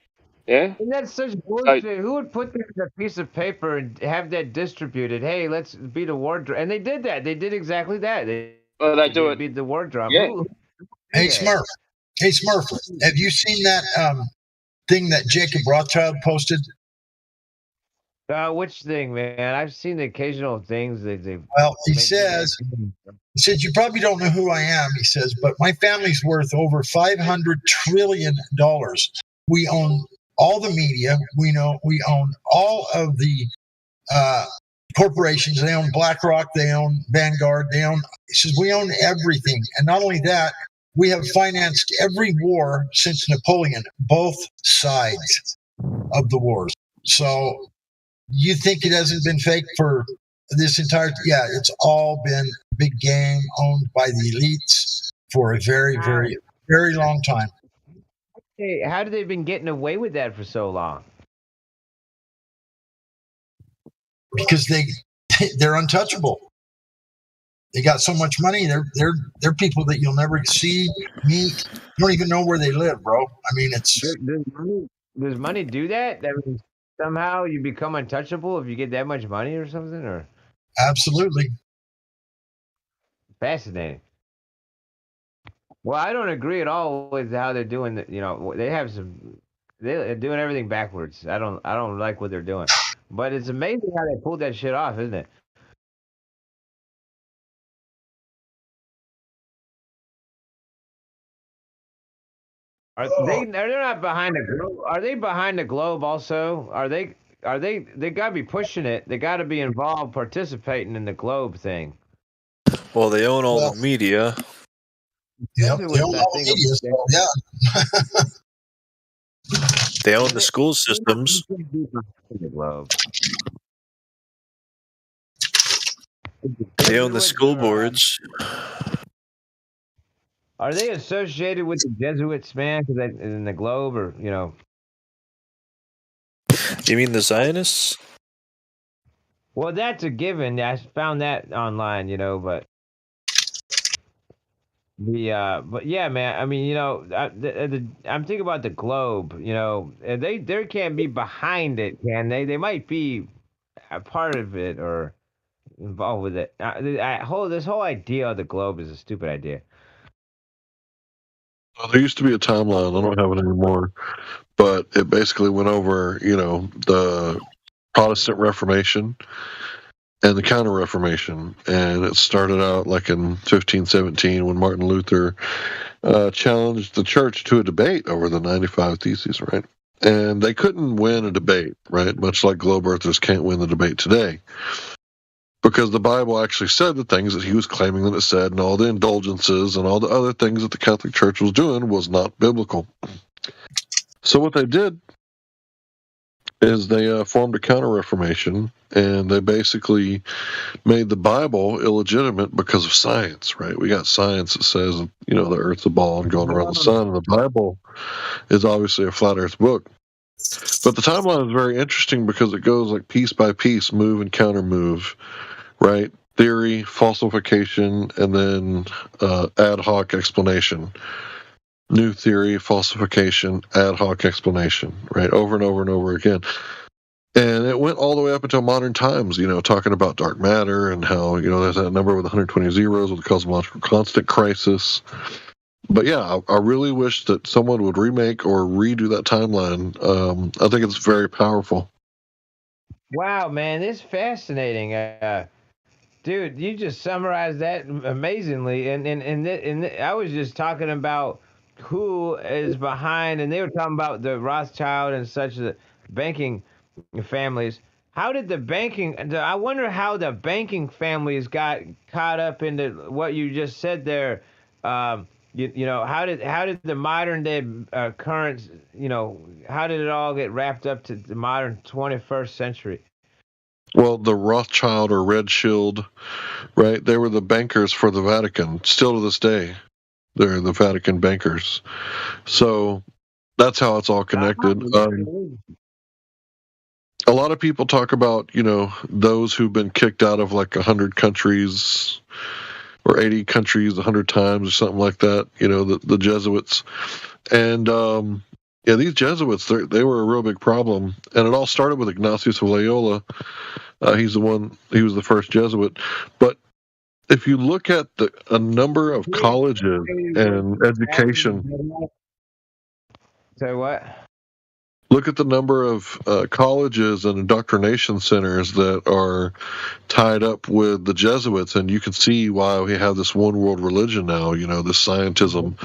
Yeah, and that's such bullshit. Who would put that in a piece of paper and have that distributed? Hey, let's beat a war drum. And they did that. They did exactly that. They do it. Beat the war drum. Yeah. Hey, Smurf. Have you seen that thing that Jacob Rothschild posted? Which thing, man? I've seen the occasional things. Well, he says, you probably don't know who I am, he says, but my family's worth over $500 trillion. We own all the media. We own all of the corporations. They own BlackRock. They own Vanguard. He says, we own everything. And not only that, we have financed every war since Napoleon, both sides of the wars. So you think it hasn't been fake for this entire? Yeah, it's all been big game owned by the elites for a very, very, very long time. Hey, how have they been getting away with that for so long? Because they're untouchable. They got so much money. They're people that you'll never see, meet. You don't even know where they live, bro. I mean, it's does money do that? That means somehow you become untouchable if you get that much money or something, or absolutely fascinating. Well, I don't agree at all with how they're doing that. They're doing everything backwards. I don't like what they're doing, but it's amazing how they pulled that shit off, isn't it? They're not behind the globe. Are they behind the globe also? They gotta be pushing it. They gotta be involved, participating in the globe thing. Well, they own all the media. Yep, they own all the media, so, yeah. They own the school systems. They own the school boards. Are they associated with the Jesuits, man? Because in the globe, or You mean the Zionists? Well, that's a given. I found that online, but but yeah, man. I mean, I'm thinking about the globe. They can't be behind it, can they? They might be a part of it or involved with it. This whole idea of the globe is a stupid idea. There used to be a timeline. I don't have it anymore, but it basically went over, the Protestant Reformation and the Counter Reformation, and it started out like in 1517 when Martin Luther challenged the church to a debate over the 95 Theses, right? And they couldn't win a debate, right? Much like globe earthers can't win the debate today. Because the Bible actually said the things that he was claiming that it said, and all the indulgences and all the other things that the Catholic Church was doing was not biblical. So what they did is they formed a counter-reformation, and they basically made the Bible illegitimate because of science, right? We got science that says, the Earth's a ball and going around the sun, and the Bible is obviously a flat Earth book. But the timeline is very interesting because it goes like piece by piece, move and counter move, right? Theory, falsification, and then ad hoc explanation. New theory, falsification, ad hoc explanation, right? Over and over and over again. And it went all the way up until modern times, talking about dark matter and how, there's that number with 120 zeros with the cosmological constant crisis. But yeah, I really wish that someone would remake or redo that timeline. I think it's very powerful. Wow, man, this is fascinating. Dude, you just summarized that amazingly. And I was just talking about who is behind, and they were talking about the Rothschild and such, the banking families. How did I wonder how the banking families got caught up into what you just said there. How did the modern day current, how did it all get wrapped up to the modern 21st century? Well, the Rothschild or Red Shield, right? They were the bankers for the Vatican. Still to this day, they're the Vatican bankers. So that's how it's all connected. A lot of people talk about, those who've been kicked out of like 100 countries or 80 countries 100 times or something like that, the Jesuits. And these Jesuits, they were a real big problem. And it all started with Ignatius of Loyola. He was the first Jesuit. But if you look at a number of colleges and education. Say what? Look at the number of colleges and indoctrination centers that are tied up with the Jesuits, and you can see why we have this one world religion now, this scientism.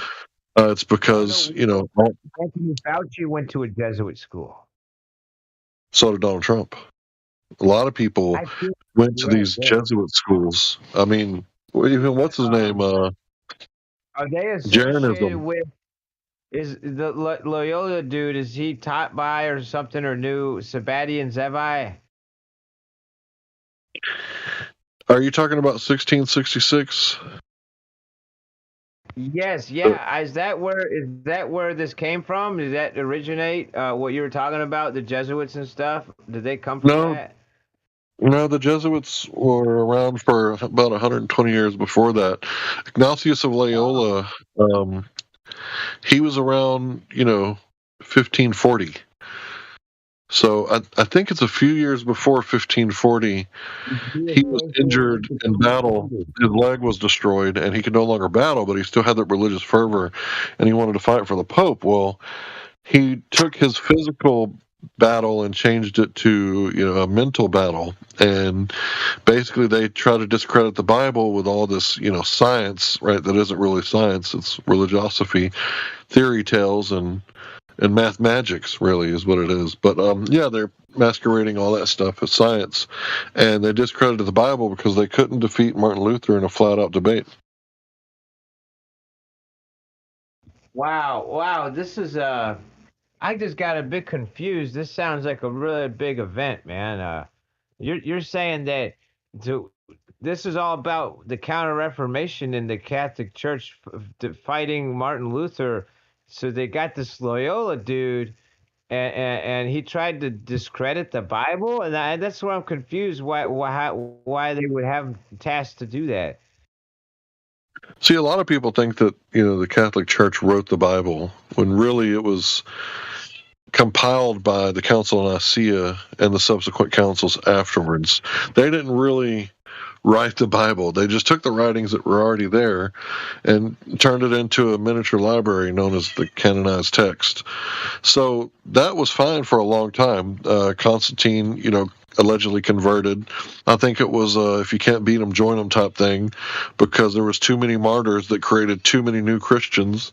It's because, Anthony Fauci went to a Jesuit school. So did Donald Trump. A lot of people went to these Jesuit schools. I mean, even what's his name? Are they associated Jeranism. with? Is the Loyola dude, is he taught by or something, or knew Sabatian Zevi? Are you talking about 1666? Yes, yeah. Is that where this came from? Did that originate? What you were talking about, the Jesuits and stuff? Did they come from that? No, the Jesuits were around for about 120 years before that. Ignatius of Loyola, he was around, 1540. So I think it's a few years before 1540. He was injured in battle. His leg was destroyed, and he could no longer battle, but he still had that religious fervor, and he wanted to fight for the Pope. Well, he took his physical battle and changed it to, a mental battle. And basically they try to discredit the Bible with all this, science, right? That isn't really science. It's religiosophy, theory tales, and math magics really is what it is. But they're masquerading all that stuff as science, and they discredited the Bible because they couldn't defeat Martin Luther in a flat-out debate. Wow, this is I just got a bit confused. This sounds like a really big event, man. You're saying that this is all about the Counter-Reformation in the Catholic Church fighting Martin Luther. So they got this Loyola dude, and he tried to discredit the Bible, and that's where I'm confused. Why they would have tasked to do that? See, a lot of people think that the Catholic Church wrote the Bible when really it was compiled by the Council of Nicaea and the subsequent councils afterwards. They didn't really write the Bible. They just took the writings that were already there and turned it into a miniature library known as the canonized text. So that was fine for a long time. Constantine, allegedly converted. I think it was if you can't beat them, join them type thing, because there was too many martyrs that created too many new Christians.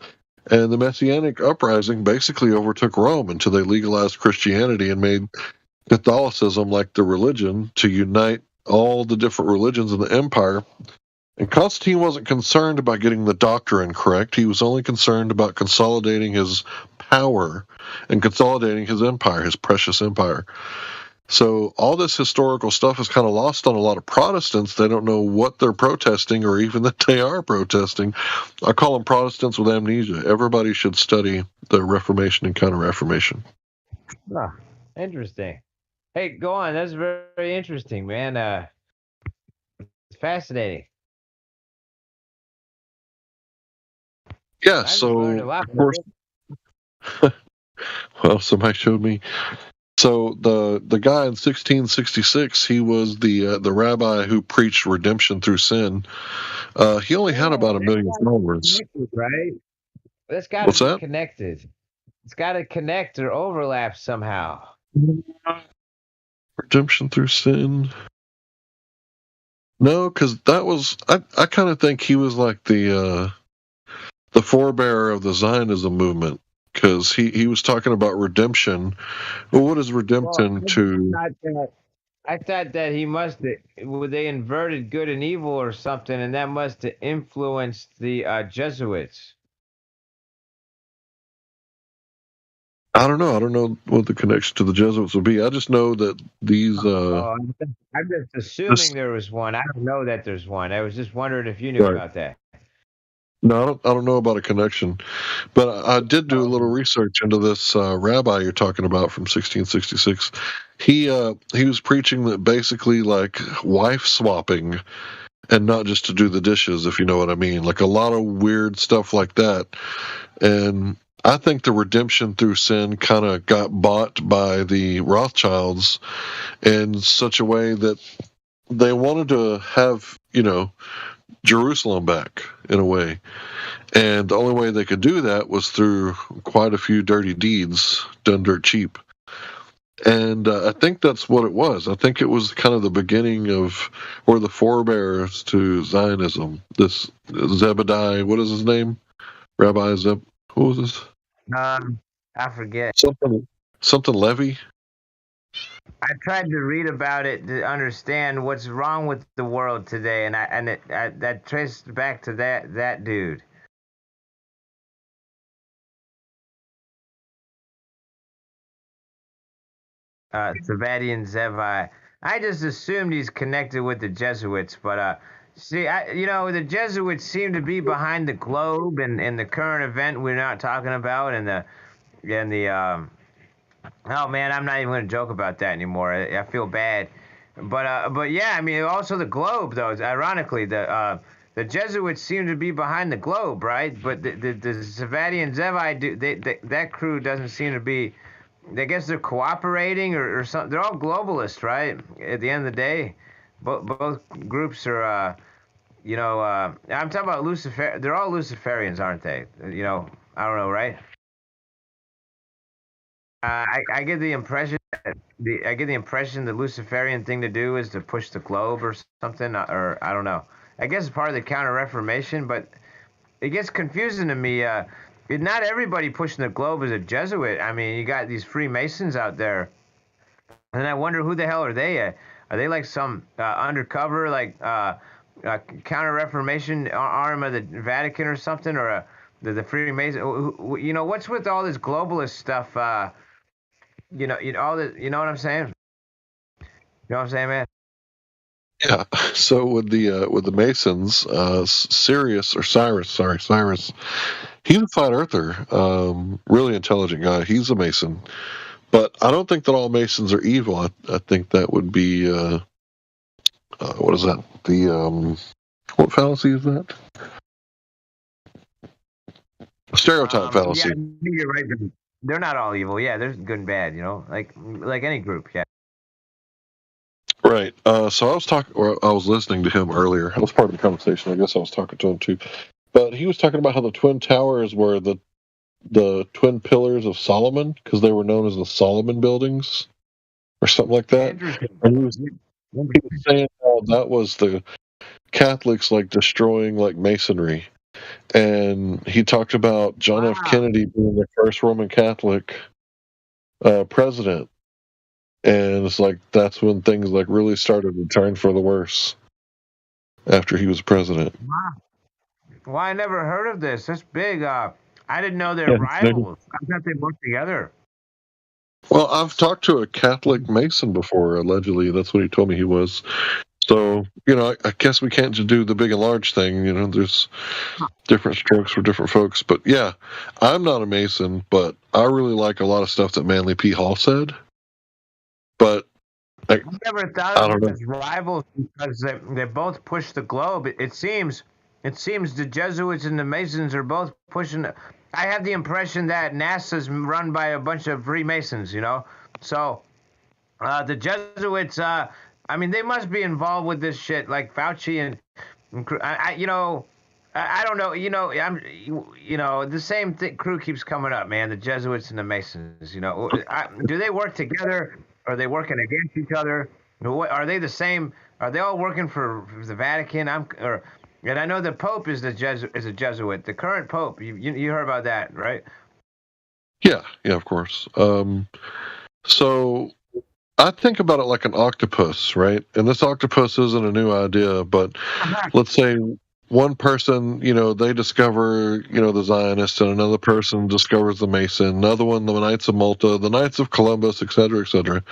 And the Messianic uprising basically overtook Rome until they legalized Christianity and made Catholicism like the religion to unite all the different religions in the empire. And Constantine wasn't concerned about getting the doctrine correct. He was only concerned about consolidating his power and consolidating his empire, his precious empire. So all this historical stuff is kind of lost on a lot of Protestants. They don't know what they're protesting or even that they are protesting. I call them Protestants with amnesia. Everybody should study the Reformation and Counter-Reformation. Ah, interesting. Hey, go on. That's very, very interesting, man. It's fascinating. Yeah, so of course, well, somebody showed me. So the guy in 1666, he was the rabbi who preached redemption through sin. He only had about 1 million followers. Right? That's got What's to be that? connected. It's got to connect or overlap somehow. Redemption through sin. No, because that was I kind of think he was like the forebearer of the Zionism movement, because he was talking about redemption. Well, what is redemption to? I thought that he must have, they inverted good and evil or something, and that must have influenced the Jesuits. I don't know. I don't know what the connection to the Jesuits would be. I just know that these. I'm just assuming there was one. I don't know that there's one. I was just wondering if you knew Right. about that. No, I don't know about a connection, but I did do a little research into this rabbi you're talking about from 1666. He was preaching that basically like wife swapping, and not just to do the dishes, if you know what I mean. Like a lot of weird stuff like that. And I think the redemption through sin kind of got bought by the Rothschilds in such a way that they wanted to have, Jerusalem back in a way. And the only way they could do that was through quite a few dirty deeds done dirt cheap. And I think that's what it was. I think it was kind of the beginning of, or the forebearers to Zionism. This Zebediah, what is his name? Rabbi Zeb, who was this? I forget. Something Levy? I tried to read about it to understand what's wrong with the world today, and that traced back to that dude. Zebediah Zevi. I just assumed he's connected with the Jesuits, but see, the Jesuits seem to be behind the globe and the current event we're not talking about, and the oh man, I'm not even going to joke about that anymore. I feel bad, but yeah, I mean, also the globe though. Ironically, the Jesuits seem to be behind the globe, right? But the Zebediah Zevi, that crew doesn't seem to be. I guess they're cooperating or something. They're all globalists, right? At the end of the day, both groups are. I'm talking about Lucifer. They're all Luciferians, aren't they? I don't know, right? I get the impression the Luciferian thing to do is to push the globe or something, or I don't know. I guess it's part of the Counter-Reformation, but it gets confusing to me. Not everybody pushing the globe is a Jesuit. I mean, you got these Freemasons out there, and I wonder who the hell are they? Are they like some undercover, like Counter-Reformation arm of the Vatican or something, or the Freemason? What's with all this globalist stuff? All this. You know what I'm saying? You know what I'm saying, man? Yeah. So with the Masons, Cyrus, he's a flat earther, really intelligent guy. He's a Mason, but I don't think that all Masons are evil. I think that would be what is that? The what fallacy is that? Stereotype fallacy. Yeah, you're right. They're not all evil. Yeah, there's good and bad. Like any group. Yeah. Right. So I was listening to him earlier. I was part of the conversation. I guess I was talking to him too. But he was talking about how the Twin Towers were the twin pillars of Solomon because they were known as the Solomon buildings or something like that. And he was saying how that was the Catholics like destroying like masonry. And he talked about John F. Kennedy being the first Roman Catholic president. And it's like that's when things like really started to turn for the worse after he was president. Wow. Well, I never heard of this. That's big. I didn't know they're rivals. I thought they worked together. Well, I've talked to a Catholic Mason before, allegedly. That's what he told me he was. So, I guess we can't just do the big and large thing. There's different strokes for different folks. But yeah, I'm not a Mason, but I really like a lot of stuff that Manly P. Hall said. But I never thought of them as rivals because they both push the globe. It seems the Jesuits and the Masons are both pushing. I have the impression that NASA's run by a bunch of Freemasons, So the Jesuits, they must be involved with this shit, like Fauci and I don't know. The same crew keeps coming up, man. The Jesuits and the Masons. Do they work together? Are they working against each other? Are they the same? Are they all working for the Vatican? And I know the Pope is a Jesuit. The current Pope, you heard about that, right? Yeah, of course. So I think about it like an octopus, right? And this octopus isn't a new idea, but let's say one person, they discover, the Zionists, and another person discovers the Mason, another one, the Knights of Malta, the Knights of Columbus, etc., etc.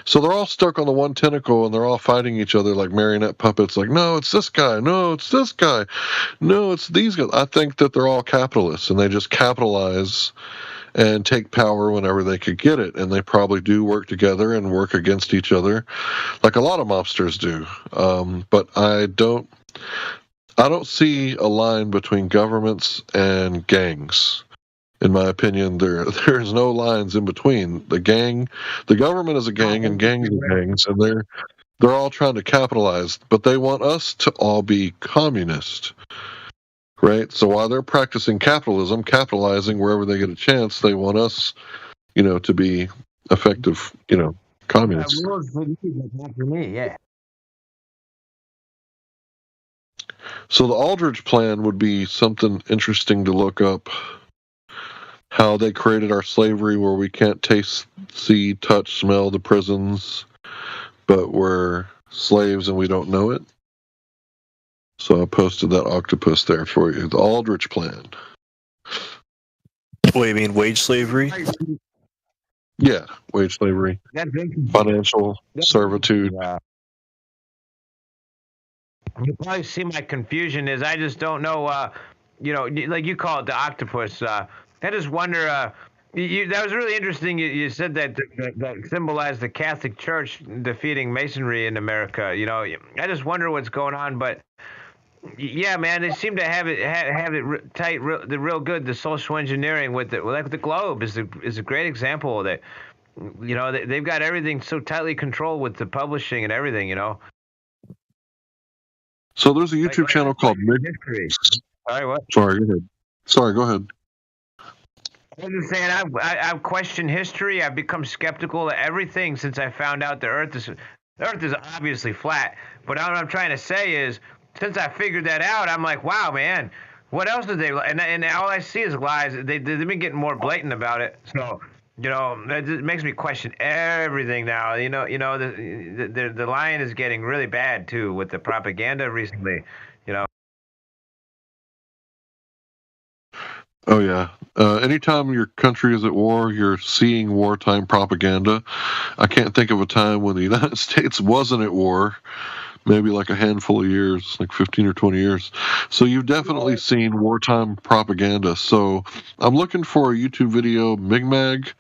So they're all stuck on the one tentacle, and they're all fighting each other like marionette puppets. Like, no, it's this guy. No, it's this guy. No, it's these guys. I think that they're all capitalists, and they just capitalize and take power whenever they could get it. And they probably do work together and work against each other, like a lot of mobsters do. But I don't see a line between governments and gangs. In my opinion, there's no lines in between. The government is a gang, and gangs are gangs, and they're all trying to capitalize, but they want us to all be communist, right? So while they're practicing capitalizing wherever they get a chance, they want us, to be effective, communists. Rules for me, yeah. So the Aldrich Plan would be something interesting to look up. How they created our slavery where we can't taste, see, touch, smell the prisons, but we're slaves and we don't know it. So I posted that octopus there for you. The Aldrich Plan. What, you mean wage slavery? Yeah, wage slavery. Financial servitude. You probably see my confusion is I just don't know, like you call it the octopus. I just wonder, that was really interesting. You said that symbolized the Catholic Church defeating Masonry in America. I just wonder what's going on. But yeah, man, they seem to have it tight, the real good. The social engineering with it, like the globe is a great example of that. They've got everything so tightly controlled with the publishing and everything. So there's a YouTube channel called Sorry, what? Sorry, go ahead. Sorry, go ahead. I was just saying, I've questioned history. I've become skeptical of everything since I found out the Earth is obviously flat. But what I'm trying to say is, since I figured that out, I'm like, wow, man, what else did they? And all I see is lies. They've been getting more blatant about it. So it makes me question everything now. The lying is getting really bad too with the propaganda recently. Oh yeah. Anytime your country is at war, you're seeing wartime propaganda. I can't think of a time when the United States wasn't at war. Maybe like a handful of years, like 15 or 20 years. So you've definitely seen wartime propaganda. So I'm looking for a YouTube video, Migmag.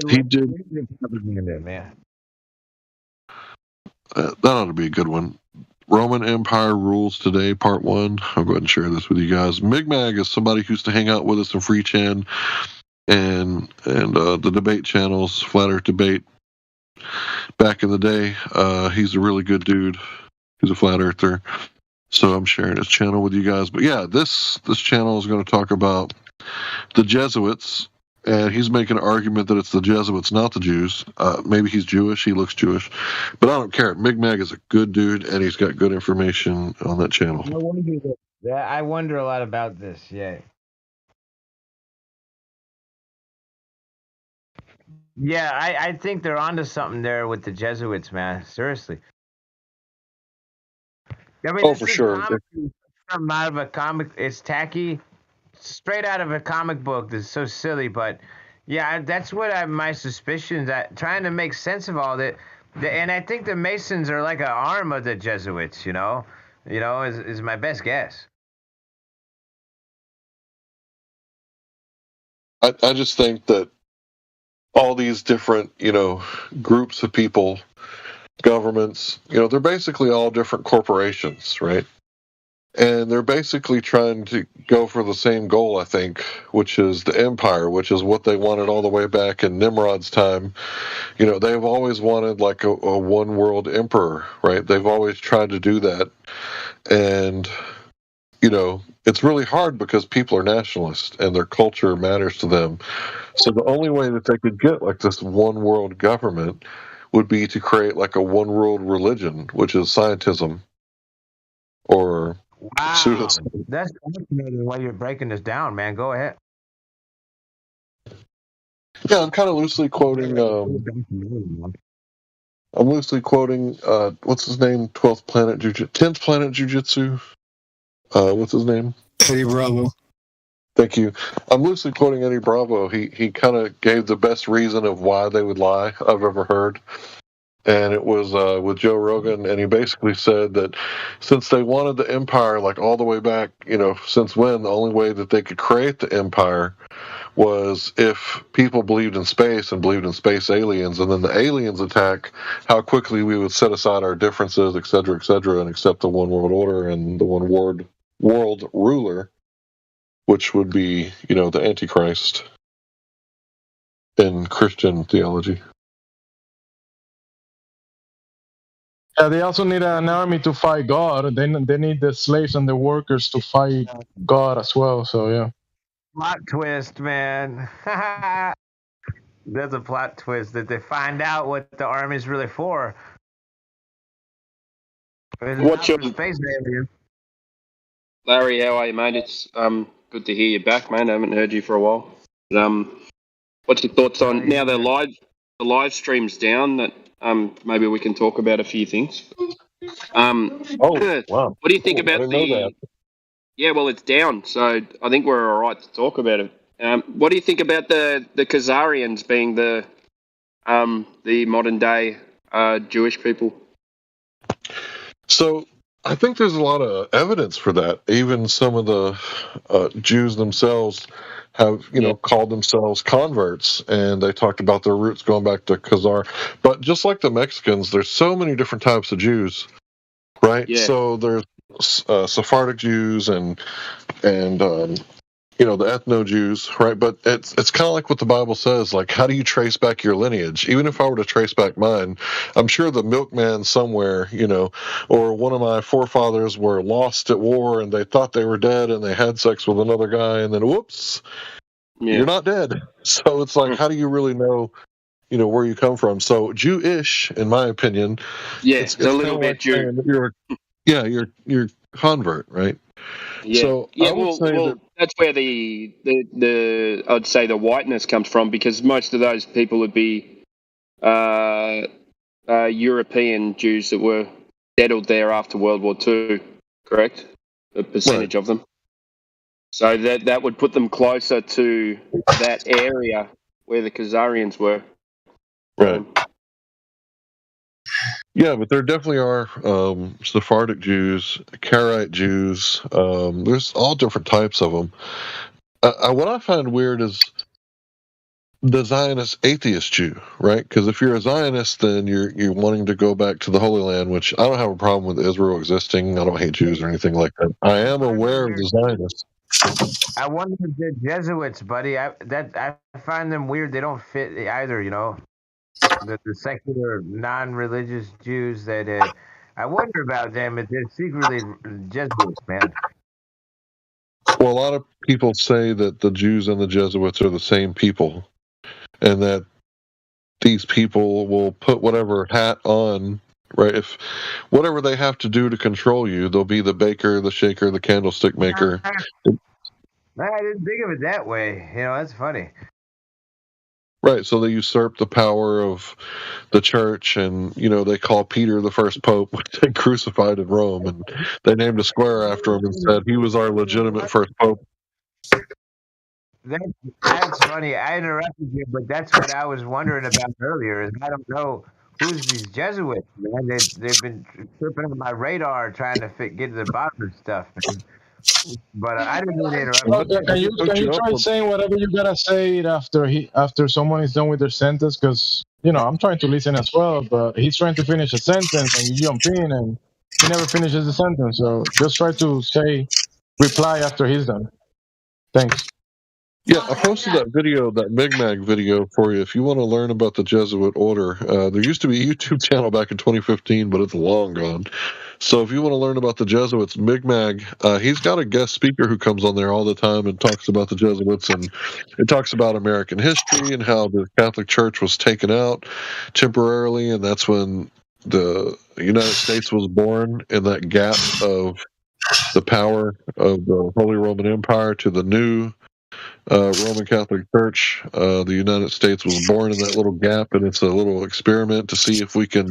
He did. That ought to be a good one. Roman Empire Rules Today, Part 1. I'll go ahead and share this with you guys. Migmag is somebody who used to hang out with us in FreeChan and the debate channels, Flat Earth Debate. back in the day. He's a really good dude. He's a flat earther. So I'm sharing his channel with you guys. But yeah, this channel is going to talk about the Jesuits, and he's making an argument that it's the Jesuits, not the Jews. Maybe he's Jewish. He looks Jewish. But I don't care. Mig is a good dude, and he's got good information on that channel. I wonder a lot about this, yeah. Yeah, I think they're onto something there with the Jesuits, man. Seriously. I mean, for sure. From out of a comic, it's tacky, straight out of a comic book. That's so silly, but yeah, that's what my suspicions. That trying to make sense of all that, and I think the Masons are like an arm of the Jesuits. Is my best guess. I just think that all these different, groups of people, governments, they're basically all different corporations, right? And they're basically trying to go for the same goal, I think, which is the empire, which is what they wanted all the way back in Nimrod's time. They've always wanted like a one world emperor, right? They've always tried to do that. And, it's really hard because people are nationalists and their culture matters to them. So the only way that they could get like this one world government would be to create like a one world religion, which is scientism or pseudoscience. That's fascinating why you're breaking this down, man. Go ahead. Yeah, I'm kind of loosely quoting. What's his name? 10th Planet Jiu-Jitsu. What's his name? Eddie Bravo. Thank you. I'm loosely quoting Eddie Bravo. He kind of gave the best reason of why they would lie I've ever heard. And it was with Joe Rogan, and he basically said that since they wanted the empire, like all the way back, since when, the only way that they could create the empire was if people believed in space and believed in space aliens, and then the aliens attack, how quickly we would set aside our differences, et cetera, and accept the one world order and the one world ruler, which would be, the Antichrist in Christian theology. Yeah, they also need an army to fight God. They need the slaves and the workers to fight God as well. So yeah. Plot twist, man. There's a plot twist that they find out what the army's really for. What's your space alien? Larry? How are you, mate? It's good to hear you back, man. I haven't heard you for a while. What's your thoughts on now the live stream's down? That maybe we can talk about a few things. Wow! What do you think about the? Yeah, well, it's down, so I think we're all right to talk about it. What do you think about the Khazarians being the modern day Jewish people? So I think there's a lot of evidence for that. Even some of the Jews themselves have, called themselves converts, and they talked about their roots going back to Khazar. But just like the Mexicans, there's so many different types of Jews, right? Yeah. So there's Sephardic Jews and the ethno-Jews, right? But it's kind of like what the Bible says, like, how do you trace back your lineage? Even if I were to trace back mine, I'm sure the milkman somewhere, or one of my forefathers were lost at war and they thought they were dead and they had sex with another guy and then, whoops, you're not dead. So it's like, how do you really know, where you come from? So Jewish, in my opinion, it's a little bit Jew. You're convert, right? Yeah, so that's where the I'd say the whiteness comes from, because most of those people would be European Jews that were settled there after World War II, correct? A percentage of them. So that would put them closer to that area where the Khazarians were. Right. Yeah, but there definitely are Sephardic Jews, Karaite Jews. There's all different types of them. What I find weird is the Zionist atheist Jew, right? Because if you're a Zionist, then you're wanting to go back to the Holy Land, which I don't have a problem with Israel existing. I don't hate Jews or anything like that. I am aware of the Zionists. I wonder if they're Jesuits, buddy. I find them weird. They don't fit either, the secular, non-religious Jews that I wonder about them if they're secretly Jesuits, man. Well, a lot of people say that the Jews and the Jesuits are the same people, and that these people will put whatever hat on, right? If whatever they have to do to control you, they'll be the baker, the shaker, the candlestick maker. I didn't think of it that way. That's funny. Right, so they usurp the power of the church, and they call Peter the first pope, which they crucified in Rome, and they named a square after him and said he was our legitimate first pope. That's funny. I interrupted you, but that's what I was wondering about earlier. Is I don't know who's these Jesuits, man. They've been tripping on my radar trying to get to the bottom of stuff, man. But I didn't mean to interrupt. Can you try saying whatever you gotta say after someone is done with their sentence? Because I'm trying to listen as well, but he's trying to finish a sentence and you jump in and he never finishes the sentence. So just try to reply after he's done. Thanks. Yeah, I posted that video, that Mi'kmaq video for you. If you want to learn about the Jesuit order, there used to be a YouTube channel back in 2015, but it's long gone. So if you want to learn about the Jesuits, Mi'kmaq, he's got a guest speaker who comes on there all the time and talks about the Jesuits, and it talks about American history and how the Catholic Church was taken out temporarily, and that's when the United States was born, in that gap of the power of the Holy Roman Empire to the new Roman Catholic Church. The United States was born in that little gap, and it's a little experiment to see if we can,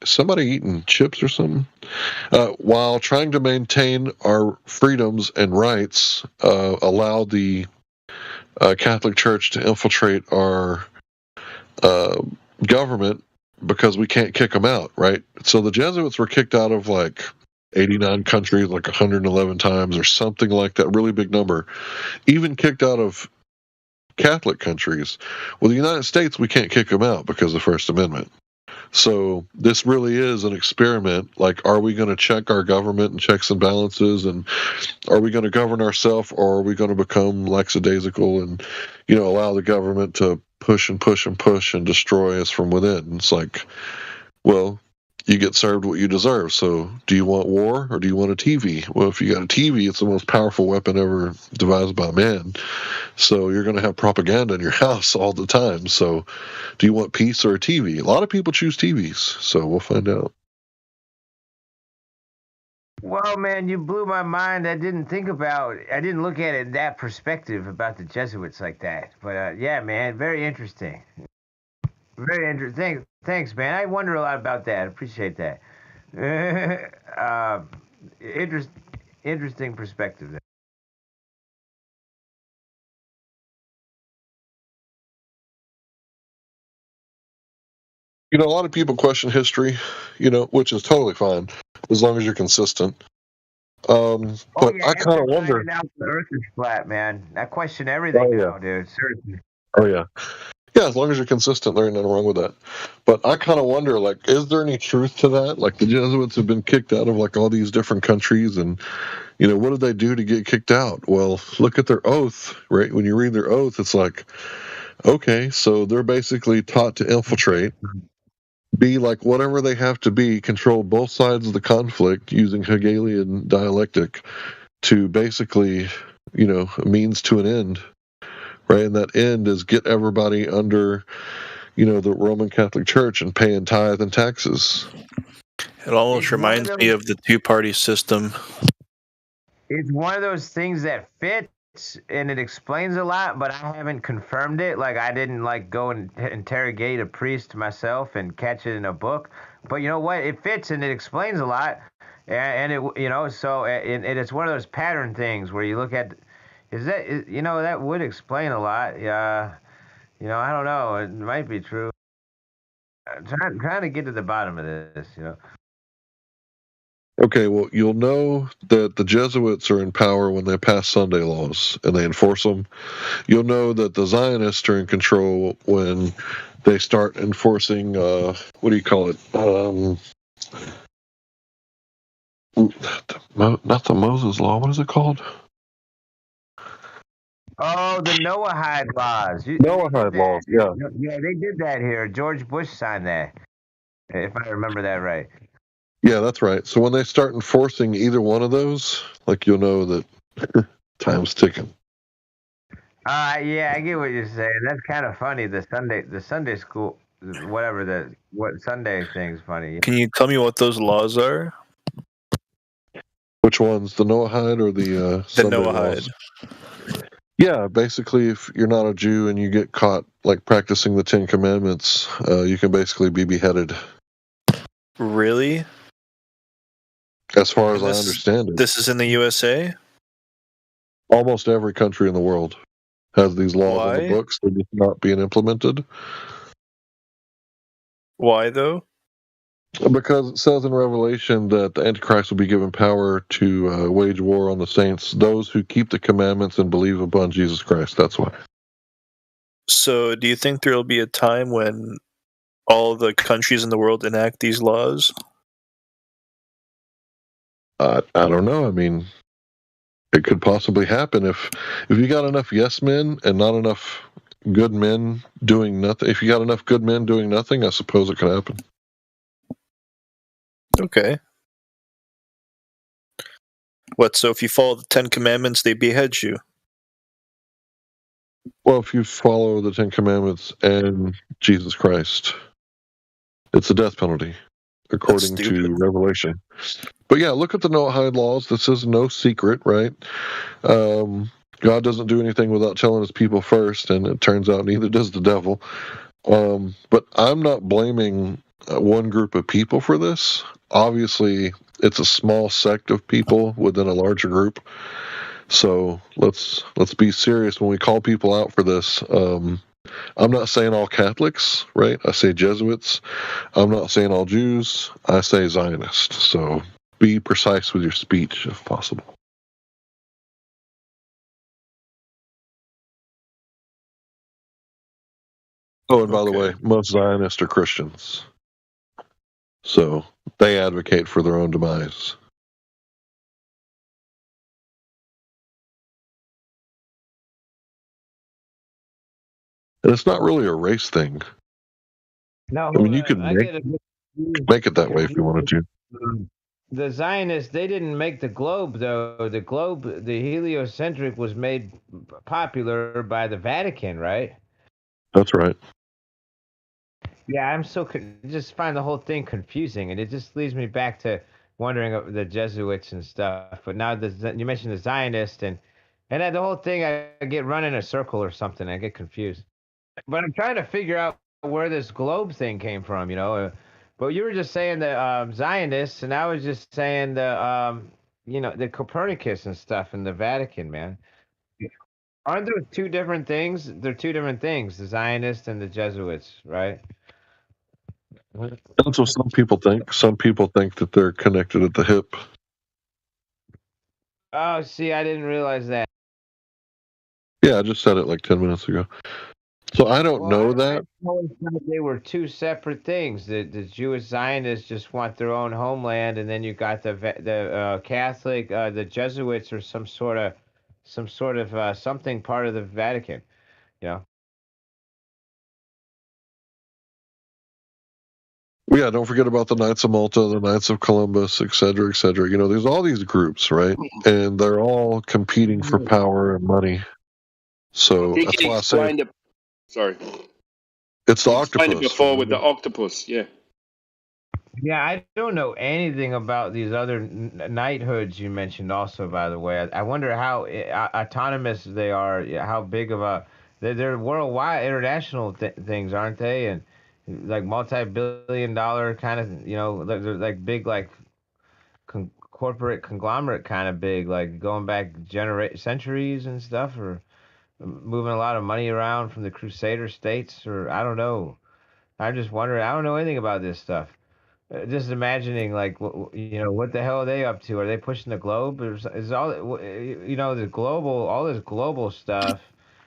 somebody eating chips or something, while trying to maintain our freedoms and rights, allow the Catholic Church to infiltrate our government, because we can't kick them out, right? So the Jesuits were kicked out of 89 countries, 111 times or something like that, really big number. Even kicked out of Catholic countries. Well, the United States, we can't kick them out because of the First Amendment. So this really is an experiment. Are we going to check our government and checks and balances, and are we going to govern ourselves, or are we going to become lackadaisical and, allow the government to push and push and push and destroy us from within? It's well, you get served what you deserve. So do you want war, or do you want a TV? Well, if you got a TV, it's the most powerful weapon ever devised by man. So you're going to have propaganda in your house all the time. So do you want peace or a TV? A lot of people choose TVs. So we'll find out. Well, man, you blew my mind. I didn't look at it that perspective about the Jesuits like that. But yeah, man, very interesting. Very interesting. Thanks, man. I wonder a lot about that. I appreciate that. Interesting perspective there. A lot of people question history, which is totally fine as long as you're consistent. But I kind of wonder. Now the Earth is flat, man. I question everything now, dude. Seriously. Oh yeah. Yeah, as long as you're consistent, there ain't nothing wrong with that. But I kind of wonder, is there any truth to that? The Jesuits have been kicked out of all these different countries, and what did they do to get kicked out? Well, look at their oath, right? When you read their oath, it's okay, so they're basically taught to infiltrate, be whatever they have to be, control both sides of the conflict using Hegelian dialectic to basically, a means to an end. Right, and that end is get everybody under, the Roman Catholic Church and paying tithe and taxes. It almost reminds me of the two-party system. It's one of those things that fits and it explains a lot, but I haven't confirmed it. I didn't go and interrogate a priest myself and catch it in a book. But you know what? It fits and it explains a lot, and it so and it's one of those pattern things where you look at. That would explain a lot. Yeah, I don't know. It might be true. I'm trying to get to the bottom of this. Okay, well, you'll know that the Jesuits are in power when they pass Sunday laws and they enforce them. You'll know that the Zionists are in control when they start enforcing, what do you call it? Not the Moses Law. What is it called? Oh, the Noahide laws. Noahide laws, yeah. Yeah, they did that here. George Bush signed that, if I remember that right. Yeah, that's right. So when they start enforcing either one of those, like, you'll know that time's ticking. Yeah, I get what you're saying. That's kind of funny. The Sunday school, what Sunday thing's funny. Can you tell me what those laws are? Which ones, the Noahide or the Sunday Noahide? laws? Yeah, basically, if you're not a Jew and you get caught like practicing the Ten Commandments, you can basically be beheaded. Really? As far as I understand it, This is in the USA? almost every country in the world has these laws on Why? the books. They're just not being implemented. Why though? Because it says in Revelation that the Antichrist will be given power to wage war on the saints, those who keep the commandments and believe upon Jesus Christ. That's why. So, do you think there will be a time when all the countries in the world enact these laws? I don't know. I mean, it could possibly happen if you got enough yes men and not enough good men doing nothing. If you got enough good men doing nothing, I suppose it could happen. Okay. What, so if you follow the Ten Commandments, they behead you? Well, if you follow the Ten Commandments and Jesus Christ, it's a death penalty, according to Revelation. But yeah, look at the Noahide laws. This is no secret, right? God doesn't do anything without telling his people first, and it turns out neither does the devil. But I'm not blaming one group of people for this. Obviously, it's a small sect of people within a larger group. So let's be serious when we call people out for this. I'm not saying all Catholics, right? I say Jesuits. I'm not saying all Jews. I say Zionists. So be precise with your speech if possible. Oh, and by the way, most Zionists are Christians. So they advocate for their own demise. And it's not really a race thing. No, I mean, you could make it that way if you wanted to. The Zionists, they didn't make the globe, though. The globe, the heliocentric, was made popular by the Vatican, right? That's right. Yeah, I'm just find the whole thing confusing, and it just leads me back to wondering of the Jesuits and stuff. But now you mentioned the Zionists, and the whole thing, I get run in a circle or something. I get confused. But I'm trying to figure out where this globe thing came from, you know. But you were just saying the Zionists, and I was just saying the Copernicus and stuff in the Vatican, man. Aren't there two different things? They're two different things, the Zionists and the Jesuits, right? That's what some people think. Some people think that they're connected at the hip. Oh, see, I didn't realize that. Yeah, I just said it like 10 minutes ago. So I don't know that. They were two separate things. The Jewish Zionists just want their own homeland, and then you got the Catholic, the Jesuits, or some sort of something part of the Vatican, you know. Yeah, don't forget about the Knights of Malta, the Knights of Columbus, et cetera, et cetera. You know, there's all these groups, right? And they're all competing for power and money. So that's why I say sorry. It's the I octopus. explained it before with the octopus, yeah. Yeah, I don't know anything about these other knighthoods you mentioned. Also, by the way, I wonder how autonomous they are. How big of a they're worldwide, international things, aren't they? And like multi-billion-dollar kind of, you know, they're like big, like corporate conglomerate kind of big, like going back centuries and stuff, or moving a lot of money around from the Crusader states, or I don't know. I'm just wondering. I don't know anything about this stuff. Just imagining, like, you know, what the hell are they up to? Are they pushing the globe? Is all, you know, all this global stuff,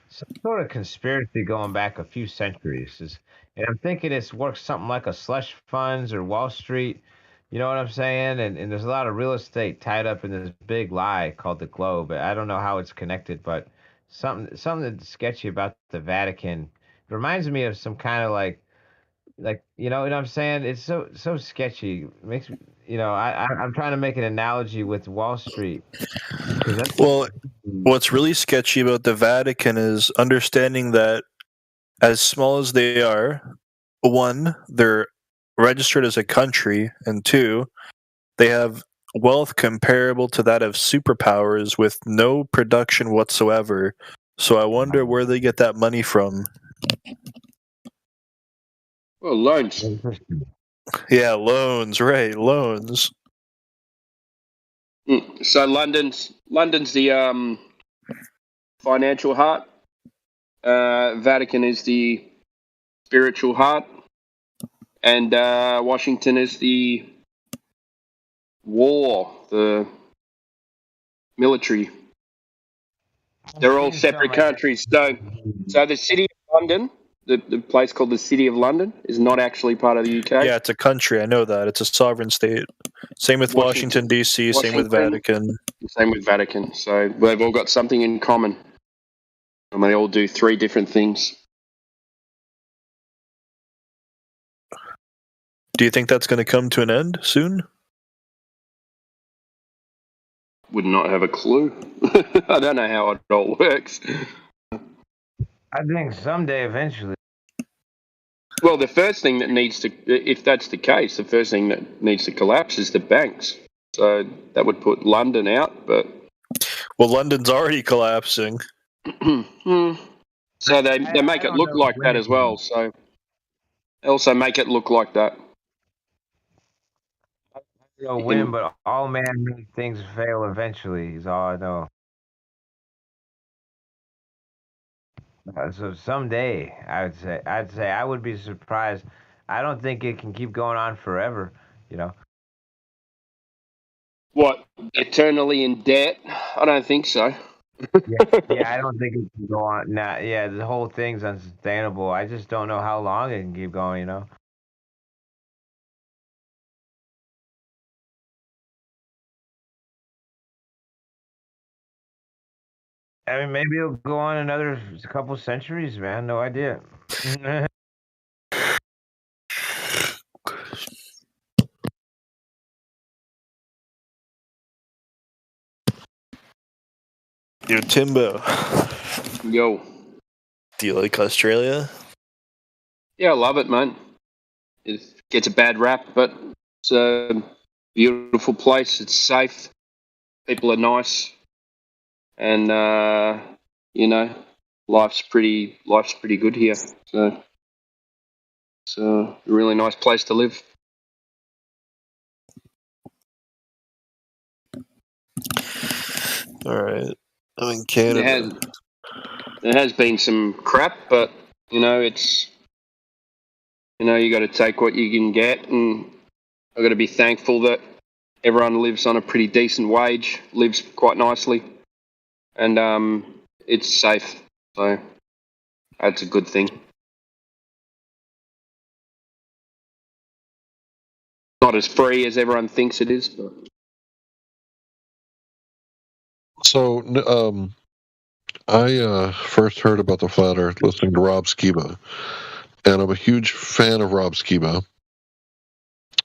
some sort of conspiracy going back a few centuries? And I'm thinking it's works something like a slush funds or Wall Street. You know what I'm saying? And there's a lot of real estate tied up in this big lie called the globe. I don't know how it's connected, but something that's sketchy about the Vatican. It reminds me of some kind of like you know what I'm saying? It's so sketchy. It makes me, I'm trying to make an analogy with Wall Street. Well, what's really sketchy about the Vatican is understanding that as small as they are, one, they're registered as a country, and two, they have wealth comparable to that of superpowers with no production whatsoever. So I wonder where they get that money from. Well, loans. Yeah, loans, right, loans. So London's the financial heart. Vatican is the spiritual heart, and Washington is the the military. They're all separate countries. So the city of London, the place called the City of London, is not actually part of the UK. Yeah, it's a country. I know that. It's a sovereign state. Same with Washington D.C., same with Vatican. Same with Vatican. So they've all got something in common. And they all do 3 different things. Do you think that's going to come to an end soon? Would not have a clue. I don't know how it all works. I think someday, eventually. Well, the first thing that needs to, if that's the case, the first thing that needs to collapse is the banks. So that would put London out, but... Well, London's already collapsing. So they make it look like that as well. So they also make it look like that. I don't know when, but all man-made things fail eventually, is all I know. So someday, I'd say I would be surprised. I don't think it can keep going on forever, What, eternally in debt? I don't think so. Yeah, I don't think it can go on. Nah, yeah, the whole thing's unsustainable. I just don't know how long it can keep going, I mean, maybe it'll go on another couple centuries, man. No idea. Yo, Timbo. Yo. Do you like Australia? Yeah, I love it, man. It gets a bad rap, but it's a beautiful place. It's safe. People are nice. And, life's pretty good here. So it's a really nice place to live. All right. I'm in Canada. There has been some crap, but, it's, you got to take what you can get, and I've got to be thankful that everyone lives on a pretty decent wage, lives quite nicely, and it's safe, so that's a good thing. Not as free as everyone thinks it is, but... So, I first heard about the flat Earth listening to Rob Skiba, and I'm a huge fan of Rob Skiba.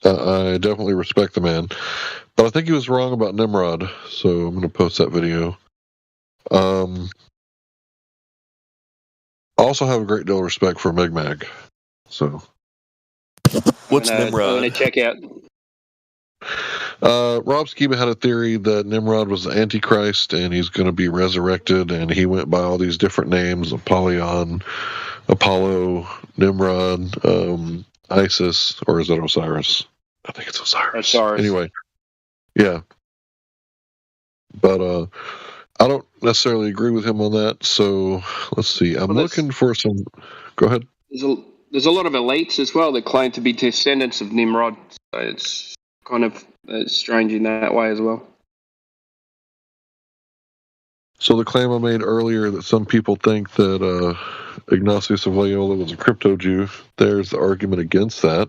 I definitely respect the man, but I think he was wrong about Nimrod, so I'm going to post that video. I also have a great deal of respect for Mi'kmaq. So, what's Nimrod? I'm going to check out. Rob Skiba had a theory that Nimrod was the Antichrist and he's going to be resurrected, and he went by all these different names: Apollyon, Apollo, Nimrod, Isis, or is it Osiris? I think it's Osiris. Anyway, yeah. But I don't necessarily agree with him on that, so let's see. I'm looking for some... Go ahead. There's a lot of elites as well that claim to be descendants of Nimrod, so it's kind of strange in that way as well. So the claim I made earlier that some people think that Ignatius of Loyola was a crypto Jew, there's the argument against that.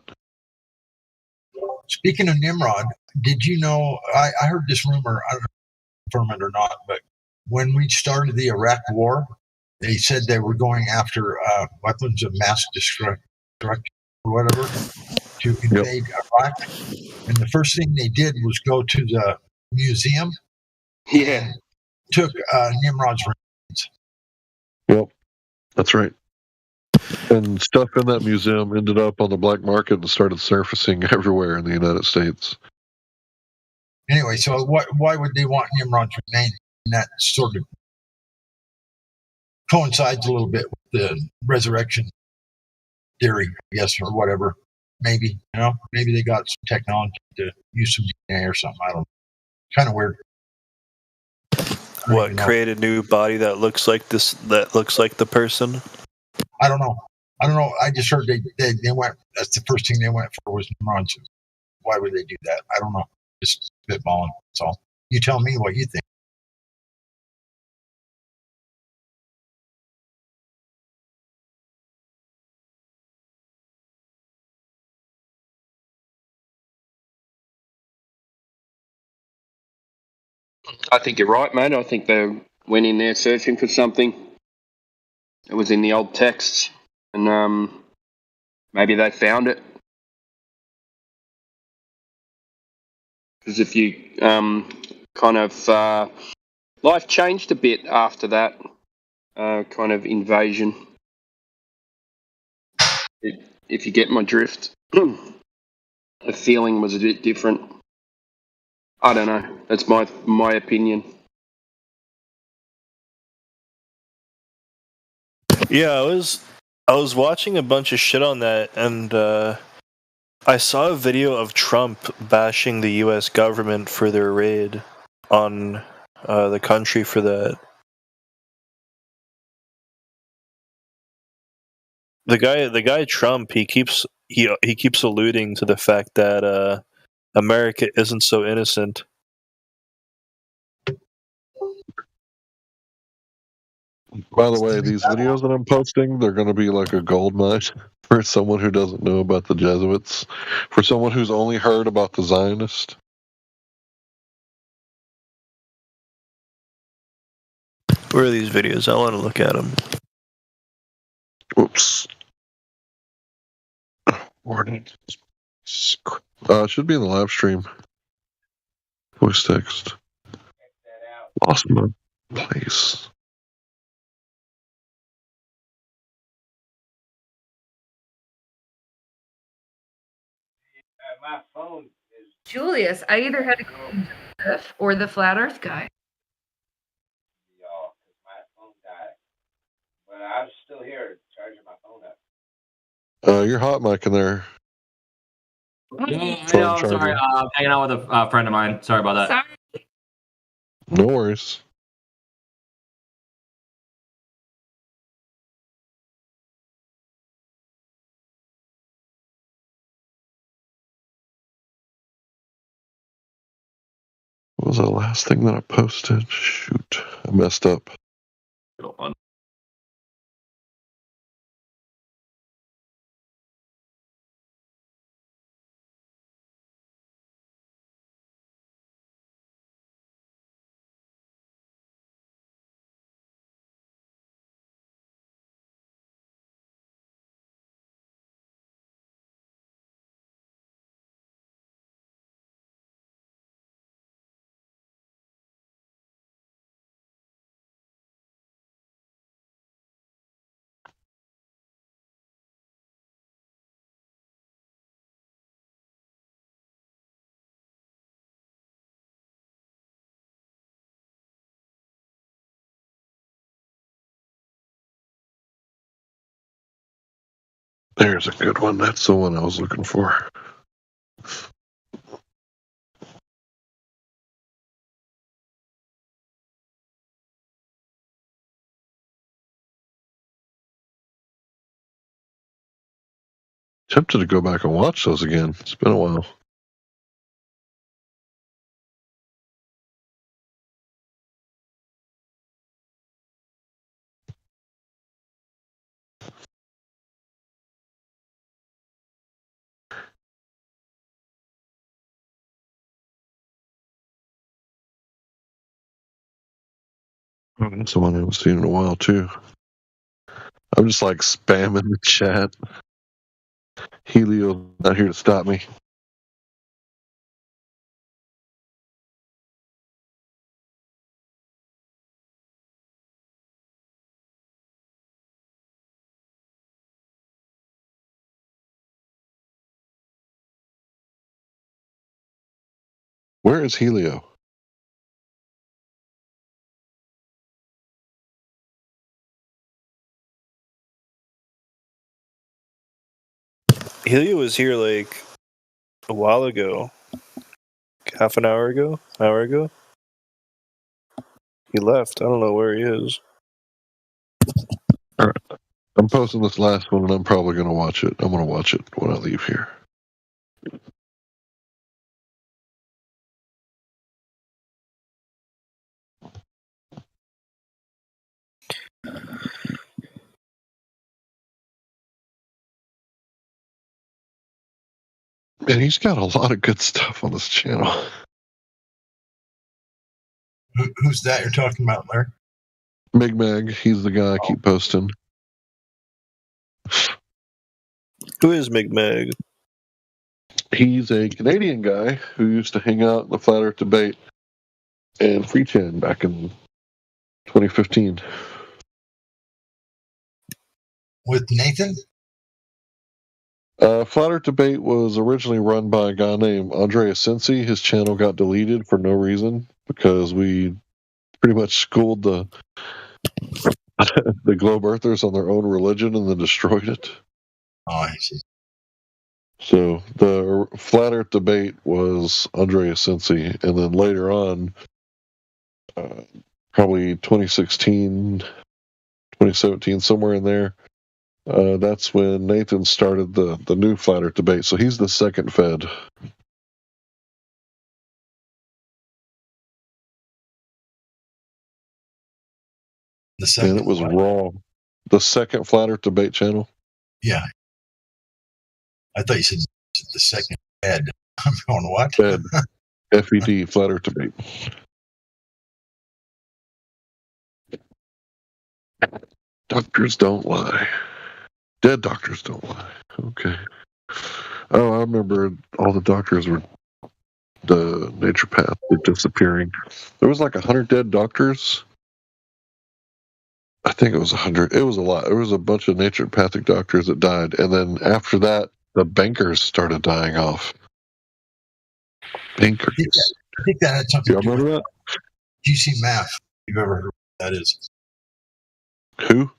Speaking of Nimrod, did you know, I heard this rumor, I don't know if it's confirmed or not, but when we started the Iraq War, they said they were going after weapons of mass destruction or whatever to invade Iraq. And the first thing they did was go to the museum. Yeah. Took Nimrod's remains. Yep, that's right. And stuff in that museum ended up on the black market and started surfacing everywhere in the United States. Anyway, so why would they want Nimrod's remains? And that sort of coincides a little bit with the resurrection theory, I guess, or whatever. Maybe, maybe they got some technology to use some DNA or something. I don't know. Kind of weird. What, create a new body that looks like this? That looks like the person? I don't know. I just heard they went. That's the first thing they went for was Nimrod. Why would they do that? I don't know. Just spitballing. That's all. You tell me what you think. I think you're right, mate. I think they went in there searching for something. It was in the old texts, and maybe they found it. Because if you life changed a bit after that kind of invasion. If you get my drift, the feeling was a bit different. I don't know. That's my opinion. Yeah, I was watching a bunch of shit on that, and I saw a video of Trump bashing the U.S. government for their raid on the country for that. The guy Trump, he keeps alluding to the fact that America isn't so innocent. By the way, these videos that I'm posting, they're going to be like a gold mine for someone who doesn't know about the Jesuits, for someone who's only heard about the Zionists. Where are these videos? I want to look at them. Whoops. Warning. Should be in the live stream. Voice text. Lost my place. My phone is Julius. I either had to go to Joseph or the flat Earth guy. Y'all, because my phone died. But I'm still here charging my phone up. You're hot mic in there. No, I'm sorry. I'm hanging out with a friend of mine. Sorry about that. Sorry. No worries. What was the last thing that I posted? Shoot, I messed up. There's a good one. That's the one I was looking for. Tempted to go back and watch those again. It's been a while. That's the one I haven't seen in a while, too. I'm just like spamming the chat. Helio not here to stop me. Where is Helio? Helio was here like a while ago. Half an hour ago? Hour ago? He left. I don't know where he is. All right. I'm posting this last one, and I'm probably going to watch it. I'm going to watch it when I leave here. And he's got a lot of good stuff on this channel. Who's that you're talking about, Larry? Big Mag, he's the guy I keep posting. Who is Mig Mag? He's a Canadian guy who used to hang out in the Flat Earth Debate and 4chan back in 2015. With Nathan? Flat Earth Debate was originally run by a guy named Andre Asensi. His channel got deleted for no reason because we pretty much schooled the globe earthers on their own religion and then destroyed it. Oh, I see. So the Flat Earth Debate was Andre Asensi, and then later on, probably 2016, 2017, somewhere in there, that's when Nathan started the new Flat Earth Debate. So he's the second Fed. And it was Raw. The second Flat Earth Debate channel. Yeah. I thought you said the second Fed. I'm going, what? Fed. FED, Flat Earth Debate. Doctors don't lie. Dead doctors don't lie. Okay. Oh, I remember all the doctors were the naturopath disappearing. There was like 100 dead doctors. I think it was 100. It was a lot. There was a bunch of naturopathic doctors that died. And then after that, the bankers started dying off. Bankers. I think that had something you to do remember with that? GC Math. You've ever heard what that is? Who?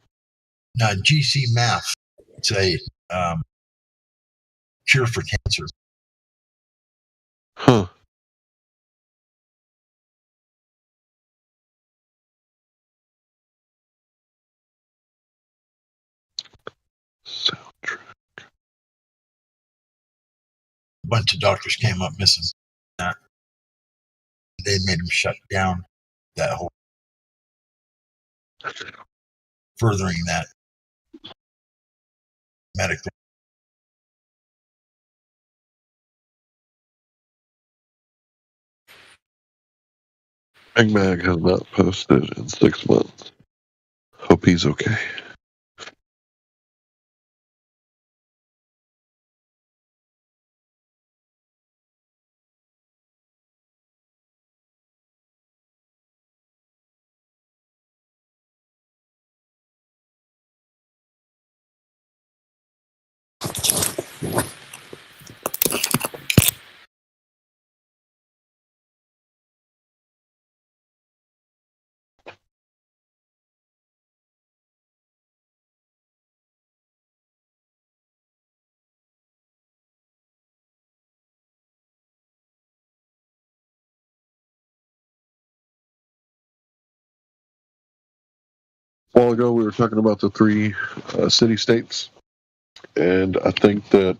No, GC Math. It's a cure for cancer. Huh. A bunch of doctors came up missing. They made them shut down that whole, furthering that medical. Big Mag has not posted in 6 months. Hope he's okay. A while ago, we were talking about the 3 city-states, and I think that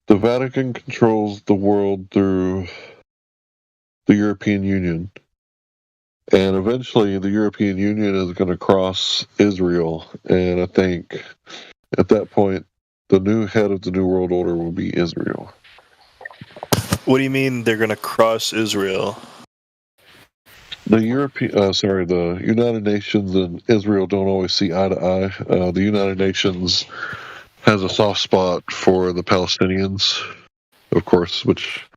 the Vatican controls the world through the European Union, and eventually the European Union is going to cross Israel, and I think at that point, the new head of the New World Order will be Israel. What do you mean they're going to cross Israel? The United Nations and Israel don't always see eye to eye. The United Nations has a soft spot for the Palestinians, of course, which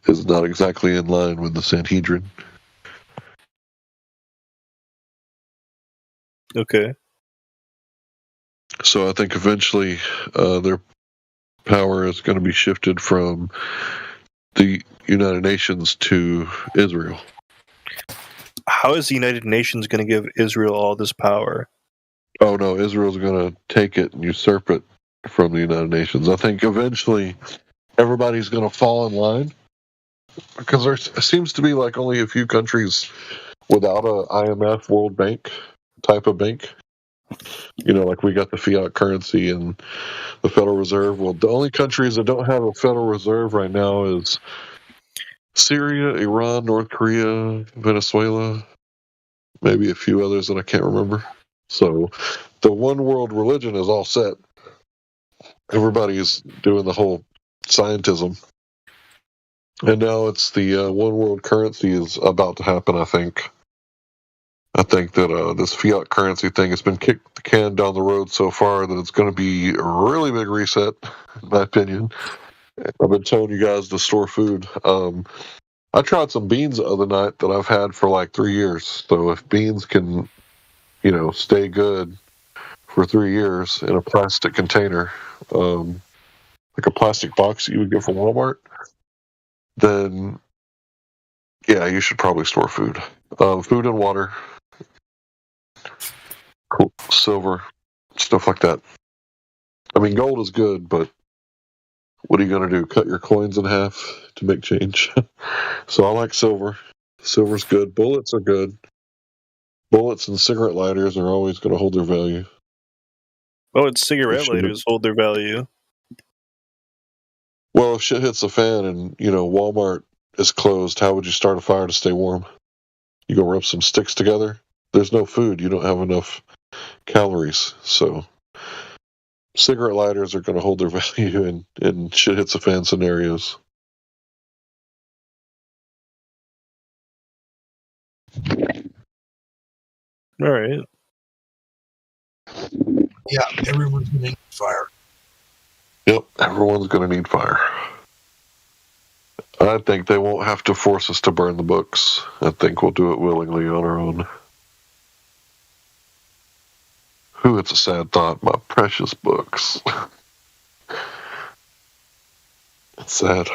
is not exactly in line with the Sanhedrin. Okay. So I think eventually their power is going to be shifted from the United Nations to Israel. How is the United Nations going to give Israel all this power? Oh no, Israel's going to take it and usurp it from the United Nations. I think eventually everybody's going to fall in line, because there seems to be like only a few countries without a IMF World Bank type of bank. You know, like we got the fiat currency and the Federal Reserve. Well, the only countries that don't have a Federal Reserve right now is Syria, Iran, North Korea, Venezuela, maybe a few others that I can't remember. So the one world religion is all set. Everybody's doing the whole scientism. And now it's the one world currency is about to happen, I think. I think that this fiat currency thing has been kicked the can down the road so far that it's going to be a really big reset, in my opinion. I've been telling you guys to store food. I tried some beans the other night that I've had for like 3 years. So if beans can, you know, stay good for 3 years in a plastic container, like a plastic box that you would get from Walmart, then yeah, you should probably store food. Food and water, cool. Silver, stuff like that. I mean, gold is good, but what are you going to do? Cut your coins in half to make change? So I like silver. Silver's good. Bullets are good. Bullets and cigarette lighters are always going to hold their value. Oh, and cigarette lighters hold their value. Well, if shit hits the fan and, you know, Walmart is closed, how would you start a fire to stay warm? You go rub some sticks together? There's no food. You don't have enough calories. So cigarette lighters are going to hold their value in shit hits the fan scenarios. All right. Yeah, everyone's going to need fire. Yep, everyone's going to need fire. I think they won't have to force us to burn the books. I think we'll do it willingly on our own. Whew, it's a sad thought. My precious books. It's sad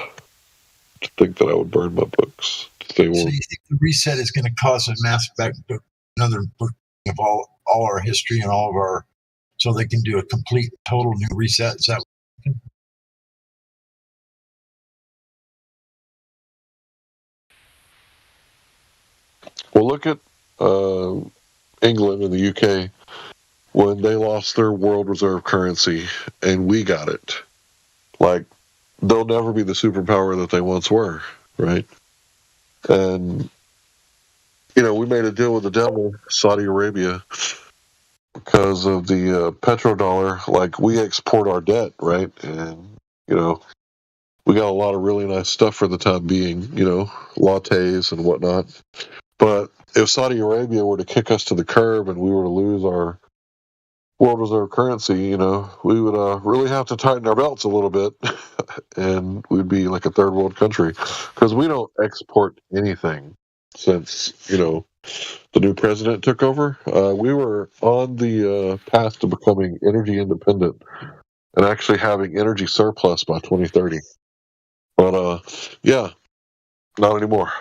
to think that I would burn my books to stay warm. So you think the reset is going to cause a mass back another book of all our history and all of our, so they can do a complete, total new reset? Is that? Well, look at England and the UK when they lost their world reserve currency and we got it. Like, they'll never be the superpower that they once were, right? And, you know, we made a deal with the devil, Saudi Arabia, because of the petrodollar. Like, we export our debt, right? And, you know, we got a lot of really nice stuff for the time being, you know, lattes and whatnot. But if Saudi Arabia were to kick us to the curb and we were to lose our world reserve currency, you know, we would really have to tighten our belts a little bit, and we'd be like a third world country, because we don't export anything since, you know, the new president took over. We were on the path to becoming energy independent and actually having energy surplus by 2030. But yeah, not anymore.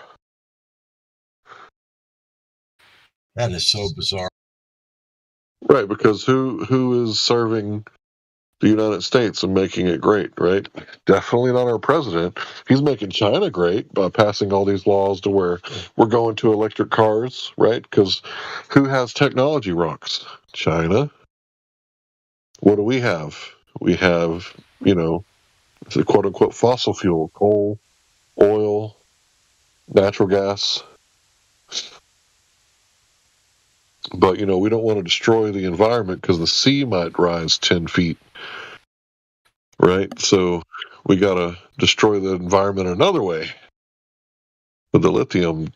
That is so bizarre. Right, because who is serving the United States and making it great, right? Definitely not our president. He's making China great by passing all these laws to where we're going to electric cars, right? Because who has technology rocks? China. What do we have? We have, you know, the quote-unquote fossil fuel, coal, oil, natural gas. But, you know, we don't want to destroy the environment because the sea might rise 10 feet, right? So we got to destroy the environment another way with the lithium.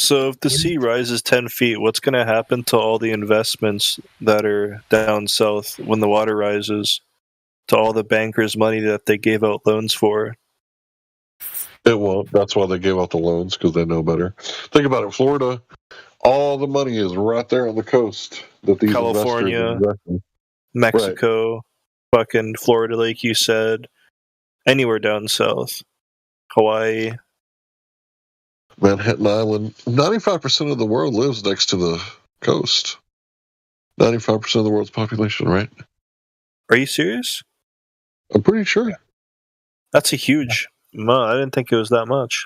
So if the sea rises 10 feet, what's going to happen to all the investments that are down south when the water rises? To all the bankers' money that they gave out loans for? It won't. That's why they gave out the loans, because they know better. Think about it. Florida, all the money is right there on the coast that these California, investors invest in. Mexico, fucking Florida, like you said, anywhere down south, Hawaii. Manhattan Island. 95% of the world lives next to the coast. 95% of the world's population, right? Are you serious? I'm pretty sure. That's a huge. I didn't think it was that much.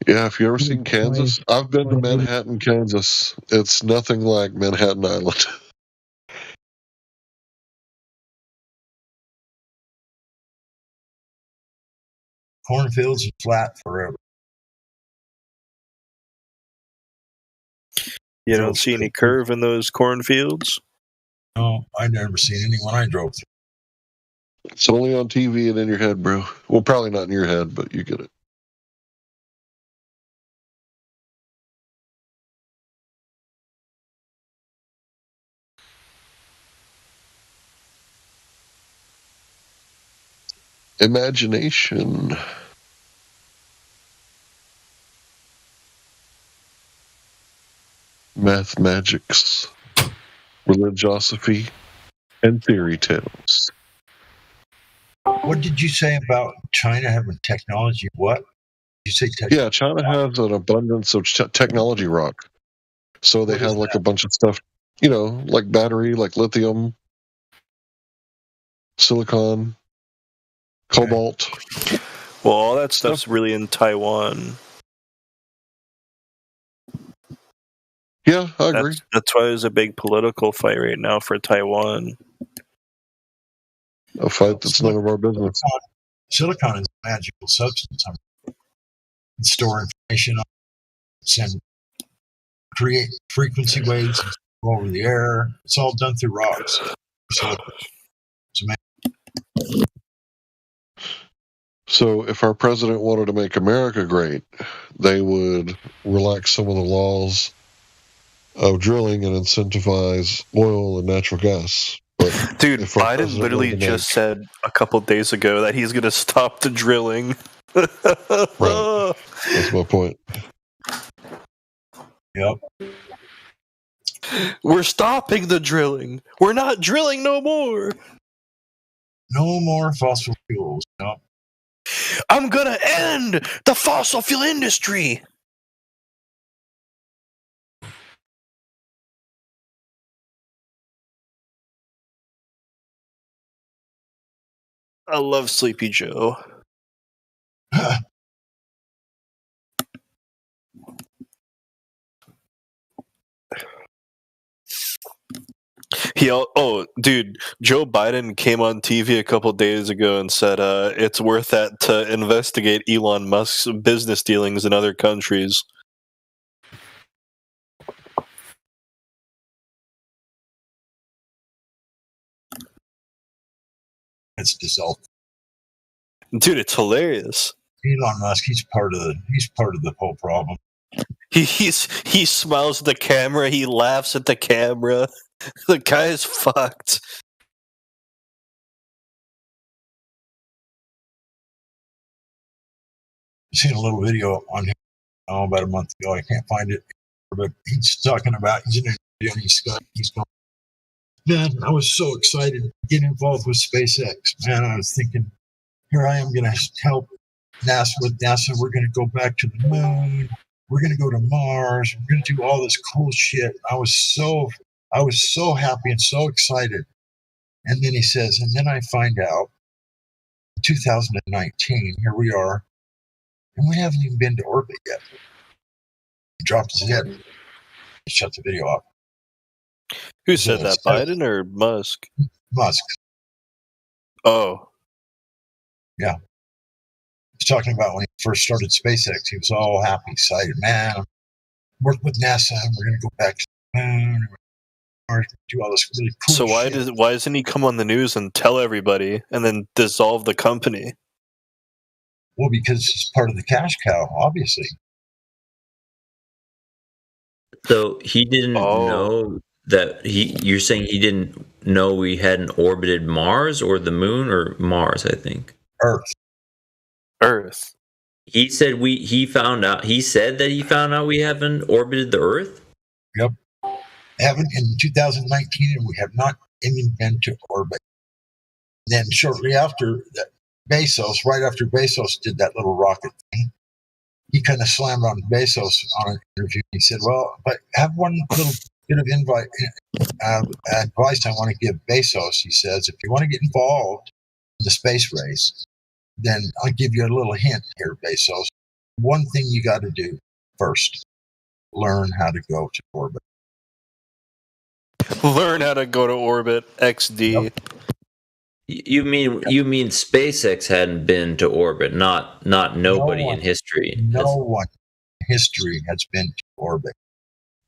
Yeah, if you ever seen Kansas, I've been to Manhattan, Kansas. It's nothing like Manhattan Island. Cornfields are flat forever. You don't see any curve in those cornfields? No, I never seen any when I drove through. It's only on TV and in your head, bro. Well, probably not in your head, but you get it. Imagination. Math magics. Religiosophy. And fairy tales. What did you say about China having technology? What? Did you say technology? Yeah, China has an abundance of technology rock. So they have like a bunch of stuff, like battery, like lithium, silicon, cobalt. Well, all that stuff's really in Taiwan. Yeah, I agree. That's why there's a big political fight right now for Taiwan. A fight that's none of our business. Silicon is a magical substance. Store information, send, create frequency waves over the air. It's all done through rocks. So if our president wanted to make America great, they would relax some of the laws of drilling and incentivize oil and natural gas. But dude, Biden literally just said a couple days ago that he's going to stop the drilling. Right. That's my point. Yep. We're stopping the drilling. We're not drilling no more. No more fossil fuels. No. I'm going to end the fossil fuel industry. I love Sleepy Joe. Dude, Joe Biden came on TV a couple days ago and said it's worth that to investigate Elon Musk's business dealings in other countries. It's dissolved. Dude, it's hilarious. Elon Musk, he's part of the whole problem. He smiles at the camera, he laughs at the camera. The guy is fucked. I've seen a little video on him about a month ago. I can't find it, but he's talking about he's in a video and he's going. Man, I was so excited to get involved with SpaceX. Man, I was thinking, here I am going to help NASA with NASA. We're going to go back to the moon. We're going to go to Mars. We're going to do all this cool shit. I was so happy and so excited. And then he says, and then I find out, 2019, here we are, and we haven't even been to orbit yet. He dropped his head. He shut the video off. Who said that, Biden or Musk? Musk. Oh. Yeah. He's talking about when he first started SpaceX. He was all happy, excited. Man, work with NASA, and we're going to go back to the moon. Do all this really cool So why shit. why doesn't he come on the news and tell everybody and then dissolve the company? Well, because it's part of the cash cow, obviously. So he didn't know that you're saying he didn't know we hadn't orbited Mars or the moon or Mars, I think. Earth. He said he said that he found out we haven't orbited the Earth? Yep. Haven't in 2019, and we have not even been to orbit. Then shortly after that, right after Bezos did that little rocket thing, he kind of slammed on Bezos on an interview. He said, well, but I have one little bit of advice I want to give Bezos. He says, if you want to get involved in the space race, then I'll give you a little hint here, Bezos. One thing you got to do first, learn how to go to orbit. Learn how to go to orbit, XD. Yep. You mean SpaceX hadn't been to orbit, not nobody in history. No one in history has been to orbit.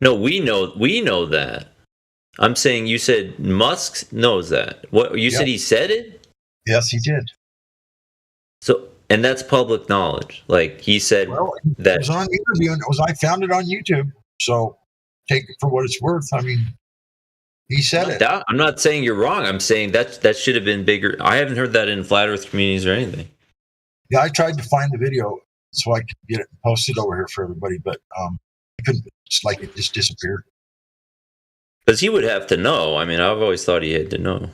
No, we know that. I'm saying you said Musk knows that. What you said he said it? Yes, he did. So, and that's public knowledge. Like he said that it was on interview, and I found it on YouTube. So take it for what it's worth. I mean, he said it. I'm not saying you're wrong. I'm saying that should have been bigger. I haven't heard that in flat Earth communities or anything. Yeah, I tried to find the video so I could get it posted over here for everybody, but I couldn't. It's like it just disappeared. Because he would have to know. I mean, I've always thought he had to know.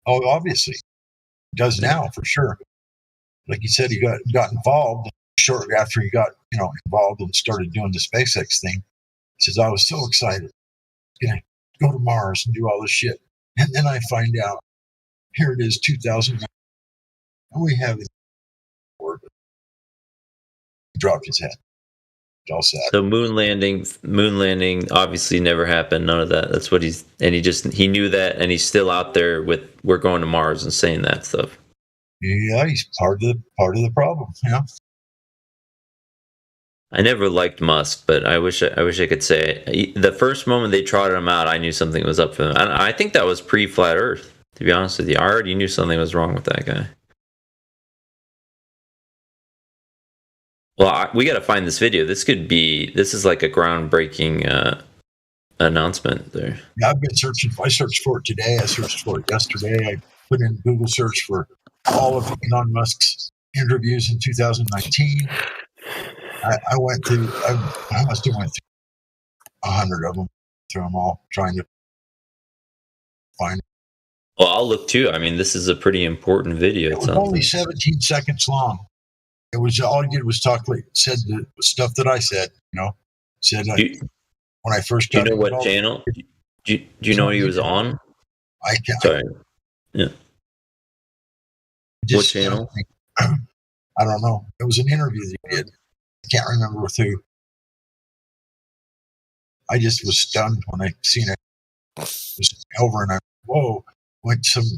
Oh, obviously, he does now for sure. Like he said, he got involved shortly after he got involved and started doing the SpaceX thing. He says, I was so excited, gonna go to Mars and do all this shit, and then I find out here it is, 2009, and we haven't orbit. He dropped his head. All sad. So moon landing obviously never happened. None of that. That's what he knew that, and he's still out there with we're going to Mars and saying that stuff. Yeah, he's part of the problem. Yeah. I never liked Musk, but I wish I could say it. The first moment they trotted him out, I knew something was up for him. I think that was pre-flat Earth. To be honest with you, I already knew something was wrong with that guy. Well, we got to find this video. This is like a groundbreaking announcement there. Yeah, I've been searching. I searched for it today. I searched for it yesterday. I put in Google search for all of Elon Musk's interviews in 2019. I must have went through 100 of them, through them all, trying to find it. Well, I'll look too. I mean, this is a pretty important video. It was only 17 seconds long. It was all he did was talk, like said the stuff that I said. Said when I first. Do you know what channel? Do you know what he was on? I can't. Sorry. Yeah. What channel? I don't know. It was an interview that he did. I can't remember with who. I just was stunned when I seen it. It was over, and I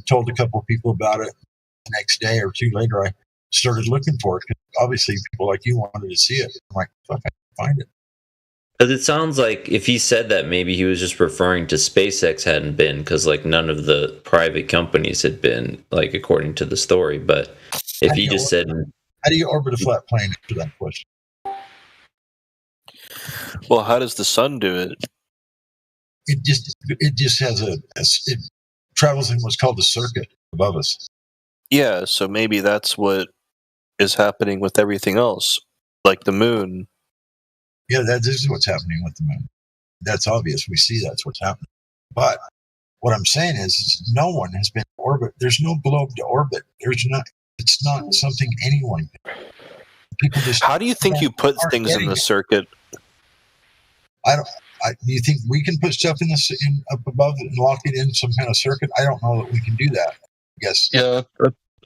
told a couple of people about it. The next day or two later, I started looking for it because obviously people like you wanted to see it. I'm like, fuck, I can't find it. Because it sounds like if he said that, maybe he was just referring to SpaceX hadn't been, because like none of the private companies had been, like according to the story. But if he just said, how do you orbit a flat plane? After that question. Well, how does the sun do it? It just has it travels in what's called a circuit above us. Yeah, so maybe that's what is happening with everything else, like the moon. Yeah, that is what's happening with the moon. That's obvious. We see that's what's happening. But what I'm saying is no one has been to orbit. There's no globe to orbit. It's not something anyone can. People just. How do you think you put things in the circuit? Do you think we can put stuff in up above it and lock it in some kind of circuit? I don't know that we can do that. I guess. Yeah,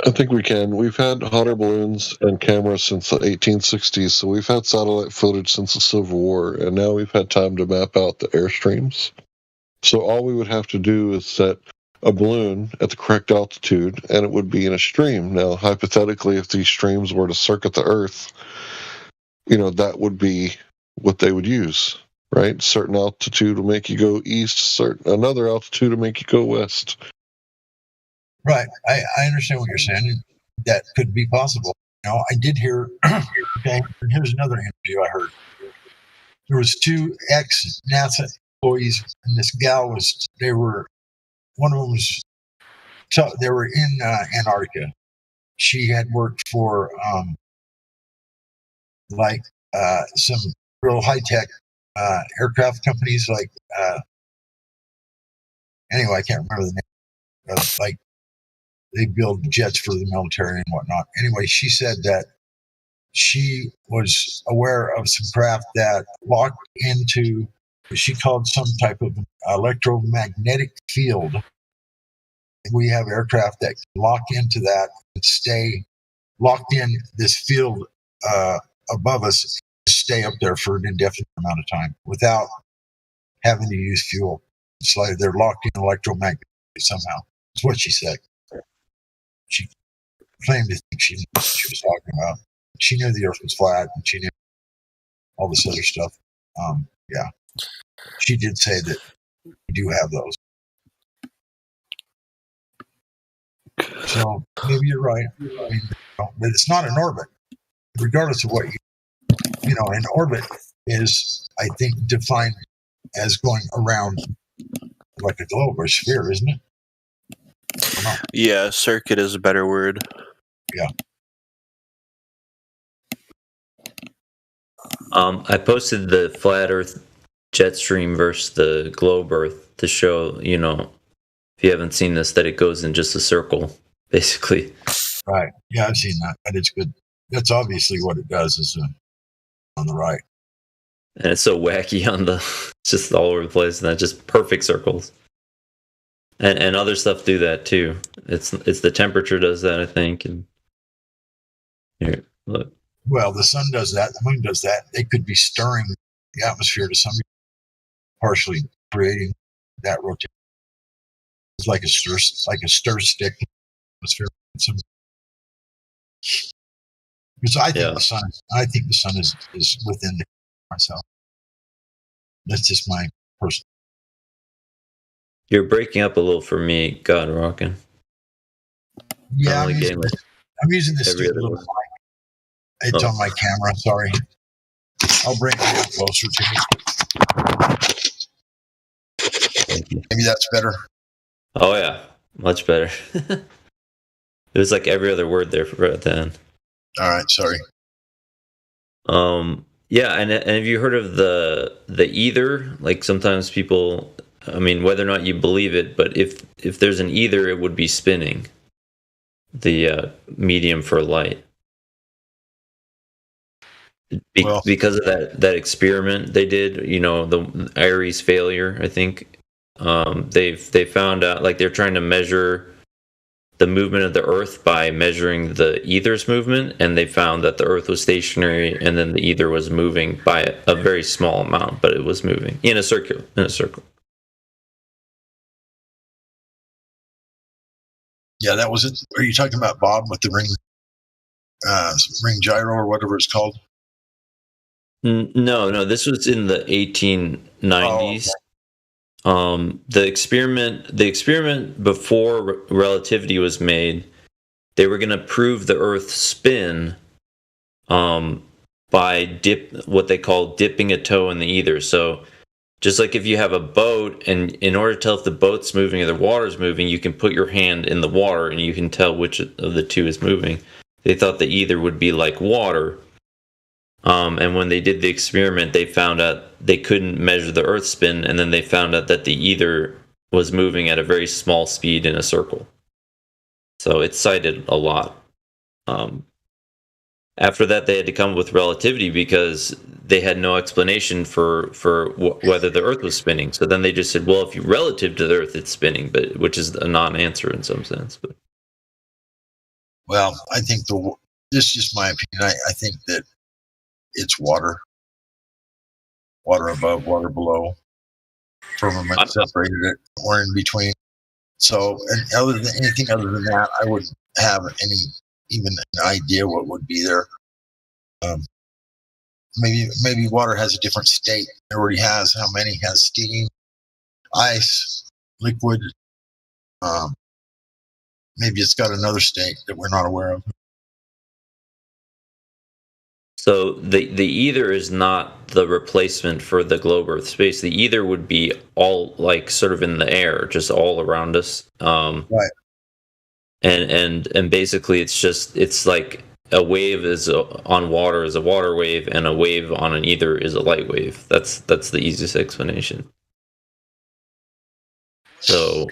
I think we can. We've had hot air balloons and cameras since the 1860s, so we've had satellite footage since the Civil War, and now we've had time to map out the airstreams. So all we would have to do is set a balloon at the correct altitude, and it would be in a stream. Now, hypothetically, if these streams were to circuit the Earth, that would be what they would use, right? Certain altitude will make you go east, another altitude will make you go west. Right. I understand what you're saying. That could be possible. Now, I did hear, okay, and here's another interview I heard. There was 2 ex-NASA employees, and this gal one of them was, they were in Antarctica. She had worked for, some real high-tech aircraft companies, anyway, I can't remember the name. They build jets for the military and whatnot. Anyway, she said that she was aware of some craft that locked into, she called some type of electromagnetic field. We have aircraft that can lock into that and stay locked in this field above us, stay up there for an indefinite amount of time without having to use fuel. It's like they're locked in electromagnetically somehow. That's what she said. She claimed to think she knew what she was talking about. She knew the Earth was flat, and she knew all this other stuff. Yeah, she did say that we do have those. So maybe you're right. I mean, but it's not an orbit, regardless of what an orbit is. I think defined as going around like a globe or sphere, isn't it? Yeah, circuit is a better word. Yeah. I posted the flat Earth jet stream versus the globe Earth to show, if you haven't seen this, that it goes in just a circle, basically. Right. Yeah, I've seen that. That is good. That's obviously what it does is on the right. And it's so wacky it's just all over the place, and that's just perfect circles. And other stuff do that too. It's the temperature does that, I think. And here, look. Well, the sun does that. The moon does that. They could be stirring the atmosphere to some degree, partially creating that rotation. It's like a stir stick atmosphere. Because I think the sun is within myself. That's just my personal. You're breaking up a little for me, God Rockin'. Yeah, I'm using this stupid little mic. It's on my camera. Sorry. I'll bring it closer to me. Maybe that's better. Oh yeah, much better. It was like every other word there right at the end. All right, sorry. Yeah, and have you heard of the ether? Like sometimes people, whether or not you believe it, but if there's an ether, it would be spinning. The medium for light. Because of that experiment they did, the Aries failure, I think, they found out, like, they're trying to measure the movement of the Earth by measuring the ether's movement, and they found that the Earth was stationary, and then the ether was moving by a very small amount, but it was moving in a circle. Yeah, that was it. Are you talking about Bob with the ring gyro or whatever it's called? No, this was in the 1890s. Oh, okay. The experiment before relativity was made, they were going to prove the Earth's spin by what they call dipping a toe in the ether. So just like if you have a boat, and in order to tell if the boat's moving or the water's moving, you can put your hand in the water and you can tell which of the two is moving. They thought the ether would be like water. And when they did the experiment, they found out they couldn't measure the Earth's spin, and then they found out that the ether was moving at a very small speed in a circle. So it's cited a lot. After that, they had to come up with relativity because they had no explanation for whether the Earth was spinning. So then they just said, well, if you relative to the Earth, it's spinning, which is a non-answer in some sense. But well, I think this is just my opinion. I think that it's water above, water below, firmament separated it, or in between. So, and anything other than that, I wouldn't have even an idea what would be there. Maybe water has a different state. It already has. How many has steam, ice, liquid? Maybe it's got another state that we're not aware of. So the ether is not the replacement for the globe Earth space. The ether would be all like sort of in the air, just all around us. Right. And basically it's like a wave is on water is a water wave, and a wave on an ether is a light wave. That's the easiest explanation. So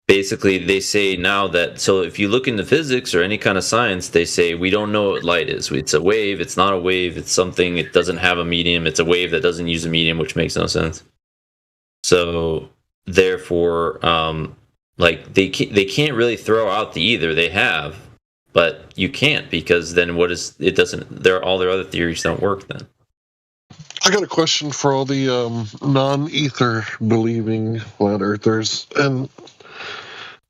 basically they say now that, so if you look into physics or any kind of science, they say we don't know what light is. It's a wave, it's not a wave, it's something, it doesn't have a medium, it's a wave that doesn't use a medium, which makes no sense. So therefore, like they can't really throw out the ether. They have, but you can't, because then what is it? Doesn't all their other theories don't work then. I got a question for all the non-ether believing flat earthers, and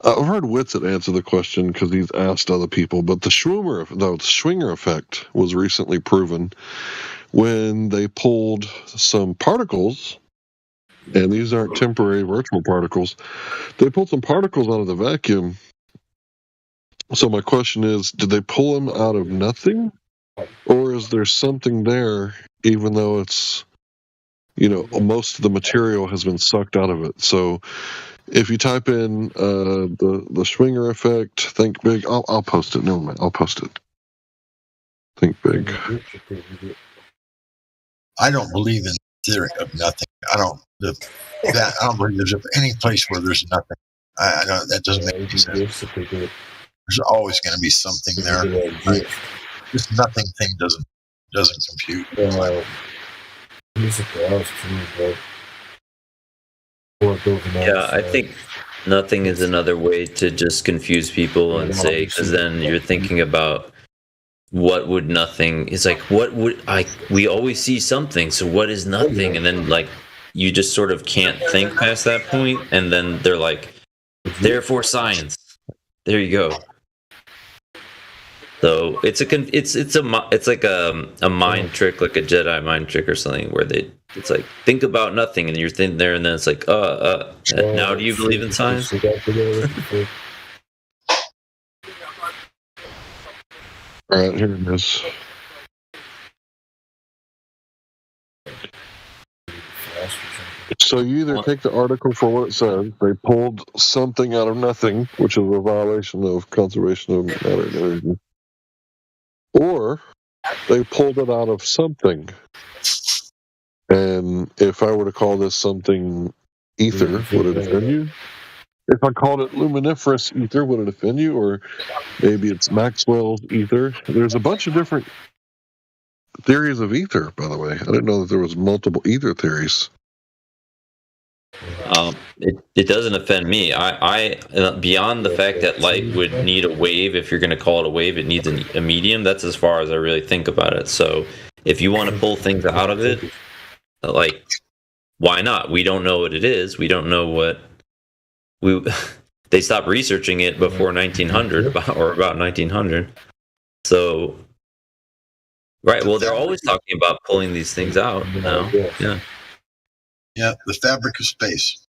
I've heard Whitsitt answer the question because he's asked other people, but the Schwinger effect was recently proven when they pulled some particles, and these aren't temporary virtual particles. They pulled some particles out of the vacuum. So my question is, did they pull them out of nothing? Or is there something there, even though it's, most of the material has been sucked out of it? So if you type in the Schwinger effect, think big. I'll post it. Never mind. I'll post it. Think big. I don't believe in theory of nothing. I don't believe there's any place where there's nothing. I don't. That doesn't make any sense. There's always going to be something there. This nothing thing doesn't compute. Yeah, I think nothing is another way to just confuse people and say, because then you're thinking about what would nothing. It's like, what would we always see something, so what is nothing? And then like you just sort of can't think past that point, and then they're like, therefore science. There you go. So it's like a mind trick, like a Jedi mind trick or something, where it's like, think about nothing, and you're thinking there, and then it's like, now do you believe in science? All right, here it is. So you either take the article for what it says, they pulled something out of nothing, which is a violation of conservation of matter and energy, or they pulled it out of something. And if I were to call this something ether, would it offend you? If I called it luminiferous ether, would it offend you? Or maybe it's Maxwell's ether. There's a bunch of different theories of ether, by the way. I didn't know that there was multiple ether theories. It doesn't offend me. I beyond the fact that light would need a wave. If you're going to call it a wave, it needs a medium. That's as far as I really think about it. So if you want to pull things out of it, like, why not? We don't know what it is. We don't know what they stopped researching it before 1900 or about 1900. So right. Well, they're always talking about pulling these things out now. Yeah. Yeah, the fabric of space.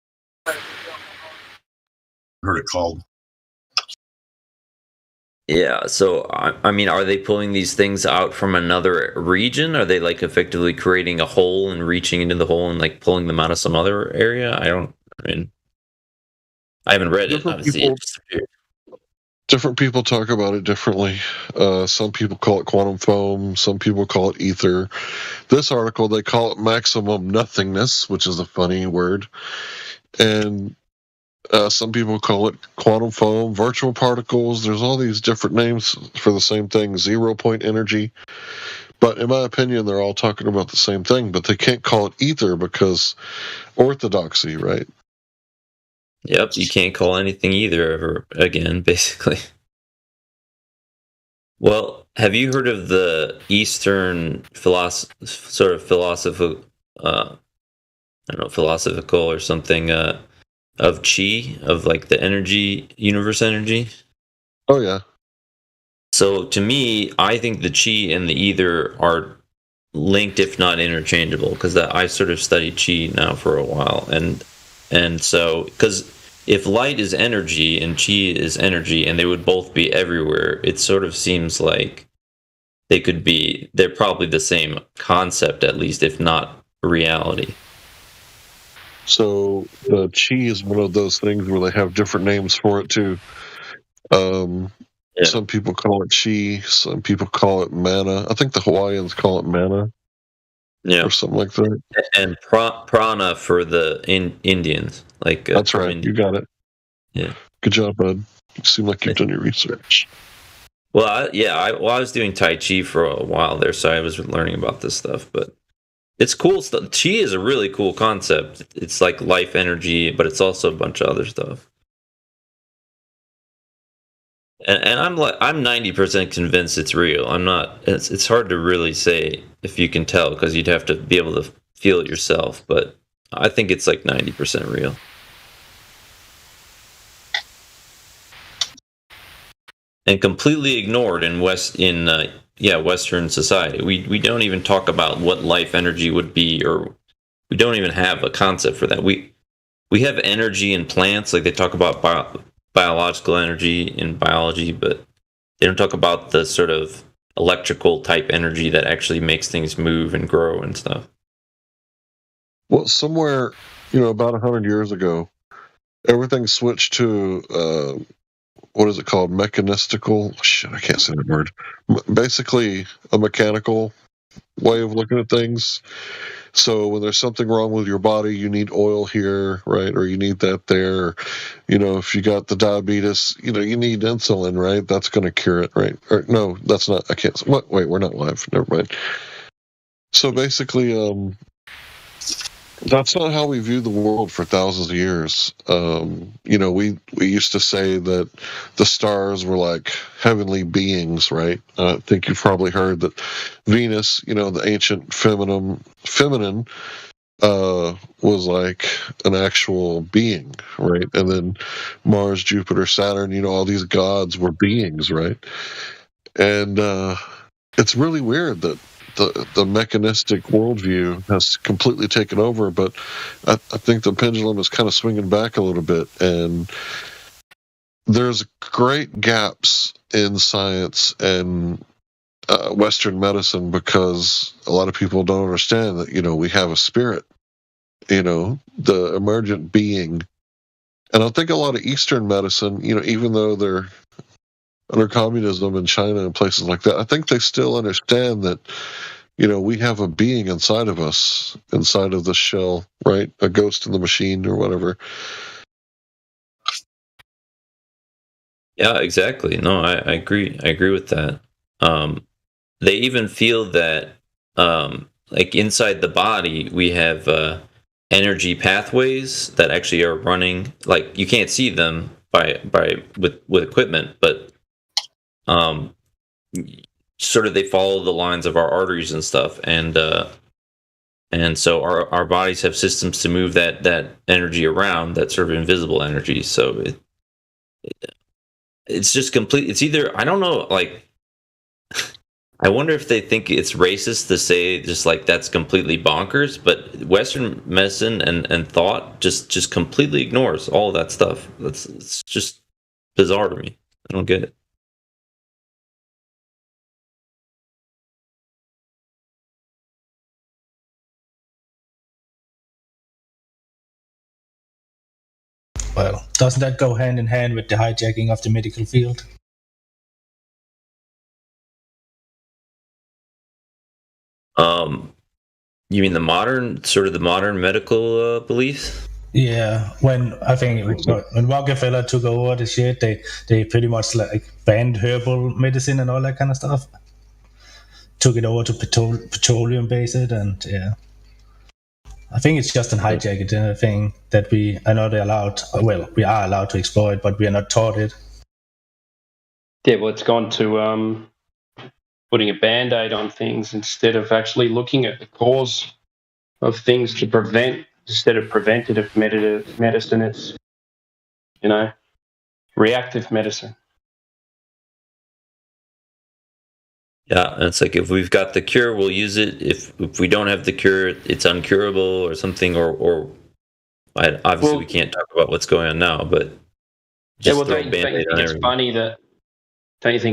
Heard it called. Yeah, so I mean, are they pulling these things out from another region? Are they like effectively creating a hole and reaching into the hole and like pulling them out of some other area? I haven't read it. Obviously, it just appeared. Different people talk about it differently. Some people call it quantum foam. Some people call it ether. This article, they call it maximum nothingness, which is a funny word. And some people call it quantum foam, virtual particles. There's all these different names for the same thing, 0 point energy. But in my opinion, they're all talking about the same thing. But they can't call it ether because orthodoxy, right? Yep, you can't call anything either ever again, basically. Well, have you heard of the Eastern philosophical or something of chi, of like the energy, universe energy? Oh yeah. So to me, I think the chi and the ether are linked, if not interchangeable, because I sort of studied chi now for a while, and so, because if light is energy and chi is energy, and they would both be everywhere, it sort of seems like they could be. They're probably the same concept, at least, if not reality. So the chi is one of those things where they have different names for it too. Some people call it chi, some people call it mana. I think the Hawaiians call it mana, or something like that. And prana for the Indians. Like that's right. You got it. Yeah. Good job, bud. You seem like you've done your research. Well, I was doing Tai Chi for a while there, so I was learning about this stuff. But it's cool stuff. Chi is a really cool concept. It's like life energy, but it's also a bunch of other stuff. And I'm 90% convinced it's real. I'm not. It's hard to really say if you can tell because you'd have to be able to feel it yourself. But I think it's like 90% real. And completely ignored in Western society. We don't even talk about what life energy would be, or we don't even have a concept for that. We have energy in plants, like they talk about biological energy in biology, but they don't talk about the sort of electrical type energy that actually makes things move and grow and stuff. Well, somewhere, about 100 years ago, everything switched to what is it called? Mechanistical? Shit, I can't say that word. Basically, a mechanical way of looking at things. So when there's something wrong with your body, you need oil here, right? Or you need that there. If you got the diabetes, you need insulin, right? That's going to cure it, right? Or no, that's not. I can't. Wait, we're not live. Never mind. So basically, that's not how we view the world for thousands of years. We used to say that the stars were like heavenly beings, right? I think you've probably heard that Venus, the ancient feminine, was like an actual being, right? And then Mars, Jupiter, Saturn, all these gods were beings, right? And it's really weird that the mechanistic worldview has completely taken over, but I think the pendulum is kind of swinging back a little bit, and there's great gaps in science and Western medicine because a lot of people don't understand that, we have a spirit, the emergent being. And I think a lot of Eastern medicine, even though they're under communism in China and places like that, I think they still understand that, we have a being inside of us, inside of the shell, right? A ghost in the machine or whatever. Yeah, exactly. No, I agree. I agree with that. They even feel that, like inside the body, we have energy pathways that actually are running. Like you can't see them with equipment, but sort of they follow the lines of our arteries and stuff, and so our bodies have systems to move that energy around, that sort of invisible energy. So it's just complete. It's either, I don't know, like I wonder if they think it's racist to say just like that's completely bonkers, but Western medicine and thought just completely ignores all of that stuff. It's just bizarre to me. I don't get it. Well, doesn't that go hand in hand with the hijacking of the medical field? You mean the modern medical beliefs? Yeah, when Rockefeller took over the shit, they pretty much like banned herbal medicine and all that kind of stuff. Took it over to petroleum based, and yeah, I think it's just a hijacked thing that we are not allowed. Well, we are allowed to exploit, but we are not taught it. Yeah, well, it's gone to putting a band-aid on things instead of actually looking at the cause of things to prevent. Instead of preventative medicine, it's, reactive medicine. Yeah, and it's like if we've got the cure, we'll use it. If we don't have the cure, it's uncurable or something. Or obviously we can't talk about what's going on now, but just don't you think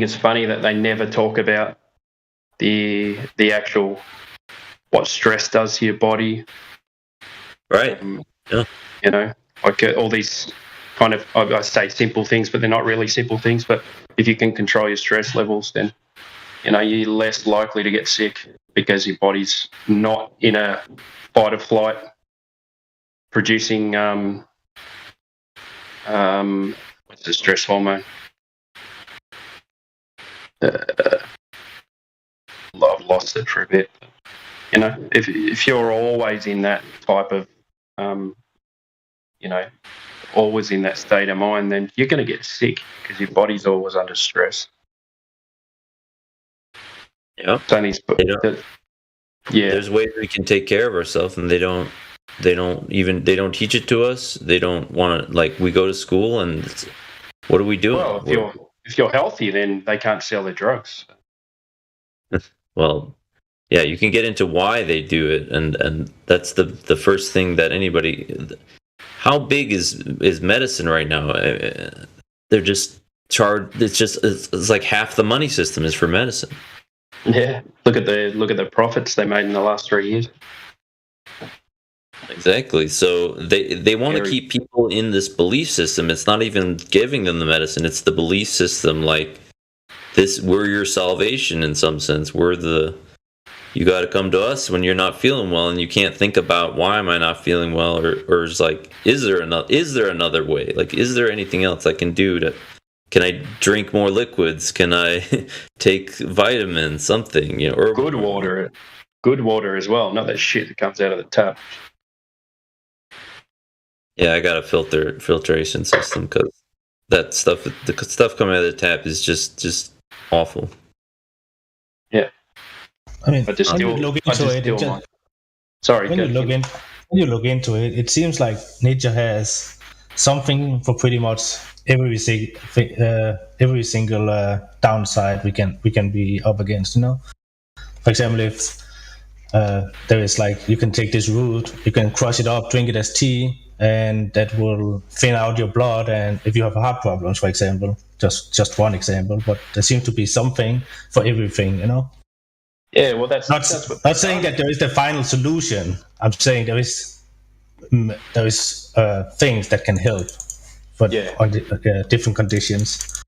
it's funny that they never talk about the actual what stress does to your body. Right. Yeah. You know, like all these kind of, I say simple things, but they're not really simple things. But if you can control your stress levels, then, you know, you're less likely to get sick because your body's not in a fight or flight producing, what's the stress hormone? I've lost it for a bit. You know, if you're always in that type of, you know, always in that state of mind, then you're going to get sick because your body's always under stress. Yeah. Yeah. There's ways we can take care of ourselves, and they don't teach it to us. They don't want to, like, we go to school and what are we doing? Well, if you're healthy, then they can't sell their drugs. Well, yeah, you can get into why they do it, and that's the first thing that anybody. How big is medicine right now? They're just charged. It's like half the money system is for medicine. Yeah, look at the profits they made in the last 3 years. Exactly. So they want to keep people in this belief system. It's not even giving them the medicine. It's the belief system. Like this, we're your salvation in some sense. You got to come to us when you're not feeling well, and you can't think about why am I not feeling well, or it's like, is there another way? Like, is there anything else I can do can I drink more liquids? Can I take vitamins? Something, you know, or good water as well. Not that shit that comes out of the tap. Yeah, I got a filtration system because the stuff coming out of the tap is just awful. Yeah. I mean, when you look into it, it seems like nature has something for pretty much every single downside we can be up against. You know, for example, if there is like, you can take this root, you can crush it up, drink it as tea, and that will thin out your blood. And if you have heart problems, for example, just one example, but there seems to be something for everything. You know. Yeah, well, that's not saying that there is the final solution. I'm saying there is things that can help, but under different conditions.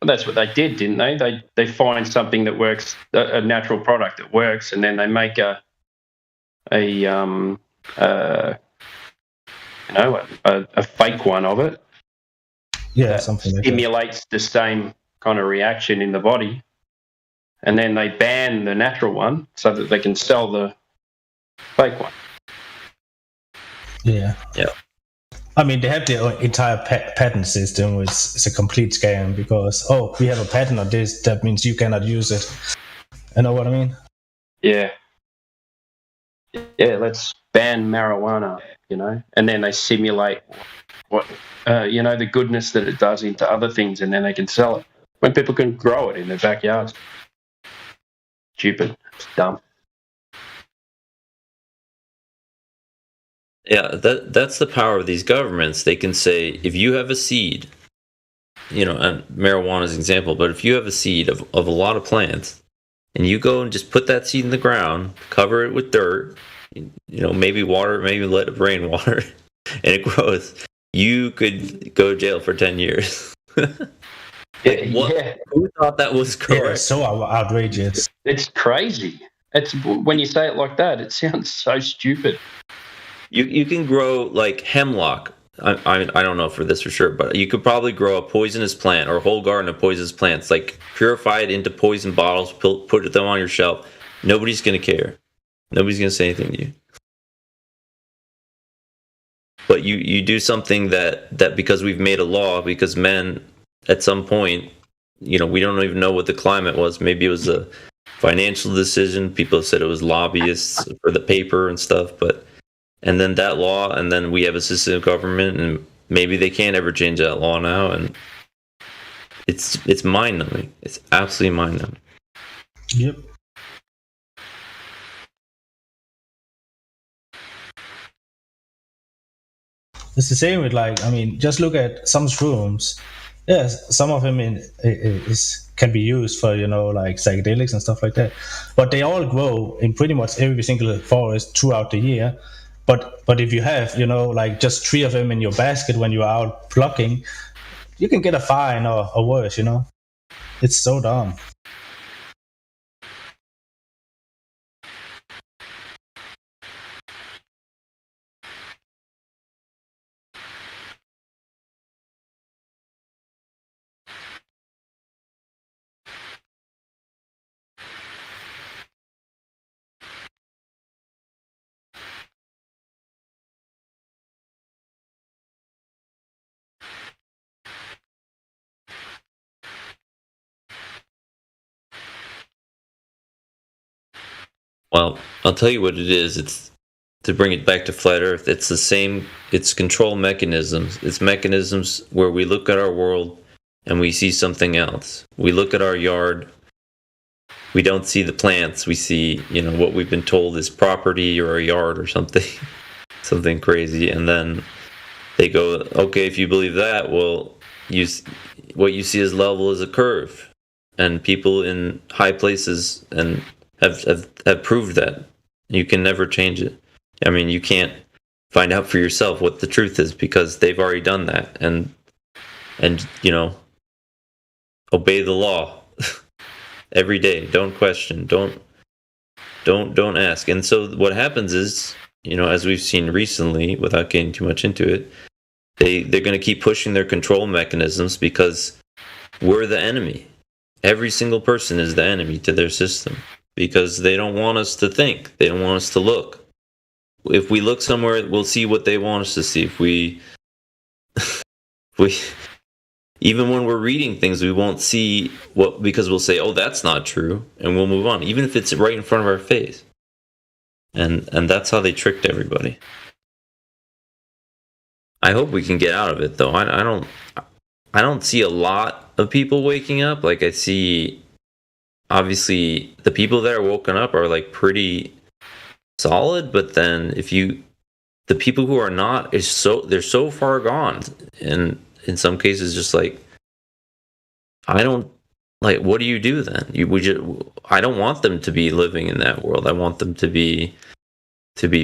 Well, that's what they did, didn't they? They find something that works, a natural product that works, and then they make a fake one of it. Yeah, something like stimulates the same kind of reaction in the body. And then they ban the natural one so that they can sell the fake one. Yeah. Yeah. I mean, they have their entire patent system, which is a complete scam because, we have a patent on this, that means you cannot use it. You know what I mean? Yeah. Yeah, let's ban marijuana, you know, and then they simulate what, the goodness that it does into other things, and then they can sell it when people can grow it in their backyards. Stupid. It's dumb. Yeah, that's the power of these governments. They can say, if you have a seed, you know, and marijuana is an example, but if you have a seed of a lot of plants, and you go and just put that seed in the ground, cover it with dirt, you know, maybe water, maybe let it rain water, and it grows, you could go to jail for 10 years. Who thought that was correct? Yeah, it's so outrageous. It's crazy. It's when you say it like that, it sounds so stupid. You can grow like hemlock. I don't know for this for sure, but you could probably grow a poisonous plant or a whole garden of poisonous plants, like purify it into poison bottles, put them on your shelf. Nobody's gonna care. Nobody's gonna say anything to you. But you do something that because we've made a law, because men at some point, you know, we don't even know what the climate was. Maybe it was a financial decision. People said it was lobbyists for the paper and stuff, and then that law, and then we have a system of government, and maybe they can't ever change that law now, and it's mind-numbing. It's absolutely mind-numbing. Yep. It's the same with, like, I mean, just look at some rooms. Yes, some of them is can be used for, like psychedelics and stuff like that. But they all grow in pretty much every single forest throughout the year. But if you have, like just 3 of them in your basket when you're out plucking, you can get a fine or worse, It's so dumb. Well, I'll tell you what it is. It's to bring it back to flat Earth. It's the same. It's control mechanisms. It's mechanisms where we look at our world and we see something else. We look at our yard. We don't see the plants. We see, what we've been told is property or a yard or something, something crazy. And then they go, okay, if you believe that, well, what you see as level is a curve, and people in high places and have proved that you can never change it. I mean, you can't find out for yourself what the truth is because they've already done that, and obey the law every day. Don't question. Don't ask. And so what happens is, as we've seen recently, without getting too much into it, they're going to keep pushing their control mechanisms because we're the enemy. Every single person is the enemy to their system because they don't want us to think. They don't want us to look. If we look somewhere, we'll see what they want us to see. If we even when we're reading things, we won't see because we'll say, "Oh, that's not true," and we'll move on, even if it's right in front of our face. And that's how they tricked everybody. I hope we can get out of it, though. I don't see a lot of people waking up. Like, I see, obviously, the people that are woken up are like pretty solid, but then the people who are not they're so far gone, and in some cases, just like, I don't like. What do you do then? I don't want them to be living in that world. I want them to be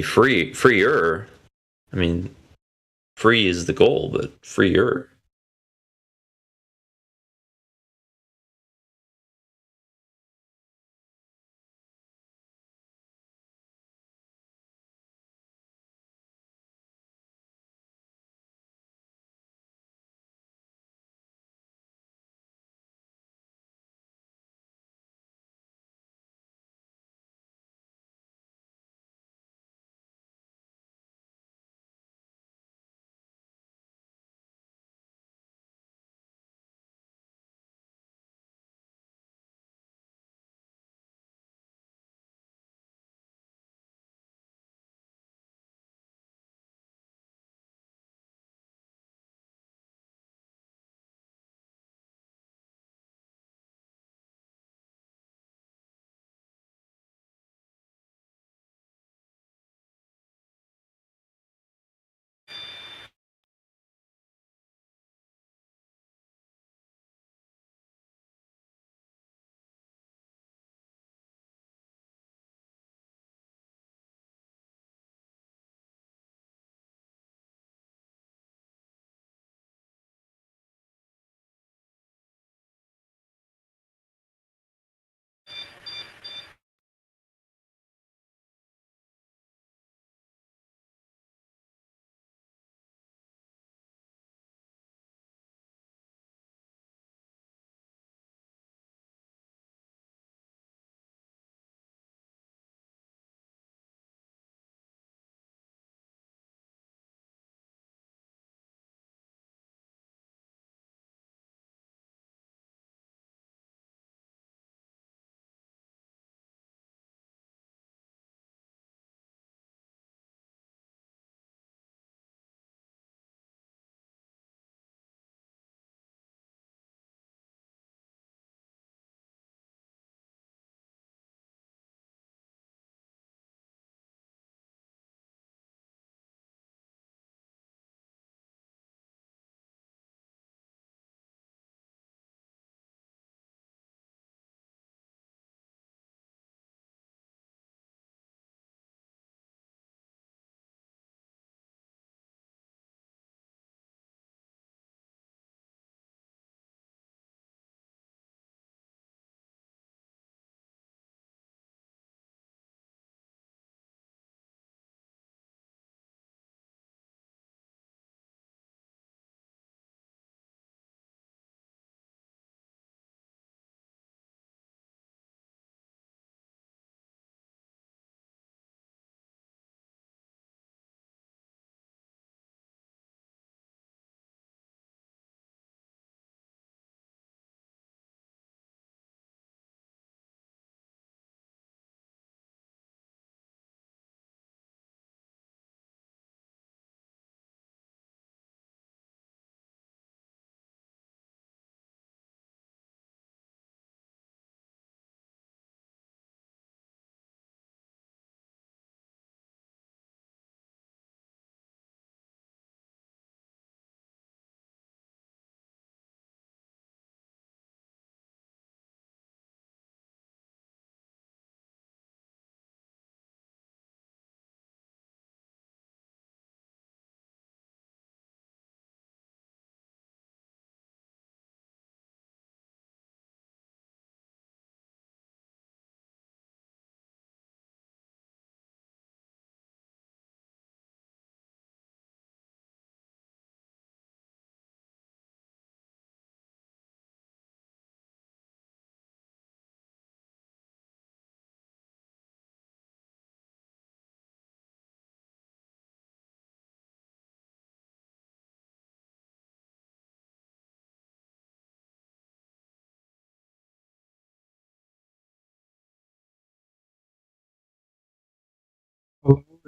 freer. I mean, free is the goal, but freer.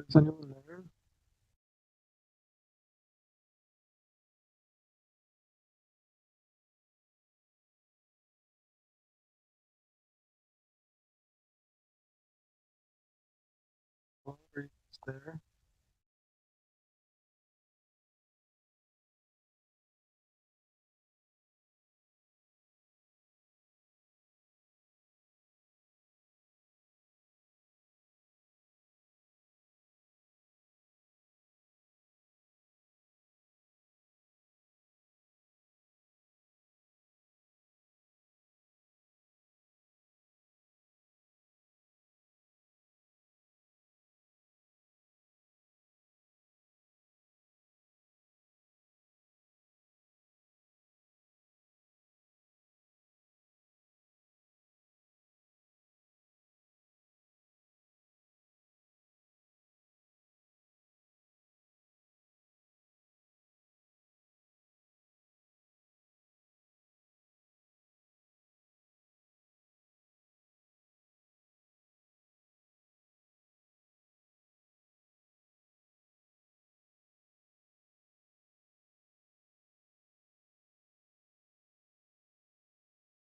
Is anyone there? Well, are you guys there?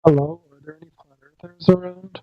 Hello, are there any flat earthers around?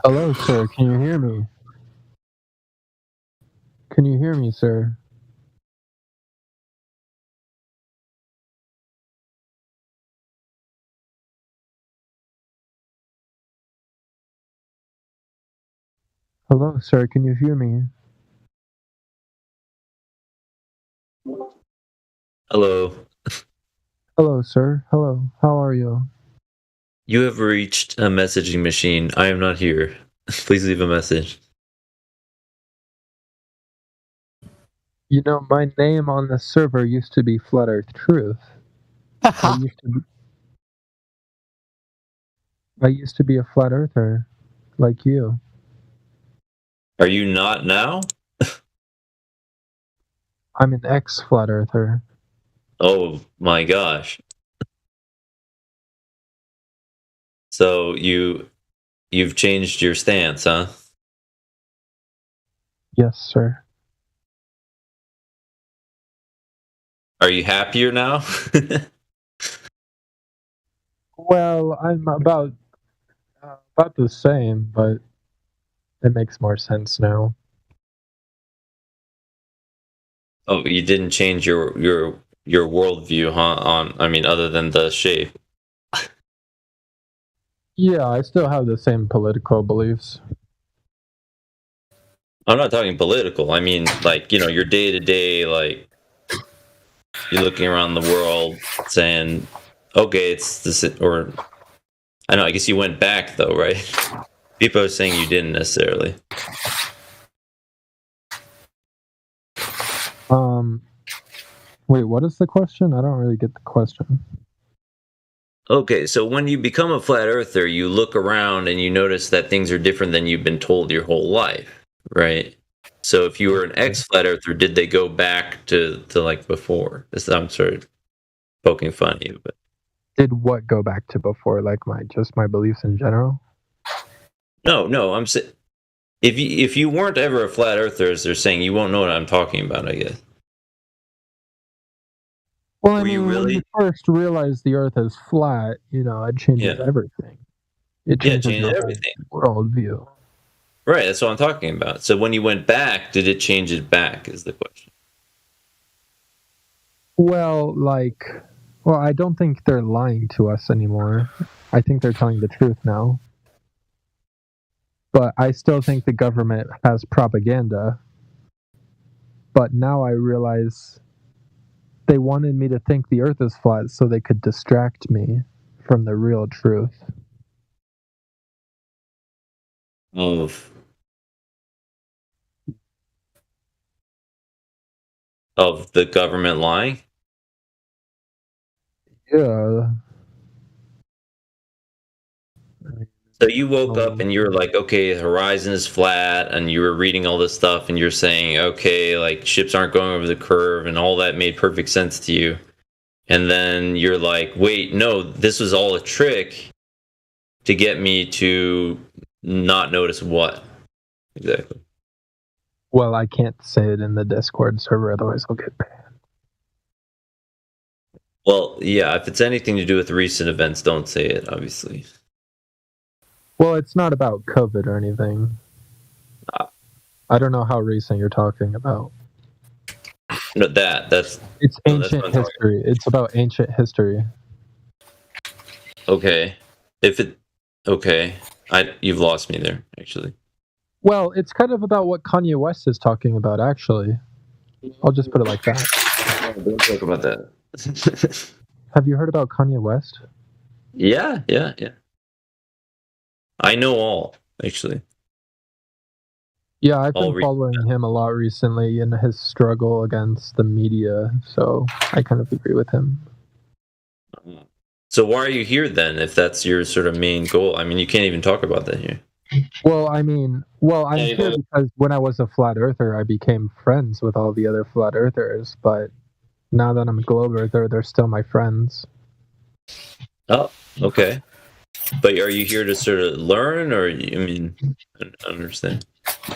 Hello, sir. Can you hear me? Can you hear me, sir? Hello, sir. Can you hear me? Hello. Hello, sir. Hello. How are you? You have reached a messaging machine. I am not here. Please leave a message. You know, my name on the server used to be Flat Earth Truth. I used to be a flat earther, like you. Are you not now? I'm an ex-flat earther. Oh my gosh. So you've changed your stance, huh? Yes, sir. Are you happier now? Well, I'm about the same, but it makes more sense now. Oh, you didn't change your worldview, huh? Other than the shape. Yeah, I still have the same political beliefs. I'm not talking political. I mean, like, your day to day, like, you're looking around the world saying, okay, it's this, or I know, I guess you went back though, right? People are saying you didn't necessarily. Wait, what is the question? I don't really get the question. Okay, so when you become a flat earther, you look around and you notice that things are different than you've been told your whole life, right? So if you were an ex-flat earther, did they go back to like before? I'm sort of poking fun at you, but Did what go back to before? Like my beliefs in general? no, I'm saying if you weren't ever a flat earther, as they're saying, you won't know what I'm talking about, I guess. Well, I mean, when you first realize the Earth is flat, it changes everything. It changes your everything. Worldview. Right, that's what I'm talking about. So when you went back, did it change it back? Is the question. Well, I don't think they're lying to us anymore. I think they're telling the truth now. But I still think the government has propaganda. But now I realize they wanted me to think the Earth is flat so they could distract me from the real truth. Of the government lying? Yeah. So you woke up and you were like, okay, the horizon is flat, and you were reading all this stuff and you're saying, okay, like ships aren't going over the curve, and all that made perfect sense to you. And then you're like, wait, no, this was all a trick to get me to not notice what? Exactly. Well, I can't say it in the Discord server, otherwise I'll get banned. Well, yeah, if it's anything to do with recent events, don't say it, obviously. Well, it's not about COVID or anything. I don't know how recent you're talking about. No, that's... It's ancient history. It's about ancient history. Okay. Okay. You've lost me there, actually. Well, it's kind of about what Kanye West is talking about, actually. I'll just put it like that. Don't talk about that. Have you heard about Kanye West? Yeah. I know all, actually. Yeah, I've been following him a lot recently in his struggle against the media, so I kind of agree with him. So why are you here then, if that's your sort of main goal? I mean, you can't even talk about that here. Well, I'm here because when I was a flat earther, I became friends with all the other flat earthers, but now that I'm a globe earther, they're still my friends. Oh, okay. But are you here to sort of learn, or, I understand?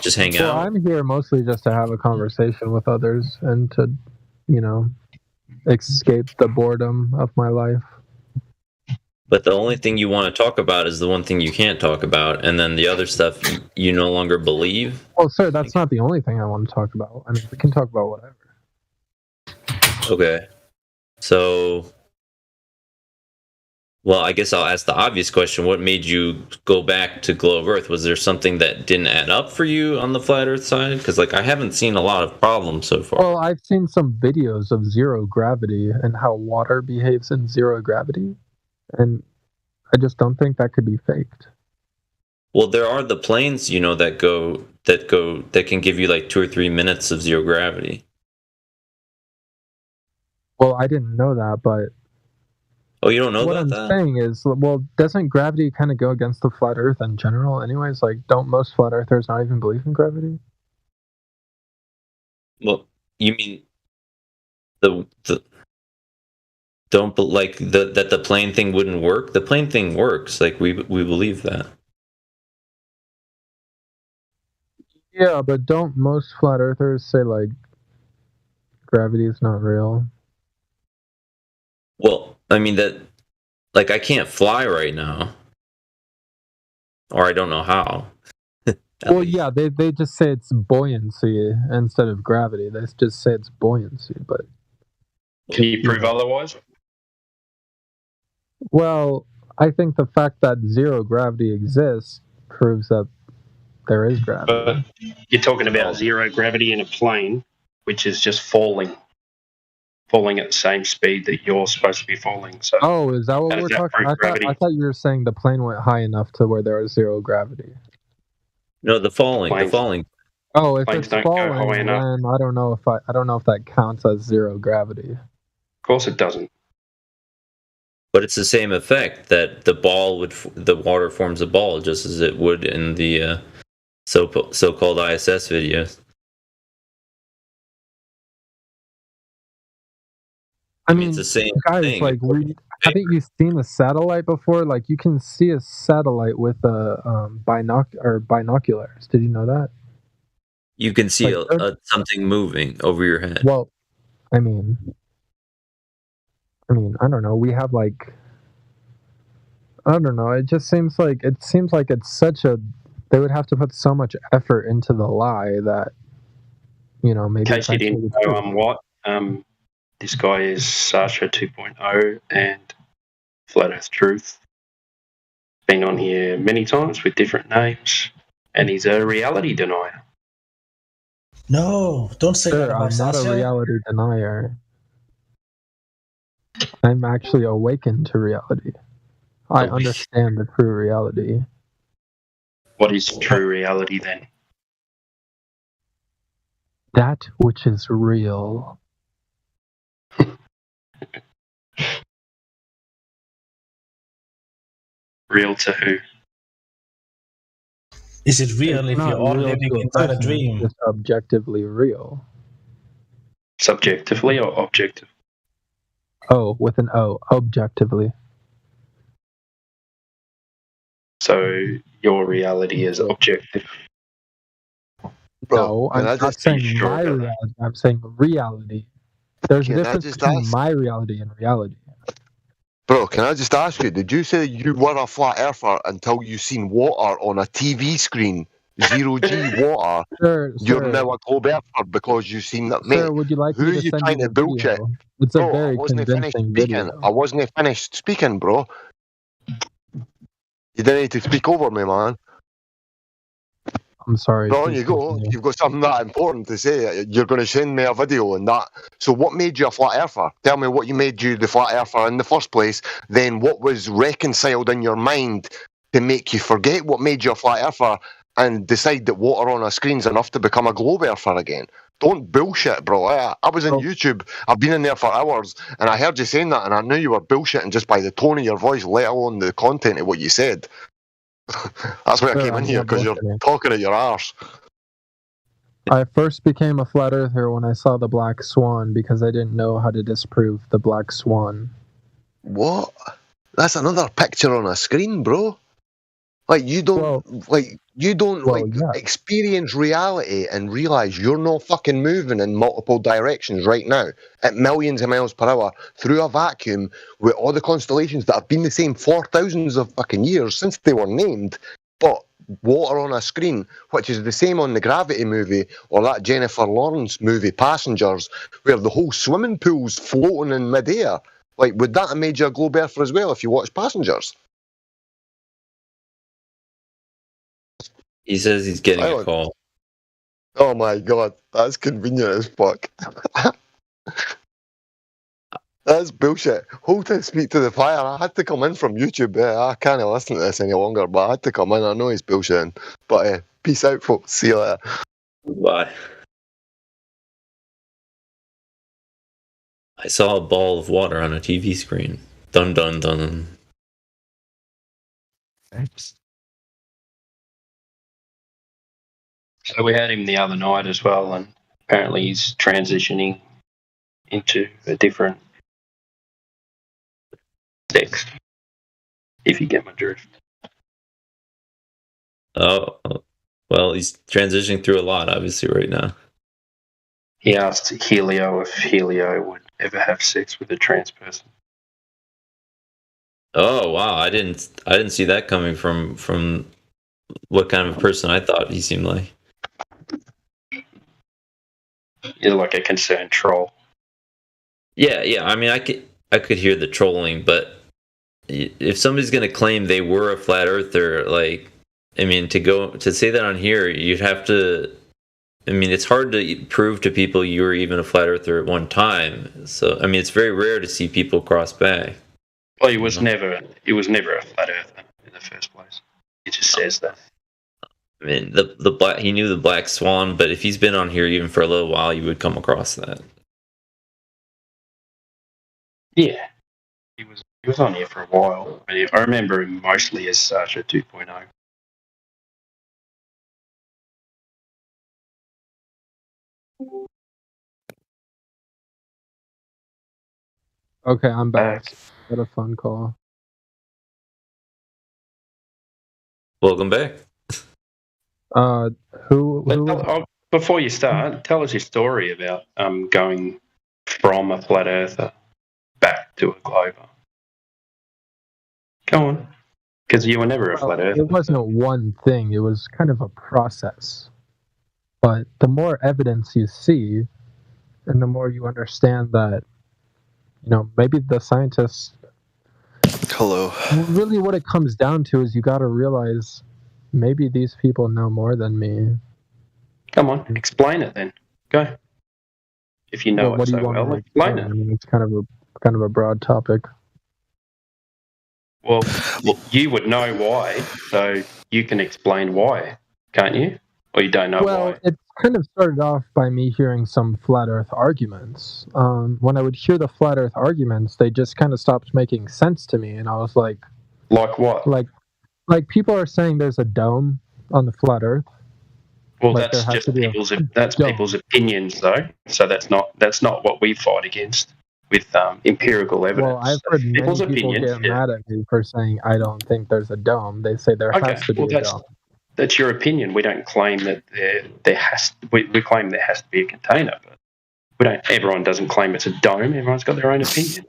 Just hang out? Well, I'm here mostly just to have a conversation with others and to, escape the boredom of my life. But the only thing you want to talk about is the one thing you can't talk about, and then the other stuff you no longer believe. Well, sir, that's not the only thing I want to talk about. I mean, we can talk about whatever. Okay. So, well, I guess I'll ask the obvious question. What made you go back to Glow of Earth? Was there something that didn't add up for you on the Flat Earth side? Because, like, I haven't seen a lot of problems so far. Well, I've seen some videos of zero gravity and how water behaves in zero gravity, and I just don't think that could be faked. Well, there are the planes, you know, that can give you like 2 or 3 minutes of zero gravity. Well, I didn't know that, but oh, you don't know what about I'm that? saying is, well, doesn't gravity kind of go against the flat Earth in general? Anyways, like, don't most flat Earthers not even believe in gravity? Well, you mean the don't like that the plane thing wouldn't work? The plane thing works. Like we believe that. Yeah, but don't most flat Earthers say like gravity is not real? Well, I mean that, like, I can't fly right now, or I don't know how. Well, yeah, they just say it's buoyancy instead of gravity. They just say it's buoyancy, but can you prove otherwise? Well, I think the fact that zero gravity exists proves that there is gravity. But you're talking about zero gravity in a plane, which is just falling at the same speed that you're supposed to be falling. So, oh, is that what we're talking about? I thought you were saying the plane went high enough to where there was zero gravity. No, the falling. Oh, if it's falling, then I don't know if that counts as zero gravity. Of course, it doesn't. But it's the same effect that the water forms a ball, just as it would in the so-called ISS videos. I mean, it's the same guys, thing. like, haven't you seen a satellite before? Like, you can see a satellite with a binoculars. Did you know that? You can see something moving over your head. Well, I mean, I don't know. We have like, I don't know. It seems like it's such a. They would have to put so much effort into the lie that, maybe. In case you didn't know, this guy is Sasha 2.0 and Flat Earth Truth. Been on here many times with different names, and he's a reality denier. No, don't say that about I'm not Sasha. a reality denier. I'm actually awakened to reality. I understand the true reality. What is true reality then? That which is real. Real to who? Is it real if you're all living inside a dream? It's objectively real. Subjectively or objective? Oh, with an O. Objectively. So your reality is objective. No, I'm not saying my reality. I'm saying reality. There's a difference between my reality and reality. Bro, can I just ask you, did you say you were a flat earther until you seen water on a TV screen, 0G water? You're now a globe earther because you seen that, mate. Sir, would you like who me are to you send trying you to a bullshit? video? It's a Bro, very I wasn't finished convincing speaking. video. I wasn't finished speaking, bro. You didn't need to speak over me, man. I'm sorry. But on you go. You've got something that important to say. You're going to send me a video and that. So what made you a flat earther? Tell me what you made you the flat earther in the first place. Then what was reconciled in your mind to make you forget what made you a flat earther and decide that water on a screen's enough to become a globe earther again? Don't bullshit, bro. I was in YouTube. I've been in there for hours and I heard you saying that and I knew you were bullshitting just by the tone of your voice, let alone the content of what you said. That's why I came in here, because you're talking at your arse. I first became a flat earther when I saw the black swan because I didn't know how to disprove the black swan. What? That's another picture on a screen, bro. Like you don't experience reality and realize you're not fucking moving in multiple directions right now at millions of miles per hour through a vacuum with all the constellations that have been the same for thousands of fucking years since they were named, but water on a screen, which is the same on the Gravity movie or that Jennifer Lawrence movie Passengers, where the whole swimming pool's floating in midair. Like, would that have made you a globe earther as well if you watched Passengers? He says he's getting a call. Oh my god, that's convenient as fuck. That's bullshit. Hold to speak to the fire. I had to come in from YouTube. I can't listen to this any longer, but I had to come in. I know he's bullshitting. But peace out, folks. See you later. Bye. I saw a ball of water on a TV screen. Dun dun dun. Thanks. So we had him the other night as well, and apparently he's transitioning into a different sex, if you get my drift. Oh, well, he's transitioning through a lot, obviously, right now. He asked Helio if Helio would ever have sex with a trans person. Oh wow, I didn't see that coming from what kind of person I thought he seemed like. You're like a concerned troll. Yeah. I mean, I could hear the trolling, but if somebody's gonna claim they were a flat earther, like, I mean, to say that on here, you'd have to. I mean, it's hard to prove to people you were even a flat earther at one time. So, I mean, it's very rare to see people cross back. Well, he was never a flat earther in the first place. He just says that. I mean, he knew the Black Swan, but if he's been on here even for a little while, you would come across that. Yeah, he was on here for a while, but I remember him mostly as Sasha 2.0. Okay, I'm back. Got a phone call. Welcome back. Before you start, tell us your story about going from a flat earther back to a glober. Go on, because you were never a flat earther. It wasn't one thing. It was kind of a process. But the more evidence you see, and the more you understand that, maybe the scientists. Hello. Really, what it comes down to is you got to realize maybe these people know more than me. Come on, explain it then. Go. If you know it so well, explain it. I mean, it's kind of a broad topic. Well, you would know why, so you can explain why, can't you? Or you don't know why? Well, it kind of started off by me hearing some flat Earth arguments. When I would hear the flat Earth arguments, they just kind of stopped making sense to me, and I was like, like what? Like people are saying there's a dome on the flat Earth. Well, that's just people's opinions, though. So that's not what we fight against with empirical evidence. Well, I've heard many people get mad at me for saying I don't think there's a dome. They say there has to be a dome. That's your opinion. We don't claim that there has. We claim there has to be a container, but we don't. Everyone doesn't claim it's a dome. Everyone's got their own opinion.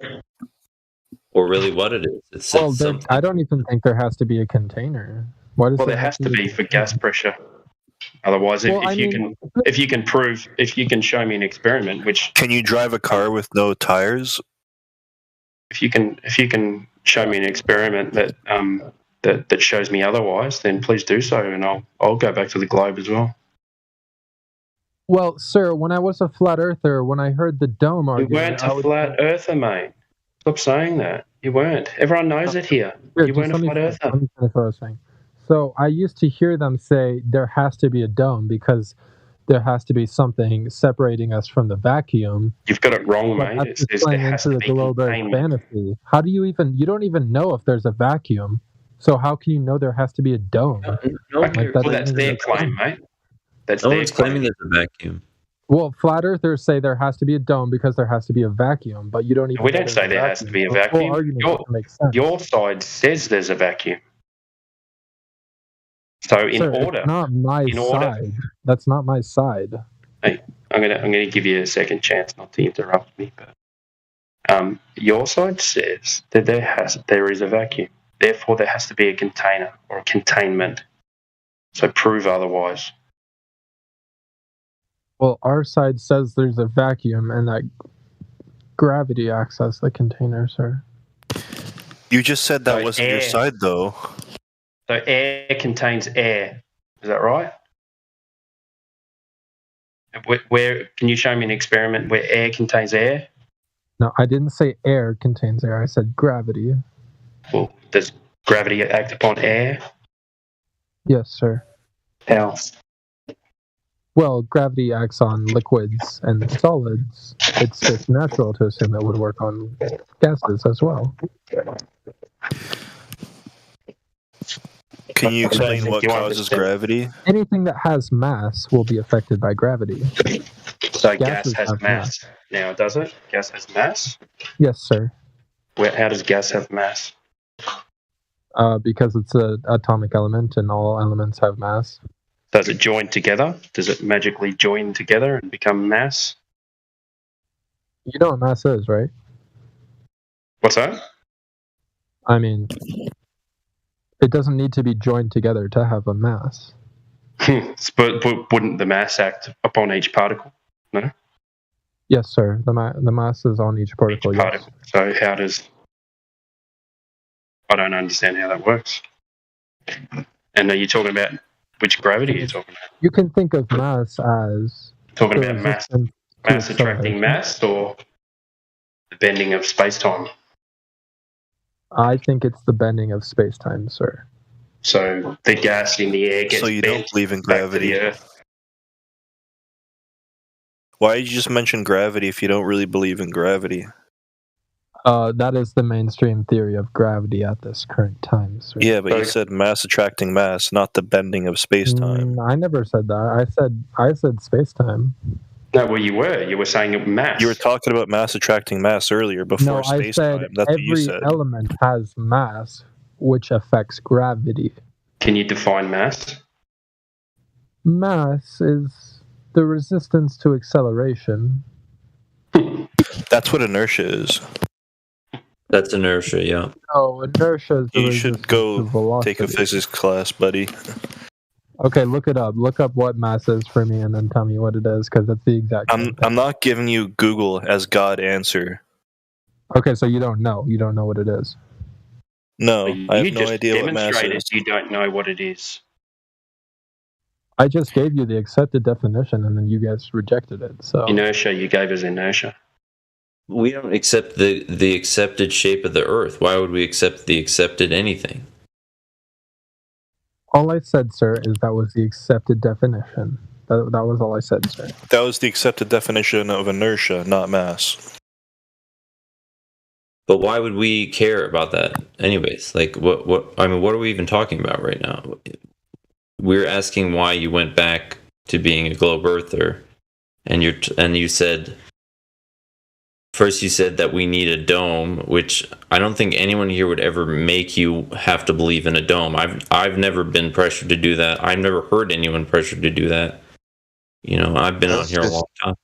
Or really, what it is. I don't even think there has to be a container. There has to be for gas pressure. Otherwise, if you can show me an experiment, which can you drive a car with no tires? If you can show me an experiment that shows me otherwise, then please do so, and I'll go back to the globe as well. Well, sir, when I was a flat earther, when I heard the dome argument, you weren't a flat earther, mate. Stop saying that. You weren't. Everyone knows it here. You weren't a flat earther. Let me finish what I was saying. So I used to hear them say there has to be a dome because there has to be something separating us from the vacuum. You've got it wrong, mate. It says there has to be globe Earth fantasy. How do you don't even know if there's a vacuum? So how can you know there has to be a dome? That's their claim, mate. No one's claiming there's a vacuum. Well, flat earthers say there has to be a dome because there has to be a vacuum, but you don't even. We don't say there has to be a vacuum. Your side says there's a vacuum. So in Sir, order, it's not my in order, side. That's not my side. hey, I'm gonna give you a second chance not to interrupt me, but your side says that there is a vacuum. Therefore, there has to be a container or a containment. So prove otherwise. Well, our side says there's a vacuum and that gravity acts as the container, sir. You just said that So wasn't your air. side, though. So air contains air. Is that right? Where can you show me an experiment where air contains air? No, I didn't say air contains air. I said gravity. Well, does gravity act upon air? Yes, sir. How? Well, gravity acts on liquids and solids. It's just natural to assume it would work on gases as well. Can you explain what causes gravity? Anything that has mass will be affected by gravity. So gas Gases has have mass. Now, does it? Gas has mass? Yes, sir. How does gas have mass? Because it's an atomic element and all elements have mass. Does it join together? Does it magically join together and become mass? You know what mass is, right? What's that? I mean, it doesn't need to be joined together to have a mass. But wouldn't the mass act upon each particle? No? Yes, sir. The mass is on each particle. Each particle. So how does... I don't understand how that works. And are you talking about which gravity are you talking about? You can think of mass as... Talking about mass attracting mass or the bending of space-time? I think it's the bending of space-time, sir. So the gas in the air gets So you bent don't believe in back to gravity? the Earth. Why did you just mention gravity if you don't really believe in gravity? That is the mainstream theory of gravity at this current time, sir. Yeah, but you said mass attracting mass, not the bending of space-time. I never said that. I said space-time. No, well, you were saying mass. You were talking about mass attracting mass earlier before No, I space-time. said That's what you every said. element has mass, which affects gravity. Can you define mass? Mass is the resistance to acceleration. That's what inertia is. That's inertia, yeah. No, inertia is the You should go take a physics class, buddy. Okay, look it up. Look up what mass is for me and then tell me what it is, because that's the exact same thing. I'm not giving you Google as God answer. Okay, so you don't know. You don't know what it is. No, I have no just idea what mass demonstrated is. you don't know what it is. I just gave you the accepted definition and then you guys rejected it. So Inertia, you gave us inertia. We don't accept the accepted shape of the Earth. Why would we accept the accepted anything? all I said, sir, is that was the accepted definition. That was all I said, sir. That was the accepted definition of inertia, not mass. But why would we care about that, anyways? Like, what? I mean, what are we even talking about right now? We're asking why you went back to being a globe earther, and you said first you said that we need a dome, which I don't think anyone here would ever make you have to believe in a dome. I've never been pressured to do that. I've never heard anyone pressured to do that. You know, I've been on here a long time.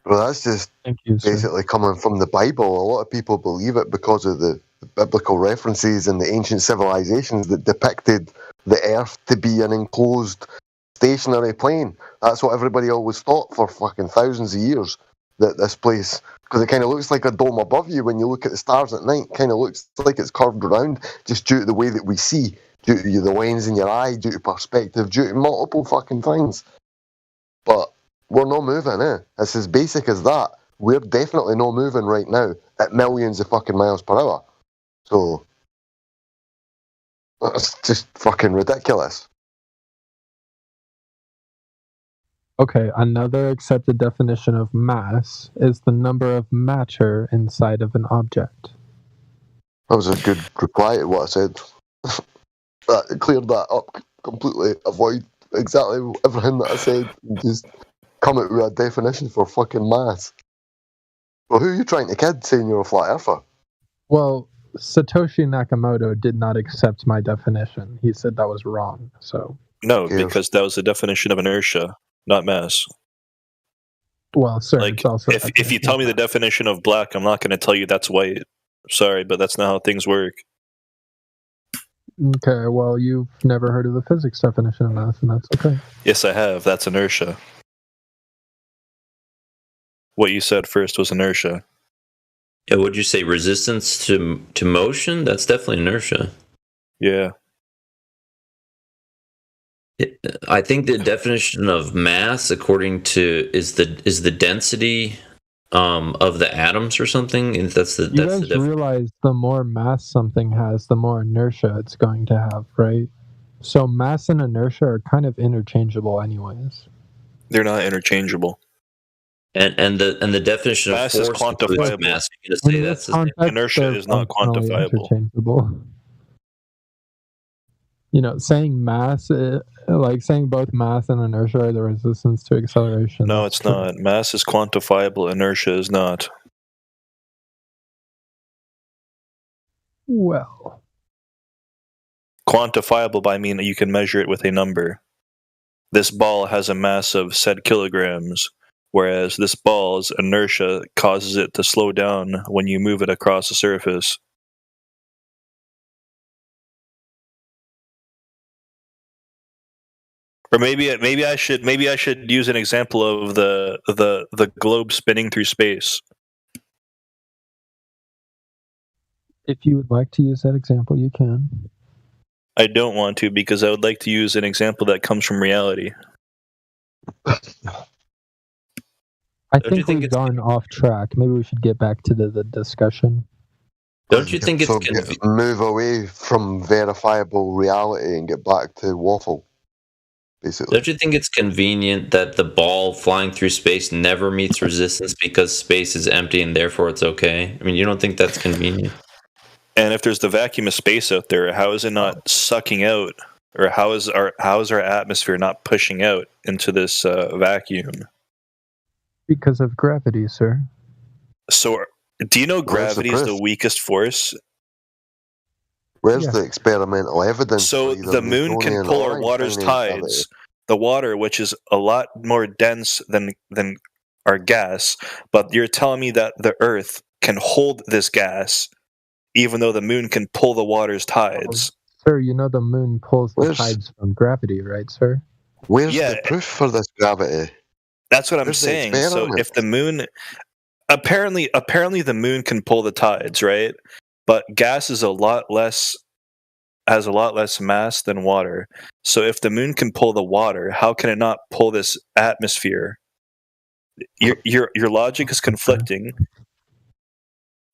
Well, that's just basically coming from the Bible. A lot of people believe it because of the biblical references and the ancient civilizations that depicted the Earth to be an enclosed stationary plane. That's what everybody always thought for fucking thousands of years, that this place, because it kind of looks like a dome above you when you look at the stars at night, kind of looks like it's curved around just due to the way that we see, due to the lens in your eye, due to perspective, due to multiple fucking things. But we're not moving, eh? It's as basic as that. We're definitely not moving right now at millions of fucking miles per hour. So, that's just fucking ridiculous. Okay, another accepted definition of mass is the number of matter inside of an object. That was a good reply to what I said. That cleared that up completely. Avoid exactly everything that I said and just come out with a definition for fucking mass. Well, who are you trying to kid saying you're a flat earther? Well, Satoshi Nakamoto did not accept my definition. He said that was wrong. So No, because that was the definition of inertia, not mass. well, sir, Like, it's also if you tell me the definition of black, I'm not going to tell you that's white. Sorry, but that's not how things work. okay. Well, you've never heard of the physics definition of mass, and that's okay. Yes, I have. That's inertia. What you said first was inertia. Yeah, would you say resistance to motion? That's definitely inertia. Yeah. I think the definition of mass, according to, is the density of the atoms or something. And that's You guys realize the more mass something has, the more inertia it's going to have, right? So mass and inertia are kind of interchangeable, anyways. They're not interchangeable. And the definition mass of is force quantifiable. mass. You're gonna say that's the same. Inertia is not quantifiable. Interchangeable. You know, saying mass, like saying both mass and inertia are the resistance to acceleration. No, it's not. Mass is quantifiable. Inertia is not. Well, quantifiable by mean that you can measure it with a number. This ball has a mass of said kilograms, whereas this ball's inertia causes it to slow down when you move it across a surface. Or maybe I should use an example of the globe spinning through space. if you would like to use that example, you can. I don't want to because I would like to use an example that comes from reality. I think we've gone off track. Maybe we should get back to the discussion. Don't you think it's So move away from verifiable reality and get back to waffle, basically? Don't you think it's convenient that the ball flying through space never meets resistance because space is empty and therefore it's okay? I mean, you don't think that's convenient? And if there's the vacuum of space out there, how is it not sucking out, or how is our atmosphere not pushing out into this vacuum? Because of gravity, sir. So, do you know gravity is the weakest force? Where's the experimental evidence? So the moon can pull our water's tides. The water, which is a lot more dense than our gas, but you're telling me that the Earth can hold this gas, even though the moon can pull the water's tides. Sir, you know the moon pulls the tides from gravity, right, sir? Where's the proof for this gravity? That's what I'm saying. So if the moon, apparently the moon can pull the tides, right? But gas is has a lot less mass than water. So if the moon can pull the water, how can it not pull this atmosphere? Your logic is conflicting.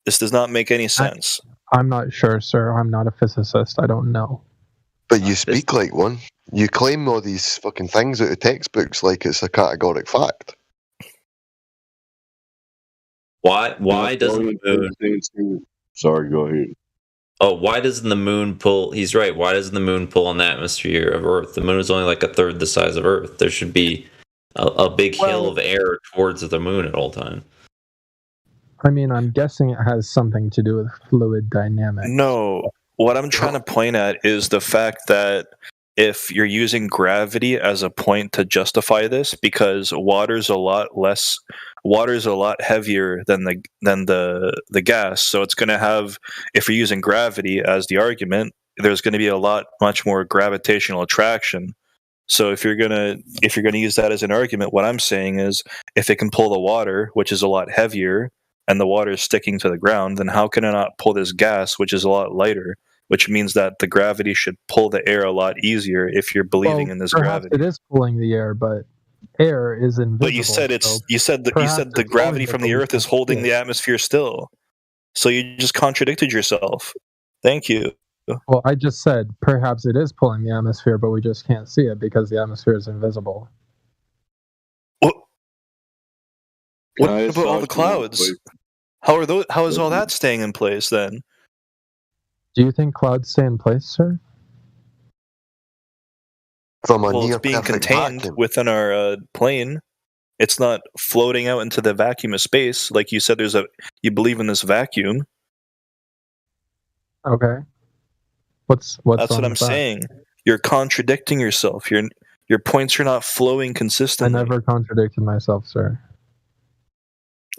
This does not make any sense. I'm not sure, sir. I'm not a physicist. I don't know. But you speak like one. You claim all these fucking things out of textbooks like it's a categoric fact. Why doesn't the moon... Sorry, go ahead. Oh, why doesn't the moon pull... He's right. Why doesn't the moon pull on the atmosphere of Earth? The moon is only like a third the size of Earth. There should be a big hill of air towards the moon at all times. I mean, I'm guessing it has something to do with fluid dynamics. No, what I'm trying to point at is the fact that if you're using gravity as a point to justify this, because water's a lot heavier than the gas, so it's going to have, if you're using gravity as the argument, there's going to be much more gravitational attraction. So if you're gonna use that as an argument, what I'm saying is, if it can pull the water, which is a lot heavier, and the water is sticking to the ground, then how can it not pull this gas, which is a lot lighter? Which means that the gravity should pull the air a lot easier if you're believing in this gravity. It is pulling the air, but air is invisible. But you said the gravity from the Earth is holding the atmosphere still. So you just contradicted yourself. Thank you. Well, I just said perhaps it is pulling the atmosphere, but we just can't see it because the atmosphere is invisible. What about all the clouds? How is all that staying in place then? Do you think clouds stay in place, sir? It's being contained within our plane. It's not floating out into the vacuum of space. Like you said, you believe in this vacuum. Okay. What's That's what wrong I'm with that? saying. You're contradicting yourself. Your points are not flowing I consistently. never contradicted myself, sir.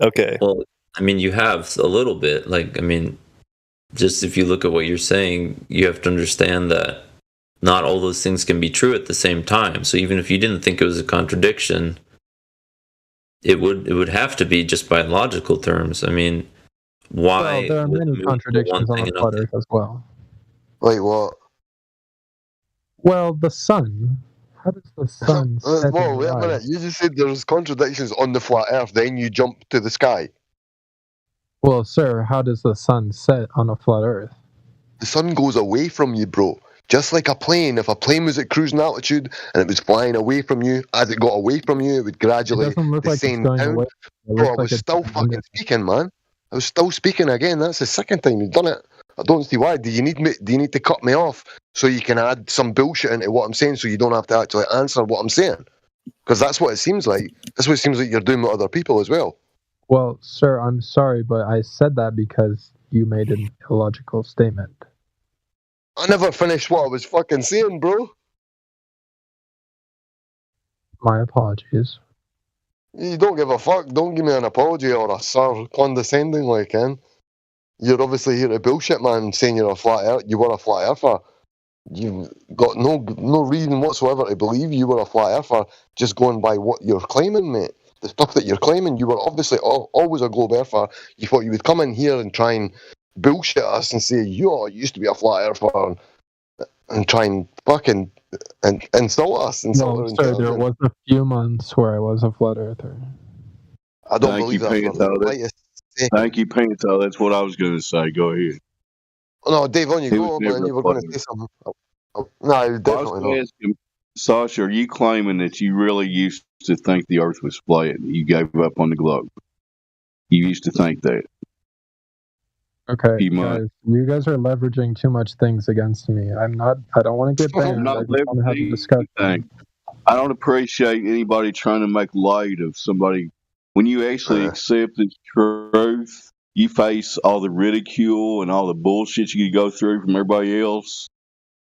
Okay. Well, I mean, you have a little bit. Like, I mean, just if you look at what you're saying, you have to understand that not all those things can be true at the same time. So even if you didn't think it was a contradiction, it would have to be just by logical terms. I mean, why? Well, there are would the many moon do contradictions one on thing the and flat Earth as well. Like what? Well, the sun. How does the sun set Whoa, and wait a rise? minute. You just said there's contradictions on the flat Earth, then you jump to the sky. Well, sir, how does the sun set on a flat Earth? The sun goes away from you, bro. Just like a plane. If a plane was at cruising altitude and it was flying away from you, as it got away from you, it would gradually It doesn't look like it's descend going down. away. It Bro, I looks like was it's still going fucking under. speaking, man. I was still speaking again. That's the second time you've done it. I don't see why. Do you need to cut me off so you can add some bullshit into what I'm saying so you don't have to actually answer what I'm saying? Because that's what it seems like. That's what it seems like you're doing with other people as well. Well, sir, I'm sorry, but I said that because you made an illogical statement. I never finished what I was fucking saying, bro. My apologies. You don't give a fuck. Don't give me an apology or a sir condescending like, Ken. You're obviously here to bullshit, man, saying you're a flat earth. You were a flat earther. You've got no reason whatsoever to believe you were a flat earther, just going by what you're claiming, mate. The stuff that you're claiming, you were obviously always a globe earther. You thought you would come in here and try and bullshit us and say you all used to be a flat earther and try and fucking insult us. Well, sir, there was a few months where I was a flat earther. I don't Thank you, believe that for the Panto. lightest second. Thank you, Panto. That's what I was going to say. Go ahead. No, Dave, on you He go, was man. never You were a going to flat say something. No, definitely not. Asking, Sasha, are you claiming that you really used to think the Earth was flat? You gave up on the globe. You used to think that. Okay, You might. guys, you guys are leveraging too much things against me. I don't want to get I'm banned. not I just want to have a leveraging discussion. anything. I don't appreciate anybody trying to make light of somebody. When you actually accept the truth, you face all the ridicule and all the bullshit you could go through from everybody else.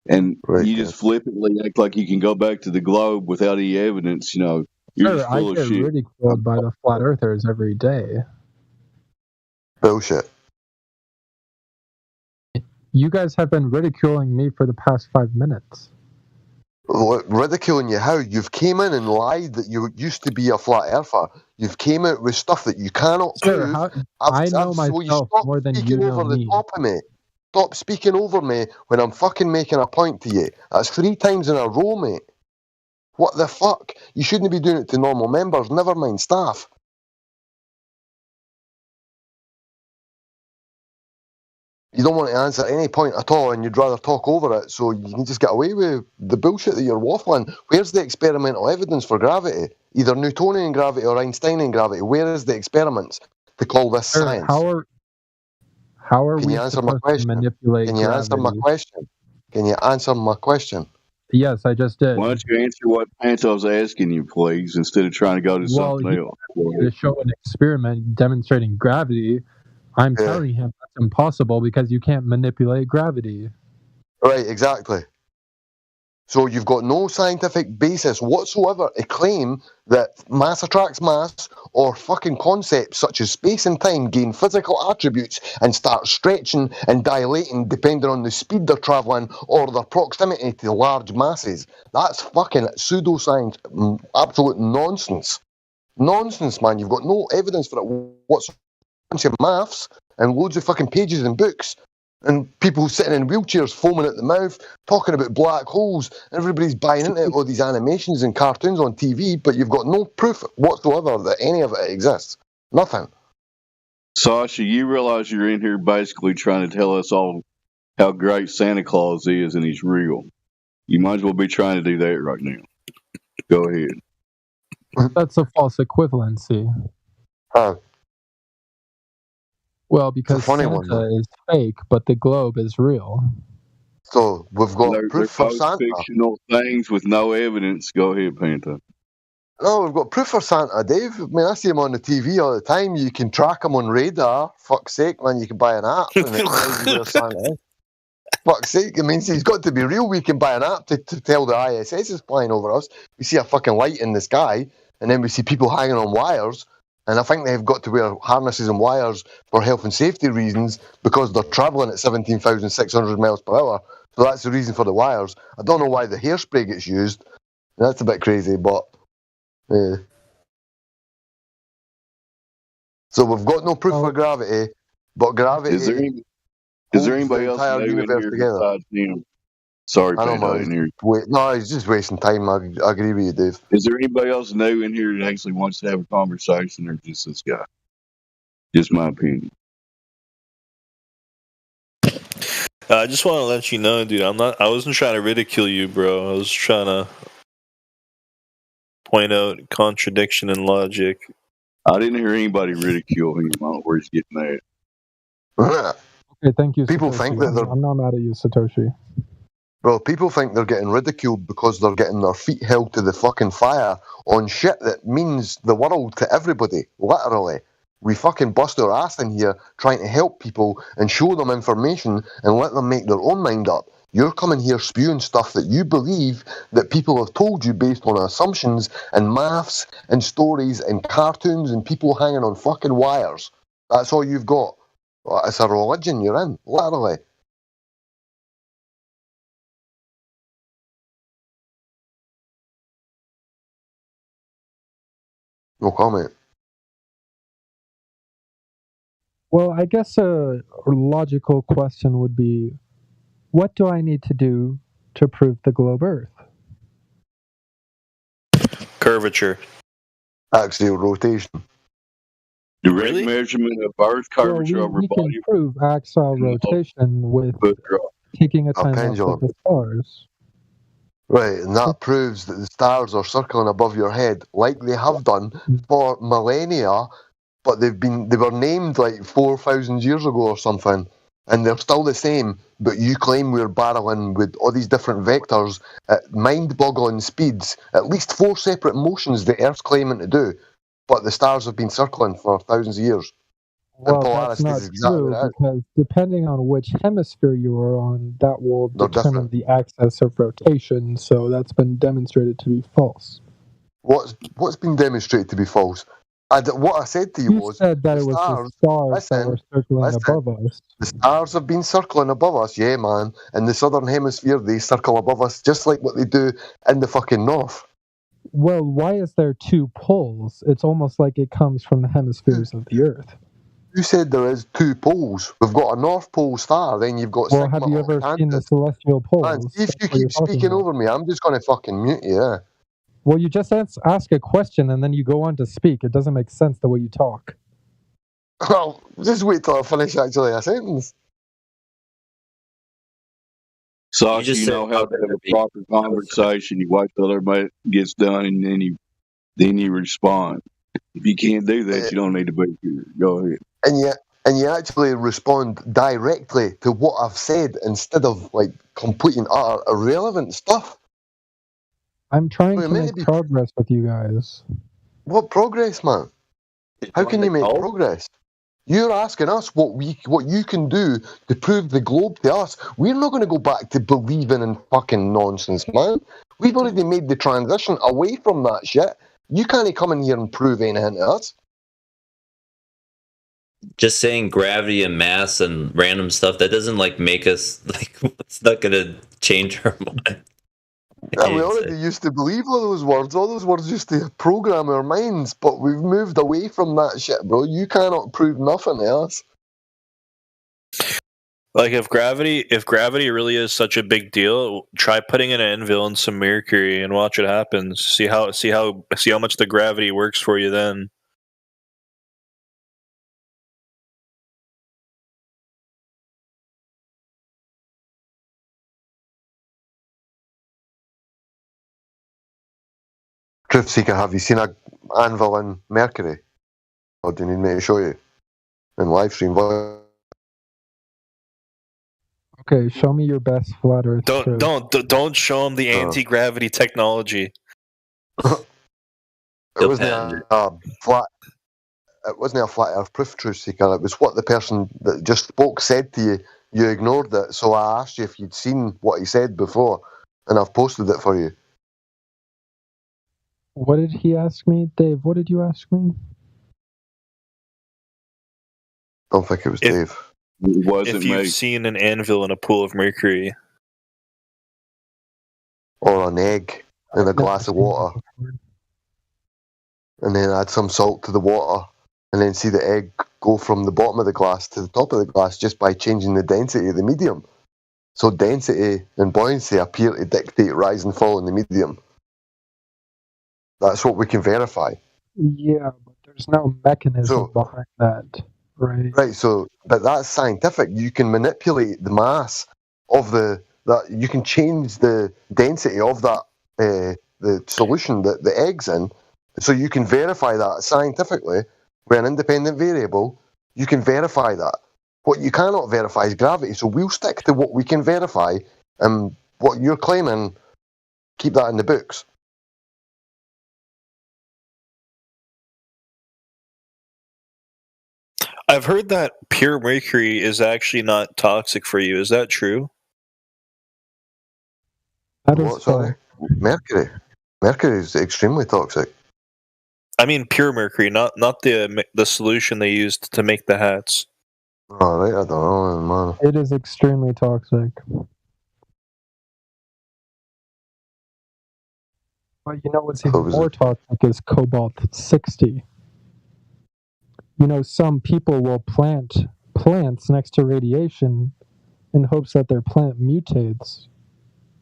And you just flippantly act like you can go back to the globe without any evidence. You know, you're Sir, just I full of get shit. ridiculed by the flat earthers every day. Bullshit. You guys have been ridiculing me for the past 5 minutes. What, ridiculing you how? You've came in and lied that you used to be a flat earther. You've came out with stuff that you cannot Sir, prove. I know so you myself stop more than speaking you know over the me. top of me. Stop speaking over me when I'm fucking making a point to you. That's 3 times in a row, mate. What the fuck? You shouldn't be doing it to normal members, never mind staff. You don't want to answer any point at all and you'd rather talk over it so you can just get away with the bullshit that you're waffling. Where's the experimental evidence for gravity? Either Newtonian gravity or Einsteinian gravity. Where is the experiments to call this Sir, science? how are Can we you answer my supposed to question? manipulate Can you gravity? answer my question? Can you answer my question? Yes, I just did. Why don't you answer what Panto's asking you, please, instead of trying to go to Well, something he else? wanted to show an experiment demonstrating gravity. I'm telling him that's impossible because you can't manipulate gravity. Right, exactly. So you've got no scientific basis whatsoever to claim that mass attracts mass or fucking concepts such as space and time gain physical attributes and start stretching and dilating depending on the speed they're travelling or their proximity to large masses. That's fucking pseudoscience, absolute nonsense. Nonsense, man. You've got no evidence for it whatsoever. Bunch of maths and loads of fucking pages and books and people sitting in wheelchairs foaming at the mouth talking about black holes. Everybody's buying into all these animations and cartoons on TV, but you've got no proof whatsoever that any of it exists. Nothing. Sasha, you realize you're in here basically trying to tell us all how great Santa Claus is and he's real. You might as well be trying to do that right now. Go ahead. That's a false equivalency. Well, because funny Santa one, is fake, but the globe is real. So we've got They're proof for both Santa. fictional things with no evidence. Go ahead, Panto. No, we've got proof for Santa, Dave. I mean, I see him on the TV all the time. You can track him on radar. Fuck's sake, man, you can buy an app and it tells you where Santa is. fuck's sake. I mean, he's got to be real. We can buy an app to tell the ISS is flying over us. We see a fucking light in the sky, and then we see people hanging on wires. And I think they've got to wear harnesses and wires for health and safety reasons because they're travelling at 17,600 miles per hour. So that's the reason for the wires. I don't know why the hairspray gets used. That's a bit crazy, but... yeah. So we've got no proof for gravity, but gravity... Is there anybody else new in here besides him? Sorry, I Tate, don't I didn't hear you. No, he's just wasting time. I agree with you, Dave. Is there anybody else new in here that actually wants to have a conversation, or just this guy? Just my opinion. I just want to let you know, dude. I wasn't trying to ridicule you, bro. I was trying to point out contradiction in logic. I didn't hear anybody ridicule him. I don't know where he's getting that. Okay, thank you, People Satoshi. think that they're... I'm not mad at you, Satoshi. Bro, people think they're getting ridiculed because they're getting their feet held to the fucking fire on shit that means the world to everybody, literally. We fucking bust our ass in here trying to help people and show them information and let them make their own mind up. You're coming here spewing stuff that you believe that people have told you based on assumptions and maths and stories and cartoons and people hanging on fucking wires. That's all you've got. It's a religion you're in, literally. No comment. Well, I guess a logical question would be, what do I need to do to prove the globe Earth? Curvature. Axial rotation. Direct measurement of Earth curvature over we body. can prove axial rotation with taking a time lapse of the stars. Right, and that proves that the stars are circling above your head like they have done for millennia, but they were named like 4,000 years ago or something, and they're still the same, but you claim we're barreling with all these different vectors at mind-boggling speeds, at least 4 separate motions the Earth's claiming to do, but the stars have been circling for thousands of years. Well, and Polaris that's not is exactly true, that. because depending on which hemisphere you are on, that will They're determine the axis of rotation, so that's been demonstrated to be false. What's been demonstrated to be false? What I said to you was... said that it was the stars that were circling above us. The stars have been circling above us, yeah, man. In the southern hemisphere, they circle above us just like what they do in the fucking north. Well, why is there 2 poles? It's almost like it comes from the hemispheres of the Earth. You said there is 2 poles. We've got a North Pole star, then you've got Well, Sigma have you ever Octantis. seen the celestial poles? Man, if you That's what keep you're talking speaking about. over me, I'm just going to fucking mute you, yeah. Well, you just ask a question and then you go on to speak. It doesn't make sense the way you talk. Well, just wait till I finish actually a sentence. Sasha, you know how to have a proper conversation. You wait till everybody gets done, and then you respond. If you can't do that, you don't need to be here. Go ahead. And you actually respond directly to what I've said instead of like completing utter irrelevant stuff. I'm trying to make progress with you guys. What progress, man? How can you make progress? You're asking us what you can do to prove the globe to us. We're not going to go back to believing in fucking nonsense, man. We've already made the transition away from that shit. You can't come in here and prove anything to us. Just saying gravity and mass and random stuff, that doesn't like make us like it's not gonna change our mind. Yeah, we already used to believe all those words. All those words used to program our minds, but we've moved away from that shit, bro. You cannot prove nothing to us. Like if gravity really is such a big deal, try putting an anvil in some mercury and watch what happens. See how much the gravity works for you then. Truth Seeker, have you seen an anvil in mercury? Or do you need me to show you? In live stream. Okay, show me your best flat Earth. Don't show them the anti-gravity technology. It wasn't a flat Earth proof, Truth Seeker. It was what the person that just spoke said to you. you ignored it. So I asked you if you'd seen what he said before, and I've posted it for you. What did he ask me, Dave? What did you ask me? Don't think it was Dave. It wasn't If you've seen an anvil in a pool of mercury, or an egg in a glass of water, and then add some salt to the water, and then see the egg go from the bottom of the glass to the top of the glass just by changing the density of the medium. So density and buoyancy appear to dictate rise and fall in the medium. That's what we can verify. Yeah, but there's no mechanism behind that, right? Right, so, but that's scientific. You can manipulate the mass of you can change the density of that, the solution that the egg's in, so you can verify that scientifically with an independent variable. You can verify that. What you cannot verify is gravity, so we'll stick to what we can verify, and what you're claiming, keep that in the books. I've heard that pure mercury is actually not toxic for you. Is that true? What, sorry? Mercury. Mercury is extremely toxic. I mean pure mercury, not the solution they used to make the hats. Oh, right, I don't know, man. It is extremely toxic. But you know what's even more toxic is cobalt-60. You know, some people will plant plants next to radiation in hopes that their plant mutates.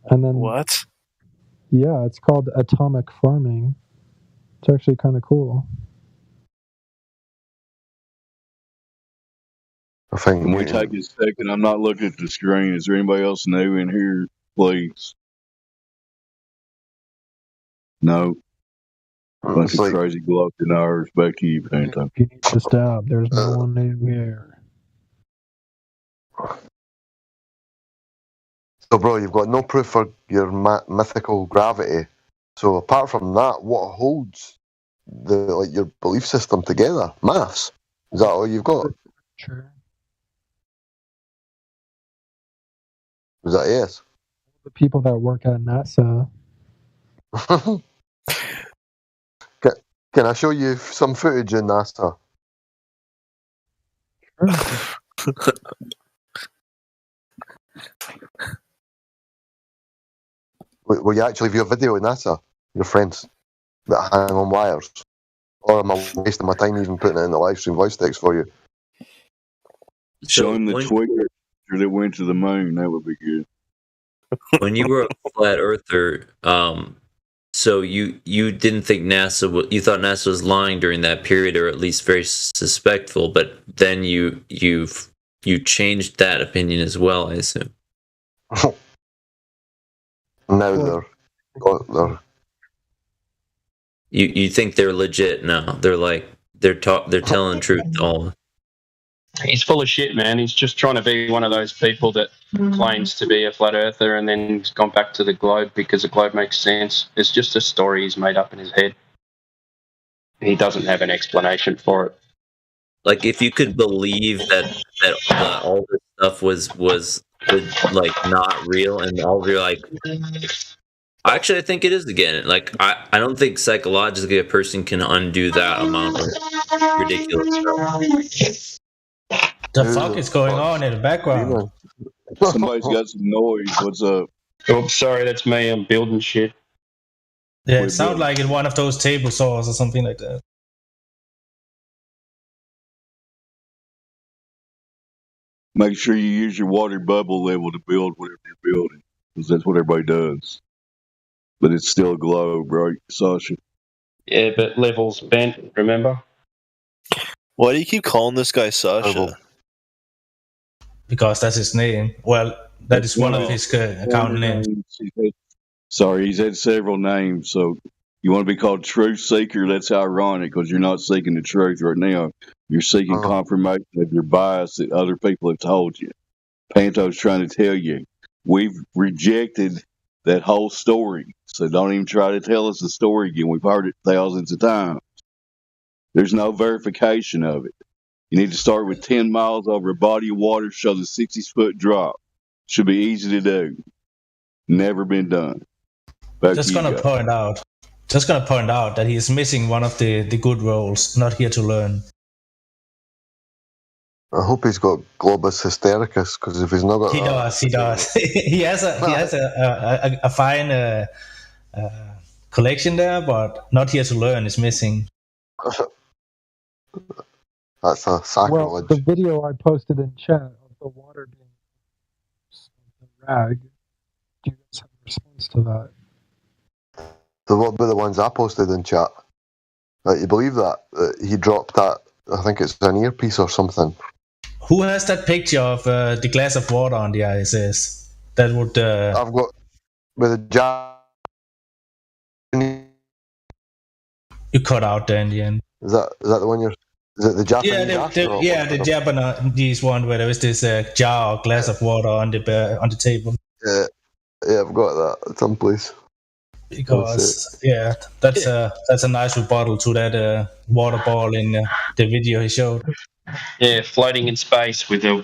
And then what? Yeah, it's called atomic farming. It's actually kind of cool. Can we take a second? I'm not looking at the screen. Is there anybody else new in here, please? No. Bunch of crazy gloating hours. Back to you, Panto. You need to stop. There's no one new here. So, bro, you've got no proof for your mythical gravity. So, apart from that, what holds your belief system together? Maths. Is that all you've got? Sure. Is that yes? The people that work at NASA. Can I show you some footage in NASA? Sure. Will you actually view a video in NASA? Your friends that hang on wires? Or am I wasting my time even putting it in the live stream voice text for you? Show him the Twitter that went to the moon. That would be good. When you were a flat earther, so you didn't think NASA? You thought NASA was lying during that period, or at least very suspectful. But then you changed that opinion as well, I assume. Now they're. You think they're legit now? They're telling the truth all. He's full of shit, man. He's just trying to be one of those people that claims to be a flat earther and then he's gone back to the globe because the globe makes sense. It's just a story he's made up in his head. He doesn't have an explanation for it. Like, if you could believe that all this stuff was like not real, and all you're like, actually, I think it is again. Like, I don't think psychologically a person can undo that amount of ridiculous stuff. The fuck is going on in the background? Somebody's got some noise. What's up? Oh, sorry, that's me. I'm building shit. Yeah, it sounds like in one of those table saws or something like that. Make sure you use your water bubble level to build whatever you're building, because that's what everybody does. But it's still a globe, right, Sasha? Yeah, but level's bent, remember? Why do you keep calling this guy Sasha? Because that's his name. Well, that is one of his account names. Sorry, he's had several names, so you want to be called Truth Seeker? That's ironic, because you're not seeking the truth right now. You're seeking confirmation of your bias that other people have told you. Panto's trying to tell you, we've rejected that whole story, so don't even try to tell us the story again. We've heard it thousands of times. There's no verification of it. You need to start with 10 miles over a body of water, show the 60-foot drop. Should be easy to do. Never been done. Just gonna point out that he is missing one of the good roles. Not here to learn. I hope he's got Globus Hystericus, because if he's not got He does. he has a fine collection there, but not here to learn is missing. That's a sacrilege. Well, the video I posted in chat of the water being the rag. Do you guys have a response to that? So what about the ones I posted in chat? You believe that? He dropped that, I think it's an earpiece or something. Who has that picture of the glass of water on the ISS? That would... I've got... With a You cut out there in the end. Is that the one you're... Is it the Japanese astronaut? The Japanese one where there was this jar or glass of water on the table. Yeah, I've got that someplace. Because that's a nice rebuttal to that water ball in the video he showed. Yeah, floating in space with a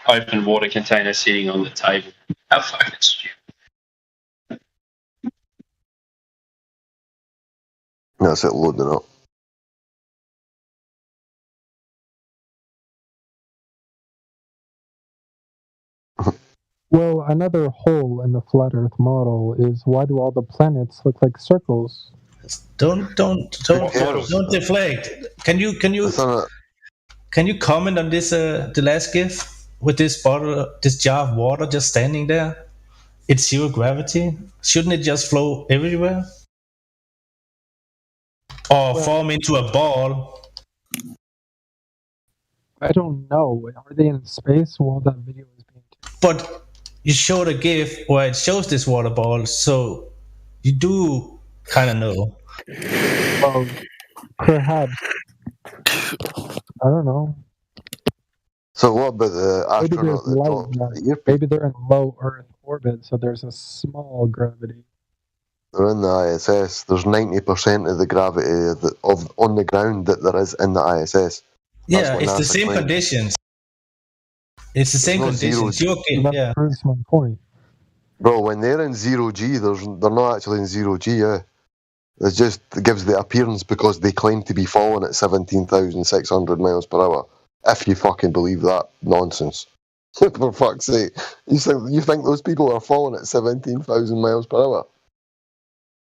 open water container sitting on the table. How fucking stupid. That's it loading up. Well, another hole in the flat Earth model is why do all the planets look like circles? Don't deflect. Can you comment on this the last GIF with this jar of water just standing there? It's zero gravity. Shouldn't it just flow everywhere? Or form into a ball? I don't know. Are they in space while that video is being taken? But you showed a GIF where it shows this water ball, so you do kind of know. Well, perhaps. I don't know. So what about the astronaut that dropped the earpiece? Maybe they're in low Earth orbit, so there's a small gravity. They're in the ISS. There's 90% of the gravity on the ground that there is in the ISS. Yeah, it's the same conditions. It's the same conditions. That proves my point. Bro, when they're in 0G, they're not actually in 0G, yeah. It just gives the appearance because they claim to be falling at 17,600 miles per hour. If you fucking believe that nonsense. For fuck's sake. You think those people are falling at 17,000 miles per hour?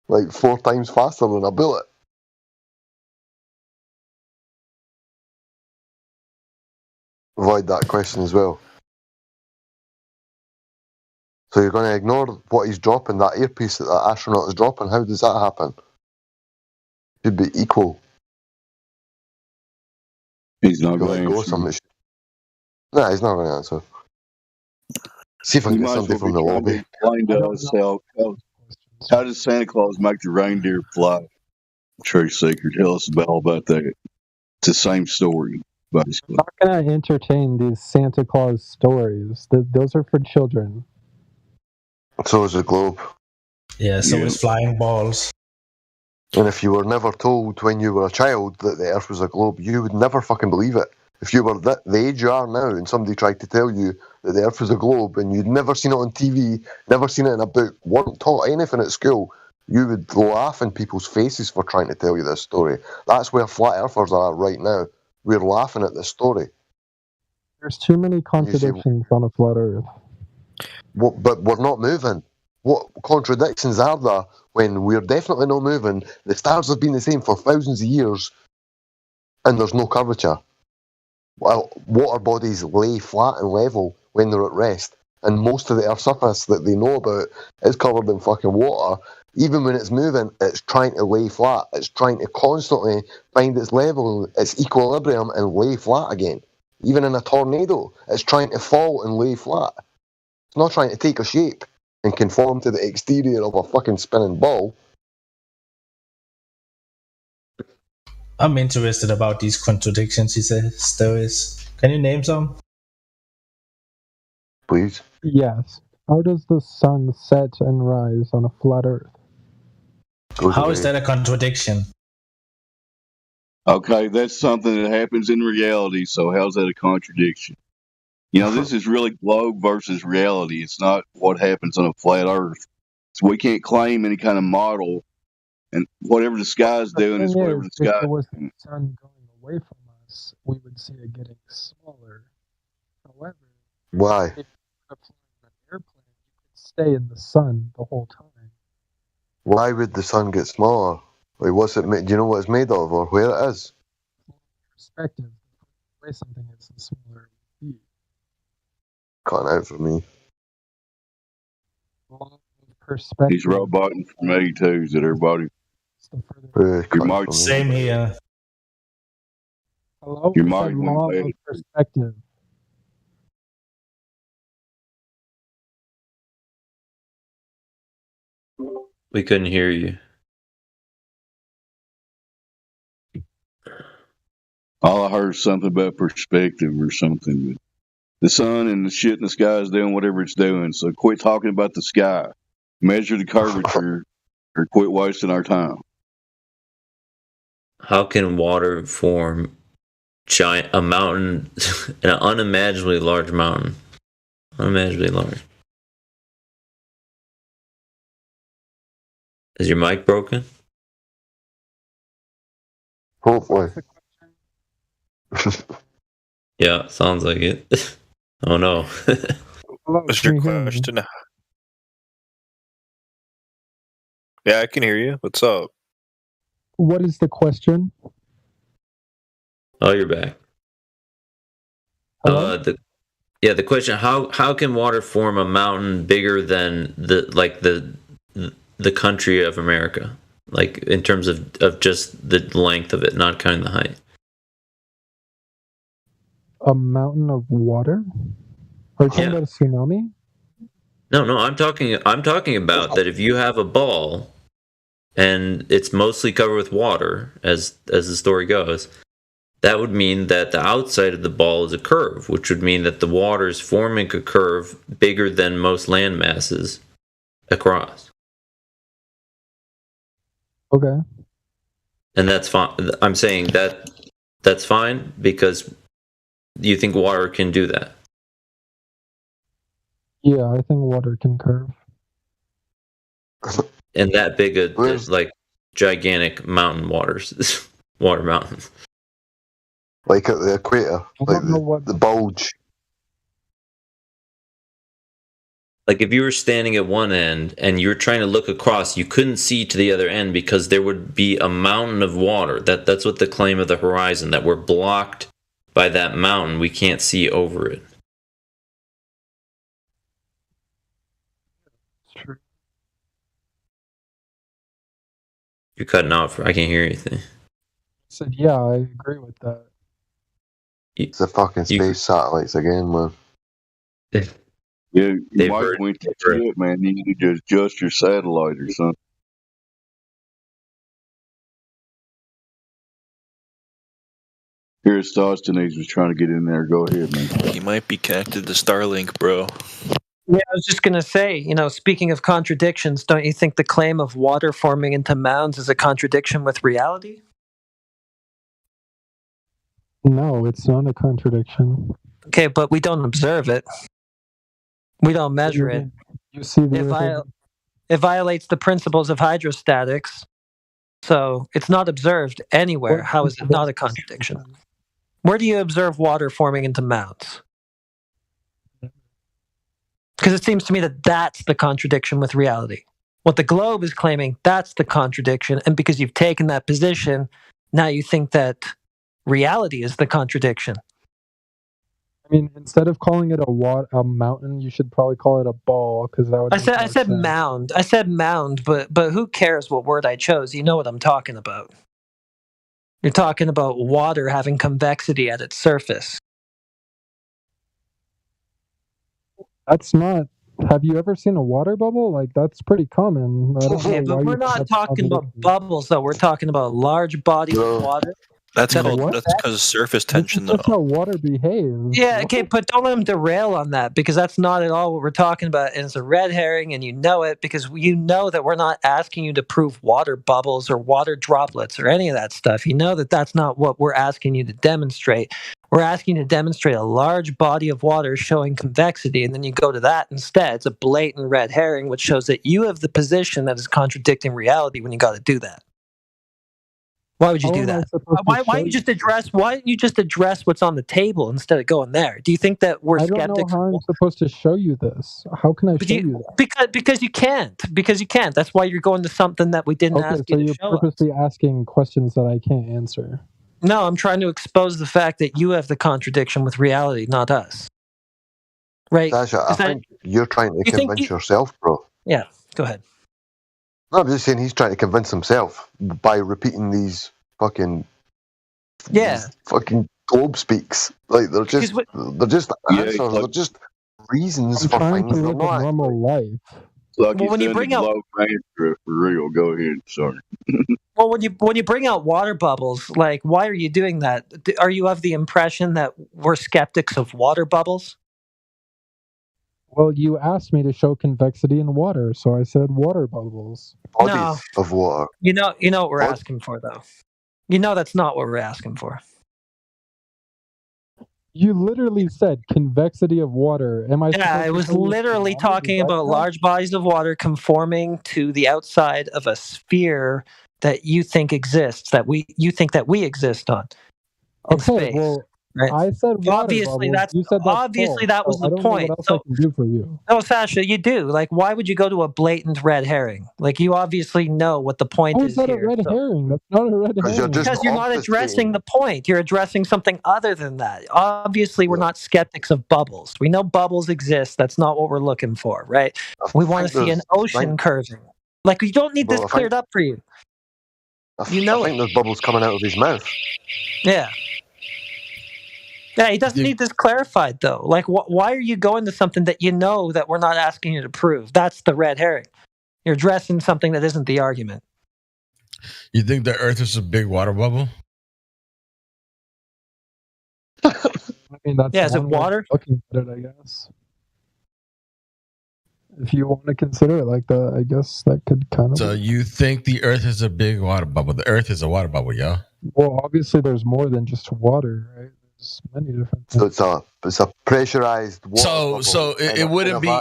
Like 4 times faster than a bullet. Avoid that question as well. So you're going to ignore what he's dropping, that earpiece that that astronaut is dropping? How does that happen? Should be equal. He's not going to answer. Nah, he's not going to answer. See if I can get somebody from the lobby. How does Santa Claus make the reindeer fly? True secret. Tell us all about that. It's the same story, basically. I'm not going to entertain these Santa Claus stories. Those are for children. So is the globe. Yeah, so is flying balls. And if you were never told when you were a child that the Earth was a globe, you would never fucking believe it. If you were the age you are now and somebody tried to tell you that the Earth was a globe and you'd never seen it on TV, never seen it in a book, weren't taught anything at school, you would laugh in people's faces for trying to tell you this story. That's where flat earthers are right now. We're laughing at this story. There's too many contradictions on a flat Earth. But we're not moving. What contradictions are there when we're definitely not moving? The stars have been the same for thousands of years and there's no curvature. Well, water bodies lay flat and level when they're at rest, and most of the Earth's surface that they know about is covered in fucking water. Even when it's moving, it's trying to lay flat. It's trying to constantly find its level, its equilibrium, and lay flat again. Even in a tornado, it's trying to fall and lay flat. It's not trying to take a shape and conform to the exterior of a fucking spinning ball. I'm interested about these contradictions he says there is. Can you name some? Please. Yes. How does the sun set and rise on a flat Earth? How is that a contradiction? Okay, that's something that happens in reality. So how's that a contradiction? This is really globe versus reality. It's not what happens on a flat Earth. So we can't claim any kind of model, and whatever the sky's doing is whatever the sky. If there was the sun going away from us, we would see it getting smaller. However, why? If you were flying an airplane, you could stay in the sun the whole time. Why would the sun get smaller? Like, what's it made? Do you know what it's made of or where it is? Perspective. The way something is, the smaller it would be. Cutting out for me. Perspective. These roboting from 82s that everybody. Same here. Hello? Your I mic said went law bad. of perspective. We couldn't hear you. All I heard is something about perspective or something. But the sun and the shit in the sky is doing whatever it's doing. So quit talking about the sky. Measure the curvature or quit wasting our time. How can water form a mountain, an unimaginably large mountain? Unimaginably large. Is your mic broken? Hopefully. Yeah, sounds like it. Oh no. What's your question? Yeah, I can hear you. What's up? What is the question? Oh, you're back. The question: How can water form a mountain bigger than the country of America? Like in terms of just the length of it, not counting the height. A mountain of water? Are you talking about a tsunami? No, I'm talking about that if you have a ball and it's mostly covered with water, as the story goes, that would mean that the outside of the ball is a curve, which would mean that the water is forming a curve bigger than most land masses across. Okay. And that's fine. I'm saying that's fine because you think water can do that. Yeah, I think water can curve. And that big like gigantic mountain waters, water mountains. Like at the equator, like the bulge. Like if you were standing at one end and you were trying to look across, you couldn't see to the other end because there would be a mountain of water. That's what the claim of the horizon, that we're blocked by that mountain. We can't see over it. It's true. You're cutting out. I can't hear anything. I said, yeah, I agree with that. It's the fucking space satellites again, man. You might went to shit, man. You need to adjust your satellite or something. Here's Sosthenes was trying to get in there. Go ahead, man. You might be connected to Starlink, bro. Yeah, I was just going to say, speaking of contradictions, don't you think the claim of water forming into mounds is a contradiction with reality? No, it's not a contradiction. Okay, but we don't observe it. We don't measure it. You see the it violates the principles of hydrostatics, so it's not observed anywhere. How is it not a contradiction? Where do you observe water forming into mounds? Because it seems to me that that's the contradiction with reality. What the globe is claiming, that's the contradiction, and because you've taken that position, now you think that reality is the contradiction. I mean, instead of calling it a mountain, you should probably call it a ball, because that would. I said mound. I said mound, but who cares what word I chose? You know what I'm talking about. You're talking about water having convexity at its surface. That's not. Have you ever seen a water bubble? Like, that's pretty common. Okay, but we're not talking about bubbles, though. We're talking about large bodies of water That's What? because of surface tension, That's though. how water behaves. Yeah, okay, but don't let him derail on that because that's not at all what we're talking about. And it's a red herring, and you know it because you know that we're not asking you to prove water bubbles or water droplets or any of that stuff. You know that that's not what we're asking you to demonstrate. We're asking you to demonstrate a large body of water showing convexity, and then you go to that instead. It's a blatant red herring, which shows that you have the position that is contradicting reality when you got to do that. Why would you do that? Why don't you just address? Why don't you just address what's on the table instead of going there? Do you think that we're I don't skeptics? know how I'm supposed to show you this. How can I show you that? Because you can't. Because you can't. That's why you're going to something that we didn't ask you to you're show us. purposely asking questions that I can't answer. No, I'm trying to expose the fact that you have the contradiction with reality, not us. Right? Sasha, I think you're trying to convince yourself, bro. Yeah, go ahead. No, I'm just saying he's trying to convince himself by repeating these fucking globe speaks. Like they're just answers. They're just reasons for trying things. to They're live a not normal life. Like Well, when you said, bring the out- low manuscript for real. Go ahead. Sorry. Well, when you bring out water bubbles, like why are you doing that? Are you of the impression that we're skeptics of water bubbles? Well, you asked me to show convexity in water, so I said water bubbles. Bodies of water. You know what we're asking for, though. You know that's not what we're asking for. You literally said convexity of water. Am I? Yeah, it was literally talking about large bodies of water conforming to the outside of a sphere that you think exists, you think that we exist on in space. Well, right? I said water obviously bubbles. that's You said that's obviously false, that was so I the don't know point. what else I can do for you. No, Sasha, you do. Like, why would you go to a blatant red herring? Like, you obviously know what the point How is is that here. a red herring? That's not a red herring. Because you're not addressing the point. You're addressing something other than that. Obviously, we're not skeptics of bubbles. We know bubbles exist. That's not what we're looking for, right? We want to see an ocean curving. Like, you don't need this cleared up for you. I think there's bubbles coming out of his mouth. Yeah. Yeah, he doesn't need this clarified, though. Like, why are you going to something that you know that we're not asking you to prove? That's the red herring. You're addressing something that isn't the argument. You think the Earth is a big water bubble? I mean, that's is it one way of water? looking at it, I guess. If you want to consider it like that, I guess that could kind of. So you think the Earth is a big water bubble? The Earth is a water bubble, yeah. Well, obviously, there's more than just water, right? There's many different things. So it's a pressurized water bubble. So it wouldn't be.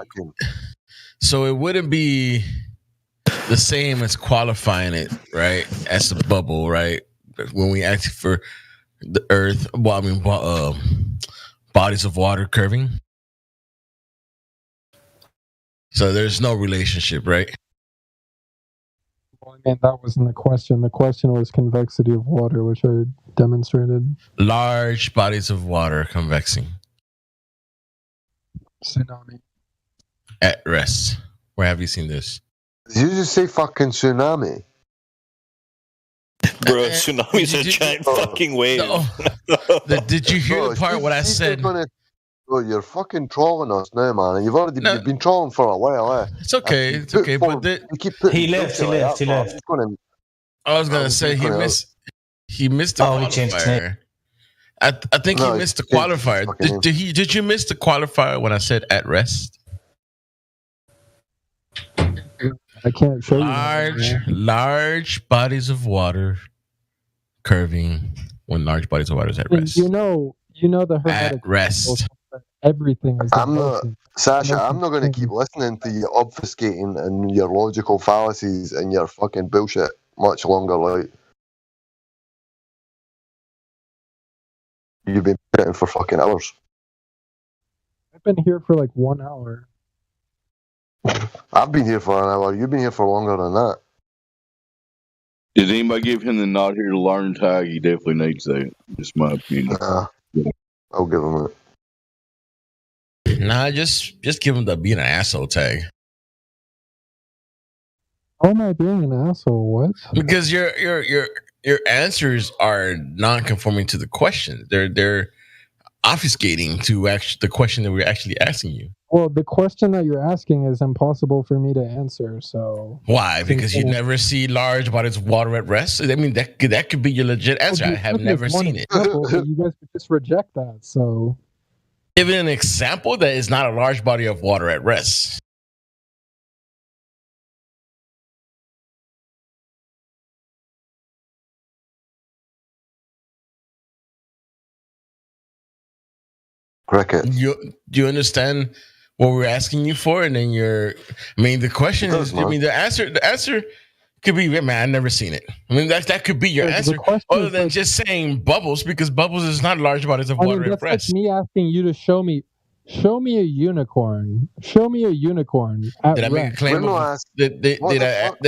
So it wouldn't be the same as qualifying it, right? As a bubble, right? When we ask for the Earth, well, I mean, bodies of water curving. So there's no relationship, right? Well, I mean, that wasn't the question. The question was convexity of water, which I demonstrated. Large bodies of water convexing. Tsunami. At rest. Where have you seen this? Did you just say fucking tsunami? Bro, tsunami's a giant fucking wave. Did you hear the part what I said? Bro, you're fucking trolling us now, man. You've been trolling for a while, eh? It's okay. It's okay. But he left. I was gonna say he missed the qualifier. I think he missed the qualifier. Did you miss the qualifier when I said at rest? I can't show you. Large bodies of water curving when large bodies of water is at rest. You know the hermetic at rest. Everything is. Sasha, I'm not going to keep listening to you obfuscating and your logical fallacies and your fucking bullshit much longer. Like you've been sitting for fucking hours. I've been here for like 1 hour. I've been here for an hour. You've been here for longer than that. Did anybody give him the not here to learn tag? He definitely needs that. Just my opinion. I'll give him it. Nah, just give him the being an asshole tag. How am I being an asshole? What? Because your answers are non-conforming to the question. They're obfuscating to the question that we're actually asking you. Well, the question that you're asking is impossible for me to answer. So why? Because you never see large bodies of water at rest. I mean, that could be your legit answer. I have never seen it. You guys would just reject that. So give an example that is not a large body of water at rest. Cricket. Do you understand what we're asking you for? And then the question is, I mean, the answer could be, man, I've never seen it. I mean, that could be your answer, other than just saying bubbles, because bubbles is not large bodies of water at rest. Like me asking you to show me a unicorn. Show me a unicorn. Did I make a claim? Did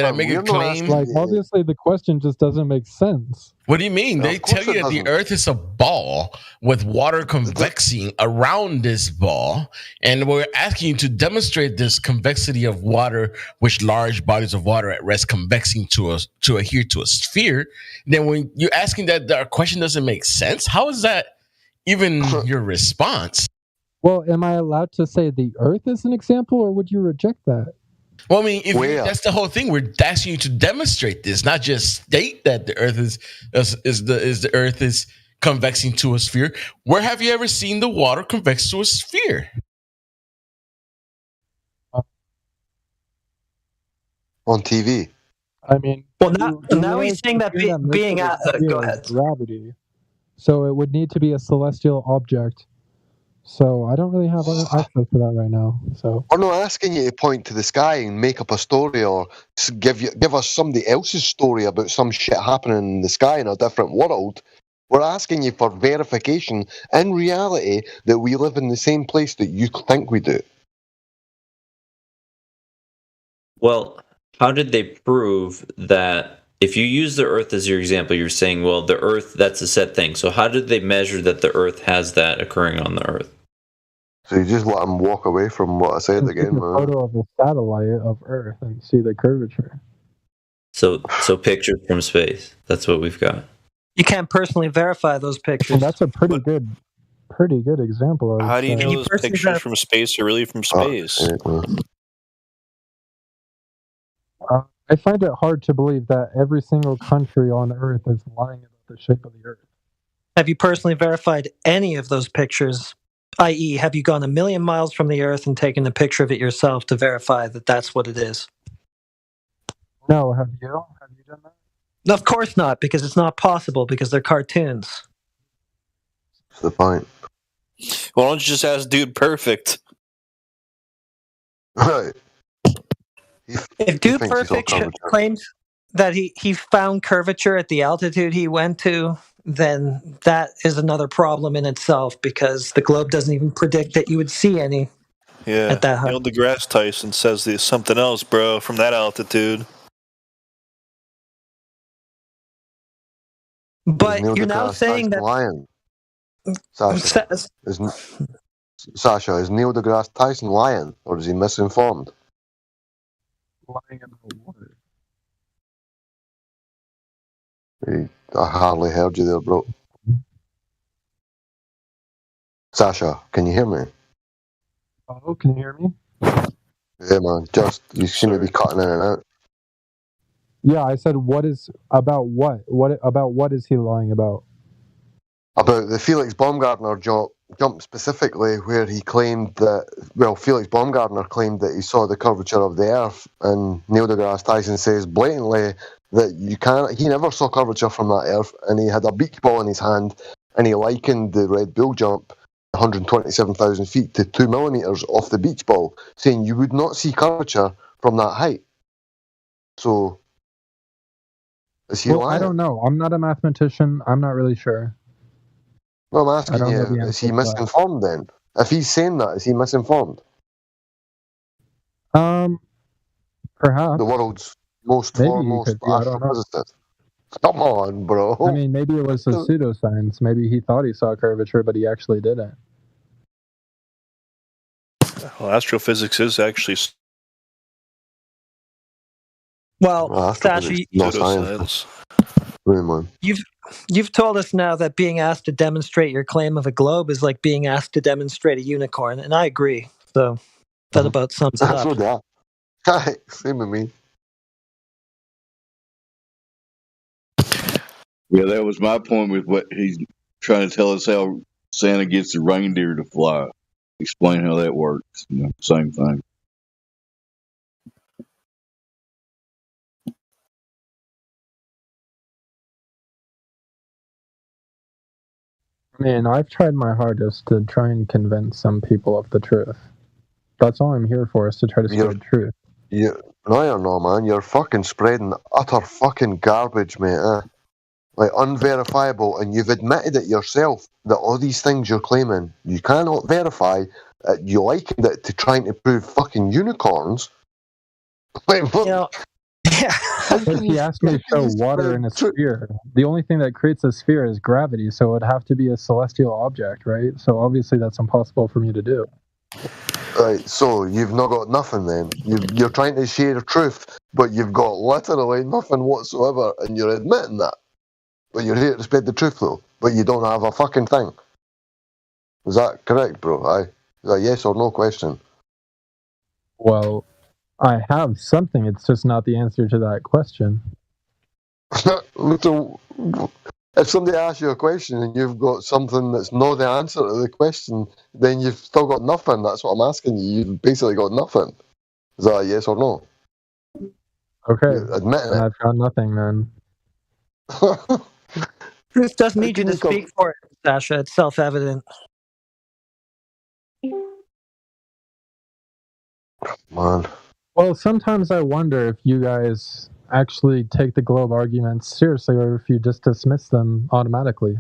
I make a claim? Like, obviously, the question just doesn't make sense. What do you mean? They tell you that the Earth is a ball with water convexing around this ball, and we're asking you to demonstrate this convexity of water, which large bodies of water at rest convexing to adhere to a sphere. Then when you're asking that, our question doesn't make sense. How is that even your response? Well, am I allowed to say the Earth is an example, or would you reject that? Well, I mean, that's the whole thing. We're asking you to demonstrate this, not just state that the Earth the Earth is convexing to a sphere. Where have you ever seen the water convex to a sphere? On TV. I mean, well, now he's saying that being go ahead. Gravity, so it would need to be a celestial object. So I don't really have access to that right now. So we're not asking you to point to the sky and make up a story, or give us somebody else's story about some shit happening in the sky in a different world. We're asking you for verification in reality that we live in the same place that you think we do. Well, how did they prove that? If you use the Earth as your example, you're saying, well, the Earth, that's a set thing. So how did they measure that the Earth has that occurring on the Earth? So you just let them walk away from what I said again, man. A photo of a satellite of Earth and see the curvature. So pictures from space. That's what we've got. You can't personally verify those pictures. Well, that's a pretty good example. How do you know those pictures from space are really from space? I find it hard to believe that every single country on Earth is lying about the shape of the Earth. Have you personally verified any of those pictures? I.e., have you gone 1 million miles from the Earth and taken a picture of it yourself to verify that that's what it is? No, have you? Have you done that? Of course not, because it's not possible, because they're cartoons. That's the point. Why don't you just ask Dude Perfect? Right. If Dude Perfect claims that he found curvature at the altitude he went to, then that is another problem in itself, because the globe doesn't even predict that you would see any at that height. Neil deGrasse Tyson says there's something else, bro, from that altitude. But you're now saying that... Lying. Sasha, is Neil deGrasse Tyson lying, or is he misinformed? Lying about what? I hardly heard you there, bro. Sasha, can you hear me? Oh, can you hear me? Yeah, man. You seem to be cutting in and out. Yeah, I said, what is about what? What is he lying about? About the Felix Baumgartner jump specifically, where he claimed that, Felix Baumgartner claimed that he saw the curvature of the Earth, and Neil deGrasse Tyson says blatantly that he never saw curvature from that Earth, and he had a beach ball in his hand, and he likened the Red Bull jump 127,000 feet to 2 millimeters off the beach ball, saying you would not see curvature from that height. So, is he lying? I don't know. I'm not a mathematician. I'm not really sure. No, I'm asking you, is he misinformed then? If he's saying that, is he misinformed? Perhaps. The world's most foremost astrophysicist. Come on, bro. I mean, maybe it was a pseudoscience. Maybe he thought he saw curvature, but he actually didn't. Well, astrophysics is actually... Well, Sasha, pseudoscience. Man. You've told us now that being asked to demonstrate your claim of a globe is like being asked to demonstrate a unicorn, and I agree. So that about sums it up. So that. Same with me. Yeah, that was my point with what he's trying to tell us, how Santa gets the reindeer to fly. Explain how that works. Same thing. I mean, I've tried my hardest to try and convince some people of the truth. That's all I'm here for, is to try to spread truth. No, you're not, man. You're fucking spreading utter fucking garbage, mate. Like, unverifiable, and you've admitted it yourself that all these things you're claiming you cannot verify. You likened it to trying to prove fucking unicorns. Like, If he asked me to show water in a sphere, the only thing that creates a sphere is gravity, so it would have to be a celestial object, right? So obviously that's impossible for me to do. Right, so you've not got nothing then. You're trying to share the truth, but you've got literally nothing whatsoever, and you're admitting that. But you're here to spread the truth, though. But you don't have a fucking thing. Is that correct, bro? Aye. Is that a yes or no question? Well, I have something. It's just not the answer to that question. So, if somebody asks you a question and you've got something that's not the answer to the question, then you've still got nothing. That's what I'm asking you. You've basically got nothing. Is that a yes or no? Okay. Admitting it. I've got nothing, then. Truth doesn't need you to speak for it, Sasha. It's self-evident. Man. Well, sometimes I wonder if you guys actually take the globe arguments seriously, or if you just dismiss them automatically.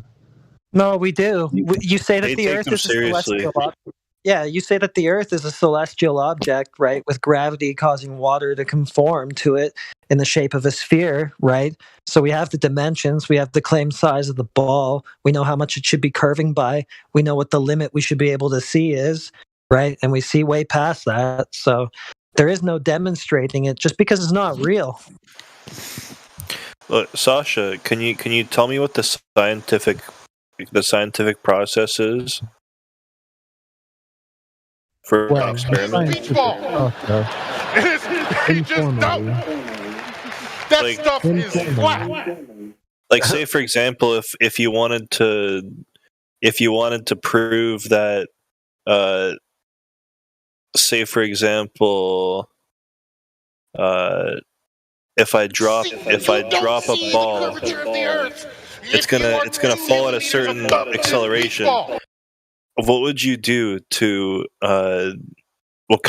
No, we do. You say that the Earth is a celestial object. Yeah, you say that the Earth is a celestial object, right, with gravity causing water to conform to it in the shape of a sphere, right? So we have the dimensions, we have the claimed size of the ball, we know how much it should be curving by, we know what the limit we should be able to see is, right? And we see way past that. So there is no demonstrating it just because it's not real. Look, Sasha, can you tell me what the scientific process is for an experiment? He just don't. That stuff is whack. Like, say for example, if you wanted to prove that, say for example, if I drop a ball, it's gonna fall at a certain acceleration. What would you do to